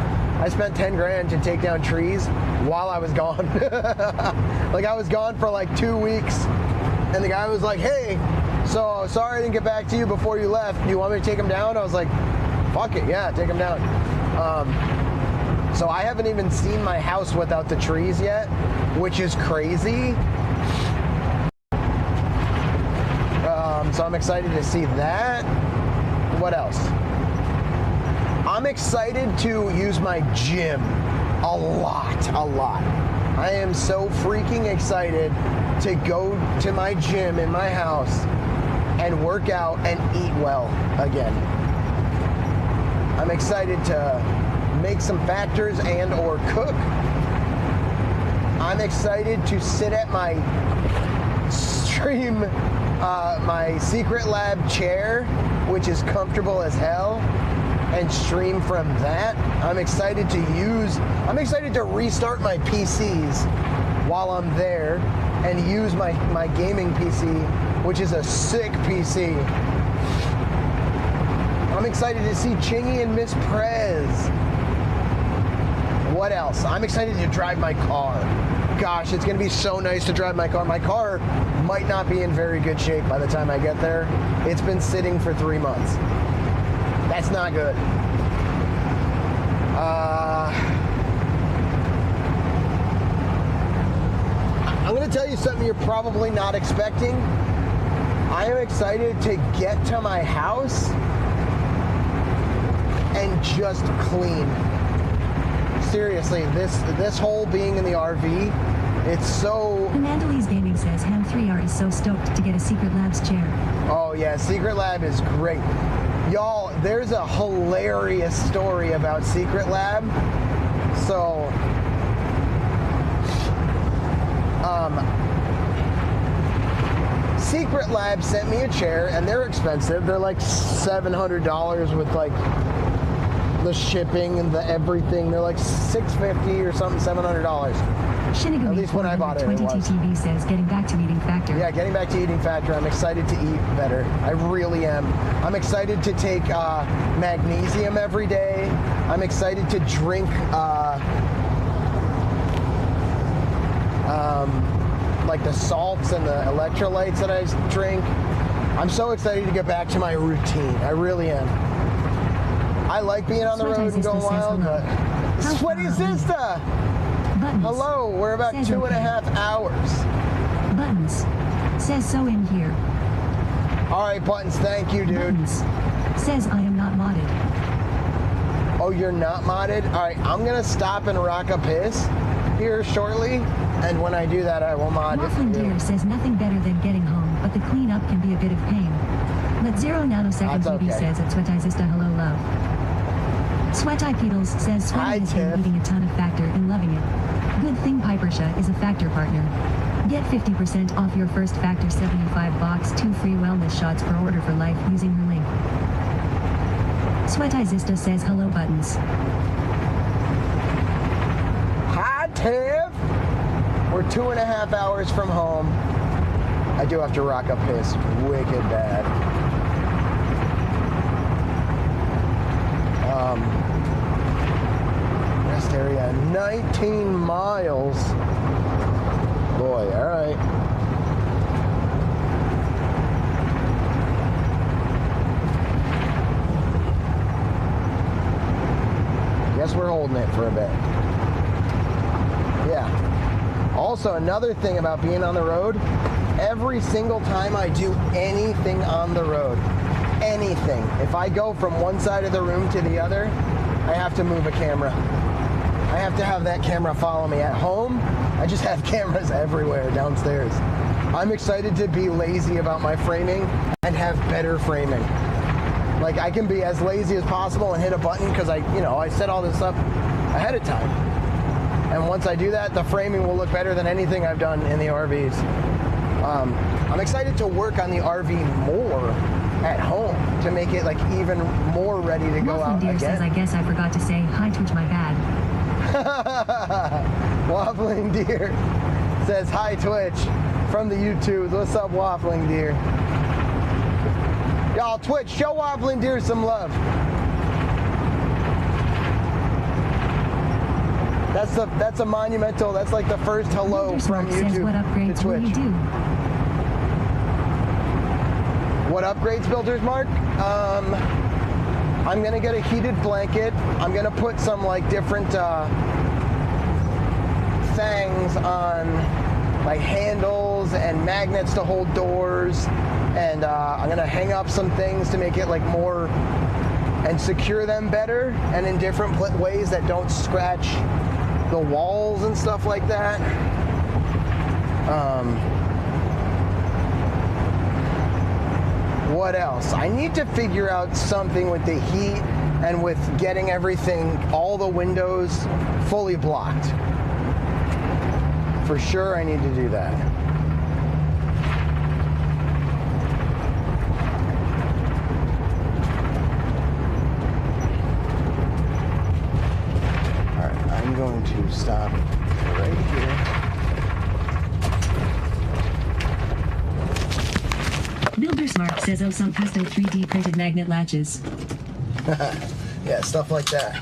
I spent 10 grand to take down trees while I was gone. Like I was gone for like 2 weeks, and the guy was like, hey, so sorry I didn't get back to you before you left. Do you want me to take them down? I was like, fuck it, yeah, take them down. So I haven't even seen my house without the trees yet, which is crazy. So I'm excited to see that. What else? I'm excited to use my gym a lot. I am so freaking excited to go to my gym in my house and work out and eat well again. I'm excited to make some factors and or cook. I'm excited to sit at my stream, my Secret Lab chair, which is comfortable as hell, and stream from that. I'm excited to restart my PCs while I'm there and use my gaming PC, which is a sick PC. I'm excited to see Chingy and Miss Prez. What else? I'm excited to drive my car. Gosh, it's going to be so nice to drive my car. My car might not be in very good shape by the time I get there. It's been sitting for 3 months. That's not good. I'm going to tell you something you're probably not expecting. I am excited to get to my house and just clean. Seriously, this whole being in the RV, it's so... Analogies Gaming says Ham3R is so stoked to get a Secret Labs chair. Oh yeah, Secret Lab is great. Y'all, there's a hilarious story about Secret Lab. So, Secret Lab sent me a chair, and they're expensive. They're like $700 with like the shipping and the everything. They're like $650 or something, $700. Shinigami At least when I bought it, it 22 was. TV says getting back to eating factor. Yeah, getting back to eating factor. I'm excited to eat better. I really am. I'm excited to take magnesium every day. I'm excited to drink like the salts and the electrolytes that I drink. I'm so excited to get back to my routine. I really am. I like being on the road and going wild, but Sweaty Sister! Buttons. Hello, we're about Says 2.5 hours. Buttons. Says so in here. All right, Buttons, thank you, dude. Buttons. Says I am not modded. Oh, you're not modded? All right, I'm gonna stop and rock a piss here shortly, and when I do that, I will mod Waffling you. Deer says nothing better than getting home, but the cleanup can be a bit of pain. But 0 nanosecond That's TV okay. says at Sweatizista hello love. Sweaty Petals says Hi, Sweaty has been Tiff. eating a ton of Factor and loving it. Good thing Pipersha is a Factor partner. Get 50% off your first Factor 75 box, 2 free wellness shots per order for life using her link. Sweatizista says hello Buttons. Hi, Tiff! We're 2.5 hours from home. I do have to rock a piss wicked bad. Rest area, 19 miles. Boy, all right. Guess we're holding it for a bit. Yeah. Also, another thing about being on the road, every single time I do anything on the road, anything, if I go from one side of the room to the other, I have to move a camera. I have to have that camera follow me. At home, I just have cameras everywhere downstairs. I'm excited to be lazy about my framing and have better framing. Like, I can be as lazy as possible and hit a button because I set all this up ahead of time. And once I do that, the framing will look better than anything I've done in the RVs. I'm excited to work on the RV more at home to make it like even more ready to go Waffling out Deer again. says I guess I forgot to say hi Twitch my bad. Waffling Deer says hi Twitch from the YouTube. What's up, Waffling Deer? Y'all, Twitch, show Waffling Deer some love. That's a monumental. That's like the first hello from Buildersmart says YouTube what to upgrades will Twitch. you do? What upgrades, Builders Mark? I'm gonna get a heated blanket. I'm gonna put some like different things on, like handles and magnets to hold doors, and I'm gonna hang up some things to make it like more and secure them better and in different ways that don't scratch the walls and stuff like that. What else? I need to figure out something with the heat and with getting everything, all the windows fully blocked. For sure I need to do that. I'm going to stop right here. Buildersmart says oh some custom 3D printed magnet latches. Yeah, stuff like that.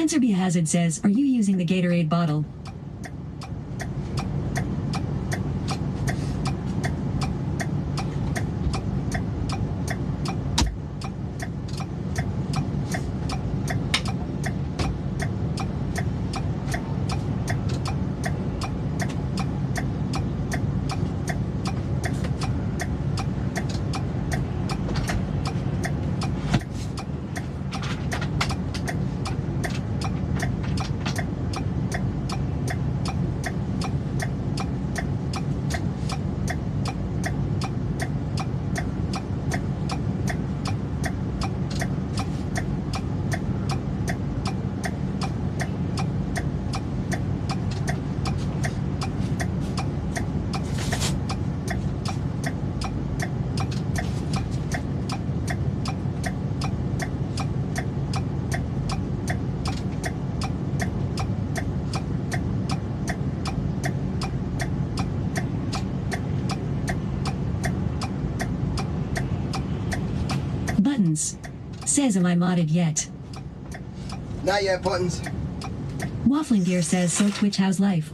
Spencer B. Hazard says, are you using the Gatorade bottle? Buttons says, am I modded yet? Not yet, Buttons. Waffling Gear says, so Twitch, how's life?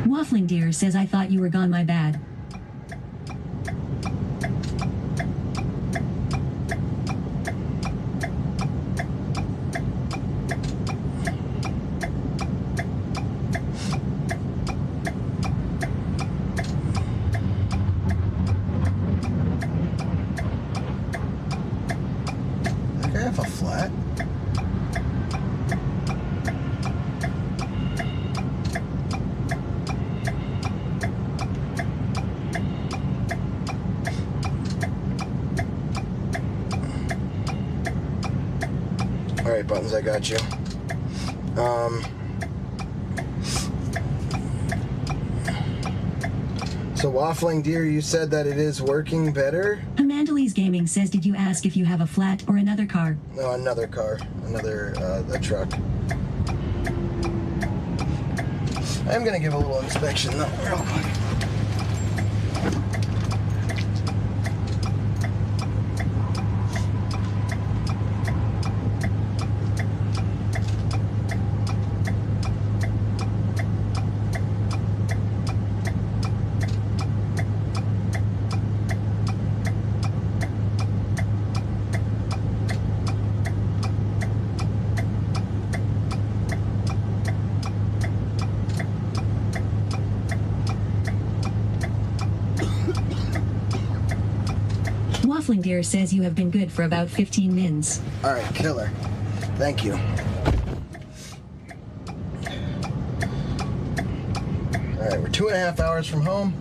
Waffling Deer says, I thought you were gone, my bad. Does I have a flat? Alright, Buttons, I got you. So Waffling Deer, you said that it is working better? Amandalese Gaming says, did you ask if you have a flat or another car? No, another car. Another, the truck. I'm gonna give a little inspection though, real quick. Waffling Deer says you have been good for about 15 mins. Alright, killer. Thank you. Alright, we're 2.5 hours from home.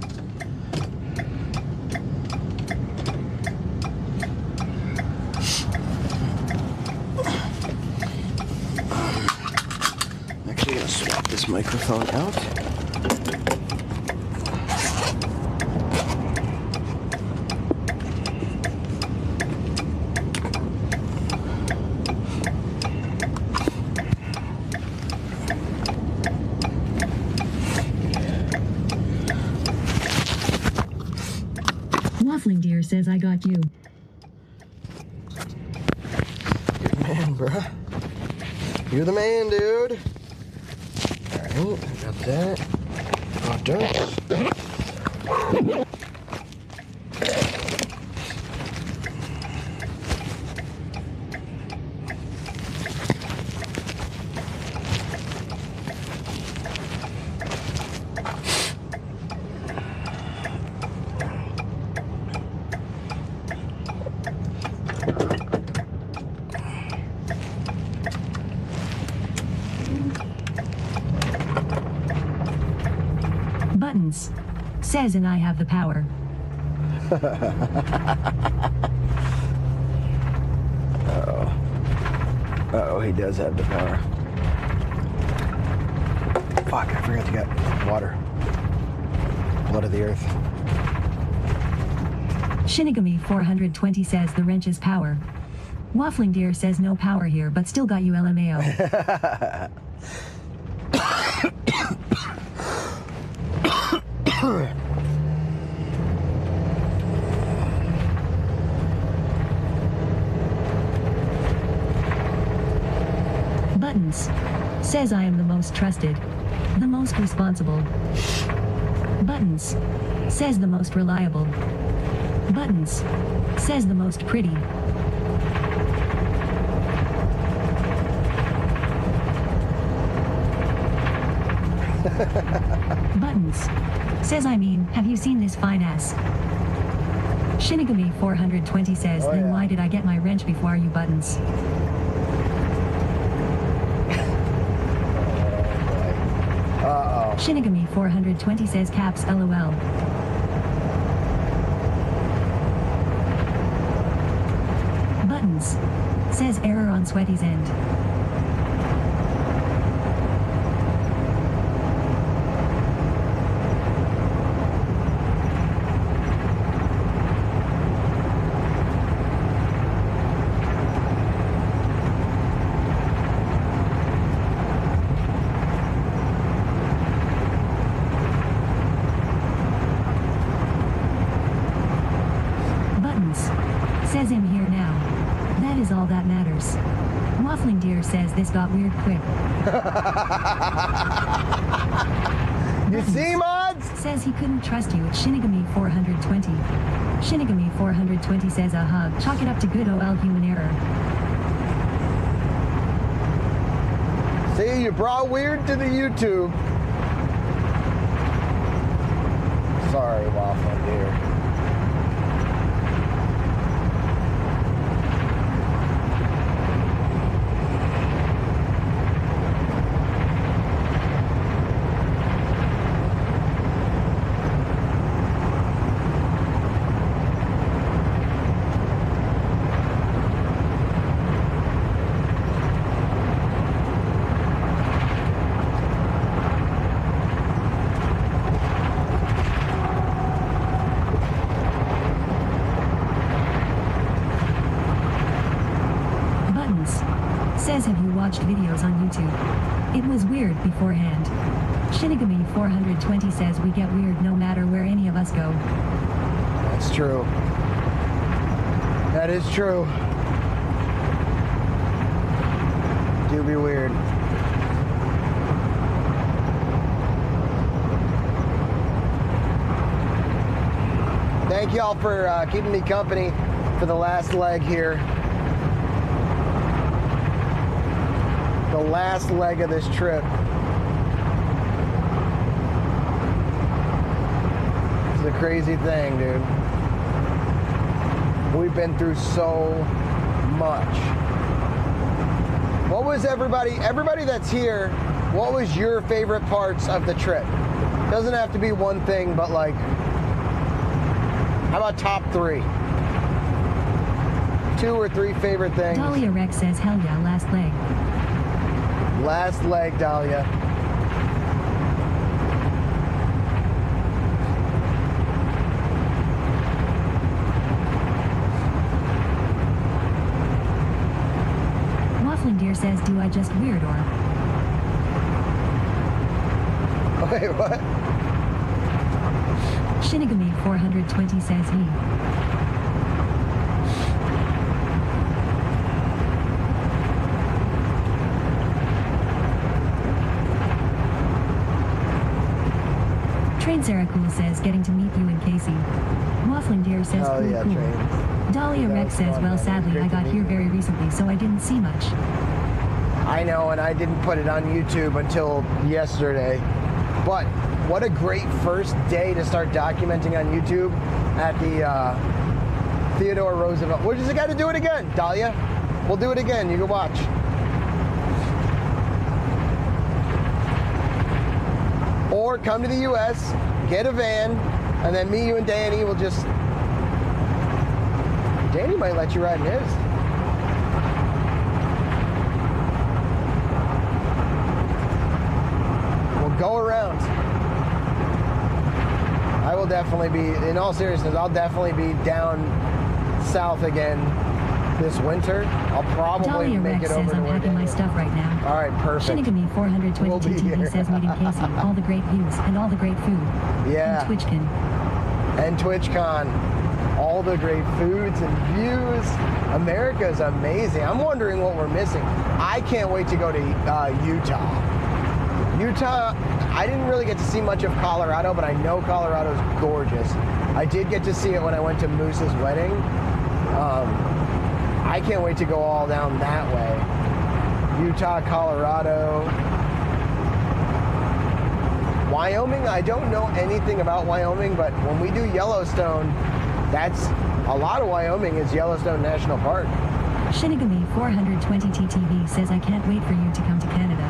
I'm actually gonna swap this microphone out. Waffling Deer says, I got you. Good man, bruh. You're the man, dude. Alright, I got that. Oh, dirt. Buttons says, and I have the power. Uh-oh, he does have the power. Fuck, I forgot to get water. Blood of the earth. Shinigami 420 says the wrench's power. Waffling Deer says no power here, but still got you LMAO. Buttons says I am the most trusted, the most responsible. Buttons says the most reliable. Buttons says the most pretty. Buttons says, I mean, have you seen this fine ass? Shinigami 420 says, then why did I get my wrench before you, Buttons? Shinigami 420 says, caps LOL. Buttons says, error on Sweaty's end. Says I'm here now. That is all that matters. Waffling Deer says this got weird quick. You see, mods? Says he couldn't trust you at Shinigami 420. Shinigami 420 says a hug. Chalk it up to good OL human error. See, you brought weird to the YouTube. Sorry, Waffling Deer. Says, have you watched videos on YouTube? It was weird beforehand. Shinigami 420 says we get weird no matter where any of us go. That's true. That is true. Do be weird. Thank y'all for keeping me company for the last leg here. The last leg of this trip. It's a crazy thing, dude. We've been through so much. What was everybody that's here, what was your favorite parts of the trip? Doesn't have to be one thing, but like, how about top 3? 2 or 3 favorite things. Dahlia Rex says, hell yeah, last leg. Last leg, Dahlia. Waffling Deer says, do I just weird or? Wait, what? Shinigami 420 says he. Train Sarah Cool says, getting to meet you and Casey. Waffling Deer says, Oh, cool, yeah, cool. Train. Dahlia That Rex was says, fun, well, man. sadly, Great I to got meet here you. very recently, so I didn't see much. I know, and I didn't put it on YouTube until yesterday. But what a great first day to start documenting on YouTube at the Theodore Roosevelt. We just got to do it again, Dahlia. We'll do it again. You can watch. Or come to the U.S., get a van, and then me, you, and Danny will just... Danny might let you ride in his. We'll go around. I will definitely be, in all seriousness, I'll definitely be down south again this winter. I'll probably Dahlia make Rex it over says to I'm where packing my Daniel- stuff right now. All right, perfect. Shinigami 422 We'll be TV here. says meeting Casey, all the great views and all the great food. Yeah. And TwitchCon. And TwitchCon. All the great foods and views. America's amazing. I'm wondering what we're missing. I can't wait to go to Utah. Utah, I didn't really get to see much of Colorado, but I know Colorado's gorgeous. I did get to see it when I went to Moose's wedding. I can't wait to go all down that way. Utah, Colorado. Wyoming, I don't know anything about Wyoming, but when we do Yellowstone, that's a lot of Wyoming is Yellowstone National Park. Shinigami 420 TTV says I can't wait for you to come to Canada.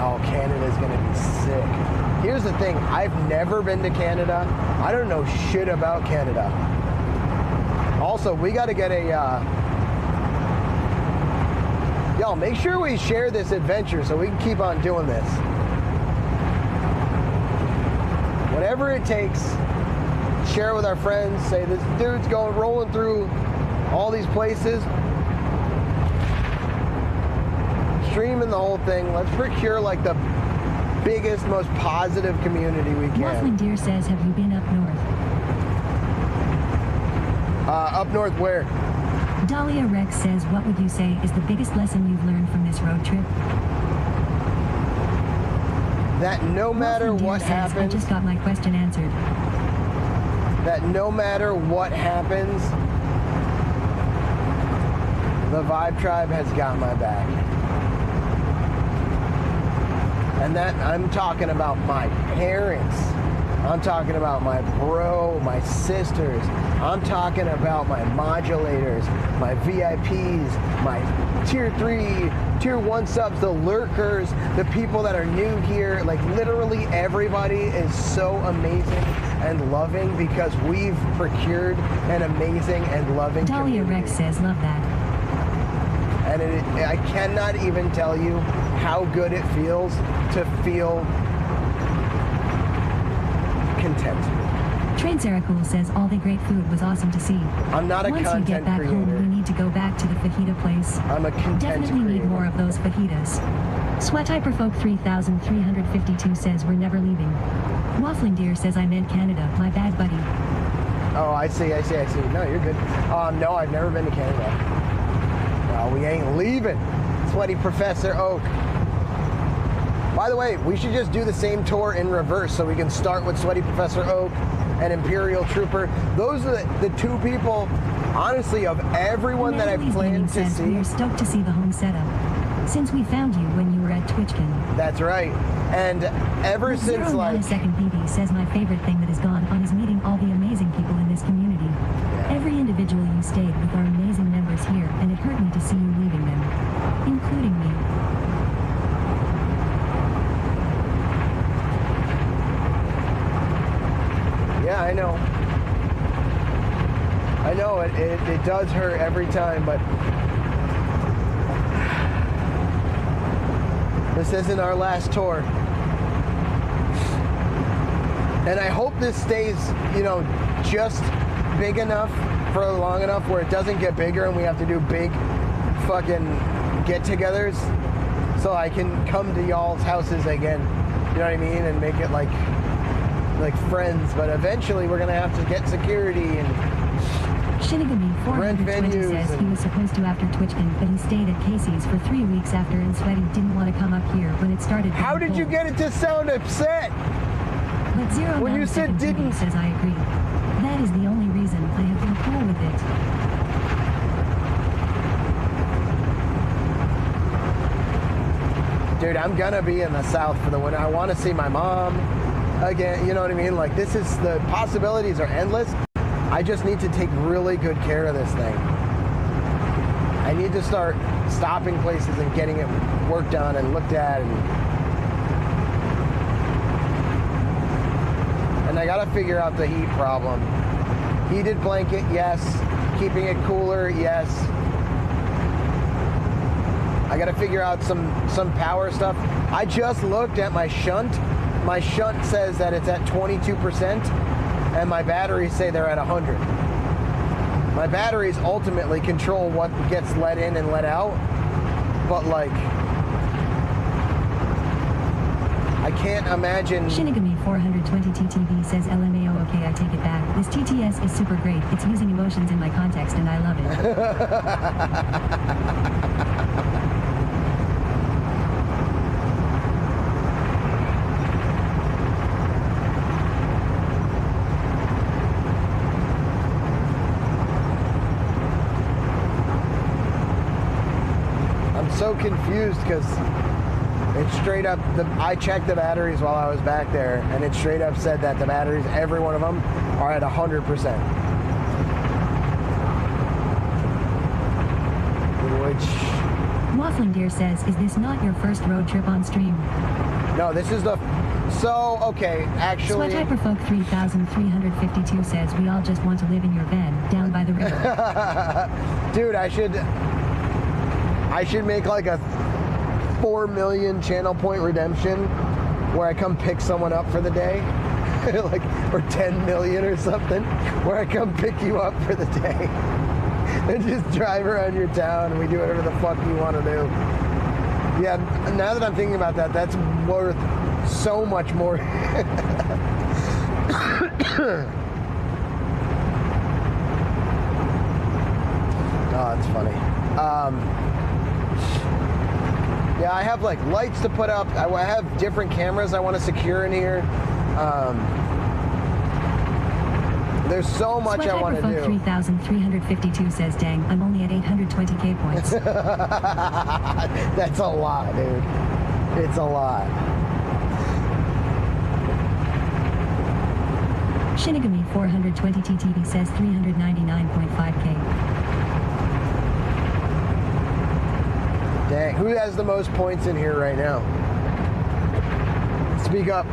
Oh, Canada's gonna be sick. Here's the thing, I've never been to Canada. I don't know shit about Canada. Also, we gotta get a, y'all, make sure we share this adventure so we can keep on doing this. Whatever it takes, share it with our friends, say this dude's rolling through all these places. Streaming the whole thing. Let's procure like the biggest, most positive community we can. Waffling Deer says, have you been up north? Up north where? Dahlia Rex says, what would you say is the biggest lesson you've learned from this road trip? That no matter Waffling Deer what says, I happens, just got my question answered. that no matter what happens, the Vibe Tribe has got my back. And that, I'm talking about my parents. I'm talking about my bro, my sisters. I'm talking about my modulators, my VIPs, my tier 3, tier 1 subs, the lurkers, the people that are new here. Like literally everybody is so amazing and loving because we've procured an amazing and loving Dahlia community. Rex says, love that. And I cannot even tell you how good it feels to feel content. Train Sarah Cool says, all the great food was awesome to see. I'm not a Once you get content back creator. home, we need to go back to the fajita place. I'm a content Definitely creator. need more of those fajitas. Sweat Hyperfolk 3352 says, we're never leaving. Waffling Deer says, I meant Canada. My bad, buddy. Oh, I see. No, you're good. No, I've never been to Canada. No, we ain't leaving. Sweaty Professor Oak. By the way, we should just do the same tour in reverse so we can start with Sweaty Professor Oak and Imperial Trooper. Those are the two people, honestly, of everyone that I've Natalie's planned Gaming to says, see. we are stoked to see the home setup. Since we found you when you were at TwitchCon. That's right. And ever since, Zero like... Nanosecond BB says, my favorite thing that has gone on is meeting all the amazing people in this community. Every individual you stayed with are amazing members here, and it hurt me to see you leaving them. Including me. Yeah, I know. I know, it does hurt every time, but... This isn't our last tour. And I hope this stays, you know, just big enough for long enough where it doesn't get bigger and we have to do big fucking get-togethers so I can come to y'all's houses again. You know what I mean? And make it like friends. But eventually we're gonna have to get security and Shinigami rent 420 venues says he and... was supposed to after TwitchCon, but he stayed at Casey's for 3 weeks after, and Sweaty didn't want to come up here when it started. How did you get it to sound upset? But Zero When you said didn't... says I agree. That is the only reason I have been cool with it. Dude, I'm gonna be in the South for the winter. I want to see my mom again. You know what I mean? Like, this is, the possibilities are endless. I just need to take really good care of this thing. I need to start stopping places and getting it worked on and looked at. and I gotta figure out the heat problem. Heated blanket, yes. Keeping it cooler, yes. I gotta figure out some power stuff. I just looked at my shunt. My shunt says that it's at 22%, and my batteries say they're at 100. My batteries ultimately control what gets let in and let out, but like, I can't imagine. Shinigami 420 TTV says LMAO. Okay, I take it back. This TTS is super great. It's using emotions in my context, and I love it. So confused because it's straight up, I checked the batteries while I was back there, and it straight up said that the batteries, every one of them, are at 100%. Which... Waffling Deer says, is this not your first road trip on stream? No, this is the... So, okay, actually... Sweat Hyperfolk 3352 says, we all just want to live in your van, down by the river. Dude, I should make like a 4 million channel point redemption where I come pick someone up for the day. Like, or 10 million or something, where I come pick you up for the day. And just drive around your town and we do whatever the fuck you want to do. Yeah, now that I'm thinking about that, that's worth so much more. Oh, that's funny. Yeah, I have like lights to put up. I have different cameras I want to secure in here. There's so much I want to do. 3352 says, dang, I'm only at 820k points. That's a lot, dude. It's a lot. Shinigami 420 TTV says 399.5k. Dang, who has the most points in here right now? Speak up.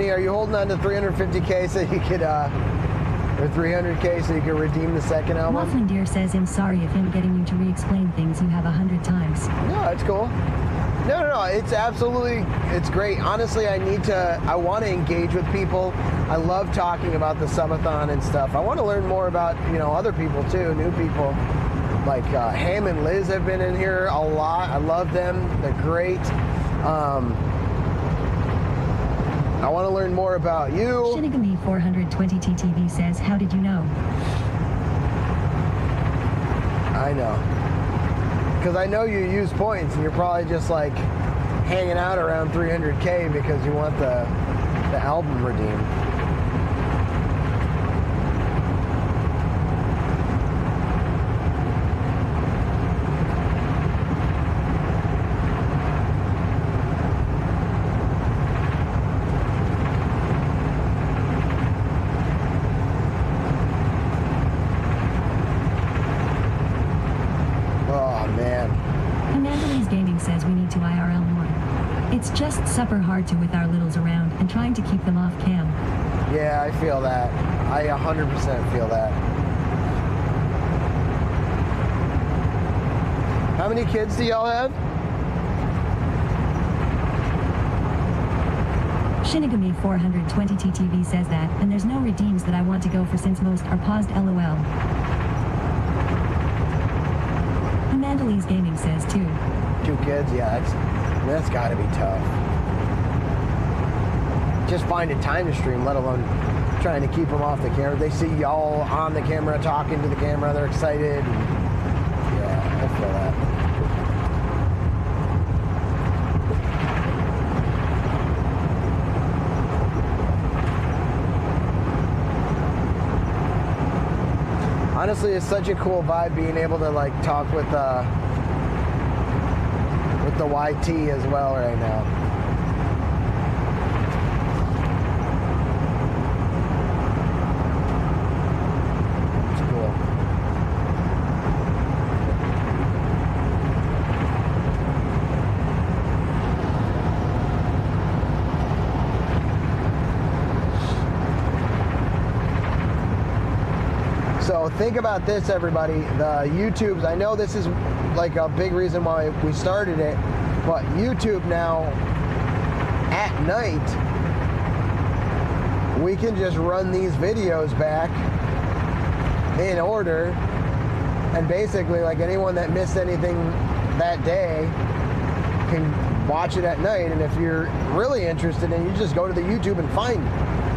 Are you holding on to 350k so you could, or 300k so you could redeem the second album? Waffling Deer says, I'm sorry if I'm getting you to re-explain things you have 100 times. No, it's cool. No, it's absolutely, it's great. Honestly, I want to engage with people. I love talking about the Subathon and stuff. I want to learn more about, other people too, new people. Like Ham and Liz have been in here a lot. I love them. They're great. I want to learn more about you. Shinigami 420 TTV says, how did you know? I know. Because I know you use points, and you're probably just like hanging out around 300k because you want the album redeemed. It's just super hard to with our littles around and trying to keep them off cam. Yeah, I feel that. I 100% feel that. How many kids do y'all have? Shinigami 420 TTV says that, and there's no redeems that I want to go for since most are paused LOL. Amandalese Gaming says 2. 2 kids? Yeah, that's gotta be tough. Just finding time to stream, let alone trying to keep them off the camera. They see y'all on the camera, talking to the camera, they're excited. Yeah, I feel that. Honestly, it's such a cool vibe being able to like talk with the YT as well right now. It's cool. So think about this, everybody. The YouTubes, I know this is like a big reason why we started it, but YouTube now, at night, we can just run these videos back in order, and basically, like, anyone that missed anything that day can watch it at night, and if you're really interested in it, you just go to the YouTube and find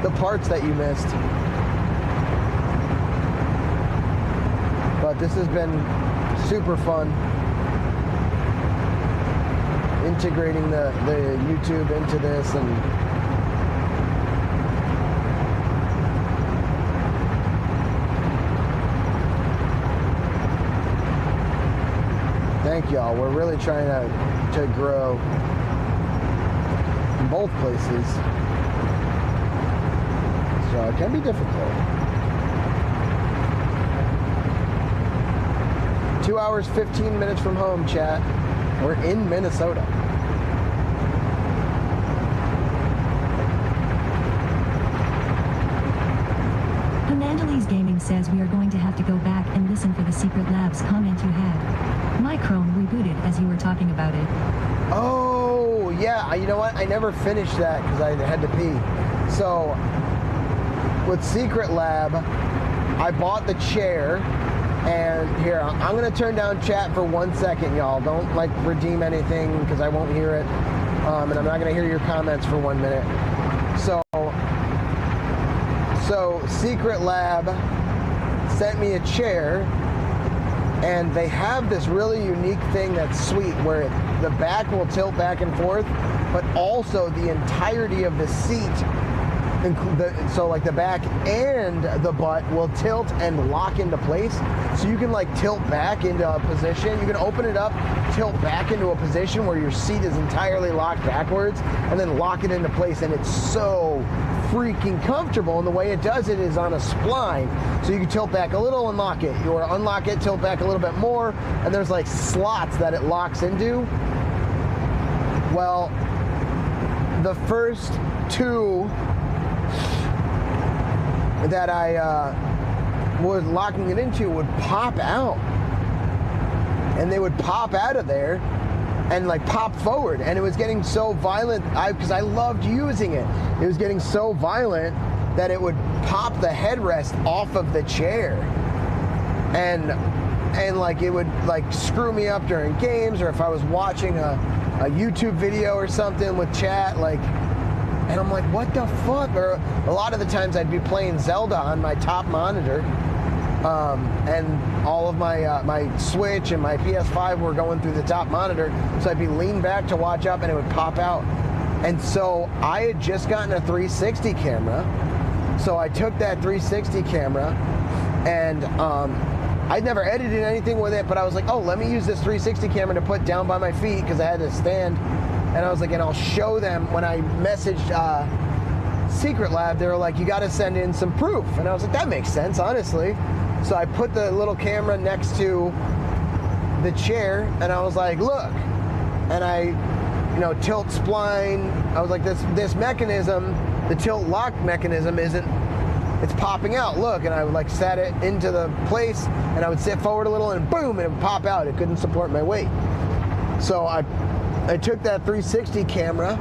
the parts that you missed. But this has been super fun, integrating the YouTube into this, and thank y'all. We're really trying to grow in both places, so it can be difficult. 2 hours, 15 minutes from home, chat. We're in Minnesota. Analogies Gaming says we are going to have to go back and listen for the Secret Labs comment you had. My Chrome rebooted as you were talking about it. Oh, yeah. You know what? I never finished that because I had to pee. So, with Secret Lab, I bought the chair. And here, I'm going to turn down chat for 1 second, y'all. Don't, like, redeem anything because I won't hear it. And I'm not going to hear your comments for 1 minute. So Secret Lab sent me a chair, and they have this really unique thing that's sweet where the back will tilt back and forth, but also the entirety of the seat, so like the back and the butt will tilt and lock into place. So you can like tilt back into a position. You can open it up, tilt back into a position where your seat is entirely locked backwards, and then lock it into place. And it's so freaking comfortable. And the way it does it is on a spline. So you can tilt back a little and lock it, or unlock it, tilt back a little bit more, and there's like slots that it locks into. Well, the first two that I was locking it into would pop out, and they would pop out of there and like pop forward, and it was getting so violent because I loved using it. It was getting so violent that it would pop the headrest off of the chair, and like it would like screw me up during games, or if I was watching a YouTube video or something with chat, like. And I'm like, what the fuck? Or a lot of the times I'd be playing Zelda on my top monitor, and all of my my Switch and my PS5 were going through the top monitor, so I'd be leaned back to watch up, and it would pop out. And so I had just gotten a 360 camera, so I took that 360 camera, and I'd never edited anything with it, but I was like, oh, let me use this 360 camera to put down by my feet because I had to stand. And I was like, and I'll show them. When I messaged Secret Lab, they were like, you got to send in some proof. And I was like, that makes sense, honestly. So I put the little camera next to the chair, and I was like, look. And I, tilt spline. I was like, this mechanism, the tilt lock mechanism it's popping out. Look. And I would like set it into the place, and I would sit forward a little, and boom, and it would pop out. It couldn't support my weight. So I took that 360 camera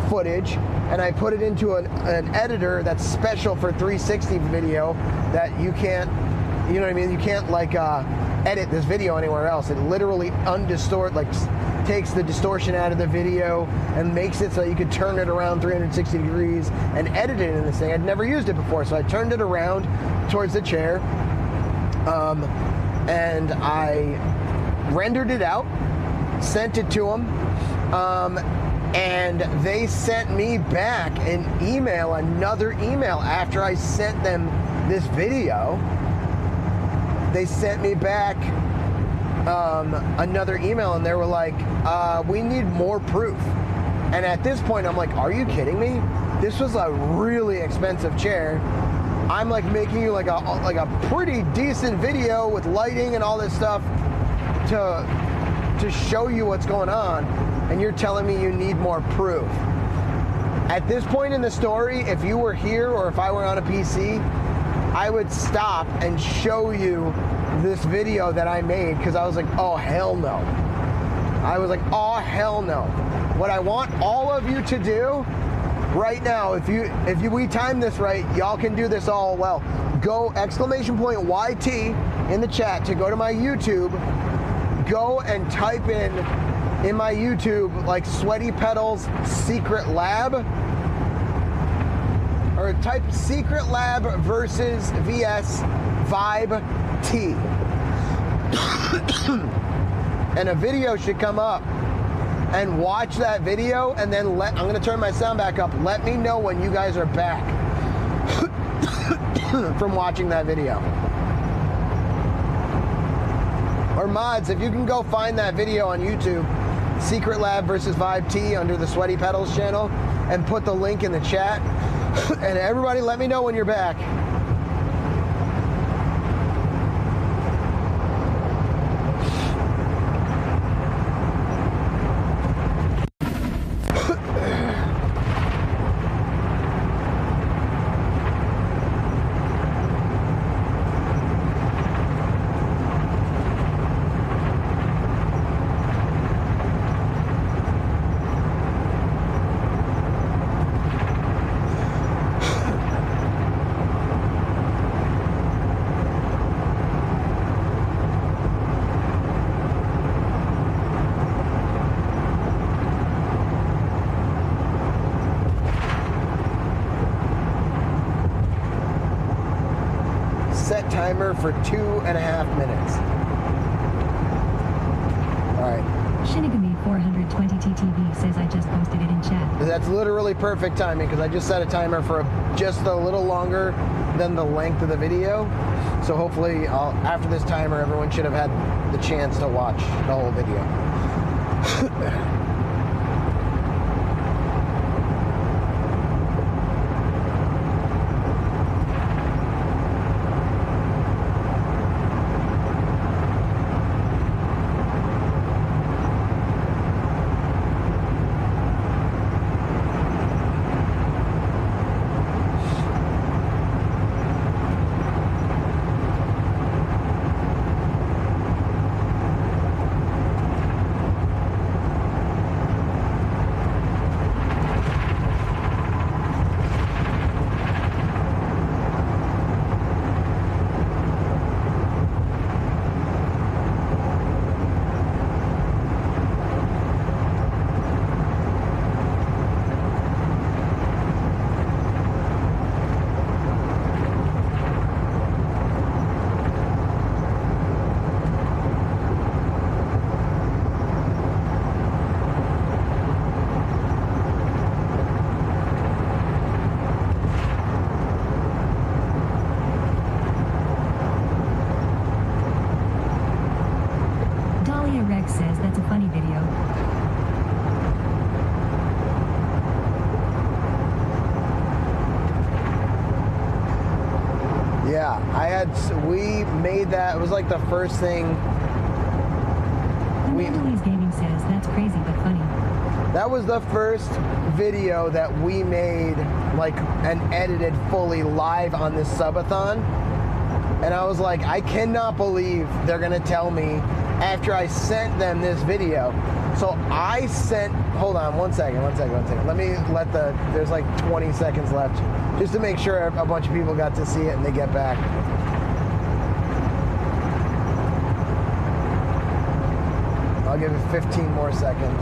footage and I put it into an editor that's special for 360 video that you can't, you know what I mean? You can't like edit this video anywhere else. It literally takes the distortion out of the video and makes it so you could turn it around 360 degrees and edit it in this thing. I'd never used it before, so I turned it around towards the chair, and I rendered it out, sent it to them, and they sent me back another email after I sent them this video, they sent me back another email, and they were like, we need more proof. And at this point, I'm like, are you kidding me? This was a really expensive chair. I'm like making you like a pretty decent video with lighting and all this stuff to show you what's going on, and you're telling me you need more proof. At this point in the story, if you were here or if I were on a PC, I would stop and show you this video that I made, because I was like, oh hell no. I was like, oh hell no. What I want all of you to do right now, if we time this right, y'all can do this all well. Go ! YT in the chat to go to my YouTube. Go and type in my YouTube like Sweaty Pedals Secret Lab, or type Secret Lab versus VS Vibe T. And a video should come up, and watch that video, and then I'm gonna turn my sound back up. Let me know when you guys are back from watching that video. Or mods, if you can go find that video on YouTube, Secret Lab versus Vibe T under the Sweaty Pedals channel, and put the link in the chat. And everybody let me know when you're back. Timer for 2.5 minutes. All right. Shinigami 420 TTV says I just posted it in chat. That's literally perfect timing, because I just set a timer for just a little longer than the length of the video. So hopefully, after this timer, everyone should have had the chance to watch the whole video. We made that. It was like the first thing. Analogies Gaming says that's crazy but funny. That was the first video that we made, like, and edited fully live on this Subathon. And I was like, I cannot believe they're gonna tell me after I sent them this video. So I sent, hold on, one second. Let me there's like 20 seconds left, just to make sure a bunch of people got to see it and they get back. I'll give it 15 more seconds.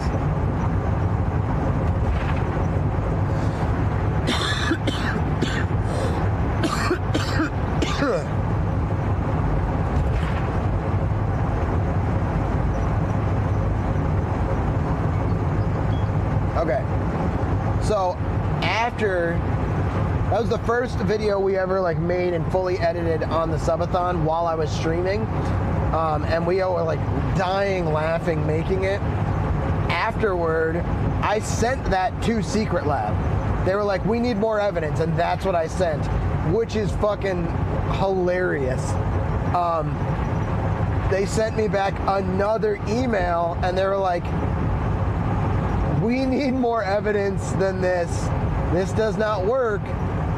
That was the first video we ever like made and fully edited on the Subathon while I was streaming. And we were like dying laughing making it. Afterward, I sent that to Secret Lab. They were like, we need more evidence, and that's what I sent, which is fucking hilarious. They sent me back another email, and they were like, we need more evidence than this. This does not work.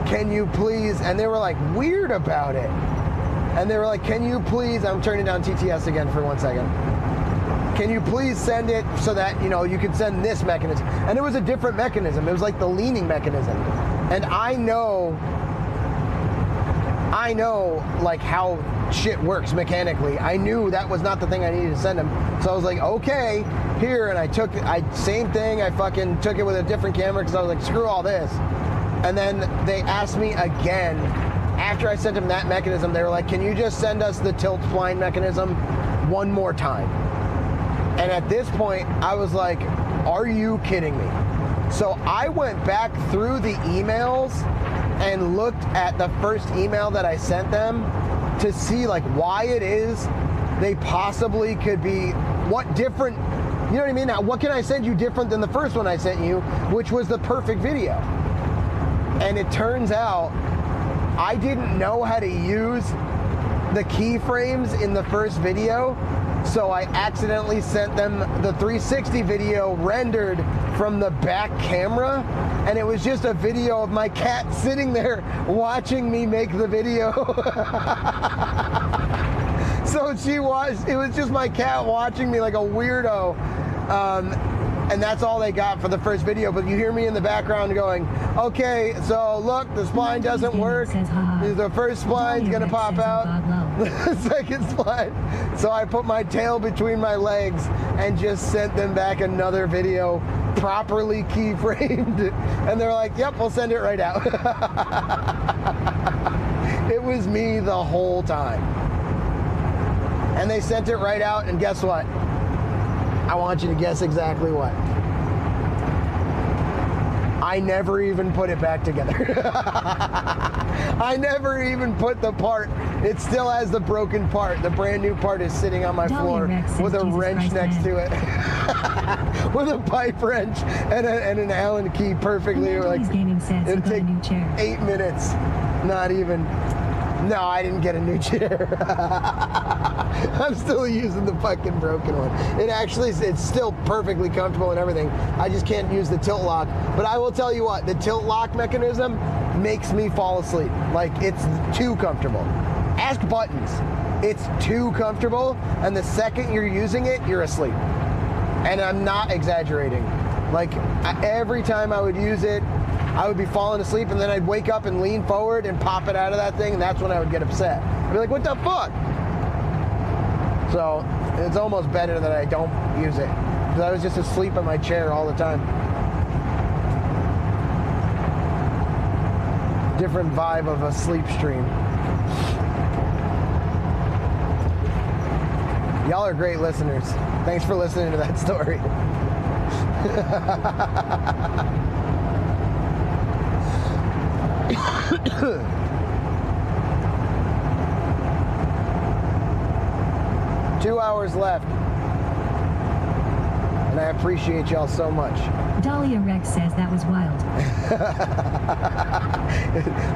Can you please? And they were like weird about it. And they were like, can you please, I'm turning down TTS again for 1 second. Can you please send it so that, you know, you could send this mechanism? And it was a different mechanism. It was like the leaning mechanism. And I know like how shit works mechanically. I knew that was not the thing I needed to send him. So I was like, okay, here. And same thing. I fucking took it with a different camera because I was like, screw all this. And then they asked me again, after I sent them that mechanism, they were like, can you just send us the tilt spline mechanism one more time? And at this point, I was like, are you kidding me? So I went back through the emails and looked at the first email that I sent them to see like why it is they possibly could be, what different, you know what I mean? Now, what can I send you different than the first one I sent you, which was the perfect video? And it turns out I didn't know how to use the keyframes in the first video, so I accidentally sent them the 360 video rendered from the back camera, and it was just a video of my cat sitting there watching me make the video. So it was just my cat watching me like a weirdo. And that's all they got for the first video, but you hear me in the background going, okay, so look, the spline doesn't work. The first spline's gonna pop out. The second spline. So I put my tail between my legs and just sent them back another video properly keyframed. And they're like, yep, we'll send it right out. It was me the whole time. And they sent it right out, and guess what? I want you to guess exactly what. I never even put it back together. I never even put the part. It still has the broken part. The brand new part is sitting on my floor with a wrench next to it. With a pipe wrench and an Allen key perfectly. Like, it'll take 8 minutes. Not even. No, I didn't get a new chair. I'm still using the fucking broken one. It's still perfectly comfortable and everything. I just can't use the tilt lock. But I will tell you what, the tilt lock mechanism makes me fall asleep. Like, it's too comfortable. Ask Buttons. It's too comfortable, and the second you're using it, you're asleep. And I'm not exaggerating. Like, every time I would use it, I would be falling asleep, and then I'd wake up and lean forward and pop it out of that thing, and that's when I would get upset. I'd be like, what the fuck? So it's almost better that I don't use it, because I was just asleep in my chair all the time. Different vibe of a sleep stream. Y'all are great listeners. Thanks for listening to that story. 2 hours left, and I appreciate y'all so much. Dahlia Rex says that was wild.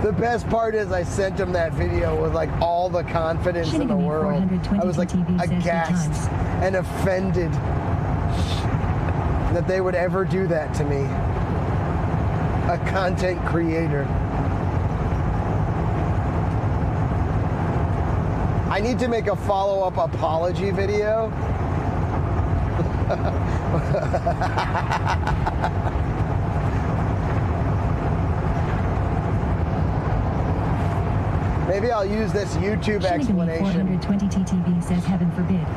The best part is I sent him that video with like all the confidence in the world. I was like aghast and offended that they would ever do that to me. A content creator. I need to make a follow-up apology video. Maybe I'll use this YouTube explanation. 420 TTV says heaven forbid.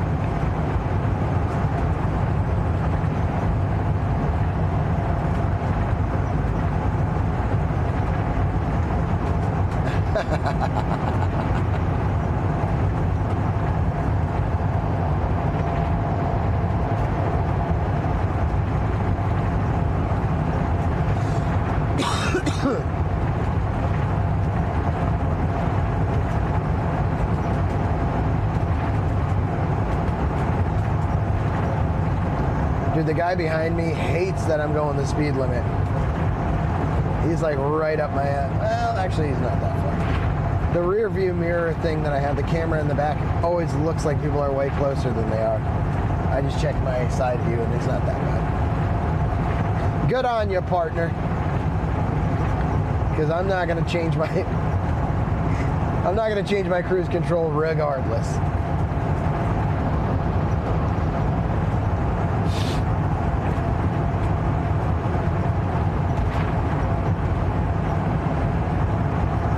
Dude, the guy behind me hates that I'm going the speed limit. He's like right up my ass. Well, actually, he's not that far. The rear view mirror thing that I have, the camera in the back, always looks like people are way closer than they are. I just checked my side view and it's not that bad. Good on you, partner. Because I'm not going to change my cruise control regardless.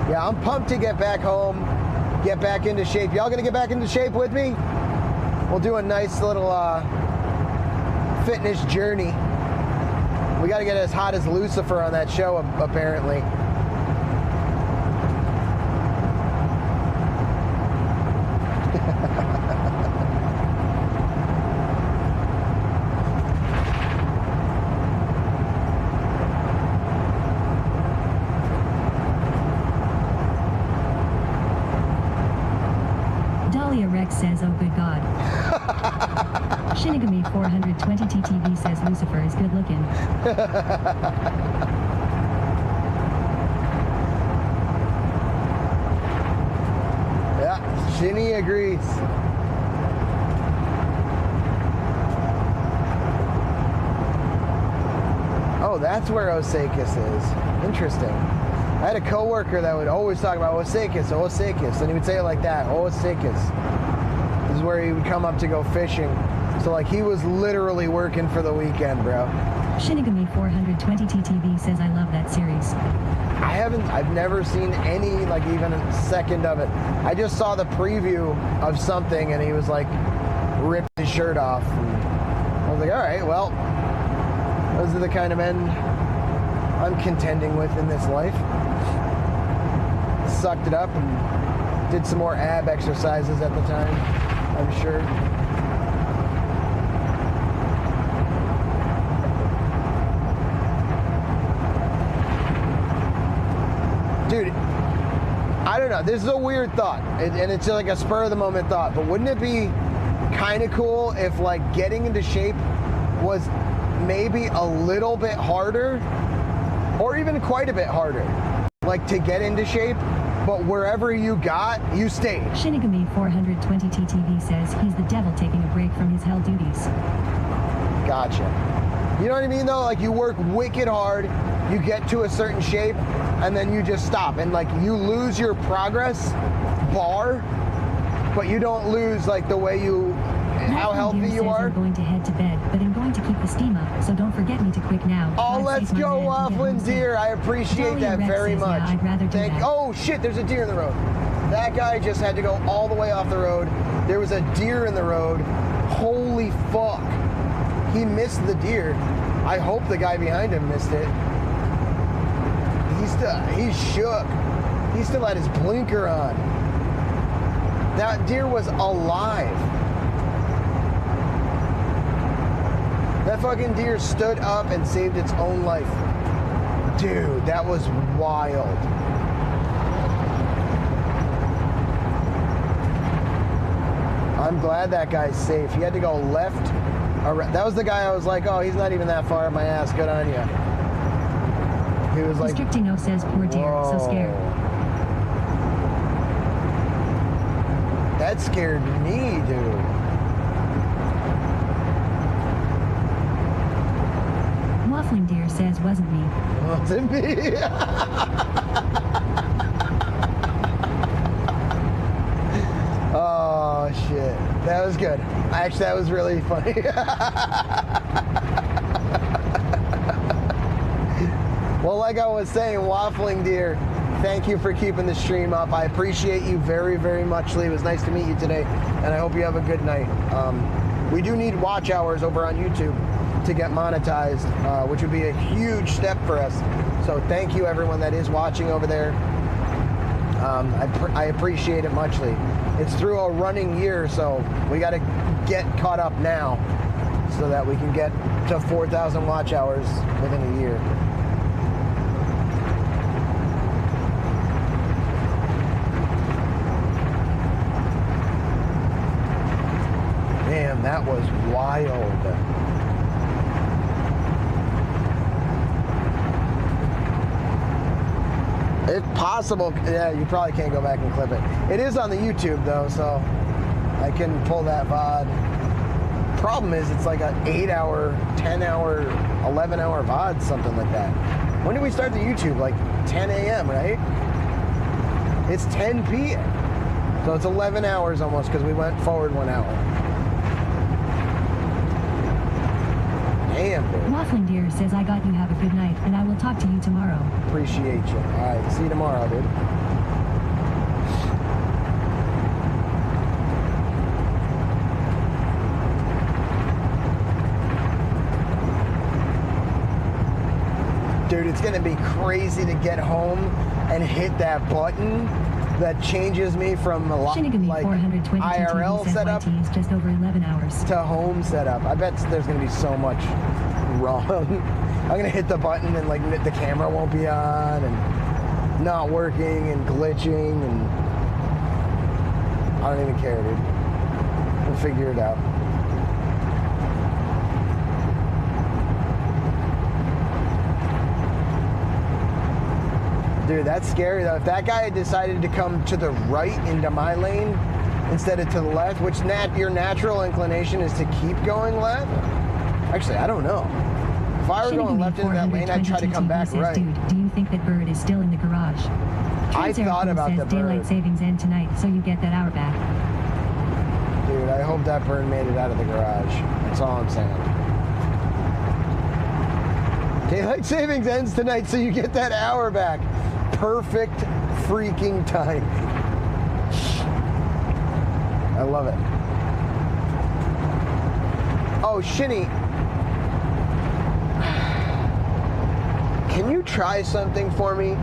Yeah, I'm pumped to get back home, get back into shape. Y'all gonna get back into shape with me? We'll do a nice little fitness journey. We gotta get as hot as Lucifer on that show, apparently. Says, oh good God. Shinigami 420 TTV says Lucifer is good looking. Yeah, Shinny agrees. Oh, that's where Osakis is. Interesting. I had a coworker that would always talk about Osakis, and he would say it like that, Osakis. This is where he would come up to go fishing. So like he was literally working for the weekend, bro. Shinigami 420 TTV says I love that series. I've never seen any, like even a second of it. I just saw the preview of something and he was like ripped his shirt off. And I was like, all right, well, those are the kind of men I'm contending with in this life. Sucked it up and did some more ab exercises at the time, I'm sure. Dude, I don't know. This is a weird thought, and it's like a spur of the moment thought, but wouldn't it be kind of cool if like getting into shape was maybe a little bit harder or even quite a bit harder, like to get into shape, but wherever you got, you stayed. Shinigami 420 TTV says he's the devil taking a break from his hell duties. Gotcha. You know what I mean though? Like you work wicked hard, you get to a certain shape, and then you just stop. And like you lose your progress bar, but you don't lose like the way you, how healthy you are. I'm going to head to bed, but I'm going to keep the steam up, so don't forget me to quick now. Oh, let's go, Wafflin' Deer. I appreciate that very much. Yeah, I'd rather do that. Oh shit, there's a deer in the road. That guy just had to go all the way off the road. There was a deer in the road. Holy fuck. He missed the deer. I hope the guy behind him missed it. He's shook. He still had his blinker on. That deer was alive. That fucking deer stood up and saved its own life. Dude, that was wild. I'm glad that guy's safe. He had to go left. That was the guy I was like, oh, he's not even that far up my ass. Good on you. He was like, Restrictino says, poor deer, so scared. That scared me, dude. Waffling Deer says, wasn't me. Wasn't me? Oh, shit. That was good. Actually, that was really funny. Well, like I was saying, Waffling Deer, thank you for keeping the stream up. I appreciate you very, very much, Lee. It was nice to meet you today, and I hope you have a good night. We do need watch hours over on YouTube to get monetized, which would be a huge step for us. So thank you, everyone that is watching over there. I appreciate it muchly. It's through a running year, so we got to get caught up now so that we can get to 4,000 watch hours within a year. Damn, that was wild. If possible, yeah, you probably can't go back and clip it. It is on the YouTube though, so I can pull that VOD. Problem is, it's like an 8-hour, 10-hour, 11-hour VOD, something like that. When did we start the YouTube? Like 10 a.m., right? It's 10 p.m. So it's 11 hours almost because we went forward 1 hour. Damn, dude. Waffling Deer says, I got you, have a good night, and I will talk to you tomorrow. Appreciate you. All right, see you tomorrow, dude. Dude, it's gonna be crazy to get home and hit that button that changes me from a lot like IRL setup just over 11 hours to home setup. I bet there's gonna be so much wrong. I'm gonna hit the button and like the camera won't be on and not working and glitching, and I don't even care, dude. We'll figure it out. Dude, that's scary though. If that guy had decided to come to the right into my lane instead of to the left, which your natural inclination is to keep going left. Actually, I don't know. If I were going left into that lane, I'd try to come back right. Dude, do you think that bird is still in the garage? I thought about the bird. Daylight savings end tonight, so you get that hour back. Dude, I hope that bird made it out of the garage. That's all I'm saying. Daylight savings ends tonight, so you get that hour back. Perfect freaking time. I love it. Oh, Shinny. Can you try something for me?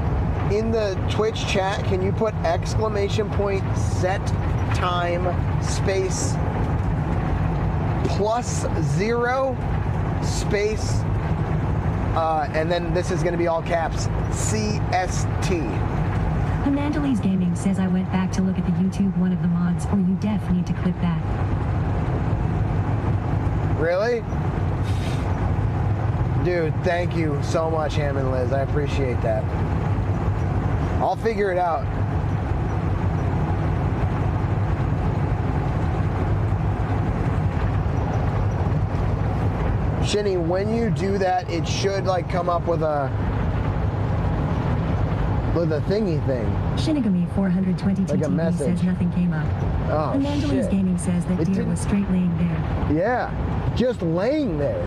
In the Twitch chat, can you put !point set time space +0 space and then this is going to be all caps, CST. Analogies Gaming says, I went back to look at the YouTube one of the mods, or you def need to clip that. Really? Dude, thank you so much, Ham and Liz. I appreciate that. I'll figure it out. Shinny, when you do that, it should like come up with a thingy thing. Shinigami 422 like a message. Says nothing came up. Oh, Analogies Gaming says that deer was straight laying there. Yeah, just laying there.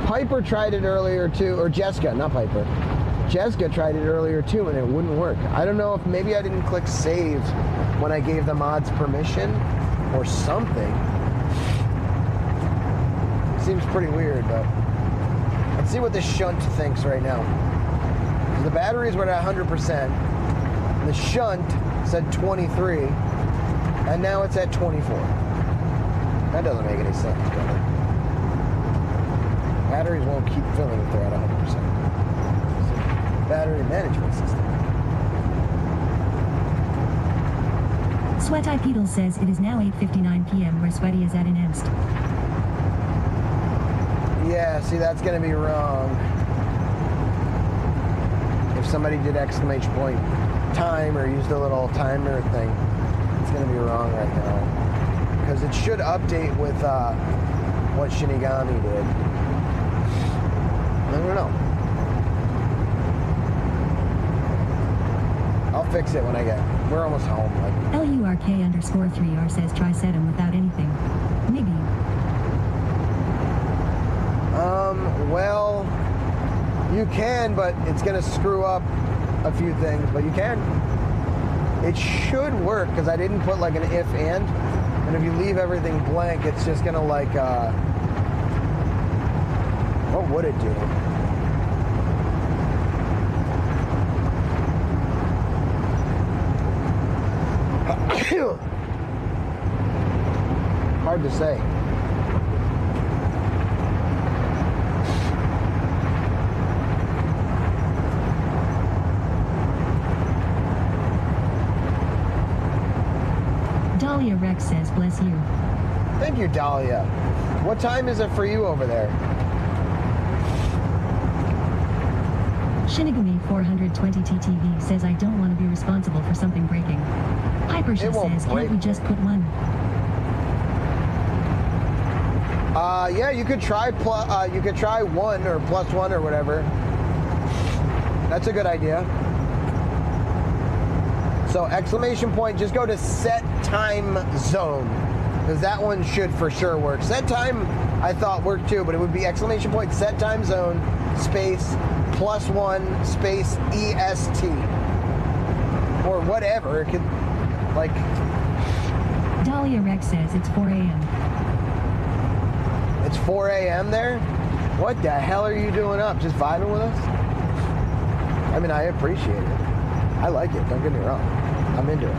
Piper tried it earlier too, or Jessica, not Piper. Jessica tried it earlier too, and it wouldn't work. I don't know if maybe I didn't click save when I gave the mods permission or something. Seems pretty weird, but let's see what the shunt thinks right now. The batteries were at 100%. The shunt said 23, and now it's at 24. That doesn't make any sense, does it? Batteries won't keep filling if they're at 100%. Battery management system. Sweat Eye Peedle says it is now 8:59 p.m. where Sweaty is at in Emst. Yeah, see, that's going to be wrong. If somebody did ! Time or used a little timer thing, it's going to be wrong right now. Because it should update with what Shinigami did. I don't know. I'll fix it when I get. We're almost home. Like. LURK_3R says try Sedum without anything. Maybe. Well, you can, but it's going to screw up a few things, but you can. It should work, because I didn't put like an if and if you leave everything blank, it's just going to like, what would it do? Hard to say. Dahlia Rex says, bless you. Thank you, Dahlia. What time is it for you over there? Shinigami 420 TTV says I don't want to be responsible for something breaking. Hypersha says, can't we just put one? Yeah, you could try one or plus one or whatever. That's a good idea. So exclamation point, just go to set time zone, because that one should for sure work. Set time I thought worked too, but it would be exclamation point set time zone space plus one space EST or whatever. It could, like, Dahlia Rex says it's 4 a.m. It's 4 a.m. there? What the hell are you doing up? Just vibing with us? I mean, I appreciate it. I like it, don't get me wrong. I'm into it.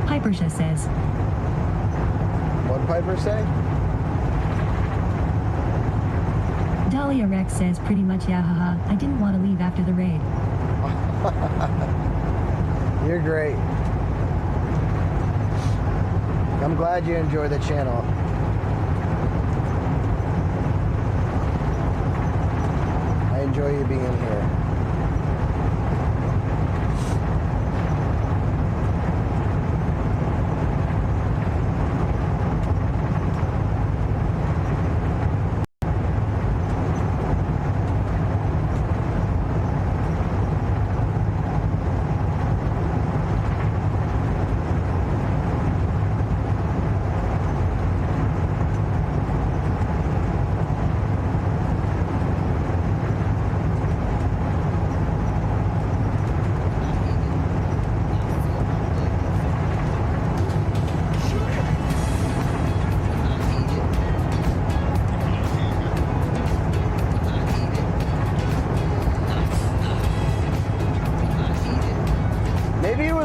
Hypersha says. What Piper say? Dahlia Rex says pretty much yeah haha. I didn't want to leave after the raid. You're great. I'm glad you enjoy the channel. I enjoy you being here.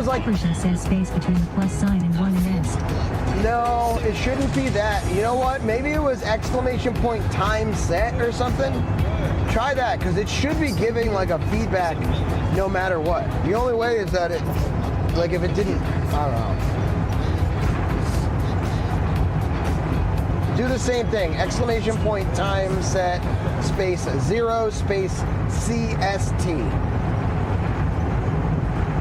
Hypersha says space between the plus sign and one rest. No, it shouldn't be that. You know what? Maybe it was exclamation point time set or something. Try that, because it should be giving like a feedback no matter what. The only way is that it, like if it didn't, I don't know. Do the same thing. Exclamation point time set space 0 space CST.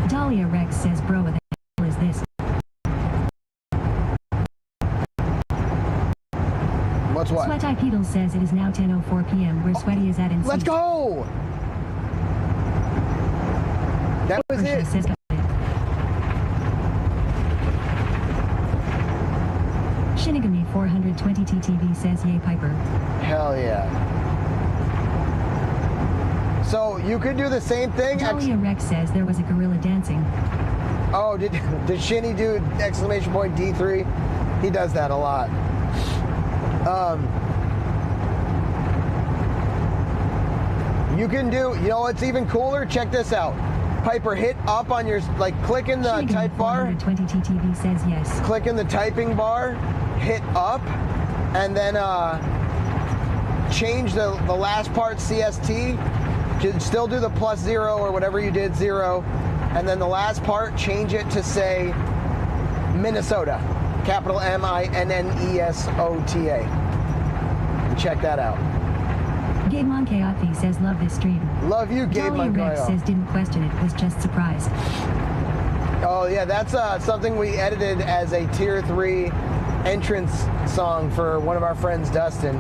Dahlia Rex says, bro, what the hell is this? What's what? Sweat Eye Peedle says it is now 10:04 p.m. where Sweaty is at in Let's go! That was it. Says, Shinigami 420 TTV says, yay Piper. Hell yeah. So you could do the same thing. Dahlia Rex says there was a gorilla dancing. Oh, did Shinny do exclamation point D3? He does that a lot. You can do, you know what's even cooler? Check this out. Piper, hit up on your, like, click in the Shinigami type bar. 420 TTV says yes. Click in the typing bar, hit up, and then change the last part CST. Still do the plus 0 or whatever you did 0, and then the last part change it to say Minnesota, capital MINNESOTA. And check that out. Gabe Monkeafi says love this stream. Love you, Gabe Dahlia Rex Monkeafi. says didn't question it, was just surprised. Oh yeah, that's something we edited as a tier 3 entrance song for one of our friends, Dustin.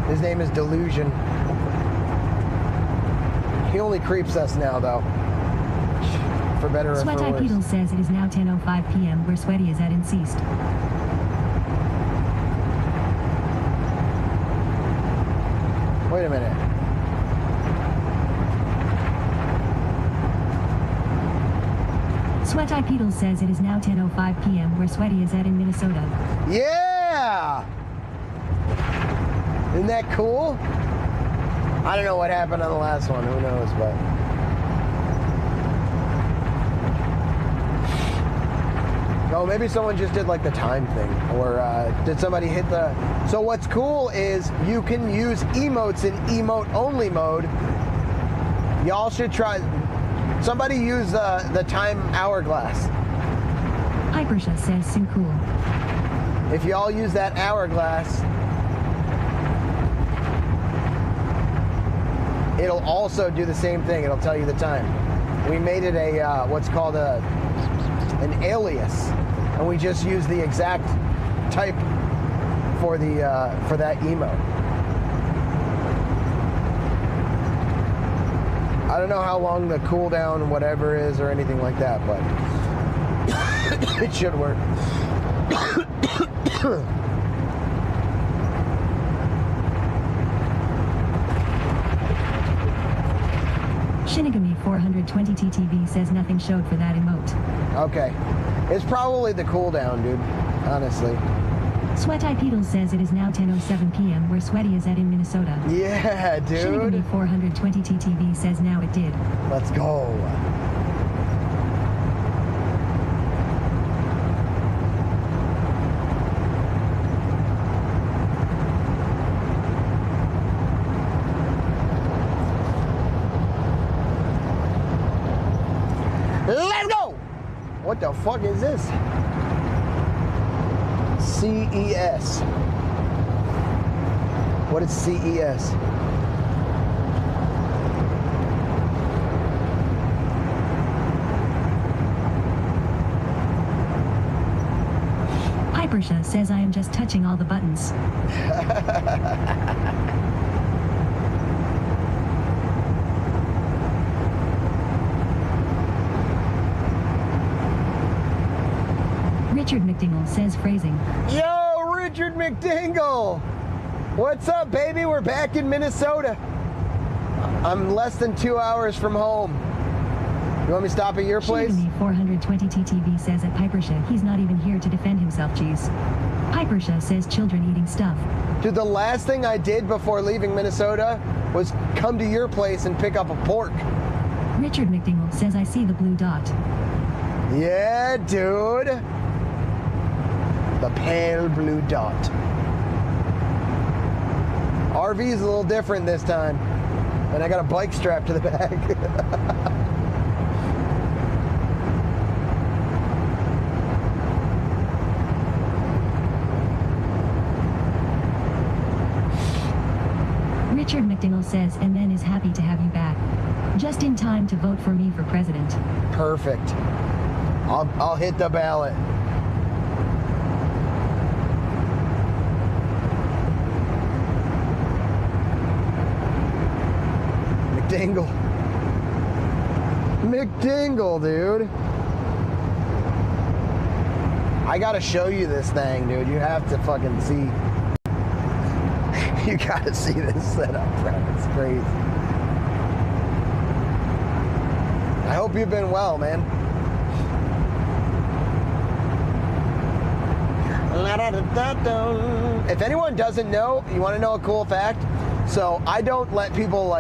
His name is Delusion. He only creeps us now, though. For better or for Sweat Eye worse. Peedle says it is now 10:05 p.m. where Sweaty is at in Ceased. Wait a minute. Sweat Eye Peedle says it is now 10:05 p.m. where Sweaty is at in Minnesota. Yeah! Isn't that cool? I don't know what happened on the last one. Who knows, but Oh, maybe someone just did like the time thing, or did somebody hit the... So what's cool is you can use emotes in emote-only mode. Y'all should try... Somebody use the time hourglass. Hypersha says so cool. If y'all use that hourglass, it'll also do the same thing. It'll tell you the time. We made it a what's called an alias, and we just use the exact type for that emote. I don't know how long the cooldown whatever is or anything like that, but it should work. Shinigami 420 TTV says nothing showed for that emote. Okay. It's probably the cooldown, dude. Honestly. Sweat Eye Peedles says it is now 10:07 p.m. where Sweaty is at in Minnesota. Yeah, dude. Shinigami 420 TTV says now it did. Let's go. Let's go! What the fuck is this? CES. What is CES? Hypersha says I am just touching all the buttons. Richard McDingle says phrasing. Yo, Richard McDingle! What's up, baby? We're back in Minnesota. I'm less than 2 hours from home. You want me to stop at your place? Shinigami 420 TTV says at Hypersha he's not even here to defend himself, geez. Hypersha says children eating stuff. Dude, the last thing I did before leaving Minnesota was come to your place and pick up a pork. Richard McDingle says I see the blue dot. Yeah, dude. The pale blue dot. RV is a little different this time. And I got a bike strapped to the back. Richard McDingle says, and then is happy to have you back. Just in time to vote for me for president. Perfect. I'll hit the ballot. McDingle. McDingle, dude. I gotta show you this thing, dude. You have to fucking see. You gotta see this setup, bro. It's crazy. I hope you've been well, man. If anyone doesn't know, you want to know a cool fact? So I don't let people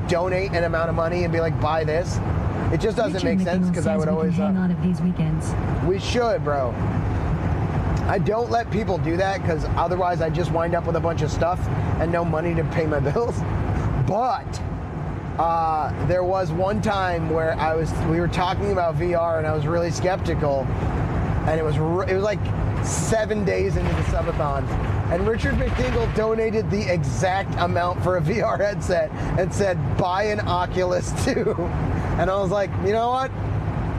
donate an amount of money and be like, buy this. It just doesn't make sense because I would always hang on of these weekends. We should, bro. I don't let people do that because otherwise I just wind up with a bunch of stuff and no money to pay my bills. But there was one time where we were talking about VR and I was really skeptical, and it was like 7 days into the Subathon, and Richard McDingle donated the exact amount for a VR headset and said, buy an Oculus 2. And I was like, you know what?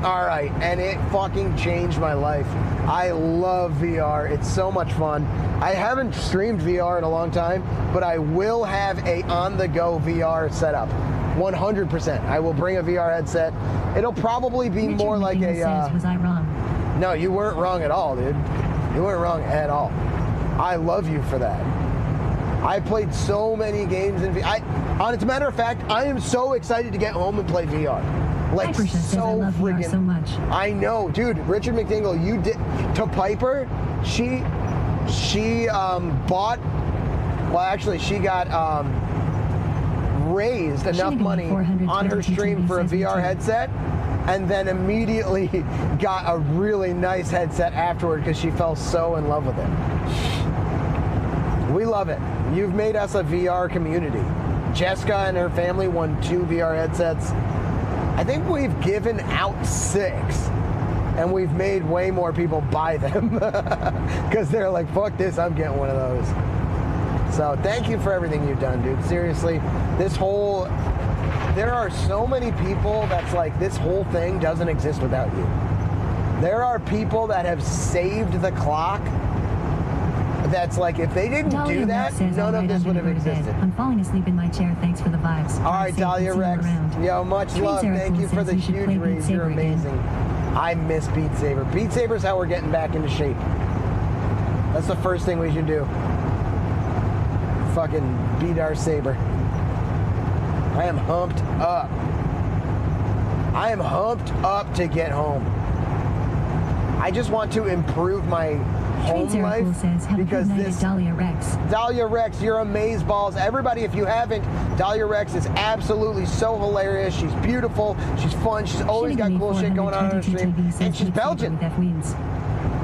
All right. And it fucking changed my life. I love VR. It's so much fun. I haven't streamed VR in a long time, but I will have a on-the-go VR setup. 100%. I will bring a VR headset. It'll probably be Richard more like McDingle says, was I wrong? No, you weren't wrong at all, dude. You weren't wrong at all. I love you for that. I played so many games in VR. As a matter of fact, I am so excited to get home and play VR. Like, Piper says I love VR so much. I know, dude. Richard McDingle, you did to Piper. She bought. Well, actually, she got raised enough money on her stream for a VR headset and then immediately got a really nice headset afterward because she fell so in love with it. We love it. You've made us a VR community. Jessica and her family won 2 VR headsets. I think we've given out 6, and we've made way more people buy them because they're like, fuck this, I'm getting one of those. So thank you for everything you've done, dude. Seriously, there are so many people that's like, this whole thing doesn't exist without you. There are people that have saved the clock that's like, if they didn't do that, none of this would have existed. I'm falling asleep in my chair. Thanks for the vibes. All right, Dahlia Rex. Yo, much love. Thank you for the huge raise. You're amazing. I miss Beat Saber. Beat Saber's how we're getting back into shape. That's the first thing we should do. Fucking beat our saber. I am humped up. I am humped up to get home. I just want to improve my home life because this Dahlia Rex. Dahlia Rex, you're amazeballs. Everybody, if you haven't, Dahlia Rex is absolutely so hilarious. She's beautiful. She's fun. She's always got cool shit going on her stream, and she's Belgian.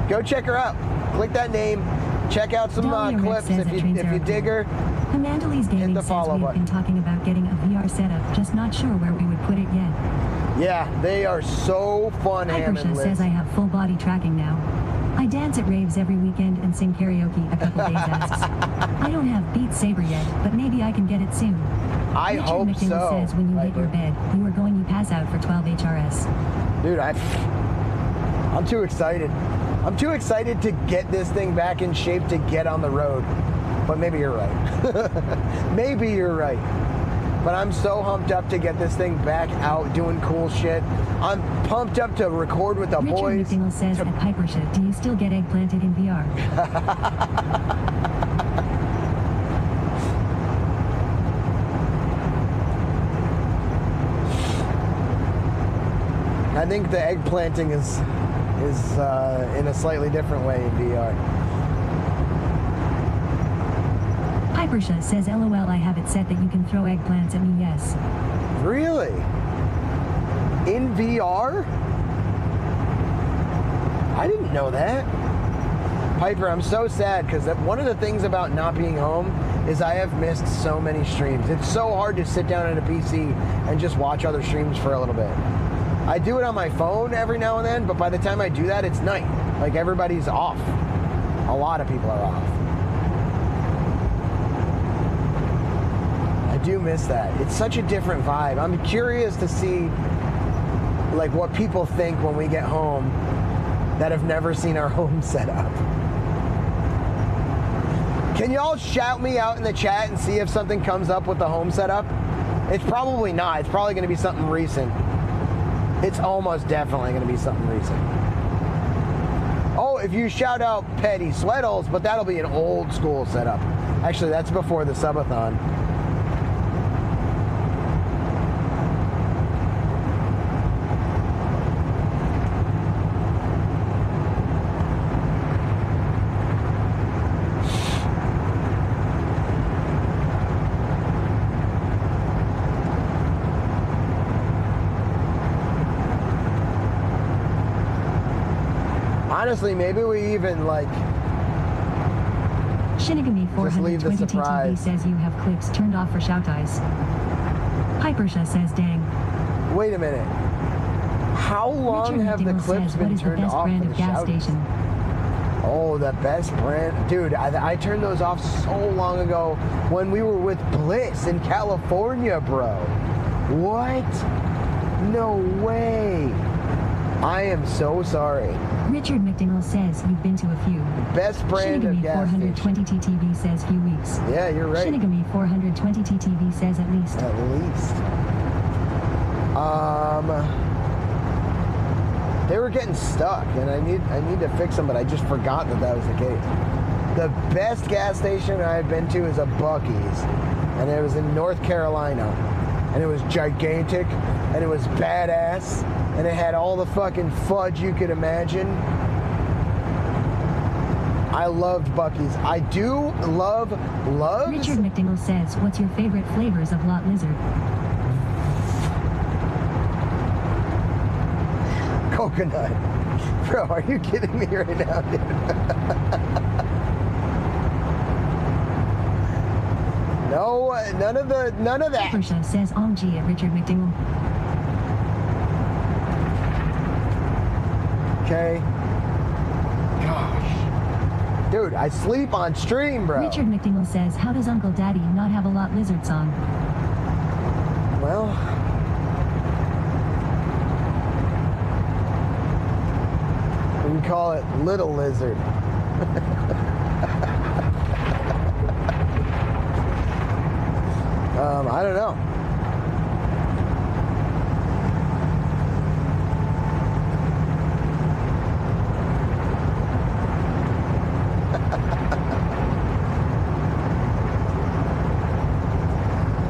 Go check her out. Click that name. Check out some clips if you dig her. Amandalese Gaming says we've been talking about getting a VR setup, just not sure where we would put it yet. Yeah, they are so fun. Hypersha says I have full body tracking now. I dance at raves every weekend and sing karaoke a couple days asks. I don't have Beat Saber yet, but maybe I can get it soon. I hope Richard so. says when you hit your bed, you are going to pass out for 12 HRS. Dude, I'm too excited. I'm too excited to get this thing back in shape to get on the road. But maybe you're right. Maybe you're right. But I'm so humped up to get this thing back out doing cool shit. I'm pumped up to record with the boys. Richard McDaniel says at Hypersha, do you still get eggplanted in VR? I think the egg planting is in a slightly different way in VR. Hypersha says, LOL, I have it set that you can throw eggplants at me, yes. Really? In VR? I didn't know that. Piper, I'm so sad because one of the things about not being home is I have missed so many streams. It's so hard to sit down at a PC and just watch other streams for a little bit. I do it on my phone every now and then, but by the time I do that, it's night. Like, everybody's off. A lot of people are off. I do miss that. It's such a different vibe. I'm curious to see, like, what people think when we get home that have never seen our home set up. Can y'all shout me out in the chat and see if something comes up with the home setup? It's probably not. It's probably going to be something recent. It's almost definitely going to be something recent. Oh, if you shout out Petty Sweatles, but that'll be an old school setup. Actually, that's before the Subathon. Honestly, maybe we even like Shinigami just leave the 420 surprise. TTV says you have clips turned off for shoutouts. Hypersha says, dang. Wait a minute. How long Richard have the McDaniel clips says, been what is the turned best off brand for of the gas shoutouts? station? Oh, the best brand. Dude, I turned those off so long ago when we were with Bliss in California, bro. What? No way. I am so sorry. Richard McDaniel says you've been to a few. Best brand of Shinigami gas 420 TTV says few weeks. Yeah, you're right. Shinigami 420 TTV says at least. At least. They were getting stuck, and I need to fix them, but I just forgot that was the case. The best gas station I've been to is a Buc-ee's, and it was in North Carolina, and it was gigantic, and it was badass, and it had all the fucking fudge you could imagine. I loved Buc-ee's. I do love. Richard McDaniel says, what's your favorite flavors of Lot Lizard? coconut. Bro, are you kidding me right now, dude? No, none of that. Hypersha says OMG at Richard McDingle. Okay. Gosh. Dude, I sleep on stream, bro. Richard McDingle says, how does Unkle Daddy not have a lot lizard song? Well, we can call it Little Lizard. I don't know.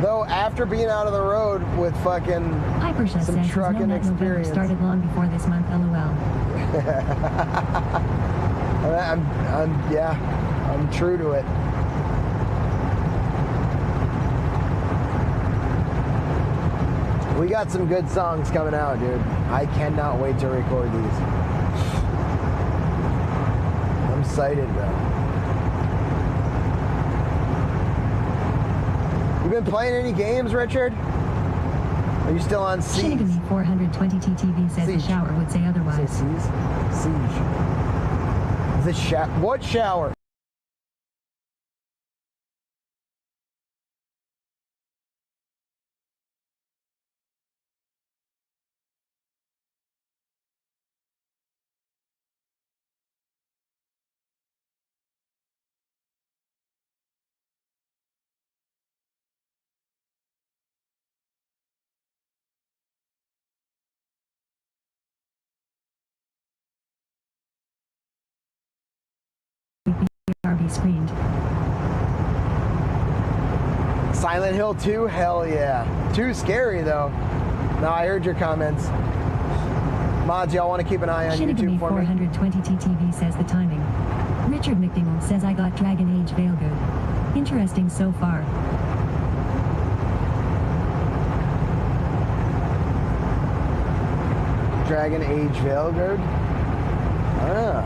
Though after being out of the road with fucking Hypersha some says, trucking that November experience. started long before this month, lol. I'm true to it. We got some good songs coming out, dude. I cannot wait to record these. I'm excited, bro. You been playing any games, Richard? Are you still on Siege? Shinigami 420 TTV says Siege. the shower would say otherwise. Siege. What shower? BRB screened. Silent Hill 2? Hell yeah. Too scary, though. No, I heard your comments. Mods, y'all want to keep an eye on YouTube Shinigami for me? 420 TTV says the timing. Richard McDingle says I got Dragon Age Veilgood. Interesting so far. Dragon Age Veilguard? Ah.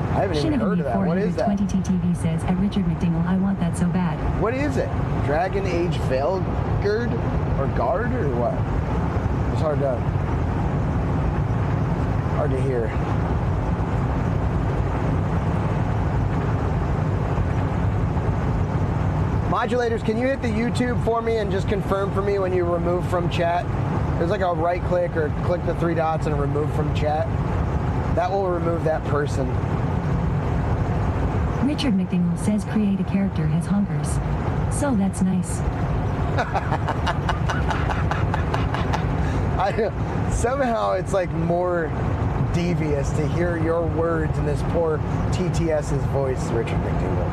I haven't even heard of that. What is that? 420 TTV says, at Richard McDingle, I want that so bad. What is it? Dragon Age Veilguard? Or Guard? Or what? It's hard to hear. Modulators, can you hit the YouTube for me and just confirm for me when you remove from chat? There's like a right click or click the three dots and remove from chat. That will remove that person. Richard McDingle says create a character has honkers. So that's nice. Somehow it's like more devious to hear your words in this poor TTS's voice, Richard McDingle.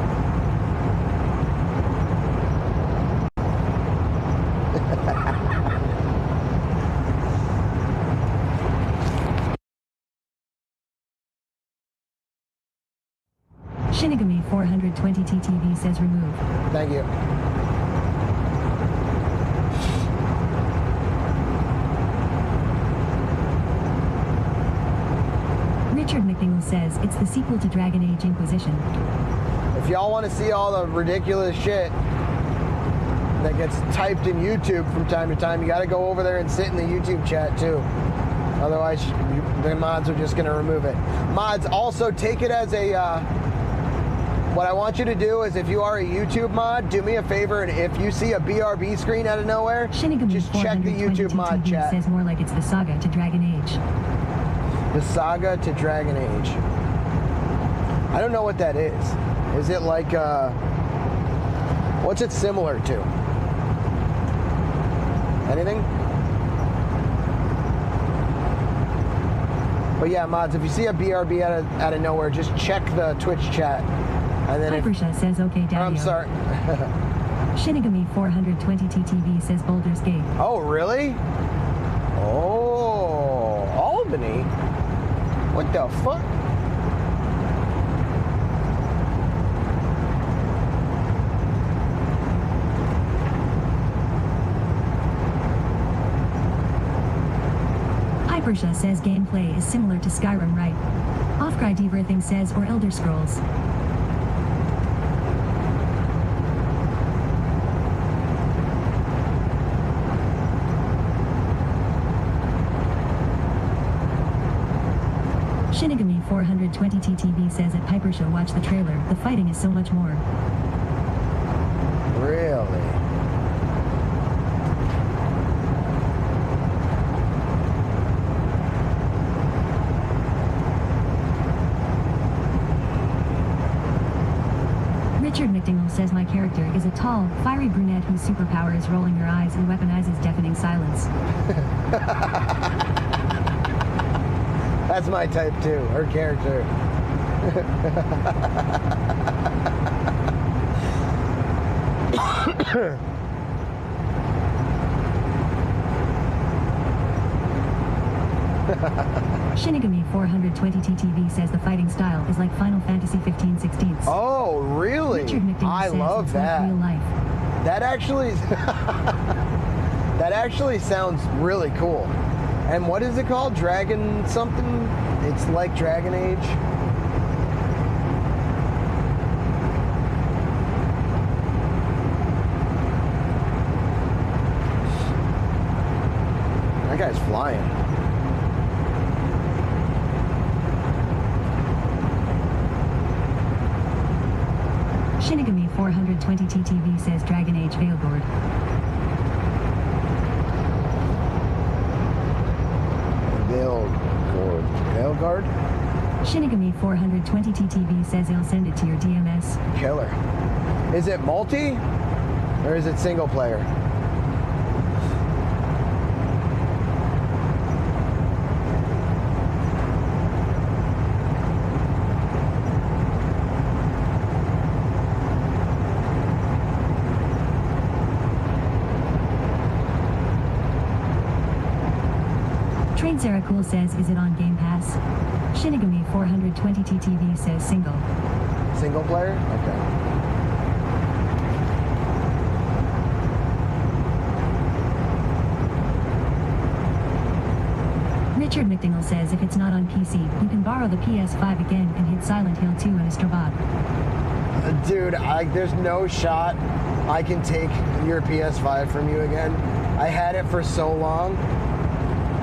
Shinigami 420 TTV says remove. Thank you. Richard McDingle says it's the sequel to Dragon Age Inquisition. If y'all want to see all the ridiculous shit that gets typed in YouTube from time to time, you got to go over there and sit in the YouTube chat too. Otherwise, the mods are just going to remove it. Mods, also take it as a... what I want you to do is, if you are a YouTube mod, do me a favor, and if you see a BRB screen out of nowhere, Shinigami just check the YouTube mod chat. Says more like it's the saga to Dragon Age. The saga to Dragon Age. I don't know what that is. Is it like, what's it similar to? Anything? But yeah, mods, if you see a BRB out of nowhere, just check the Twitch chat. And then Hypersha says okay, Daddy. I'm sorry. Shinigami 420 TTV says Boulder's Gate. Oh, really? Oh, Albany? What the fuck? Pipersha says gameplay is similar to Skyrim, right? Offcry Diverthing says, or Elder Scrolls. Shinigami 420 TTV says at Pipersha, watch the trailer, the fighting is so much more. Really? Richard McDingle says my character is a tall, fiery brunette whose superpower is rolling her eyes and weaponizes deafening silence. That's my type too, her character. Shinigami 420 TTV says the fighting style is like Final Fantasy 15/16. Oh, really? Richard McDingle I says love it's that. like real life. That actually, that actually sounds really cool. And what is it called? Dragon something? It's like Dragon Age. That guy's flying. Shinigami 420 TTV says Dragon Age Veilguard. Veilguard? Shinigami 420 TTV says he'll send it to your DMS. Killer. Is it multi? Or is it single player? Train Sarah Cool says, is it on Game Pass? Shinigami 420 TTV says single. Single player? Okay. Richard McDingle says if it's not on PC, you can borrow the PS5 again and hit Silent Hill 2 and Astrobot. Dude, there's no shot I can take your PS5 from you again. I had it for so long,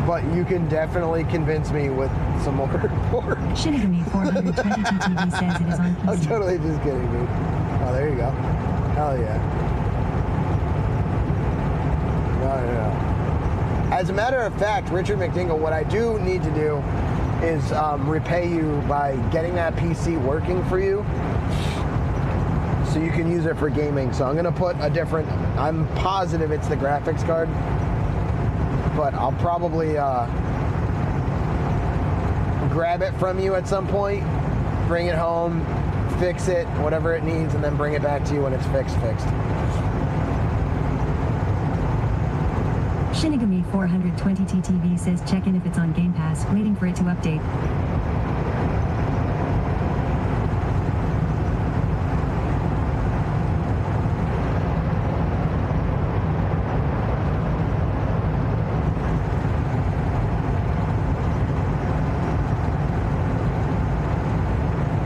but you can definitely convince me with some more ports. Shinigami 420 TTV says it is on PC. I'm totally just kidding, dude. Oh, there you go. Hell yeah. No. As a matter of fact, Richard McDingle, what I do need to do is repay you by getting that PC working for you so you can use it for gaming. So I'm going to put a different, I'm positive it's the graphics card, but I'll probably grab it from you at some point, bring it home, fix it, whatever it needs, and then bring it back to you when it's fixed. Shinigami 420 TTV says check in if it's on Game Pass, waiting for it to update.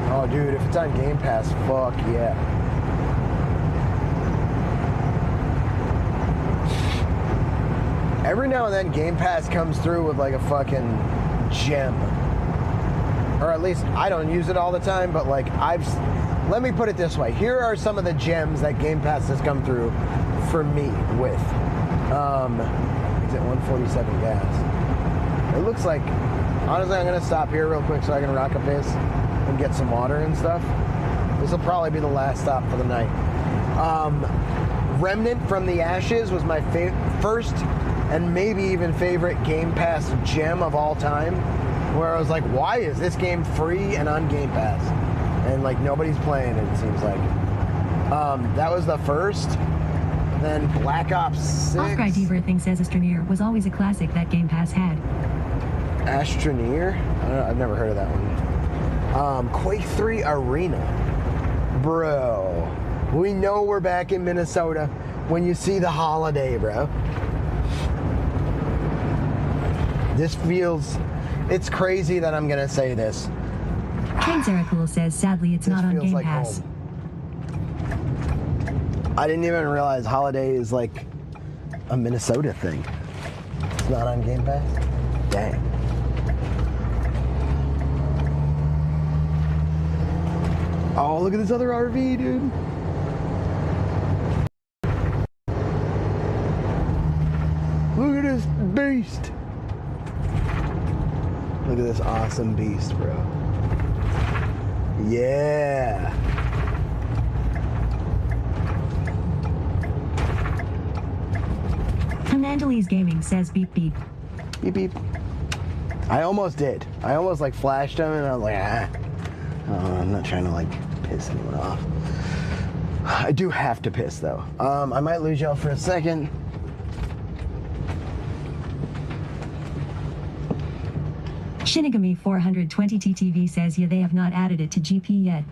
Oh, dude, if it's on Game Pass, fuck yeah. Every now and then, Game Pass comes through with like a fucking gem. Or at least, I don't use it all the time, but like let me put it this way. Here are some of the gems that Game Pass has come through for me with. It's at 147 gas. It looks like, honestly, I'm gonna stop here real quick so I can rock a piss and get some water and stuff. This will probably be the last stop for the night. Remnant from the Ashes was my first and maybe even favorite Game Pass gem of all time, where I was like, why is this game free and on Game Pass? And like nobody's playing it seems like. That was the first. Then Black Ops 6. Offcry Diverthing says Astroneer was always a classic that Game Pass had. Astroneer? I've never heard of that one. Quake 3 Arena. Bro. We know we're back in Minnesota when you see the holiday, bro. This feels, it's crazy that I'm gonna say this. Train Sarah Cool says, sadly, it's not on feels Game like Pass. home. I didn't even realize Holiday is like a Minnesota thing. It's not on Game Pass? Dang. Oh, look at this other RV, dude. Look at this beast. Look at this awesome beast, bro. Yeah. Analogies Gaming says, beep beep. Beep beep. I almost did. I almost like flashed him and I was like, ah. I'm not trying to like piss anyone off. I do have to piss though. I might lose y'all for a second. Shinigami 420 TTV says, yeah, they have not added it to GP yet.